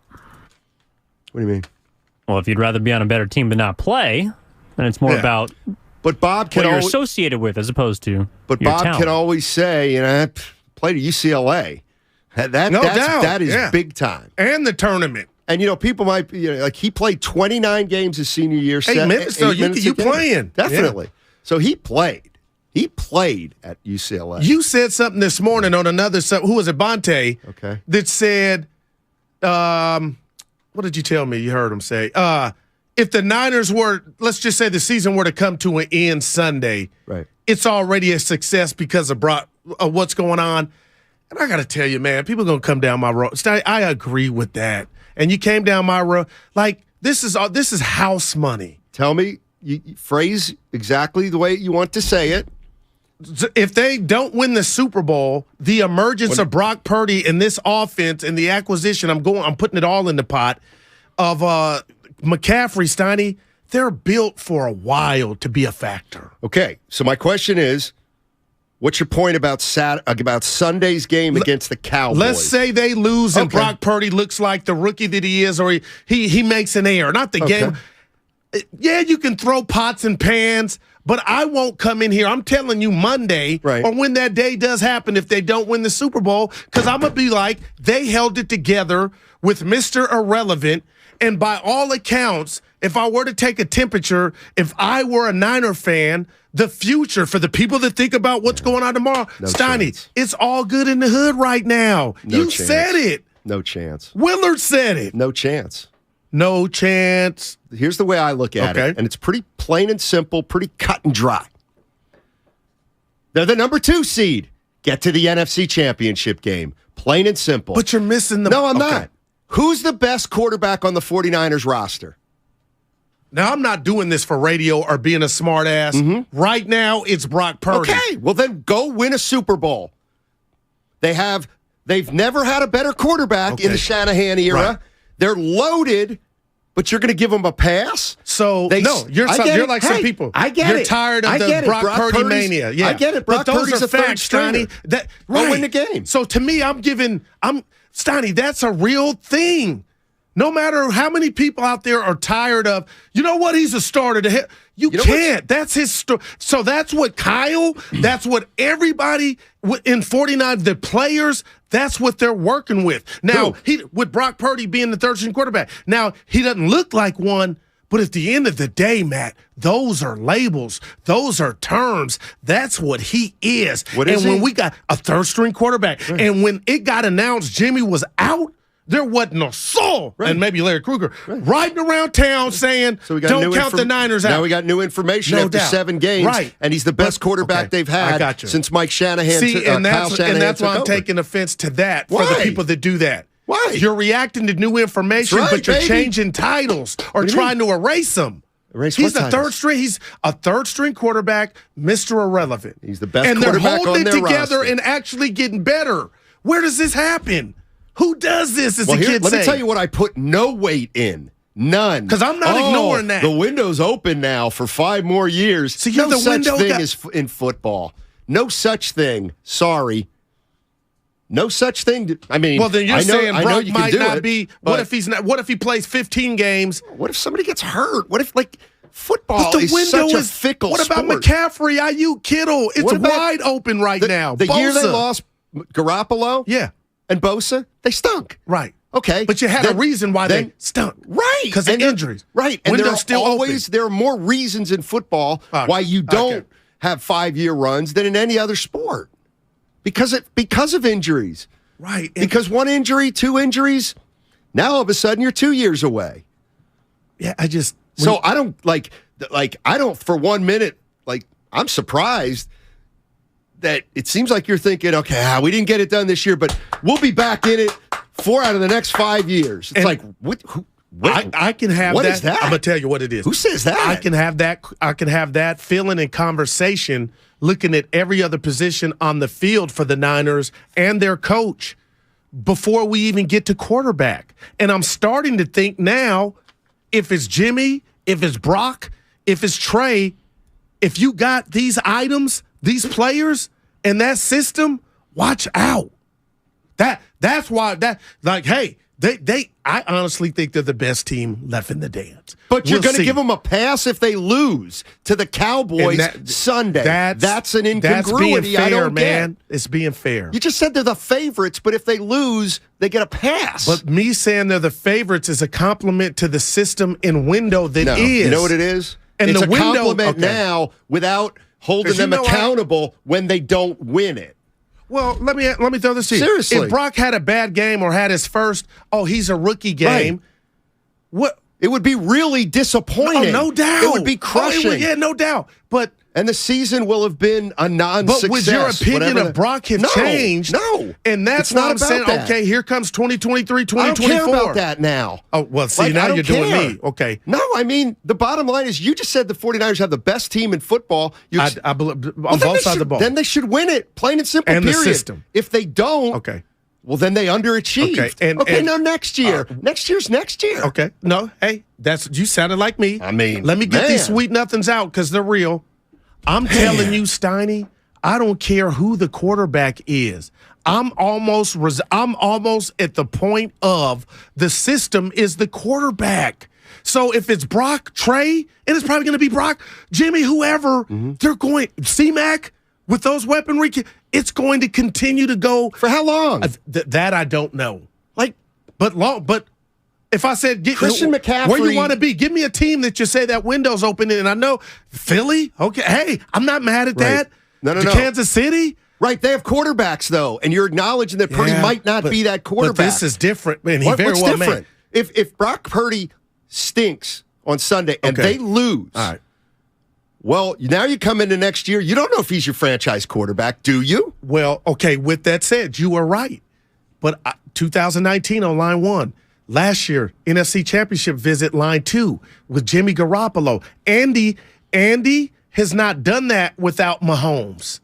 What do you mean? Well, if you'd rather be on a better team but not play, then it's more about but Bob can what you're always, associated with as opposed to But your Bob talent. can always say, I played at UCLA. No doubt. That is Yeah. big time. And the tournament. And, people might be, like, he played 29 games his senior year. 8 minutes, though. You a game. playing. Definitely. Yeah. So he played. He played at UCLA. You said something this morning on another, who was it, Bonte? Okay. That said, what did you tell me? You heard him say, if the Niners were, let's just say the season were to come to an end Sunday, right? It's already a success because of what's going on. And I got to tell you, man, people are going to come down my road. I agree with that. And you came down my road. Like, this is house money. Tell me, you phrase exactly the way you want to say it. If they don't win the Super Bowl, the emergence of Brock Purdy and this offense and the acquisition, I'm putting it all in the pot of McCaffrey, Steiny, they're built for a while to be a factor. Okay, so my question is, what's your point about Sunday's game against the Cowboys? Let's say they lose and Brock Purdy looks like the rookie that he is, or he makes an error. Not the game. Yeah, you can throw pots and pans, but I won't come in here. I'm telling you Monday or when that day does happen if they don't win the Super Bowl, because I'm going to be like, they held it together with Mr. Irrelevant, and by all accounts, if I were to take a temperature, if I were a Niner fan, the future for the people that think about what's going on tomorrow, Steiny, it's all good in the hood right now. You said it. No chance. Willard said it. No chance. No chance. Here's the way I look at it, and it's pretty plain and simple, pretty cut and dry. They're the number 2 seed. Get to the NFC Championship game. Plain and simple. But you're missing the... No, I'm not. Who's the best quarterback on the 49ers roster? Now, I'm not doing this for radio or being a smart ass. Right now, it's Brock Purdy. Okay, well then go win a Super Bowl. They've never had a better quarterback in the Shanahan era. Right. They're loaded, but you're going to give them a pass? So, you're like some people. I get you're it. Tired of the Brock Purdy mania. Yeah. I get it. Brock Purdy's a facts, Steiny. Go win the game. So, to me, Steiny, that's a real thing. No matter how many people out there are tired of, you know what, he's a starter. You can't. That's his story. So that's what Kyle, that's what everybody in 49, the players, that's what they're working with. Now, with Brock Purdy being the third-string quarterback, now, he doesn't look like one, but at the end of the day, Matt, those are labels. Those are terms. That's what he is. When we got a third-string quarterback, and when it got announced Jimmy was out, there wasn't a soul, and maybe Larry Krueger, riding around town saying, don't count the Niners out. Now we got new information after 7 games, and he's the best quarterback they've had since Mike Shanahan Kyle Shanahan and that's why I'm taking offense to that for the people that do that. Why? You're reacting to new information, but you're changing titles or trying to erase them. He's the third string. He's a third-string quarterback, Mr. Irrelevant. He's the best quarterback on their roster. And they're holding it together and actually getting better. Where does this happen? Who does this, as the kids say? Let me tell you what I put no weight in. None. Because I'm not ignoring that. The window's open now for 5 more years. So no such thing as in football. No such thing. Sorry. No such thing. Well, then you're saying Brock might not be. What if he's not? What if he plays 15 games? What if somebody gets hurt? What if football is such a fickle sport? What about McCaffrey, Ayuk, Kittle? It's wide open right now. The year they lost Garoppolo, and Bosa, they stunk. Right. Okay. But you had a reason why they stunk. Right. Because of injuries. Right. And there are more reasons in football why you don't have 5-year runs than in any other sport. Because of injuries. Right. Because 1 injury, 2 injuries, now all of a sudden you're 2 years away. Yeah, So I don't I don't for 1 minute, I'm surprised that it seems like you're thinking, okay, we didn't get it done this year, but we'll be back in it 4 out of the next 5 years. It's like, what? I can have what that. Is that? I'm gonna tell you what it is. Who says that? I can have that. I can have that feeling and conversation, looking at every other position on the field for the Niners and their coach before we even get to quarterback. And I'm starting to think now, if it's Jimmy, if it's Brock, if it's Trey, if you got these items, these players, and that system, watch out. That's why hey, I honestly think they're the best team left in the dance. But you're going to give them a pass if they lose to the Cowboys Sunday. That's an incongruity. That's being fair, I don't man. get. It's being fair. You just said they're the favorites, but if they lose, they get a pass. But me saying they're the favorites is a compliment to the system and window that is. You know what it is? And it's the a window, compliment now without holding them accountable when they don't win it. Well, let me throw this to you. Seriously. If Brock had a bad game or had his first, he's a rookie game, right. What? It would be really disappointing. No doubt. It would be crushing. No doubt. And the season will have been a non-success. But would your opinion of Brock have changed? No. And that's why I'm saying, okay, here comes 2023, 2024. I don't care about that now. Oh, well, see, now you're doing me. Okay. No, I mean, the bottom line is you just said the 49ers have the best team in football. I believe on both sides of the ball. Then they should win it, plain and simple, and period. The system. If they don't, okay. Well, then they underachieved. Okay, now next year. Next year's next year. Okay. No, hey, you sounded like me. I mean, let me get these sweet nothings out because they're real. I'm telling you, Steiny, I don't care who the quarterback is. I'm almost at the point of the system is the quarterback. So if it's Brock, Trey, and it's probably going to be Brock, Jimmy, whoever, they're going C-Mac with those weaponry. It's going to continue to go for how long? That I don't know. But if I said Christian McCaffrey, where you want to be, give me a team that you say that window's open, and I know Philly. Okay, hey, I'm not mad at that. No. Kansas City. Right, they have quarterbacks though, and you're acknowledging that Purdy might not be that quarterback. But this is different, man. What's different? If Brock Purdy stinks on Sunday and they lose, all right. Well, now you come into next year, you don't know if he's your franchise quarterback, do you? Well, okay, with that said, you are right. But 2019 on line 1. Last year, NFC Championship visit line 2 with Jimmy Garoppolo. Andy has not done that without Mahomes.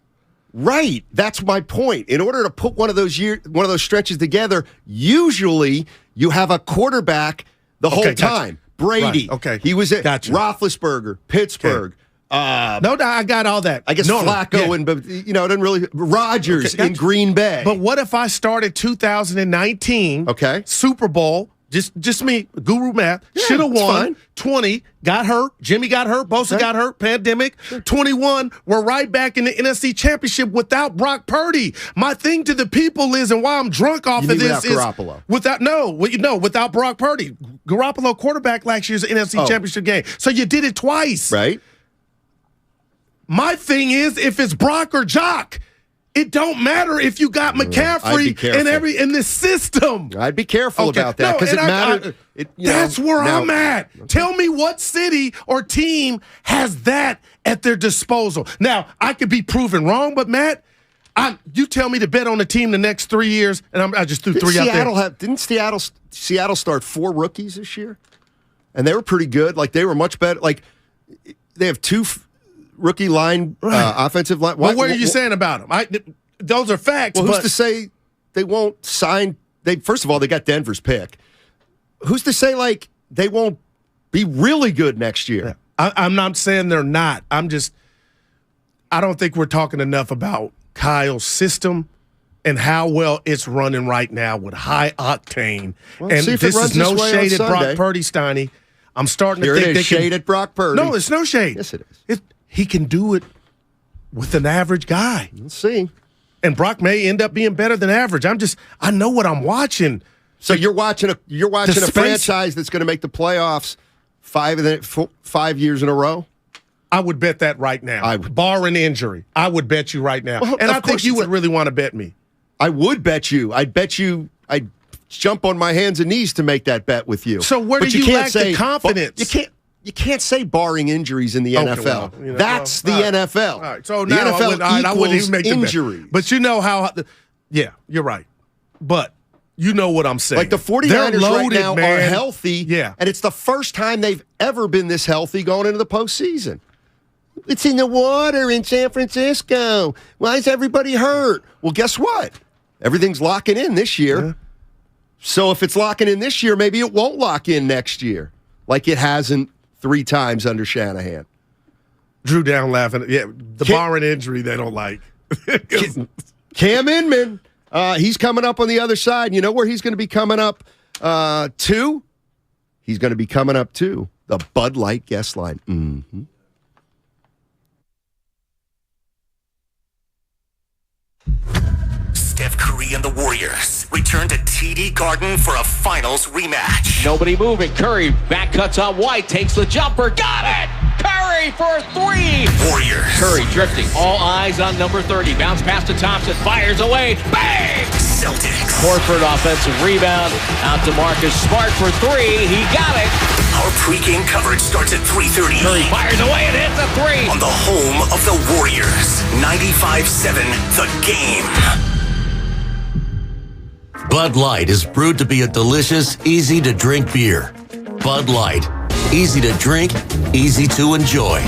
Right. That's my point. In order to put one of those stretches together, usually you have a quarterback the whole time. Brady. Right. Okay. He was at Roethlisberger, Pittsburgh. No, I got all that. I guess Flacco and it doesn't really Rodgers in Green Bay. But what if I started 2019? Okay. Super Bowl. Just me, guru math. Should have won. 20 got hurt. Jimmy got hurt. Bosa got hurt. Pandemic. 21. We're right back in the NFC Championship without Brock Purdy. My thing to the people is, and why I'm drunk off of this is Garoppolo. Without Brock Purdy. Garoppolo quarterback last year's NFC Championship game. So you did it twice. Right. My thing is, if it's Brock or Jock, it don't matter if you got McCaffrey in this system. I'd be careful about that because it matters. That's where I'm at. Okay. Tell me what city or team has that at their disposal. Now, I could be proven wrong, but Matt, you tell me to bet on a team the next 3 years, and I just threw three out there. Didn't Seattle start 4 rookies this year? And they were pretty good. Like, they were much better. Like, they have 2 rookie line, offensive line. What are you saying about them? Those are facts. Well, who's to say they won't sign? First of all, they got Denver's pick. Who's to say they won't be really good next year? I'm not saying they're not. I don't think we're talking enough about Kyle's system and how well it's running right now with high octane. Well, and this is no shade at Brock Purdy, Steiny. I'm starting to think they shade at Brock Purdy. No, it's no shade. Yes, it is. He can do it with an average guy. Let's see. And Brock may end up being better than average. I know what I'm watching. So you're watching a franchise that's going to make the playoffs 5 years in a row? I would bet that right now. Barring injury. I would bet you right now. Well, and I think you would really want to bet me. I would bet you. I'd jump on my hands and knees to make that bet with you. So where do you lack the confidence? You You can't say barring injuries in the NFL. Well, That's the NFL. All right, so the now NFL I wouldn't even make the bet. injury. But you know how? Yeah, you're right. But you know what I'm saying. Like the 49ers They're loaded, right now man. are healthy. Yeah. And it's the first time they've ever been this healthy going into the postseason. It's in the water in San Francisco. Why is everybody hurt? Well, guess what? Everything's locking in this year. Yeah. So if it's locking in this year, maybe it won't lock in next year like it hasn't 3 times under Shanahan. Drew down laughing. Yeah, the barring injury they don't like. Cam Inman, he's coming up on the other side. You know where he's going to be coming up to? He's going to be coming up to the Bud Light guest line. Mm-hmm. Steph Curry and the Warriors return to TD Garden for a finals rematch. Nobody moving. Curry back cuts on White, takes the jumper, got it! Curry for 3! Warriors. Curry drifting, all eyes on number 30. Bounce pass to Thompson, fires away, bang! Celtics. Horford offensive rebound, out to Marcus Smart for 3, he got it! Our pregame coverage starts at 3:30. Curry fires away and hits a 3! On the home of the Warriors, 95.7 The Game. Bud Light is brewed to be a delicious, easy-to-drink beer. Bud Light. Easy to drink, easy to enjoy.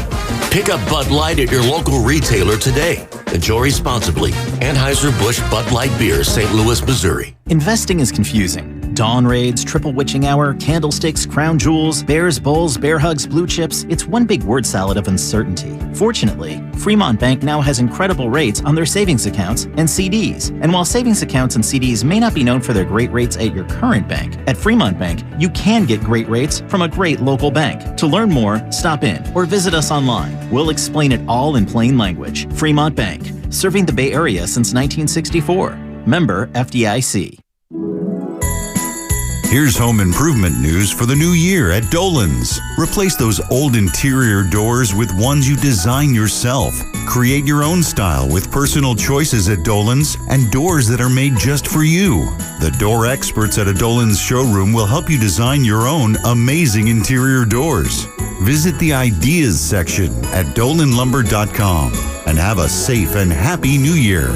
Pick up Bud Light at your local retailer today. Enjoy responsibly. Anheuser-Busch Bud Light Beer, St. Louis, Missouri. Investing is confusing. Dawn raids, triple witching hour, candlesticks, crown jewels, bears, bulls, bear hugs, blue chips. It's one big word salad of uncertainty. Fortunately, Fremont Bank now has incredible rates on their savings accounts and CDs. And while savings accounts and CDs may not be known for their great rates at your current bank, at Fremont Bank, you can get great rates from a great local bank. To learn more, stop in or visit us online. We'll explain it all in plain language. Fremont Bank, serving the Bay Area since 1964. Member FDIC. Here's home improvement news for the new year at Dolan's. Replace those old interior doors with ones you design yourself. Create your own style with personal choices at Dolan's and doors that are made just for you. The door experts at a Dolan's showroom will help you design your own amazing interior doors. Visit the Ideas section at dolanlumber.com and have a safe and happy new year.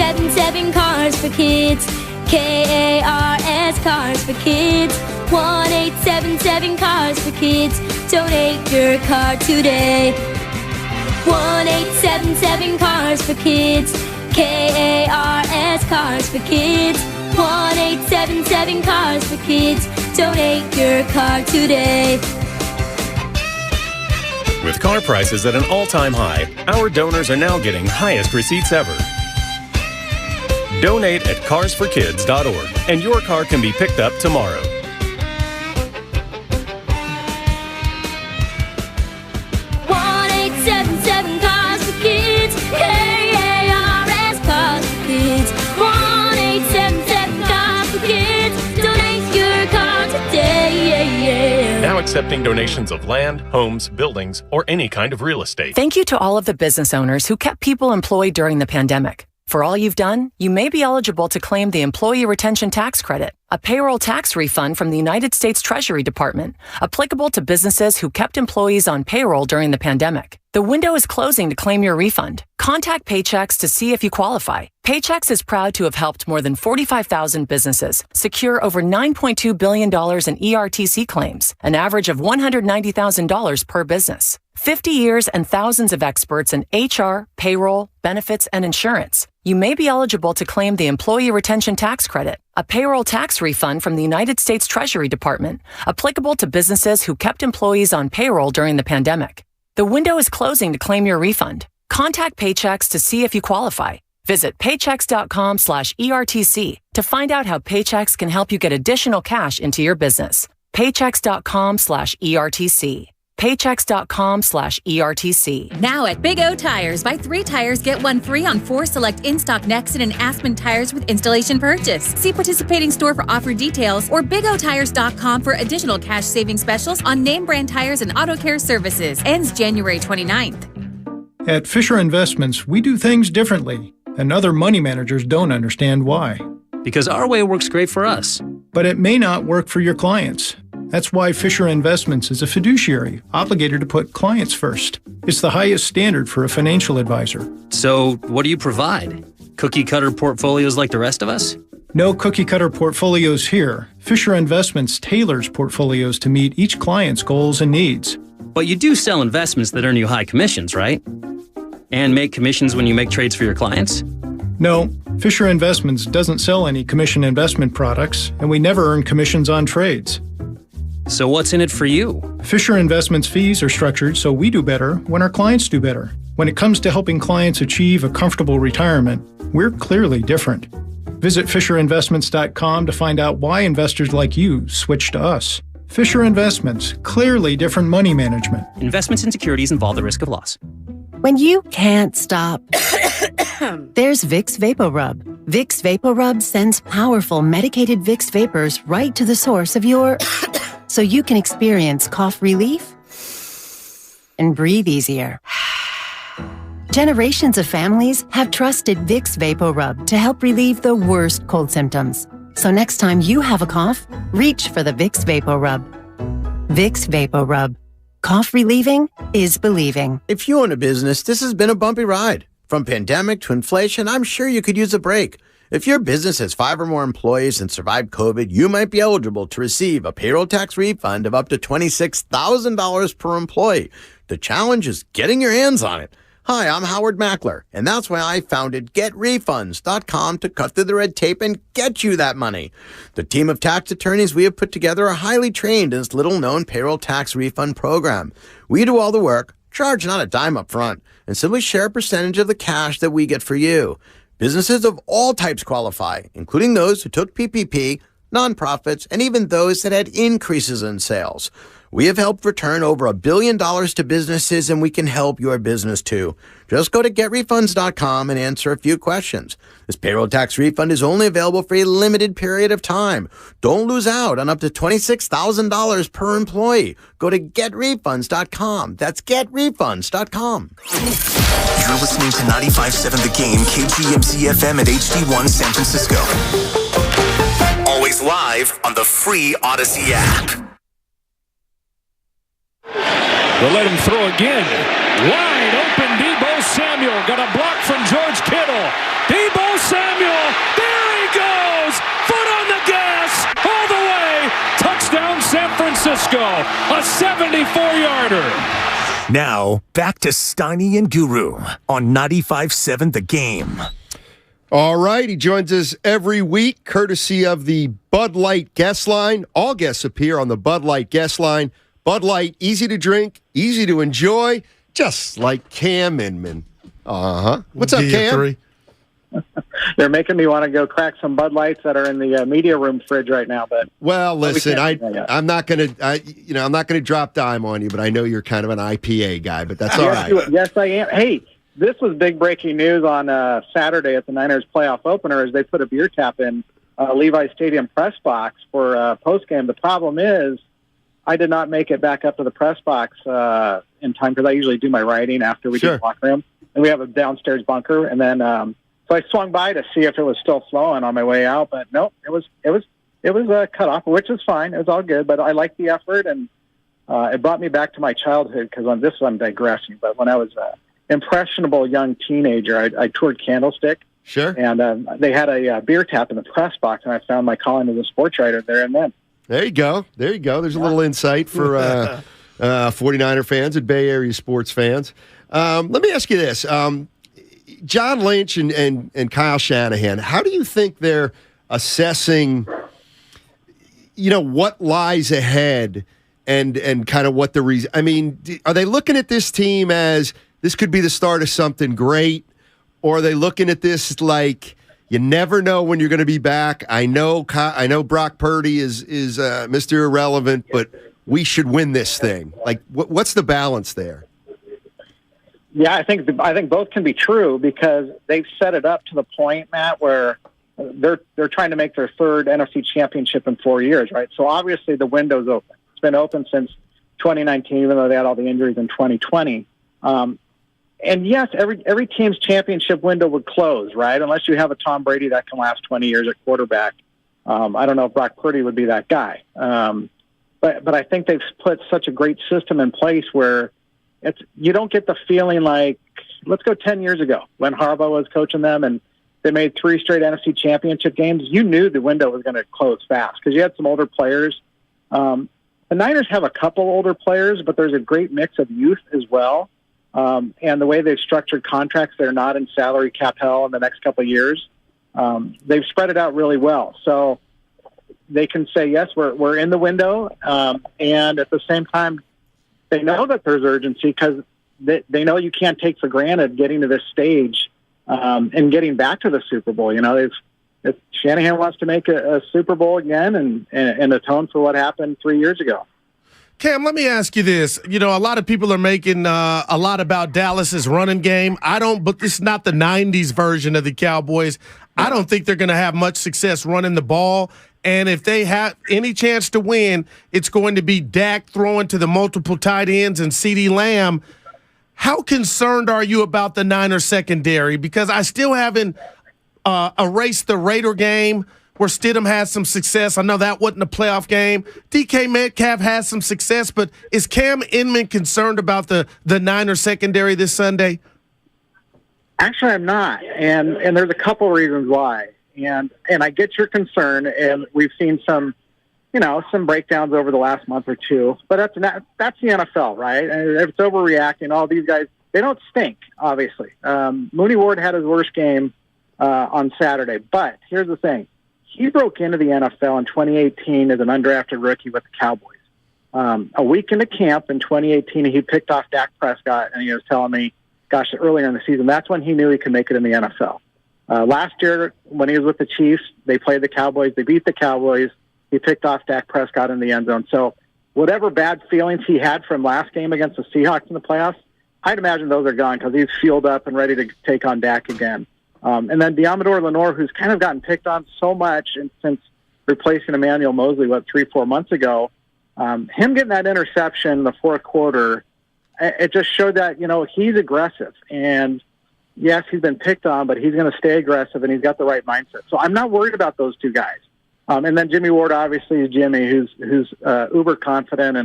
1877 Cars for Kids. KARS Cars for Kids. 1877 Cars for Kids. Donate your car today. 1877 Cars for Kids. KARS Cars for Kids. 1877 Cars for Kids. Donate your car today. With car prices at an all-time high, our donors are now getting highest receipts ever. Donate at carsforkids.org, and your car can be picked up tomorrow. Cars for Kids. KARS Cars for Kids. 1877 Cars for Kids. Donate your car today. Now accepting donations of land, homes, buildings, or any kind of real estate. Thank you to all of the business owners who kept people employed during the pandemic. For all you've done, you may be eligible to claim the Employee Retention Tax Credit, a payroll tax refund from the United States Treasury Department, applicable to businesses who kept employees on payroll during the pandemic. The window is closing to claim your refund. Contact Paychex to see if you qualify. Paychex is proud to have helped more than 45,000 businesses secure over $9.2 billion in ERTC claims, an average of $190,000 per business. 50 years and thousands of experts in HR, payroll, benefits, and insurance. You may be eligible to claim the Employee Retention Tax Credit, a payroll tax refund from the United States Treasury Department, applicable to businesses who kept employees on payroll during the pandemic. The window is closing to claim your refund. Contact Paychex to see if you qualify. Visit paychex.com/ERTC to find out how Paychex can help you get additional cash into your business. Paychex.com/ERTC. Paychex.com/ERTC. Now at Big O Tires, buy 3 tires, get 1 free on 4 select in-stock Nexon and Aspen tires with installation purchase. See participating store for offer details or bigotires.com for additional cash saving specials on name brand tires and auto care services. Ends January 29th. At Fisher Investments, we do things differently, and other money managers don't understand why. because our way works great for us. But it may not work for your clients. That's why Fisher Investments is a fiduciary, obligated to put clients first. It's the highest standard for a financial advisor. So, what do you provide? Cookie-cutter portfolios like the rest of us? No cookie-cutter portfolios here. Fisher Investments tailors portfolios to meet each client's goals and needs. But you do sell investments that earn you high commissions, right? And make commissions when you make trades for your clients? No, Fisher Investments doesn't sell any commission investment products, and we never earn commissions on trades. So what's in it for you? Fisher Investments fees are structured so we do better when our clients do better. When it comes to helping clients achieve a comfortable retirement, we're clearly different. Visit FisherInvestments.com to find out why investors like you switch to us. Fisher Investments, clearly different money management. Investments in securities involve the risk of loss. When you can't stop, there's Vicks VapoRub. Vicks VapoRub sends powerful medicated Vicks vapors right to the source of your... so you can experience cough relief and breathe easier. Generations of families have trusted Vicks VapoRub to help relieve the worst cold symptoms. So next time you have a cough, reach for the Vicks VapoRub. Vicks VapoRub. Cough relieving is believing. If you own a business, this has been a bumpy ride. From pandemic to inflation, I'm sure you could use a break. If your business has 5 or more employees and survived COVID, you might be eligible to receive a payroll tax refund of up to $26,000 per employee. The challenge is getting your hands on it. Hi, I'm Howard Mackler, and that's why I founded GetRefunds.com to cut through the red tape and get you that money. The team of tax attorneys we have put together are highly trained in this little-known payroll tax refund program. We do all the work, charge not a dime up front, and simply share a percentage of the cash that we get for you. Businesses of all types qualify, including those who took PPP, nonprofits, and even those that had increases in sales. We have helped return over $1 billion to businesses, and we can help your business too. Just go to GetRefunds.com and answer a few questions. This payroll tax refund is only available for a limited period of time. Don't lose out on up to $26,000 per employee. Go to GetRefunds.com. That's GetRefunds.com. You're listening to 95.7 The Game, KGMZ FM at HD1 San Francisco. Always live on the free Odyssey app. They'll let him throw again. Wide open, Deebo Samuel. Got a block from George Kittle. Deebo Samuel. There he goes. Foot on the gas. All the way. Touchdown San Francisco. A 74-yarder. Now, back to Steiny and Guru on 95.7 The Game. All right, he joins us every week, courtesy of the Bud Light guest line. All guests appear on the Bud Light guest line. Bud Light, easy to drink, easy to enjoy, just like Cam Inman. What's up, Cam? They're making me want to go crack some Bud Lights that are in the media room fridge right now. But listen, I'm not gonna drop dime on you, but I know you're kind of an IPA guy. But that's all right. Yes, I am. Hey, this was big breaking news on Saturday at the Niners playoff opener as they put a beer tap in Levi Stadium press box for postgame. The problem is, I did not make it back up to the press box in time because I usually do my writing after we do the locker room, and we have a downstairs bunker. And then so I swung by to see if it was still flowing on my way out, but nope, it was cut off, which is fine. It was all good, but I liked the effort, and it brought me back to my childhood because on this I'm digressing. But when I was an impressionable young teenager, I toured Candlestick. Sure. And they had a beer tap in the press box, and I found my calling as a sports writer there and then. There you go. There's a little insight for 49er fans and Bay Area sports fans. Let me ask you this. John Lynch and Kyle Shanahan, how do you think they're assessing, what lies ahead and kind of what the reason? I mean, are they looking at this team as this could be the start of something great, or are they looking at this like, you never know when you're going to be back? I know Brock Purdy is Mr. Irrelevant, but we should win this thing. Like, what's the balance there? Yeah, I think both can be true because they've set it up to the point, Matt, where they're trying to make their third NFC championship in 4 years, right? So obviously the window's open. It's been open since 2019, even though they had all the injuries in 2020. And yes, every team's championship window would close, right? Unless you have a Tom Brady that can last 20 years at quarterback. I don't know if Brock Purdy would be that guy. But I think they've put such a great system in place where you don't get the feeling like, let's go 10 years ago when Harbaugh was coaching them and they made 3 straight NFC championship games. You knew the window was going to close fast because you had some older players. The Niners have a couple older players, but there's a great mix of youth as well. And the way they've structured contracts, they're not in salary cap hell in the next couple of years. They've spread it out really well. So they can say, yes, we're in the window. And at the same time, they know that there's urgency because they know you can't take for granted getting to this stage and getting back to the Super Bowl. If Shanahan wants to make a Super Bowl again and atone for what happened 3 years ago. Cam, let me ask you this. A lot of people are making a lot about Dallas's running game. But this is not the 90s version of the Cowboys. I don't think they're going to have much success running the ball. And if they have any chance to win, it's going to be Dak throwing to the multiple tight ends and CeeDee Lamb. How concerned are you about the Niners secondary? Because I still haven't erased the Raider game where Stidham had some success. I know that wasn't a playoff game. DK Metcalf has some success, but is Cam Inman concerned about the Niners secondary this Sunday? Actually, I'm not, and there's a couple reasons why. And I get your concern, and we've seen some breakdowns over the last month or two. But that's the NFL, right? And if it's overreacting, all these guys, they don't stink, obviously. Mooney Ward had his worst game on Saturday. But here's the thing. He broke into the NFL in 2018 as an undrafted rookie with the Cowboys. A week into camp in 2018, he picked off Dak Prescott, and he was telling me, gosh, earlier in the season, that's when he knew he could make it in the NFL. Last year, when he was with the Chiefs, they played the Cowboys. They beat the Cowboys. He picked off Dak Prescott in the end zone. So whatever bad feelings he had from last game against the Seahawks in the playoffs, I'd imagine those are gone because he's fueled up and ready to take on Dak again. And then Deommodore Lenoir, who's kind of gotten picked on so much since replacing Emmanuel Mosley, 3-4 months ago, him getting that interception in the fourth quarter, it just showed that, he's aggressive. And yes, he's been picked on, but he's going to stay aggressive, and he's got the right mindset. So I'm not worried about those two guys. And then Jimmy Ward, obviously, is Jimmy, who's uber confident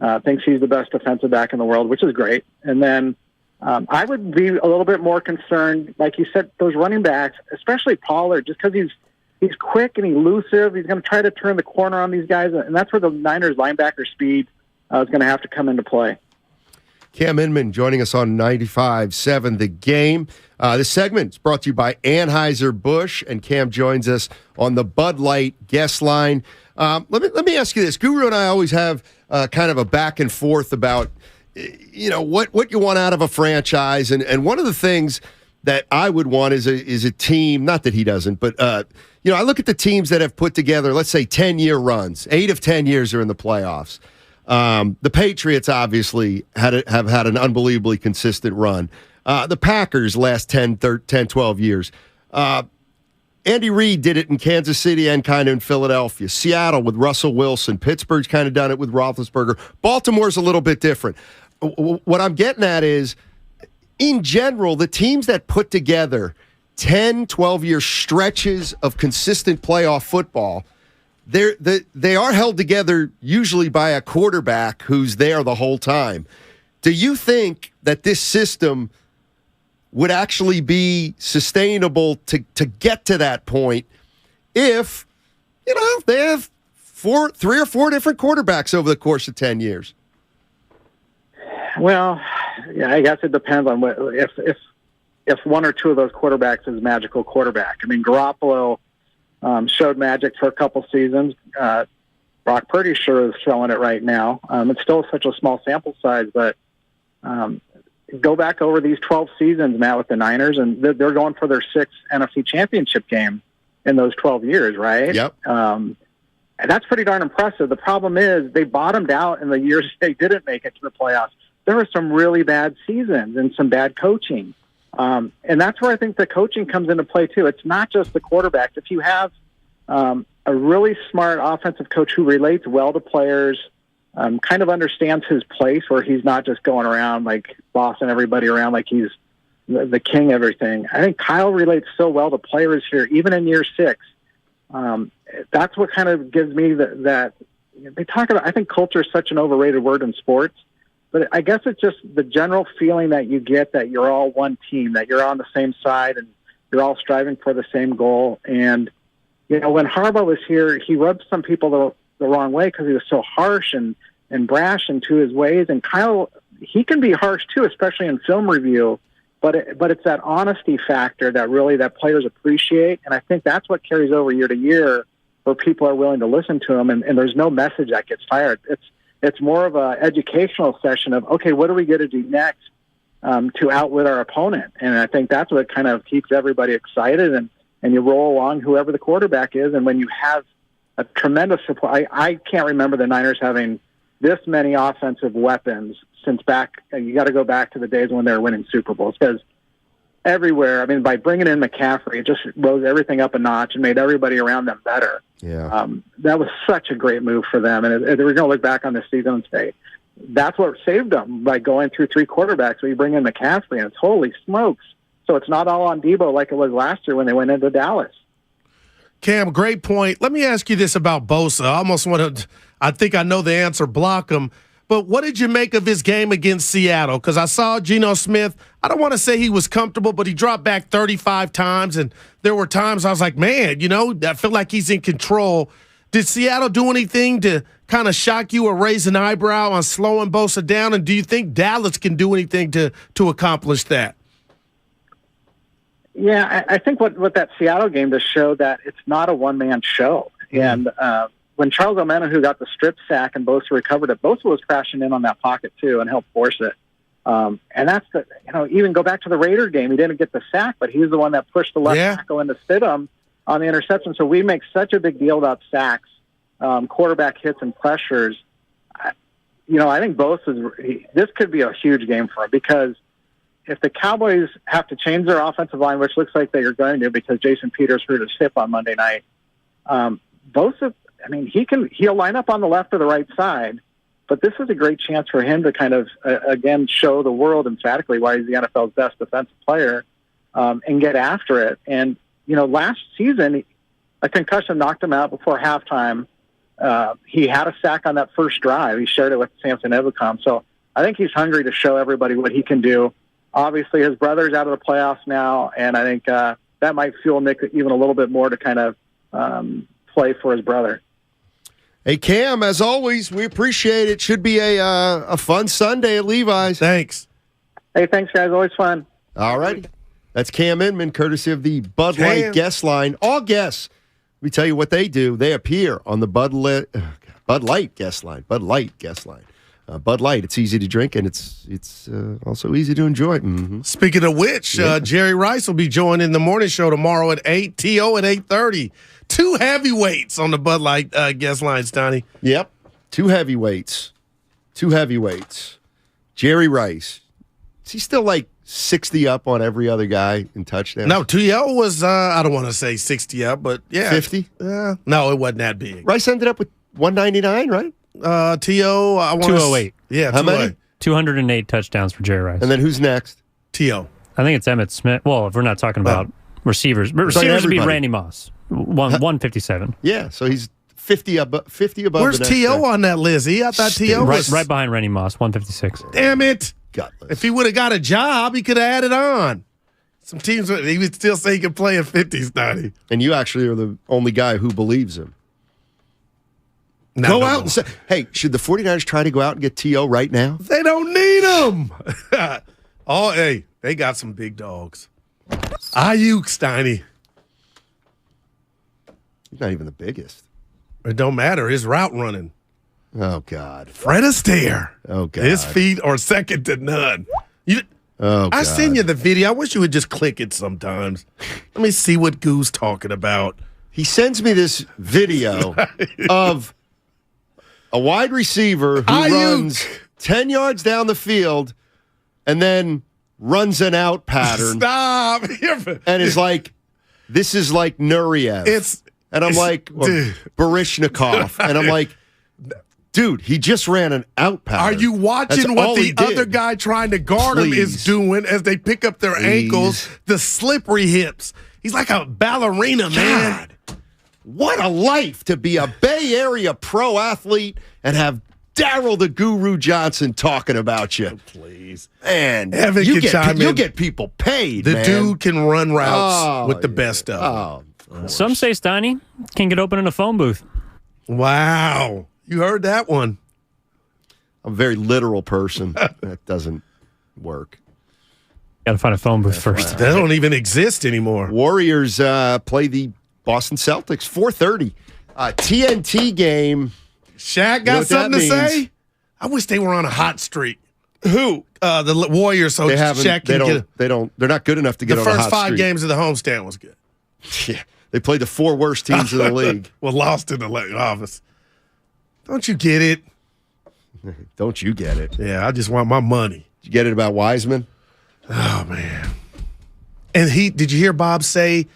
and thinks he's the best defensive back in the world, which is great. And then I would be a little bit more concerned, like you said, those running backs, especially Pollard, just because he's quick and elusive. He's going to try to turn the corner on these guys, and that's where the Niners linebacker speed is going to have to come into play. Cam Inman joining us on 95.7 The Game. This segment is brought to you by Anheuser-Busch, and Cam joins us on the Bud Light guest line. Let me ask you this. Guru and I always have kind of a back and forth about what you want out of a franchise, and one of the things that I would want is a team. Not that he doesn't, but I look at the teams that have put together, let's say, 10-year runs. 8 of 10 years are in the playoffs. The Patriots obviously have had an unbelievably consistent run. The Packers last 10, 12 years. Andy Reid did it in Kansas City and kind of in Philadelphia. Seattle with Russell Wilson. Pittsburgh's kind of done it with Roethlisberger. Baltimore's a little bit different. What I'm getting at is, in general, the teams that put together 10, 12-year stretches of consistent playoff football, they are held together usually by a quarterback who's there the whole time. Do you think that this system would actually be sustainable to get to that point if, they have 3 or 4 different quarterbacks over the course of 10 years? Well, yeah, I guess it depends on if one or two of those quarterbacks is magical quarterback. I mean, Garoppolo showed magic for a couple seasons. Brock Purdy sure is showing it right now. It's still such a small sample size, but go back over these 12 seasons, Matt, with the Niners, and they're going for their 6th NFC championship game in those 12 years, right? Yep. And that's pretty darn impressive. The problem is they bottomed out in the years they didn't make it to the playoffs. There were some really bad seasons and some bad coaching. And that's where I think the coaching comes into play, too. It's not just the quarterbacks. If you have a really smart offensive coach who relates well to players, kind of understands his place, where he's not just going around like bossing everybody around like he's the king of everything. I think Kyle relates so well to players here, even in year 6. That's what kind of gives me that they talk about. I think culture is such an overrated word in sports, but I guess it's just the general feeling that you get that you're all one team, that you're on the same side, and you're all striving for the same goal. And when Harbaugh was here, he rubbed some people the wrong way because he was so harsh and brash into his ways. And Kyle, he can be harsh too, especially in film review. But it's that honesty factor that players appreciate, and I think that's what carries over year to year, where people are willing to listen to him, and there's no message that gets fired. It's more of a educational session of, okay, what are we going to do next to outwit our opponent? And I think that's what kind of keeps everybody excited, and you roll along whoever the quarterback is. And when you have a tremendous supply, I can't remember the Niners having this many offensive weapons since you got to go back to the days when they were winning Super Bowls, because everywhere, by bringing in McCaffrey, it just rose everything up a notch and made everybody around them better. Yeah. That was such a great move for them. And we're going to look back on this season and say, that's what saved them by going through 3 quarterbacks where you bring in McCaffrey, and it's holy smokes. So it's not all on Debo like it was last year when they went into Dallas. Cam, great point. Let me ask you this about Bosa. I think I know the answer, block him. But what did you make of his game against Seattle? Because I saw Geno Smith. I don't want to say he was comfortable, but he dropped back 35 times. And there were times I was like, man, I feel like he's in control. Did Seattle do anything to kind of shock you or raise an eyebrow on slowing Bosa down? And do you think Dallas can do anything to accomplish that? Yeah, I think what that Seattle game just showed that it's not a one-man show. And when Charles Omenihu got the strip sack and Bosa recovered it, Bosa was crashing in on that pocket too and helped force it. And that's even go back to the Raider game. He didn't get the sack, but he was the one that pushed the left tackle into Stidham on the interception. So we make such a big deal about sacks, quarterback hits, and pressures. I think this could be a huge game for him, because if the Cowboys have to change their offensive line, which looks like they are going to because Jason Peters hurt his hip on Monday night, Bosa, he'll line up on the left or the right side, but this is a great chance for him to kind of, again, show the world emphatically why he's the NFL's best defensive player, and get after it. And, last season, a concussion knocked him out before halftime. He had a sack on that first drive. He shared it with Samson Ebukam. So I think he's hungry to show everybody what he can do. Obviously, his brother's out of the playoffs now, and I think that might fuel Nick even a little bit more to kind of play for his brother. Hey, Cam, as always, we appreciate it. Should be a fun Sunday at Levi's. Thanks. Hey, thanks, guys. Always fun. All right. That's Cam Inman, courtesy of the Bud Light guest line. All guests, we tell you what they do. They appear on the Bud Light guest line. Bud Light guest line. Bud Light, it's easy to drink, and it's also easy to enjoy. Mm-hmm. Speaking of which, Jerry Rice will be joining the morning show tomorrow at 8, T.O. at 8:30. 2 heavyweights on the Bud Light guest line, Stoney. Yep, 2 heavyweights. Jerry Rice. Is he still like 60 up on every other guy in touchdowns? No, T.O. was, I don't want to say 60 up, but yeah. 50? No, it wasn't that big. Rice ended up with 199, right? T.O., I want 208. Yeah, how many? 208 touchdowns for Jerry Rice. And then who's next? T.O. I think it's Emmitt Smith. Well, if we're not talking about receivers. Receivers would be Randy Moss. 157. Yeah, so he's 50 above. Where's T.O. on that list? I thought T.O. was right behind Randy Moss, 156. Damn it. Gutless. If he would have got a job, he could have added on. Some teams, he would still say he could play in 50s, Donnie. And you actually are the only guy who believes him. Go out and say, hey, should the 49ers try to go out and get T.O. right now? They don't need him. Hey, they got some big dogs. Ayuk, Steiny. He's not even the biggest. It don't matter. His route running. Oh, God. Fred Astaire. Oh, God. His feet are second to none. I send you the video. I wish you would just click it sometimes. Let me see what Goo's talking about. He sends me this video of a wide receiver who runs 10 yards down the field and then runs an out pattern. Stop. And is like, this is like Nureyev. And I'm like, Barishnikov. And I'm like, Dude, he just ran an out pattern. Are you watching what the other guy trying to guard him is doing as they pick up their ankles, the slippery hips? He's like a ballerina, man. What a life to be a Bay Area pro athlete and have Daryl the Guru Johnson talking about you. Oh, please. And Evan you can get people paid, The man. dude can run routes with the best of them. Some say Steiny can get open in a phone booth. Wow. You heard that one. I'm a very literal person. That doesn't work. Got to find a phone booth first. They don't even exist anymore. Warriors play the Boston Celtics, 4:30. TNT game. Shaq got something to say? I wish they were on a hot streak. Who? The Warriors. So Shaq can get they're not good enough to get on a hot streak. The first 5 games of the homestand was good. Yeah. They played the 4 worst teams in the league. Well, lost in the office. Don't you get it? Don't you get it? Yeah, I just want my money. Did you get it about Wiseman? Oh, man. And did you hear Bob say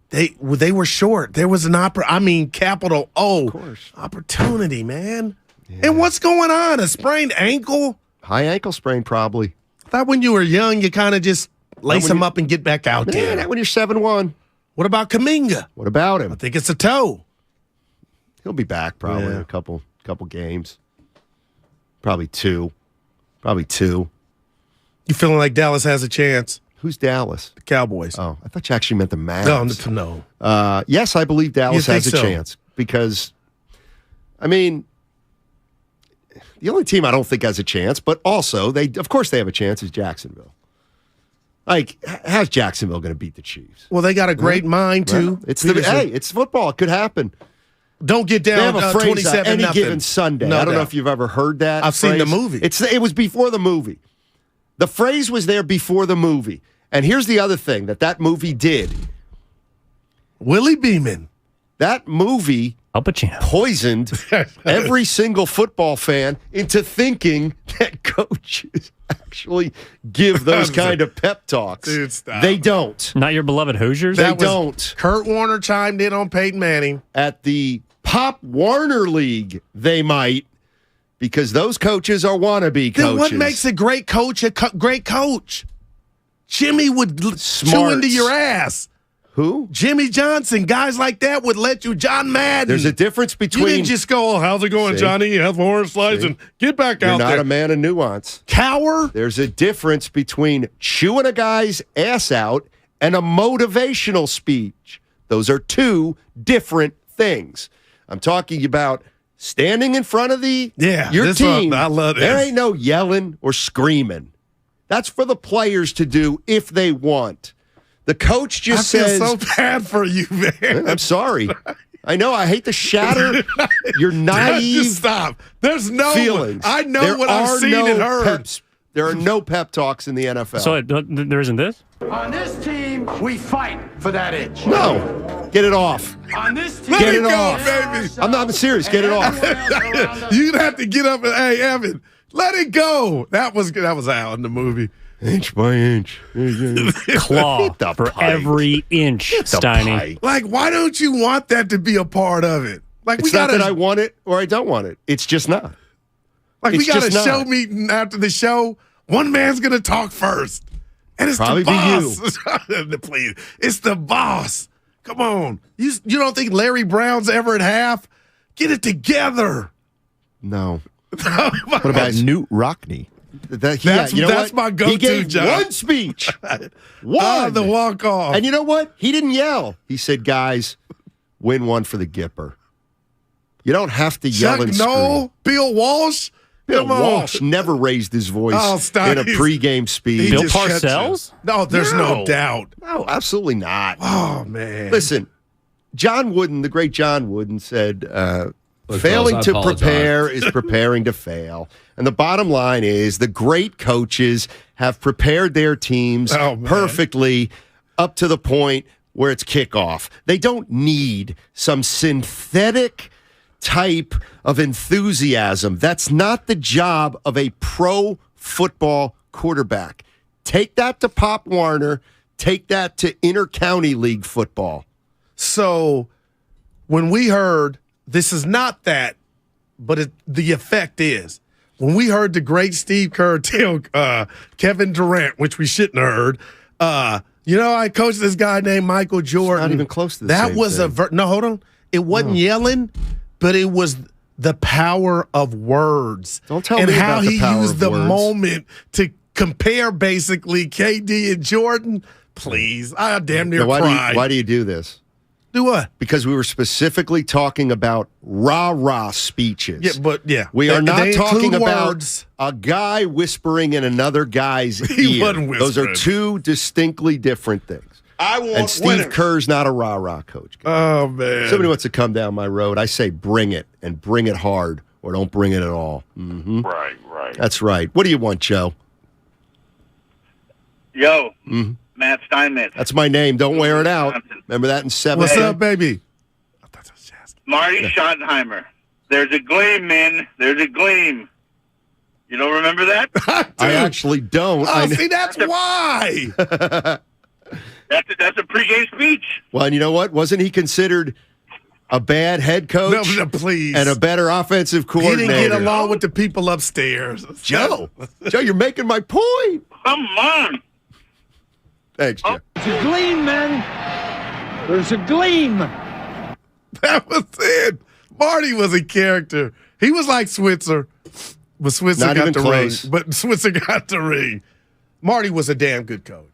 they were short? There was an capital O opportunity, man. Yeah. And what's going on? A sprained ankle? High ankle sprain, probably. I thought when you were young, you kind of just lace him up and get back out there. Not when you're 7-1. What about Kuminga? What about him? I think it's a toe. He'll be back probably in a couple games. Probably two. You feeling like Dallas has a chance? Who's Dallas? The Cowboys. Oh, I thought you actually meant the Mavs. No. Yes, I believe Dallas has a chance because, the only team I don't think has a chance, but also of course they have a chance is Jacksonville. Like, how's Jacksonville going to beat the Chiefs? Well, they got a great mind too. Well, it's football. It could happen. Don't get down. They have a phrase, 27-0. any given Sunday. No I don't know doubt. if you've ever heard that. I've seen the movie. It was before the movie. The phrase was there before the movie. And here's the other thing that movie did. Willie Beeman. That movie poisoned every single football fan into thinking that coaches actually give those kind of pep talks. Dude, stop. They don't. Not your beloved Hoosiers? They don't. Kurt Warner chimed in on Peyton Manning. At the Pop Warner League, they might, because those coaches are wannabe coaches. Then what makes a great coach a great coach? Jimmy would chew into your ass. Who? Jimmy Johnson. Guys like that would let you. John Madden. There's a difference between. You didn't just go, how's it going, Johnny? You have more slides and get back out there. You're not a man of nuance. Cower? There's a difference between chewing a guy's ass out and a motivational speech. Those are two different things. I'm talking about standing in front of your team. I love this. There ain't no yelling or screaming. That's for the players to do if they want. The coach just says... I feel so bad for you, man. I'm sorry. I know. I hate to shatter your naive just stop. There's no feelings. I know what I've seen and heard. There are no pep talks in the NFL. So there isn't this? On this team, we fight for that inch. No. Get it off. On this team, Let get it go, off. baby. I'm serious. Get it off. You'd have to get up and, hey, Evan, let it go. That was out in the movie. Inch by inch. Claw for every inch, Steiny. Like, why don't you want that to be a part of it? Like, It's not that I want it or I don't want it. It's just not. Like, It's we got a just show not. meeting after the show. One man's going to talk first. And it's Probably the be boss. Please. It's the boss. Come on. You don't think Larry Brown's ever at half? Get it together. No. What about Newt Rockney? That's my go-to, He gave John. one speech. One. The walk-off. And you know what? He didn't yell. He said, guys, win one for the Gipper. You don't have to yell and scream. No, Bill Walsh? Bill Come on. Walsh never raised his voice stop. in a pregame speech. Bill Parcells? No, there's no doubt. No, absolutely not. Oh, man. Listen, John Wooden, the great John Wooden, said, failing to prepare is preparing to fail. And the bottom line is the great coaches have prepared their teams perfectly up to the point where it's kickoff. They don't need some synthetic type of enthusiasm. That's not the job of a pro football quarterback. Take that to Pop Warner. Take that to inter-county league football. So when we heard this is not that but the effect is when we heard the great Steve Kerr tell Kevin Durant, which we shouldn't have heard. I coached this guy named Michael Jordan. Not even close to the that same was thing. no, hold on. It wasn't yelling, but it was the power of words. Don't tell and me how about the he power used of the words. moment to compare basically KD and Jordan. Please, I damn near cried. Why do you do this? Do what? Because we were specifically talking about rah-rah speeches. Yeah, but We are not they talking include about words. a guy whispering in another guy's He ear. wasn't Those are whispering. two distinctly different things. I want And Steve winners. Kerr's not a rah-rah coach. Oh, man. Somebody wants to come down my road. I say bring it, and bring it hard, or don't bring it at all. Mm-hmm. Right. That's right. What do you want, Joe? Yo, Matt Steinmetz. That's my name. Don't wear it out. Remember that in 7th What's grade? up, baby? Marty Schottenheimer. There's a gleam, man. There's a gleam. You don't remember that? I actually don't. Oh, see, that's why. That's a pregame speech. Well, and you know what? Wasn't he considered a bad head coach? No, please. And a better offensive He coordinator? didn't get along with the people upstairs. Joe, you're making my point. Come on. Thanks, Joe. There's a gleam, man. There's a gleam. That was it. Marty was a character. He was like Switzer, but Switzer Not got even the close. ring. But Switzer got the ring. Marty was a damn good coach.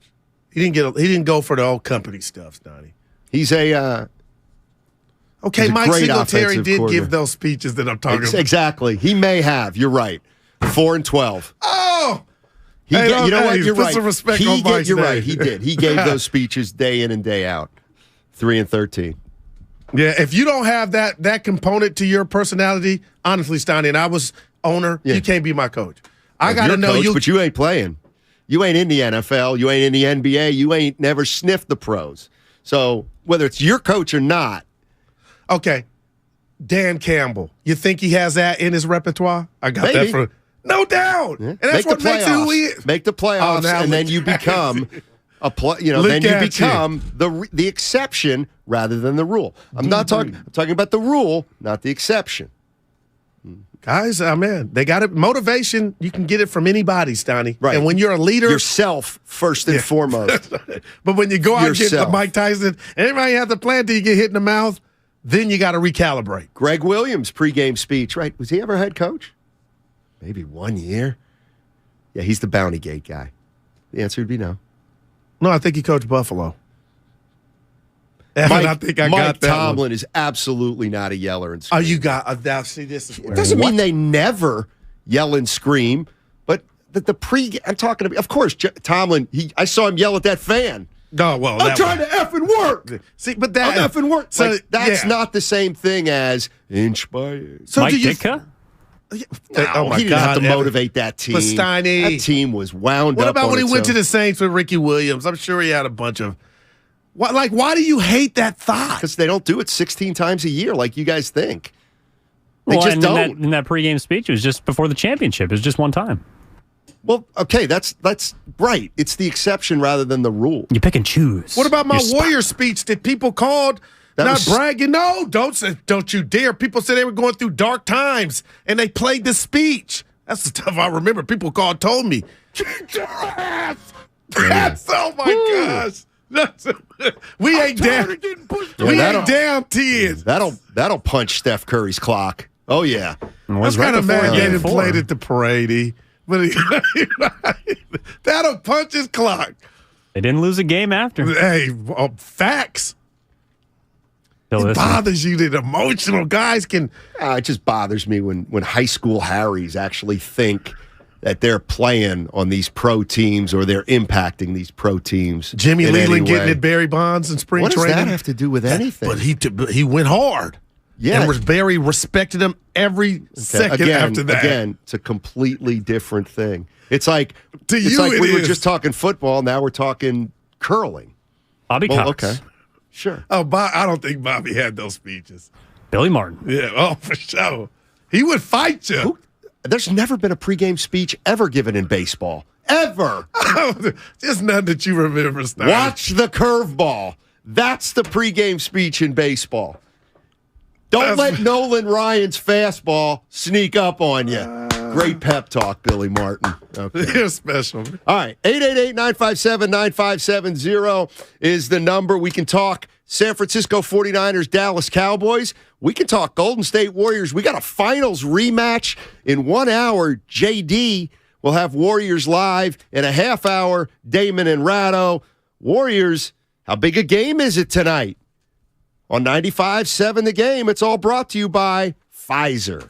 He didn't go for the old company stuff, Donnie. He's a Okay, he's a Mike great Singletary offensive did coordinator. give those speeches that I'm talking about. Exactly. He may have. You're right. 4-12. Oh, You know what? hey, You're put right. some respect on Mike's You're name. right. He did. He gave those speeches day in and day out. 3-13. Yeah, if you don't have that component to your personality, honestly, Steiny, and I was owner, you can't be my coach. I got to know coach, you. but you ain't playing. You ain't in the NFL. You ain't in the NBA. You ain't never sniffed the pros. So whether it's your coach or not. Okay, Dan Campbell. You think he has that in his repertoire? I got Maybe. that for no doubt. And that's what makes it who he is. Make the playoffs, now and then you become a then you become the exception rather than the rule. I'm talking about the rule, not the exception. Guys, man, they got it. Motivation, you can get it from anybody, Stoney. Right. And when you're a leader, yourself first and foremost. But when you go out and get Yourself. Mike Tyson, everybody has a plan till you get hit in the mouth, then you got to recalibrate. Greg Williams pregame speech, right? Was he ever head coach? Maybe 1 year. Yeah, he's the Bounty Gate guy. The answer would be no. No, I think he coached Buffalo. And I think I Mike got that Tomlin one. is absolutely not a yeller and Oh, scream. you got now. See, this is where It doesn't mean they never yell and scream, but the pre. I'm talking about, of course, Tomlin. I saw him yell at that fan. Oh well, I'm trying to effing work. See, but that I'm effing work. So Like, that's yeah. not the same thing as inch by inch. So Mike do you? Ditka? No, Oh my he didn't have God, to Evan. motivate that team. But Steiny. That team was wound What up. about on when he its went to own. the Saints with Ricky Williams? I'm sure he had a bunch of. Why do you hate that thought? Because they don't do it 16 times a year like you guys think. They Well, just and don't. in that pregame speech, it was just before the championship. It was just one time. Well, okay, that's right. It's the exception rather than the rule. You pick and choose. What about my Your spot. Warrior speech that people called That not was- bragging? No, don't you dare. People said they were going through dark times, and they played the speech. That's the stuff I remember. People told me, "Kick your ass." That's, oh my gosh. We ain't damn. We ain't damn tears. That'll punch Steph Curry's clock. Oh yeah. I was kind of mad they didn't play it at the parade, but that'll punch his clock. They didn't lose a game after. Hey, facts. It bothers you that emotional guys can. It just bothers me when high school Harrys actually think that they're playing on these pro teams or they're impacting these pro teams. Jimmy in any Leland getting way. at Barry Bonds in spring What does training. that have to do with anything? But he went hard. Yeah. And Barry respected him every second after that. Again, it's a completely different thing. It's like To it's you like it we were is. just talking football. Now we're talking curling. Bobby Well, Cox. okay, sure. Oh, I don't think Bobby had those speeches. Billy Martin. Yeah, oh, for sure. He would fight you. There's never been a pregame speech ever given in baseball. Ever. Just none that you remember, Stein. Watch the curveball. That's the pregame speech in baseball. Don't let Nolan Ryan's fastball sneak up on you. Great pep talk, Billy Martin. Okay. You're special. All right, 888-957-9570 is the number. We can talk San Francisco 49ers, Dallas Cowboys. We can talk Golden State Warriors. We got a finals rematch in 1 hour. JD will have Warriors live in a half hour. Damon and Ratto. Warriors, how big a game is it tonight? On 95.7 The Game, it's all brought to you by Pfizer.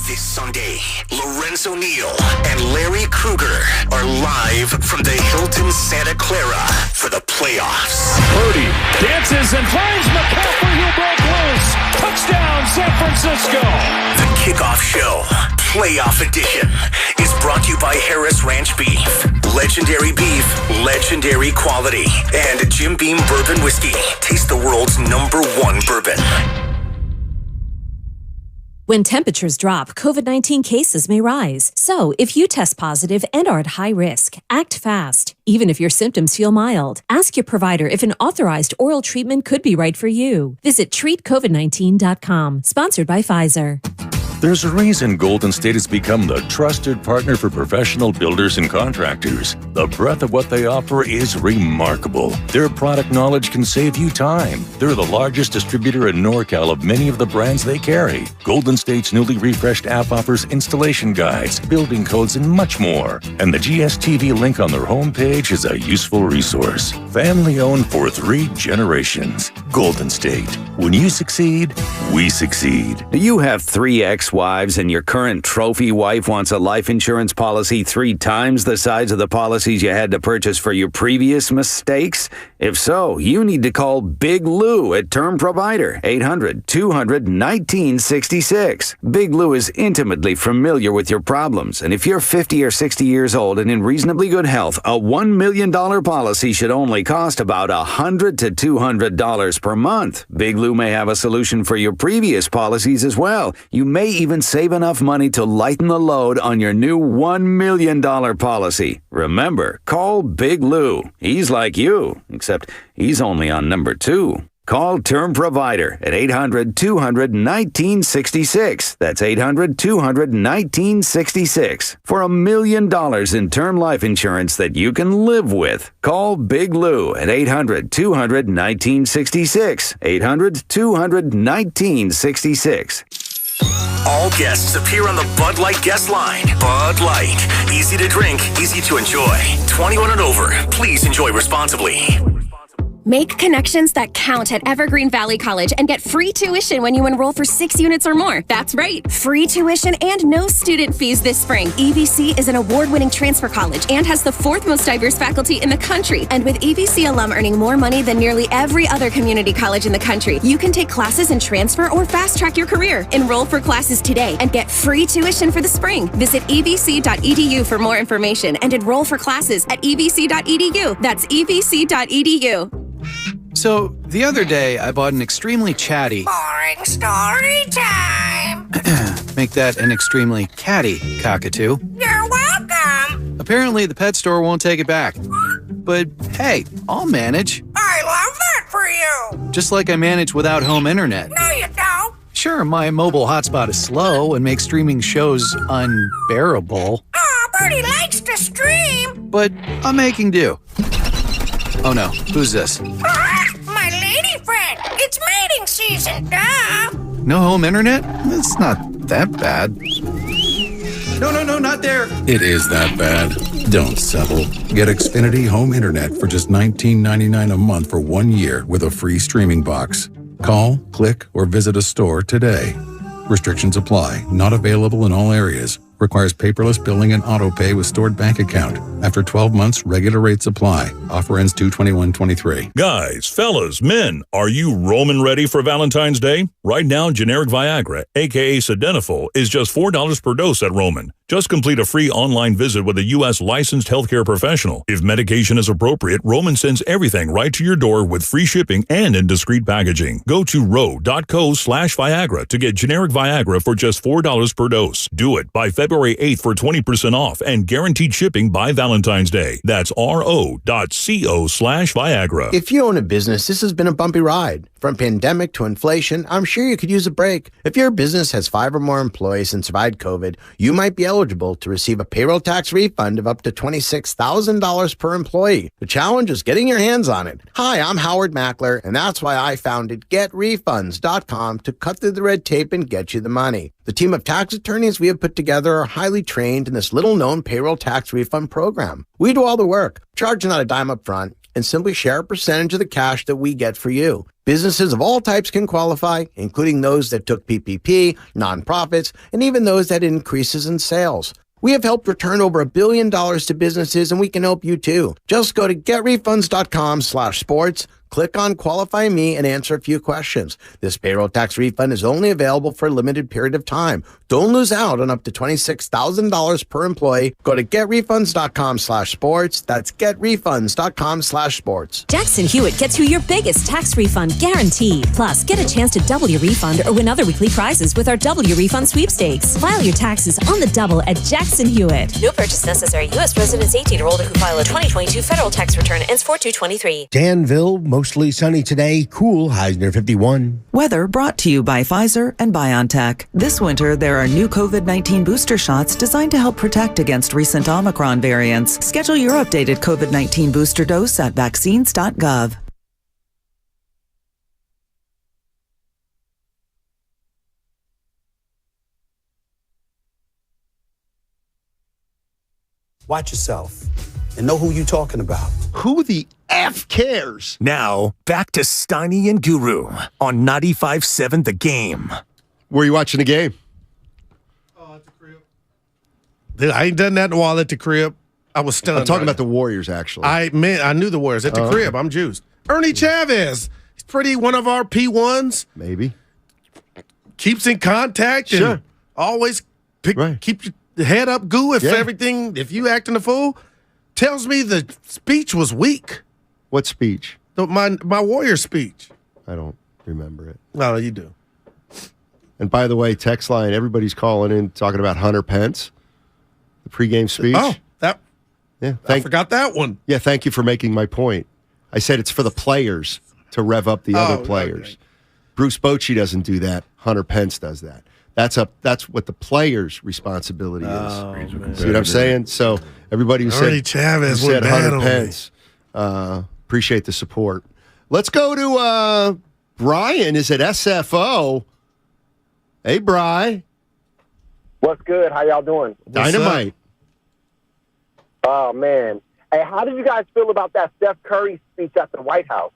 This Sunday, Lorenzo Neal and Larry Krueger are live from the Hilton Santa Clara for the playoffs. Purdy dances and finds McCaffrey, who broke loose. Touchdown, San Francisco. The kickoff show, Playoff Edition, is brought to you by Harris Ranch Beef. Legendary beef, legendary quality, and Jim Beam Bourbon Whiskey. Taste the world's #1 bourbon. When temperatures drop, COVID-19 cases may rise. So, if you test positive and are at high risk, act fast. Even if your symptoms feel mild, ask your provider if an authorized oral treatment could be right for you. Visit treatcovid19.com. Sponsored by Pfizer. There's a reason Golden State has become the trusted partner for professional builders and contractors. The breadth of what they offer is remarkable. Their product knowledge can save you time. They're the largest distributor in NorCal of many of the brands they carry. Golden State's newly refreshed app offers installation guides, building codes, and much more. And the GSTV link on their homepage is a useful resource. Family owned for 3 generations. Golden State. When you succeed, we succeed. Do you have 3 ex-wives and your current trophy wife wants a life insurance policy 3 times the size of the policies you had to purchase for your previous mistakes? If so, you need to call Big Lou at Term Provider, 800-200-1966. Big Lou is intimately familiar with your problems, and if you're 50 or 60 years old and in reasonably good health, a $1 million policy should only cost about $100 to $200 per month. Big Lou may have a solution for your previous policies as well. You may even save enough money to lighten the load on your new $1 million policy. Remember, call Big Lou. He's like you, except he's only on number 2. Call Term Provider at 800-200-1966. That's 800-200-1966 for $1 million in term life insurance that you can live with. Call Big Lou at 800-200-1966. 800-200-1966. All guests appear on the Bud Light guest line. Bud Light. Easy to drink, easy to enjoy. 21 and over. Please enjoy responsibly. Make connections that count at Evergreen Valley College and get free tuition when you enroll for 6 units or more. That's right, free tuition and no student fees this spring. EVC is an award-winning transfer college and has the 4th most diverse faculty in the country. And with EVC alum earning more money than nearly every other community college in the country, you can take classes and transfer or fast-track your career. Enroll for classes today and get free tuition for the spring. Visit evc.edu for more information and enroll for classes at evc.edu. That's evc.edu. So, the other day, I bought an extremely chatty... Boring story time! Make that an extremely catty cockatoo. You're welcome! Apparently, the pet store won't take it back. But, hey, I'll manage. I love that for you! Just like I manage without home internet. No, you don't! Sure, my mobile hotspot is slow and makes streaming shows unbearable. Aw, Bertie likes to stream! But I'm making do. Oh no, who's this? My lady friend! It's mating season, duh! No home internet? It's not that bad. No, not there! It is that bad. Don't settle. Get Xfinity Home Internet for just $19.99 a month for 1 year with a free streaming box. Call, click, or visit a store today. Restrictions apply. Not available in all areas. Requires paperless billing and auto pay with stored bank account. After 12 months, regular rates apply. Offer ends 2/21/23. Guys, fellas, men, are you Roman ready for Valentine's Day? Right now, generic Viagra, aka Sildenafil, is just $4 per dose at Roman. Just complete a free online visit with a U.S. licensed healthcare professional. If medication is appropriate, Roman sends everything right to your door with free shipping and in discreet packaging. Go to ro.co/Viagra to get generic Viagra for just $4 per dose. Do it by February 8th for 20% off and guaranteed shipping by Valentine's Day. That's ro.co/Viagra. If you own a business, this has been a bumpy ride. From pandemic to inflation, I'm sure you could use a break. If your business has 5 or more employees and survived COVID, you might be eligible to receive a payroll tax refund of up to $26,000 per employee. The challenge is getting your hands on it. Hi, I'm Howard Mackler, and that's why I founded GetRefunds.com to cut through the red tape and get you the money. The team of tax attorneys we have put together are highly trained in this little-known payroll tax refund program. We do all the work, charge not a dime up front, and simply share a percentage of the cash that we get for you. Businesses of all types can qualify, including those that took PPP, nonprofits, and even those that had increases in sales. We have helped return over $1 billion to businesses, and we can help you too. Just go to getrefunds.com/sports, click on Qualify Me, and answer a few questions. This payroll tax refund is only available for a limited period of time. Don't lose out on up to $26,000 per employee. Go to getrefunds.com/sports. That's getrefunds.com/sports. Jackson Hewitt gets you your biggest tax refund guaranteed. Plus, get a chance to double your refund or win other weekly prizes with our Double Your Refund sweepstakes. File your taxes on the double at Jackson Hewitt. No purchase necessary. U.S. residents 18 or older who file a 2022 federal tax return ends 4/2/23. Danville, mostly sunny today. Cool, highs near 51. Weather brought to you by Pfizer and BioNTech. This winter, there are new COVID-19 booster shots designed to help protect against recent Omicron variants. Schedule your updated COVID-19 booster dose at vaccines.gov. Watch yourself and know who you're talking about. Who the F cares? Now, back to Steiny and Guru on 95.7 The Game. Were you watching the game? Dude, I ain't done that in a while at the crib. I was stunned. I'm talking about the Warriors, actually. I knew the Warriors at the crib. I'm juiced. Ernie Chavez. He's pretty one of our P1s. Maybe. Keeps in contact and always keep your head up, goo, if you acting a fool. Tells me the speech was weak. What speech? My Warrior speech. I don't remember it. No, you do. And by the way, text line, everybody's calling in talking about Hunter Pence. The pregame speech. Oh, I forgot that one. Yeah, thank you for making my point. I said it's for the players to rev up the other players. Okay. Bruce Bochy doesn't do that. Hunter Pence does that. That's what the players' responsibility is. See what I'm saying? So everybody who said Hunter Pence, appreciate the support. Let's go to Brian is at SFO. Hey, Bri. What's good? How y'all doing? Dynamite. Oh, man. Hey, how did you guys feel about that Steph Curry speech at the White House?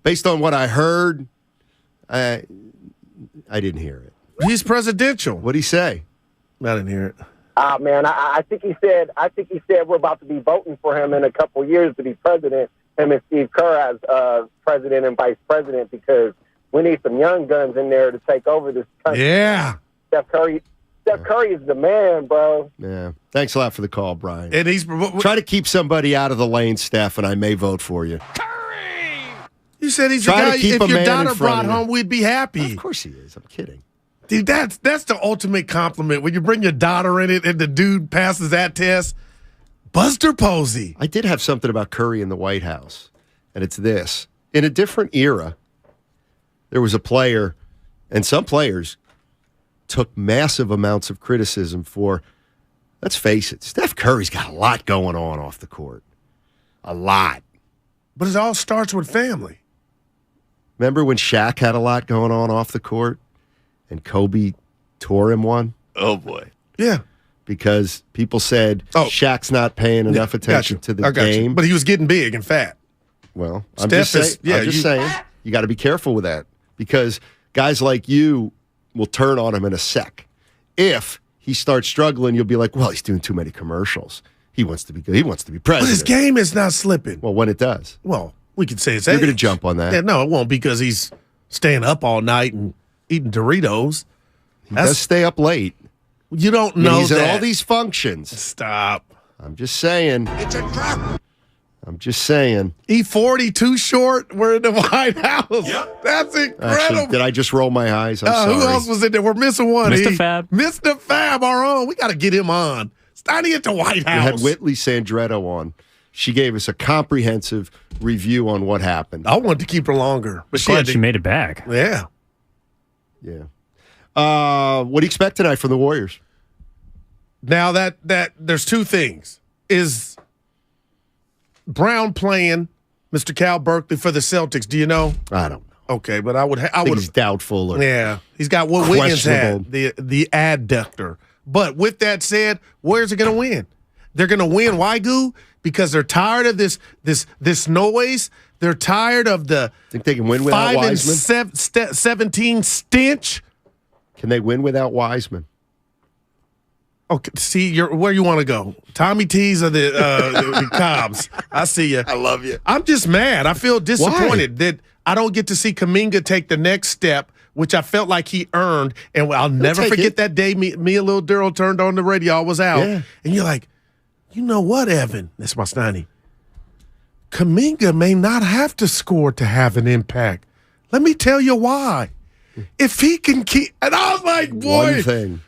Based on what I heard, I didn't hear it. He's presidential. What'd he say? I didn't hear it. Man, I think he said we're about to be voting for him in a couple years to be president, him and Steve Kerr as president and vice president, because we need some young guns in there to take over this country. Yeah. Steph Curry is the man, bro. Yeah. Thanks a lot for the call, Brian. And he's try to keep somebody out of the lane, Steph, and I may vote for you. You said he's the guy. If your daughter brought home, we'd be happy. Of course he is. I'm kidding. Dude, that's the ultimate compliment. When you bring your daughter in it and the dude passes that test, Buster Posey. I did have something about Curry in the White House, and it's this. In a different era, there was a player, and some players took massive amounts of criticism for, let's face it, Steph Curry's got a lot going on off the court. A lot. But it all starts with family. Remember when Shaq had a lot going on off the court and Kobe tore him one? Oh, boy. Yeah. Because people said Shaq's not paying enough attention to the game. But he was getting big and fat. Well, I'm just saying, you got to be careful with that because guys like you will turn on him in a sec. If he starts struggling, you'll be like, well, he's doing too many commercials. He wants to be good. He wants to be president. But his game is not slipping. Well, when it does. Well, we could say it's You're going to jump on that. Yeah, no, it won't because he's staying up all night and eating Doritos. He does stay up late. You don't know he's that. at all these functions. Stop. I'm just saying. It's a trap. I'm just saying. E40 too short. We're in the White House. Yep. That's incredible. Actually, did I just roll my eyes? I'm sorry. Who else was in there? We're missing one. Mr. Fab. Mr. Fab, our own. We got to get him on. Starting at the White House. We had Whitley Sandretto on. She gave us a comprehensive review on what happened. I wanted to keep her longer, but she made it back. Yeah. Yeah. What do you expect tonight from the Warriors? Now that there's two things. Is Brown playing Mr. Cal Berkeley for the Celtics? Do you know? I don't know. Okay, but I would. He's doubtful. Or yeah, he's got what Wiggins had, the adductor. But with that said, Warriors are going to win. They're going to win. Why, Goo? Because they're tired of this noise. They're tired of the think they can win without 5 Wiseman? and 17 stench. Can they win without Wiseman? Okay, see, you're where you want to go. Tommy T's or the Cobbs. I see you. I love you. I'm just mad. I feel disappointed that I don't get to see Kuminga take the next step, which I felt like he earned. And I'll never forget that day me and Lil Daryl turned on the radio. I was out. Yeah. And you're like, you know what, Evan? That's my Steiny. Kuminga may not have to score to have an impact. Let me tell you why. If he can keep, and I was like, boy. One thing.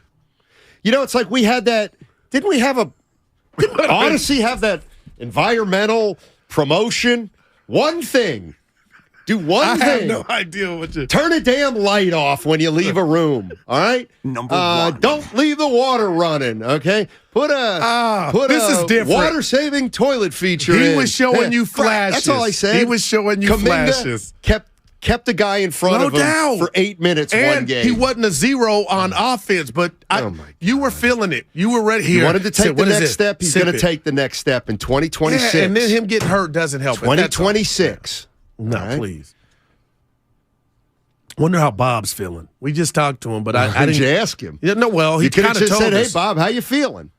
You know, it's like we had that, didn't we have honestly have that environmental promotion? One thing. Do one thing. I have no idea what you. Turn a damn light off when you leave a room, all right? Number one. Don't leave the water running, okay? Put this is different. Water-saving toilet feature in. He was showing you flashes. That's all I said. He was showing you flashes. Kept the guy in front of him for 8 minutes one game. He wasn't a zero on offense, but you were feeling it. You were ready. He wanted to take the next step. He's going to take the next step in 2026. Yeah, and then him getting hurt doesn't help. 2026. No, please. Wonder how Bob's feeling. We just talked to him, but I didn't ask him. Yeah, no, well, he kind of just said, "Hey, Bob, how you feeling?"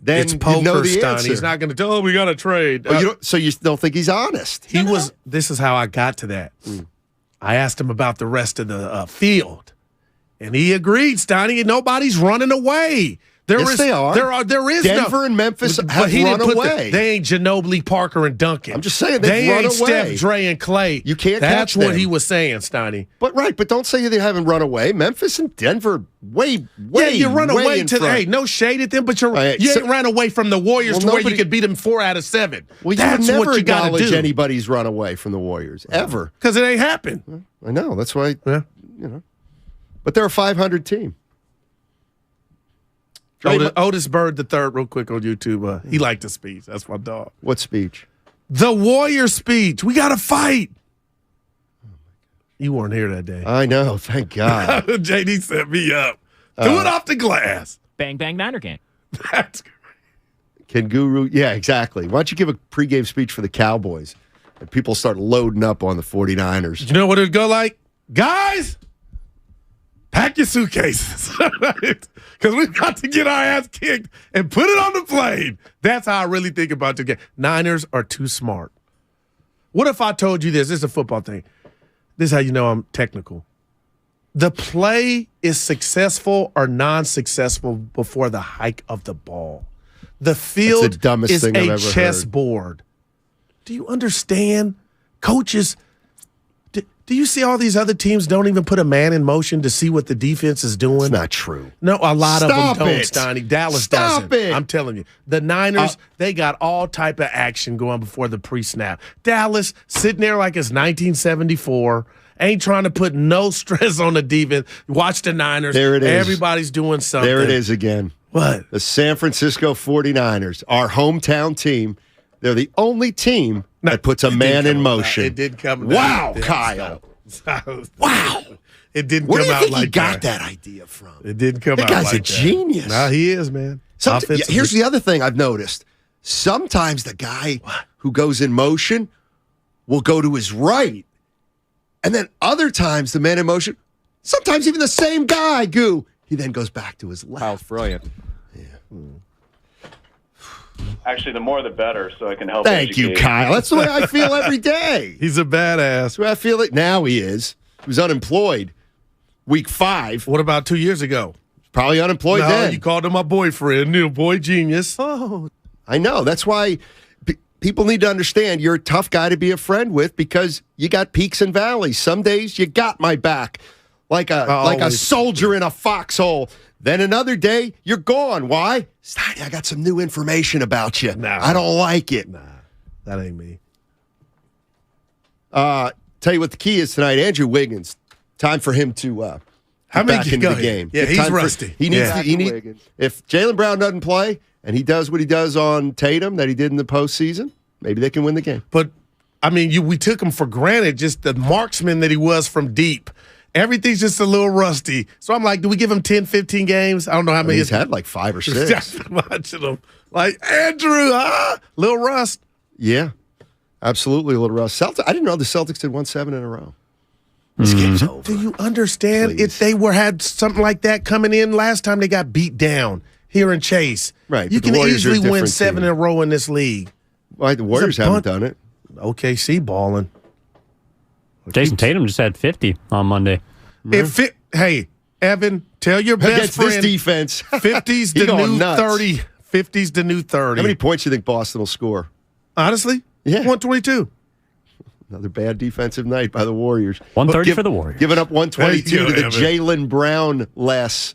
Then it's poker, you know the Stoney. answer. He's not going to tell. Oh, we got to trade. So you don't think he's honest? He was. This is how I got to that. I asked him about the rest of the field, and he agreed. Stoney, nobody's running away. There is Denver and Memphis have run away. They ain't Ginobili, Parker, and Duncan. I'm just saying they run ain't away. Steph, Dre, and Clay. You can't. That's catch them. what he was saying, Stoney. But don't say they haven't run away. Memphis and Denver, way. Yeah, you run away to the. Hey, no shade at them, but you ain't ran away from the Warriors to where you could beat them 4 out of 7. Well, that's never what you got to do. Anybody's run away from the Warriors ever because it ain't happened. I know. That's why. Yeah. But they're a 500 team. Otis Bird III, real quick on YouTube. He liked the speech. That's my dog. What speech? The Warrior speech. We got to fight. You weren't here that day. I know. Thank God. JD set me up. Do it off the glass. Bang, bang, Niner gang. That's great. Can Guru? Yeah, exactly. Why don't you give a pregame speech for the Cowboys? And people start loading up on the 49ers. You know what it would go like? Guys, pack your suitcases. Because we've got to get our ass kicked and put it on the plane. That's how I really think about the game. Niners are too smart. What if I told you this? This is a football thing. This is how you know I'm technical. The play is successful or non-successful before the hike of the ball. The field the dumbest is thing I've a ever chessboard. Do you understand? Coaches, do you see all these other teams don't even put a man in motion to see what the defense is doing? It's not true. No, a lot of them don't, it. Stoney. Dallas Stop doesn't. it. I'm telling you. The Niners, they got all type of action going before the pre-snap. Dallas sitting there like it's 1974. Ain't trying to put no stress on the defense. Watch the Niners. There it is. Everybody's doing something. There it is again. What? The San Francisco 49ers, our hometown team. They're the only team that puts a man in motion. It did come. Wow, Kyle. Wow. It didn't Where come do you out think like he got that idea from? It didn't come that out guy's like a that. genius. Nah, he is, man. Here's the other thing I've noticed. Sometimes the guy who goes in motion will go to his right. And then other times the man in motion, sometimes even the same guy, he then goes back to his left. Kyle's brilliant. Yeah. Actually, the more the better, so I can help Thank you, educate. Kyle. That's the way I feel every day. He's a badass. That's the way I feel it. Now he is. He was unemployed. Week 5. What about 2 years ago? Probably unemployed then. You called him my boyfriend, new boy genius. Oh, I know. That's why people need to understand you're a tough guy to be a friend with because you got peaks and valleys. Some days you got my back like a soldier in a foxhole. Then another day, you're gone. Why? Steiny, I got some new information about you. Nah. I don't like it. Nah, that ain't me. Tell you what the key is tonight. Andrew Wiggins. Time for him to get back into the game. Yeah, he's rusty. He needs. If Jaylen Brown doesn't play and he does what he does on Tatum that he did in the postseason, maybe they can win the game. But I mean, we took him for granted. Just the marksman that he was from deep. Everything's just a little rusty. So I'm like, do we give him 10, 15 games? I don't know how many. He's had like 5 or 6. Watching him. Like, Andrew, little rust. Yeah, absolutely a little rust. I didn't know the Celtics had won 7 in a row. This game's over. Do you understand if they had something like that coming in last time they got beat down here in Chase? Right. You can easily win 7 in a row in this league. Well, the Warriors haven't done it. OKC balling. Jason Tatum just had 50 on Monday. Hey, Evan, tell your best friend. This defense. 50's the new nuts. 30. 50's the new 30. How many points do you think Boston will score? Honestly? Yeah. 122. Another bad defensive night by the Warriors. 130 for the Warriors. Giving up 122 to the Jaylen Brown-less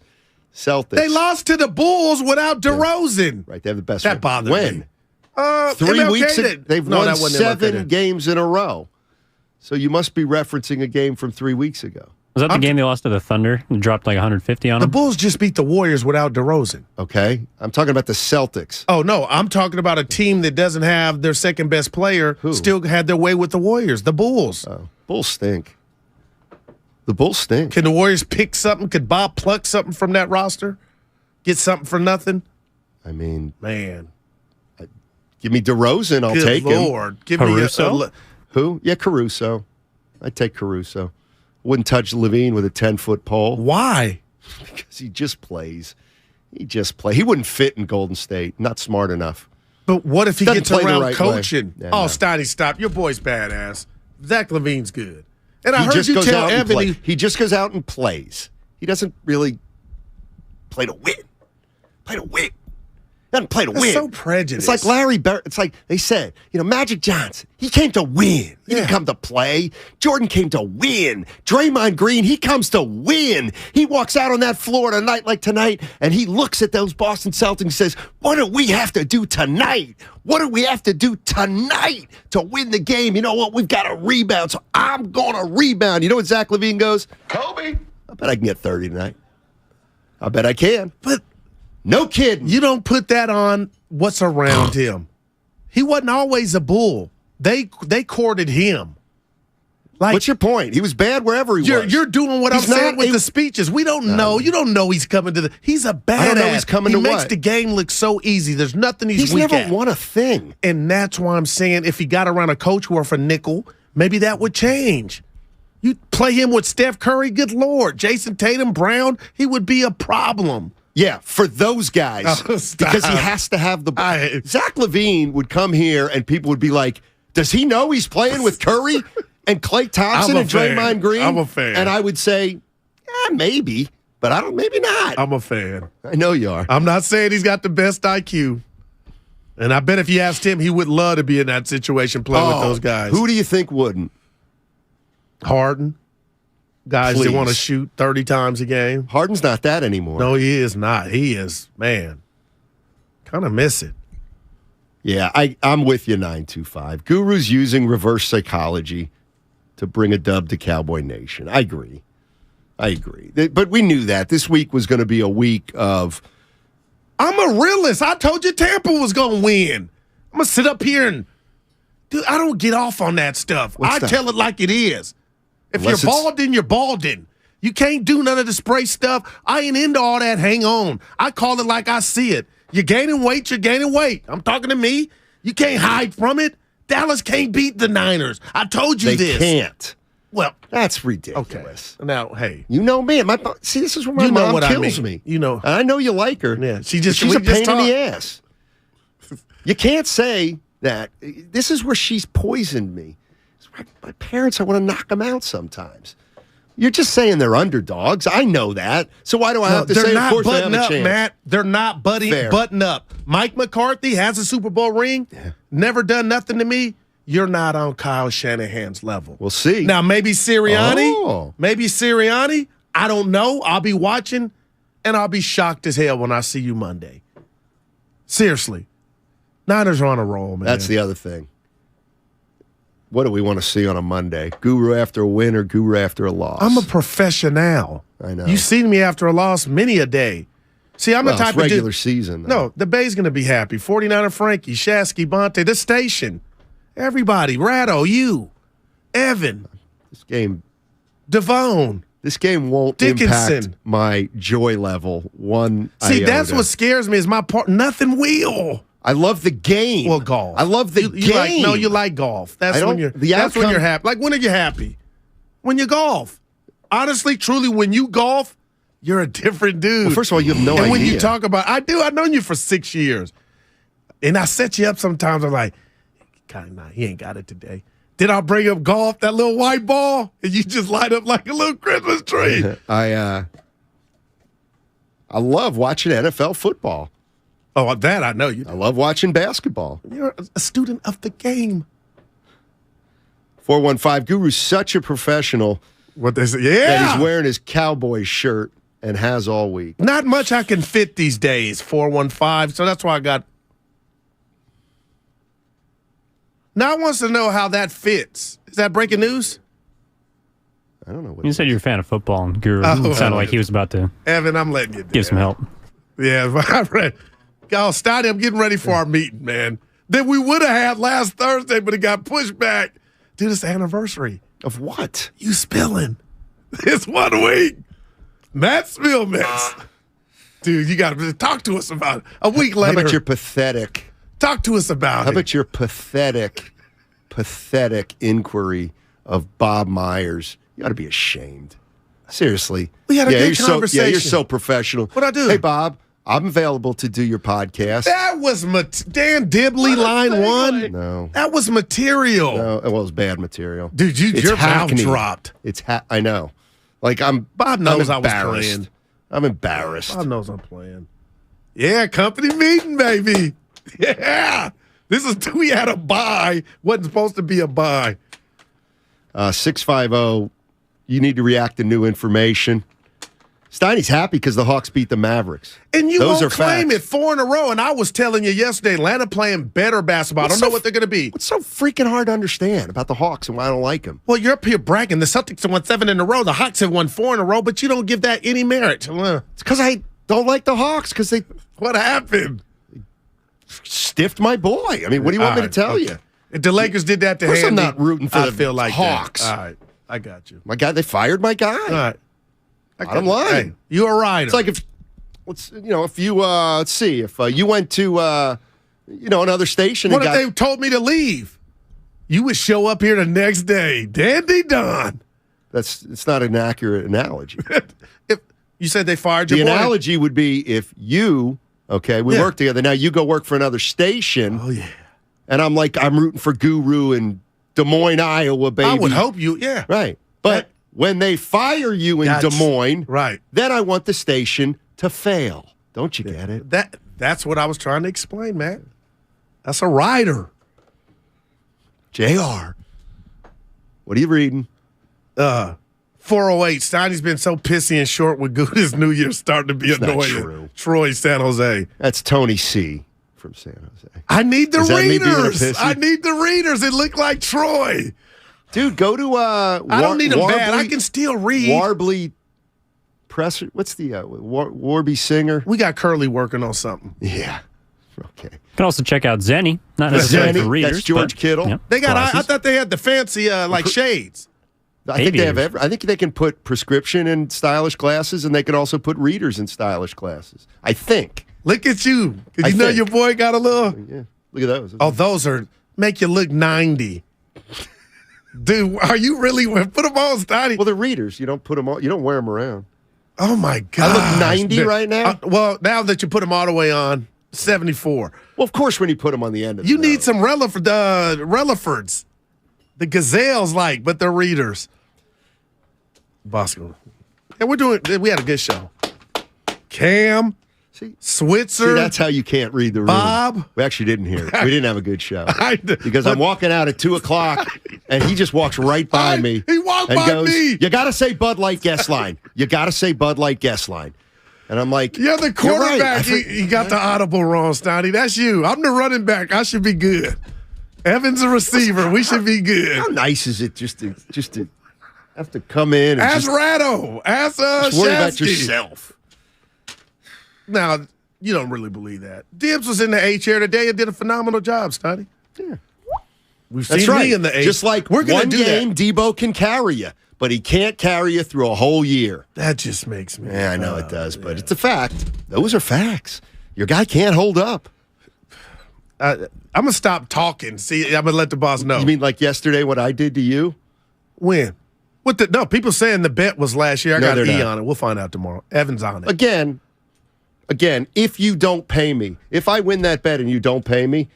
Celtics. They lost to the Bulls without DeRozan. Right, they have the best. That bothered me. 3 weeks ago, they've won 7 games in a row. So you must be referencing a game from 3 weeks ago. Was that the game they lost to the Thunder and dropped like 150 on them? The Bulls just beat the Warriors without DeRozan. Okay. I'm talking about the Celtics. Oh, no. I'm talking about a team that doesn't have their second best player. Who? Still had their way with the Warriors. The Bulls. Oh, Bulls stink. The Bulls stink. Can the Warriors pick something? Could Bob pluck something from that roster? Get something for nothing? I mean, man. Give me DeRozan. I'll take him. Good Lord. Give Caruso? me Who? Yeah, Caruso. I'd take Caruso. Wouldn't touch Levine with a 10-foot pole. Why? Because he just plays. He wouldn't fit in Golden State. Not smart enough. But what if he gets around right coaching? Yeah, no. No. Steiny, stop. Your boy's badass. Zach LaVine's good. And I heard you tell Evan he just goes out and plays. He doesn't really play to win. Doesn't play to win. That's so prejudiced. It's like Larry Bird. It's like they said, Magic Johnson. He came to win. He didn't come to play. Jordan came to win. Draymond Green, he comes to win. He walks out on that floor on a night like tonight, and he looks at those Boston Celtics and says, what do we have to do tonight? What do we have to do tonight to win the game? You know what? We've got to rebound, so I'm going to rebound. You know what Zach LaVine goes? Kobe. I bet I can get 30 tonight. I bet I can. But no kidding. You don't put that on what's around him. He wasn't always a Bull. They courted him. Like, what's your point? He was bad wherever he was. You're doing what I'm saying with the speeches. We don't know. You don't know he's coming to the. He's a badass. I don't know he's coming to what? He makes the game look so easy. There's nothing he's weak never at. won a thing. And that's why I'm saying if he got around a coach worth a nickel, maybe that would change. You play him with Steph Curry, good Lord. Jason Tatum, Brown, he would be a problem. Yeah, for those guys. Because he has to have the ball. Zach LaVine would come here and people would be like, does he know he's playing with Curry and Klay Thompson and Draymond Green? I'm a fan. And I would say, maybe, but maybe not. I'm a fan. I know you are. I'm not saying he's got the best IQ. And I bet if you asked him, he would love to be in that situation playing with those guys. Who do you think wouldn't? Harden. Guys that want to shoot 30 times a game. Harden's not that anymore. No, he is not. He is, man, kind of miss it. Yeah, I'm with you, 925. Guru's using reverse psychology to bring a dub to Cowboy Nation. I agree. But we knew that. This week was going to be a week of... I'm a realist. I told you Tampa was going to win. I'm going to sit up here and... Dude, I don't get off on that stuff. I tell it like it is. If you're balding, you're balding. You can't do none of the spray stuff. I ain't into all that. Hang on. I call it like I see it. You're gaining weight, you're gaining weight. I'm talking to me. You can't hide from it. Dallas can't beat the Niners. I told you this. They can't. Well, that's ridiculous. Okay. Now, hey. You know me. See, this is where my mom kills me. You know. I know you like her. Yeah. She's a pain in the ass. You can't say that. This is where she's poisoned me. My parents, I want to knock them out sometimes. You're just saying they're underdogs. I know that. So why do I have to say, of course, they have a chance? They're not button up, Matt. They're not button up. Mike McCarthy has a Super Bowl ring. Yeah. Never done nothing to me. You're not on Kyle Shanahan's level. We'll see. Now, maybe Sirianni. Maybe Sirianni. I don't know. I'll be watching, and I'll be shocked as hell when I see you Monday. Seriously. Niners are on a roll, man. That's the other thing. What do we want to see on a Monday? Guru after a win or guru after a loss? I'm a professional. I know. You've seen me after a loss many a day. See, I'm the type of regular season. Though. No, the Bay's going to be happy. 49er Frankie, Shasky, Bonte, the station. Everybody. Ratto, you. Evan. This game. Devone. This game won't impact my joy level one iota. That's what scares me is my part. Nothing will. I love the game. Well, golf. I love the game. You like golf. That's when you're happy. Like, when are you happy? When you golf. Honestly, truly, when you golf, you're a different dude. Well, first of all, you have no idea. And when you talk about, I've known you for 6 years. And I set you up sometimes. I'm like, he ain't got it today. Then I'll bring up golf, that little white ball, and you just light up like a little Christmas tree. I love watching NFL football. Oh, that I know you do. I love watching basketball. You're a student of the game. 415 Guru's such a professional. What they say? Yeah. That he's wearing his Cowboys shirt and has all week. Not much I can fit these days, 415. So that's why I got. Now wants to know how that fits. Is that breaking news? I don't know. What you said you're a fan of football, and Guru sounded like he was about to. Evan, I'm letting you give some help. Yeah, I read. Steiny, I'm getting ready for our meeting, man. That we would have had last Thursday, but it got pushed back. Dude, it's the anniversary. Of what? You spilling. It's 1 week. Matt Spillmix. Dude, you got to talk to us about it. A week later. How about your pathetic? Talk to us about it. How about your pathetic inquiry of Bob Myers? You ought to be ashamed. Seriously. We had a good conversation. You're so professional. What'd I do? Hey, Bob. I'm available to do your podcast. That was Dan Dibley, line one. No. That was material. No, it was bad material. Dude, your mouth dropped. I know. Like, Bob knows I was playing. I'm embarrassed. Bob knows I'm playing. Yeah, company meeting, baby. Yeah. We had a bye. Wasn't supposed to be a bye. 650, you need to react to new information. Steiny's happy because the Hawks beat the Mavericks. And you won't claim it 4 in a row. And I was telling you yesterday, Atlanta playing better basketball. I don't know what they're going to be. What's so freaking hard to understand about the Hawks and why I don't like them? Well, you're up here bragging. The Celtics have won 7 in a row. The Hawks have won 4 in a row, but you don't give that any merit. It's because I don't like the Hawks because they... What happened? Stiffed my boy. I mean, what do you want me to tell you? If the Lakers did that to Handy, I'm not rooting for the Hawks. All right, I got you. My guy, they fired my guy. All right. Bottom line. Hey, you're a rider. It's like if you let's see, if you went to another station. What if they told me to leave? You would show up here the next day, Dandy Don. It's not an accurate analogy. If you said they fired your the boy. analogy would be if you we work together. Now you go work for another station. Oh yeah. And I'm rooting for Guru in Des Moines, Iowa, baby. I would hope you, yeah. Right. But when they fire you in Des Moines, right, then I want the station to fail. Don't you get it? That's what I was trying to explain, man. That's a rider. JR. What are you reading? 408. Steiny's been so pissy and short with good. His New Year's starting to be annoying. Not true. Troy, San Jose. That's Tony C. from San Jose. I need the readers. I need the readers. It looked like Troy. Dude, go to I don't need them bad. I can still read. Warbley Presser. What's the Warby Singer? We got Curly working on something. Yeah. Okay. You can also check out Zenny. Not necessarily for readers. That's George Kittle. Yep, they got. I thought they had the fancy like shades. I think they have. I think they can put prescription in stylish glasses, and they can also put readers in stylish glasses. I think. Look at you. Because you know your boy got a little. Yeah. Look at those. Oh, those are make you look 90. Dude, are you really put them on, Stoddy? Well, they're readers. You don't put them on. You don't wear them around. Oh my God! I look 90 right now. Well, now that you put them all the way on, 74. Well, of course, when you put them on the end of you need some Rellifords. The Gazelles but they're readers. Bosco. Yeah, we had a good show. Cam, Switzer. See, that's how you can't read the room. Bob. We actually didn't hear it. We didn't have a good show. Because I'm walking out at 2:00 and he just walks right by me. He walked and by goes, me. You got to say Bud Light guest line. You got to say Bud Light guest line. And I'm like, you're the quarterback. Right. He got the audible wrong, Stoney. That's you. I'm the running back. I should be good. Evan's a receiver. We should be good. How nice is it just to have to come in and ask Ratto. Ask just worry about yourself. Now, you don't really believe that. Dibbs was in the A chair today and did a phenomenal job, Stoney. Yeah. We've That's seen right. me in the A. Just like we're gonna one do game, that. Debo can carry you, but he can't carry you through a whole year. That just makes me. Yeah, I know it does, but it's a fact. Those are facts. Your guy can't hold up. I'm going to stop talking. See, I'm going to let the boss know. You mean like yesterday what I did to you? When? No, people saying the bet was last year. I got E on it. We'll find out tomorrow. Evan's on it. Again, if you don't pay me, if I win that bet and you don't pay me,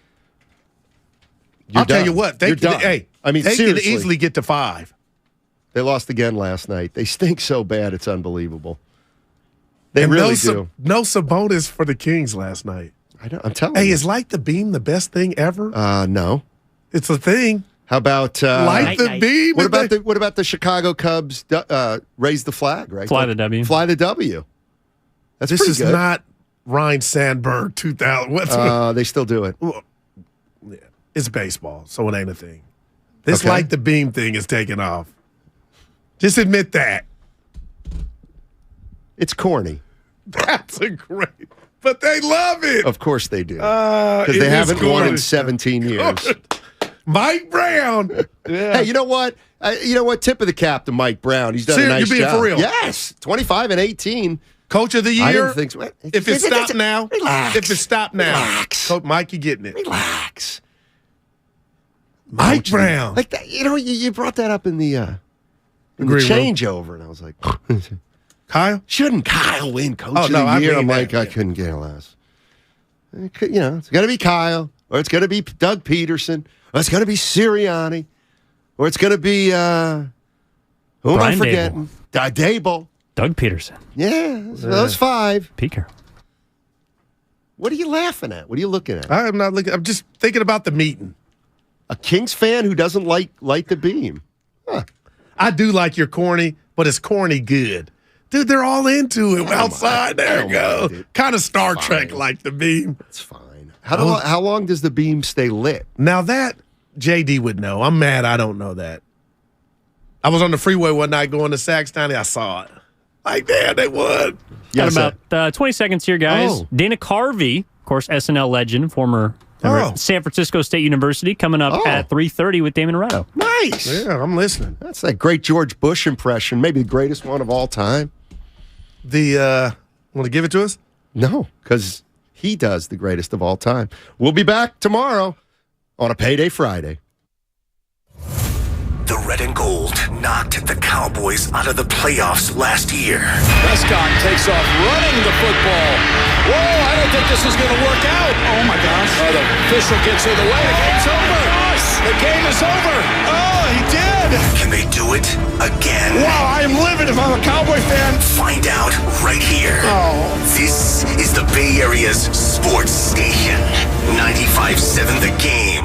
I'll tell you what. They can seriously. easily get to 5. They lost again last night. They stink so bad, it's unbelievable. They really do. No Sabonis for the Kings last night. I'm telling you. Hey, is Light the Beam the best thing ever? No. It's a thing. How about Light the Beam? What about the Chicago Cubs raise the flag, right? Fly the W. Fly the W. That's this pretty is good. not Ryan Sandberg 2000. They still do it. Well, yeah, it's baseball, so it ain't a thing. This Okay. Light the Beam thing is taking off. Just admit that. It's corny. That's a great. But they love it. Of course they do. Because they haven't won in 17 years. Mike Brown. Yeah. Hey, you know what? Tip of the cap to Mike Brown. He's done a nice job. You're being for real? Yes. 25 and 18. Coach of the year. I didn't think so. If it stopped now. Relax. If it stopped now. Relax. Coach Mike, you getting it. Relax. Mike Brown. Like that, you brought that up in the Green changeover, and I was like, Kyle? Shouldn't Kyle win Coach of the Year? I'm like, I couldn't care less. It's going to be Kyle, or it's going to be Doug Peterson, or it's going to be Sirianni, or it's going to be, who am I forgetting? Dable. Doug Peterson. Yeah, those 5. Peaker. What are you laughing at? What are you looking at? I'm not looking. I'm just thinking about the meeting. A Kings fan who doesn't like the beam. Huh. I do like your corny, but it's corny good. Dude, they're all into it outside. There you go. Kind of Star Trek like the beam. It's fine. How long does the beam stay lit? Now that JD would know. I'm mad I don't know that. I was on the freeway one night going to Saxtown and I saw it. Like, damn, they won. Got about 20 seconds here, guys. Oh. Dana Carvey, of course, SNL legend, former San Francisco State University, coming up at 3:30 with Damon Ratto. Nice. Yeah, I'm listening. That's that great George Bush impression, maybe the greatest one of all time. Want to give it to us? No, because he does the greatest of all time. We'll be back tomorrow on a Payday Friday. The red and gold knocked the Cowboys out of the playoffs last year. Prescott takes off running the football. Whoa, I don't think this is going to work out. Oh, my gosh. Oh, the official gets in the way. The game's over. The game is over. Oh, he did. Can they do it again? Wow, I am livid if I'm a Cowboy fan. Find out right here. Oh. This is the Bay Area's sports station. 95.7 The Game.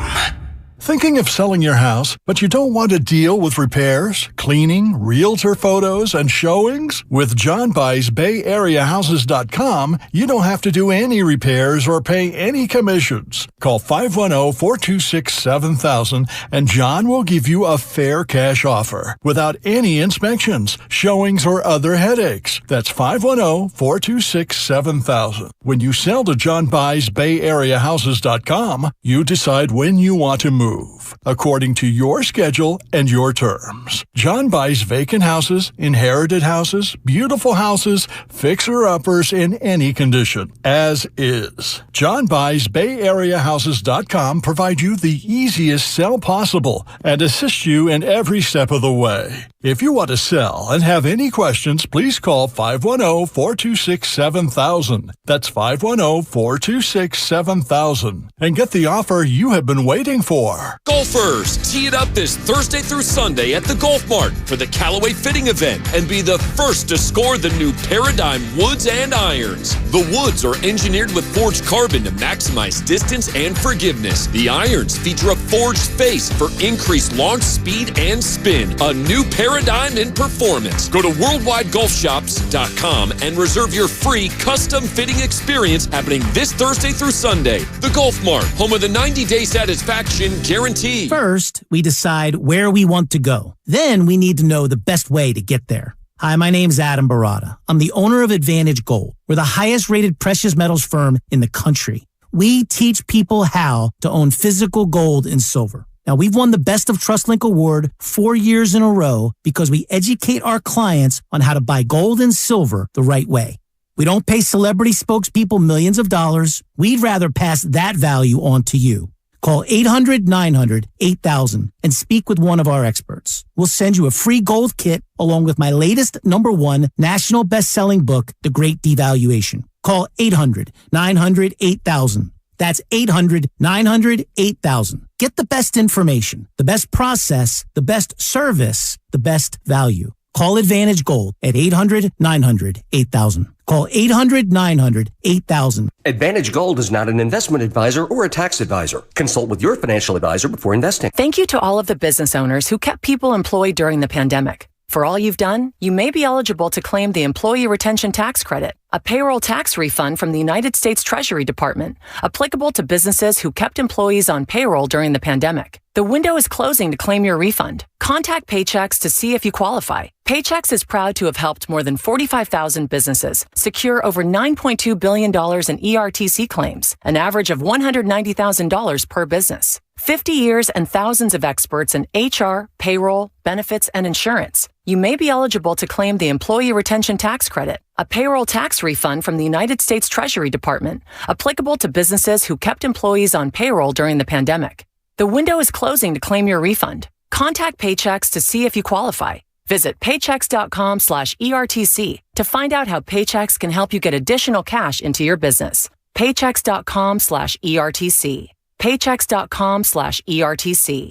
Thinking of selling your house, but you don't want to deal with repairs, cleaning, realtor photos, and showings? With John Buy's BayAreaHouses.com, you don't have to do any repairs or pay any commissions. Call 510-426-7000 and John will give you a fair cash offer without any inspections, showings, or other headaches. That's 510-426-7000. When you sell to John Buy's BayAreaHouses.com, you decide when you want to move, according to your schedule and your terms. John buys vacant houses, inherited houses, beautiful houses, fixer-uppers in any condition, as is. John buys BayAreaHouses.com provide you the easiest sell possible and assist you in every step of the way. If you want to sell and have any questions, please call 510-426-7000. That's 510-426-7000. And get the offer you have been waiting for. Golfers, tee it up this Thursday through Sunday at the Golf Mart for the Callaway Fitting event and be the first to score the new Paradigm woods and irons. The woods are engineered with forged carbon to maximize distance and forgiveness. The irons feature a forged face for increased launch speed and spin. A new paradigm in performance. Go to worldwidegolfshops.com and reserve your free custom fitting experience happening this Thursday through Sunday. The Golf Mart, home of the 90-day satisfaction guarantee. First, we decide where we want to go. Then we need to know the best way to get there. Hi, my name's Adam Barada. I'm the owner of Advantage Gold. We're the highest rated precious metals firm in the country. We teach people how to own physical gold and silver. Now, we've won the Best of TrustLink Award 4 years in a row because we educate our clients on how to buy gold and silver the right way. We don't pay celebrity spokespeople millions of dollars. We'd rather pass that value on to you. Call 800-900-8000 and speak with one of our experts. We'll send you a free gold kit along with my latest #1 national best-selling book, The Great Devaluation. Call 800-900-8000. That's 800-900-8000. Get the best information, the best process, the best service, the best value. Call Advantage Gold at 800-900-8000. Call 800-900-8000. Advantage Gold is not an investment advisor or a tax advisor. Consult with your financial advisor before investing. Thank you to all of the business owners who kept people employed during the pandemic. For all you've done, you may be eligible to claim the Employee Retention Tax Credit, a payroll tax refund from the United States Treasury Department, applicable to businesses who kept employees on payroll during the pandemic. The window is closing to claim your refund. Contact Paychex to see if you qualify. Paychex is proud to have helped more than 45,000 businesses secure over $9.2 billion in ERTC claims, an average of $190,000 per business. 50 years and thousands of experts in HR, payroll, benefits, and insurance. You may be eligible to claim the Employee Retention Tax Credit, a payroll tax refund from the United States Treasury Department, applicable to businesses who kept employees on payroll during the pandemic. The window is closing to claim your refund. Contact Paychex to see if you qualify. Visit paychex.com/ERTC to find out how Paychex can help you get additional cash into your business. Paychex.com/ERTC. Paychex.com/ERTC.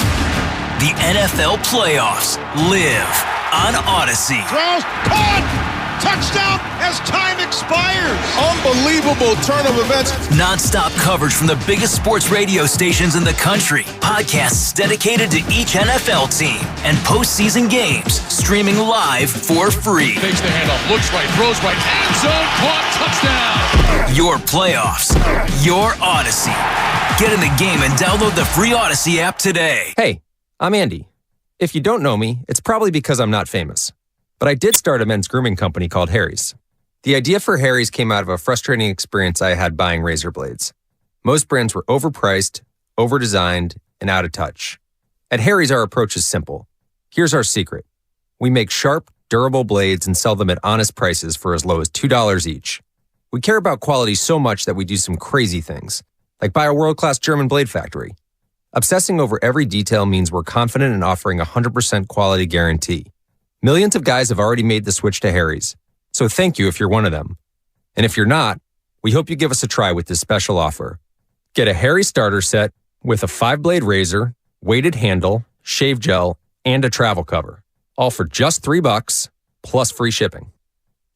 The NFL playoffs live on Odyssey. Throws, caught! Touchdown as time expires. Unbelievable turn of events. Non-stop coverage from the biggest sports radio stations in the country. Podcasts dedicated to each NFL team and postseason games streaming live for free. Takes the handoff, looks right, throws right, end zone, caught, touchdown. Your playoffs, your Odyssey. Get in the game and download the free Odyssey app today. Hey, I'm Andy. If you don't know me, it's probably because I'm not famous. But I did start a men's grooming company called Harry's. The idea for Harry's came out of a frustrating experience I had buying razor blades. Most brands were overpriced, overdesigned, and out of touch. At Harry's, our approach is simple. Here's our secret. We make sharp, durable blades and sell them at honest prices for as low as $2 each. We care about quality so much that we do some crazy things, like buy a world-class German blade factory. Obsessing over every detail means we're confident in offering a 100% quality guarantee. Millions of guys have already made the switch to Harry's, so thank you if you're one of them. And if you're not, we hope you give us a try with this special offer. Get a Harry's starter set with a 5-blade razor, weighted handle, shave gel, and a travel cover, all for just $3 plus free shipping.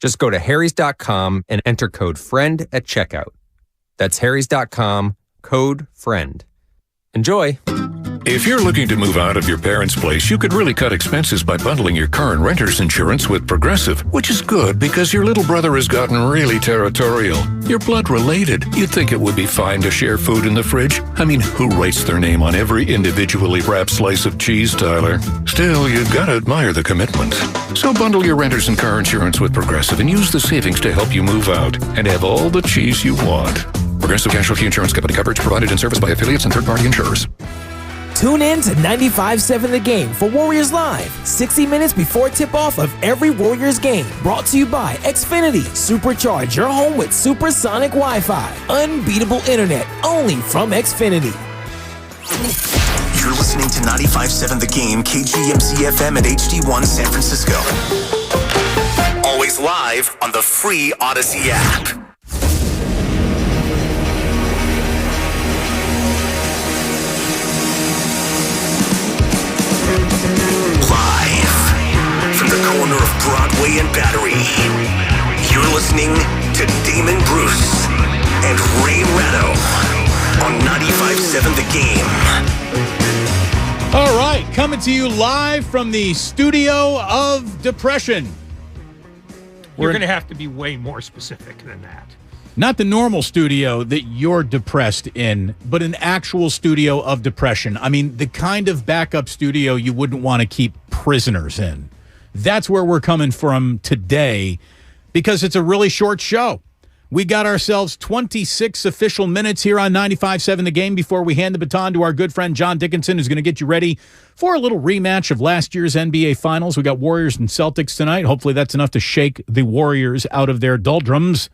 Just go to harrys.com and enter code FRIEND at checkout. That's harrys.com, code FRIEND. Enjoy! If you're looking to move out of your parents' place, you could really cut expenses by bundling your car and renter's insurance with Progressive, which is good because your little brother has gotten really territorial. You're blood related. You'd think it would be fine to share food in the fridge. I mean, who writes their name on every individually wrapped slice of cheese, Tyler? Still, you've got to admire the commitment. So bundle your renter's and car insurance with Progressive and use the savings to help you move out and have all the cheese you want. Progressive Casualty Insurance Company. Coverage provided in service by affiliates and third-party insurers. Tune in to 95.7 The Game for Warriors Live, 60 minutes before tip-off of every Warriors game. Brought to you by Xfinity. Supercharge your home with supersonic Wi-Fi. Unbeatable internet, only from Xfinity. You're listening to 95.7 The Game, KGMC FM at HD1 San Francisco. Always live on the free Odyssey app. Live from the corner of Broadway and Battery, you're listening to Damon Bruce and Ray Ratto on 95.7 The Game. All right, coming to you live from the studio of depression. You're going to have to be way more specific than that. Not the normal studio that you're depressed in, but an actual studio of depression. I mean, the kind of backup studio you wouldn't want to keep prisoners in. That's where we're coming from today because it's a really short show. We got ourselves 26 official minutes here on 95.7 The Game before we hand the baton to our good friend John Dickinson, who's going to get you ready for a little rematch of last year's NBA Finals. We got Warriors and Celtics tonight. Hopefully that's enough to shake the Warriors out of their doldrums.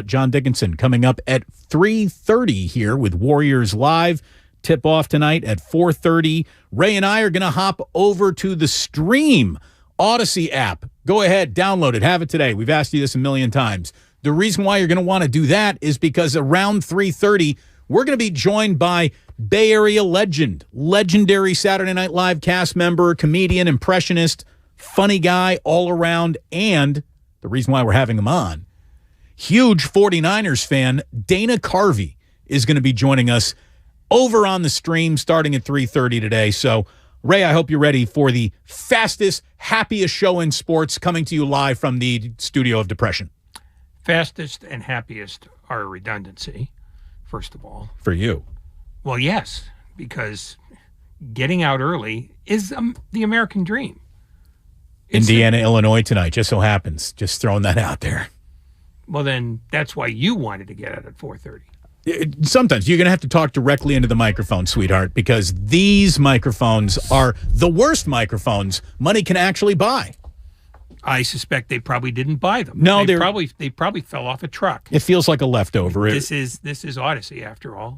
John Dickinson coming up at 3:30 here with Warriors Live. Tip-off tonight at 4:30. Ray and I are going to hop over to the Stream Odyssey app. Go ahead, download it, have it today. We've asked you this a million times. The reason why you're going to want to do that is because around 3:30, we're going to be joined by Bay Area legend, legendary Saturday Night Live cast member, comedian, impressionist, funny guy all around, and the reason why we're having him on, huge 49ers fan, Dana Carvey is going to be joining us over on the Stream starting at 3:30 today. So, Ray, I hope you're ready for the fastest, happiest show in sports coming to you live from the studio of depression. Fastest and happiest are a redundancy, first of all. For you? Well, yes, because getting out early is the American dream. Indiana, Illinois tonight, just so happens. Just throwing that out there. Well, then that's why you wanted to get out at 4:30. Sometimes you're going to have to talk directly into the microphone, sweetheart, because these microphones are the worst microphones money can actually buy. I suspect they probably didn't buy them. No, they probably fell off a truck. It feels like a leftover. This is Odyssey after all.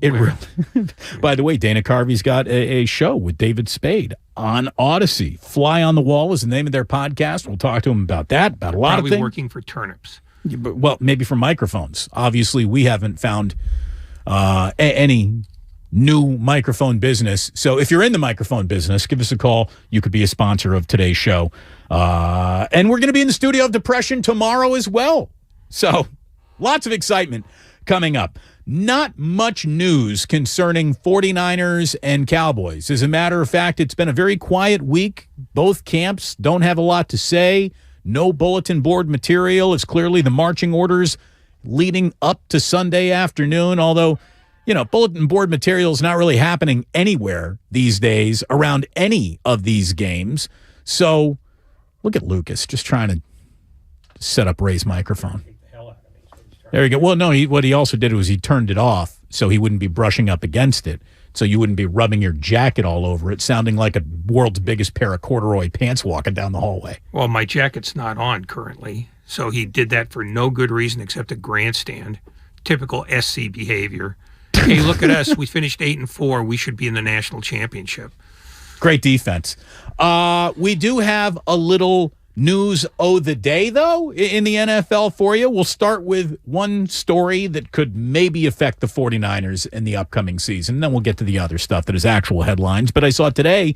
By the way, Dana Carvey's got a show with David Spade on Odyssey. Fly on the Wall is the name of their podcast. We'll talk to him about that, about a lot of things. Probably working for turnips. Well, maybe for microphones. Obviously, we haven't found any new microphone business. So if you're in the microphone business, give us a call. You could be a sponsor of today's show. And we're going to be in the studio of depression tomorrow as well. So lots of excitement coming up. Not much news concerning 49ers and Cowboys. As a matter of fact, it's been a very quiet week. Both camps don't have a lot to say. No bulletin board material. It's clearly the marching orders leading up to Sunday afternoon, although, bulletin board material is not really happening anywhere these days around any of these games. So look at Lucas just trying to set up Ray's microphone. There you go. Well, no, what he also did was he turned it off so he wouldn't be brushing up against it, so you wouldn't be rubbing your jacket all over it, sounding like a world's biggest pair of corduroy pants walking down the hallway. Well, my jacket's not on currently, so he did that for no good reason except a grandstand. Typical SC behavior. Hey, look at us. We finished 8-4. We should be in the national championship. Great defense. We do have a little news of the day, though, in the NFL for you. We'll start with one story that could maybe affect the 49ers in the upcoming season. Then we'll get to the other stuff that is actual headlines. But I saw today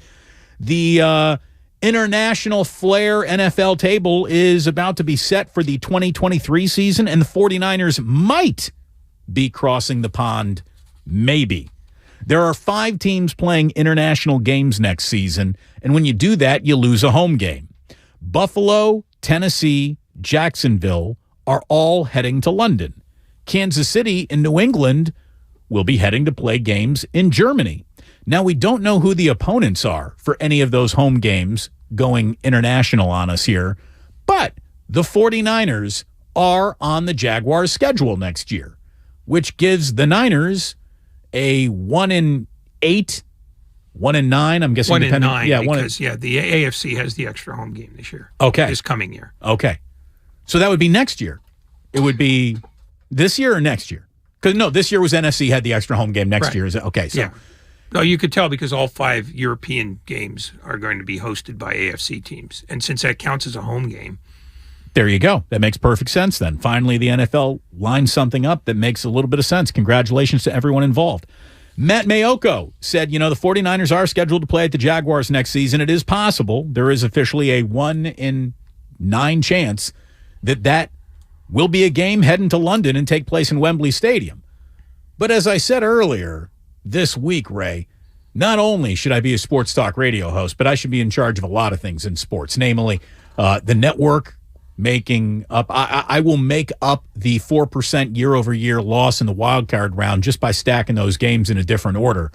the International Flair NFL table is about to be set for the 2023 season, and the 49ers might be crossing the pond, maybe. There are 5 teams playing international games next season, and when you do that, you lose a home game. Buffalo, Tennessee, Jacksonville are all heading to London. Kansas City and New England will be heading to play games in Germany. Now, we don't know who the opponents are for any of those home games going international on us here, but the 49ers are on the Jaguars' schedule next year, which gives the Niners a 1-8, 1-9. I'm guessing 1-9. Yeah, because the AFC has the extra home game this year. Okay, this coming year. Okay, so that would be next year. It would be this year or next year? Because no, this year was NFC had the extra home game. Next year is okay. So No, you could tell because all 5 European games are going to be hosted by AFC teams. And since that counts as a home game. There you go. That makes perfect sense then. Finally, the NFL lined something up that makes a little bit of sense. Congratulations to everyone involved. Matt Mayoko said, the 49ers are scheduled to play at the Jaguars next season. It is possible. There is officially a 1 in 9 chance that will be a game heading to London and take place in Wembley Stadium. But as I said earlier, this week, Ray, not only should I be a sports talk radio host, but I should be in charge of a lot of things in sports, namely the network making up. I will make up the 4% year-over-year loss in the wild card round just by stacking those games in a different order.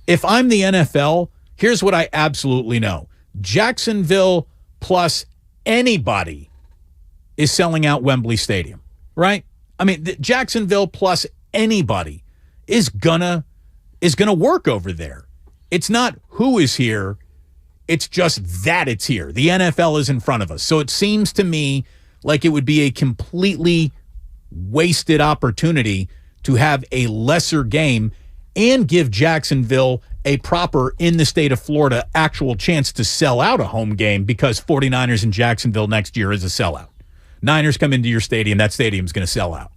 If I'm the NFL, here's what I absolutely know. Jacksonville plus anybody is selling out Wembley Stadium, right? I mean, Jacksonville plus anybody is gonna work over there. It's not who is here. It's just that it's here. The NFL is in front of us. So it seems to me like it would be a completely wasted opportunity to have a lesser game and give Jacksonville a proper, in the state of Florida, actual chance to sell out a home game, because 49ers in Jacksonville next year is a sellout. Niners come into your stadium, that stadium's going to sell out.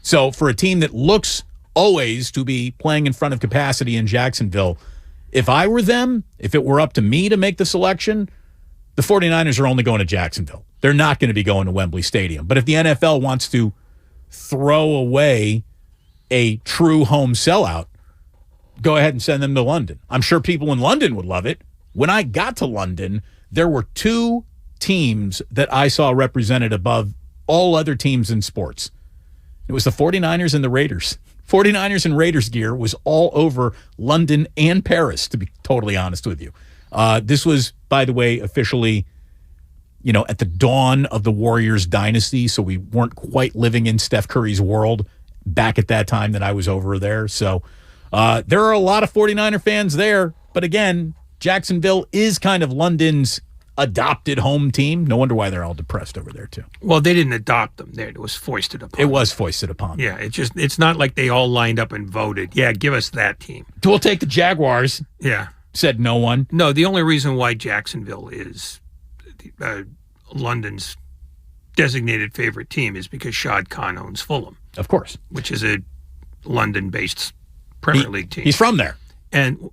So for a team that looks always to be playing in front of capacity in Jacksonville, if I were them, if it were up to me to make the selection, the 49ers are only going to Jacksonville. They're not going to be going to Wembley Stadium. But if the NFL wants to throw away a true home sellout, go ahead and send them to London. I'm sure people in London would love it. When I got to London, there were 2 teams that I saw represented above all other teams in sports. It was the 49ers and the Raiders. 49ers and Raiders gear was all over London and Paris, to be totally honest with you. This was, by the way, officially, at the dawn of the Warriors dynasty, so we weren't quite living in Steph Curry's world back at that time that I was over there. So there are a lot of 49er fans there, but again, Jacksonville is kind of London's adopted home team. No wonder why they're all depressed over there too. Well, they didn't adopt them there. It was foisted upon them. It was foisted upon them. Yeah, it's not like they all lined up and voted. Yeah, give us that team. We'll take the Jaguars. Yeah. Said no one. No, the only reason why Jacksonville is London's designated favorite team is because Shad Khan owns Fulham. Of course. Which is a London-based Premier League team. He's from there. And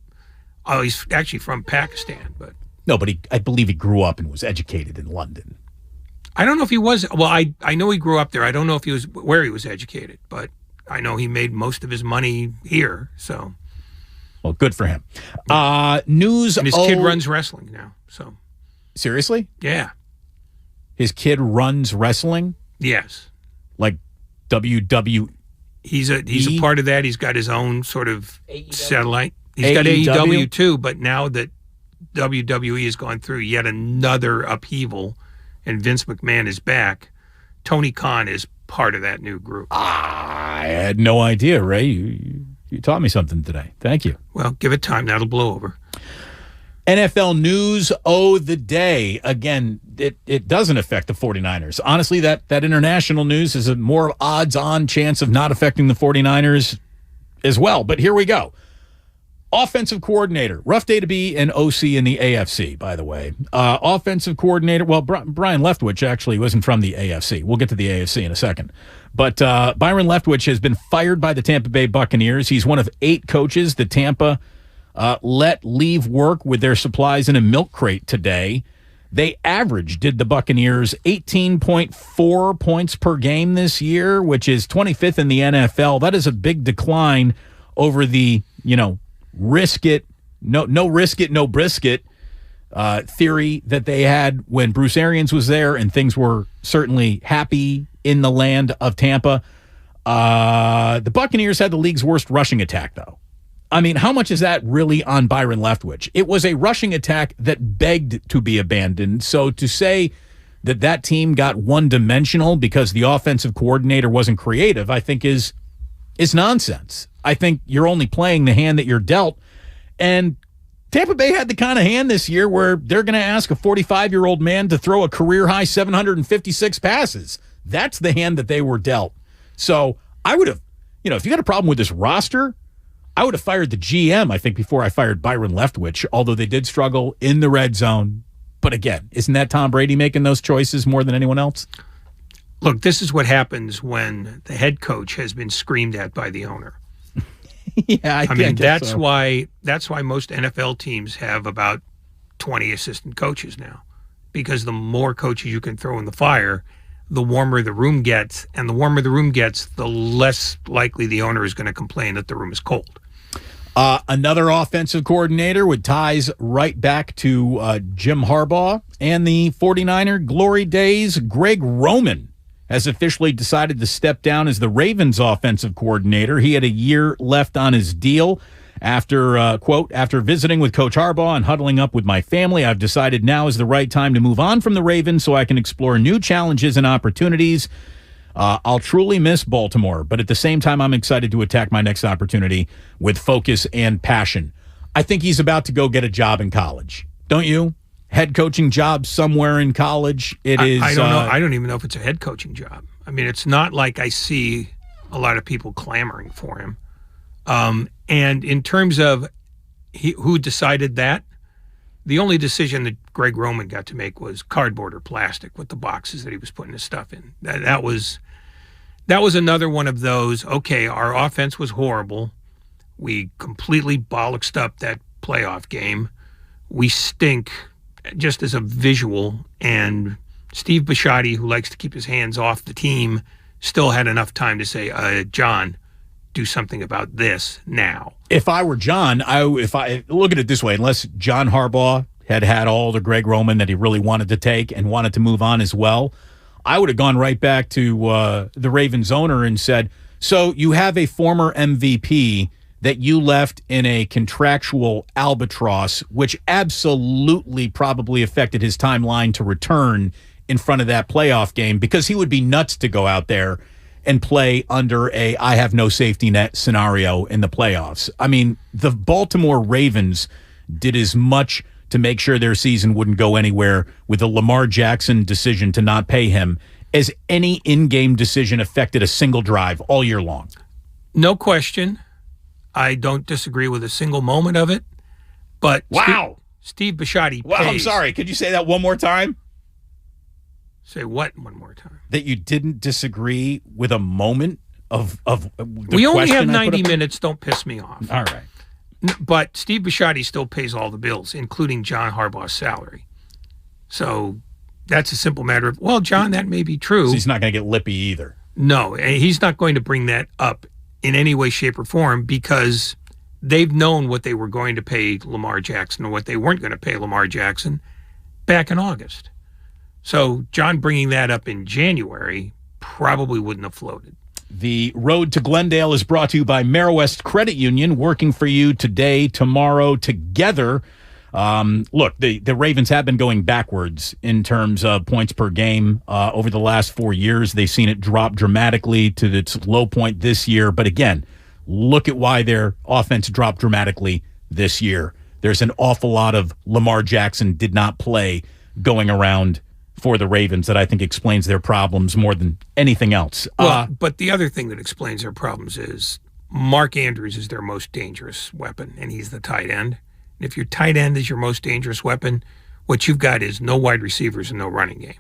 he's actually from Pakistan, but no, but I believe he grew up and was educated in London. I don't know if he was. Well, I know he grew up there. I don't know if he was where he was educated, but I know he made most of his money here. So, well, good for him. News. And his kid runs wrestling now. So, seriously? Yeah. His kid runs wrestling? Yes. Like WWE? He's a part of that. He's got his own sort of satellite. He's got AEW too, but now that WWE has gone through yet another upheaval and Vince McMahon is back, Tony Khan is part of that new group. I had no idea, Ray. You taught me something today. Thank you. Well, give it time. That'll blow over. NFL news the day. Again, it doesn't affect the 49ers. Honestly, that international news is a more odds-on chance of not affecting the 49ers as well. But here we go. Offensive coordinator. Rough day to be an OC in the AFC, by the way. Offensive coordinator. Well, Brian Leftwich actually wasn't from the AFC. We'll get to the AFC in a second. But Byron Leftwich has been fired by the Tampa Bay Buccaneers. He's one of 8 coaches that Tampa let leave work with their supplies in a milk crate today. They did the Buccaneers, 18.4 points per game this year, which is 25th in the NFL. That is a big decline over the, risk it, no risk it, no brisket theory that they had when Bruce Arians was there and things were certainly happy in the land of Tampa. The Buccaneers had the league's worst rushing attack, though. I mean, how much is that really on Byron Leftwich? It was a rushing attack that begged to be abandoned. So to say that team got one-dimensional because the offensive coordinator wasn't creative, I think is nonsense. I think you're only playing the hand that you're dealt. And Tampa Bay had the kind of hand this year where they're going to ask a 45-year-old man to throw a career-high 756 passes. That's the hand that they were dealt. So I would have, if you got a problem with this roster, I would have fired the GM, I think, before I fired Byron Leftwich, although they did struggle in the red zone. But again, isn't that Tom Brady making those choices more than anyone else? Look, this is what happens when the head coach has been screamed at by the owner. Yeah, I mean, that's why most NFL teams have about 20 assistant coaches now, because the more coaches you can throw in the fire, the warmer the room gets, and the warmer the room gets, the less likely the owner is going to complain that the room is cold. Another offensive coordinator with ties right back to Jim Harbaugh and the 49er glory days, Greg Roman has officially decided to step down as the Ravens offensive coordinator. He had a year left on his deal. After, quote, after visiting with Coach Harbaugh and huddling up with my family, I've decided now is the right time to move on from the Ravens so I can explore new challenges and opportunities. I'll truly miss Baltimore, but at the same time, I'm excited to attack my next opportunity with focus and passion. I think he's about to go get a job in college. Don't you? Head coaching job somewhere in collge. I don't know. I don't even know if it's a head coaching job. I mean, it's not like I see a lot of people clamoring for him. And in terms of who decided that, the only decision that Greg Roman got to make was cardboard or plastic with the boxes that he was putting his stuff in. That was another one of those, okay, our offense was horrible. We completely bollocksed up that playoff game. We stink just as a visual. And Steve Bisciotti, who likes to keep his hands off the team, still had enough time to say, John, do something about this now. If I were John, if I look at it this way, unless John Harbaugh had all the Greg Roman that he really wanted to take and wanted to move on as well, I would have gone right back to the Ravens owner and said, so you have a former MVP that you left in a contractual albatross, which absolutely probably affected his timeline to return in front of that playoff game, because he would be nuts to go out there and play under a I have no safety net scenario in the playoffs. I mean, the Baltimore Ravens did as much to make sure their season wouldn't go anywhere with the Lamar Jackson decision to not pay him as any in-game decision affected a single drive all year long. No question. I don't disagree with a single moment of it. But wow, Steve Bisciotti pays. Wow, I'm sorry. Could you say that one more time? Say what one more time? That you didn't disagree with a moment of we only have 90 minutes. Don't piss me off. All right. But Steve Bisciotti still pays all the bills, including John Harbaugh's salary. So that's a simple matter of, well, John, that may be true. So he's not going to get lippy either. No, he's not going to bring that up in any way, shape, or form, because they've known what they were going to pay Lamar Jackson and what they weren't going to pay Lamar Jackson back in August. So John bringing that up in January probably wouldn't have floated. The road to Glendale is brought to you by Marowest Credit Union, working for you today, tomorrow, together. Look, the Ravens have been going backwards in terms of points per game over the last 4 years. They've seen it drop dramatically to its low point this year. But again, look at why their offense dropped dramatically this year. There's an awful lot of Lamar Jackson did not play going around for the Ravens that I think explains their problems more than anything else. Well, but the other thing that explains their problems is Mark Andrews is their most dangerous weapon, and he's the tight end. And if your tight end is your most dangerous weapon, what you've got is no wide receivers and no running game.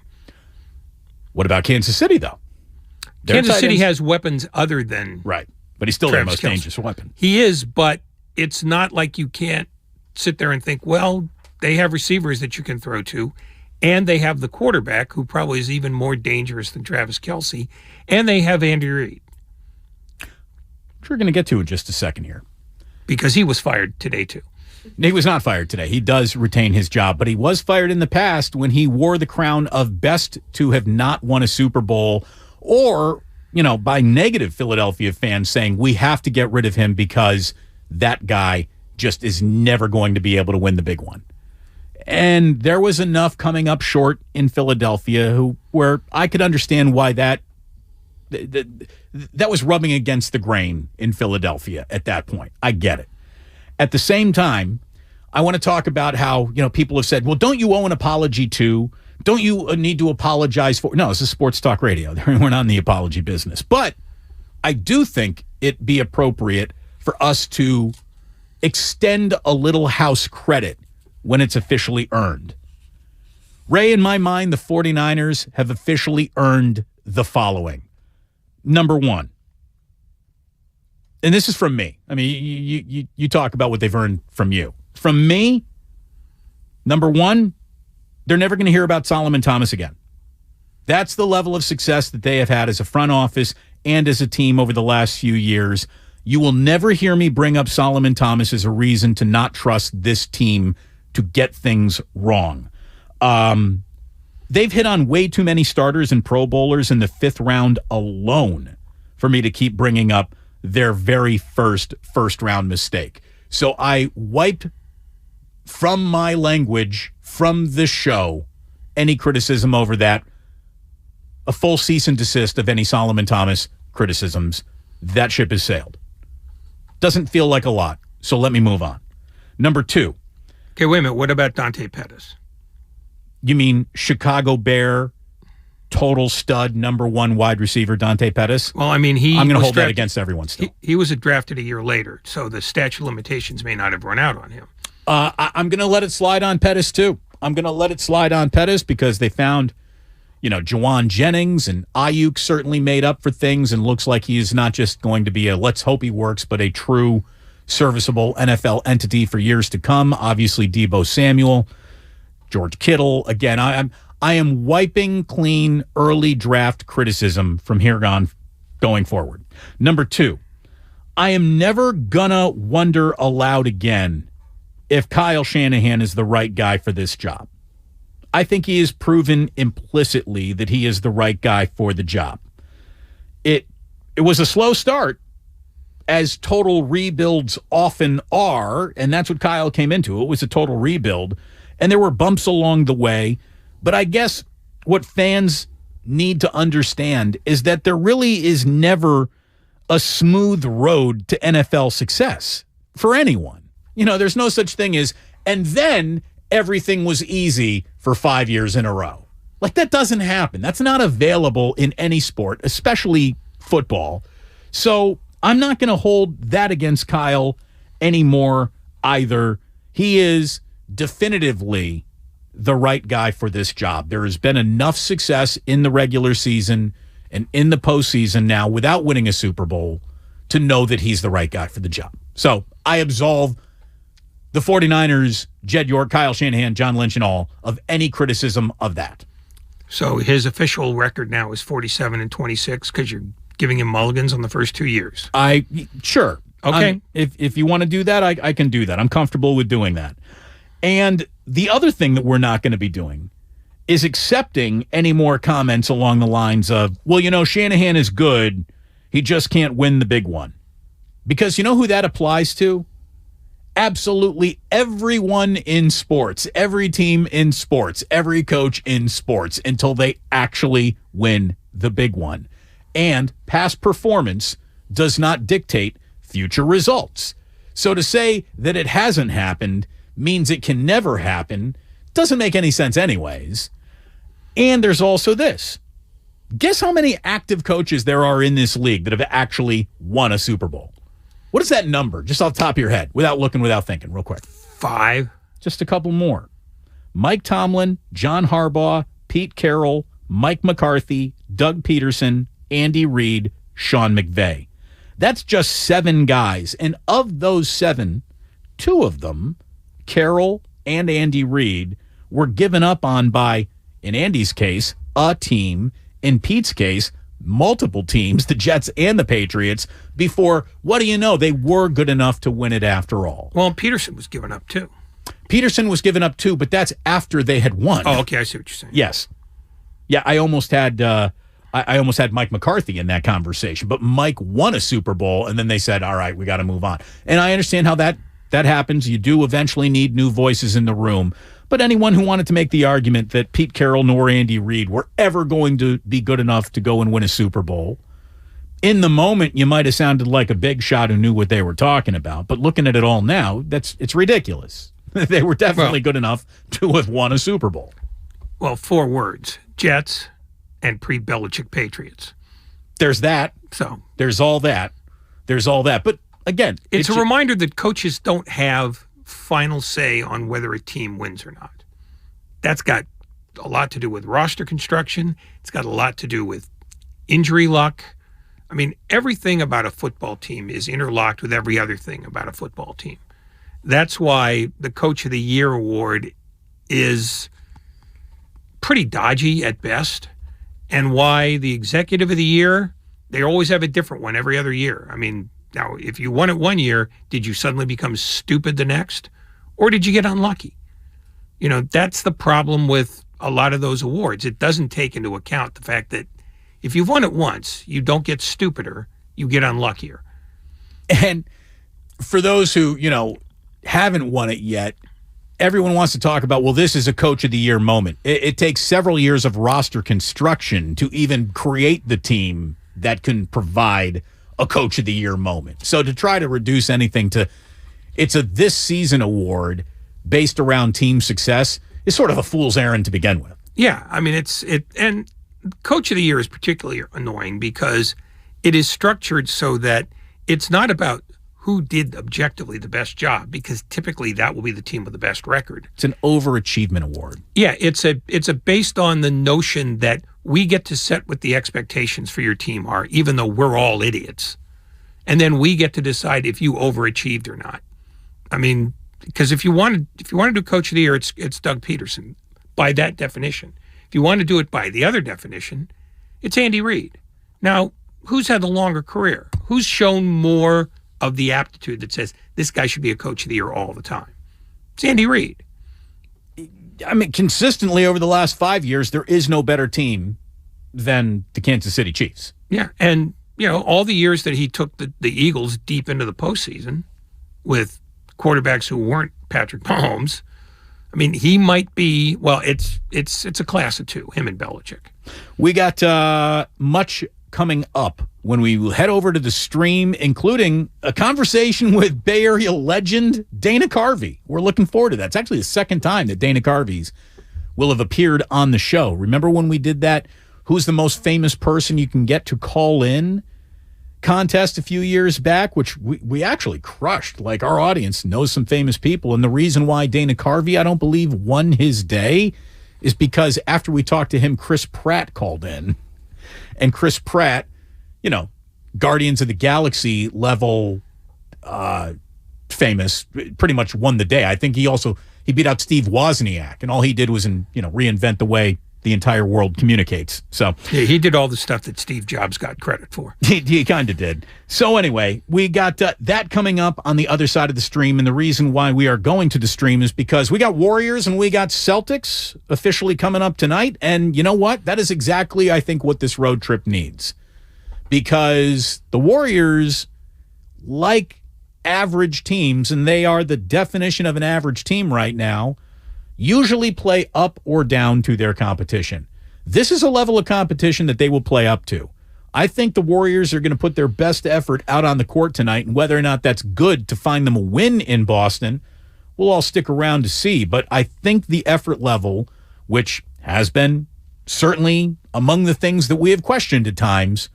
What about Kansas City, though? Kansas City has weapons other than right, but he's still their most dangerous weapon. He is, but it's not like you can't sit there and think, well, they have receivers that you can throw to, and they have the quarterback, who probably is even more dangerous than Travis Kelce, and they have Andy Reid. Which we're going to get to in just a second here. Because he was fired today, too. He was not fired today. He does retain his job, but he was fired in the past when he wore the crown of best to have not won a Super Bowl, or, by negative Philadelphia fans saying we have to get rid of him because that guy just is never going to be able to win the big one. And there was enough coming up short in Philadelphia where I could understand why that was rubbing against the grain in Philadelphia at that point. I get it. At the same time, I want to talk about how, people have said, well, don't you owe an apology to? Don't you need to apologize for? No, this is sports talk radio. We're not in the apology business. But I do think it be appropriate for us to extend a little house credit when it's officially earned. Ray, in my mind, the 49ers have officially earned the following. Number one, and this is from me. I mean, you talk about what they've earned from you. From me, number one, they're never going to hear about Solomon Thomas again. That's the level of success that they have had as a front office and as a team over the last few years. You will never hear me bring up Solomon Thomas as a reason to not trust this team to get things wrong. They've hit on way too many starters and Pro Bowlers in the 5th round alone for me to keep bringing up their very first round mistake. So I wiped from my language, from the show, any criticism over that. A full cease and desist of any Solomon Thomas criticisms. That ship has sailed. Doesn't feel like a lot, so let me move on. Number 2. Okay, wait a minute. What about Dante Pettis? You mean Chicago Bear, total stud, number 1 wide receiver, Dante Pettis? Well, I mean, I'm going to hold that against everyone still. He was drafted a year later, so the statute of limitations may not have run out on him. I'm going to let it slide on Pettis, too. I'm going to let it slide on Pettis because they found, Juwan Jennings, and Ayuk certainly made up for things and looks like he is not just going to be a let's hope he works, but a true serviceable NFL entity for years to come. Obviously, Deebo Samuel, George Kittle. Again, I am wiping clean early draft criticism from here on going forward. Number 2, I am never gonna wonder aloud again if Kyle Shanahan is the right guy for this job. I think he has proven implicitly that he is the right guy for the job. It was a slow start, as total rebuilds often are, and that's what Kyle came into. It was a total rebuild, and there were bumps along the way. But I guess what fans need to understand is that there really is never a smooth road to NFL success for anyone. There's no such thing as, and then everything was easy for 5 years in a row. Like, that doesn't happen. That's not available in any sport, especially football. So I'm not going to hold that against Kyle anymore either. He is definitively the right guy for this job. There has been enough success in the regular season and in the postseason now without winning a Super Bowl to know that he's the right guy for the job. So I absolve the 49ers, Jed York, Kyle Shanahan, John Lynch, and all of any criticism of that. So his official record now is 47-26 because you're giving him mulligans on the first 2 years. Sure. Okay. If you want to do that, I can do that. I'm comfortable with doing that. And the other thing that we're not going to be doing is accepting any more comments along the lines of, well, Shanahan is good. He just can't win the big one. Because you know who that applies to? Absolutely everyone in sports, every team in sports, every coach in sports until they actually win the big one. And past performance does not dictate future results. So to say that it hasn't happened means it can never happen doesn't make any sense anyways. And there's also this. Guess how many active coaches there are in this league that have actually won a Super Bowl? What is that number, just off the top of your head, without looking, without thinking, real quick? 5. Just a couple more. Mike Tomlin, John Harbaugh, Pete Carroll, Mike McCarthy, Doug Peterson, Andy Reid, Sean McVay. That's just 7 guys. And of those 7, 2 of them, Carroll and Andy Reid, were given up on by, in Andy's case, a team. In Pete's case, multiple teams, the Jets and the Patriots, before, what do you know, they were good enough to win it after all. Well, Peterson was given up too. Peterson was given up too, but that's after they had won. Oh, okay, I see what you're saying. Yes. Yeah, I almost had Mike McCarthy in that conversation, but Mike won a Super Bowl, and then they said, all right, we got to move on. And I understand how that happens. You do eventually need new voices in the room. But anyone who wanted to make the argument that Pete Carroll nor Andy Reid were ever going to be good enough to go and win a Super Bowl, in the moment you might have sounded like a big shot who knew what they were talking about. But looking at it all now, it's ridiculous. They were definitely good enough to have won a Super Bowl. Well, 4 words: Jets and pre-Belichick Patriots. There's that. So there's all that. But again, it's a reminder that coaches don't have final say on whether a team wins or not. That's got a lot to do with roster construction. It's got a lot to do with injury luck. I mean, everything about a football team is interlocked with every other thing about a football team. That's why the Coach of the Year award is pretty dodgy at best, and why the Executive of the Year, they always have a different one every other year. I mean, now, if you won it one year, did you suddenly become stupid the next? Or did you get unlucky? You know, that's the problem with a lot of those awards. It doesn't take into account the fact that if you've won it once, you don't get stupider, you get unluckier. And for those who, haven't won it yet, everyone wants to talk about, well, this is a Coach of the Year moment. It takes several years of roster construction to even create the team that can provide a Coach of the Year moment. So to try to reduce anything to it's a this season award based around team success is sort of a fool's errand to begin with. Yeah, I mean, and Coach of the Year is particularly annoying because it is structured so that it's not about who did objectively the best job, because typically that will be the team with the best record. It's an overachievement award. Yeah, it's a based on the notion that we get to set what the expectations for your team are, even though we're all idiots. And then we get to decide if you overachieved or not. I mean, because if you want to do Coach of the Year, it's Doug Peterson by that definition. If you want to do it by the other definition, it's Andy Reid. Now, who's had the longer career? Who's shown more of the aptitude that says this guy should be a Coach of the Year all the time? It's Andy Reid. I mean, consistently over the last 5 years, there is no better team than the Kansas City Chiefs. Yeah, and all the years that he took the Eagles deep into the postseason with quarterbacks who weren't Patrick Mahomes, I mean, he might be, well, it's a class of two, him and Belichick. We got much coming up when we head over to the stream, including a conversation with Bay Area legend Dana Carvey. We're looking forward to that. It's actually the second time that Dana Carvey's will have appeared on the show. Remember when we did that Who's the Most Famous Person You Can Get to Call In contest a few years back, which we actually crushed. Like, our audience knows some famous people, and the reason why Dana Carvey, I don't believe, won his day is because after we talked to him, Chris Pratt called in. And Chris Pratt, Guardians of the Galaxy level famous, pretty much won the day. I think he beat out Steve Wozniak, and all he did was reinvent the way the entire world communicates. So yeah, he did all the stuff that Steve Jobs got credit for. He kind of did. So anyway, we got that coming up on the other side of the stream, and the reason why we are going to the stream is because we got Warriors and we got Celtics officially coming up tonight, and you know what? That is exactly, I think, what this road trip needs. Because the Warriors, like average teams, and they are the definition of an average team right now, usually play up or down to their competition. This is a level of competition that they will play up to. I think the Warriors are going to put their best effort out on the court tonight, and whether or not that's good to find them a win in Boston, we'll all stick around to see. But I think the effort level, which has been certainly among the things that we have questioned at times,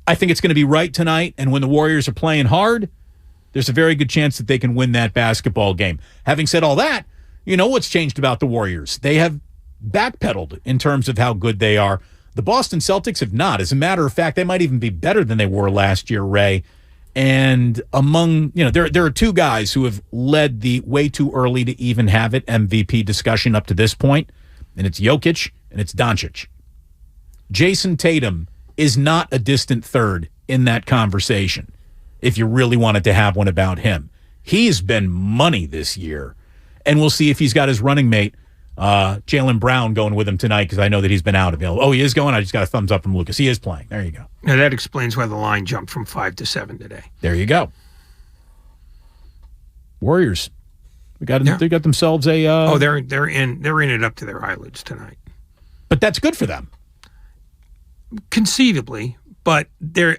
I think it's going to be right tonight, and when the Warriors are playing hard, there's a very good chance that they can win that basketball game. Having said all that, you know what's changed about the Warriors? They have backpedaled in terms of how good they are. The Boston Celtics have not. As a matter of fact, they might even be better than they were last year, Ray. And among, there are two guys who have led the way too early to even have it MVP discussion up to this point, and it's Jokic and it's Doncic. Jason Tatum is not a distant third in that conversation, if you really wanted to have one about him. He's been money this year. And we'll see if he's got his running mate, Jaylen Brown, going with him tonight, because I know that he's been out available. Oh, he is going? I just got a thumbs up from Lucas. He is playing. There you go. Now that explains why the line jumped from 5 to 7 today. There you go. Warriors. They got themselves a they're in it up to their eyelids tonight. But that's good for them. Conceivably, but they're,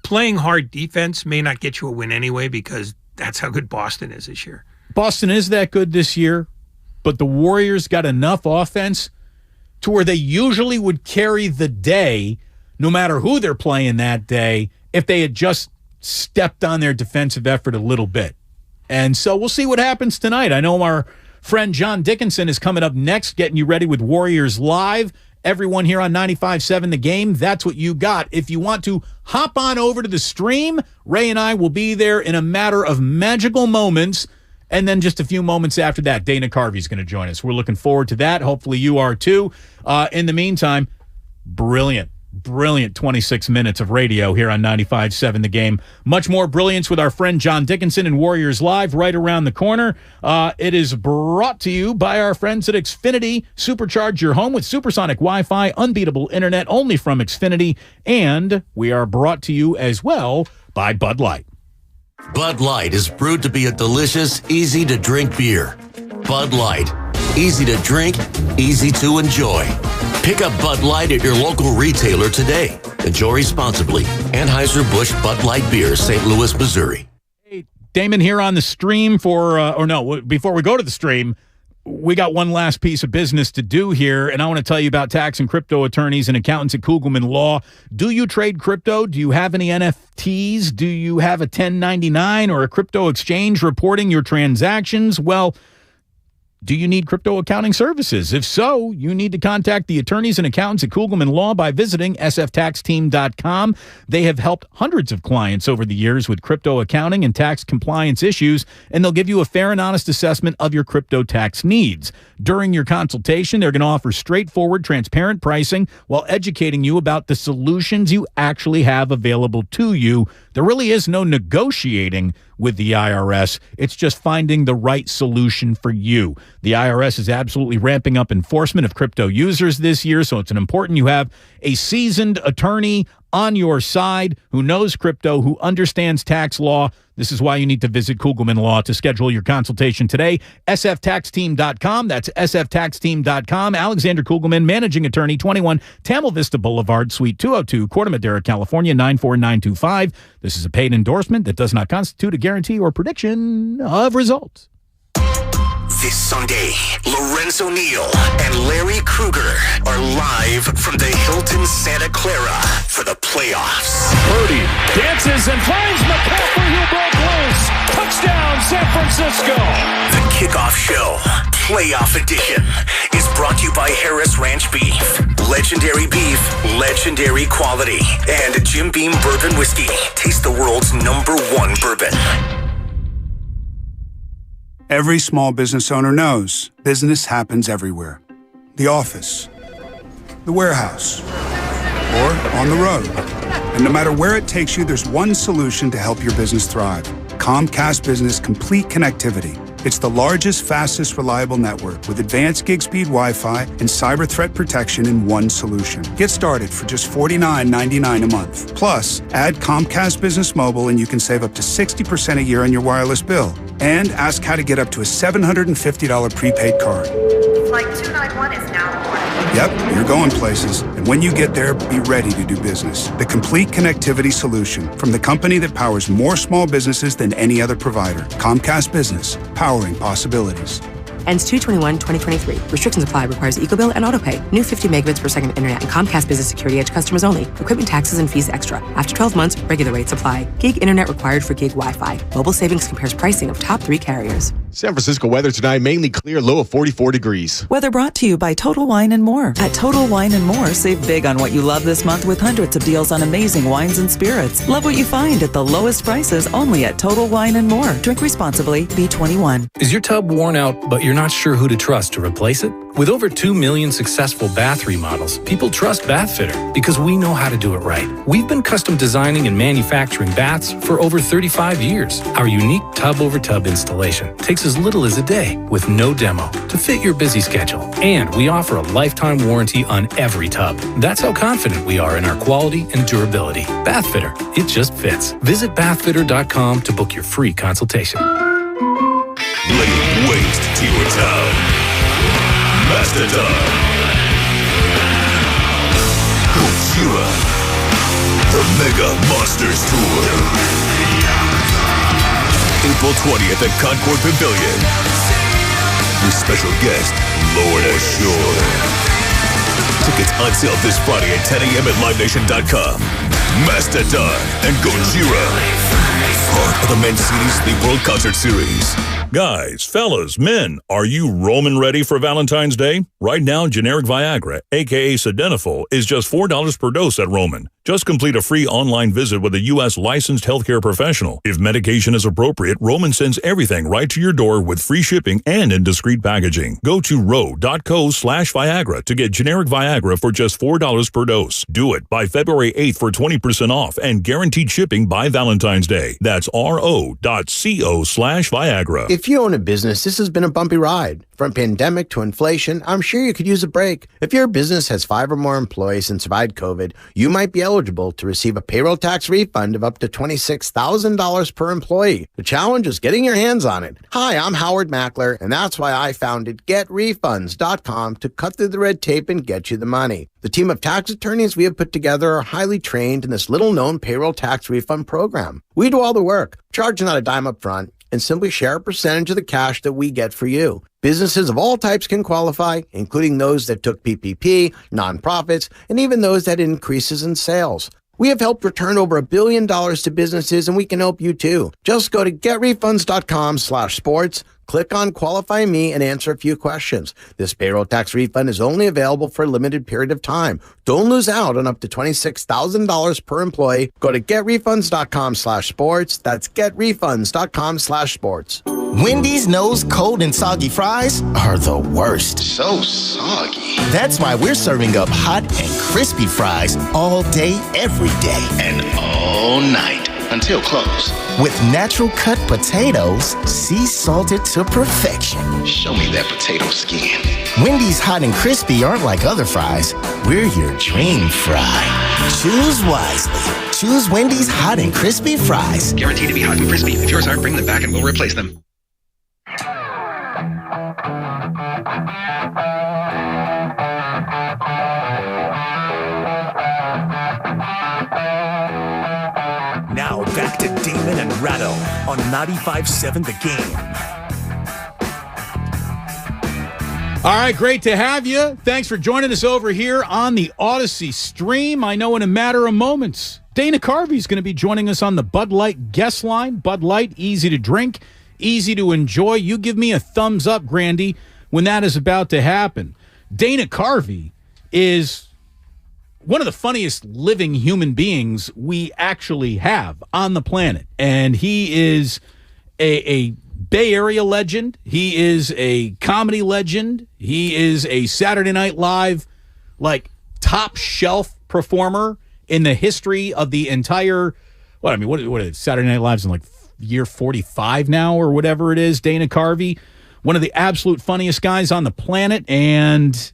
playing hard defense may not get you a win anyway, because that's how good Boston is this year. Boston is that good this year, but the Warriors got enough offense to where they usually would carry the day no matter who they're playing that day if they had just stepped on their defensive effort a little bit. And so we'll see what happens tonight. I know our friend John Dickinson is coming up next, getting you ready with Warriors Live. Everyone here on 95.7 The Game, that's what you got. If you want to hop on over to the stream, Ray and I will be there in a matter of magical moments. And then just a few moments after that, Dana Carvey's going to join us. We're looking forward to that. Hopefully you are too. In the meantime, brilliant 26 minutes of radio here on 95.7 The Game. Much more brilliance with our friend John Dickinson and Warriors Live right around the corner. It is brought to you by our friends at Xfinity. Supercharge your home with supersonic Wi-Fi, unbeatable internet only from Xfinity. And we are brought to you as well by Bud Light. Bud Light is brewed to be a delicious, easy-to-drink beer. Bud Light. Easy to drink, easy to enjoy. Pick up Bud Light at your local retailer today. Enjoy responsibly. Anheuser-Busch Bud Light Beer, St. Louis, Missouri. Hey, Damon here on the stream before we go to the stream, we got one last piece of business to do here, and I want to tell you about tax and crypto attorneys and accountants at Kugelman Law. Do you trade crypto? Do you have any NFTs? Do you have a 1099 or a crypto exchange reporting your transactions? Well, do you need crypto accounting services? If so, you need to contact the attorneys and accountants at Kugelman Law by visiting sftaxteam.com. They have helped hundreds of clients over the years with crypto accounting and tax compliance issues, and they'll give you a fair and honest assessment of your crypto tax needs. During your consultation, they're going to offer straightforward, transparent pricing while educating you about the solutions you actually have available to you. There really is no negotiating with the IRS. It's just finding the right solution for you. The IRS is absolutely ramping up enforcement of crypto users this year, so it's important you have a seasoned attorney on your side who knows crypto, who understands tax law. This is why you need to visit Kugelman Law to schedule your consultation today. sftaxteam.com. That's sftaxteam.com. Alexander Kugelman, managing attorney, 21 Tamil Vista Boulevard, Suite 202, Corte Madera, California, 94925. This is a paid endorsement that does not constitute a guarantee or prediction of results. This Sunday, Lorenzo Neal and Larry Krueger are live from the Hilton Santa Clara for the playoffs. Purdy dances and finds McCaffrey, who broke loose. Touchdown, San Francisco. The kickoff show, Playoff Edition, is brought to you by Harris Ranch Beef. Legendary beef, legendary quality. And Jim Beam Bourbon Whiskey. Taste the world's #1 bourbon. Every small business owner knows business happens everywhere. The office, the warehouse, or on the road. And no matter where it takes you, there's one solution to help your business thrive. Comcast Business Complete Connectivity. It's the largest, fastest, reliable network with advanced gig speed Wi-Fi and cyber threat protection in one solution. Get started for just $49.99 a month. Plus, add Comcast Business Mobile and you can save up to 60% a year on your wireless bill. And ask how to get up to a $750 prepaid card. Flight 291 is now aboard. Yep, you're going places. And when you get there, be ready to do business. The complete connectivity solution from the company that powers more small businesses than any other provider. Comcast Business, powering possibilities. Ends 2/21/2023. Restrictions apply. Requires EcoBill and AutoPay. New 50 megabits per second internet and Comcast Business Security Edge customers only. Equipment taxes and fees extra. After 12 months, regular rates apply. Gig internet required for gig Wi-Fi. Mobile savings compares pricing of top 3 carriers. San Francisco weather tonight, mainly clear, low of 44 degrees. Weather brought to you by Total Wine & More. At Total Wine & More, save big on what you love this month with hundreds of deals on amazing wines and spirits. Love what you find at the lowest prices only at Total Wine & More. Drink responsibly. Be 21. Is your tub worn out, but you're not sure who to trust to replace it? With over 2 million successful bath remodels, people trust Bathfitter because we know how to do it right. We've been custom designing and manufacturing baths for over 35 years. Our unique tub-over-tub installation takes as little as a day with no demo to fit your busy schedule. And we offer a lifetime warranty on every tub. That's how confident we are in our quality and durability. Bathfitter, it just fits. Visit bathfitter.com to book your free consultation. Laying waste to your town. Mastodon. Gojira. The Mega Monsters Tour. April 20th at Concord Pavilion. With special guest, Lorna Shore. Tickets on sale this Friday at 10 a.m. at LiveNation.com. Mastodon and Gojira. Part of the Mancini's The World Concert Series. Guys, fellas, men, are you Roman ready for Valentine's Day? Right now, generic Viagra, aka Sildenafil, is just $4 per dose at Roman. Just complete a free online visit with a U.S. licensed healthcare professional. If medication is appropriate, Roman sends everything right to your door with free shipping and in discreet packaging. Go to ro.co/Viagra to get generic Viagra for just $4 per dose. Do it by February 8th for 20% off and guaranteed shipping by Valentine's Day. That's ro.co/Viagra. If you own a business, this has been a bumpy ride. From pandemic to inflation, I'm sure you could use a break. If your business has 5 or more employees and survived COVID, you might be eligible to receive a payroll tax refund of up to $26,000 per employee. The challenge is getting your hands on it. Hi, I'm Howard Mackler, and that's why I founded GetRefunds.com to cut through the red tape and get you the money. The team of tax attorneys we have put together are highly trained in this little-known payroll tax refund program. We do all the work, charge not a dime up front, and simply share a percentage of the cash that we get for you. Businesses of all types can qualify, including those that took PPP, nonprofits, and even those that had increases in sales. We have helped return over $1 billion to businesses, and we can help you too. Just go to getrefunds.com/sports, click on Qualify Me, and answer a few questions. This payroll tax refund is only available for a limited period of time. Don't lose out on up to $26,000 per employee. Go to getrefunds.com/sports. That's getrefunds.com/sports. Wendy's knows cold and soggy fries are the worst. So soggy. That's why we're serving up hot and crispy fries all day, every day. And all night until close. With natural cut potatoes, sea salted to perfection. Show me that potato skin. Wendy's hot and crispy aren't like other fries. We're your dream fry. Choose wisely. Choose Wendy's hot and crispy fries. Guaranteed to be hot and crispy. If yours aren't, bring them back and we'll replace them. Now back to Damon and Ratto on 95.7 The Game. All right, great to have you. Thanks for joining us over here on the Odyssey stream. I know in a matter of moments, Dana Carvey is going to be joining us on the Bud Light guest line. Bud Light, easy to drink, easy to enjoy. You give me a thumbs up, Grandy, when that is about to happen. Dana Carvey is one of the funniest living human beings we actually have on the planet. And he is a Bay Area legend. He is a comedy legend. He is a Saturday Night Live, like, top shelf performer in the history of the entire, what is Saturday Night Live's in like year 45 now or whatever it is. Dana Carvey, one of the absolute funniest guys on the planet, and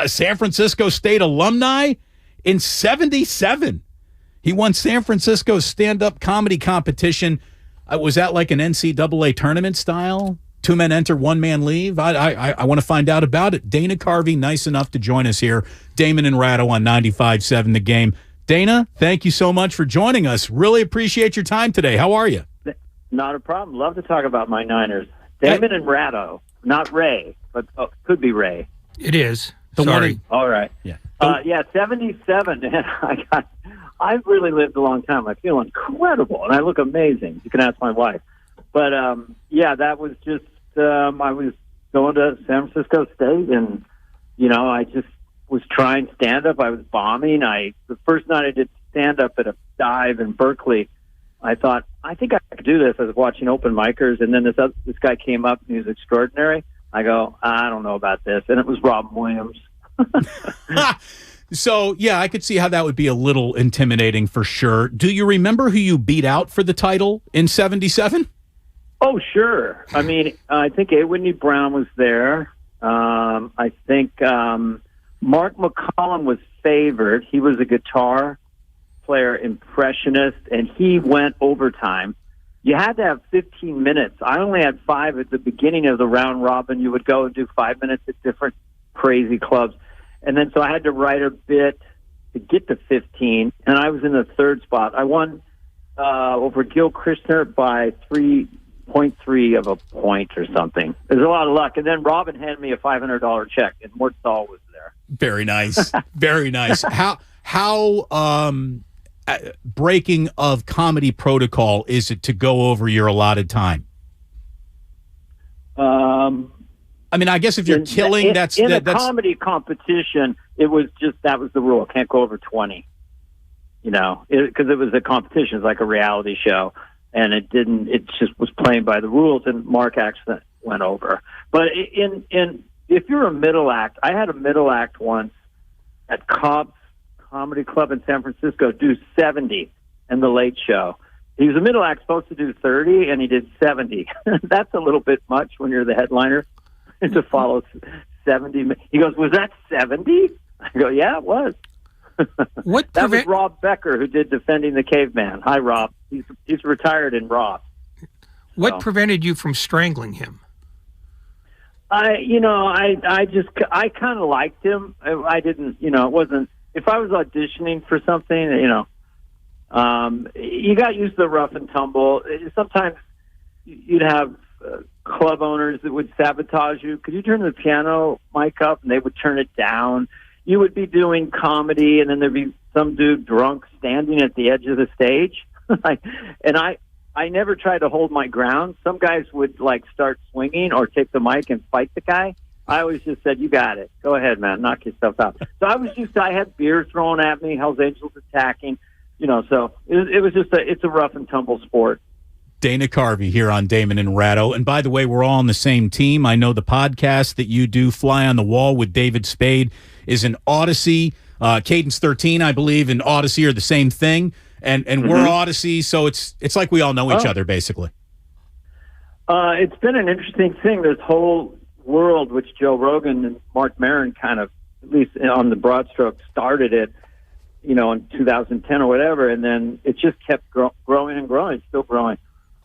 San Francisco State alumni in 77. He won San Francisco's stand-up comedy competition. Was that like an NCAA tournament style? 2 men enter, 1 man leave? I want to find out about it. Dana Carvey, nice enough to join us here. Damon and Ratto on 95.7 The Game. Dana, thank you so much for joining us. Really appreciate your time today. How are you? Not a problem. Love to talk about my Niners. Damon and Ratto, not Ray, but could be Ray. It is. Sorry. All right. Yeah. 77, and I've really lived a long time. I feel incredible, and I look amazing. You can ask my wife. But, that was just, I was going to San Francisco State, and, I just was trying stand-up. I was bombing. The first night I did stand-up at a dive in Berkeley, I thought, I think I could do this. I was watching open micers, and then this guy came up, and he was extraordinary. I go, I don't know about this. And it was Robin Williams. So, I could see how that would be a little intimidating for sure. Do you remember who you beat out for the title in 77? Oh, sure. I mean, I think A. Whitney Brown was there. I think Mark McCollum was favored. He was a guitar player impressionist, and he went overtime. You had to have 15 minutes. I only had 5 at the beginning of the round robin. You would go and do 5 minutes at different crazy clubs. And then so I had to write a bit to get to 15, and I was in the 3rd spot. I won over Gil Christner by 3.3 of a point or something. There's a lot of luck. And then Robin handed me a $500 check, and Mort Stahl was there. Very nice. Very nice. How breaking of comedy protocol is it to go over your allotted time? I mean, I guess if you're killing, in that's a comedy competition. It was just that was the rule. Can't go over 20. Because it was a competition. It's like a reality show, and it didn't. It just was playing by the rules, and Mark actually went over. But if you're a middle act, I had a middle act once at Cobb's Comedy Club in San Francisco do 70 in the Late Show. He was a middle act supposed to do 30, and he did 70. That's a little bit much when you're the headliner to follow 70. He goes, "Was that 70?" I go, "Yeah, it was." That was Rob Becker, who did Defending the Caveman. Hi, Rob. He's retired in Raw. What prevented you from strangling him? I kind of liked him. I didn't, it wasn't. If I was auditioning for something, you got used to the rough and tumble. Sometimes you'd have club owners that would sabotage you. Could you turn the piano mic up? And they would turn it down. You would be doing comedy, and then there'd be some dude drunk standing at the edge of the stage. And I never tried to hold my ground. Some guys would start swinging or take the mic and fight the guy. I always just said, "You got it. Go ahead, man. Knock yourself out." So I had beer thrown at me, Hell's Angels attacking, so it was just it's a rough and tumble sport. Dana Carvey here on Damon and Ratto. And by the way, we're all on the same team. I know the podcast that you do, Fly on the Wall with David Spade, is an Odyssey. Cadence 13, I believe, and Odyssey are the same thing. And we're Odyssey, so it's like we all know each other, basically. It's been an interesting thing, this whole world, which Joe Rogan and Mark Maron kind of, at least on the broad stroke, started it, in 2010 or whatever, and then it just kept growing and growing. It's still growing.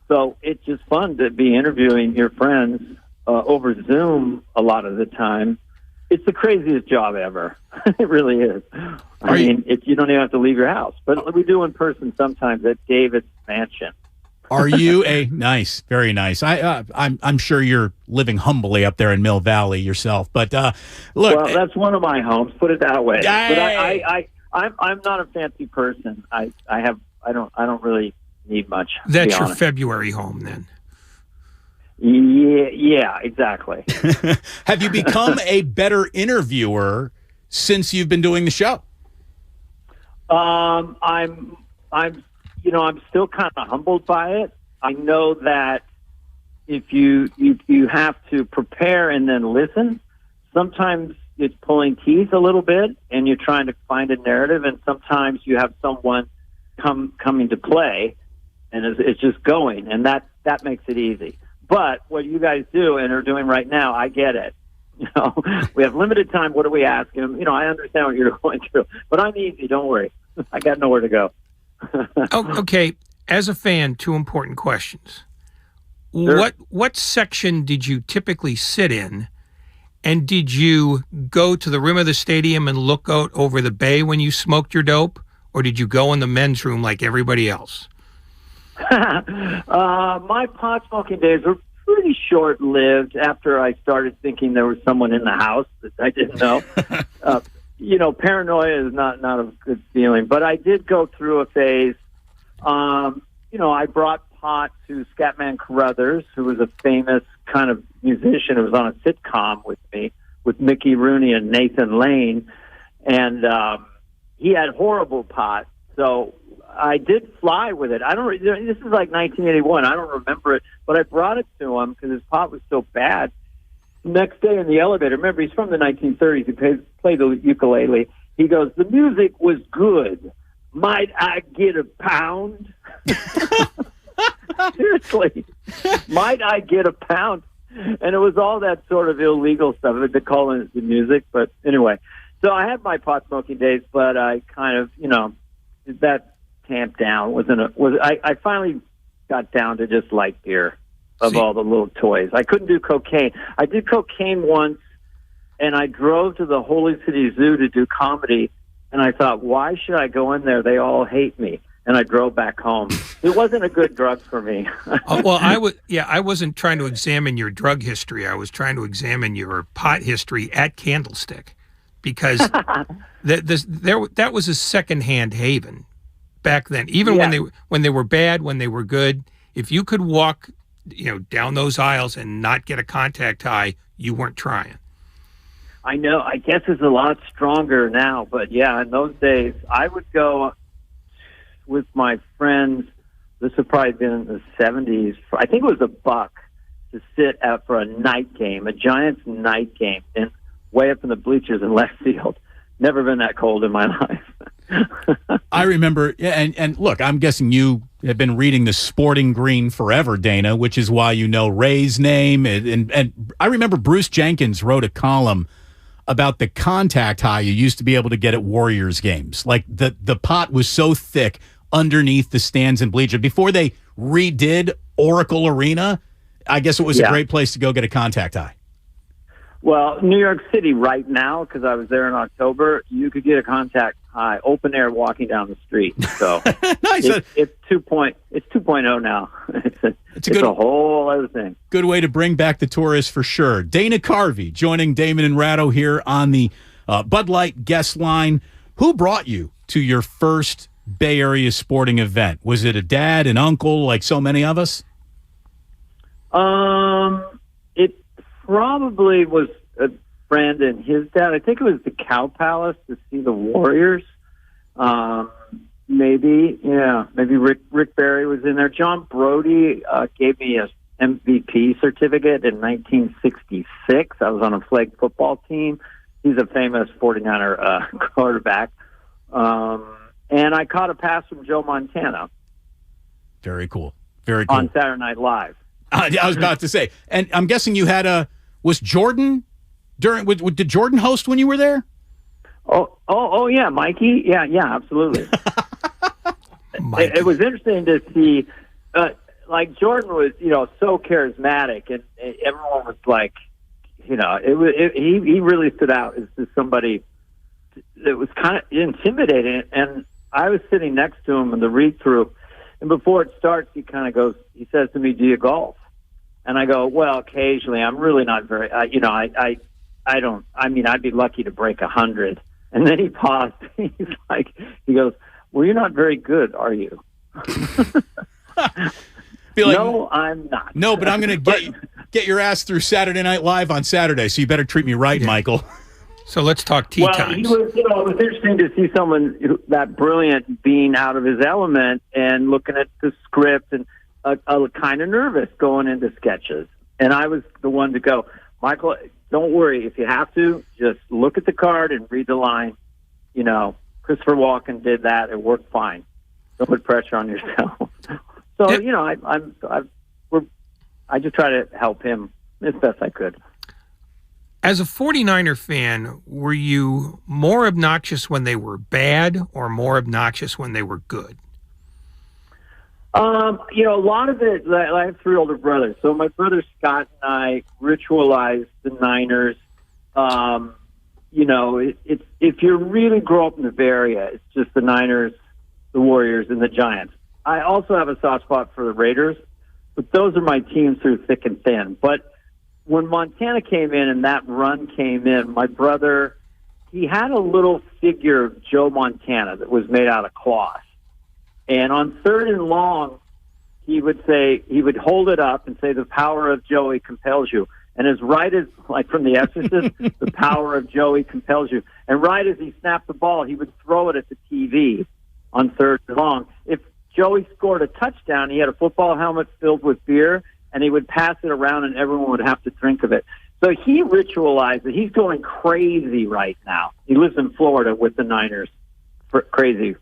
So it's just fun to be interviewing your friends over Zoom a lot of the time. It's the craziest job ever. It really is. You don't even have to leave your house. But we do in person sometimes at David's mansion. Are you nice, very nice? I'm sure you're living humbly up there in Mill Valley yourself. But look, well, that's one of my homes. Put it that way. But I'm not a fancy person. I don't really need much. That's your February home, then. Yeah, exactly. Have you become a better interviewer since you've been doing the show? I'm still kind of humbled by it. I know that if you have to prepare and then listen, sometimes it's pulling teeth a little bit, and you're trying to find a narrative, and sometimes you have someone coming to play, and it's just going, and that makes it easy. But what you guys do and are doing right now, I get it. We have limited time. What do we ask him? I understand what you're going through, but I'm easy. Don't worry. I got nowhere to go. Okay. As a fan, 2 important questions. Sure. What section did you typically sit in? And did you go to the rim of the stadium and look out over the bay when you smoked your dope? Or did you go in the men's room like everybody else? My pot smoking days were pretty short-lived after I started thinking there was someone in the house that I didn't know. Paranoia is not a good feeling. But I did go through a phase. I brought pot to Scatman Carruthers, who was a famous kind of musician who was on a sitcom with me, with Mickey Rooney and Nathan Lane. And he had horrible pot. So I did fly with it. This is like 1981. I don't remember it, but I brought it to him because his pot was so bad. Next day in the elevator, remember, he's from the 1930s. He played the ukulele. He goes, "The music was good. Might I get a pound?" Seriously. Might I get a pound? And it was all that sort of illegal stuff. They're calling it the music. But anyway, so I had my pot smoking days, but I kind of, that tamped down. I finally got down to just light beer of all the little toys. I couldn't do cocaine. I did cocaine once, and I drove to the Holy City Zoo to do comedy, and I thought, why should I go in there? They all hate me. And I drove back home. It wasn't a good drug for me. I wasn't trying to examine your drug history. I was trying to examine your pot history at Candlestick, because that was a secondhand haven back then. Even when they were bad, when they were good, if you could walk, down those aisles and not get a contact high, you weren't trying. I know. I guess it's a lot stronger now, but yeah, in those days, I would go with my friends. This would probably been in the 70s. I think it was $1 to sit out for a night game, a Giants night game, and way up in the bleachers in left field. Never been that cold in my life. I remember, and look, I'm guessing you have been reading the Sporting Green forever, Dana, which is why you know Ray's name. And I remember Bruce Jenkins wrote a column about the contact high you used to be able to get at Warriors games. Like the pot was so thick underneath the stands and bleachers. Before they redid Oracle Arena, I guess it was a great place to go get a contact high. Well, New York City right now, because I was there in October, you could get a contact high, open air, walking down the street. So nice. It's 2.0 now. It's a whole other thing. Good way to bring back the tourists for sure. Dana Carvey joining Damon and Ratto here on the Bud Light guest line. Who brought you to your first Bay Area sporting event? Was it a dad, an uncle, like so many of us? It probably was a friend and his dad. I think it was the Cow Palace to see the Warriors. Maybe Rick Barry was in there. John Brody gave me a MVP certificate in 1966. I was on a flag football team. He's a famous 49er quarterback. And I caught a pass from Joe Montana. Very cool. Very cool. On Saturday Night Live. I was about to say. And I'm guessing you had was Jordan did Jordan host when you were there? Oh yeah, Mikey. Yeah, absolutely. It was interesting to see, like Jordan was, so charismatic, and everyone was like, he really stood out as somebody that was kind of intimidating. And I was sitting next to him in the read-through, and before it starts, he says to me, "Do you golf?" And I go, "Well, occasionally. I'm really not very, I don't. I mean, I'd be lucky to break 100." And then he paused. He goes, "Well, you're not very good, are you?" No, I'm not. No, but I'm going to get your ass through Saturday Night Live on Saturday, so you better treat me right, Michael. So let's talk tea times. It was interesting to see someone that brilliant being out of his element and looking at the script and kind of nervous going into sketches. And I was the one to go, "Michael, don't worry. If you have to, just look at the card and read the line. Christopher Walken did that. It worked fine. Don't put pressure on yourself." So, I just try to help him as best I could. As a 49er fan, were you more obnoxious when they were bad or more obnoxious when they were good? A lot of it, I have 3 older brothers. So my brother Scott and I ritualized the Niners. It's if you really grow up in the Bay Area, it's just the Niners, the Warriors, and the Giants. I also have a soft spot for the Raiders, but those are my teams through thick and thin. But when Montana came in and that run came in, my brother, he had a little figure of Joe Montana that was made out of cloth. And on 3rd and long, he would hold it up and say, "The power of Joey compels you." And as right as, like from The Exorcist, "The power of Joey compels you." And right as he snapped the ball, he would throw it at the TV on 3rd and long. If Joey scored a touchdown, he had a football helmet filled with beer, and he would pass it around, and everyone would have to drink of it. So he ritualized it. He's going crazy right now. He lives in Florida with the Niners. Crazy.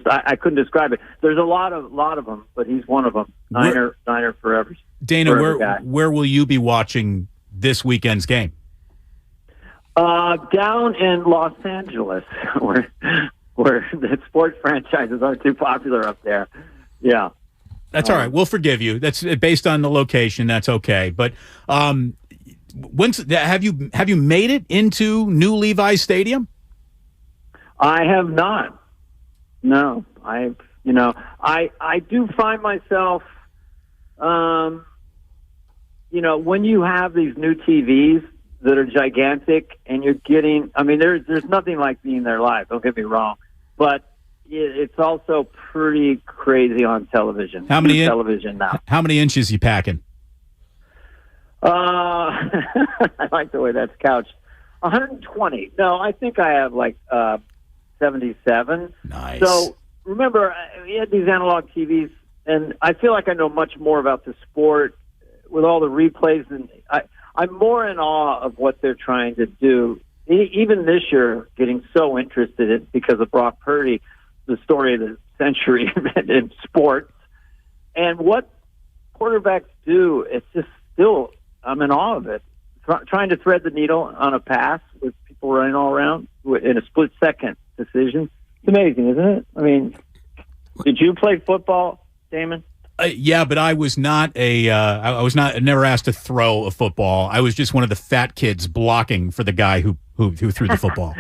I couldn't describe it. There's a lot of them, but he's one of them. Niner forever. Dana, where will you be watching this weekend's game? Down in Los Angeles, where the sports franchises aren't too popular up there. Yeah. That's all right. We'll forgive you. That's based on the location. That's okay. But have you made it into New Levi's Stadium? I have not. No, I do find myself, when you have these new TVs that are gigantic and you're getting, there's nothing like being there live. Don't get me wrong, but it's also pretty crazy on television. How many television now? How many inches you packing? I like the way that's couched. 120. No, I think I have like 77. Nice. So remember, we had these analog TVs, and I feel like I know much more about the sport with all the replays, and I'm more in awe of what they're trying to do. Even this year, getting so interested in because of Brock Purdy, the story of the century in sports, and what quarterbacks do. It's just still, I'm in awe of it. Trying to thread the needle on a pass with people running all around in a split-second decision. It's amazing, isn't it? I mean, did you play football, Damon? Yeah, but I was not never asked to throw a football. I was just one of the fat kids blocking for the guy who threw the football.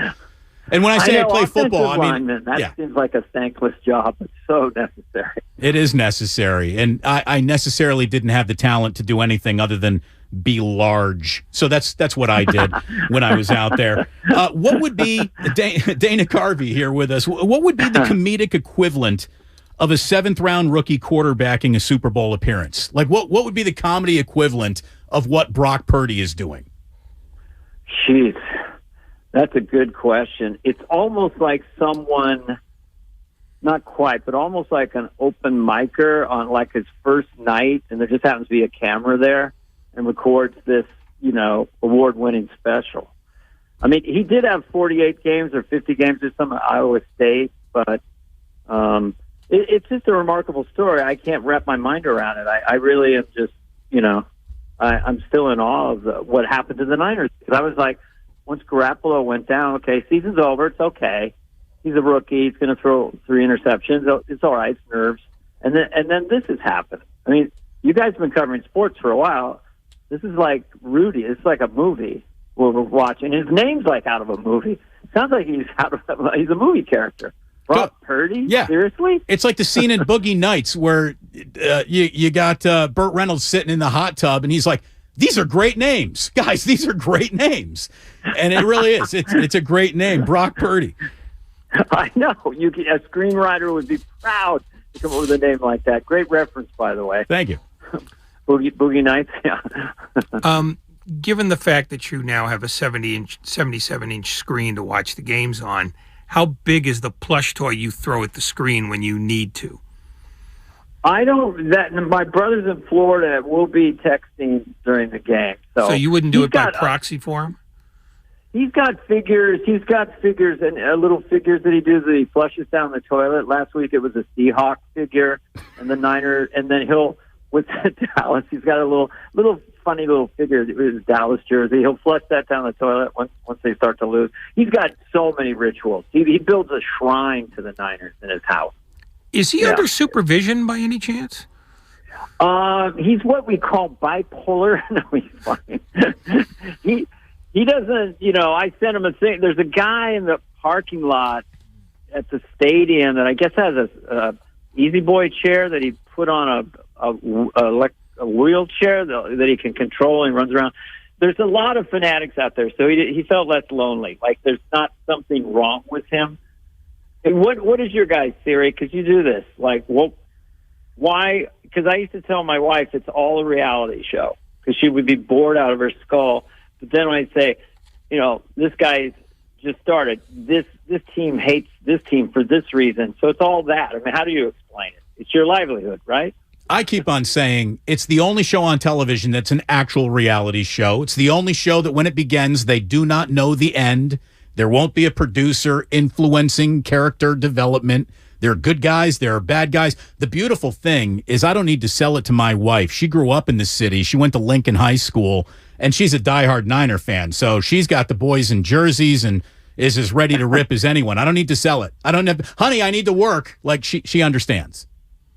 And when I say I play football, I mean, lineman, that seems like a thankless job. It's so necessary. It is necessary. And I necessarily didn't have the talent to do anything other than be large. So that's what I did when I was out there. What would be, Dana Carvey here with us, what would be the comedic equivalent of a 7th-round rookie quarterbacking a Super Bowl appearance? Like, what would be the comedy equivalent of what Brock Purdy is doing? Jeez, that's a good question. It's almost like someone, not quite, but almost like an open micer on like his first night, and there just happens to be a camera there and records this, award-winning special. I mean, he did have 48 games or 50 games or something at Iowa State, but it's just a remarkable story. I can't wrap my mind around it. I really am just, I'm still in awe of what happened to the Niners. Because I was like, once Garoppolo went down, okay, season's over. It's okay. He's a rookie. He's going to throw 3 interceptions. It's all right. It's nerves. And then this has happened. I mean, you guys have been covering sports for a while. This is like Rudy. It's like a movie we're watching. His name's like out of a movie. It sounds like he's a movie character. Brock Purdy? Yeah. Seriously? It's like the scene in Boogie Nights where you got Burt Reynolds sitting in the hot tub, and he's like, these are great names. Guys, these are great names. And it really is. It's a great name, Brock Purdy. I know. A screenwriter would be proud to come up with a name like that. Great reference, by the way. Thank you. Boogie Nights, yeah. Given the fact that you now have a 77-inch screen to watch the games on, how big is the plush toy you throw at the screen when you need to? I don't. My brother's in Florida. We'll be texting during the game. So you wouldn't do it by proxy for him? He's got figures. He's got figures and little figures that he does that he flushes down the toilet. Last week it was a Seahawk figure and the Niner, and then with Dallas, he's got a little funny little figure with his Dallas jersey. He'll flush that down the toilet once they start to lose. He's got so many rituals. He builds a shrine to the Niners in his house. Is he under supervision by any chance? He's what we call bipolar. No, he's fine. He doesn't, I sent him a thing. There's a guy in the parking lot at the stadium that I guess has a Easy Boy chair that he put on a wheelchair that he can control and runs around. There's a lot of fanatics out there, so he felt less lonely. Like there's not something wrong with him. And what is your guys' theory? Because you do this. Like, why? Because I used to tell my wife it's all a reality show because she would be bored out of her skull. But then when I say, this guy's just started. This team hates this team for this reason. So it's all that. I mean, how do you explain it? It's your livelihood, right? I keep on saying it's the only show on television that's an actual reality show. It's the only show that when it begins, they do not know the end. There won't be a producer influencing character development. There are good guys. There are bad guys. The beautiful thing is I don't need to sell it to my wife. She grew up in the city. She went to Lincoln High School, and she's a diehard Niner fan. So she's got the boys in jerseys and is as ready to rip as anyone. I don't need to sell it. Honey, I need to work. Like she understands.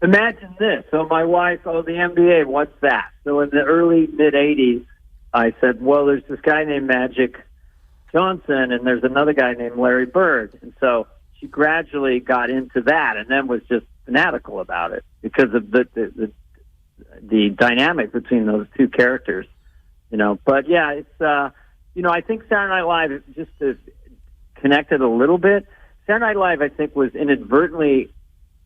Imagine this. So my wife, the NBA, what's that? So in the early, mid-'80s, I said, well, there's this guy named Magic Johnson, and there's another guy named Larry Bird. And so she gradually got into that and then was just fanatical about it because of the dynamic between those two characters. But yeah, it's, I think Saturday Night Live just connected a little bit. Saturday Night Live, I think, was inadvertently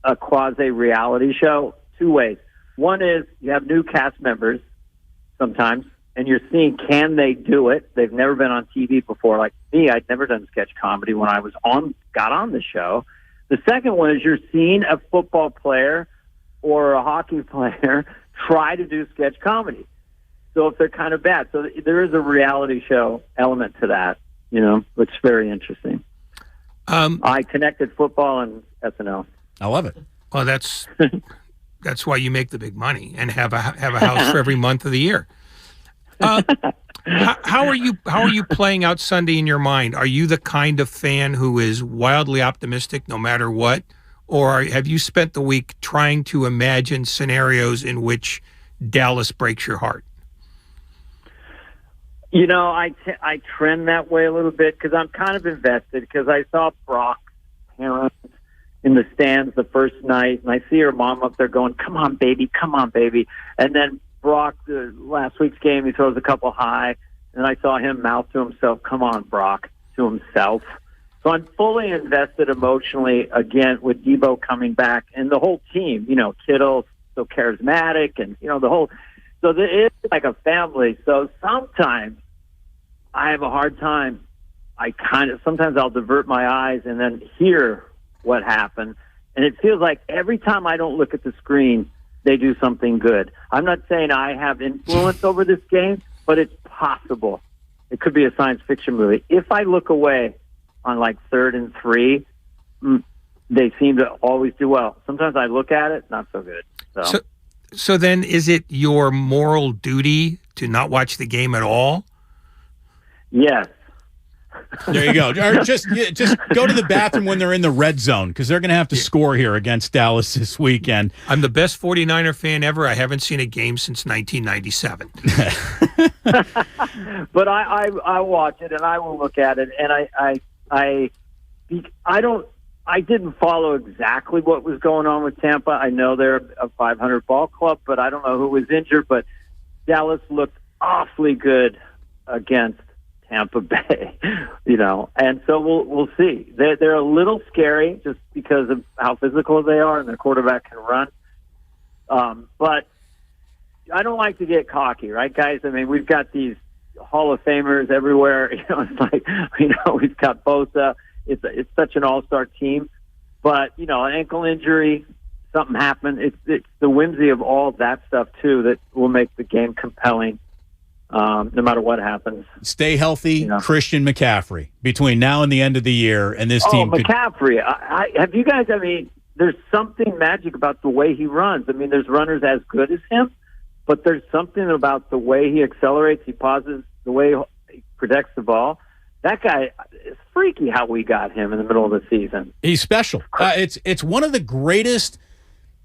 a quasi-reality show 2 ways. One is you have new cast members sometimes, and you're seeing, can they do it? They've never been on TV before. Like me, I'd never done sketch comedy when I got on the show. The second one is you're seeing a football player or a hockey player try to do sketch comedy. So if they're kind of bad. So there is a reality show element to that, which is very interesting. I connected football and SNL. I love it. Well, that's why you make the big money and have a house for every month of the year. How are you playing out Sunday in your mind? Are you the kind of fan who is wildly optimistic no matter what, or have you spent the week trying to imagine scenarios in which Dallas breaks your heart? I trend that way a little bit because I'm kind of invested because I saw Brock's parents in the stands the first night, and I see her mom up there going, come on, baby. And then Brock, last week's game, he throws a couple high, and I saw him mouth to himself, come on, Brock, to himself. So I'm fully invested emotionally, again, with Debo coming back, and the whole team, Kittle's so charismatic, and, the whole... So it's like a family. So sometimes I have a hard time. Sometimes I'll divert my eyes and then hear what happened. And it feels like every time I don't look at the screen, they do something good. I'm not saying I have influence over this game, but it's possible. It could be a science fiction movie. If I look away on like 3rd and 3, they seem to always do well. Sometimes I look at it, not so good. So then is it your moral duty to not watch the game at all? Yes. There you go. Or just go to the bathroom when they're in the red zone because they're going to have to score here against Dallas this weekend. I'm the best 49er fan ever. I haven't seen a game since 1997. But I watch it and I will look at it, and I didn't follow exactly what was going on with Tampa. I know they're a 500 ball club, but I don't know who was injured. But Dallas looked awfully good against Tampa Bay, and so we'll see. They're a little scary just because of how physical they are and their quarterback can run. But I don't like to get cocky, right, guys? I mean, we've got these Hall of Famers everywhere. It's like, we've got Bosa. It's such an all-star team, but an ankle injury, something happened. It's the whimsy of all that stuff too that will make the game compelling, no matter what happens. Stay healthy, Christian McCaffrey between now and the end of the year, and this team. McCaffrey, have you guys? I mean, there's something magic about the way he runs. I mean, there's runners as good as him, but there's something about the way he accelerates, he pauses, the way he protects the ball. That guy is freaky how we got him in the middle of the season. He's special. It's one of the greatest.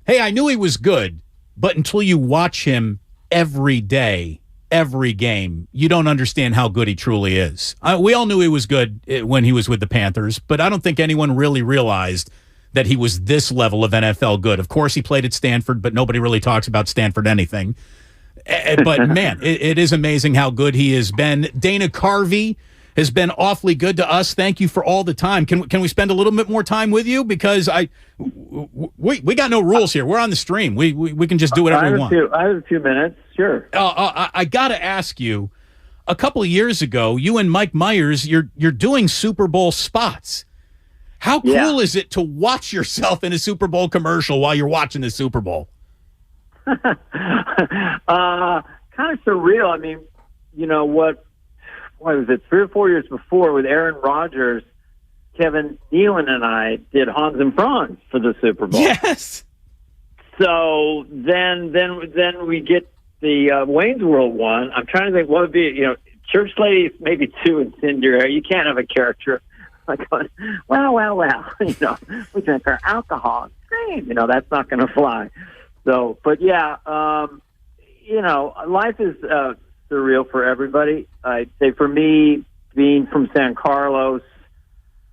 Hey, I knew he was good, but until you watch him every day, every game, you don't understand how good he truly is. We all knew he was good when he was with the Panthers, but I don't think anyone really realized that he was this level of NFL good. Of course, he played at Stanford, but nobody really talks about Stanford anything. But, man, it is amazing how good he has been. Dana Carvey has been awfully good to us. Thank you for all the time. Can we spend a little bit more time with you? Because we got no rules here. We're on the stream. We can just do whatever we want. I have a few minutes. Sure. I got to ask you, a couple of years ago, you and Mike Myers, you're doing Super Bowl spots. How cool is it to watch yourself in a Super Bowl commercial while you're watching the Super Bowl? Kind of surreal. I mean, what was it, 3 or 4 years before with Aaron Rodgers, Kevin Nealon and I did Hans and Franz for the Super Bowl. Yes. So then we get the Wayne's World one. I'm trying to think what would be, church ladies maybe too incendiary. You can't have a character like going, well, we drink our alcohol and scream. That's not going to fly. So, but yeah, life is surreal for everybody. I'd say for me, being from San Carlos,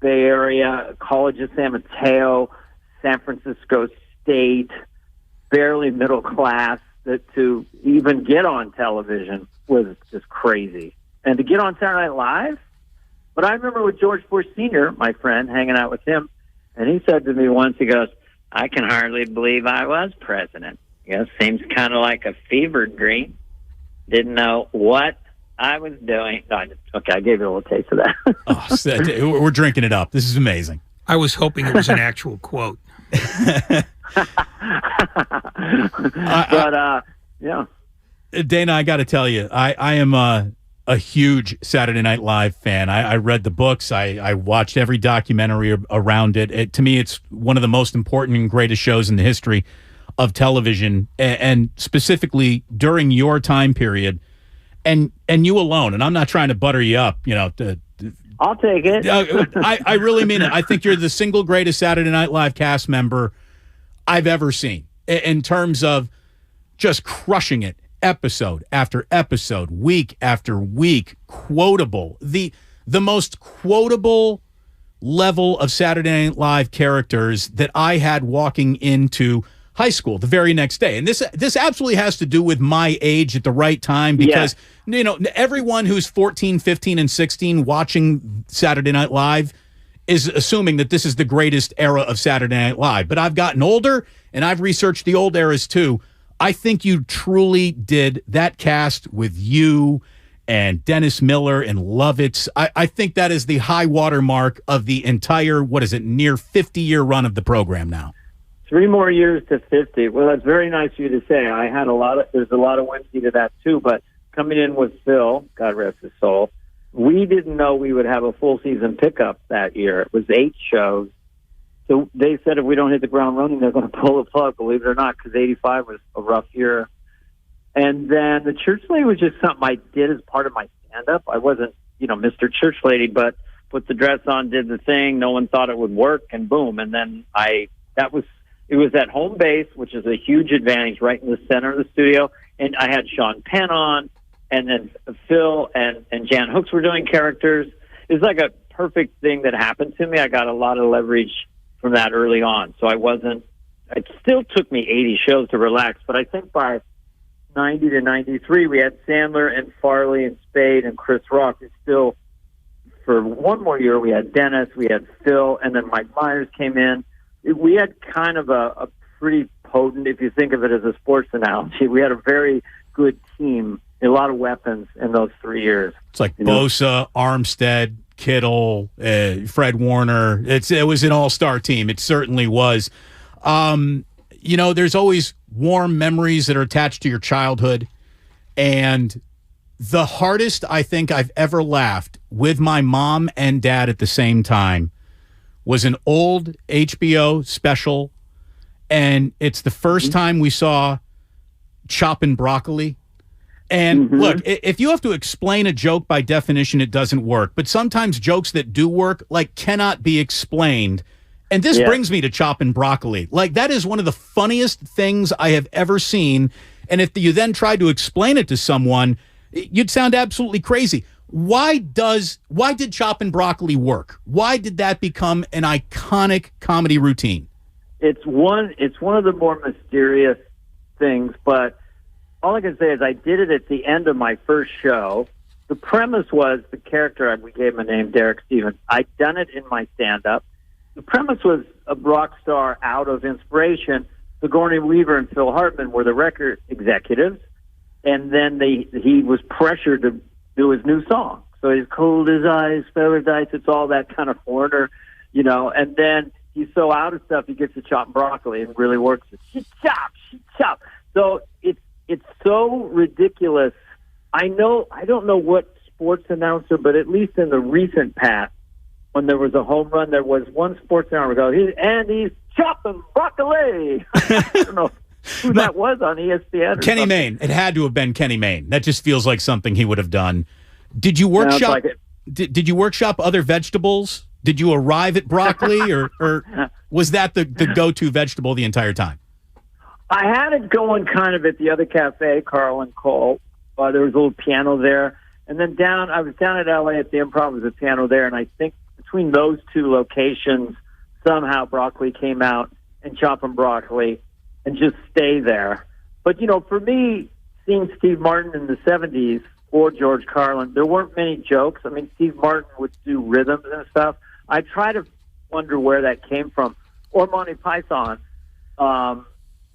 Bay Area, College of San Mateo, San Francisco State, barely middle class, that to even get on television was just crazy. And to get on Saturday Night Live, But I remember with George Bush Sr., my friend, hanging out with him, and he said to me once, he goes, I can hardly believe I was president. Seems kind of like a fever dream. Didn't know what I was doing. Okay, I gave you a little taste of that. We're drinking it up. This is amazing. I was hoping it was an actual quote. Yeah. Dana, I got to tell you, I am a huge Saturday Night Live fan. I read the books. I watched every documentary around it. To me, it's one of the most important and greatest shows in the history of television, and specifically during your time period, and you alone. And I'm not trying to butter you up, I'll take it. I really mean it. I think you're the single greatest Saturday Night Live cast member I've ever seen in terms of just crushing it episode after episode, week after week, quotable. The most quotable level of Saturday Night Live characters that I had walking into high school the very next day. And this absolutely has to do with my age at the right time, because everyone who's 14, 15, and 16 watching Saturday Night Live is assuming that this is the greatest era of Saturday Night Live. But I've gotten older, and I've researched the old eras too. I think you truly did that cast with you and Dennis Miller and Lovitz. I think that is the high water mark of the entire, near 50-year run of the program now. 3 more years to 50. Well, that's very nice of you to say. There's a lot of whimsy to that too, but coming in with Phil, God rest his soul, we didn't know we would have a full season pickup that year. It was 8 shows. So they said if we don't hit the ground running, they're going to pull the plug, believe it or not, because 85 was a rough year. And then the church lady was just something I did as part of my stand-up. I wasn't, Mr. Church Lady, but put the dress on, did the thing. No one thought it would work, and boom. And then it was at home base, which is a huge advantage, right in the center of the studio. And I had Sean Penn on, and then Phil and Jan Hooks were doing characters. It was like a perfect thing that happened to me. I got a lot of leverage from that early on. So it still took me 80 shows to relax, but I think by 90 to 93, we had Sandler and Farley and Spade and Chris Rock. It's still, for one more year, we had Dennis, we had Phil, and then Mike Myers came in. We had kind of a pretty potent, if you think of it as a sports analogy, we had a very good team, a lot of weapons in those 3 years. It's like Bosa, Armstead, Kittle, Fred Warner. It was an all-star team. It certainly was. There's always warm memories that are attached to your childhood. And the hardest I think I've ever laughed with my mom and dad at the same time was an old HBO special. And it's the first time we saw Choppin' Broccoli. And look, if you have to explain a joke, by definition, it doesn't work. But sometimes jokes that do work, cannot be explained. And this brings me to Choppin' Broccoli. That is one of the funniest things I have ever seen. And if you then tried to explain it to someone, you'd sound absolutely crazy. Why did Choppin' Broccoli work? Why did that become an iconic comedy routine? It's one of the more mysterious things, but all I can say is I did it at the end of my first show. The premise was the character, we gave him a name, Derek Stevens. I'd done it in my stand-up. The premise was a rock star out of inspiration. Sigourney Weaver and Phil Hartman were the record executives, and then he was pressured to do his new song. So he's cold as ice, paradise, it's all that kind of foreigner, and then he's so out of stuff, he gets to Choppin' Broccoli and really works it. She chop. So it's so ridiculous. I don't know what sports announcer, but at least in the recent past, when there was a home run, there was one sports announcer go, he's chopping broccoli. I don't know who that was on ESPN. Kenny Mayne. It had to have been Kenny Mayne. That just feels like something he would have done. Did you workshop? Did you workshop other vegetables? Did you arrive at broccoli, or was that the go-to vegetable the entire time? I had it going kind of at the other cafe, Carl and Cole. There was a little piano there. And then I was down at LA at the Improv, there was a piano there. And I think between those two locations, somehow broccoli came out, and Choppin' Broccoli, and just stay there. But, for me, seeing Steve Martin in the 70s, or George Carlin, there weren't many jokes. I mean, Steve Martin would do rhythms and stuff. I try to wonder where that came from. Or Monty Python. The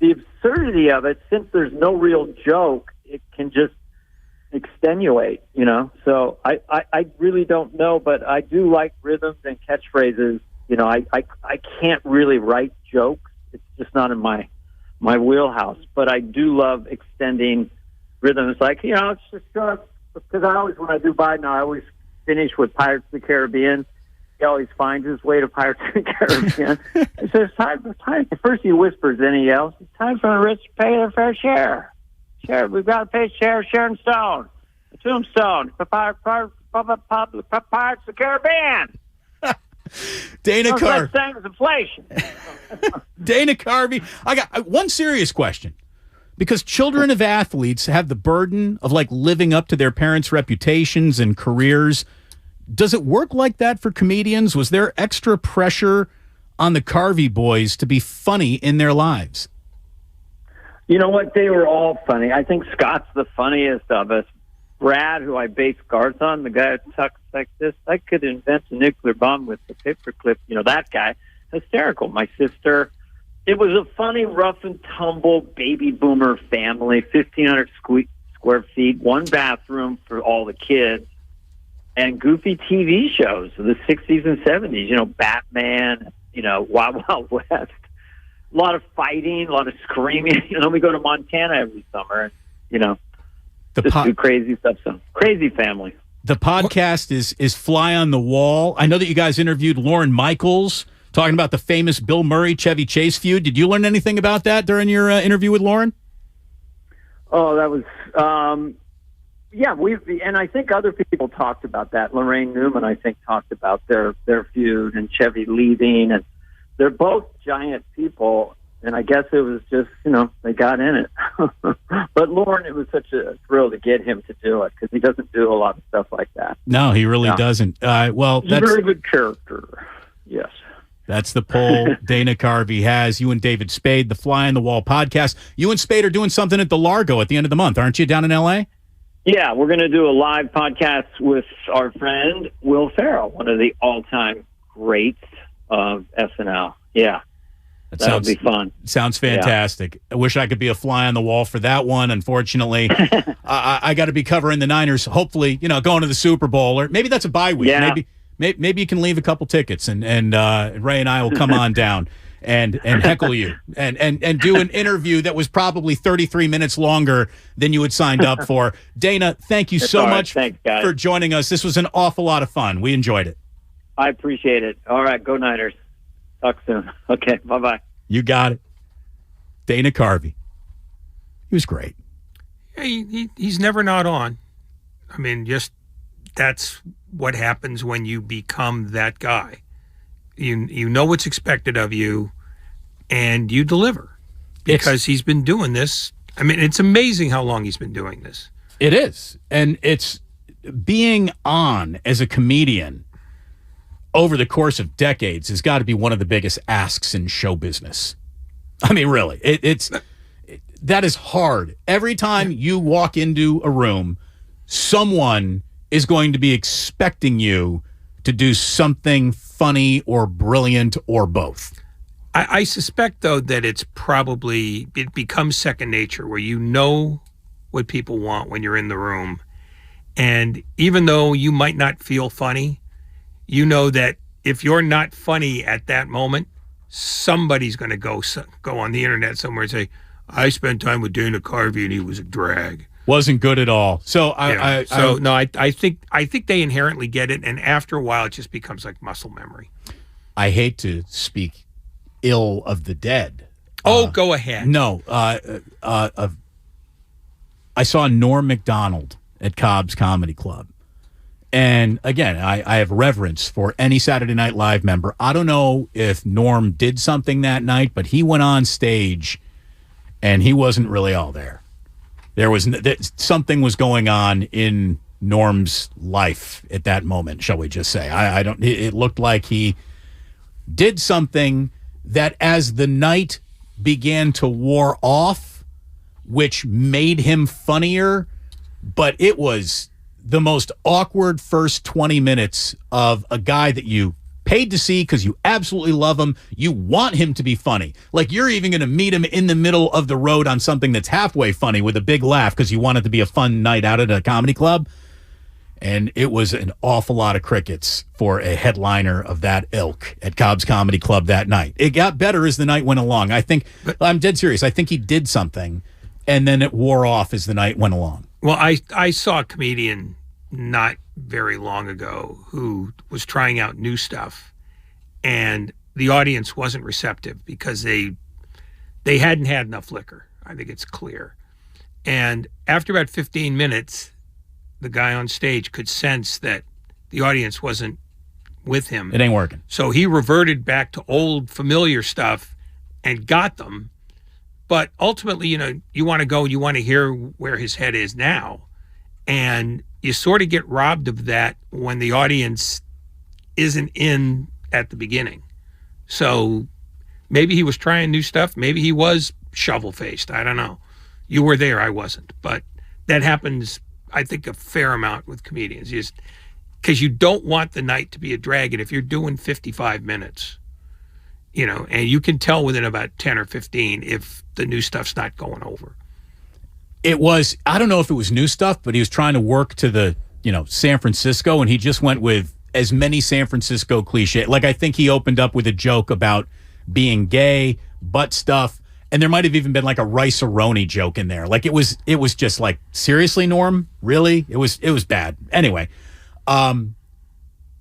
absurdity of it, since there's no real joke, it can just extenuate, you know? So I really don't know, but I do like rhythms and catchphrases. You know, I can't really write jokes. It's just not in my wheelhouse. But I do love extending rhythms. Like, you know, it's just because I always, when I do Biden, I always finish with Pirates of the Caribbean. He always finds his way to Pirates of the Caribbean. He says, time. First he whispers, then he yells, it's time for the rich to pay their fair share. We've got to pay Sharon Stone. The Tombstone. The Pirates of the Caribbean. Dana Carvey. Same as inflation. Dana Carvey. I got one serious question. Because children of athletes have the burden of like living up to their parents' reputations and careers. Does it work like that for comedians? Was there extra pressure on the Carvey boys to be funny in their lives? You know what? They were all funny. I think Scott's the funniest of us. Brad, who I base Garth on, the guy who talks like this, I could invent a nuclear bomb with a paperclip. You know, that guy, hysterical. My sister, it was a funny, rough and tumble baby boomer family, 1,500 square feet, one bathroom for all the kids, and goofy TV shows of the 60s and 70s, you know, Batman, you know, Wild Wild West. A lot of fighting, a lot of screaming. You know, we go to Montana every summer and, you know, just do crazy stuff. So crazy family. The podcast is Fly on the Wall. I know that you guys interviewed Lorne Michaels talking about the famous Bill Murray-Chevy Chase feud. Did you learn anything about that during your interview with Lorne? Oh, that was, yeah, and I think other people talked about that. Lorraine Newman, I think, talked about their feud and Chevy leaving, and they're both giant people, and I guess it was just, you know, they got in it. But Lorne, it was such a thrill to get him to do it, because he doesn't do a lot of stuff like that. No, he really doesn't. Well, he's a very good character, yes. That's the poll Dana Carvey has. You and David Spade, the Fly on the Wall podcast. You and Spade are doing something at the Largo at the end of the month, aren't you, down in L.A.? Yeah, we're going to do a live podcast with our friend Will Ferrell, one of the all-time greats of SNL. Yeah, that'll be fun. Sounds fantastic. Yeah. I wish I could be a fly on the wall for that one. Unfortunately, I got to be covering the Niners, hopefully, you know, going to the Super Bowl. Or maybe that's a bye week. Yeah. Maybe you can leave a couple tickets, and Ray and I will come on down and heckle you and do an interview that was probably 33 minutes longer than you had signed up for. Dana, thank you so much for joining us. This was an awful lot of fun. We enjoyed it. I appreciate it. All right, go Niners. Talk soon. Okay, bye-bye. You got it. Dana Carvey. He was great. Yeah, he's never not on. I mean, just that's what happens when you become that guy. You know what's expected of you, and you deliver, because he's been doing this. I mean, it's amazing how long he's been doing this. It is, and it's being on as a comedian over the course of decades has got to be one of the biggest asks in show business. I mean, really, that is hard. Every time you walk into a room, someone is going to be expecting you to do something funny or brilliant or both. I suspect, though, that it becomes second nature, where you know what people want when you're in the room. And even though you might not feel funny, you know that if you're not funny at that moment, somebody's going to go on the internet somewhere and say, I spent time with Dana Carvey and he was a drag. Wasn't good at all. So I think they inherently get it, and after a while, it just becomes like muscle memory. I hate to speak ill of the dead. Go ahead. No, I saw Norm Macdonald at Cobb's Comedy Club, and again, I have reverence for any Saturday Night Live member. I don't know if Norm did something that night, but he went on stage, and he wasn't really all there. There was something was going on in Norm's life at that moment, shall we just say? It looked like he did something that, as the night began to wear off, which made him funnier, but it was the most awkward first 20 minutes of a guy that you paid to see because you absolutely love him. You want him to be funny. Like, you're even going to meet him in the middle of the road on something that's halfway funny with a big laugh because you want it to be a fun night out at a comedy club. And it was an awful lot of crickets for a headliner of that ilk at Cobb's Comedy Club that night. It got better as the night went along. I'm dead serious. I think he did something, and then it wore off as the night went along. Well, I saw a comedian not very long ago who was trying out new stuff, and the audience wasn't receptive because they hadn't had enough liquor. I think it's clear. And after about 15 minutes, the guy on stage could sense that the audience wasn't with him. It ain't working. So he reverted back to old familiar stuff and got them. But ultimately, you want to go, you want to hear where his head is now. And you sort of get robbed of that when the audience isn't in at the beginning. So maybe he was trying new stuff. Maybe he was shovel-faced. I don't know. You were there. I wasn't. But that happens, I think, a fair amount with comedians. Just because you don't want the night to be a drag. And if you're doing 55 minutes, and you can tell within about 10 or 15 if the new stuff's not going over. It was, I don't know if it was new stuff, but he was trying to work to the, San Francisco, and he just went with as many San Francisco cliche. Like, I think he opened up with a joke about being gay, butt stuff, and there might have even been like a rice-a-roni joke in there. Like, it was just like, seriously, Norm? Really? It was bad. Anyway,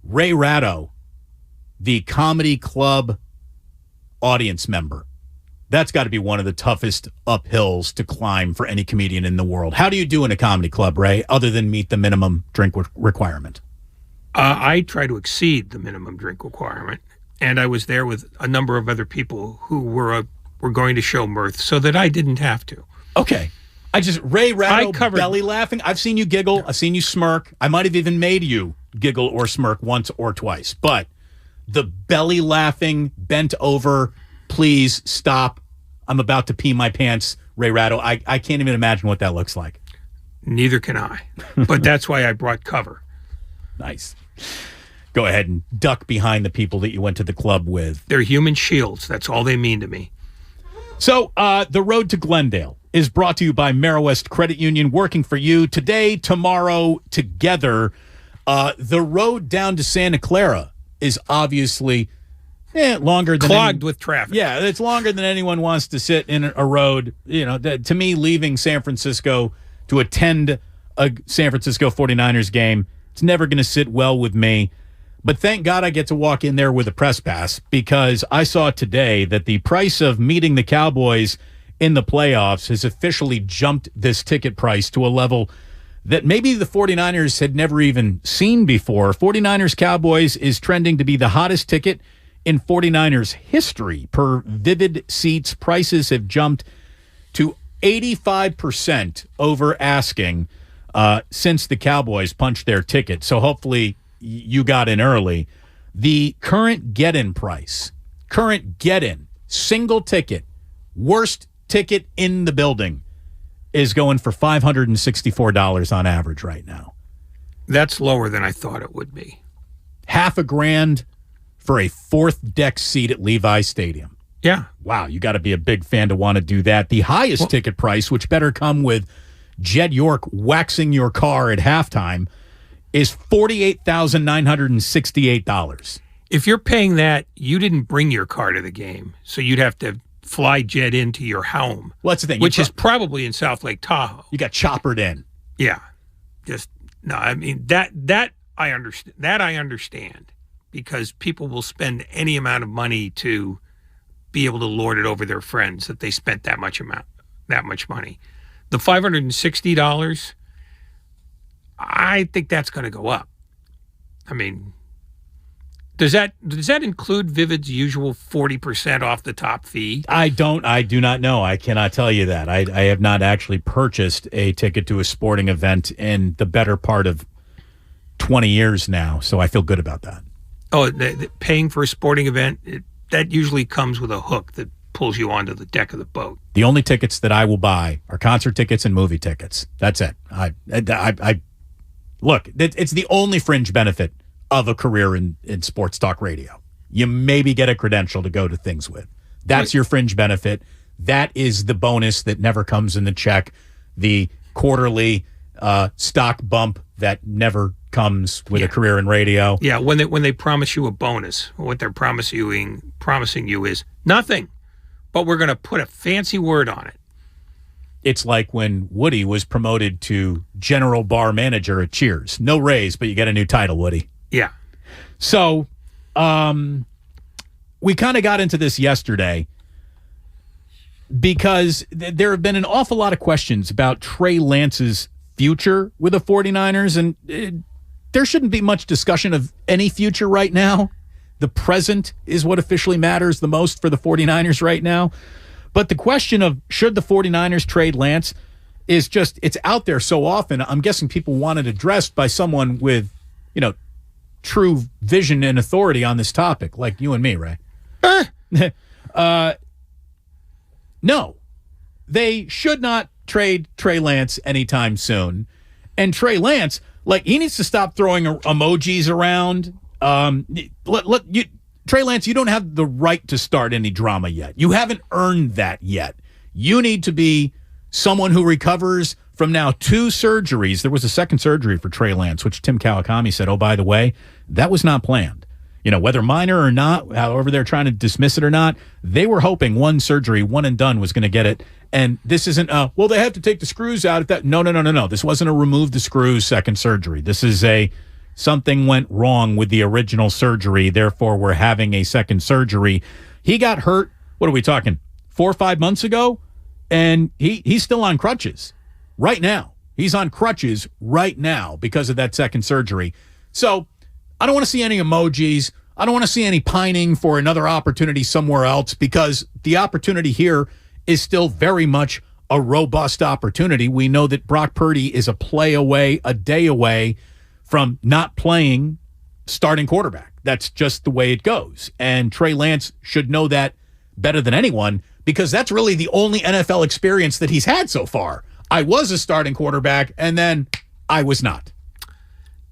Ray Ratto, the comedy club audience member, that's got to be one of the toughest uphills to climb for any comedian in the world. How do you do in a comedy club, Ray, other than meet the minimum drink requirement? I try to exceed the minimum drink requirement, and I was there with a number of other people who were going to show mirth so that I didn't have to. Okay. Ray Ratto belly laughing. I've seen you giggle. I've seen you smirk. I might have even made you giggle or smirk once or twice, but the belly laughing, bent over, please stop, I'm about to pee my pants, Ray Ratto. I can't even imagine what that looks like. Neither can I. But that's why I brought cover. Nice. Go ahead and duck behind the people that you went to the club with. They're human shields. That's all they mean to me. So the road to Glendale is brought to you by Marist Credit Union, working for you today, tomorrow, together. The road down to Santa Clara is obviously longer than clogged with traffic. Yeah, it's longer than anyone wants to sit in a road. To me, leaving San Francisco to attend a San Francisco 49ers game, it's never going to sit well with me. But thank God I get to walk in there with a press pass, because I saw today that the price of meeting the Cowboys in the playoffs has officially jumped this ticket price to a level that maybe the 49ers had never even seen before. 49ers Cowboys is trending to be the hottest ticket in 49ers history. Per Vivid Seats, prices have jumped to 85% over asking since the Cowboys punched their ticket. So hopefully you got in early. The current get-in price, single ticket, worst ticket in the building, is going for $564 on average right now. That's lower than I thought it would be. $500,000 for a fourth deck seat at Levi Stadium. Yeah. Wow, you got to be a big fan to want to do that. The highest ticket price, which better come with Jed York waxing your car at halftime, is $48,968. If you're paying that, you didn't bring your car to the game, so you'd have to fly Jed into your home. Well, that's the thing. Which is probably in South Lake Tahoe. You got choppered in. Yeah. I mean, that I understand. That I understand, because people will spend any amount of money to be able to lord it over their friends that they spent that much money. The $560, I think that's going to go up. I mean, does that include Vivid's usual 40% off the top fee? I do not know. I cannot tell you that. I have not actually purchased a ticket to a sporting event in the better part of 20 years now, so I feel good about that. Oh, paying for a sporting event, that usually comes with a hook that pulls you onto the deck of the boat. The only tickets that I will buy are concert tickets and movie tickets. That's it. I look, it's the only fringe benefit of a career in sports talk radio. You maybe get a credential to go to things with. That's your fringe benefit. That is the bonus that never comes in the check. The quarterly stock bump that never comes with a career in radio. Yeah, when they promise you a bonus, what they're promising you is nothing, but we're going to put a fancy word on it. It's like when Woody was promoted to general bar manager at Cheers. No raise, but you get a new title, Woody. Yeah. So we kind of got into this yesterday because there have been an awful lot of questions about Trey Lance's future with the 49ers, and there shouldn't be much discussion of any future right now. The present is what officially matters the most for the 49ers right now. But the question of should the 49ers trade Lance is just, it's out there so often. I'm guessing people want it addressed by someone with, true vision and authority on this topic, like you and me, Ray. No, they should not trade Trey Lance anytime soon. And Trey Lance, he needs to stop throwing emojis around. Trey Lance, you don't have the right to start any drama yet. You haven't earned that yet. You need to be someone who recovers from now 2 surgeries. There was a second surgery for Trey Lance, which Tim Kawakami said, oh, by the way, that was not planned. Whether minor or not, however they're trying to dismiss it or not, they were hoping one surgery, one and done, was going to get it. And this isn't, they have to take the screws out. No. This wasn't a remove the screws second surgery. This is something went wrong with the original surgery. Therefore, we're having a second surgery. He got hurt, what are we talking, 4 or 5 months ago? And he's still on crutches right now. He's on crutches right now because of that second surgery. So I don't want to see any emojis. I don't want to see any pining for another opportunity somewhere else, because the opportunity here is still very much a robust opportunity. We know that Brock Purdy is a play away, a day away from not playing starting quarterback. That's just the way it goes. And Trey Lance should know that better than anyone, because that's really the only NFL experience that he's had so far. I was a starting quarterback, and then I was not.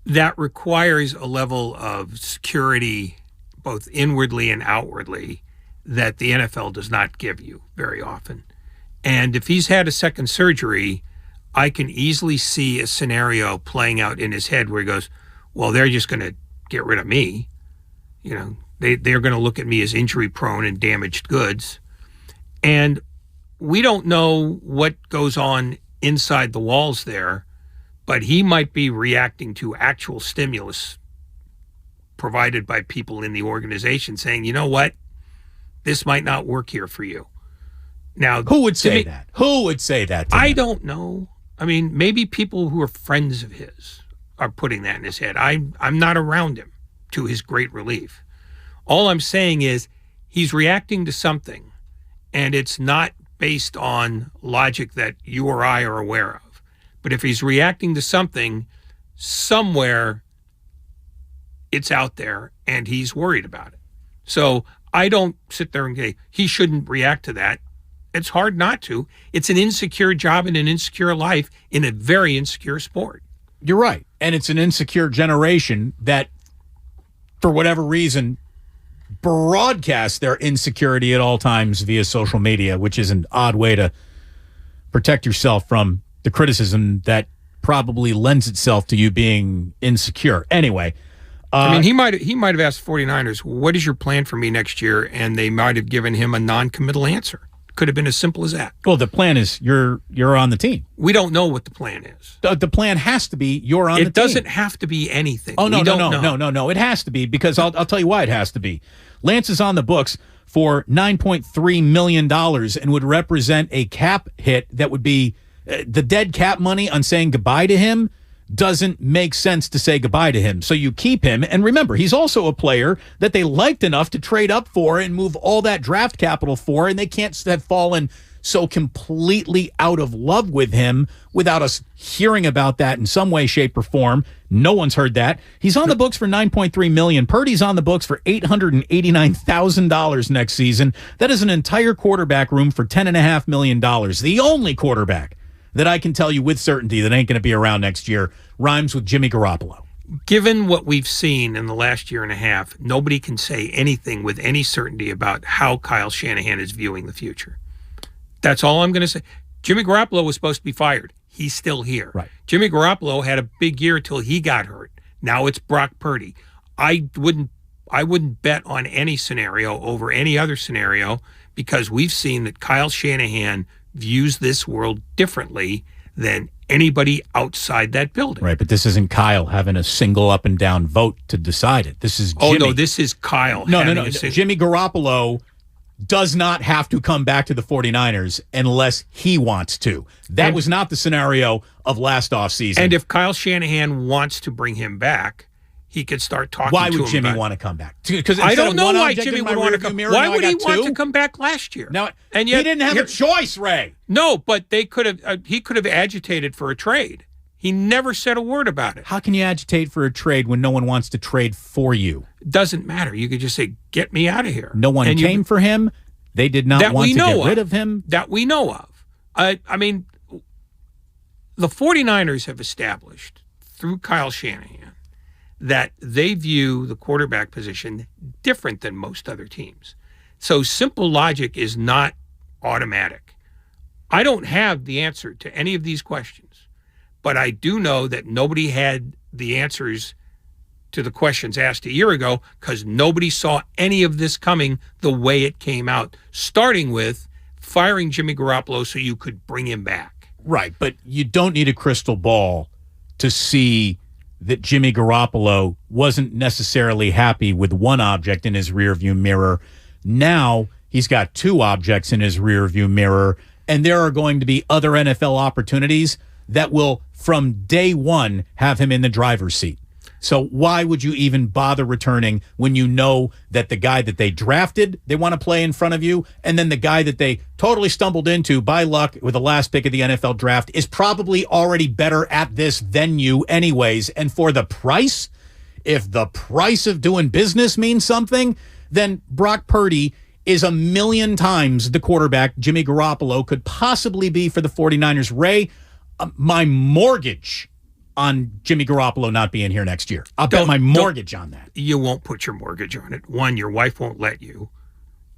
That requires a level of security, both inwardly and outwardly, that the NFL does not give you very often. And if he's had a second surgery, I can easily see a scenario playing out in his head where he goes, well, they're just going to get rid of me. They're going to look at me as injury prone and damaged goods. And we don't know what goes on inside the walls there, but he might be reacting to actual stimulus provided by people in the organization saying, you know what, this might not work here for you. Now, who would say that? Who would say that? I don't know. I mean, maybe people who are friends of his are putting that in his head. I'm not around him, to his great relief. All I'm saying is he's reacting to something, and it's not based on logic that you or I are aware of. But if he's reacting to something, somewhere it's out there, and he's worried about it. So I don't sit there and say he shouldn't react to that. It's hard not to. It's an insecure job and an insecure life in a very insecure sport. You're right. And it's an insecure generation that, for whatever reason, broadcast their insecurity at all times via social media, which is an odd way to protect yourself from the criticism that probably lends itself to you being insecure. Anyway. I mean, he might have asked 49ers, what is your plan for me next year? And they might have given him a non-committal answer. Could have been as simple as that. Well, the plan is you're on the team. We don't know what the plan is. The plan has to be you're on the team. It doesn't have to be anything. Oh, no. It has to be, because I'll tell you why it has to be. Lance is on the books for $9.3 million and would represent a cap hit that would be the dead cap money on saying goodbye to him. Doesn't make sense to say goodbye to him. So you keep him. And remember, he's also a player that they liked enough to trade up for and move all that draft capital for, and they can't have fallen so completely out of love with him without us hearing about that in some way, shape, or form. No one's heard that. He's on the books for $9.3 million. Purdy's on the books for $889,000 next season. That is an entire quarterback room for $10.5 million. The only quarterback that I can tell you with certainty that ain't going to be around next year rhymes with Jimmy Garoppolo. Given what we've seen in the last year and a half, nobody can say anything with any certainty about how Kyle Shanahan is viewing the future. That's all I'm going to say. Jimmy Garoppolo was supposed to be fired. He's still here. Right. Jimmy Garoppolo had a big year till he got hurt. Now it's Brock Purdy. I wouldn't bet on any scenario over any other scenario because we've seen that Kyle Shanahan views this world differently than anybody outside that building. Right, but this isn't Kyle having a single up and down vote to decide it. This is Jimmy. Oh, no, this is Kyle. No. Jimmy Garoppolo does not have to come back to the 49ers unless he wants to. That was not the scenario of last offseason. And if Kyle Shanahan wants to bring him back, he could start talking to him. Why would Jimmy want to come back? Because I don't know why Jimmy would want to come back. Why would he want to come back last year? Now, and yet, he didn't have a choice, Ray. No, but they could have. He could have agitated for a trade. He never said a word about it. How can you agitate for a trade when no one wants to trade for you? Doesn't matter. You could just say, "Get me out of here." No one came for him. They did not want to get rid of him. That we know of. I mean, the 49ers have established through Kyle Shanahan that they view the quarterback position different than most other teams. So simple logic is not automatic. I don't have the answer to any of these questions, but I do know that nobody had the answers to the questions asked a year ago because nobody saw any of this coming the way it came out, starting with firing Jimmy Garoppolo so you could bring him back. Right, but you don't need a crystal ball to see that Jimmy Garoppolo wasn't necessarily happy with one object in his rearview mirror. Now he's got two objects in his rearview mirror, and there are going to be other NFL opportunities that will, from day one, have him in the driver's seat. So why would you even bother returning when you know that the guy that they drafted, they want to play in front of you, and then the guy that they totally stumbled into by luck with the last pick of the NFL draft is probably already better at this than you anyways. And for the price, if the price of doing business means something, then Brock Purdy is a million times the quarterback Jimmy Garoppolo could possibly be for the 49ers. Ray, my mortgage on Jimmy Garoppolo not being here next year. I'll bet my mortgage on that. You won't put your mortgage on it. One, your wife won't let you,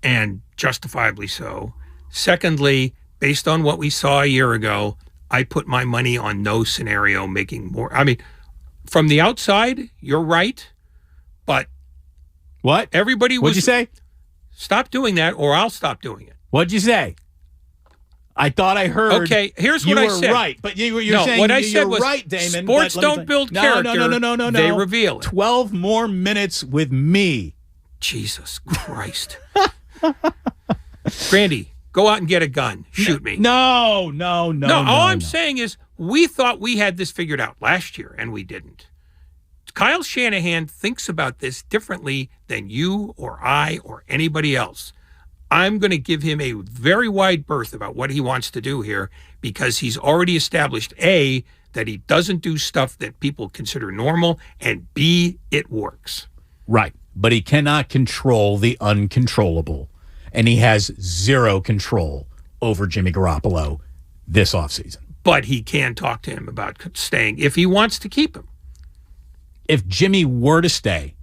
and justifiably so. Secondly, based on what we saw a year ago, I put my money on no scenario making more. I mean, from the outside, you're right, but what? Everybody was... What'd you say? Stop doing that or I'll stop doing it. What'd you say? I thought I heard. Okay, here's what I said. You were right, but you're saying what I said was right, Damon. Sports don't build character. No. They reveal it. 12 more minutes with me. Jesus Christ. Grandy, go out and get a gun. Shoot me. No. All I'm saying is we thought we had this figured out last year, and we didn't. Kyle Shanahan thinks about this differently than you or I or anybody else. I'm going to give him a very wide berth about what he wants to do here because he's already established, A, that he doesn't do stuff that people consider normal, and B, it works. Right. But he cannot control the uncontrollable, and he has zero control over Jimmy Garoppolo this offseason. But he can talk to him about staying if he wants to keep him. If Jimmy were to stay,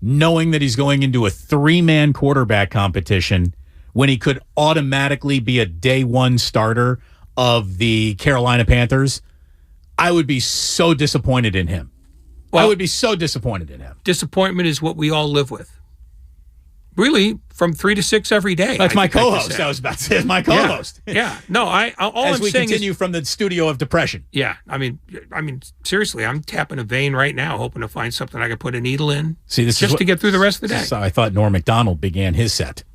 knowing that he's going into a three-man quarterback competition when he could automatically be a day one starter of the Carolina Panthers, I would be so disappointed in him. I would be so disappointed in him. Disappointment is what we all live with. Really, from 3 to 6 every day. That's my co-host. I was about to say, it's my co-host. Yeah. No, all As I'm we saying continue from the studio of depression. Yeah. I mean, seriously, I'm tapping a vein right now, hoping to find something I can put a needle in. See, this just to get through the rest of the day. So I thought Norm Macdonald began his set.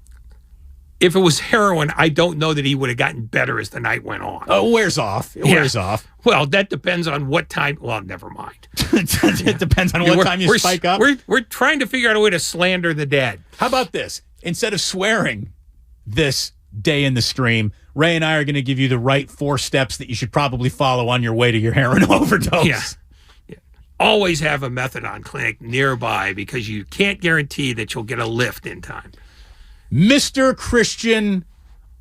If it was heroin, I don't know that he would have gotten better as the night went on. Oh, it wears off. It wears off. Well, that depends on what time. Well, never mind. It depends on what time you spike up. We're trying to figure out a way to slander the dead. How about this? Instead of swearing this day in the stream. Ray and I are going to give you the right 4 steps that you should probably follow on your way to your heroin overdose. Yeah. Always have a methadone clinic nearby because you can't guarantee that you'll get a lift in time. Mr. Christian,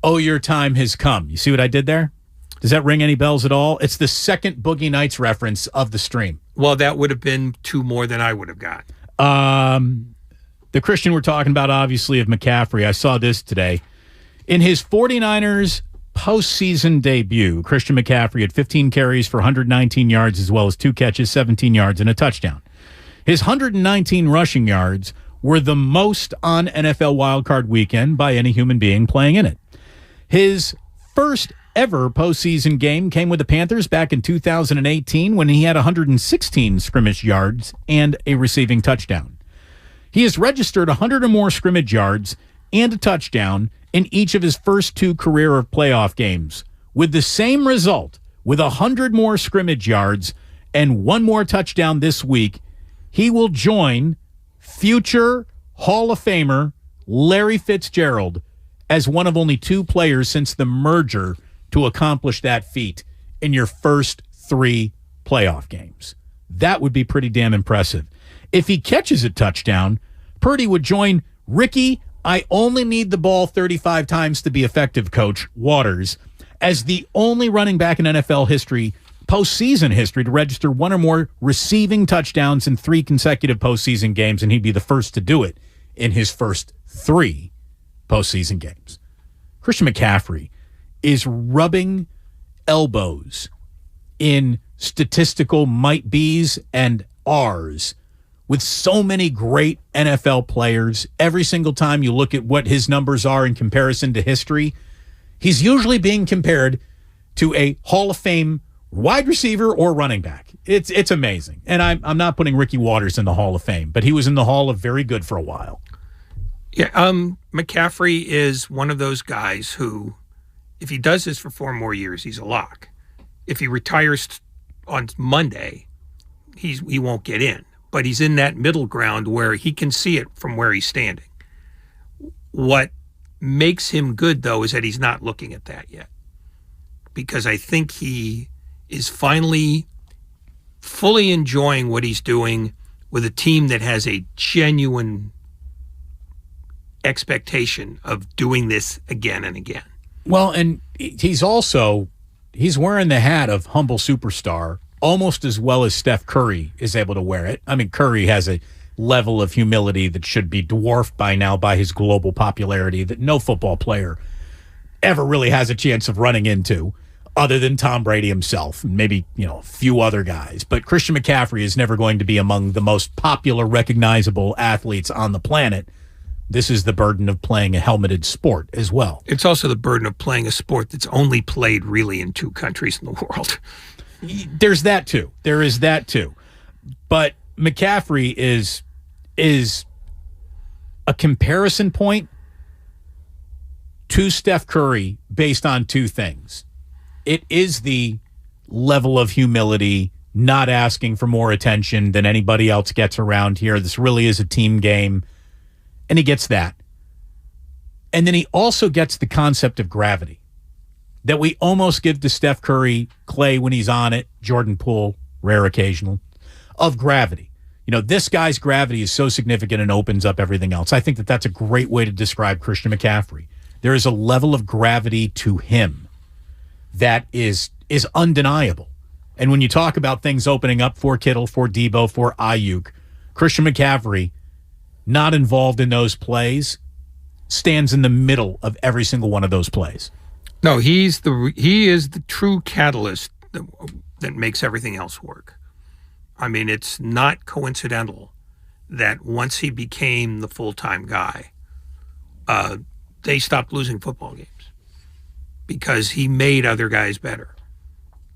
your time has come. You see what I did there? Does that ring any bells at all? It's the second Boogie Nights reference of the stream. Well, that would have been 2 more than I would have got. The Christian we're talking about, obviously, of McCaffrey. I saw this today. In his 49ers postseason debut, Christian McCaffrey had 15 carries for 119 yards as well as 2 catches, 17 yards, and a touchdown. His 119 rushing yards were the most on NFL Wildcard Weekend by any human being playing in it. His first ever postseason game came with the Panthers back in 2018 when he had 116 scrimmage yards and a receiving touchdown. He has registered 100 or more scrimmage yards and a touchdown in each of his first 2 career playoff games, with the same result, with 100 more scrimmage yards and 1 more touchdown this week. He will join future Hall of Famer Larry Fitzgerald as one of only 2 players since the merger to accomplish that feat in your first 3 playoff games. That would be pretty damn impressive. If he catches a touchdown, Purdy would join Ricky, I only need the ball 35 times to be effective, coach Waters, as the only running back in NFL history, postseason history, to register 1 or more receiving touchdowns in 3 consecutive postseason games, and he'd be the first to do it in his first 3 postseason games. Christian McCaffrey is rubbing elbows in statistical might be's and R's with so many great NFL players. Every single time you look at what his numbers are in comparison to history, he's usually being compared to a Hall of Fame wide receiver or running back. It's amazing. And I'm not putting Ricky Waters in the Hall of Fame, but he was in the Hall of Very Good for a while. Yeah, McCaffrey is one of those guys who, if he does this for 4 more years, he's a lock. If he retires on Monday, he won't get in. But he's in that middle ground where he can see it from where he's standing. What makes him good, though, is that he's not looking at that yet. Because I think he is finally fully enjoying what he's doing with a team that has a genuine expectation of doing this again and again. Well, and he's wearing the hat of humble superstar almost as well as Steph Curry is able to wear it. I mean, Curry has a level of humility that should be dwarfed by now by his global popularity that no football player ever really has a chance of running into, other than Tom Brady himself and maybe, a few other guys. But Christian McCaffrey is never going to be among the most popular, recognizable athletes on the planet. This is the burden of playing a helmeted sport as well. It's also the burden of playing a sport that's only played really in 2 countries in the world. There's that too. There is that too. But McCaffrey is a comparison point to Steph Curry based on 2 things. It is the level of humility, not asking for more attention than anybody else gets around here. This really is a team game. And he gets that. And then he also gets the concept of gravity that we almost give to Steph Curry, Clay when he's on it, Jordan Poole, rare occasional, of gravity. This guy's gravity is so significant and opens up everything else. I think that that's a great way to describe Christian McCaffrey. There is a level of gravity to him that is undeniable. And when you talk about things opening up for Kittle, for Debo, for Ayuk, Christian McCaffrey, not involved in those plays, stands in the middle of every single one of those plays. No, he is the true catalyst that makes everything else work. I mean, it's not coincidental that once he became the full-time guy, they stopped losing football games because he made other guys better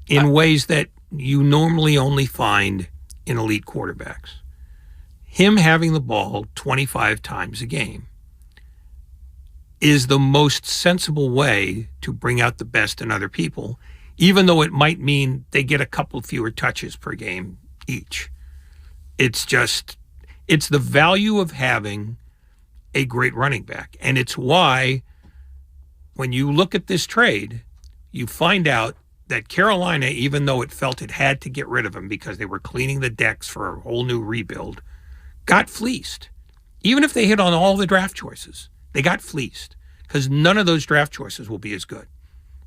in ways that you normally only find in elite quarterbacks. Him having the ball 25 times a game is the most sensible way to bring out the best in other people, even though it might mean they get a couple fewer touches per game each. It's the value of having a great running back. And it's why when you look at this trade, you find out that Carolina, even though it felt it had to get rid of him because they were cleaning the decks for a whole new rebuild, got fleeced. Even if they hit on all the draft choices, they got fleeced because none of those draft choices will be as good.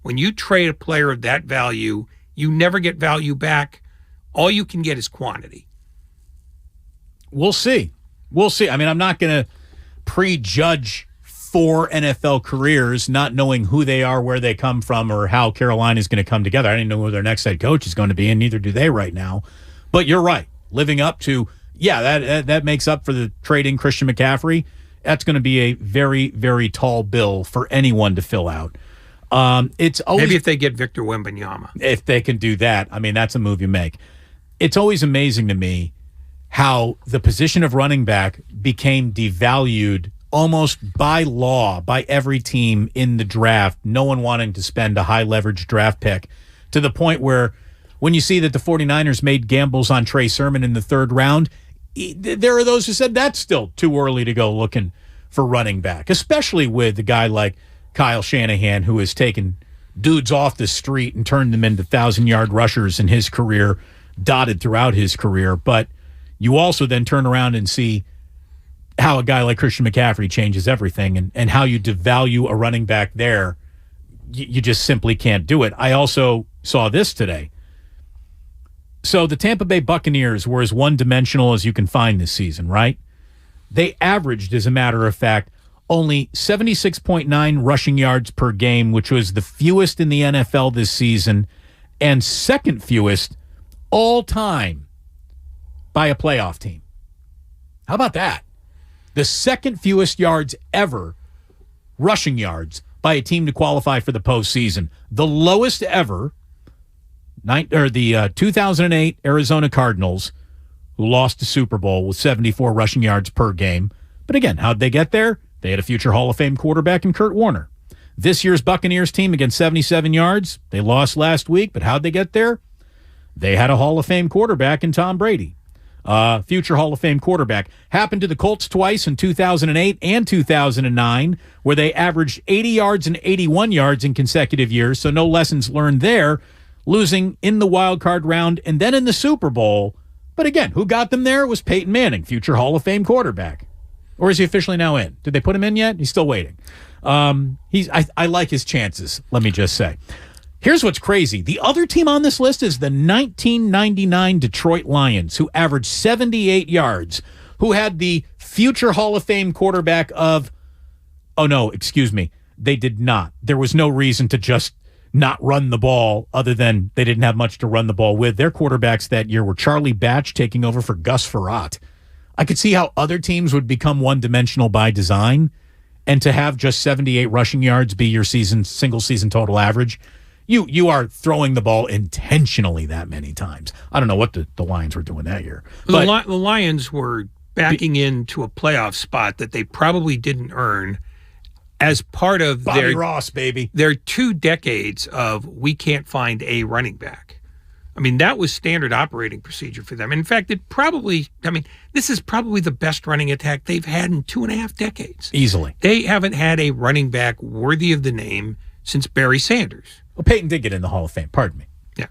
When you trade a player of that value, you never get value back. All you can get is quantity. We'll see. We'll see. I mean, I'm not going to prejudge 4 NFL careers, not knowing who they are, where they come from, or how Carolina is going to come together. I didn't know who their next head coach is going to be, and neither do they right now. But you're right. Living up to, that makes up for the trading Christian McCaffrey. That's going to be a very, very tall bill for anyone to fill out. It's always, maybe if they get Victor Wembanyama. If they can do that, I mean, that's a move you make. It's always amazing to me how the position of running back became devalued almost by law by every team in the draft, no one wanting to spend a high leverage draft pick, to the point where when you see that the 49ers made gambles on Trey Sermon in the 3rd round, there are those who said that's still too early to go looking for running back, especially with a guy like Kyle Shanahan, who has taken dudes off the street and turned them into 1,000-yard rushers in his career, dotted throughout his career. But you also then turn around and see how a guy like Christian McCaffrey changes everything, and how you devalue a running back there. You just simply can't do it. I also saw this today. So the Tampa Bay Buccaneers were as one-dimensional as you can find this season, right? They averaged, as a matter of fact, only 76.9 rushing yards per game, which was the fewest in the NFL this season and second fewest all time by a playoff team. How about that? The second fewest yards ever, rushing yards, by a team to qualify for the postseason. The lowest ever, the 2008 Arizona Cardinals, who lost the Super Bowl with 74 rushing yards per game. But again, how'd they get there? They had a future Hall of Fame quarterback in Kurt Warner. This year's Buccaneers team against 77 yards, they lost last week, but how'd they get there? They had a Hall of Fame quarterback in Tom Brady. Future Hall of Fame quarterback. Happened to the Colts twice in 2008 and 2009, where they averaged 80 yards and 81 yards in consecutive years, so no lessons learned there, losing in the wild card round and then in the Super Bowl. But again, who got them there? It was Peyton Manning, future Hall of Fame quarterback. Or is he officially now in? Did they put him in yet? He's still waiting. I like his chances, let me just say. Here's what's crazy. The other team on this list is the 1999 Detroit Lions, who averaged 78 yards, who had the future Hall of Fame quarterback of, they did not. There was no reason to just not run the ball other than they didn't have much to run the ball with. Their quarterbacks that year were Charlie Batch taking over for Gus Frerotte. I could see how other teams would become one-dimensional by design, and to have just 78 rushing yards be your single season total average, you are throwing the ball intentionally that many times. I don't know what the Lions were doing that year. But the Lions were backing into a playoff spot that they probably didn't earn as part of Bobby Ross, baby. Their 2 decades of we can't find a running back. I mean, that was standard operating procedure for them. In fact, this is probably the best running attack they've had in 2.5 decades. Easily. They haven't had a running back worthy of the name since Barry Sanders. Well, Peyton did get in the Hall of Fame. Pardon me. Yeah.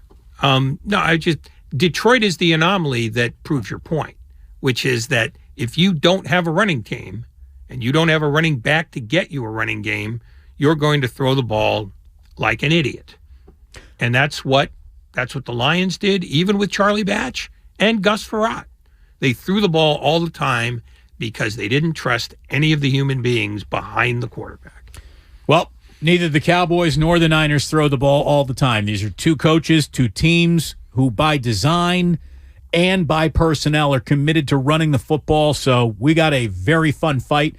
Detroit is the anomaly that proves your point, which is that if you don't have a running game and you don't have a running back to get you a running game, you're going to throw the ball like an idiot. And that's what the Lions did, even with Charlie Batch and Gus Frerotte. They threw the ball all the time because they didn't trust any of the human beings behind the quarterback. Well, neither the Cowboys nor the Niners throw the ball all the time. These are 2 coaches, 2 teams who by design and by personnel are committed to running the football. So we got a very fun fight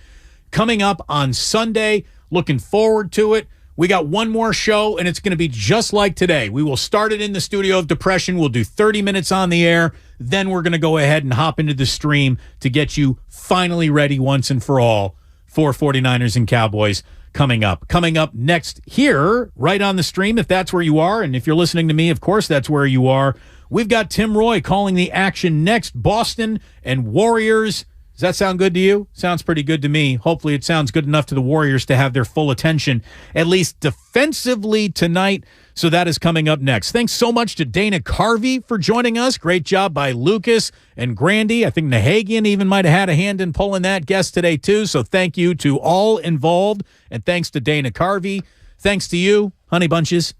coming up on Sunday. Looking forward to it. We got one more show, and it's going to be just like today. We will start it in the studio of depression. We'll do 30 minutes on the air. Then we're going to go ahead and hop into the stream to get you finally ready once and for all for 49ers and Cowboys coming up. Coming up next here, right on the stream, if that's where you are. And if you're listening to me, of course, that's where you are. We've got Tim Roy calling the action next. Boston and Warriors Does that sound good to you? Sounds pretty good to me. Hopefully it sounds good enough to the Warriors to have their full attention, at least defensively tonight. So that is coming up next. Thanks so much to Dana Carvey for joining us. Great job by Lucas and Grandy. I think Nahagian even might have had a hand in pulling that guest today too. So thank you to all involved, and thanks to Dana Carvey. Thanks to you, Honey Bunches.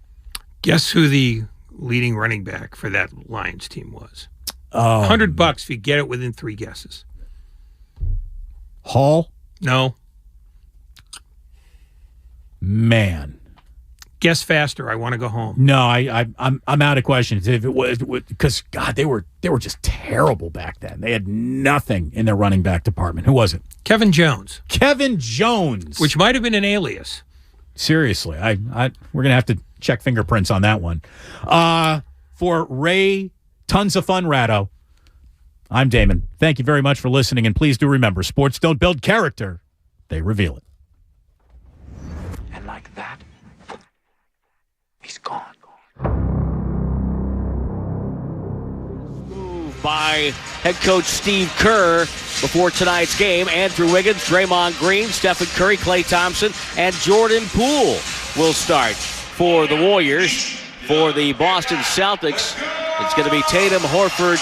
Guess who the leading running back for that Lions team was? $100 if you get it within 3 guesses. Hall? No. Man. Guess faster. I want to go home. No, I'm out of questions. If it was because God, they were just terrible back then. They had nothing in their running back department. Who was it? Kevin Jones. Kevin Jones, which might have been an alias. Seriously, we're gonna have to check fingerprints on that one. For Ray, tons of fun, Ratto. I'm Damon. Thank you very much for listening, and please do remember, sports don't build character; they reveal it. And like that, he's gone. Move by head coach Steve Kerr before tonight's game. Andrew Wiggins, Draymond Green, Stephen Curry, Klay Thompson, and Jordan Poole will start for the Warriors. For the Boston Celtics, it's going to be Tatum, Horford,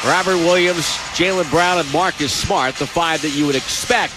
Robert Williams, Jaylen Brown, and Marcus Smart, the 5 that you would expect